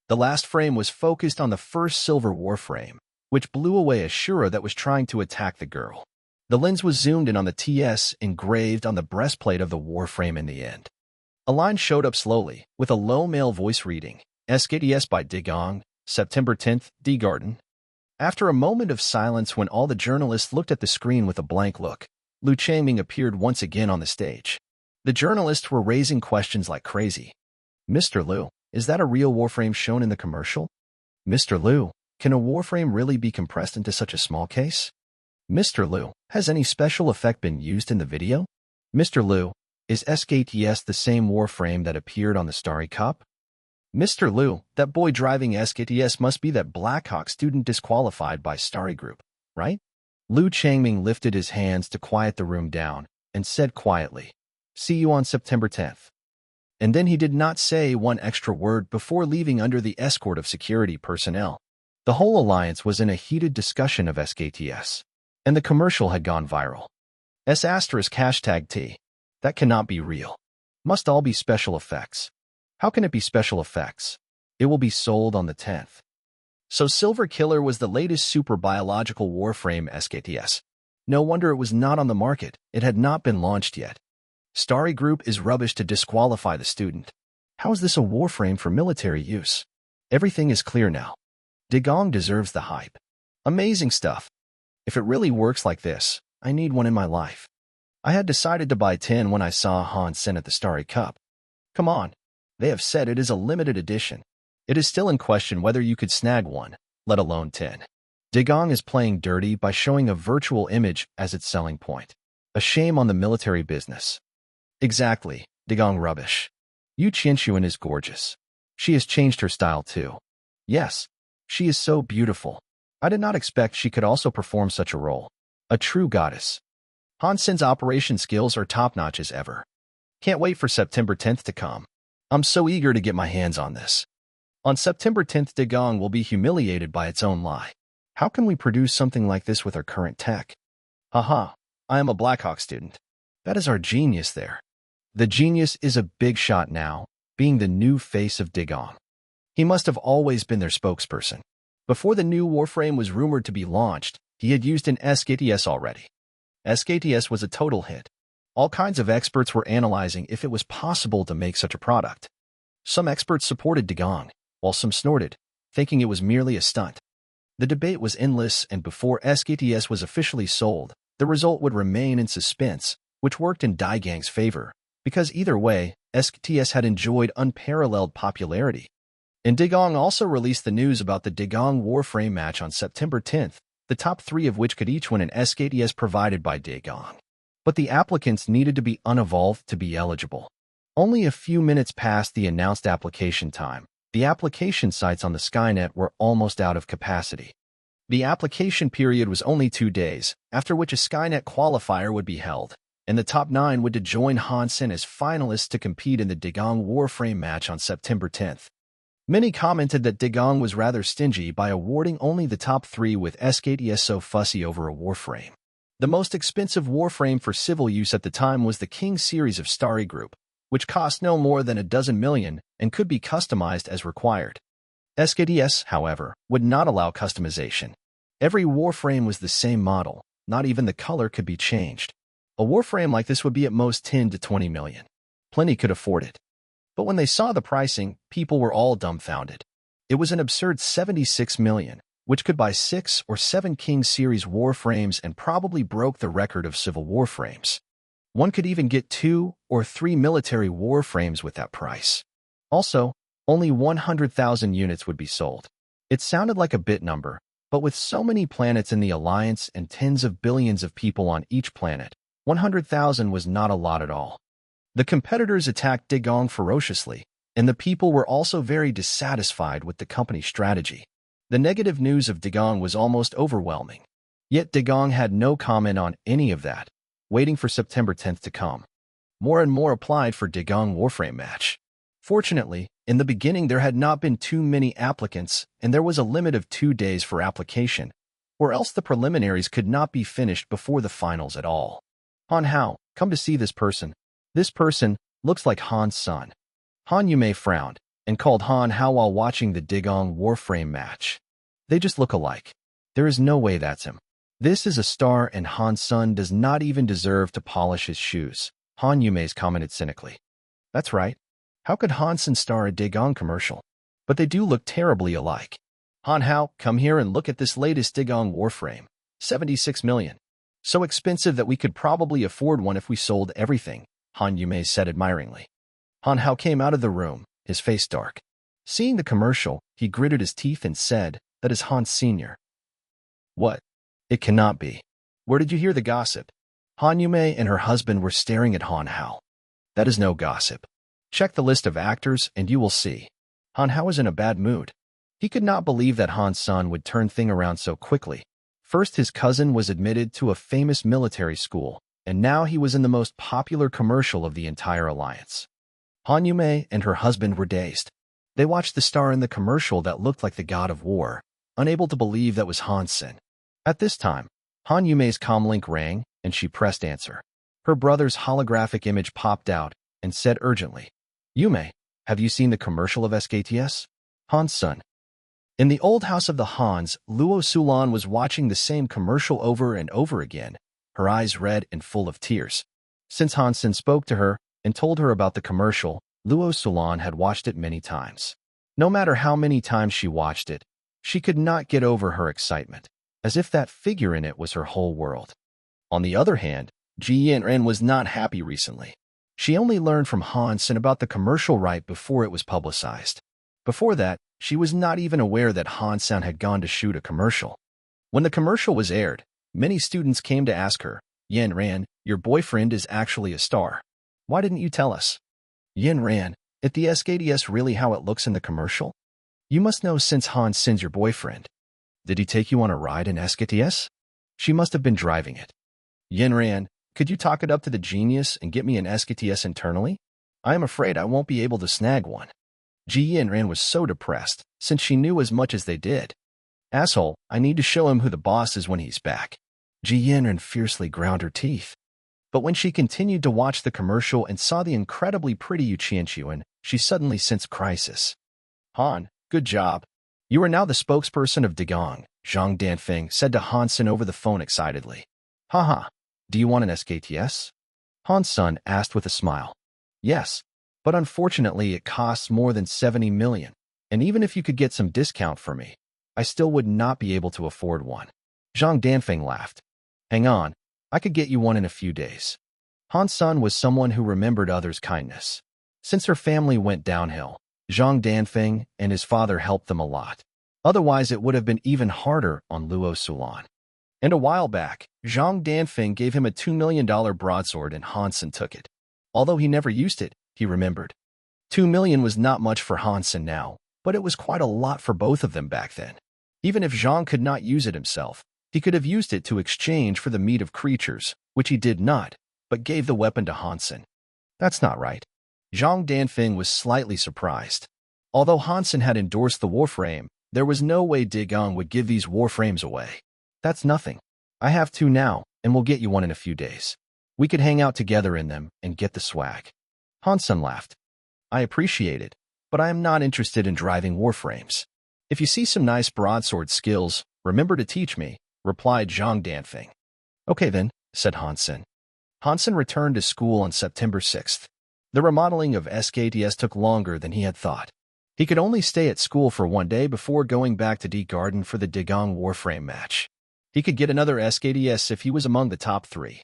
The last frame was focused on the first silver warframe, which blew away a Shura that was trying to attack the girl. The lens was zoomed in on the TS engraved on the breastplate of the warframe in the end. A line showed up slowly, with a low male voice reading, SKTS by Digong, September 10th, D Garden. After a moment of silence when all the journalists looked at the screen with a blank look, Lu Changming appeared once again on the stage. The journalists were raising questions like crazy. Mr. Lu, is that a real warframe shown in the commercial? Mr. Lu, can a warframe really be compressed into such a small case? Mr. Lu, has any special effect been used in the video? Mr. Lu, is SKTS the same warframe that appeared on the Starry Cup? Mr. Lu, that boy driving SKTS must be that Blackhawk student disqualified by Starry Group, right? Lu Changming lifted his hands to quiet the room down and said quietly, "See you on September 10th. And then he did not say one extra word before leaving under the escort of security personnel. The whole alliance was in a heated discussion of SKTS, and the commercial had gone viral. *#T. That cannot be real. Must all be special effects. How can it be special effects? It will be sold on the 10th. So Silver Killer was the latest super biological warframe SKTS. No wonder it was not on the market. It had not been launched yet. Starry Group is rubbish to disqualify the student. How is this a warframe for military use? Everything is clear now. Digong deserves the hype. Amazing stuff. If it really works like this, I need one in my life. I had decided to buy 10 when I saw Han Sen at the Starry Cup. Come on. They have said it is a limited edition. It is still in question whether you could snag one, let alone 10. Digong is playing dirty by showing a virtual image as its selling point. A shame on the military business. Exactly, Digong rubbish. Yu Qianxuan is gorgeous. She has changed her style too. Yes, she is so beautiful. I did not expect she could also perform such a role. A true goddess. Han Sen's operation skills are top-notch as ever. Can't wait for September 10th to come. I'm so eager to get my hands on this. On September 10th, Digong will be humiliated by its own lie. How can we produce something like this with our current tech? Haha, I am a Blackhawk student. That is our genius there. The genius is a big shot now, being the new face of Digong. He must have always been their spokesperson. Before the new warframe was rumored to be launched, he had used an SKTS already. SKTS was a total hit. All kinds of experts were analyzing if it was possible to make such a product. Some experts supported Digong, while some snorted, thinking it was merely a stunt. The debate was endless, and before SKTS was officially sold, the result would remain in suspense, which worked in Digang's favor, because either way, SKTS had enjoyed unparalleled popularity. And Digong also released the news about the Digong Warframe match on September 10th, the top 3 of which could each win an SKTS provided by Digong. But the applicants needed to be unevolved to be eligible. Only a few minutes past the announced application time, the application sites on the Skynet were almost out of capacity. The application period was only 2 days, after which a Skynet qualifier would be held, and the top 9 would join Han Sen as finalists to compete in the Digong Warframe match on September 10th. Many commented that Digong was rather stingy by awarding only the top 3 with SKTS so fussy over a warframe. The most expensive warframe for civil use at the time was the King series of Starry Group, which cost no more than $12 million and could be customized as required. SKTS, however, would not allow customization. Every warframe was the same model, not even the color could be changed. A warframe like this would be at most 10 to 20 million. Plenty could afford it. But when they saw the pricing, people were all dumbfounded. It was an absurd 76 million, which could buy 6 or 7 King series warframes and probably broke the record of civil warframes. One could even get 2 or 3 military warframes with that price. Also, only 100,000 units would be sold. It sounded like a bit number, but with so many planets in the Alliance and tens of billions of people on each planet, 100,000 was not a lot at all. The competitors attacked Digong ferociously, and the people were also very dissatisfied with the company's strategy. The negative news of Digong was almost overwhelming. Yet Digong had no comment on any of that, waiting for September 10th to come. More and more applied for Daegong Warframe match. Fortunately, in the beginning there had not been too many applicants and there was a limit of 2 days for application, or else the preliminaries could not be finished before the finals at all. Han Hao, come to see this person. This person looks like Han's son. Han Yume frowned and called Han Hao while watching the Daegong Warframe match. They just look alike. There is no way that's him. This is a star and Han's son does not even deserve to polish his shoes, Han Yume's commented cynically. That's right. How could Hansen star a Daegong commercial? But they do look terribly alike. Han Hao, come here and look at this latest Daegong Warframe. 76 million. So expensive that we could probably afford one if we sold everything, Han Yume said admiringly. Han Hao came out of the room, his face dark. Seeing the commercial, he gritted his teeth and said, that is Han Sr. What? It cannot be. Where did you hear the gossip? Han Yume and her husband were staring at Han Hao. That is no gossip. Check the list of actors and you will see. Han Hao is in a bad mood. He could not believe that Han's son would turn things around so quickly. First, his cousin was admitted to a famous military school, and now he was in the most popular commercial of the entire alliance. Han Yume and her husband were dazed. They watched the star in the commercial that looked like the god of war, unable to believe that was Hansen. At this time, Han Yume's comlink rang, and she pressed answer. Her brother's holographic image popped out and said urgently, Yume, have you seen the commercial of SKTS? Han's son. In the old house of the Hans, Luo Sulan was watching the same commercial over and over again, her eyes red and full of tears. Since Hansen spoke to her and told her about the commercial, Luo Sulan had watched it many times. No matter how many times she watched it, she could not get over her excitement, as if that figure in it was her whole world. On the other hand, Ji Yanren was not happy recently. She only learned from Hansen about the commercial right before it was publicized. Before that, she was not even aware that Hansen had gone to shoot a commercial. When the commercial was aired, many students came to ask her, Yanran, your boyfriend is actually a star. Why didn't you tell us? Yanran, is the SKDS really how it looks in the commercial? You must know since Hansen's your boyfriend. Did he take you on a ride in SKTS? She must have been driving it. Yanran, could you talk it up to the genius and get me an SKTS internally? I am afraid I won't be able to snag one. Ji Yanran was so depressed, since she knew as much as they did. Asshole, I need to show him who the boss is when he's back. Ji Yanran fiercely ground her teeth. But when she continued to watch the commercial and saw the incredibly pretty Yu Qianquan, she suddenly sensed crisis. Han, good job. You are now the spokesperson of Daegong, Zhang Danfeng said to Hansen over the phone excitedly. Haha, do you want an SKTS? Han's son asked with a smile. Yes, but unfortunately it costs more than 70 million, and even if you could get some discount for me, I still would not be able to afford one. Zhang Danfeng laughed. Hang on, I could get you one in a few days. Han's son was someone who remembered others' kindness. Since her family went downhill, Zhang Danfeng and his father helped them a lot. Otherwise it would have been even harder on Luo Sulan. And a while back, Zhang Danfeng gave him a $2 million broadsword and Hansen took it. Although he never used it, he remembered. 2 million was not much for Hansen now, but it was quite a lot for both of them back then. Even if Zhang could not use it himself, he could have used it to exchange for the meat of creatures, which he did not, but gave the weapon to Hansen. That's not right. Zhang Danfeng was slightly surprised. Although Hansen had endorsed the Warframe, there was no way Daegong would give these Warframes away. That's nothing. I have 2 now, and we'll get you one in a few days. We could hang out together in them and get the swag. Hansen laughed. I appreciate it, but I am not interested in driving Warframes. If you see some nice broadsword skills, remember to teach me, replied Zhang Danfeng. Okay then, said Hansen. Hansen returned to school on September 6th. The remodeling of SKTS took longer than he had thought. He could only stay at school for 1 day before going back to D Garden for the Daegong Warframe match. He could get another SKTS if he was among the top 3.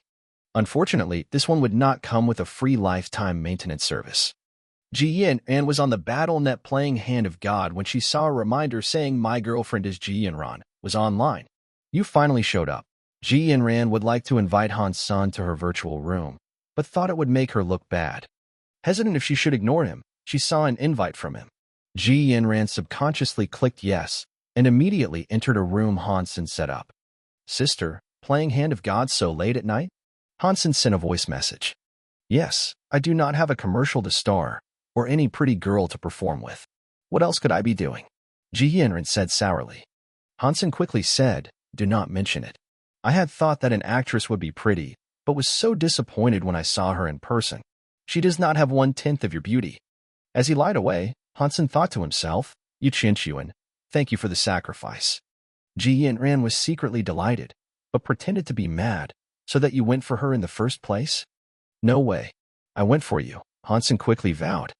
Unfortunately, this one would not come with a free lifetime maintenance service. Ji Yanran was on the battle.net playing Hand of God when she saw a reminder saying my girlfriend is Ji Yanran was online. You finally showed up. Ji Yanran would like to invite Han's son to her virtual room, but thought it would make her look bad. Hesitant if she should ignore him, she saw an invite from him. Ji Yanran subconsciously clicked yes, and immediately entered a room Hansen set up. Sister, playing Hand of God so late at night? Hansen sent a voice message. Yes, I do not have a commercial to star or any pretty girl to perform with. What else could I be doing? Ji Yanran said sourly. Hansen quickly said, do not mention it. I had thought that an actress would be pretty, but was so disappointed when I saw her in person. She does not have 1/10 of your beauty. As he lied away, Hansen thought to himself, you Xuanhuan, thank you for the sacrifice. Ji Yanran was secretly delighted, but pretended to be mad, so that you went for her in the first place? No way. I went for you, Hansen quickly vowed.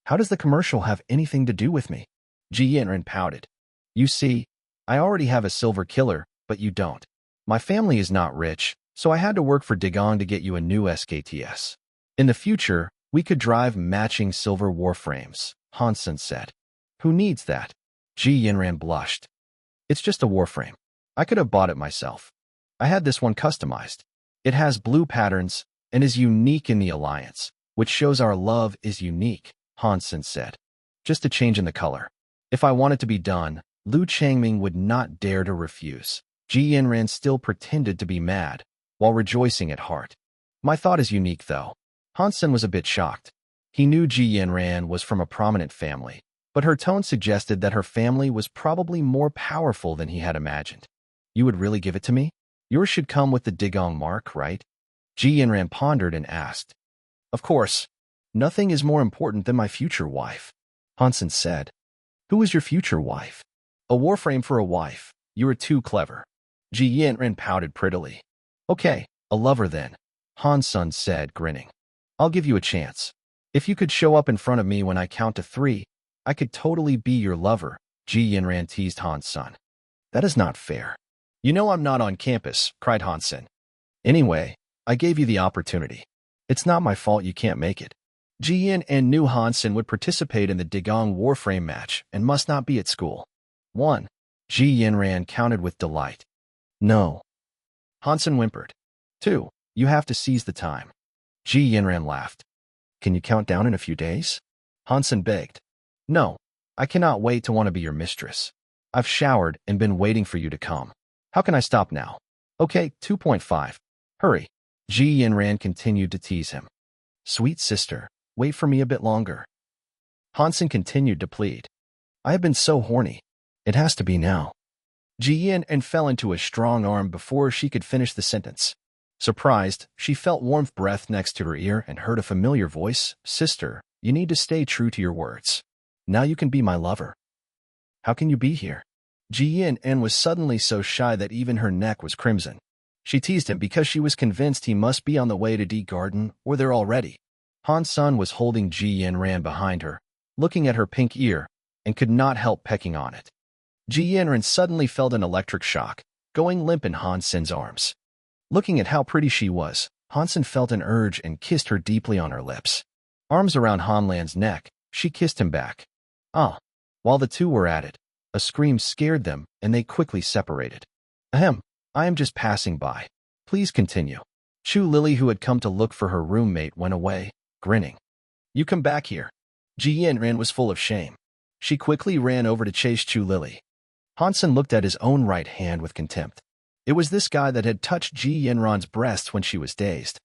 How does the commercial have anything to do with me? Ji Yanran pouted. You see, I already have a silver killer, but you don't. My family is not rich, so I had to work for Digong to get you a new SKTS. In the future, we could drive matching silver warframes, Hansen said. Who needs that? Ji Yanran blushed. It's just a warframe. I could have bought it myself. I had this one customized. It has blue patterns and is unique in the alliance, which shows our love is unique, Hansen said. Just a change in the color. If I want it to be done, Lu Changming would not dare to refuse. Ji Yanran still pretended to be mad, while rejoicing at heart. My thought is unique, though. Hansen was a bit shocked. He knew Ji Yanran was from a prominent family, but her tone suggested that her family was probably more powerful than he had imagined. You would really give it to me? Yours should come with the Digong mark, right? Ji Yanran pondered and asked. Of course. Nothing is more important than my future wife, Hansen said. Who is your future wife? A warframe for a wife. You are too clever. Ji Yanran pouted prettily. Okay, a lover then, Hansen said, grinning. I'll give you a chance. If you could show up in front of me when I count to 3, I could totally be your lover, Ji Yanran teased Hansen. That is not fair. You know I'm not on campus, cried Hansen. Anyway, I gave you the opportunity. It's not my fault you can't make it. Ji Yanran knew Hansen would participate in the Digong warframe match and must not be at school. 1. Ji Yanran counted with delight. No. Hansen whimpered. 2. You have to seize the time. Ji Yanran laughed. Can you count down in a few days? Hansen begged. No. I cannot wait to want to be your mistress. I've showered and been waiting for you to come. How can I stop now? Okay, 2.5. Hurry. Ji Yanran continued to tease him. Sweet sister, wait for me a bit longer. Hansen continued to plead. I have been so horny. It has to be now. Ji Yanran fell into a strong arm before she could finish the sentence. Surprised, she felt warm breath next to her ear and heard a familiar voice. Sister, you need to stay true to your words. Now you can be my lover. How can you be here? Ji Yanran was suddenly so shy that even her neck was crimson. She teased him because she was convinced he must be on the way to D Garden or there already. Hansen was holding Ji Yanran behind her, looking at her pink ear, and could not help pecking on it. Ji Yanran suddenly felt an electric shock, going limp in Hansen's arms. Looking at how pretty she was, Hansen felt an urge and kissed her deeply on her lips. Arms around Hanlan's neck, she kissed him back. Ah! While the two were at it, a scream scared them and they quickly separated. Ahem, I am just passing by. Please continue. Chu Lily, who had come to look for her roommate, went away, grinning. You come back here. Ji Yanran was full of shame. She quickly ran over to chase Chu Lily. Hansen looked at his own right hand with contempt. It was this guy that had touched Ji Yanran's breast when she was dazed.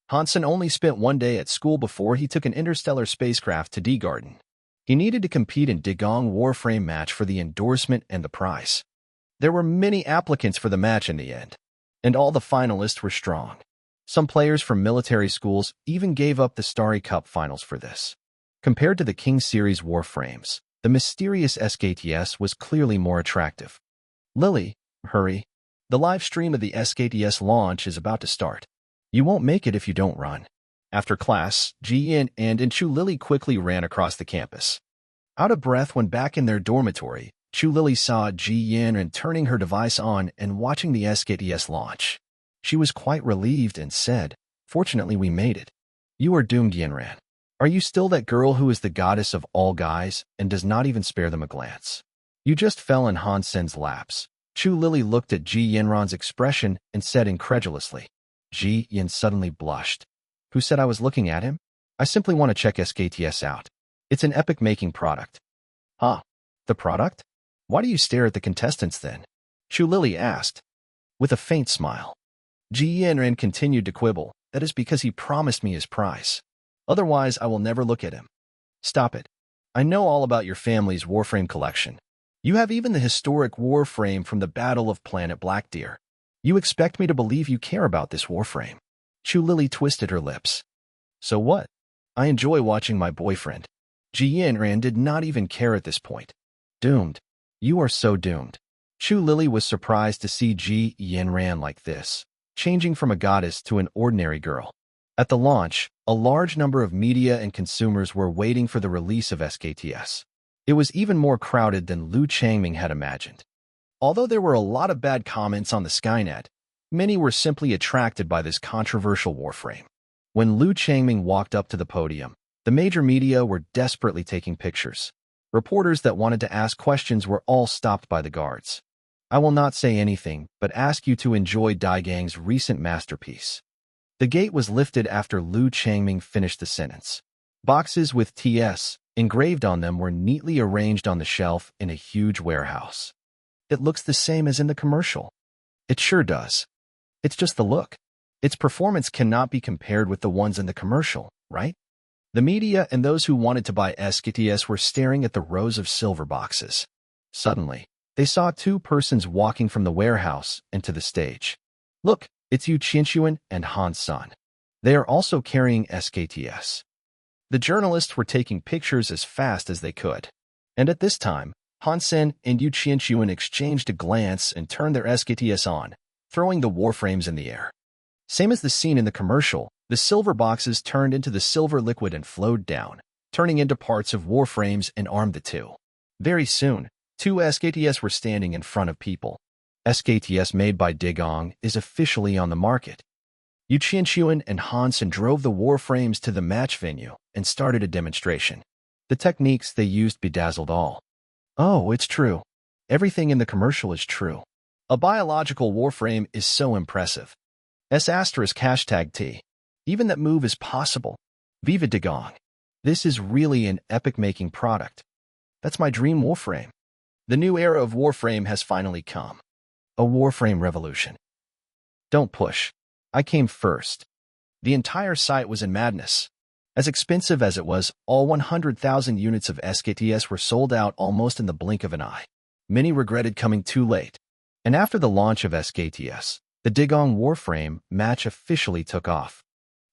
Hansen only spent 1 day at school before he took an interstellar spacecraft to D Garden. He needed to compete in Digong warframe match for the endorsement and the prize. There were many applicants for the match in the end, and all the finalists were strong. Some players from military schools even gave up the Starry Cup finals for this. Compared to the King Series warframes, the mysterious SKTS was clearly more attractive. Lily, hurry. The live stream of the SKTS launch is about to start. You won't make it if you don't run. After class, Ji Yanran and Chu Lily quickly ran across the campus. Out of breath when back in their dormitory, Chu Lily saw Ji Yanran turning her device on and watching the SKTS launch. She was quite relieved and said, Fortunately, we made it. You are doomed, Yanran. Are you still that girl who is the goddess of all guys and does not even spare them a glance? You just fell in Hansen's laps. Chu Lily looked at Ji Yanran's expression and said incredulously. Ji Yan suddenly blushed. Who said I was looking at him? I simply want to check SKTS out. It's an epic-making product. Huh? The product? Why do you stare at the contestants then? Chu Lily asked. With a faint smile. Ji Yanran continued to quibble. That is because he promised me his prize. Otherwise, I will never look at him. Stop it. I know all about your family's Warframe collection. You have even the historic Warframe from the Battle of Planet Blackdeer. You expect me to believe you care about this Warframe? Chu Lily twisted her lips. So what? I enjoy watching my boyfriend. Ji Yanran did not even care at this point. Doomed. You are so doomed. Chu Lily was surprised to see Ji Yanran like this, changing from a goddess to an ordinary girl. At the launch, a large number of media and consumers were waiting for the release of SKTS. It was even more crowded than Liu Changming had imagined. Although there were a lot of bad comments on the Skynet, many were simply attracted by this controversial Warframe. When Liu Changming walked up to the podium, the major media were desperately taking pictures. Reporters that wanted to ask questions were all stopped by the guards. I will not say anything, but ask you to enjoy Daigang's recent masterpiece. The gate was lifted after Liu Changming finished the sentence. Boxes with TS engraved on them were neatly arranged on the shelf in a huge warehouse. It looks the same as in the commercial. It sure does. It's just the look. Its performance cannot be compared with the ones in the commercial, right? The media and those who wanted to buy SKTS were staring at the rows of silver boxes. Suddenly, they saw two persons walking from the warehouse into the stage. Look, it's Yu Qianxuan and Han Sun. They are also carrying SKTS. The journalists were taking pictures as fast as they could. And at this time, Han Sen and Yu Qianxuan exchanged a glance and turned their SKTS on, throwing the warframes in the air. Same as the scene in the commercial, the silver boxes turned into the silver liquid and flowed down, turning into parts of warframes and armed the two. Very soon, two SKTS were standing in front of people. SKTS made by Digong is officially on the market. Yu Qianxuan and Hansen drove the warframes to the match venue and started a demonstration. The techniques they used bedazzled all. Oh, it's true. Everything in the commercial is true. A biological warframe is so impressive. *#T. Even that move is possible. Viva Digong. This is really an epic-making product. That's my dream warframe. The new era of warframe has finally come. A warframe revolution. Don't push. I came first. The entire site was in madness. As expensive as it was, all 100,000 units of SKTS were sold out almost in the blink of an eye. Many regretted coming too late. And after the launch of SKTS, the Digong Warframe match officially took off.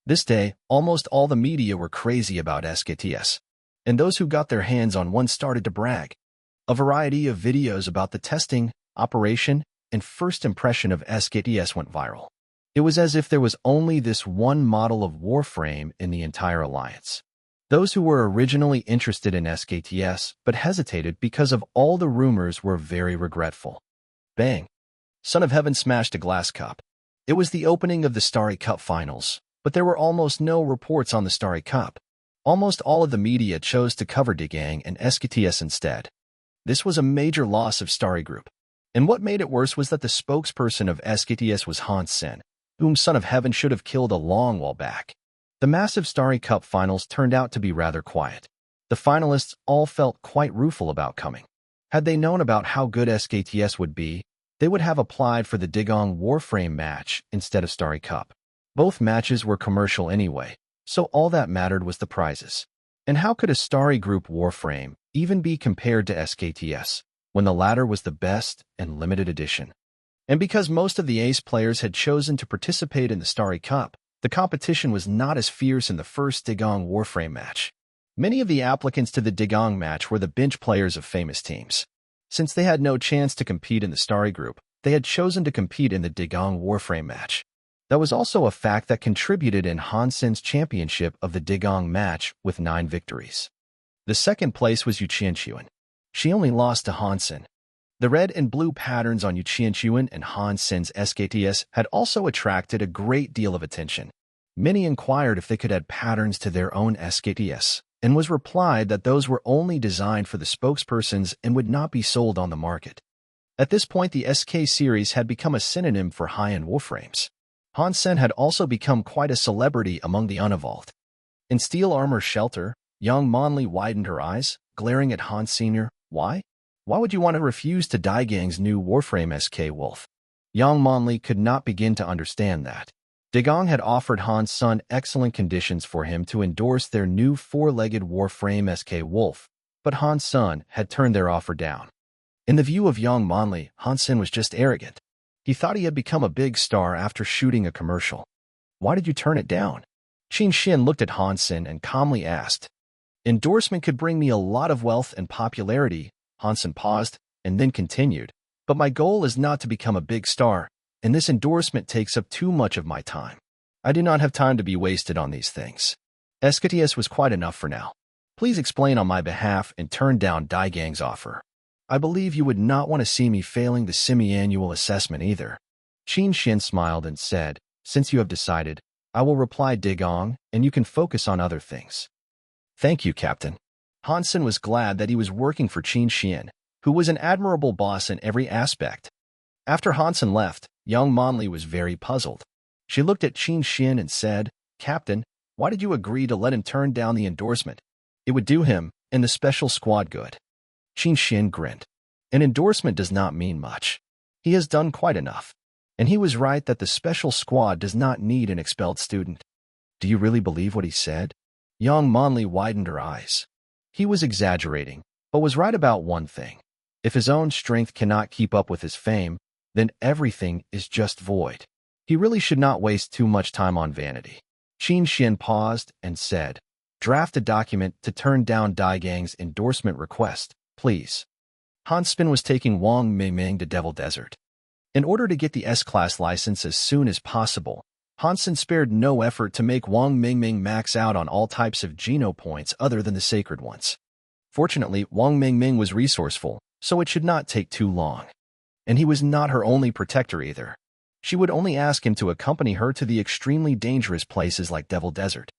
This day, almost all the media were crazy about SKTS, and those who got their hands on one started to brag. A variety of videos about the testing, operation, and first impression of SKTS went viral. It was as if there was only this one model of Warframe in the entire alliance. Those who were originally interested in SKTS but hesitated because of all the rumors were very regretful. Bang! Son of Heaven smashed a glass cup. It was the opening of the Starry Cup finals, but there were almost no reports on the Starry Cup. Almost all of the media chose to cover Digong and SKTS instead. This was a major loss of Starry Group. And what made it worse was that the spokesperson of SKTS was Han Sen, whom Son of Heaven should have killed a long while back. The massive Starry Cup finals turned out to be rather quiet. The finalists all felt quite rueful about coming. Had they known about how good SKTS would be, they would have applied for the Digong Warframe match instead of Starry Cup. Both matches were commercial anyway, so all that mattered was the prizes. And how could a Starry Group Warframe even be compared to SKTS, when the latter was the best and limited edition? And because most of the ace players had chosen to participate in the Starry Cup, the competition was not as fierce in the first Digong Warframe match. Many of the applicants to the Digong match were the bench players of famous teams. Since they had no chance to compete in the Starry Group, they had chosen to compete in the Digong Warframe match. That was also a fact that contributed in Hansen's championship of the Digong match with 9 victories. The second place was Yu Qianxuan. She only lost to Hansen. The red and blue patterns on Yu Qianxuan and Hansen's SKTS had also attracted a great deal of attention. Many inquired if they could add patterns to their own SKTS, and was replied that those were only designed for the spokespersons and would not be sold on the market. At this point, the SK series had become a synonym for high-end warframes. Han Sen had also become quite a celebrity among the unevolved. In Steel Armor Shelter, young Monli widened her eyes, glaring at Han Sr. Why? Why would you want to refuse to Daigang's new Warframe SK Wolf? Yang Monli could not begin to understand that. Daegong had offered Han Sun excellent conditions for him to endorse their new four-legged warframe SK Wolf, but Han Sun had turned their offer down. In the view of young Manli, Han Sun was just arrogant. He thought he had become a big star after shooting a commercial. Why did you turn it down? Qin Xin looked at Han Sun and calmly asked. Endorsement could bring me a lot of wealth and popularity. Han Sun paused and then continued. But my goal is not to become a big star, and this endorsement takes up too much of my time. I do not have time to be wasted on these things. SKTS was quite enough for now. Please explain on my behalf and turn down Daigang's offer. I believe you would not want to see me failing the semi-annual assessment either. Qin Xin smiled and said, since you have decided, I will reply Daegong, and you can focus on other things. Thank you, Captain. Han Sun was glad that he was working for Qin Xin, who was an admirable boss in every aspect. After Han Sun left, young Manli was very puzzled. She looked at Qin Xin and said, Captain, why did you agree to let him turn down the endorsement? It would do him and the special squad good. Qin Xin grinned. An endorsement does not mean much. He has done quite enough. And he was right that the special squad does not need an expelled student. Do you really believe what he said? Young Manli widened her eyes. He was exaggerating, but was right about one thing. If his own strength cannot keep up with his fame, then everything is just void. He really should not waste too much time on vanity. Qin Xin paused and said, draft a document to turn down Daigang's endorsement request, please. Han Sun was taking Wang Mingming to Devil Desert. In order to get the S-Class license as soon as possible, Han Sun spared no effort to make Wang Mingming max out on all types of Geno points other than the sacred ones. Fortunately, Wang Mingming was resourceful, so it should not take too long. And he was not her only protector either. She would only ask him to accompany her to the extremely dangerous places like Devil Desert.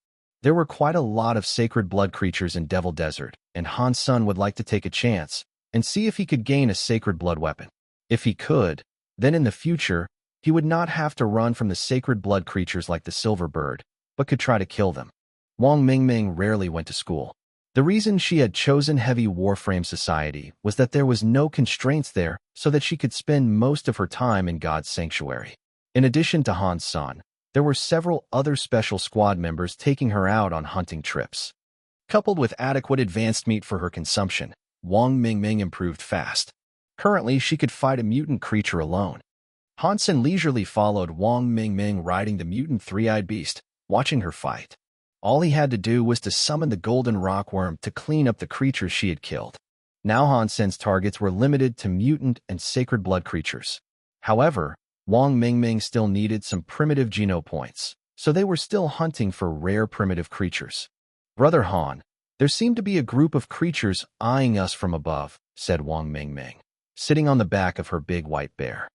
There were quite a lot of sacred blood creatures in Devil Desert, and Han Sun would like to take a chance and see if he could gain a sacred blood weapon. If he could, then in the future, he would not have to run from the sacred blood creatures like the silver bird, but could try to kill them. Wang Mingming rarely went to school. The reason she had chosen Heavy Warframe Society was that there was no constraints there so that she could spend most of her time in God's sanctuary. In addition to Han Sun, there were several other special squad members taking her out on hunting trips. Coupled with adequate advanced meat for her consumption, Wang Mingming improved fast. Currently, she could fight a mutant creature alone. Han Sun leisurely followed Wang Mingming riding the mutant three-eyed beast, watching her fight. All he had to do was to summon the golden rockworm to clean up the creatures she had killed. Now Han Sun's targets were limited to mutant and sacred blood creatures. However, Wang Mingming still needed some primitive Geno points, so they were still hunting for rare primitive creatures. Brother Han, there seemed to be a group of creatures eyeing us from above, said Wang Mingming, sitting on the back of her big white bear.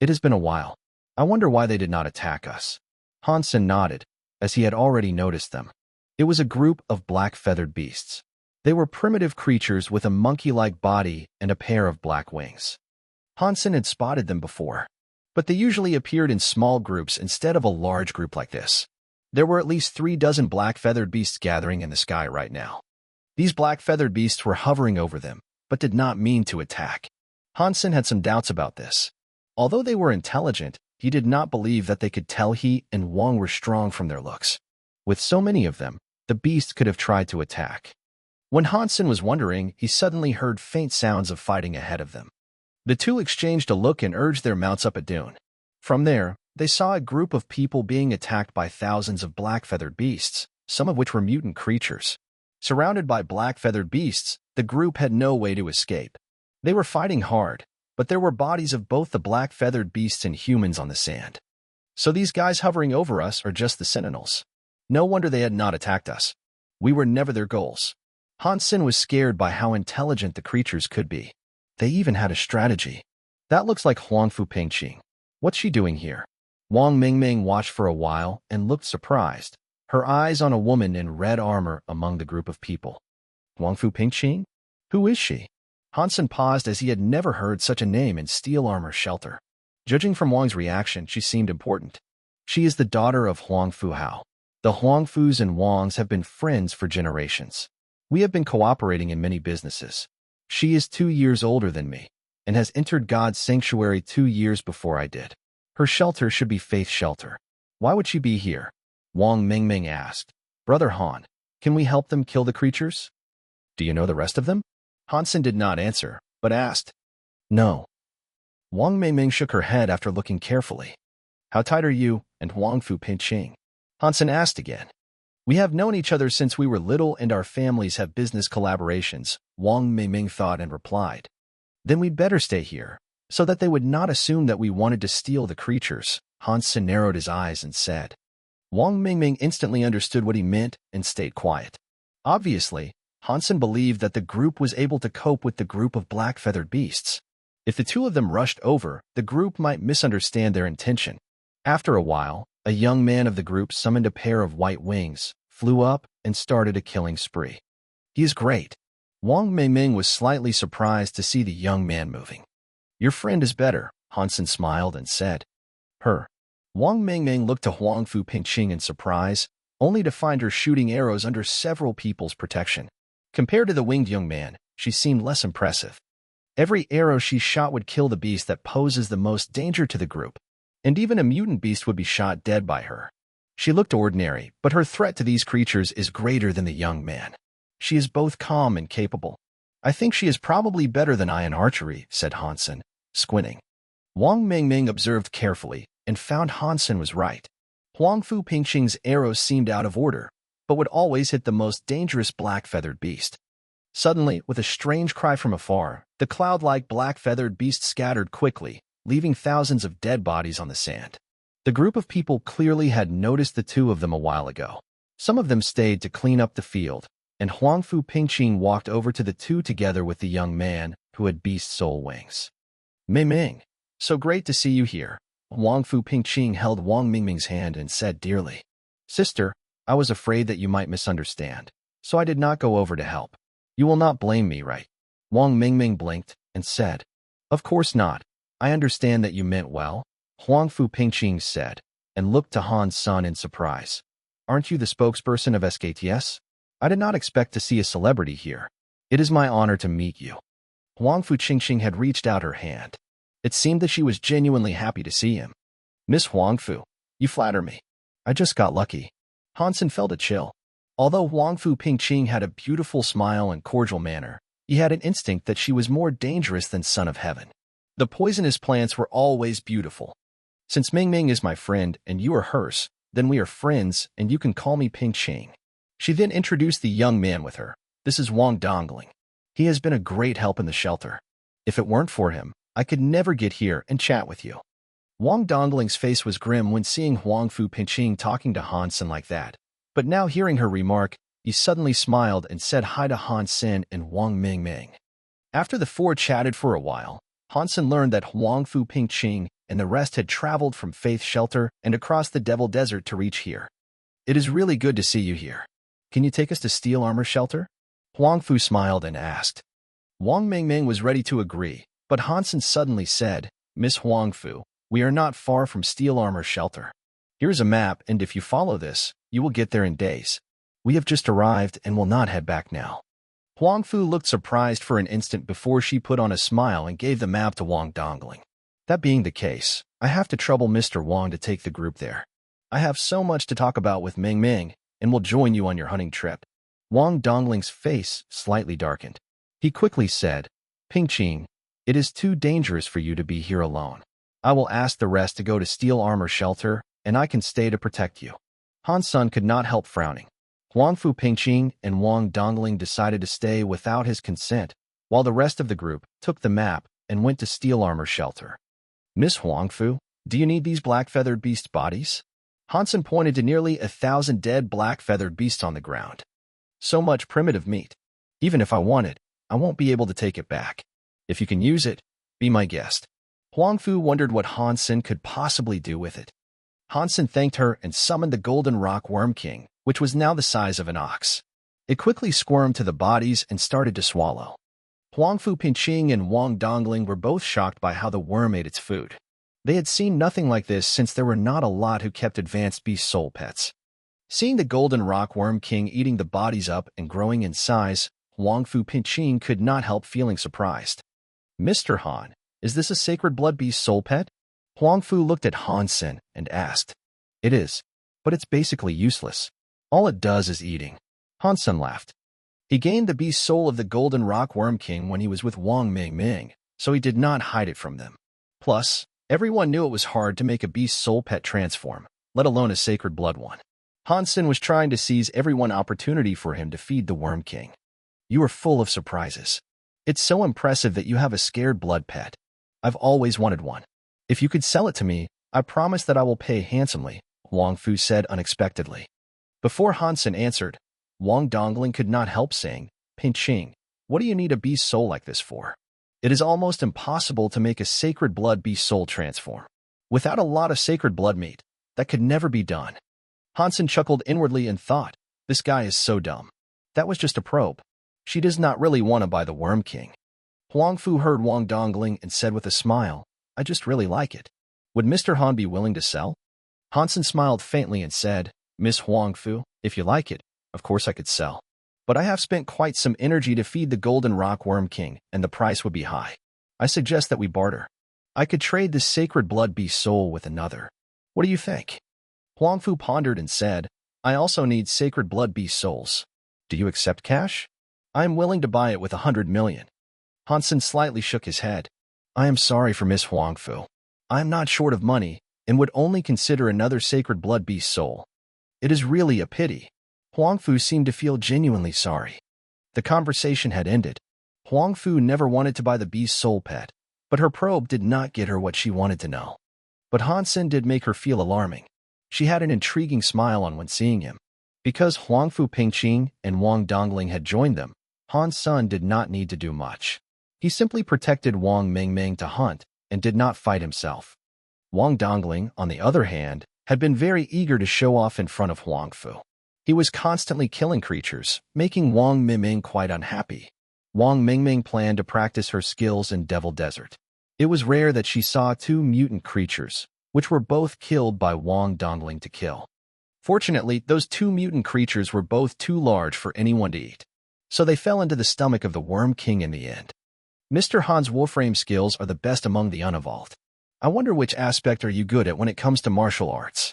It has been a while. I wonder why they did not attack us. Han Sun nodded, as he had already noticed them. It was a group of black-feathered beasts. They were primitive creatures with a monkey-like body and a pair of black wings. Han Sun had spotted them before, but they usually appeared in small groups instead of a large group like this. There were at least 3 black-feathered beasts gathering in the sky right now. These black-feathered beasts were hovering over them, but did not mean to attack. Han Sun had some doubts about this. Although they were intelligent, he did not believe that they could tell he and Wang were strong from their looks. With so many of them, the beast could have tried to attack. When Han Sun was wondering, he suddenly heard faint sounds of fighting ahead of them. The two exchanged a look and urged their mounts up a dune. From there, they saw a group of people being attacked by thousands of black-feathered beasts, some of which were mutant creatures. Surrounded by black-feathered beasts, the group had no way to escape. They were fighting hard, but there were bodies of both the black-feathered beasts and humans on the sand. So these guys hovering over us are just the sentinels. No wonder they had not attacked us. We were never their goals. Han Sun was scared by how intelligent the creatures could be. They even had a strategy. That looks like Huangfu Pingqing. What's she doing here? Wang Mingming watched for a while and looked surprised, her eyes on a woman in red armor among the group of people. Huangfu Pingqing? Who is she? Han Sun paused as he had never heard such a name in steel armor shelter. Judging from Wang's reaction, she seemed important. She is the daughter of Huangfu Hao. The Huangfus and Wangs have been friends for generations. We have been cooperating in many businesses. She is 2 years older than me and has entered God's sanctuary 2 years before I did. Her shelter should be Faith Shelter. Why would she be here? Wang Mingming asked. Brother Han, can we help them kill the creatures? Do you know the rest of them? Hansen did not answer, but asked. No. Wang Mingming shook her head after looking carefully. How tight are you and Huang Fu Pinqing? Hansen asked again. We have known each other since we were little and our families have business collaborations, Wang Mingming thought and replied. Then we'd better stay here, so that they would not assume that we wanted to steal the creatures. Hansen narrowed his eyes and said. Wang Mingming instantly understood what he meant and stayed quiet. Obviously, Hansen believed that the group was able to cope with the group of black-feathered beasts. If the two of them rushed over, the group might misunderstand their intention. After a while, a young man of the group summoned a pair of white wings, flew up, and started a killing spree. He is great. Wang Mingming was slightly surprised to see the young man moving. Your friend is better, Hansen smiled and said. Her. Wang Mingming looked to Huang Fu Pinqing in surprise, only to find her shooting arrows under several people's protection. Compared to the winged young man, she seemed less impressive. Every arrow she shot would kill the beast that poses the most danger to the group, and even a mutant beast would be shot dead by her. She looked ordinary, but her threat to these creatures is greater than the young man. She is both calm and capable. I think she is probably better than I in archery, said Hansen, squinting. Wang Mingming observed carefully and found Hansen was right. Huang Fu Pinqing's arrows seemed out of order, but would always hit the most dangerous black-feathered beast. Suddenly, with a strange cry from afar, the cloud-like black-feathered beast scattered quickly, leaving thousands of dead bodies on the sand. The group of people clearly had noticed the two of them a while ago. Some of them stayed to clean up the field, and Huang Fu Pinqing walked over to the two together with the young man who had beast soul wings. Mingming, so great to see you here. Huang Fu Pinqing held Wang Mingming's hand and said dearly, Sister, I was afraid that you might misunderstand, so I did not go over to help. You will not blame me, right? Wang Mingming blinked and said, Of course not. I understand that you meant well, Huang Fu Pinqing said, and looked to Han's son in surprise. Aren't you the spokesperson of SKTS? I did not expect to see a celebrity here. It is my honor to meet you. Huang Fu Qingxing had reached out her hand. It seemed that she was genuinely happy to see him. Miss Huang Fu, you flatter me. I just got lucky. Hansen felt a chill. Although Huang Fu Pinqing had a beautiful smile and cordial manner, he had an instinct that she was more dangerous than Son of Heaven. The poisonous plants were always beautiful. Since Mingming is my friend and you are hers, then we are friends and you can call me Pinqing. She then introduced the young man with her. This is Wang Dongling. He has been a great help in the shelter. If it weren't for him, I could never get here and chat with you. Wang Dongling's face was grim when seeing Huang Fu Pinqing talking to Hansen like that, but now hearing her remark, he suddenly smiled and said hi to Hansen and Wang Mingming. After the four chatted for a while, Hansen learned that Huang Fu Pinqing and the rest had traveled from Faith Shelter and across the Devil Desert to reach here. It is really good to see you here. Can you take us to Steel Armor Shelter? Huang Fu smiled and asked. Wang Mingming was ready to agree, but Hansen suddenly said, Miss Huang Fu, we are not far from Steel Armor Shelter. Here's a map, and if you follow this, you will get there in days. We have just arrived and will not head back now. Huang Fu looked surprised for an instant before she put on a smile and gave the map to Wang Dongling. That being the case, I have to trouble Mr. Wang to take the group there. I have so much to talk about with Mingming, and will join you on your hunting trip. Wang Dongling's face slightly darkened. He quickly said, Pinqing, it is too dangerous for you to be here alone. I will ask the rest to go to Steel Armor Shelter, and I can stay to protect you. Han Sun could not help frowning. Huang Fu Pinqing and Wang Dongling decided to stay without his consent, while the rest of the group took the map and went to Steel Armor Shelter. Miss Huang Fu, do you need these black-feathered beast bodies? Hansen pointed to nearly 1,000 dead black-feathered beasts on the ground. So much primitive meat. Even if I want it, I won't be able to take it back. If you can use it, be my guest. Huang Fu wondered what Hansen could possibly do with it. Hansen thanked her and summoned the Golden Rock Worm King, which was now the size of an ox. It quickly squirmed to the bodies and started to swallow. Huang Fu Pinqing and Wang Dongling were both shocked by how the worm ate its food. They had seen nothing like this since there were not a lot who kept advanced beast soul pets. Seeing the Golden Rock Worm King eating the bodies up and growing in size, Huang Fu Pinqing could not help feeling surprised. Mr. Han, is this a sacred blood beast soul pet? Huang Fu looked at Hansen and asked. It is, but it's basically useless. All it does is eating. Han Sen laughed. He gained the beast soul of the golden rock worm king when he was with Wang Mingming, so he did not hide it from them. Plus, everyone knew it was hard to make a beast soul pet transform, let alone a sacred blood one. Han Sen was trying to seize every one opportunity for him to feed the worm king. You are full of surprises. It's so impressive that you have a scared blood pet. I've always wanted one. If you could sell it to me, I promise that I will pay handsomely, Wang Fu said unexpectedly. Before Han Sen answered, Wang Dongling could not help saying, Pinching, what do you need a beast soul like this for? It is almost impossible to make a sacred blood beast soul transform. Without a lot of sacred blood meat, that could never be done. Han Sen chuckled inwardly and thought, this guy is so dumb. That was just a probe. She does not really want to buy the Worm King. Huang Fu heard Wang Dongling and said with a smile, I just really like it. Would Mr. Han be willing to sell? Han Sen smiled faintly and said, Miss Huang Fu, if you like it, of course I could sell. But I have spent quite some energy to feed the Golden Rock Worm King, and the price would be high. I suggest that we barter. I could trade this sacred blood beast soul with another. What do you think? Huang Fu pondered and said, I also need sacred blood beast souls. Do you accept cash? I am willing to buy it with 100 million. Han Sen slightly shook his head. I am sorry for Miss Huang Fu. I am not short of money, and would only consider another sacred blood beast soul. It is really a pity. Huang Fu seemed to feel genuinely sorry. The conversation had ended. Huang Fu never wanted to buy the beast soul pet, but her probe did not get her what she wanted to know. But Han Sen did make her feel alarming. She had an intriguing smile on when seeing him. Because Huang Fu Pingqing and Wang Dongling had joined them, Han Sen did not need to do much. He simply protected Wang Mingming to hunt and did not fight himself. Wang Dongling, on the other hand, had been very eager to show off in front of Huang Fu. He was constantly killing creatures, making Wang Mingming quite unhappy. Wang Mingming planned to practice her skills in Devil Desert. It was rare that she saw two mutant creatures, which were both killed by Wang Dongling to kill. Fortunately, those two mutant creatures were both too large for anyone to eat, so they fell into the stomach of the Worm King in the end. Mr. Han's Wolframe skills are the best among the unevolved. I wonder which aspect are you good at when it comes to martial arts?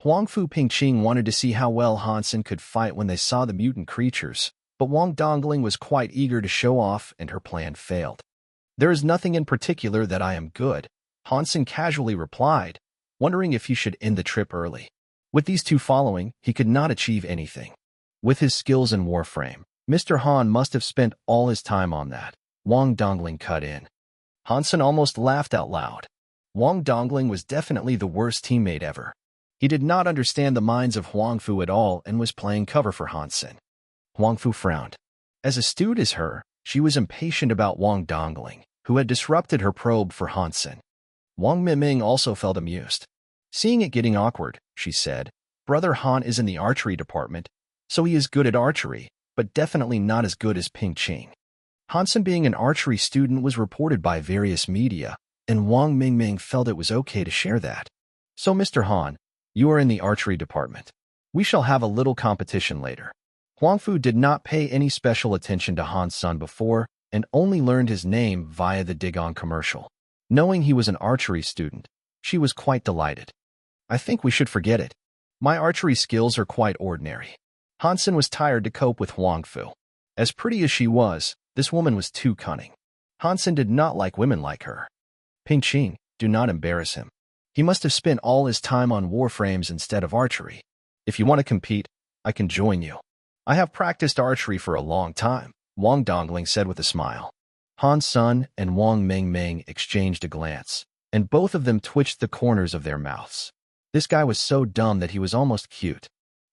Huang Fu Pingqing wanted to see how well Han Sen could fight when they saw the mutant creatures, but Wang Dongling was quite eager to show off and her plan failed. There is nothing in particular that I am good, Han Sen casually replied, wondering if he should end the trip early. With these two following, he could not achieve anything. With his skills in Warframe, Mr. Han must have spent all his time on that. Wang Dongling cut in. Han Sen almost laughed out loud. Wang Dongling was definitely the worst teammate ever. He did not understand the minds of Huang Fu at all and was playing cover for Han Sen. Huang Fu frowned. As astute as her, she was impatient about Wang Dongling, who had disrupted her probe for Han Sen. Wang Mingming also felt amused. Seeing it getting awkward, she said, Brother Han is in the archery department, so he is good at archery, but definitely not as good as Pingqing. Han Sen being an archery student was reported by various media, and Wang Mingming felt it was okay to share that. So Mr. Han, you are in the archery department. We shall have a little competition later. Huang Fu did not pay any special attention to Han Sen before and only learned his name via the Digong commercial. Knowing he was an archery student, she was quite delighted. I think we should forget it. My archery skills are quite ordinary. Han Sen was tired to cope with Huang Fu. As pretty as she was, this woman was too cunning. Han Sen did not like women like her. Pingqing, do not embarrass him. He must have spent all his time on warframes instead of archery. If you want to compete, I can join you. I have practiced archery for a long time, Wang Dongling said with a smile. Han Sen and Wang Mingming exchanged a glance, and both of them twitched the corners of their mouths. This guy was so dumb that he was almost cute.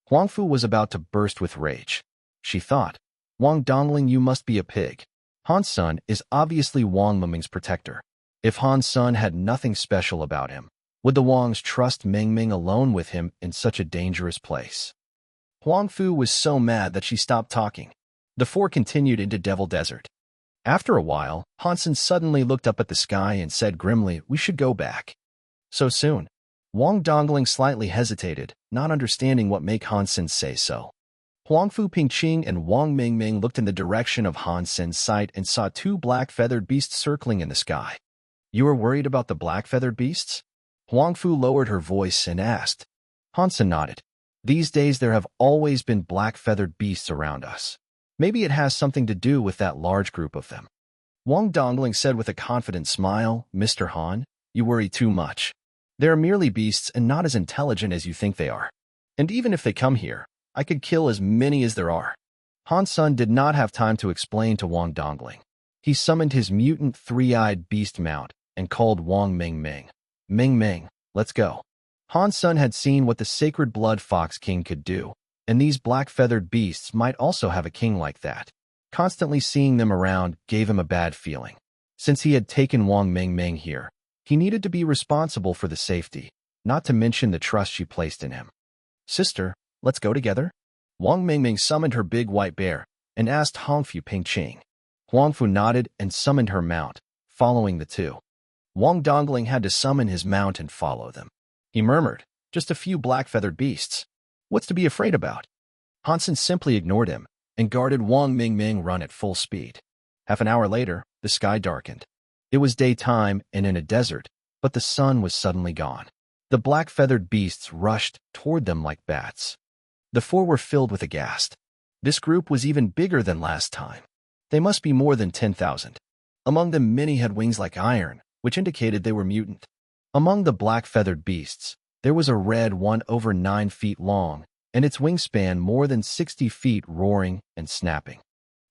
Huang Fu was about to burst with rage. She thought, Wang Dongling, you must be a pig. Han Sen is obviously Wang Mingming's protector. If Han Sen had nothing special about him, would the Wangs trust Mingming alone with him in such a dangerous place? Huang Fu was so mad that she stopped talking. The four continued into Devil Desert. After a while, Han Sen suddenly looked up at the sky and said grimly, we should go back. So soon? Wang Dongling slightly hesitated, not understanding what made Han Sen say so. Huang Fu Pingqing and Wang Mingming looked in the direction of Han Sen's sight and saw two black-feathered beasts circling in the sky. You are worried about the black-feathered beasts? Huang Fu lowered her voice and asked. Hansen nodded. These days there have always been black-feathered beasts around us. Maybe it has something to do with that large group of them. Wang Dongling said with a confident smile, Mr. Han, you worry too much. They are merely beasts and not as intelligent as you think they are. And even if they come here, I could kill as many as there are. Han Sun did not have time to explain to Wang Dongling. He summoned his mutant three-eyed beast mount and called Wang Ming Ming. Ming Ming, let's go. Han Sun had seen what the sacred blood fox king could do, and these black-feathered beasts might also have a king like that. Constantly seeing them around gave him a bad feeling. Since he had taken Wang Ming Ming here, he needed to be responsible for the safety, not to mention the trust she placed in him. Sister, let's go together? Wang Ming Ming summoned her big white bear and asked Hongfu Pingqing. Huangfu nodded and summoned her mount, following the two. Wang Dongling had to summon his mount and follow them. He murmured, just a few black-feathered beasts. What's to be afraid about? Hansen simply ignored him and guarded Wang Ming Ming run at full speed. Half an hour later, the sky darkened. It was daytime and in a desert, but the sun was suddenly gone. The black-feathered beasts rushed toward them like bats. The four were filled with aghast. This group was even bigger than last time. They must be more than 10,000. Among them many had wings like iron, which indicated they were mutant. Among the black-feathered beasts, there was a red one over 9 feet long, and its wingspan more than 60 feet roaring and snapping.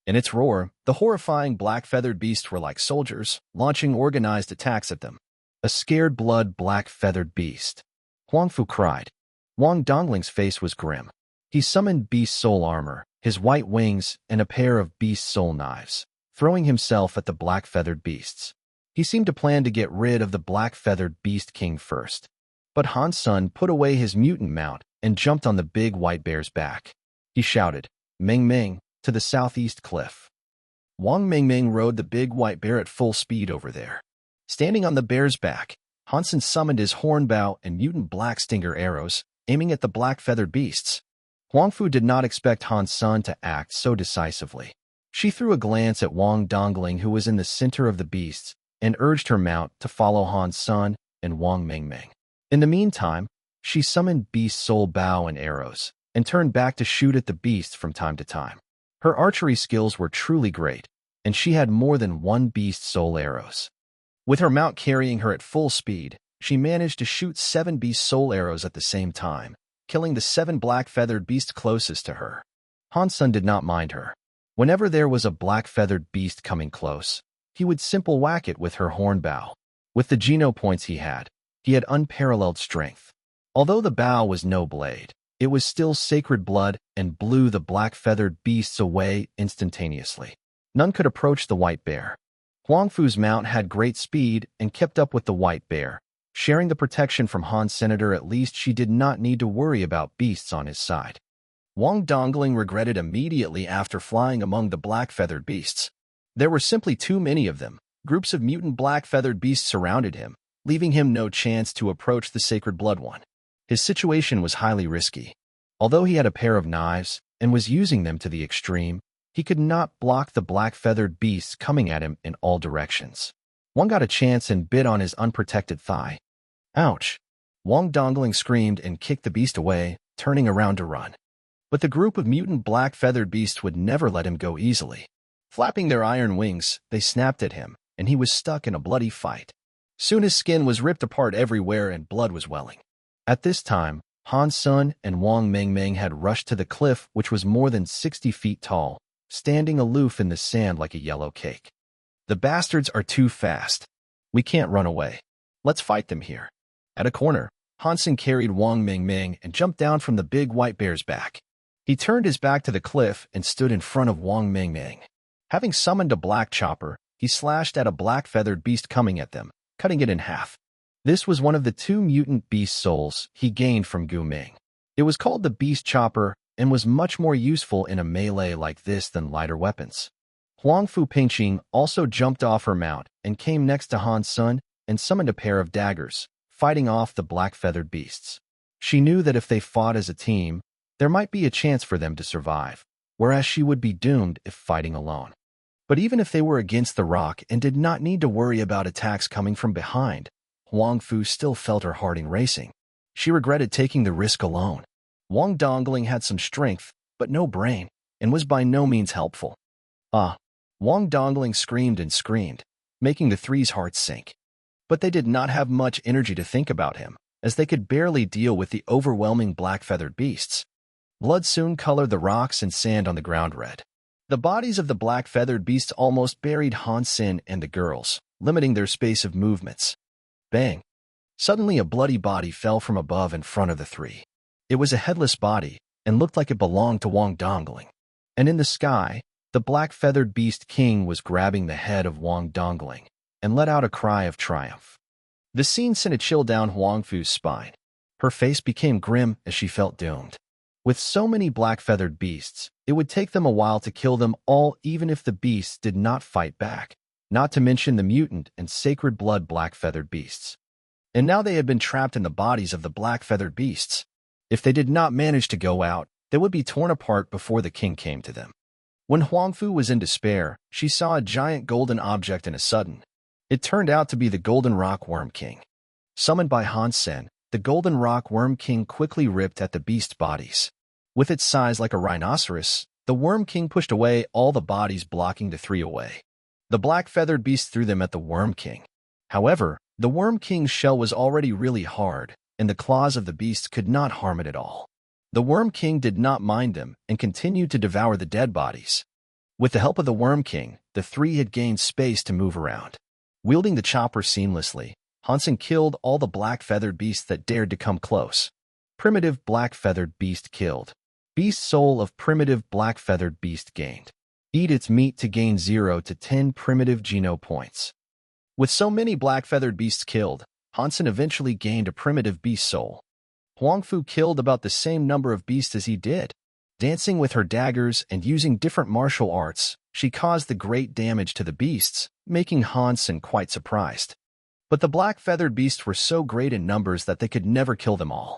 In its roar, the horrifying black-feathered beasts were like soldiers, launching organized attacks at them. A scared blood black-feathered beast. Huangfu cried. Wang Dongling's face was grim. He summoned beast soul armor, his white wings, and a pair of beast soul knives, throwing himself at the black-feathered beasts. He seemed to plan to get rid of the black-feathered beast king first. But Han Sun put away his mutant mount and jumped on the big white bear's back. He shouted, Ming Ming, to the southeast cliff. Wang Ming Ming rode the big white bear at full speed over there. Standing on the bear's back, Hansen summoned his hornbow and mutant black stinger arrows, aiming at the black-feathered beasts. Huangfu did not expect Han Sun to act so decisively. She threw a glance at Wang Dongling, who was in the center of the beasts, and urged her mount to follow Han Sun and Wang Ming Ming. In the meantime, she summoned beast soul bow and arrows, and turned back to shoot at the beasts from time to time. Her archery skills were truly great, and she had more than one beast soul arrows. With her mount carrying her at full speed, she managed to shoot 7 beast soul arrows at the same time, killing the 7 black-feathered beasts closest to her. Han Sun did not mind her. Whenever there was a black-feathered beast coming close, he would simple whack it with her horn bow. With the Geno points he had unparalleled strength. Although the bow was no blade, it was still sacred blood and blew the black-feathered beasts away instantaneously. None could approach the white bear. Huangfu's mount had great speed and kept up with the white bear. Sharing the protection from Han Senator, at least she did not need to worry about beasts on his side. Wang Dongling regretted immediately after flying among the black-feathered beasts. There were simply too many of them. Groups of mutant black-feathered beasts surrounded him, leaving him no chance to approach the sacred blood one. His situation was highly risky. Although he had a pair of knives and was using them to the extreme, he could not block the black-feathered beasts coming at him in all directions. One got a chance and bit on his unprotected thigh. Ouch! Wang Dongling screamed and kicked the beast away, turning around to run. But the group of mutant black-feathered beasts would never let him go easily. Flapping their iron wings, they snapped at him, and he was stuck in a bloody fight. Soon his skin was ripped apart everywhere and blood was welling. At this time, Han Sun and Wang Ming Ming had rushed to the cliff, which was more than 60 feet tall, standing aloof in the sand like a yellow cake. The bastards are too fast. We can't run away. Let's fight them here. At a corner, Hansen carried Wang Ming Ming and jumped down from the big white bear's back. He turned his back to the cliff and stood in front of Wang Ming Ming. Having summoned a black chopper, he slashed at a black-feathered beast coming at them, cutting it in half. This was one of the 2 mutant beast souls he gained from Gu Ming. It was called the Beast Chopper and was much more useful in a melee like this than lighter weapons. Huangfu Pingqing also jumped off her mount and came next to Han Sun and summoned a pair of daggers, fighting off the black-feathered beasts. She knew that if they fought as a team, there might be a chance for them to survive, whereas she would be doomed if fighting alone. But even if they were against the rock and did not need to worry about attacks coming from behind, Huangfu still felt her heart racing. She regretted taking the risk alone. Wang Dongling had some strength, but no brain, and was by no means helpful. Ah! Wang Dongling screamed and screamed, making the three's hearts sink. But they did not have much energy to think about him, as they could barely deal with the overwhelming black-feathered beasts. Blood soon colored the rocks and sand on the ground red. The bodies of the black-feathered beasts almost buried Han Sen and the girls, limiting their space of movements. Bang! Suddenly a bloody body fell from above in front of the three. It was a headless body, and looked like it belonged to Wang Dongling. And in the sky, the black-feathered beast king was grabbing the head of Wang Dongling, and let out a cry of triumph. The scene sent a chill down Huang Fu's spine. Her face became grim as she felt doomed. With so many black-feathered beasts, it would take them a while to kill them all even if the beasts did not fight back, not to mention the mutant and sacred blood black-feathered beasts. And now they had been trapped in the bodies of the black-feathered beasts. If they did not manage to go out, they would be torn apart before the king came to them. When Huang Fu was in despair, she saw a giant golden object in a sudden. It turned out to be the Golden Rock Worm King. Summoned by Han Sen, the Golden Rock Worm King quickly ripped at the beast bodies. With its size like a rhinoceros, the Worm King pushed away all the bodies, blocking the three away. The black-feathered beast threw them at the Worm King. However, the Worm King's shell was already really hard, and the claws of the beast could not harm it at all. The Worm King did not mind them and continued to devour the dead bodies. With the help of the Worm King, the three had gained space to move around. Wielding the chopper seamlessly, Han Sen killed all the black-feathered beasts that dared to come close. Primitive black-feathered beast killed. Beast soul of primitive black-feathered beast gained. Eat its meat to gain 0 to 10 primitive geno points. With so many black-feathered beasts killed, Han Sen eventually gained a primitive beast soul. Huang Fu killed about the same number of beasts as he did. Dancing with her daggers and using different martial arts, she caused the great damage to the beasts, making Han Sen quite surprised. But the black-feathered beasts were so great in numbers that they could never kill them all.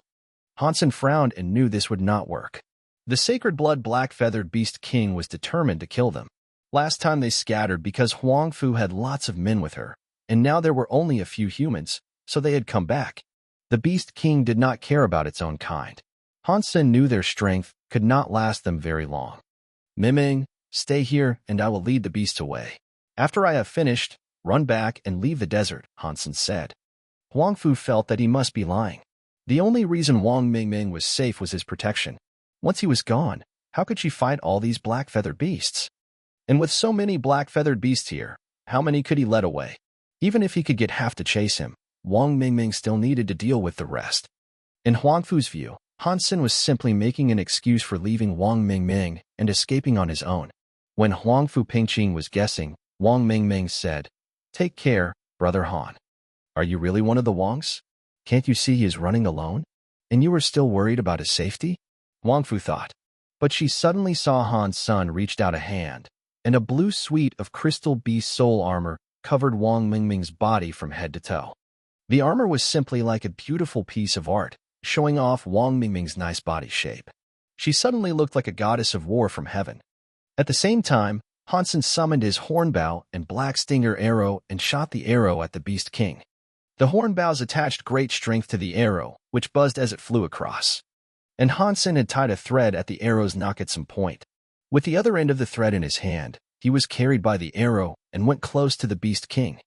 Han Sen frowned and knew this would not work. The sacred blood black-feathered beast king was determined to kill them. Last time they scattered because Huang Fu had lots of men with her, and now there were only a few humans, so they had come back. The beast king did not care about its own kind. Han Sen knew their strength could not last them very long. Miming, stay here and I will lead the beasts away. After I have finished, run back and leave the desert, Han Sen said. Huang Fu felt that he must be lying. The only reason Wang Mingming was safe was his protection. Once he was gone, how could she fight all these black-feathered beasts? And with so many black-feathered beasts here, how many could he let away? Even if he could get half to chase him, Wang Mingming still needed to deal with the rest. In Huang Fu's view, Han Sen was simply making an excuse for leaving Wang Mingming and escaping on his own. When Huang Fu Pingqing was guessing, Wang Mingming said, "Take care, brother Han. Are you really one of the Wangs? Can't you see he is running alone? And you are still worried about his safety?" Huang Fu thought. But she suddenly saw Han's son reached out a hand, and a blue suite of crystal beast soul armor covered Wang Mingming's body from head to toe. The armor was simply like a beautiful piece of art, showing off Wang Mingming's nice body shape. She suddenly looked like a goddess of war from heaven. At the same time, Han Sen summoned his hornbow and black stinger arrow and shot the arrow at the beast king. The hornbows attached great strength to the arrow, which buzzed as it flew across. And Han Sen had tied a thread at the arrow's nock at some point. With the other end of the thread in his hand, he was carried by the arrow and went close to the beast king.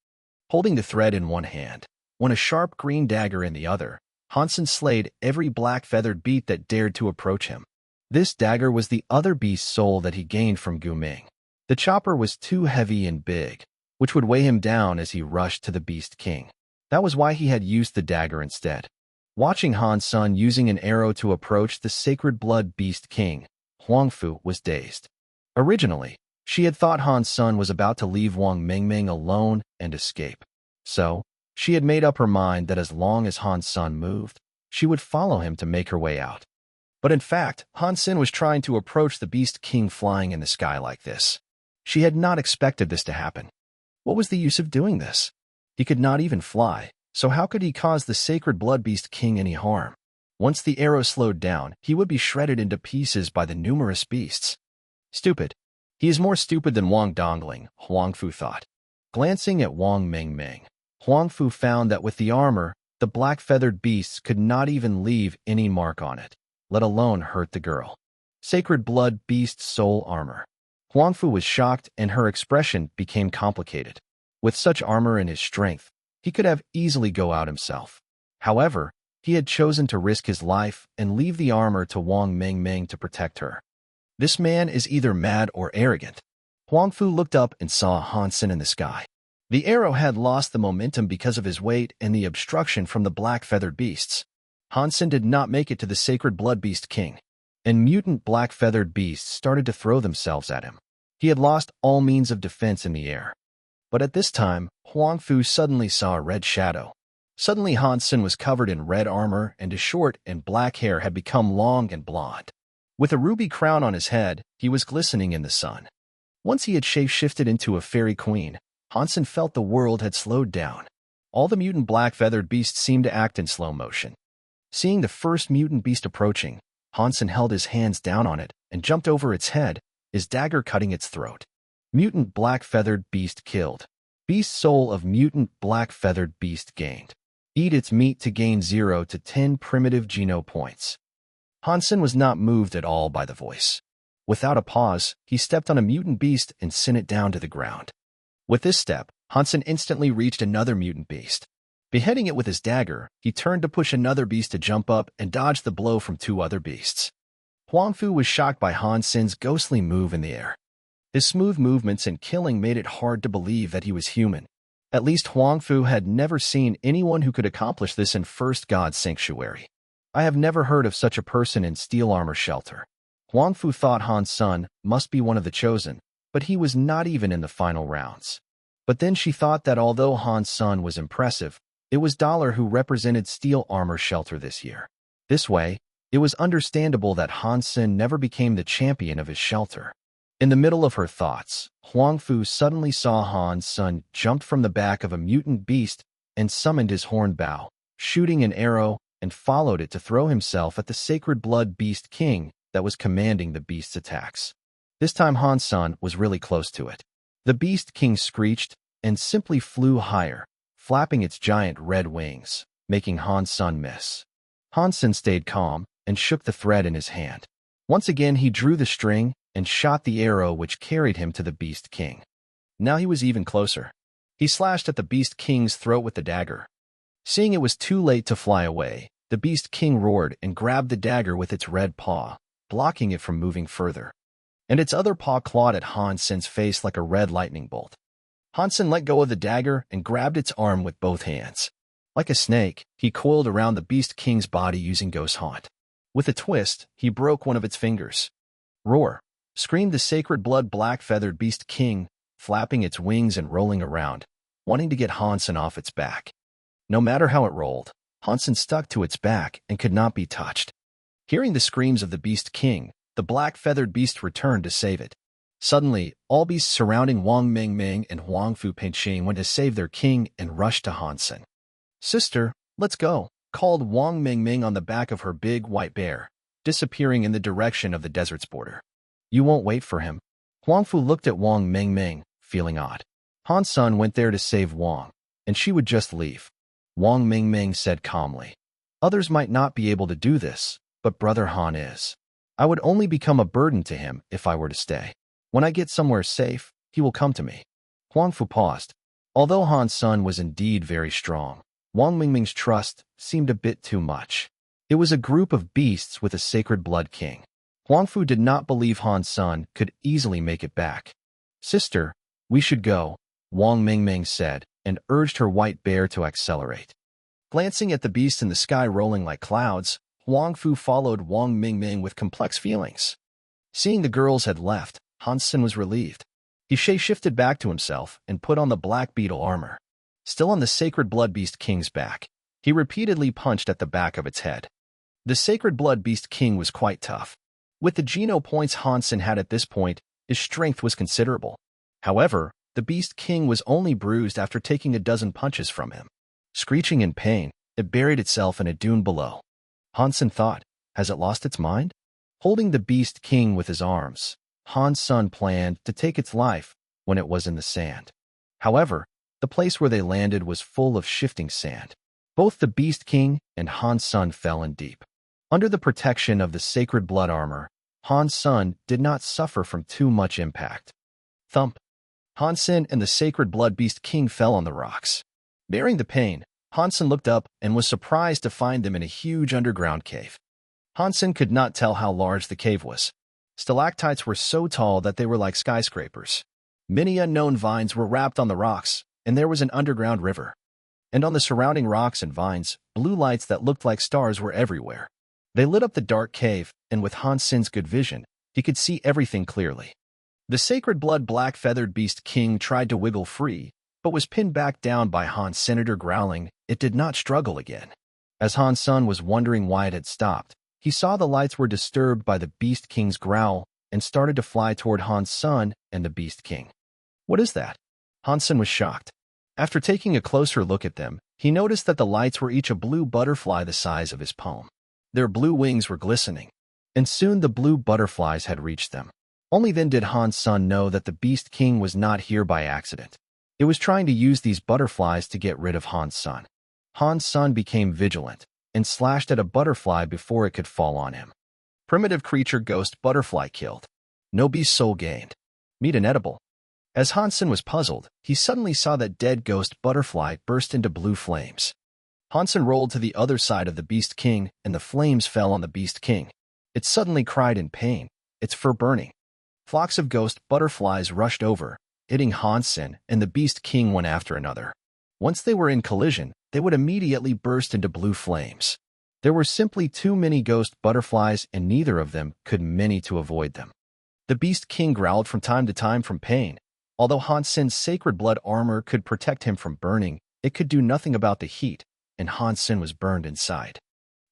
Holding the thread in one hand, a sharp green dagger in the other, Han Sen slayed every black-feathered beast that dared to approach him. This dagger was the other beast's soul that he gained from Gu Ming. The chopper was too heavy and big, which would weigh him down as he rushed to the beast king. That was why he had used the dagger instead. Watching Han's son using an arrow to approach the sacred blood beast king, Huang Fu was dazed. Originally, she had thought Han's son was about to leave Wang Mingming alone and escape. So, she had made up her mind that as long as Han's son moved, she would follow him to make her way out. But in fact, Han Sen was trying to approach the beast king flying in the sky like this. She had not expected this to happen. What was the use of doing this? He could not even fly, so how could he cause the sacred blood beast king any harm? Once the arrow slowed down, he would be shredded into pieces by the numerous beasts. Stupid. He is more stupid than Wang Dongling, Huang Fu thought. Glancing at Wang Mingming, Huang Fu found that with the armor, The black-feathered beasts could not even leave any mark on it, let alone hurt the girl. Sacred Blood Beast Soul Armor. Xuanhu was shocked and her expression became complicated. With such armor and his strength, he could have easily go out himself. However, he had chosen to risk his life and leave the armor to Wang Mengmeng to protect her. This man is either mad or arrogant. Xuanhu looked up and saw Hansen in the sky. The arrow had lost the momentum because of his weight and the obstruction from the black-feathered beasts. Hansen did not make it to the Sacred Blood Beast King, and mutant black-feathered beasts started to throw themselves at him. He had lost all means of defense in the air. But at this time, Xuanhu suddenly saw a red shadow. Suddenly Hansen was covered in red armor and his short and black hair had become long and blonde. With a ruby crown on his head, he was glistening in the sun. Once he had shape-shifted into a fairy queen, Hansen felt the world had slowed down. All the mutant black-feathered beasts seemed to act in slow motion. Seeing the first mutant beast approaching, Hansen held his hands down on it and jumped over its head, his dagger cutting its throat. Mutant black-feathered beast killed. Beast soul of mutant black-feathered beast gained. Eat its meat to gain 0 to 10 primitive geno points. Hansen was not moved at all by the voice. Without a pause, he stepped on a mutant beast and sent it down to the ground. With this step, Hansen instantly reached another mutant beast. Beheading it with his dagger, he turned to push another beast to jump up and dodge the blow from 2 other beasts. Xuanhu was shocked by Hansen's ghostly move in the air. His smooth movements and killing made it hard to believe that he was human. At least Xuanhu had never seen anyone who could accomplish this in First God's Sanctuary. I have never heard of such a person in Steel Armor Shelter. Xuanhu thought Hansen must be one of the chosen, but he was not even in the final rounds. But then she thought that although Hansen was impressive, it was Dollar who represented Steel Armor Shelter this year. This way, it was understandable that Hansen never became the champion of his shelter. In the middle of her thoughts, Xuanhu suddenly saw Hansen jumped from the back of a mutant beast and summoned his horned bow, shooting an arrow, and followed it to throw himself at the Sacred Blood Beast King that was commanding the beast's attacks. This time Hansen was really close to it. The Beast King screeched and simply flew higher, flapping its giant red wings, making Hansen miss. Hansen stayed calm and shook the thread in his hand. Once again he drew the string and shot the arrow which carried him to the Beast King. Now he was even closer. He slashed at the Beast King's throat with the dagger. Seeing it was too late to fly away, the Beast King roared and grabbed the dagger with its red paw, blocking it from moving further. And its other paw clawed at Hansen's face like a red lightning bolt. Hansen let go of the dagger and grabbed its arm with both hands. Like a snake, he coiled around the Beast King's body using Ghost Haunt. With a twist, he broke one of its fingers. Roar! Screamed the Sacred Blood Black-Feathered Beast King, flapping its wings and rolling around, wanting to get Hansen off its back. No matter how it rolled, Hansen stuck to its back and could not be touched. Hearing the screams of the Beast King, the black-feathered beast returned to save it. Suddenly, all beasts surrounding Wang Mengmeng and Xuanhu Pengqing went to save their king and rushed to Hansen. "Sister, let's go," called Wang Mengmeng on the back of her big white bear, disappearing in the direction of the desert's border. "You won't wait for him." Xuanhu looked at Wang Mengmeng, feeling odd. Hansen went there to save Wang, and she would just leave. Wang Mengmeng said calmly, "Others might not be able to do this, but Brother Han is. I would only become a burden to him if I were to stay. When I get somewhere safe, he will come to me." Xuanhu paused. Although Hansen was indeed very strong, Wang Mengmeng's trust seemed a bit too much. It was a group of beasts with a Sacred Blood King. Xuanhu did not believe Hansen could easily make it back. "Sister, we should go," Wang Mengmeng said, and urged her white bear to accelerate. Glancing at the beasts in the sky rolling like clouds, Xuanhu followed Wang Mengmeng with complex feelings. Seeing the girls had left, Hansen was relieved. He shifted back to himself and put on the black beetle armor. Still on the Sacred Blood Beast King's back, he repeatedly punched at the back of its head. The Sacred Blood Beast King was quite tough. With the geno points Hansen had at this point, his strength was considerable. However, the Beast King was only bruised after taking a dozen punches from him. Screeching in pain, it buried itself in a dune below. Hansen thought, has it lost its mind? Holding the Beast King with his arms, Hansen planned to take its life when it was in the sand. However, the place where they landed was full of shifting sand. Both the Beast King and Han Sun fell in deep. Under the protection of the sacred blood armor, Han Sun did not suffer from too much impact. Thump! Han Sun and the sacred blood Beast King fell on the rocks. Bearing the pain, Han Sun looked up and was surprised to find them in a huge underground cave. Han Sun could not tell how large the cave was. Stalactites were so tall that they were like skyscrapers. Many unknown vines were wrapped on the rocks, and there was an underground river. And on the surrounding rocks and vines, blue lights that looked like stars were everywhere. They lit up the dark cave, and with Han Sun's good vision, he could see everything clearly. The sacred blood black-feathered Beast King tried to wiggle free, but was pinned back down by Han Senator growling. It did not struggle again. As Han Sun was wondering why it had stopped, he saw the lights were disturbed by the Beast King's growl and started to fly toward Han Sun and the Beast King. What is that? Han Sun was shocked. After taking a closer look at them, he noticed that the lights were each a blue butterfly the size of his palm. Their blue wings were glistening, and soon the blue butterflies had reached them. Only then did Han Sun know that the Beast King was not here by accident. It was trying to use these butterflies to get rid of Han Sun. Han Sun became vigilant and slashed at a butterfly before it could fall on him. Primitive creature ghost butterfly killed. No beast soul gained. Meat inedible. As Han Sun was puzzled, he suddenly saw that dead ghost butterfly burst into blue flames. Han Sun rolled to the other side of the Beast King, and the flames fell on the Beast King. It suddenly cried in pain, its fur burning. Flocks of ghost butterflies rushed over, hitting Han Sun and the Beast King one after another. Once they were in collision, they would immediately burst into blue flames. There were simply too many ghost butterflies, and neither of them could manage to avoid them. The Beast King growled from time to time from pain. Although Han Sun's sacred blood armor could protect him from burning, it could do nothing about the heat, and Han Sun was burned inside.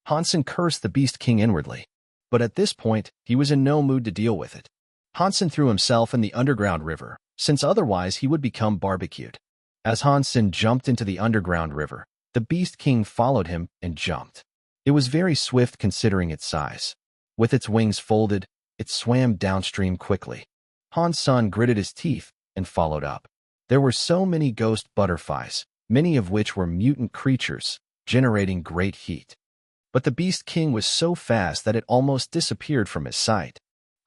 Han Sun cursed the Beast King inwardly, but at this point, he was in no mood to deal with it. Han Sun threw himself in the underground river, since otherwise he would become barbecued. As Han Sun jumped into the underground river, the Beast King followed him and jumped. It was very swift considering its size. With its wings folded, it swam downstream quickly. Han Sun gritted his teeth and followed up. There were so many ghost butterflies, many of which were mutant creatures, generating great heat. But the Beast King was so fast that it almost disappeared from his sight.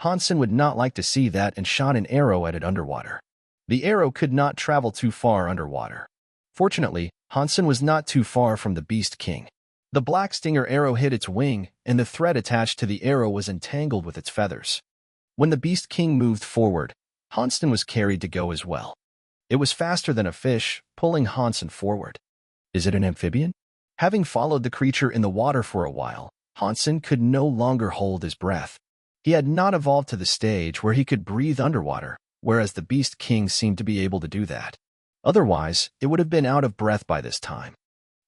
Han Sun would not like to see that and shot an arrow at it underwater. The arrow could not travel too far underwater. Fortunately, Han Sun was not too far from the Beast King. The black stinger arrow hit its wing, and the thread attached to the arrow was entangled with its feathers. When the Beast King moved forward, Han Sun was carried to go as well. It was faster than a fish, pulling Han Sun forward. Is it an amphibian? Having followed the creature in the water for a while, Han Sun could no longer hold his breath. He had not evolved to the stage where he could breathe underwater, whereas the Beast King seemed to be able to do that. Otherwise, it would have been out of breath by this time.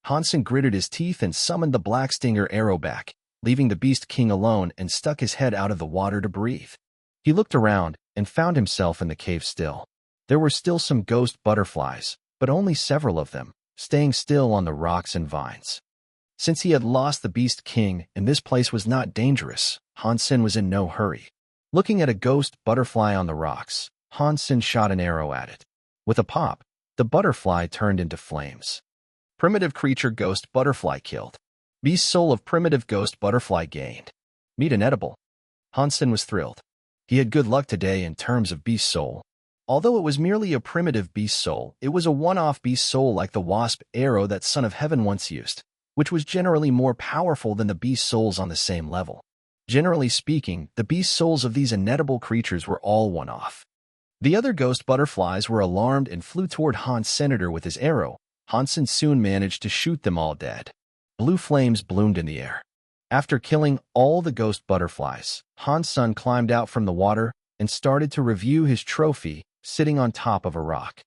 Han Sun gritted his teeth and summoned the black stinger arrow back, leaving the Beast King alone, and stuck his head out of the water to breathe. He looked around and found himself in the cave still. There were still some ghost butterflies, but only several of them, staying still on the rocks and vines. Since he had lost the Beast King and this place was not dangerous, Han Sun was in no hurry. Looking at a ghost butterfly on the rocks, Han Sun shot an arrow at it. With a pop, the butterfly turned into flames. Primitive creature ghost butterfly killed. Beast soul of primitive ghost butterfly gained. Meat inedible. Han Sun was thrilled. He had good luck today in terms of beast soul. Although it was merely a primitive beast soul, it was a one-off beast soul like the wasp arrow that Son of Heaven once used, which was generally more powerful than the beast souls on the same level. Generally speaking, the beast souls of these inedible creatures were all one-off. The other ghost butterflies were alarmed and flew toward Han's senator with his arrow. Han Sun soon managed to shoot them all dead. Blue flames bloomed in the air. After killing all the ghost butterflies, Han Sun climbed out from the water and started to review his trophy, sitting on top of a rock.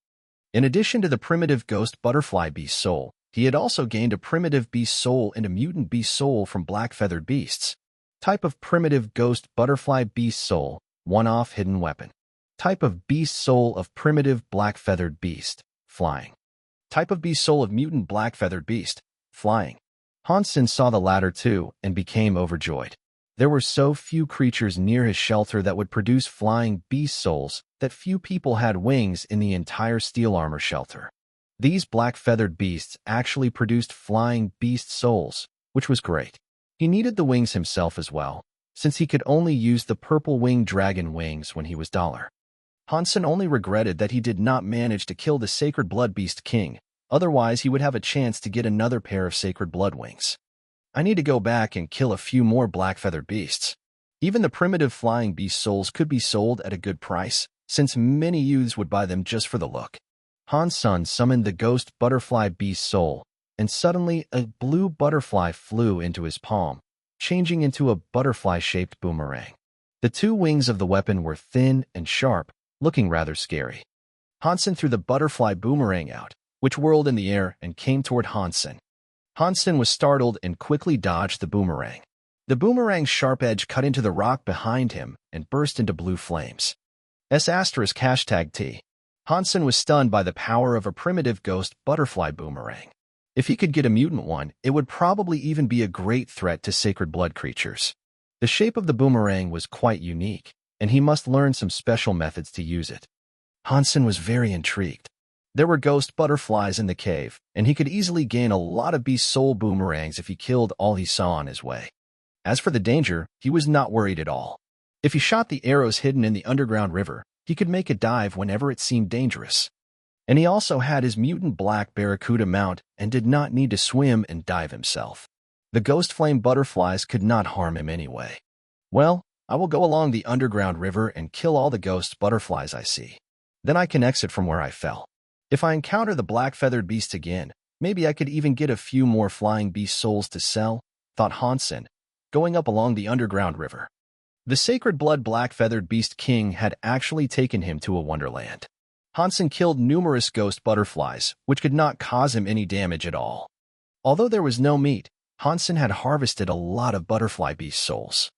In addition to the primitive ghost butterfly beast soul, he had also gained a primitive beast soul and a mutant beast soul from black-feathered beasts. Type of primitive ghost butterfly beast soul, one-off hidden weapon. Type of beast soul of primitive black-feathered beast, flying. Type of beast soul of mutant black-feathered beast, flying. Han Sun saw the latter too and became overjoyed. There were so few creatures near his shelter that would produce flying beast souls that few people had wings in the entire steel armor shelter. These black-feathered beasts actually produced flying beast souls, which was great. He needed the wings himself as well, since he could only use the purple-winged dragon wings when he was Dollar. Hansen only regretted that he did not manage to kill the Sacred Blood Beast King, otherwise he would have a chance to get another pair of Sacred Blood wings. I need to go back and kill a few more black-feathered beasts. Even the primitive flying beast souls could be sold at a good price, since many youths would buy them just for the look. Hansen summoned the ghost butterfly beast soul, and suddenly a blue butterfly flew into his palm, changing into a butterfly-shaped boomerang. The two wings of the weapon were thin and sharp, looking rather scary. Hansen threw the butterfly boomerang out, which whirled in the air and came toward Hansen. Hansen was startled and quickly dodged the boomerang. The boomerang's sharp edge cut into the rock behind him and burst into blue flames. *T. Hansen was stunned by the power of a primitive ghost butterfly boomerang. If he could get a mutant one, it would probably even be a great threat to sacred blood creatures. The shape of the boomerang was quite unique, and he must learn some special methods to use it. Hansen was very intrigued. There were ghost butterflies in the cave, and he could easily gain a lot of beast soul boomerangs if he killed all he saw on his way. As for the danger, he was not worried at all. If he shot the arrows hidden in the underground river, he could make a dive whenever it seemed dangerous. And he also had his mutant black barracuda mount and did not need to swim and dive himself. The ghost flame butterflies could not harm him anyway. Well, I will go along the underground river and kill all the ghost butterflies I see. Then I can exit from where I fell. If I encounter the black-feathered beast again, maybe I could even get a few more flying beast souls to sell, thought Hansen, going up along the underground river. The Sacred Blood Black-Feathered Beast King had actually taken him to a wonderland. Hansen killed numerous ghost butterflies, which could not cause him any damage at all. Although there was no meat, Hansen had harvested a lot of butterfly beast souls.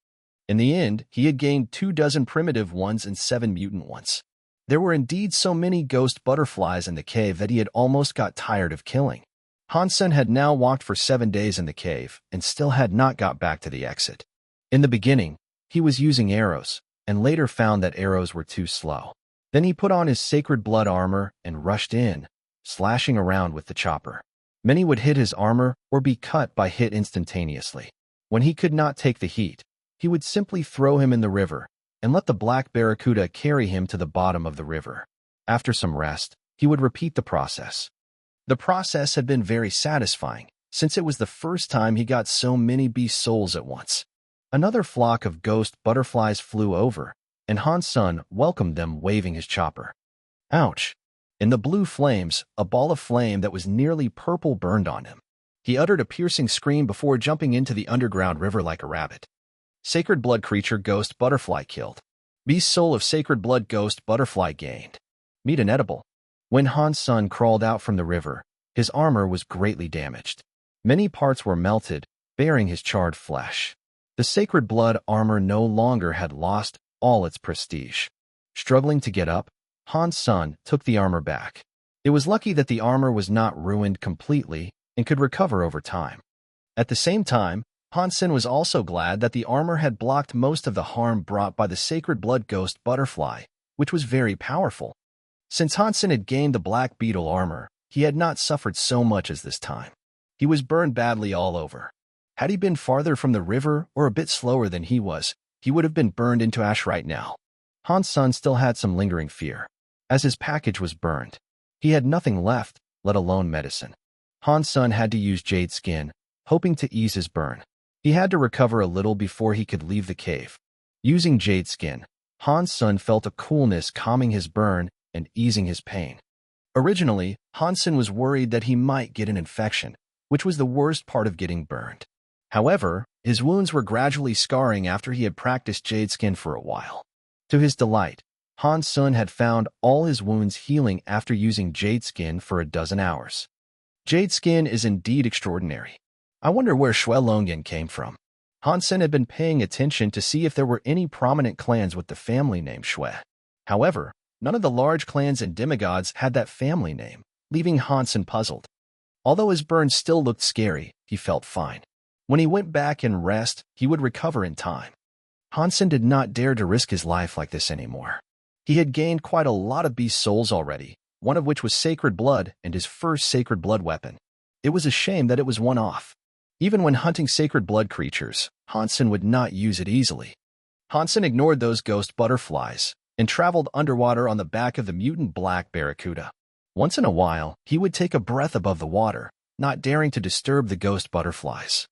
In the end, he had gained 24 primitive ones and 7 mutant ones. There were indeed so many ghost butterflies in the cave that he had almost got tired of killing. Hansen had now walked for 7 days in the cave and still had not got back to the exit. In the beginning, he was using arrows, and later found that arrows were too slow. Then he put on his sacred blood armor and rushed in, slashing around with the chopper. Many would hit his armor or be cut by hit instantaneously. When he could not take the heat, he would simply throw him in the river and let the black barracuda carry him to the bottom of the river. After some rest, he would repeat the process. The process had been very satisfying, since it was the first time he got so many beast souls at once. Another flock of ghost butterflies flew over, and Hansen welcomed them waving his chopper. Ouch! In the blue flames, a ball of flame that was nearly purple burned on him. He uttered a piercing scream before jumping into the underground river like a rabbit. Sacred blood creature ghost butterfly killed. Beast soul of sacred blood ghost butterfly gained. Meat inedible. When Hansen crawled out from the river, his armor was greatly damaged. Many parts were melted, bearing his charred flesh. The sacred blood armor no longer had lost all its prestige. Struggling to get up, Hansen took the armor back. It was lucky that the armor was not ruined completely and could recover over time. At the same time, Hansen was also glad that the armor had blocked most of the harm brought by the sacred blood ghost butterfly, which was very powerful. Since Hansen had gained the black beetle armor, he had not suffered so much as this time. He was burned badly all over. Had he been farther from the river or a bit slower than he was, he would have been burned into ash right now. Hansen still had some lingering fear. As his package was burned, he had nothing left, let alone medicine. Hansen had to use jade skin, hoping to ease his burn. He had to recover a little before he could leave the cave. Using jade skin, Hansen felt a coolness calming his burn and easing his pain. Originally, Hansen was worried that he might get an infection, which was the worst part of getting burned. However, his wounds were gradually scarring after he had practiced jade skin for a while. To his delight, Hansen had found all his wounds healing after using jade skin for 12 hours. Jade skin is indeed extraordinary. I wonder where Xuanhuan came from. Hansen had been paying attention to see if there were any prominent clans with the family name Xue. However, none of the large clans and demigods had that family name, leaving Hansen puzzled. Although his burn still looked scary, he felt fine. When he went back and rest, he would recover in time. Hansen did not dare to risk his life like this anymore. He had gained quite a lot of beast souls already, one of which was sacred blood and his first sacred blood weapon. It was a shame that it was one-off. Even when hunting sacred blood creatures, Hansen would not use it easily. Hansen ignored those ghost butterflies and traveled underwater on the back of the mutant black barracuda. Once in a while, he would take a breath above the water, not daring to disturb the ghost butterflies.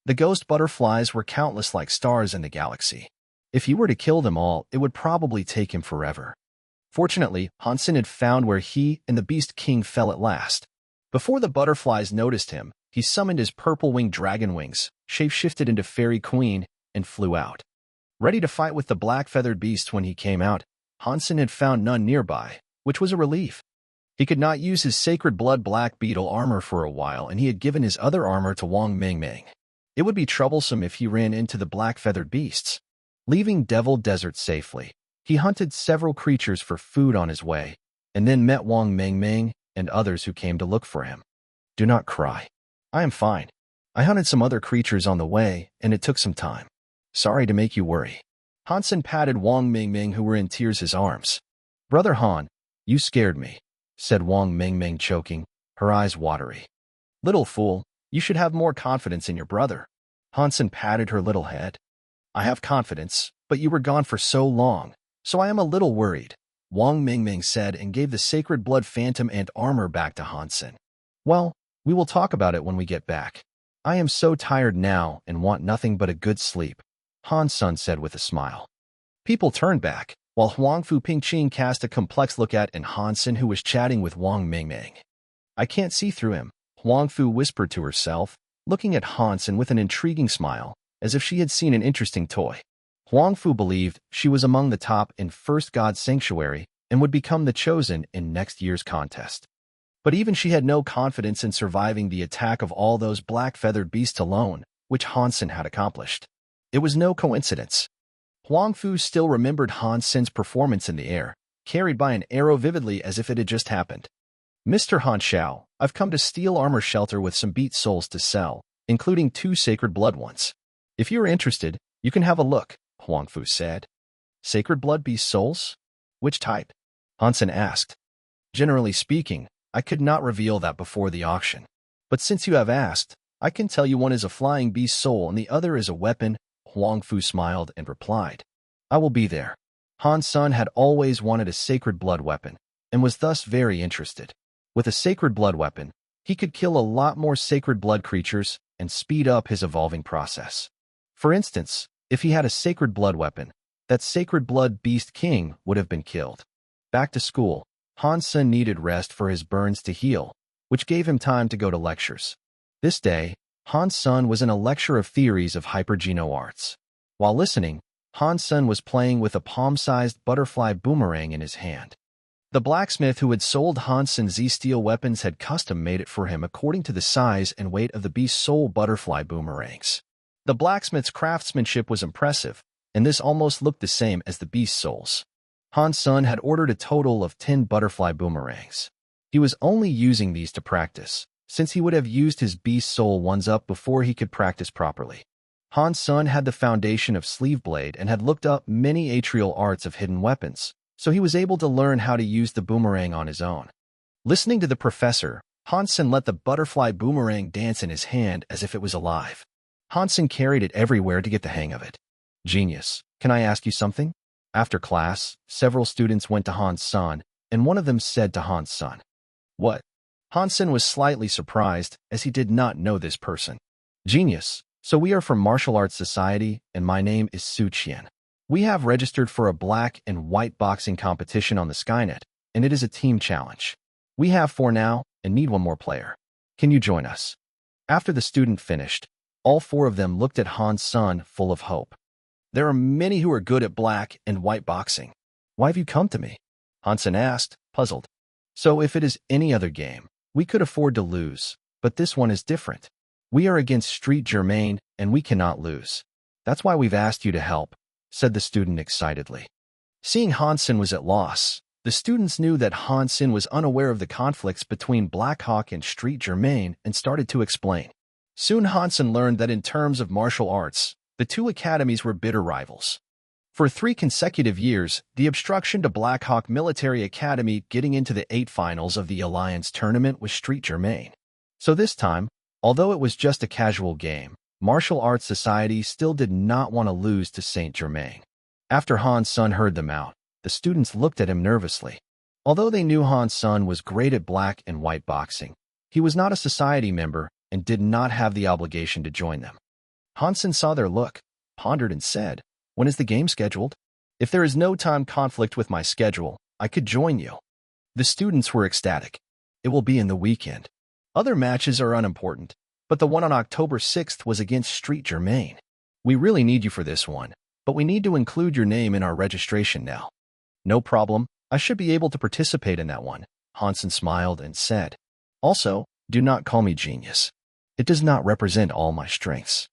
The ghost butterflies were countless like stars in the galaxy. If he were to kill them all, it would probably take him forever. Fortunately, Hansen had found where he and the Beast King fell at last. Before the butterflies noticed him, he summoned his purple-winged dragon wings, shape-shifted into Fairy Queen, and flew out. Ready to fight with the black-feathered beasts when he came out, Hansen had found none nearby, which was a relief. He could not use his sacred blood black beetle armor for a while, and he had given his other armor to Wang Mingming. It would be troublesome if he ran into the black-feathered beasts. Leaving Devil Desert safely, he hunted several creatures for food on his way, and then met Wang Mingming and others who came to look for him. Do not cry. I am fine. I hunted some other creatures on the way, and it took some time. Sorry to make you worry. Hansen patted Wang Mingming, who were in tears, his arms. Brother Han, you scared me, said Wang Mingming, choking, her eyes watery. Little fool, you should have more confidence in your brother. Hansen patted her little head. I have confidence, but you were gone for so long, so I am a little worried, Wang Mingming said and gave the sacred blood phantom and armor back to Hansen. Well, we will talk about it when we get back. I am so tired now and want nothing but a good sleep, Hansen said with a smile. People turned back, while Huangfu Pingqing cast a complex look at Hansen, who was chatting with Wang Mingming. I can't see through him, Huangfu whispered to herself, looking at Hansen with an intriguing smile, as if she had seen an interesting toy. Huangfu believed she was among the top in First God Sanctuary and would become the chosen in next year's contest. But even she had no confidence in surviving the attack of all those black-feathered beasts alone, which Hansen had accomplished. It was no coincidence. Huangfu still remembered Hansen's performance in the air, carried by an arrow vividly as if it had just happened. Mr. Han Xiao, I've come to Steel Armor Shelter with some beat souls to sell, including 2 sacred blood ones. If you're interested, you can have a look, Huangfu said. Sacred blood beast souls? Which type? Hansen asked. Generally speaking, I could not reveal that before the auction. But since you have asked, I can tell you one is a flying beast soul and the other is a weapon, Huangfu smiled and replied. I will be there. Hansen had always wanted a sacred blood weapon, and was thus very interested. With a sacred blood weapon, he could kill a lot more sacred blood creatures and speed up his evolving process. For instance, if he had a sacred blood weapon, that sacred blood beast king would have been killed. Back to school, Hansen needed rest for his burns to heal, which gave him time to go to lectures. This day, Hansen was in a lecture of theories of hypergeno arts. While listening, Hansen was playing with a palm-sized butterfly boomerang in his hand. The blacksmith who had sold Hansen Z-steel weapons had custom-made it for him according to the size and weight of the beast soul butterfly boomerangs. The blacksmith's craftsmanship was impressive, and this almost looked the same as the beast souls. Hansen had ordered a total of 10 butterfly boomerangs. He was only using these to practice, since he would have used his beast soul ones up before he could practice properly. Hansen had the foundation of sleeve blade and had looked up many atrial arts of hidden weapons, so he was able to learn how to use the boomerang on his own. Listening to the professor, Hansen let the butterfly boomerang dance in his hand as if it was alive. Hansen carried it everywhere to get the hang of it. Genius, can I ask you something? After class, several students went to Hansen, and one of them said to Hansen, What? Hansen was slightly surprised, as he did not know this person. Genius, so we are from Martial Arts Society, and my name is Su Qian. We have registered for a black and white boxing competition on the Skynet, and it is a team challenge. We have 4 now, and need 1 more player. Can you join us? After the student finished, all 4 of them looked at Hansen full of hope. There are many who are good at black and white boxing. Why have you come to me? Hansen asked, puzzled. So if it is any other game, we could afford to lose, but this one is different. We are against Street Germain, and we cannot lose. That's why we've asked you to help, said the student excitedly. Seeing Hansen was at loss, the students knew that Hansen was unaware of the conflicts between Black Hawk and Street Germain and started to explain. Soon Hansen learned that in terms of martial arts, the 2 academies were bitter rivals. For 3 consecutive years, the obstruction to Black Hawk Military Academy getting into the 8 finals of the Alliance tournament was Street Germain. So this time, although it was just a casual game, Martial Arts Society still did not want to lose to Saint Germain. After Han Sun heard them out, the students looked at him nervously. Although they knew Han Sun was great at black and white boxing, he was not a society member and did not have the obligation to join them. Han Sun saw their look, pondered and said, "When is the game scheduled? If there is no time conflict with my schedule, I could join you." The students were ecstatic. It will be in the weekend. Other matches are unimportant, but the one on October 6th was against Street Germain. We really need you for this one, but we need to include your name in our registration now. No problem, I should be able to participate in that one, Hansen smiled and said. Also, do not call me genius. It does not represent all my strengths.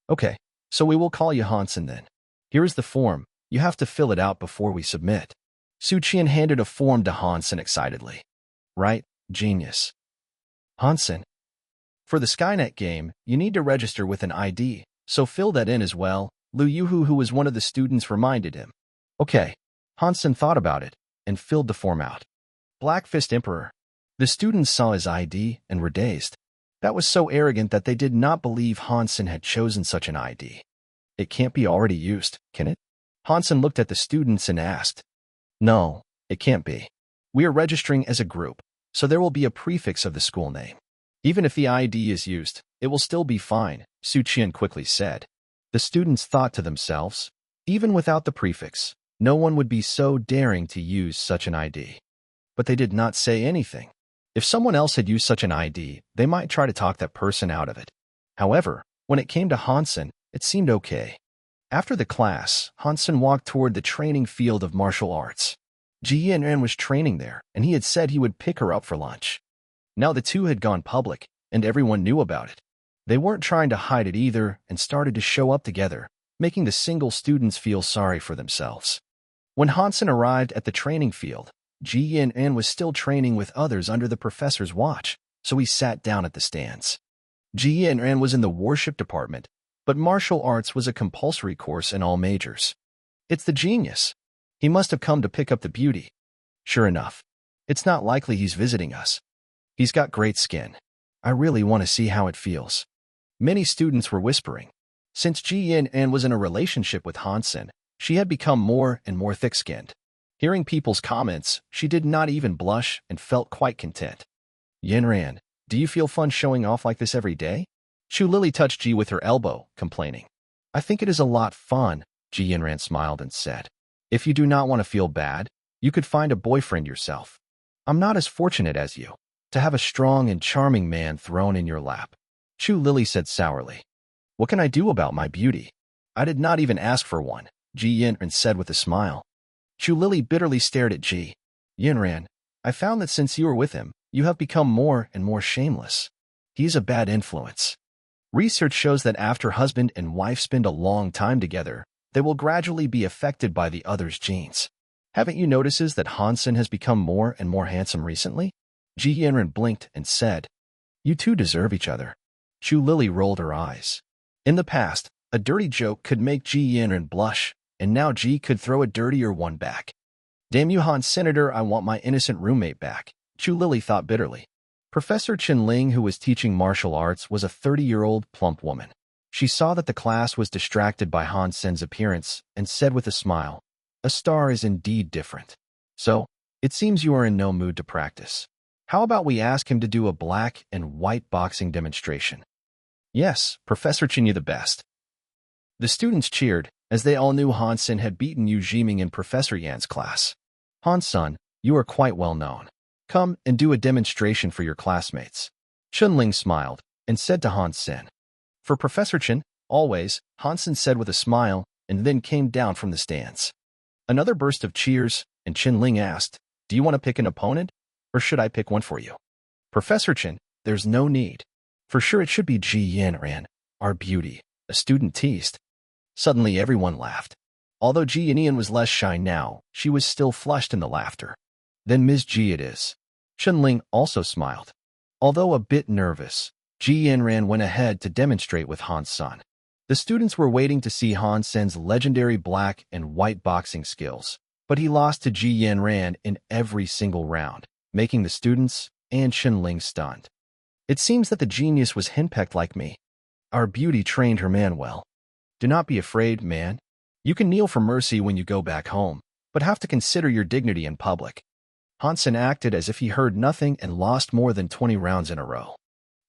Okay, so we will call you Hansen then. Here is the form. You have to fill it out before we submit. Su Qian handed a form to Hansen excitedly. Right, genius. Hansen. For the Skynet game, you need to register with an ID, so fill that in as well, Lu Yuhu, who was one of the students, reminded him. Okay. Hansen thought about it and filled the form out. Black Fist Emperor. The students saw his ID and were dazed. That was so arrogant that they did not believe Hansen had chosen such an ID. It can't be already used, can it? Hansen looked at the students and asked. No, it can't be. We are registering as a group, so there will be a prefix of the school name. Even if the ID is used, it will still be fine, Su Qian quickly said. The students thought to themselves, even without the prefix, no one would be so daring to use such an ID. But they did not say anything. If someone else had used such an ID, they might try to talk that person out of it. However, when it came to Hansen, it seemed okay. After the class, Hansen walked toward the training field of martial arts. Ji Yanran was training there, and he had said he would pick her up for lunch. Now the two had gone public, and everyone knew about it. They weren't trying to hide it either and started to show up together, making the single students feel sorry for themselves. When Hansen arrived at the training field, Ji Yanran was still training with others under the professor's watch, so he sat down at the stands. Ji Yanran was in the worship department, but martial arts was a compulsory course in all majors. It's the genius. He must have come to pick up the beauty. Sure enough, it's not likely he's visiting us. He's got great skin. I really want to see how it feels. Many students were whispering. Since Ji Yanran was in a relationship with Hansen, she had become more and more thick-skinned. Hearing people's comments, she did not even blush and felt quite content. Yanran, do you feel fun showing off like this every day? Chu Lily touched Ji with her elbow, complaining. I think it is a lot fun, Ji Yanran smiled and said. If you do not want to feel bad, you could find a boyfriend yourself. I'm not as fortunate as you, to have a strong and charming man thrown in your lap. Chu Lily said sourly. What can I do about my beauty? I did not even ask for one, Ji Yanran said with a smile. Chu Lily bitterly stared at Ji. Yanran, I found that since you were with him, you have become more and more shameless. He's a bad influence. Research shows that after husband and wife spend a long time together, they will gradually be affected by the other's genes. Haven't you noticed that Hansen has become more and more handsome recently? Ji Yanran blinked and said, You two deserve each other. Chu Lily rolled her eyes. In the past, a dirty joke could make Ji Yanran blush, and now Ji could throw a dirtier one back. Damn you, Han Senator, I want my innocent roommate back, Chu Lily thought bitterly. Professor Chen Ling, who was teaching martial arts, was a 30-year-old plump woman. She saw that the class was distracted by Han Sen's appearance and said with a smile, A star is indeed different. So, it seems you are in no mood to practice. How about we ask him to do a black and white boxing demonstration? Yes, Professor Chen, you the best. The students cheered, as they all knew Han Sen had beaten Yu Jiming in Professor Yan's class. Han Sun, you are quite well known. Come and do a demonstration for your classmates. Chun Ling smiled and said to Han Sen. For Professor Chen, always, Hansen said with a smile, and then came down from the stands. Another burst of cheers, and Chen Ling asked, Do you want to pick an opponent, or should I pick one for you? Professor Chen, there's no need. For sure it should be Ji Yanran, our beauty, a student teased. Suddenly everyone laughed. Although Ji Yanran was less shy now, she was still flushed in the laughter. Then Ms. Ji it is. Chen Ling also smiled. Although a bit nervous, Ji Yanran went ahead to demonstrate with Han Sun. The students were waiting to see Han Sen's legendary black and white boxing skills, but he lost to Ji Yanran in every single round, making the students and Qinling stunned. It seems that the genius was henpecked like me. Our beauty trained her man well. Do not be afraid, man. You can kneel for mercy when you go back home, but have to consider your dignity in public. Han Sen acted as if he heard nothing and lost more than 20 rounds in a row.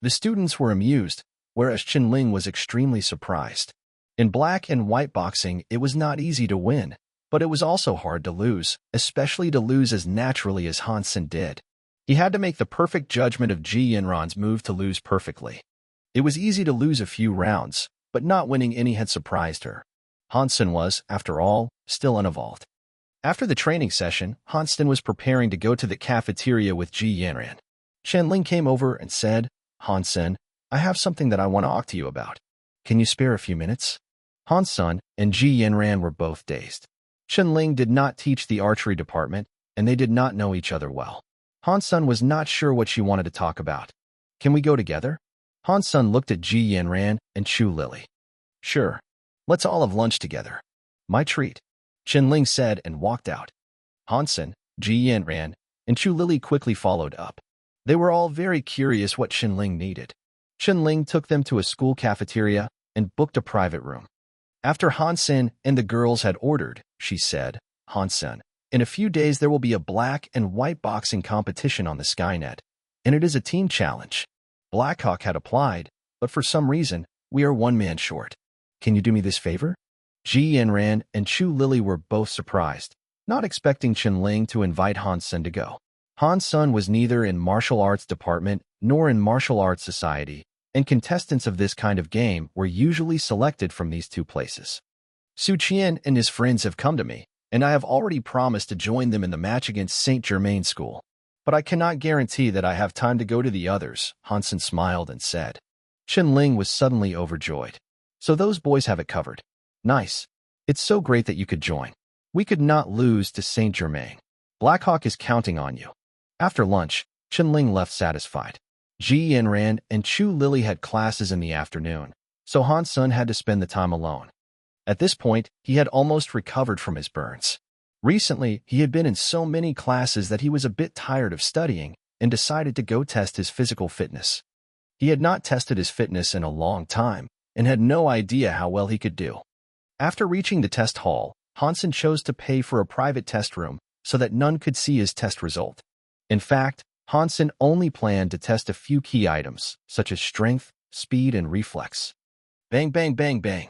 The students were amused, whereas Qinling was extremely surprised. In black and white boxing, it was not easy to win, but it was also hard to lose, especially to lose as naturally as Han Sen did. He had to make the perfect judgment of Ji Yanran's move to lose perfectly. It was easy to lose a few rounds, but not winning any had surprised her. Han Sen was, after all, still unevolved. After the training session, Han Sen was preparing to go to the cafeteria with Ji Yanran. Qinling came over and said, Han Sen, I have something that I want to talk to you about. Can you spare a few minutes? Han Sen and Ji Yanran were both dazed. Qinling did not teach the archery department, and they did not know each other well. Han Sen was not sure what she wanted to talk about. Can we go together? Han Sen looked at Ji Yanran and Chu Lily. Sure. Let's all have lunch together. My treat. Qinling said and walked out. Han Sen, Ji Yanran, and Chu Lily quickly followed up. They were all very curious what Qinling needed. Qinling took them to a school cafeteria and booked a private room. After Han Sen and the girls had ordered, she said, Han Sen, in a few days there will be a black and white boxing competition on the Skynet, and it is a team challenge. Blackhawk had applied, but for some reason, we are one man short. Can you do me this favor? Ji Yanran and Chu Lily were both surprised, not expecting Qinling to invite Han Sen to go. Han Sen was neither in martial arts department nor in martial arts society, and contestants of this kind of game were usually selected from these two places. Su Qian and his friends have come to me, and I have already promised to join them in the match against St. Germain School. But I cannot guarantee that I have time to go to the others, Han Sen smiled and said. Qinling was suddenly overjoyed. So those boys have it covered. Nice. It's so great that you could join. We could not lose to St. Germain. Blackhawk is counting on you. After lunch, Qinling left satisfied. Ji Yanran and Chu Lily had classes in the afternoon, so Han Sen had to spend the time alone. At this point, he had almost recovered from his burns. Recently, he had been in so many classes that he was a bit tired of studying and decided to go test his physical fitness. He had not tested his fitness in a long time and had no idea how well he could do. After reaching the test hall, Han Sen chose to pay for a private test room so that none could see his test result. In fact, Han Sen only planned to test a few key items, such as strength, speed, and reflex. Bang, bang, bang, bang.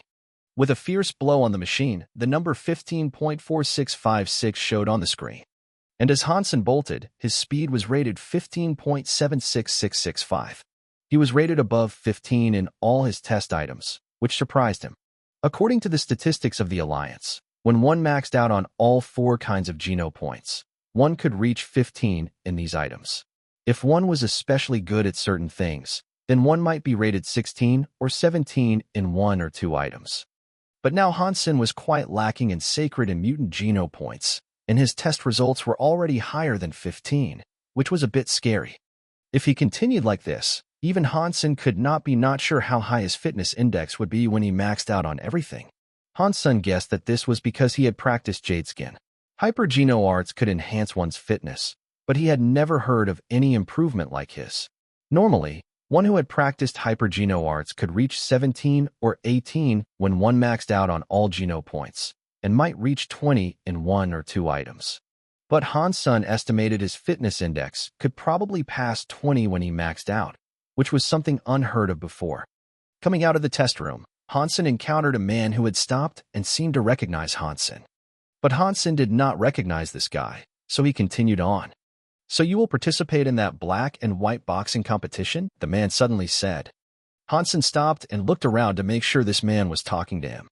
With a fierce blow on the machine, the number 15.4656 showed on the screen. And as Han Sen bolted, his speed was rated 15.76665. He was rated above 15 in all his test items, which surprised him. According to the statistics of the Alliance, when one maxed out on all 4 kinds of Geno points, one could reach 15 in these items. If one was especially good at certain things, then one might be rated 16 or 17 in 1 or 2 items. But now Han Sen was quite lacking in sacred and mutant Geno points, and his test results were already higher than 15, which was a bit scary. If he continued like this, even Han Sen could not be not sure how high his fitness index would be when he maxed out on everything. Han Sen guessed that this was because he had practiced Jade Skin. Hyper Geno arts could enhance one's fitness, but he had never heard of any improvement like his. Normally, one who had practiced Hyper Geno arts could reach 17 or 18 when one maxed out on all Geno points, and might reach 20 in 1 or 2 items. But Han Sen estimated his fitness index could probably pass 20 when he maxed out, which was something unheard of before. Coming out of the test room, Han Sen encountered a man who had stopped and seemed to recognize Han Sen. But Han Sen did not recognize this guy, so he continued on. So you will participate in that black and white boxing competition? The man suddenly said. Han Sen stopped and looked around to make sure this man was talking to him.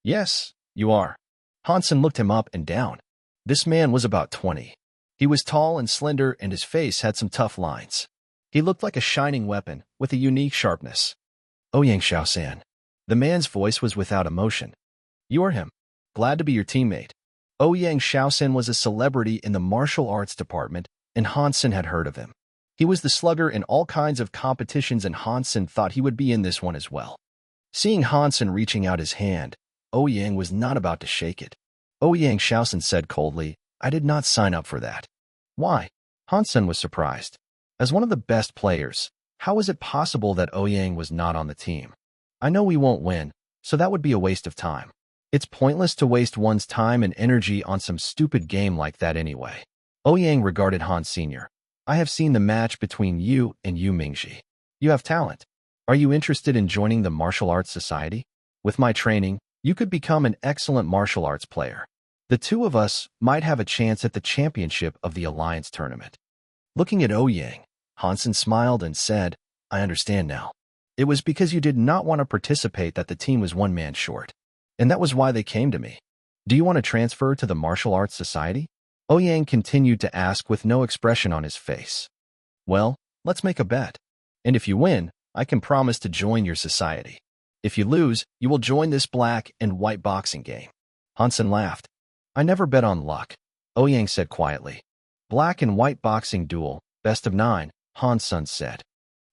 Yes, you are. Han Sen looked him up and down. This man was about 20. He was tall and slender and his face had some tough lines. He looked like a shining weapon with a unique sharpness. Ouyang Xiaosan. The man's voice was without emotion. You are him. Glad to be your teammate. Ouyang Xiaosan was a celebrity in the martial arts department, and Han Sen had heard of him. He was the slugger in all kinds of competitions, and Han Sen thought he would be in this one as well. Seeing Hansen reaching out his hand, Ouyang was not about to shake it. Ouyang Shaosen said coldly, I did not sign up for that. Why? Hansen was surprised. As one of the best players, how is it possible that Ouyang was not on the team? I know we won't win, so that would be a waste of time. It's pointless to waste one's time and energy on some stupid game like that anyway. Ouyang regarded Han Sr. I have seen the match between you and Yu Mingji. You have talent. Are you interested in joining the martial arts society? With my training, you could become an excellent martial arts player. The two of us might have a chance at the championship of the Alliance tournament. Looking at Ouyang, Hansen smiled and said, I understand now. It was because you did not want to participate that the team was one man short. And that was why they came to me. Do you want to transfer to the martial arts society? Ouyang continued to ask with no expression on his face. Well, let's make a bet. And if you win, I can promise to join your society. If you lose, you will join this black and white boxing game. Hansen laughed. I never bet on luck, Ouyang said quietly. Black and white boxing duel, best of 9, Hansen said.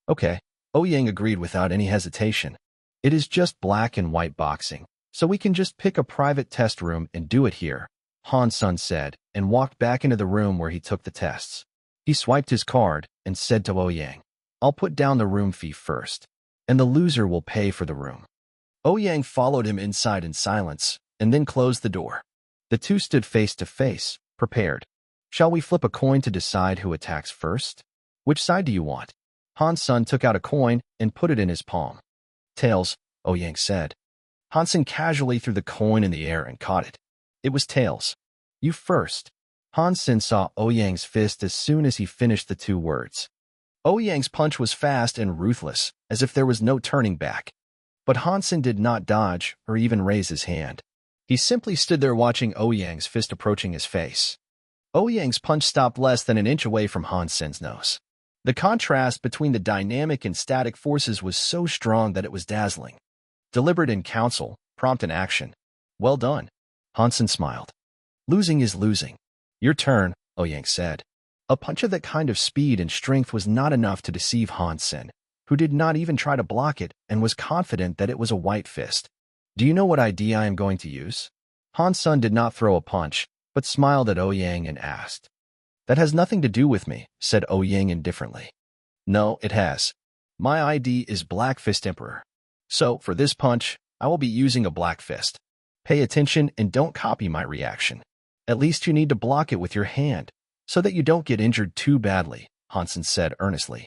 Okay, Ouyang agreed without any hesitation. It is just black and white boxing, so we can just pick a private test room and do it here, Hansen said, and walked back into the room where he took the tests. He swiped his card and said to Ouyang, I'll put down the room fee first, and the loser will pay for the room. Ouyang followed him inside in silence, and then closed the door. The two stood face to face, prepared. Shall we flip a coin to decide who attacks first? Which side do you want? Hansen took out a coin and put it in his palm. Tails, Ouyang said. Hansen casually threw the coin in the air and caught it. It was tails. You first. Hansen saw Ouyang's fist as soon as he finished the 2 words. Ouyang's punch was fast and ruthless, as if there was no turning back. But Hansen did not dodge or even raise his hand. He simply stood there watching Ouyang's fist approaching his face. Ouyang's punch stopped less than an inch away from Hansen's nose. The contrast between the dynamic and static forces was so strong that it was dazzling. Deliberate in counsel, prompt in action. Well done. Hansen smiled. Losing is losing. Your turn, Ouyang said. A punch of that kind of speed and strength was not enough to deceive Hansen, who did not even try to block it and was confident that it was a white fist. Do you know what idea I am going to use? Hansen did not throw a punch, but smiled at Ouyang and asked. That has nothing to do with me, said Ouyang indifferently. No, it has. My ID is Black Fist Emperor. So, for this punch, I will be using a black fist. Pay attention and don't copy my reaction. At least you need to block it with your hand, so that you don't get injured too badly, Hansen said earnestly.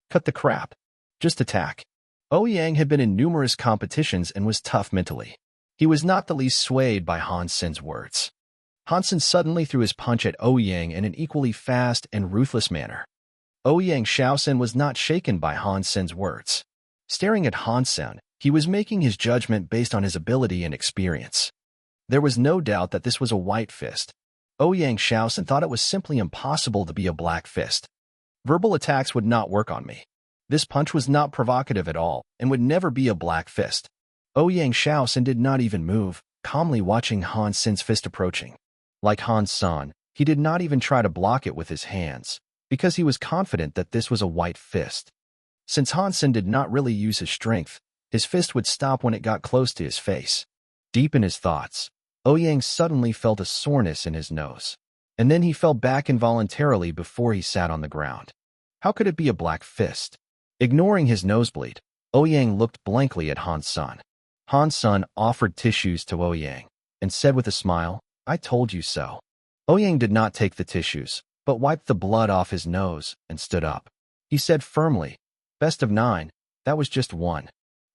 Cut the crap. Just attack. Ouyang had been in numerous competitions and was tough mentally. He was not the least swayed by Hansen's words. Hansen suddenly threw his punch at Ouyang in an equally fast and ruthless manner. Ouyang Shaosen was not shaken by Hansen's words. Staring at Hansen, he was making his judgment based on his ability and experience. There was no doubt that this was a white fist. Ouyang Shaosen thought it was simply impossible to be a black fist. Verbal attacks would not work on me. This punch was not provocative at all and would never be a black fist. Ouyang Shaosen did not even move, calmly watching Hansen's fist approaching. Like Hansen, he did not even try to block it with his hands, because he was confident that this was a white fist. Since Hansen did not really use his strength, his fist would stop when it got close to his face. Deep in his thoughts, Ouyang suddenly felt a soreness in his nose, and then he fell back involuntarily before he sat on the ground. How could it be a black fist? Ignoring his nosebleed, Ouyang looked blankly at Hansen. Hansen offered tissues to Ouyang and said with a smile, I told you so. Ouyang did not take the tissues, but wiped the blood off his nose and stood up. He said firmly, Best of 9, that was just 1.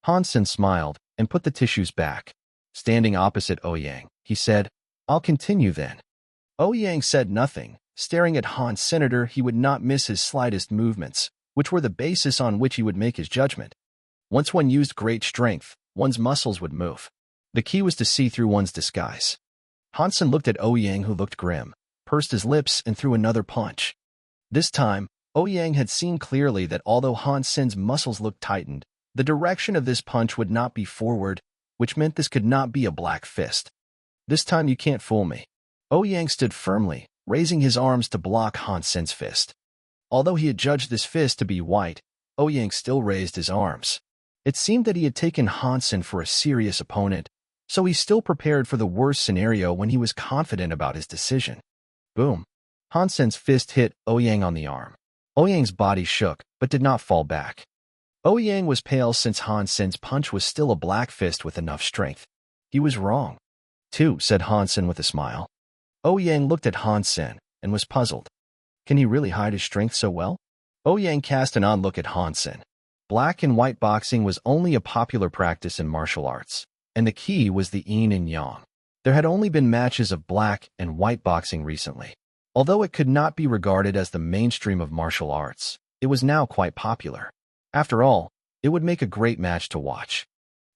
Hansen smiled and put the tissues back. Standing opposite Ouyang, he said, I'll continue then. Ouyang said nothing, staring at Han Senator. He would not miss his slightest movements, which were the basis on which he would make his judgment. Once one used great strength, one's muscles would move. The key was to see through one's disguise. Hansen looked at Ouyang, who looked grim, pursed his lips, and threw another punch. This time, Ouyang had seen clearly that although Hansen's muscles looked tightened, the direction of this punch would not be forward, which meant this could not be a black fist. This time you can't fool me. Ouyang stood firmly, raising his arms to block Hansen's fist. Although he had judged this fist to be white, Ouyang still raised his arms. It seemed that he had taken Hansen for a serious opponent, so he still prepared for the worst scenario when he was confident about his decision. Boom. Hansen's fist hit Ouyang on the arm. Ouyang's body shook, but did not fall back. Ouyang was pale since Hansen's punch was still a black fist with enough strength. He was wrong. Too, said Hansen with a smile. Ouyang looked at Hansen and was puzzled. Can he really hide his strength so well? Ouyang cast an odd look at Hansen. Black and white boxing was only a popular practice in martial arts, and the key was the yin and yang. There had only been matches of black and white boxing recently. Although it could not be regarded as the mainstream of martial arts, it was now quite popular. After all, it would make a great match to watch.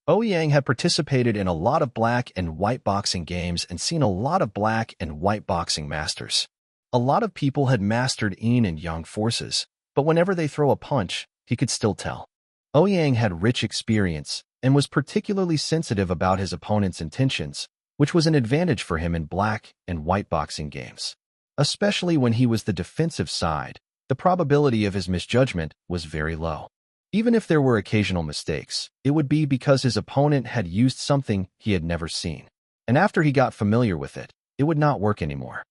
Ouyang had participated in a lot of black and white boxing games and seen a lot of black and white boxing masters. A lot of people had mastered yin and yang forces, but whenever they throw a punch, he could still tell. Ouyang had rich experience and was particularly sensitive about his opponent's intentions, which was an advantage for him in black and white boxing games. Especially when he was the defensive side, the probability of his misjudgment was very low. Even if there were occasional mistakes, it would be because his opponent had used something he had never seen. And after he got familiar with it, it would not work anymore.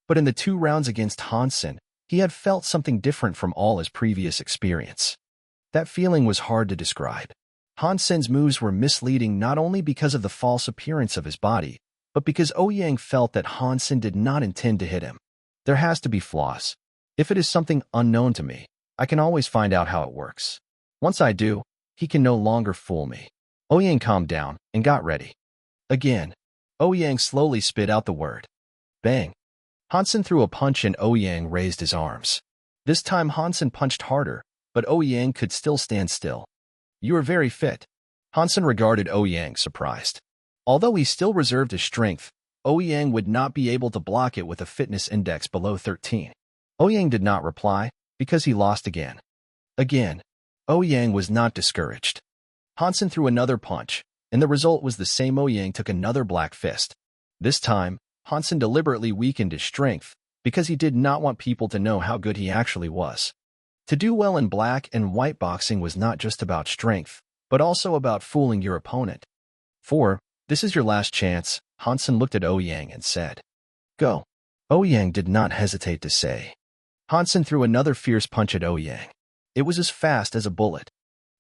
But in the 2 rounds against Hansen, he had felt something different from all his previous experience. That feeling was hard to describe. Hansen's moves were misleading not only because of the false appearance of his body, but because Ouyang felt that Hansen did not intend to hit him. There has to be flaws. If it is something unknown to me, I can always find out how it works. Once I do, he can no longer fool me. Ouyang calmed down and got ready. Again, Ouyang slowly spit out the word. Bang. Hansen threw a punch and Ouyang raised his arms. This time Hansen punched harder, but Ouyang could still stand still. You are very fit. Hansen regarded Ouyang surprised. Although he still reserved his strength, Ouyang would not be able to block it with a fitness index below 13. Ouyang did not reply, because he lost again. Again, Ouyang was not discouraged. Hansen threw another punch, and the result was the same. Ouyang took another black fist. This time, Hansen deliberately weakened his strength, because he did not want people to know how good he actually was. To do well in black and white boxing was not just about strength, but also about fooling your opponent. This is your last chance, Hansen looked at Ouyang and said. Go. Ouyang did not hesitate to say. Hansen threw another fierce punch at Ouyang. It was as fast as a bullet.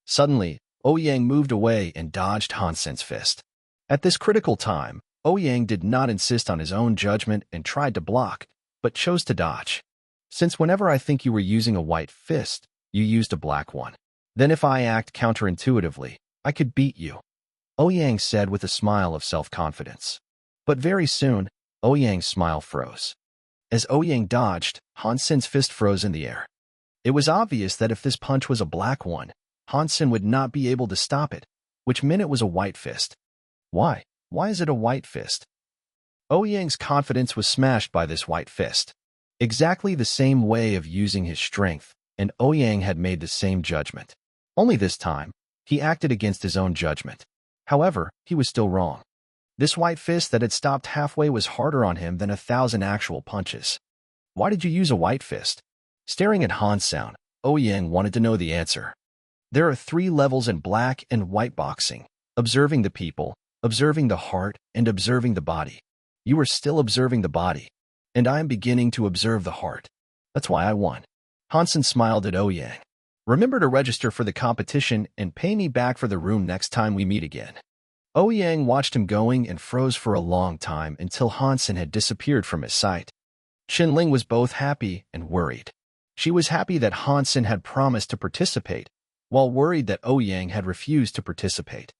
Suddenly, Ouyang moved away and dodged Hansen's fist. At this critical time, Ouyang did not insist on his own judgment and tried to block, but chose to dodge. Since whenever I think you were using a white fist, you used a black one. Then if I act counterintuitively, I could beat you. Ouyang said with a smile of self-confidence. But very soon, Ouyang's smile froze. As Ouyang dodged, Hansen's fist froze in the air. It was obvious that if this punch was a black one, Hansen would not be able to stop it, which meant it was a white fist. Why? Why is it a white fist? Ouyang's confidence was smashed by this white fist. Exactly the same way of using his strength, and Ouyang had made the same judgment. Only this time, he acted against his own judgment. However, he was still wrong. This white fist that had stopped halfway was harder on him than 1,000 actual punches. Why did you use a white fist? Staring at Hansen, Ouyang wanted to know the answer. There are 3 levels in black and white boxing: observing the people, observing the heart, and observing the body. You are still observing the body, and I am beginning to observe the heart. That's why I won. Hansen smiled at Ouyang. Remember to register for the competition and pay me back for the room next time we meet again. Ouyang watched him going and froze for a long time until Hansen had disappeared from his sight. Qinling was both happy and worried. She was happy that Hansen had promised to participate, while worried that Ouyang had refused to participate.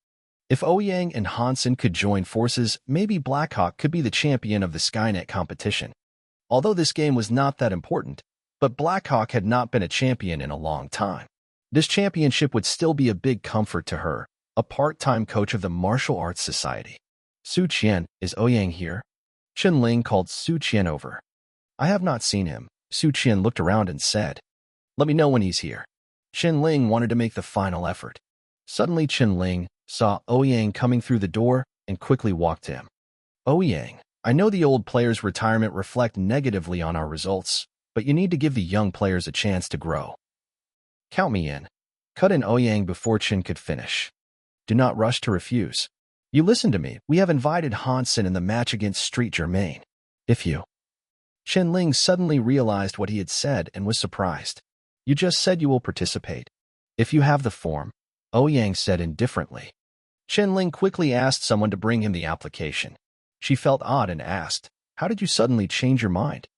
If Ouyang and Hansen could join forces, maybe Blackhawk could be the champion of the Skynet competition. Although this game was not that important, but Blackhawk had not been a champion in a long time. This championship would still be a big comfort to her, a part-time coach of the Martial Arts Society. Su Qian, is Ouyang here? Qinling called Su Qian over. I have not seen him. Su Qian looked around and said, Let me know when he's here. Qinling wanted to make the final effort. Suddenly Qinling saw Ouyang coming through the door and quickly walked to him. Ouyang, I know the old players' retirement reflect negatively on our results, but you need to give the young players a chance to grow. Count me in. cut in Ouyang before Chen could finish. Do not rush to refuse. You listen to me. We have invited Hansen in the match against Street Germain. If you... Chen Ling suddenly realized what he had said and was surprised. You just said you will participate. If you have the form, Ouyang said indifferently. Chen Ling quickly asked someone to bring him the application. She felt odd and asked, how did you suddenly change your mind?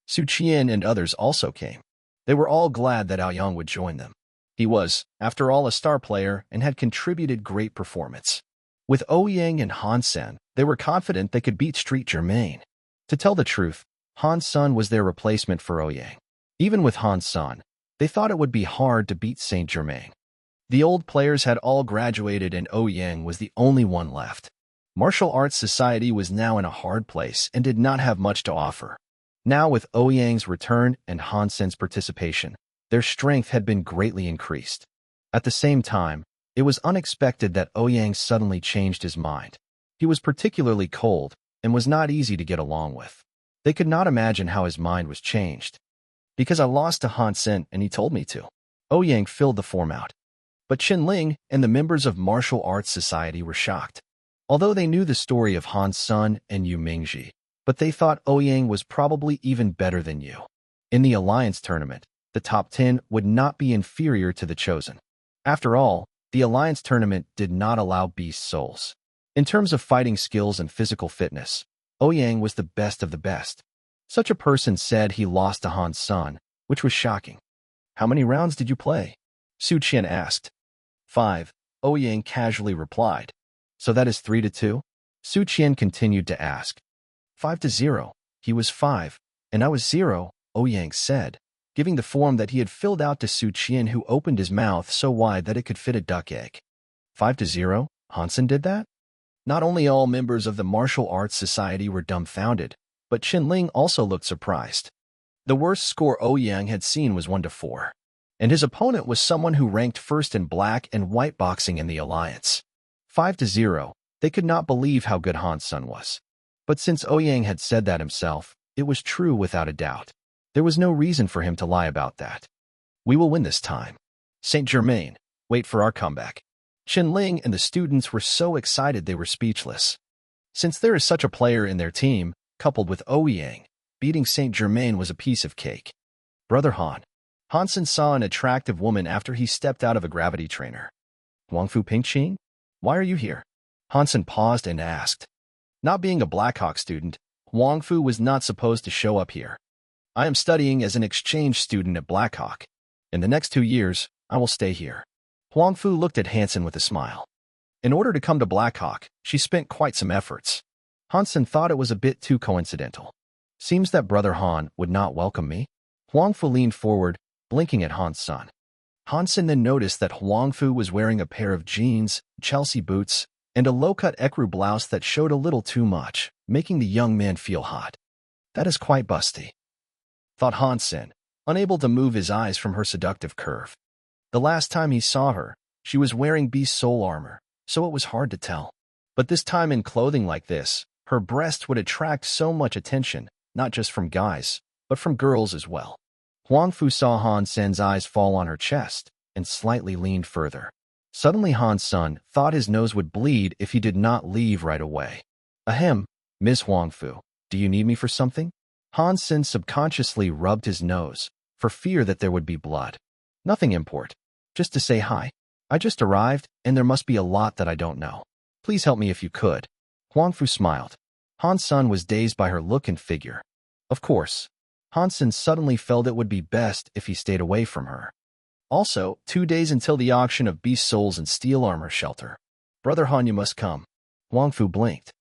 Su Qian and others also came. They were all glad that Aoyang would join them. He was, after all, a star player and had contributed great performance. With Ouyang and Han Sen, they were confident they could beat Street Germain. To tell the truth, Han Sun was their replacement for Ouyang. Even with Han Sun, they thought it would be hard to beat Saint Germain. The old players had all graduated and Ouyang was the only one left. Martial Arts Society was now in a hard place and did not have much to offer. Now with Ouyang's return and Han Sen's participation, their strength had been greatly increased. At the same time, it was unexpected that Ouyang suddenly changed his mind. He was particularly cold and was not easy to get along with. They could not imagine how his mind was changed. Because I lost to Han Sen and he told me to. Ouyang filled the form out. But Chen Ling and the members of Martial Arts Society were shocked. Although they knew the story of Han Sun and Yu Mingji, but they thought Ouyang was probably even better than Yu. In the Alliance tournament, the top 10 would not be inferior to the Chosen. After all, the Alliance tournament did not allow beast souls. In terms of fighting skills and physical fitness, Ouyang was the best of the best. Such a person said he lost to Han Sun, which was shocking. How many rounds did you play? Su Qian asked. 5, Ouyang casually replied. So that is 3-2? Su Qian continued to ask. 5-0. He was 5, and I was 0, Ouyang said, giving the form that he had filled out to Su Qian, who opened his mouth so wide that it could fit a duck egg. 5-0? Hansen did that? Not only all members of the Martial Arts Society were dumbfounded, but Chen Ling also looked surprised. The worst score Ouyang had seen was 1-4, and his opponent was someone who ranked first in black and white boxing in the Alliance. 5-0, they could not believe how good Han Sun was. But since Ouyang had said that himself, it was true without a doubt. There was no reason for him to lie about that. We will win this time. Saint Germain, wait for our comeback. Chen Ling and the students were so excited they were speechless. Since there is such a player in their team, coupled with Ouyang, beating Saint Germain was a piece of cake. Brother Han. Hansen saw an attractive woman after he stepped out of a gravity trainer. Guangfu Pingqing? Why are you here? Hansen paused and asked. Not being a Blackhawk student, Guangfu was not supposed to show up here. I am studying as an exchange student at Blackhawk. In the next 2 years, I will stay here. Guangfu looked at Hansen with a smile. In order to come to Blackhawk, she spent quite some efforts. Hansen thought it was a bit too coincidental. Seems that Brother Han would not welcome me. Guangfu leaned forward, blinking at Hansen. Hansen then noticed that Guangfu was wearing a pair of jeans, Chelsea boots, and a low-cut ecru blouse that showed a little too much, making the young man feel hot. That is quite busty, thought Hansen, unable to move his eyes from her seductive curve. The last time he saw her, she was wearing beast soul armor, so it was hard to tell. But this time in clothing like this, her breast would attract so much attention, not just from guys, but from girls as well. Guangfu saw Hansen's eyes fall on her chest and slightly leaned further. Suddenly Hansen thought his nose would bleed if he did not leave right away. Ahem, Miss Guangfu, do you need me for something? Hansen subconsciously rubbed his nose, for fear that there would be blood. Nothing import. Just to say hi. I just arrived, and there must be a lot that I don't know. Please help me if you could. Guangfu smiled. Hansen was dazed by her look and figure. Of course. Hansen suddenly felt it would be best if he stayed away from her. Also, 2 days until the auction of beast souls and steel armor shelter. Brother Han, you must come. Guangfu blinked.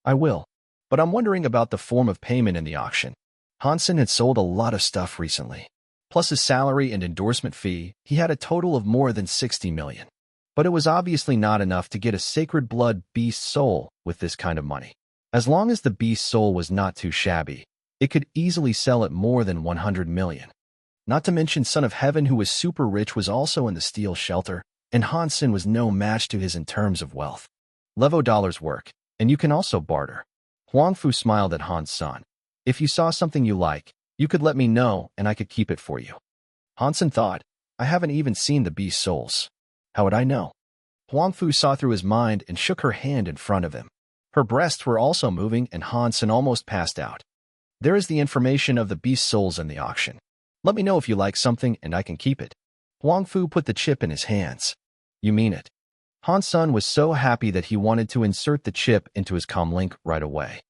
I will. But I'm wondering about the form of payment in the auction. Hansen had sold a lot of stuff recently. Plus his salary and endorsement fee, he had a total of more than 60 million. But it was obviously not enough to get a sacred blood beast soul with this kind of money. As long as the beast soul was not too shabby, it could easily sell at more than 100 million. Not to mention Son of Heaven, who was super rich, was also in the steel shelter, and Hansen was no match to his in terms of wealth. Levo dollars work, and you can also barter. Guangfu smiled at Hansen. If you saw something you like, you could let me know and I could keep it for you. Hansen thought, I haven't even seen the beast souls. How would I know? Huangfu saw through his mind and shook her hand in front of him. Her breasts were also moving and Hansen almost passed out. There is the information of the beast souls in the auction. Let me know if you like something and I can keep it. Huangfu put the chip in his hands. You mean it? Hansen was so happy that he wanted to insert the chip into his comlink right away.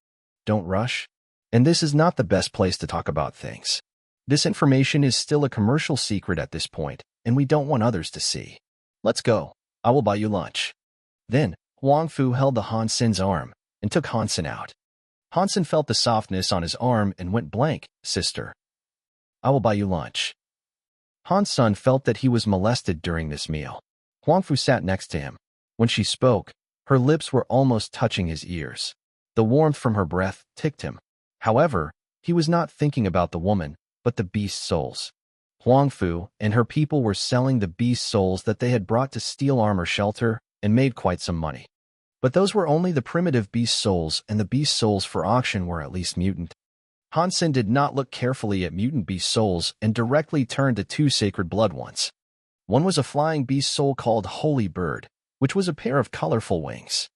Don't rush. And this is not the best place to talk about things. This information is still a commercial secret at this point, and we don't want others to see. Let's go. I will buy you lunch. Then, Huangfu held the Hansen's arm and took Hansen out. Hansen felt the softness on his arm and went blank. Sister, I will buy you lunch. Hansen felt that he was molested during this meal. Huangfu sat next to him. When she spoke, her lips were almost touching his ears. The warmth from her breath ticked him. However, he was not thinking about the woman, but the beast souls. Huangfu and her people were selling the beast souls that they had brought to Steel Armor Shelter and made quite some money. But those were only the primitive beast souls, and the beast souls for auction were at least mutant. Hansen did not look carefully at mutant beast souls and directly turned to two sacred blood ones. One was a flying beast soul called Holy Bird, which was a pair of colorful wings.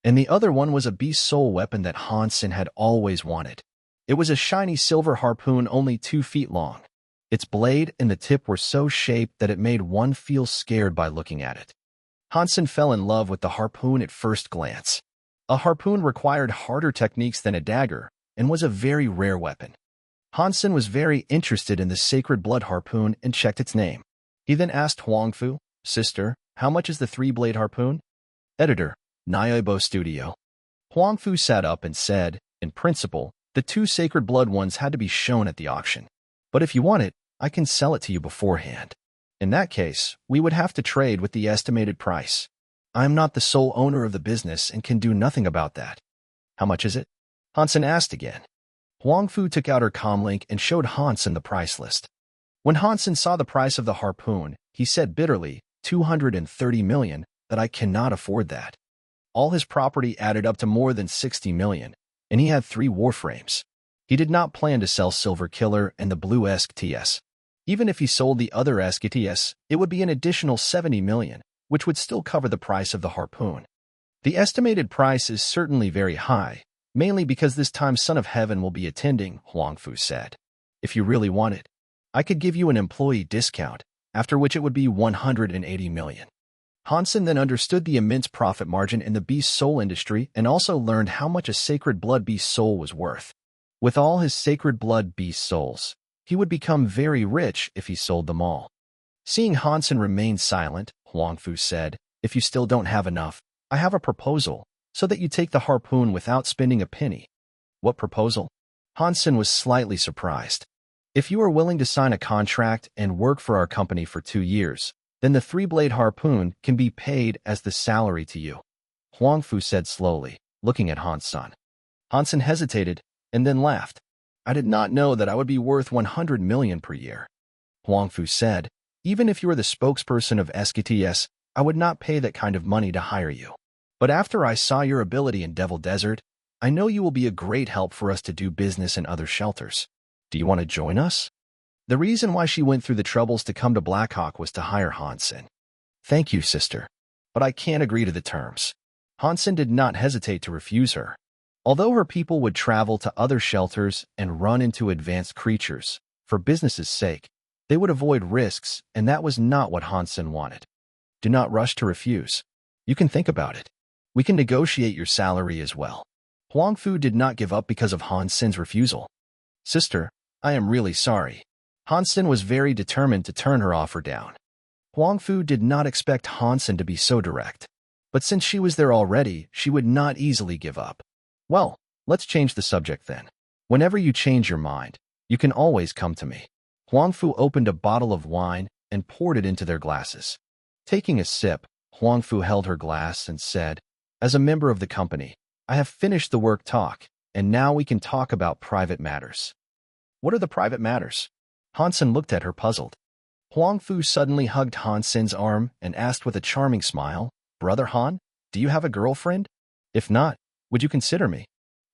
And the other one was a beast soul weapon that Hansen had always wanted. It was a shiny silver harpoon only 2 feet long. Its blade and the tip were so shaped that it made one feel scared by looking at it. Hansen fell in love with the harpoon at first glance. A harpoon required harder techniques than a dagger and was a very rare weapon. Hansen was very interested in the sacred blood harpoon and checked its name. He then asked Huangfu, Sister, how much is the 3-blade harpoon? Editor, Nyoibo Studio. Huangfu sat up and said, in principle, the 2 sacred blood ones had to be shown at the auction. But if you want it, I can sell it to you beforehand. In that case, we would have to trade with the estimated price. I am not the sole owner of the business and can do nothing about that. How much is it? Hansen asked again. Huangfu took out her comlink and showed Hansen the price list. When Hansen saw the price of the harpoon, he said bitterly, 230 million, that I cannot afford that. All his property added up to more than 60 million, and he had 3 warframes. He did not plan to sell Silver Killer and the Blue SKTS. Even if he sold the other SKTS, it would be an additional 70 million, which would still cover the price of the harpoon. The estimated price is certainly very high, mainly because this time Son of Heaven will be attending, Huangfu said. If you really want it, I could give you an employee discount, after which it would be 180 million. Hansen then understood the immense profit margin in the beast soul industry and also learned how much a sacred blood beast soul was worth. With all his sacred blood beast souls, he would become very rich if he sold them all. Seeing Hansen remain silent, Huangfu said, If you still don't have enough, I have a proposal, so that you take the harpoon without spending a penny. What proposal? Hansen was slightly surprised. If you are willing to sign a contract and work for our company for 2 years, then the 3-blade harpoon can be paid as the salary to you. Huangfu said slowly, looking at Hansen. Hansen hesitated and then laughed. I did not know that I would be worth 100 million per year. Huangfu said, even if you are the spokesperson of SKTS, I would not pay that kind of money to hire you. But after I saw your ability in Devil Desert, I know you will be a great help for us to do business in other shelters. Do you want to join us? The reason why she went through the troubles to come to Blackhawk was to hire Hansen. Thank you, sister. But I can't agree to the terms. Hansen did not hesitate to refuse her. Although her people would travel to other shelters and run into advanced creatures, for business's sake, they would avoid risks, and that was not what Hansen wanted. Do not rush to refuse. You can think about it. We can negotiate your salary as well. Huangfu did not give up because of Hansen's refusal. Sister, I am really sorry. Hansen was very determined to turn her offer down. Huangfu did not expect Hansen to be so direct. But since she was there already, she would not easily give up. Well, let's change the subject then. Whenever you change your mind, you can always come to me. Huangfu opened a bottle of wine and poured it into their glasses. Taking a sip, Huangfu held her glass and said, As a member of the company, I have finished the work talk, and now we can talk about private matters. What are the private matters? Hansen looked at her puzzled. Huangfu suddenly hugged Hansen's arm and asked with a charming smile, Brother Han, do you have a girlfriend? If not, would you consider me?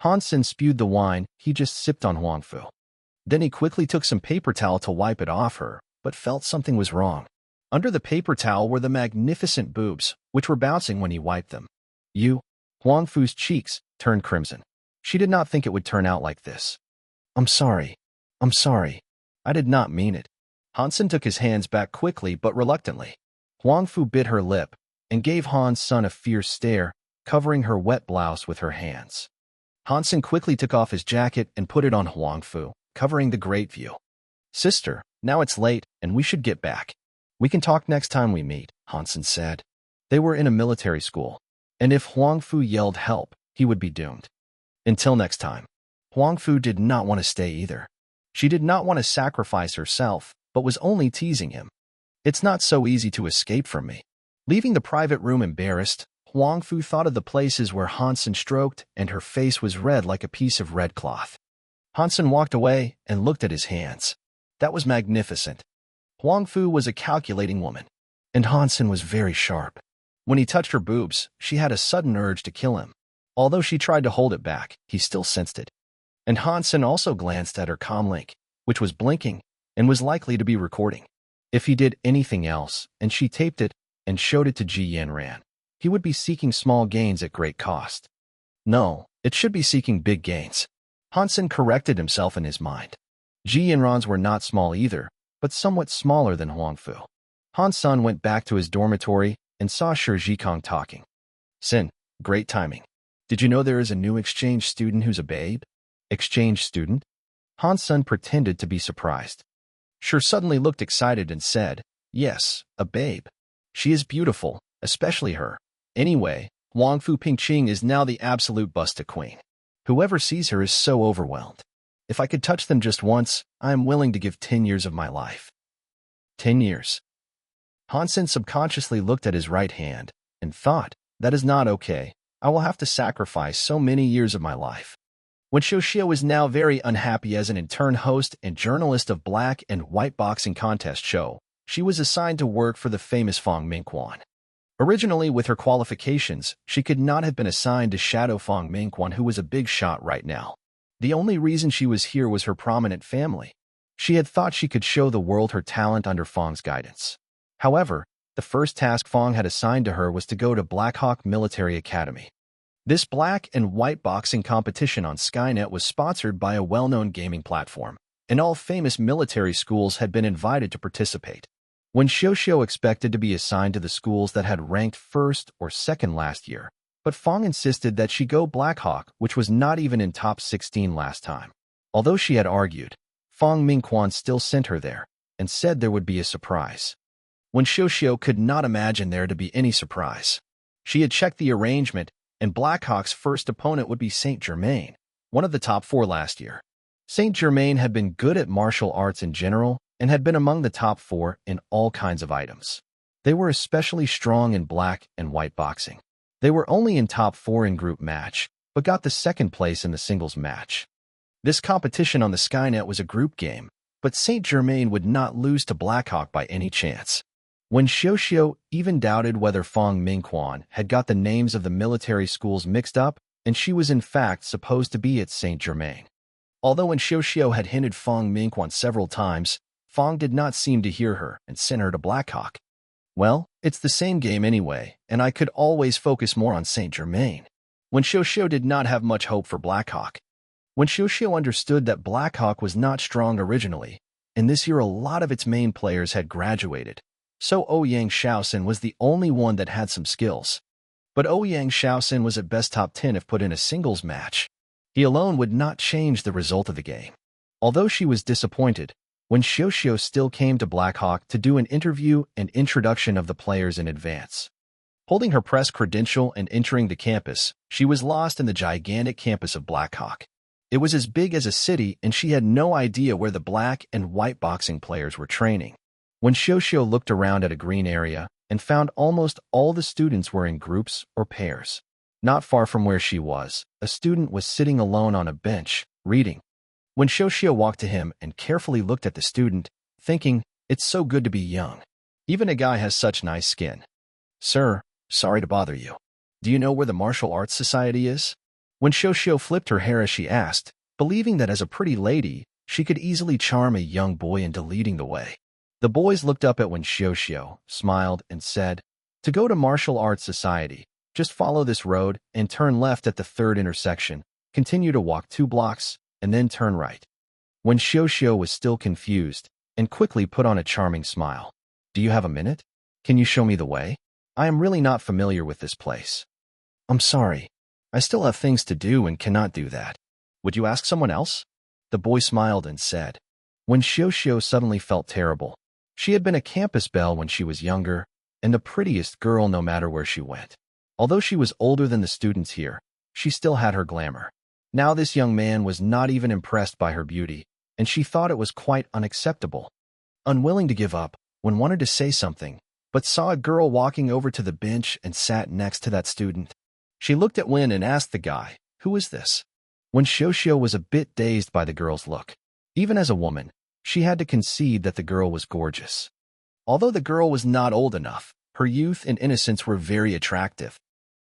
Hansen spewed the wine he just sipped on Huangfu. Then he quickly took some paper towel to wipe it off her, but felt something was wrong. Under the paper towel were the magnificent boobs, which were bouncing when he wiped them. Huang Fu's cheeks turned crimson. She did not think it would turn out like this. I'm sorry. I'm sorry. I did not mean it. Hansen took his hands back quickly but reluctantly. Huang Fu bit her lip and gave Han's son a fierce stare, covering her wet blouse with her hands. Hansen quickly took off his jacket and put it on Huang Fu, covering the great view. Sister, now it's late and we should get back. We can talk next time we meet, Hansen said. They were in a military school, and if Huang Fu yelled help, he would be doomed. Until next time. Huang Fu did not want to stay either. She did not want to sacrifice herself, but was only teasing him. It's not so easy to escape from me. Leaving the private room embarrassed, Huang Fu thought of the places where Hansen stroked, and her face was red like a piece of red cloth. Hansen walked away and looked at his hands. That was magnificent. Huang Fu was a calculating woman, and Hansen was very sharp. When he touched her boobs, she had a sudden urge to kill him. Although she tried to hold it back, he still sensed it. And Hansen also glanced at her comlink, which was blinking and was likely to be recording. If he did anything else, and she taped it and showed it to Ji Yanran, he would be seeking small gains at great cost. No, it should be seeking big gains. Hansen corrected himself in his mind. Ji Yanran's were not small either, but somewhat smaller than Huang Fu. Han Sun went back to his dormitory and saw Shi Jikong talking. Sin, great timing. Did you know there is a new exchange student who's a babe? Exchange student? Han Sun pretended to be surprised. Shi suddenly looked excited and said, yes, a babe. She is beautiful, especially her. Anyway, Huang Fu Pingqing is now the absolute busta queen. Whoever sees her is so overwhelmed. If I could touch them just once, I am willing to give 10 years of my life. 10 years. Hansen subconsciously looked at his right hand and thought, that is not okay. I will have to sacrifice so many years of my life. When Xiao is now very unhappy as an intern host and journalist of black and white boxing contest show, she was assigned to work for the famous Fong Mingquan. Originally, with her qualifications, she could not have been assigned to shadow Fong Mingquan, who was a big shot right now. The only reason she was here was her prominent family. She had thought she could show the world her talent under Fong's guidance. However, the first task Fong had assigned to her was to go to Black Hawk Military Academy. This black and white boxing competition on Skynet was sponsored by a well-known gaming platform, and all famous military schools had been invited to participate. When Xiao expected to be assigned to the schools that had ranked first or second last year, but Fong insisted that she go Black Hawk, which was not even in top 16 last time. Although she had argued, Fong Mingquan still sent her there and said there would be a surprise. When Xiao could not imagine there to be any surprise. She had checked the arrangement, and Black Hawk's first opponent would be Saint Germain, one of the top 4 last year. Saint Germain had been good at martial arts in general and had been among the top 4 in all kinds of items. They were especially strong in black and white boxing. They were only in top 4 in group match, but got the second place in the singles match. This competition on the Skynet was a group game, but Saint Germain would not lose to Black Hawk by any chance. When Xiao even doubted whether Fong Mingquan had got the names of the military schools mixed up, and she was in fact supposed to be at Saint Germain. Although when Xiao had hinted Fong Mingquan several times, Fong did not seem to hear her and sent her to Black Hawk. Well, it's the same game anyway, and I could always focus more on Saint Germain. When Xiao did not have much hope for Black Hawk. When Xiao understood that Black Hawk was not strong originally, and this year a lot of its main players had graduated, so Ouyang Shaoxin was the only one that had some skills. But Ouyang Shaoxin was at best top 10 if put in a singles match. He alone would not change the result of the game. Although she was disappointed, when Xiao still came to Black Hawk to do an interview and introduction of the players in advance. Holding her press credential and entering the campus, she was lost in the gigantic campus of Black Hawk. It was as big as a city, and she had no idea where the black and white boxing players were training. When Xiao looked around at a green area and found almost all the students were in groups or pairs. Not far from where she was, a student was sitting alone on a bench, reading. When Xiao walked to him and carefully looked at the student, thinking, it's so good to be young. Even a guy has such nice skin. Sir, sorry to bother you. Do you know where the Martial Arts Society is? When Xiao flipped her hair as she asked, believing that as a pretty lady, she could easily charm a young boy into leading the way. The boys looked up at Wen Xiao, smiled, and said, "To go to Martial Arts Society, just follow this road and turn left at the third intersection, continue to walk 2 blocks, and then turn right." Wen Xiao was still confused and quickly put on a charming smile. "Do you have a minute? Can you show me the way? I am really not familiar with this place." "I'm sorry. I still have things to do and cannot do that. Would you ask someone else?" The boy smiled and said. Wen Xiao suddenly felt terrible. She had been a campus belle when she was younger, and the prettiest girl no matter where she went. Although she was older than the students here, she still had her glamour. Now this young man was not even impressed by her beauty, and she thought it was quite unacceptable. Unwilling to give up, Wen wanted to say something, but saw a girl walking over to the bench and sat next to that student. She looked at Wen and asked the guy, "Who is this?" Wen Xiao was a bit dazed by the girl's look. Even as a woman, she had to concede that the girl was gorgeous. Although the girl was not old enough, her youth and innocence were very attractive.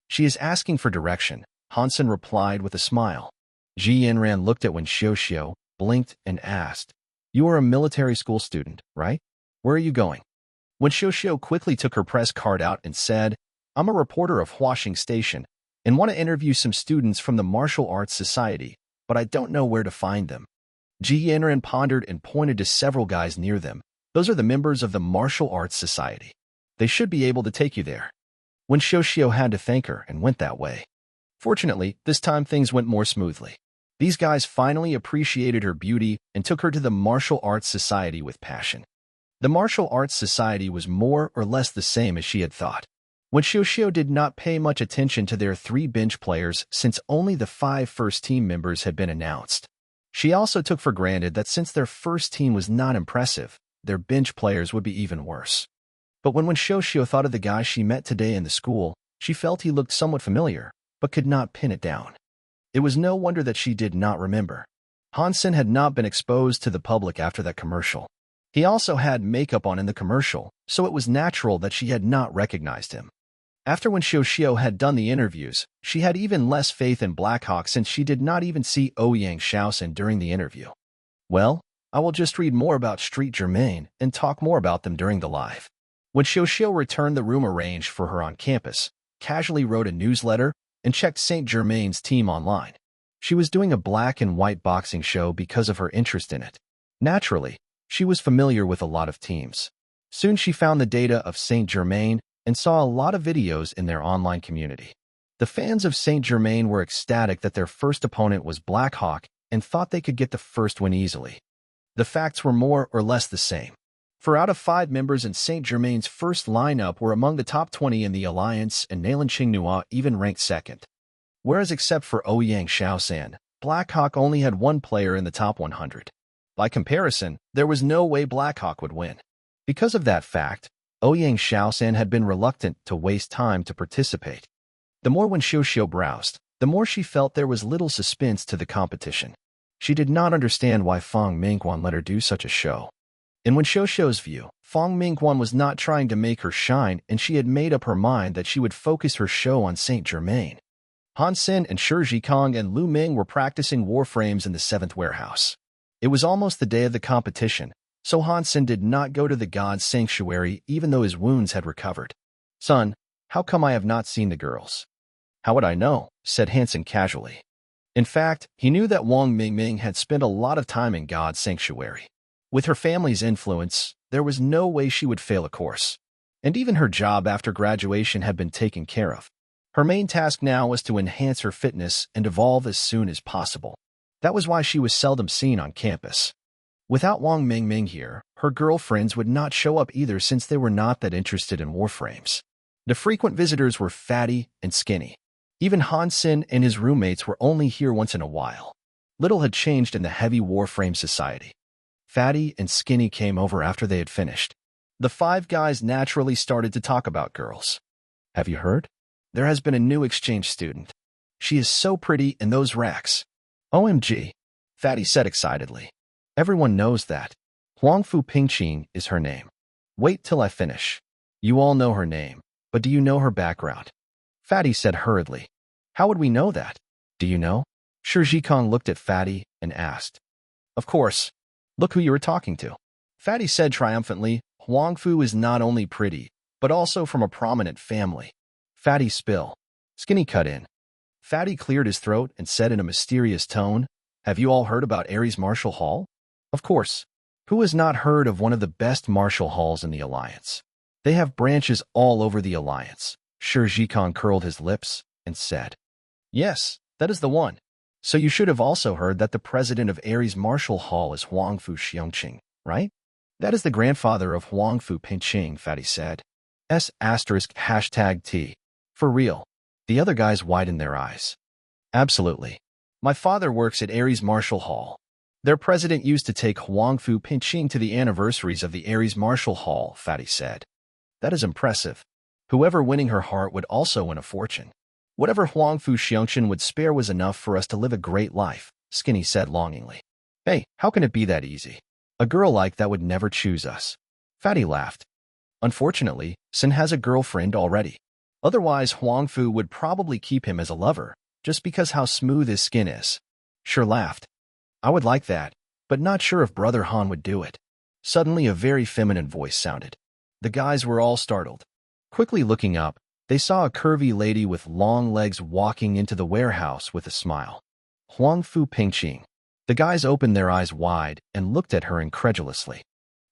"She is asking for direction," Hansen replied with a smile. Ji Yanran looked at Wen Xiao, blinked, and asked, "You are a military school student, right? Where are you going?" Wen Xiao quickly took her press card out and said, "I'm a reporter of Huaxing Station and want to interview some students from the Martial Arts Society, but I don't know where to find them." Ji Yanran pondered and pointed to several guys near them. "Those are the members of the Martial Arts Society. They should be able to take you there." Wen Xiao had to thank her and went that way. Fortunately, this time things went more smoothly. These guys finally appreciated her beauty and took her to the Martial Arts Society with passion. The Martial Arts Society was more or less the same as she had thought. Wen Xiao did not pay much attention to their 3 bench players since only the 5 first-team members had been announced. She also took for granted that since their first team was not impressive, their bench players would be even worse. But when Wen Xiao thought of the guy she met today in the school, she felt he looked somewhat familiar, but could not pin it down. It was no wonder that she did not remember. Hansen had not been exposed to the public after that commercial. He also had makeup on in the commercial, so it was natural that she had not recognized him. After Wen Xiao had done the interviews, she had even less faith in Blackhawk since she did not even see Ouyang Shaoxin during the interview. "Well, I will just read more about Street Germain and talk more about them during the live." When Xiao returned the room arranged for her on campus, casually wrote a newsletter, and checked Saint Germain's team online. She was doing a black and white boxing show because of her interest in it. Naturally, she was familiar with a lot of teams. Soon she found the data of Saint Germain and saw a lot of videos in their online community. The fans of Saint Germain were ecstatic that their first opponent was Blackhawk and thought they could get the first win easily. The facts were more or less the same. 4 out of 5 members in Saint Germain's first lineup were among the top 20 in the Alliance, and Nailan Qinghua even ranked second. Whereas except for Ouyang Shaoxin, Blackhawk only had 1 player in the top 100. By comparison, there was no way Blackhawk would win. Because of that fact, Ouyang Shaoxin had been reluctant to waste time to participate. The more Wen Xiao browsed, the more she felt there was little suspense to the competition. She did not understand why Fang Mingguan let her do such a show. In Wen Xiao's view, Fang Mingguan was not trying to make her shine, and she had made up her mind that she would focus her show on Saint Germain. Hansen and Shi Zhikong and Lu Ming were practicing warframes in the 7th warehouse. It was almost the day of the competition, so Hansen did not go to the god's sanctuary even though his wounds had recovered. "Son, how come I have not seen the girls?" "How would I know?" said Hansen casually. In fact, he knew that Wang Mingming had spent a lot of time in God's sanctuary. With her family's influence, there was no way she would fail a course. And even her job after graduation had been taken care of. Her main task now was to enhance her fitness and evolve as soon as possible. That was why she was seldom seen on campus. Without Wang Mingming here, her girlfriends would not show up either since they were not that interested in warframes. The frequent visitors were fatty and skinny. Even Hansen and his roommates were only here once in a while. Little had changed in the heavy warframe society. Fatty and skinny came over after they had finished. The 5 guys naturally started to talk about girls. "Have you heard? There has been a new exchange student. She is so pretty in those racks." "OMG," Fatty said excitedly. "Everyone knows that. Huangfu Pingqing is her name. Wait till I finish. You all know her name, but do you know her background?" Fatty said hurriedly. "How would we know that? Do you know?" Shi Zhikong looked at Fatty and asked. "Of course. Look who you were talking to." Fatty said triumphantly, Huangfu is not only pretty, but also from a prominent family. Fatty spill. Skinny cut in. Fatty cleared his throat and said in a mysterious tone, "Have you all heard about Ares Martial Hall?" Of course. Who has not heard of one of the best martial halls in the Alliance? They have branches all over the Alliance. Shi Jikong curled his lips and said, "Yes, that is the one. So you should have also heard that the president of Ares Martial Hall is Huangfu Xiongqing, right?" "That is the grandfather of Huangfu Pingqing," Fatty said. *#T. For real. The other guys widened their eyes. Absolutely. My father works at Ares Martial Hall. Their president used to take Huangfu Pingqing to the anniversaries of the Ares Martial Hall, Fatty said. That is impressive. Whoever winning her heart would also win a fortune. Whatever Huangfu Xiongqing would spare was enough for us to live a great life, Skinny said longingly. Hey, how can it be that easy? A girl like that would never choose us. Fatty laughed. Unfortunately, Sin has a girlfriend already. Otherwise, Huangfu would probably keep him as a lover, just because how smooth his skin is. Sure laughed. I would like that, but not sure if Brother Han would do it. Suddenly a very feminine voice sounded. The guys were all startled. Quickly looking up, they saw a curvy lady with long legs walking into the warehouse with a smile. Huangfu Pingqing. The guys opened their eyes wide and looked at her incredulously.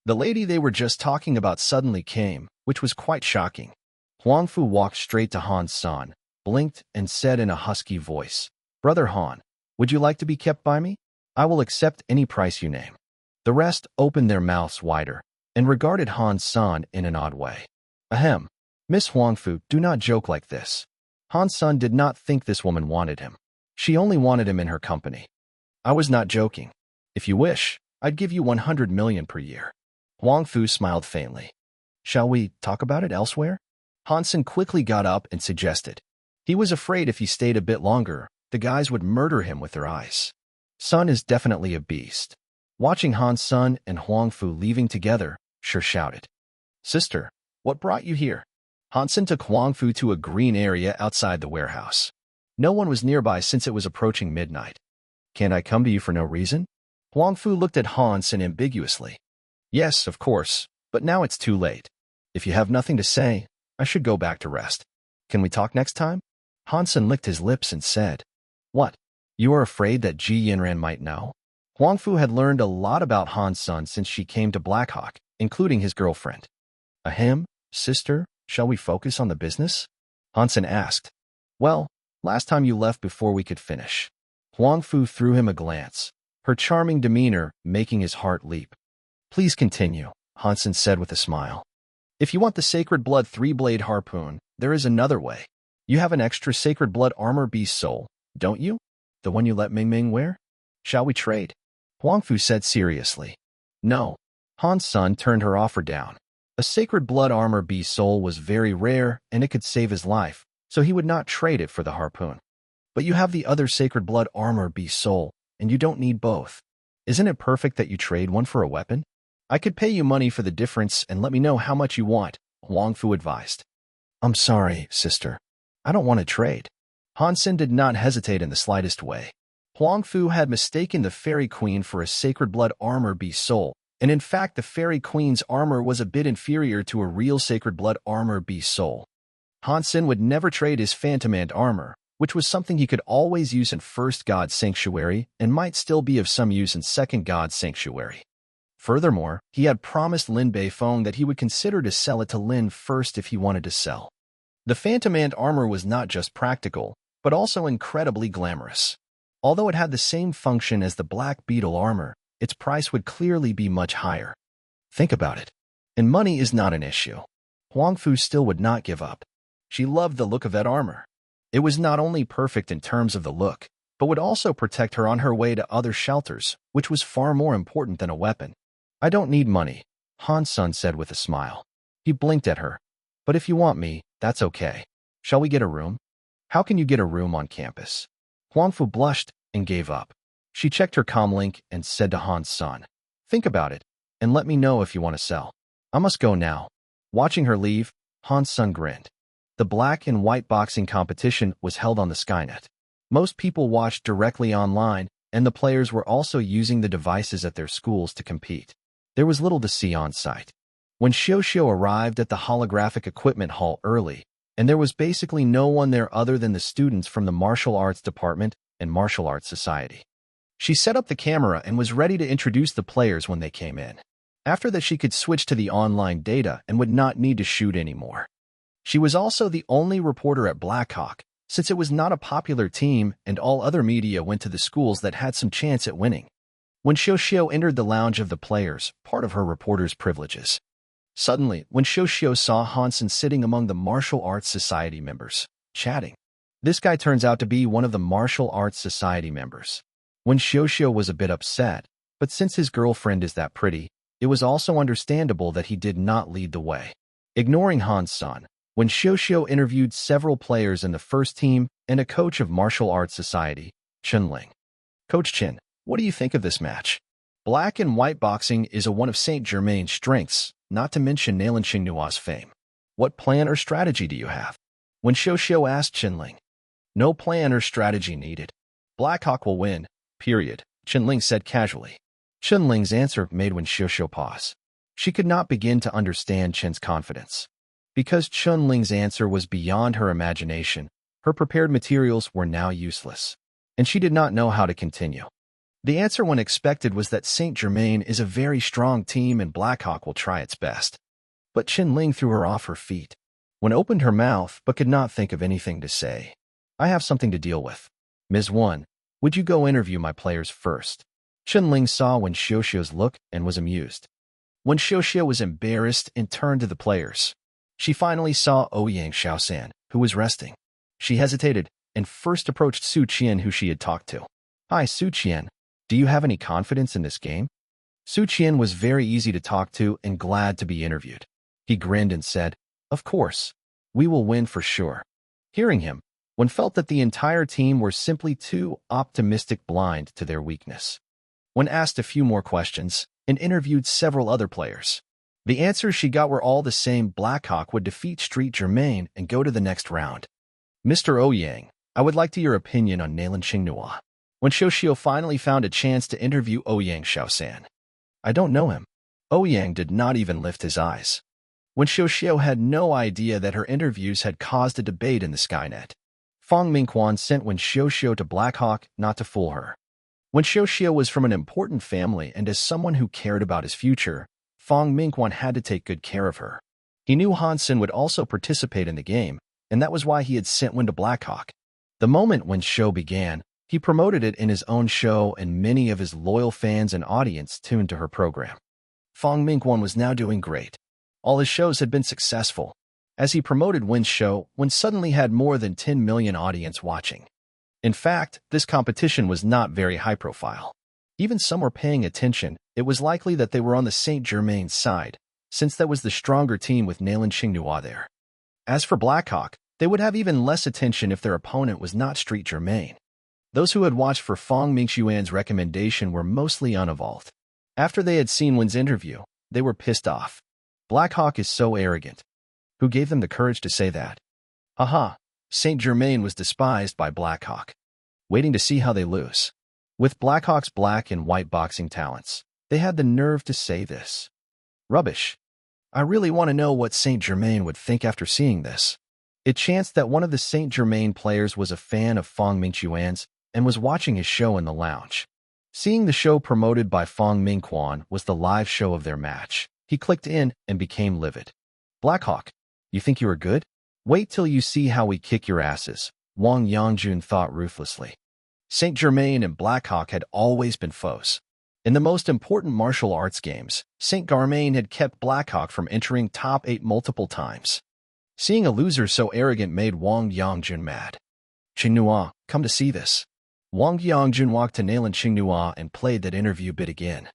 The lady they were just talking about suddenly came, which was quite shocking. Huangfu walked straight to Han's son, blinked, and said in a husky voice, "Brother Han, would you like to be kept by me? I will accept any price you name." The rest opened their mouths wider and regarded Han's son in an odd way. Ahem. Miss Huangfu, do not joke like this. Han's son did not think this woman wanted him. She only wanted him in her company. I was not joking. If you wish, I'd give you 100 million per year. Huangfu smiled faintly. Shall we talk about it elsewhere? Hansen quickly got up and suggested. He was afraid if he stayed a bit longer, the guys would murder him with their eyes. Sun is definitely a beast. Watching Han's son and Huangfu leaving together, Shi shouted. Sister, what brought you here? Hansen took Huangfu to a green area outside the warehouse. No one was nearby since it was approaching midnight. Can't I come to you for no reason? Huangfu looked at Hansen ambiguously. Yes, of course, but now it's too late. If you have nothing to say, I should go back to rest. Can we talk next time? Hansen licked his lips and said, What? You are afraid that Ji Yinran might know? Huangfu had learned a lot about Han's son since she came to Blackhawk, including his girlfriend. Ahem, sister, shall we focus on the business? Hansen asked. Well, last time you left before we could finish. Huangfu threw him a glance, her charming demeanor making his heart leap. Please continue, Hansen said with a smile. If you want the Sacred Blood 3-blade harpoon, there is another way. You have an extra Sacred Blood armor beast soul, don't you? The one you let Ming Ming wear? Shall we trade? Huangfu said seriously. No. Han's son turned her offer down. A Sacred Blood armor beast soul was very rare and it could save his life, so he would not trade it for the harpoon. But you have the other Sacred Blood armor beast soul, and you don't need both. Isn't it perfect that you trade one for a weapon? I could pay you money for the difference and let me know how much you want, Huangfu advised. I'm sorry, sister. I don't want to trade. Hansen did not hesitate in the slightest way. Huangfu had mistaken the Fairy Queen for a Sacred Blood armor beast soul, and in fact the Fairy Queen's armor was a bit inferior to a real Sacred Blood armor beast soul. Hansen would never trade his Phantom Ant armor, which was something he could always use in First God Sanctuary and might still be of some use in Second God Sanctuary. Furthermore, he had promised Lin Beifeng that he would consider to sell it to Lin first if he wanted to sell. The Phantom Ant armor was not just practical, but also incredibly glamorous. Although it had the same function as the Black Beetle armor, its price would clearly be much higher. Think about it. And money is not an issue. Huangfu still would not give up. She loved the look of that armor. It was not only perfect in terms of the look, but would also protect her on her way to other shelters, which was far more important than a weapon. I don't need money, Han's son said with a smile. He blinked at her. But if you want me, that's okay. Shall we get a room? How can you get a room on campus? Huangfu blushed and gave up. She checked her comlink and said to Han's son, Think about it, and let me know if you want to sell. I must go now. Watching her leave, Han's son grinned. The black and white boxing competition was held on the Skynet. Most people watched directly online, and the players were also using the devices at their schools to compete. There was little to see on site. When Xiao arrived at the holographic equipment hall early, and there was basically no one there other than the students from the martial arts department and martial arts society. She set up the camera and was ready to introduce the players when they came in. After that, she could switch to the online data and would not need to shoot anymore. She was also the only reporter at Blackhawk, since it was not a popular team and all other media went to the schools that had some chance at winning. When Xiao entered the lounge of the players, part of her reporter's privileges. Suddenly, when Xiao saw Hansen sitting among the martial arts society members, chatting. This guy turns out to be one of the martial arts society members. When Xiao was a bit upset, but since his girlfriend is that pretty, it was also understandable that he did not lead the way. Ignoring Hansen, when Xiao interviewed several players in the first team and a coach of martial arts society, Chen. Coach Chen, what do you think of this match? Black and white boxing is one of Saint Germain's strengths, not to mention Xuanhuan's fame. What plan or strategy do you have? When Xiao asked Chen. No plan or strategy needed. Blackhawk will win, period, Chen said casually. Chen's answer made when Xiao pause. She could not begin to understand Chen's confidence. Because Chen's answer was beyond her imagination, her prepared materials were now useless, and she did not know how to continue. The answer when expected was that Saint Germain is a very strong team and Blackhawk will try its best. But Chen threw her off her feet. When opened her mouth but could not think of anything to say. I have something to deal with. Ms. 1, would you go interview my players first? Chen saw when Xiao's look and was amused. When Xiao was embarrassed and turned to the players. She finally saw Ouyang Xiaosan, who was resting. She hesitated and first approached Su Qian, who she had talked to. Hi, Su Qian. Do you have any confidence in this game? Su Qian was very easy to talk to and glad to be interviewed. He grinned and said, Of course. We will win for sure. Hearing him, one felt that the entire team were simply too optimistic, blind to their weakness. When asked a few more questions and interviewed several other players, the answers she got were all the same. Blackhawk would defeat Street Germain and go to the next round. Mr. Ouyang, I would like your opinion on Xuanhuan. When Xiao finally found a chance to interview Ouyang Xiaosan. I don't know him. Ouyang did not even lift his eyes. When Xiao had no idea that her interviews had caused a debate in the Skynet. Fang Mingquan sent when Xiao to Blackhawk not to fool her. When Xiao was from an important family and as someone who cared about his future, Fang Mingquan had to take good care of her. He knew Hansen would also participate in the game, and that was why he had sent Wen to Blackhawk. The moment when show began, he promoted it in his own show and many of his loyal fans and audience tuned to her program. Fang Mingquan was now doing great. All his shows had been successful. As he promoted Wen's show, Wen suddenly had more than 10 million audience watching. In fact, this competition was not very high profile. Even some were paying attention. It was likely that they were on the Saint Germain side, since that was the stronger team with Xuanhuan there. As for Blackhawk, they would have even less attention if their opponent was not Street Germain. Those who had watched for Fang Mingquan's recommendation were mostly uninvolved. After they had seen Wen's interview, they were pissed off. Blackhawk is so arrogant. Who gave them the courage to say that? Haha, Saint Germain was despised by Blackhawk. Waiting to see how they lose. With Blackhawk's black and white boxing talents, they had the nerve to say this. Rubbish. I really want to know what Saint Germain would think after seeing this. It chanced that one of the Saint Germain players was a fan of Fang Mingquan's and was watching his show in the lounge. Seeing the show promoted by Fang Mingquan was the live show of their match, he clicked in and became livid. Blackhawk, you think you are good? Wait till you see how we kick your asses, Wang Yangjun thought ruthlessly. Saint Germain and Blackhawk had always been foes. In the most important martial arts games, Saint Germain had kept Blackhawk from entering top 8 multiple times. Seeing a loser so arrogant made Wang Yangjun mad. Xuanhuan, come to see this. Wang Yangjun walked to Xuanhuan and played that interview bit again.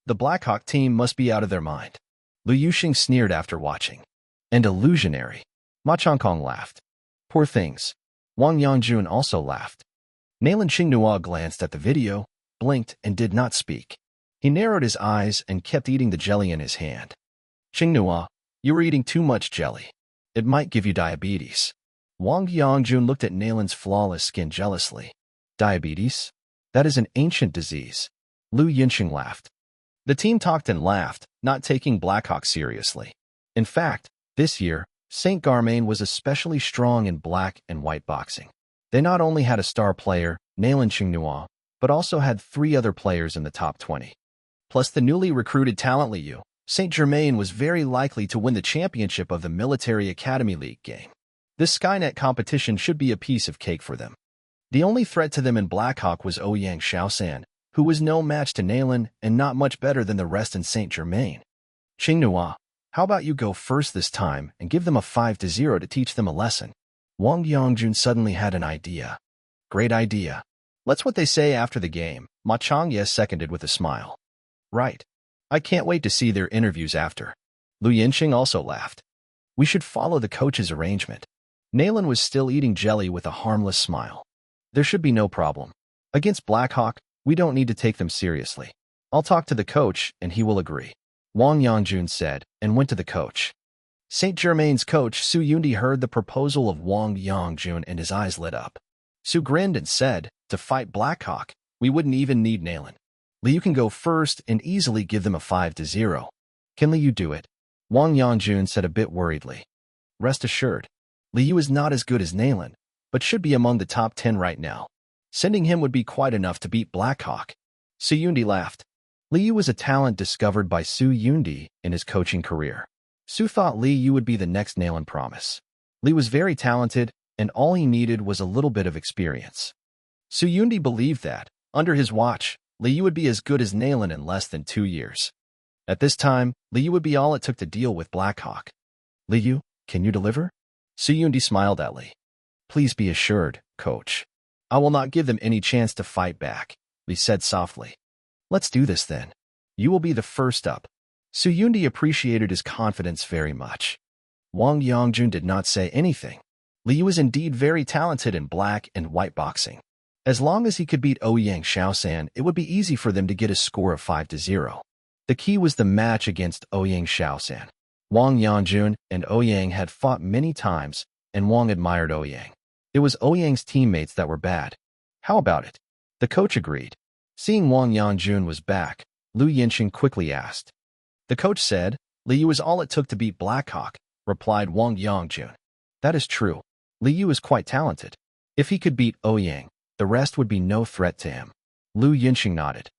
The Blackhawk team must be out of their mind. Liu Yuxing sneered after watching. And illusionary. Ma Chongkong laughed. Poor things. Wang Yangjun also laughed. Xuanhuan glanced at the video, blinked, and did not speak. He narrowed his eyes and kept eating the jelly in his hand. Xuanhuan, you are eating too much jelly. It might give you diabetes. Wang Yangjun looked at Nalin's flawless skin jealously. Diabetes? That is an ancient disease. Liu Yinxing laughed. The team talked and laughed, not taking Blackhawk seriously. In fact, this year, Saint Germain was especially strong in black and white boxing. They not only had a star player, Nalan Xuanhuan, but also had 3 other players in the top 20. Plus the newly recruited talent Liu, Saint Germain was very likely to win the championship of the Military Academy League game. This Skynet competition should be a piece of cake for them. The only threat to them in Blackhawk was Ouyang Shaosan, who was no match to Nalan and not much better than the rest in Saint Germain. Xinghua, how about you go first this time and give them a 5-0 to teach them a lesson? Wang Yongjun suddenly had an idea. Great idea. Let's what they say after the game, Ma Changye seconded with a smile. Right. I can't wait to see their interviews after. Lu Yinxing also laughed. We should follow the coach's arrangement. Nalan was still eating jelly with a harmless smile. There should be no problem. Against Blackhawk, we don't need to take them seriously. I'll talk to the coach and he will agree. Wang Yongjun said and went to the coach. Saint Germain's coach Su Yundi heard the proposal of Wang Yongjun and his eyes lit up. Su grinned and said, to fight Blackhawk, we wouldn't even need Nalan. Liu can go first and easily give them a 5-0. Can Liu do it? Wang Yongjun said a bit worriedly. Rest assured, Liu is not as good as Nalan, but should be among the top 10 right now. Sending him would be quite enough to beat Blackhawk. Su Yundi laughed. Liu was a talent discovered by Su Yundi in his coaching career. Su thought Liu would be the next Nalan promise. Liu was very talented, and all he needed was a little bit of experience. Su Yundi believed that, under his watch, Liu would be as good as Nalan in less than 2 years. At this time, Liu would be all it took to deal with Blackhawk. Liu, can you deliver? Su Yundi smiled at Li. Please be assured, coach. I will not give them any chance to fight back, Li said softly. Let's do this then. You will be the first up. Su Yundi appreciated his confidence very much. Wang Yongjun did not say anything. Liu was indeed very talented in black and white boxing. As long as he could beat Ouyang Shaosan, it would be easy for them to get a score of 5-0. The key was the match against Ouyang Shaosan. Wang Yongjun and Ouyang had fought many times, and Wang admired Ouyang. It was Ouyang's teammates that were bad. How about it? The coach agreed. Seeing Wang Yongjun was back, Lu Yinxing quickly asked. The coach said, Liu is all it took to beat Blackhawk, replied Wang Yongjun. That is true. Liu is quite talented. If he could beat Ouyang, the rest would be no threat to him. Lu Yinxing nodded.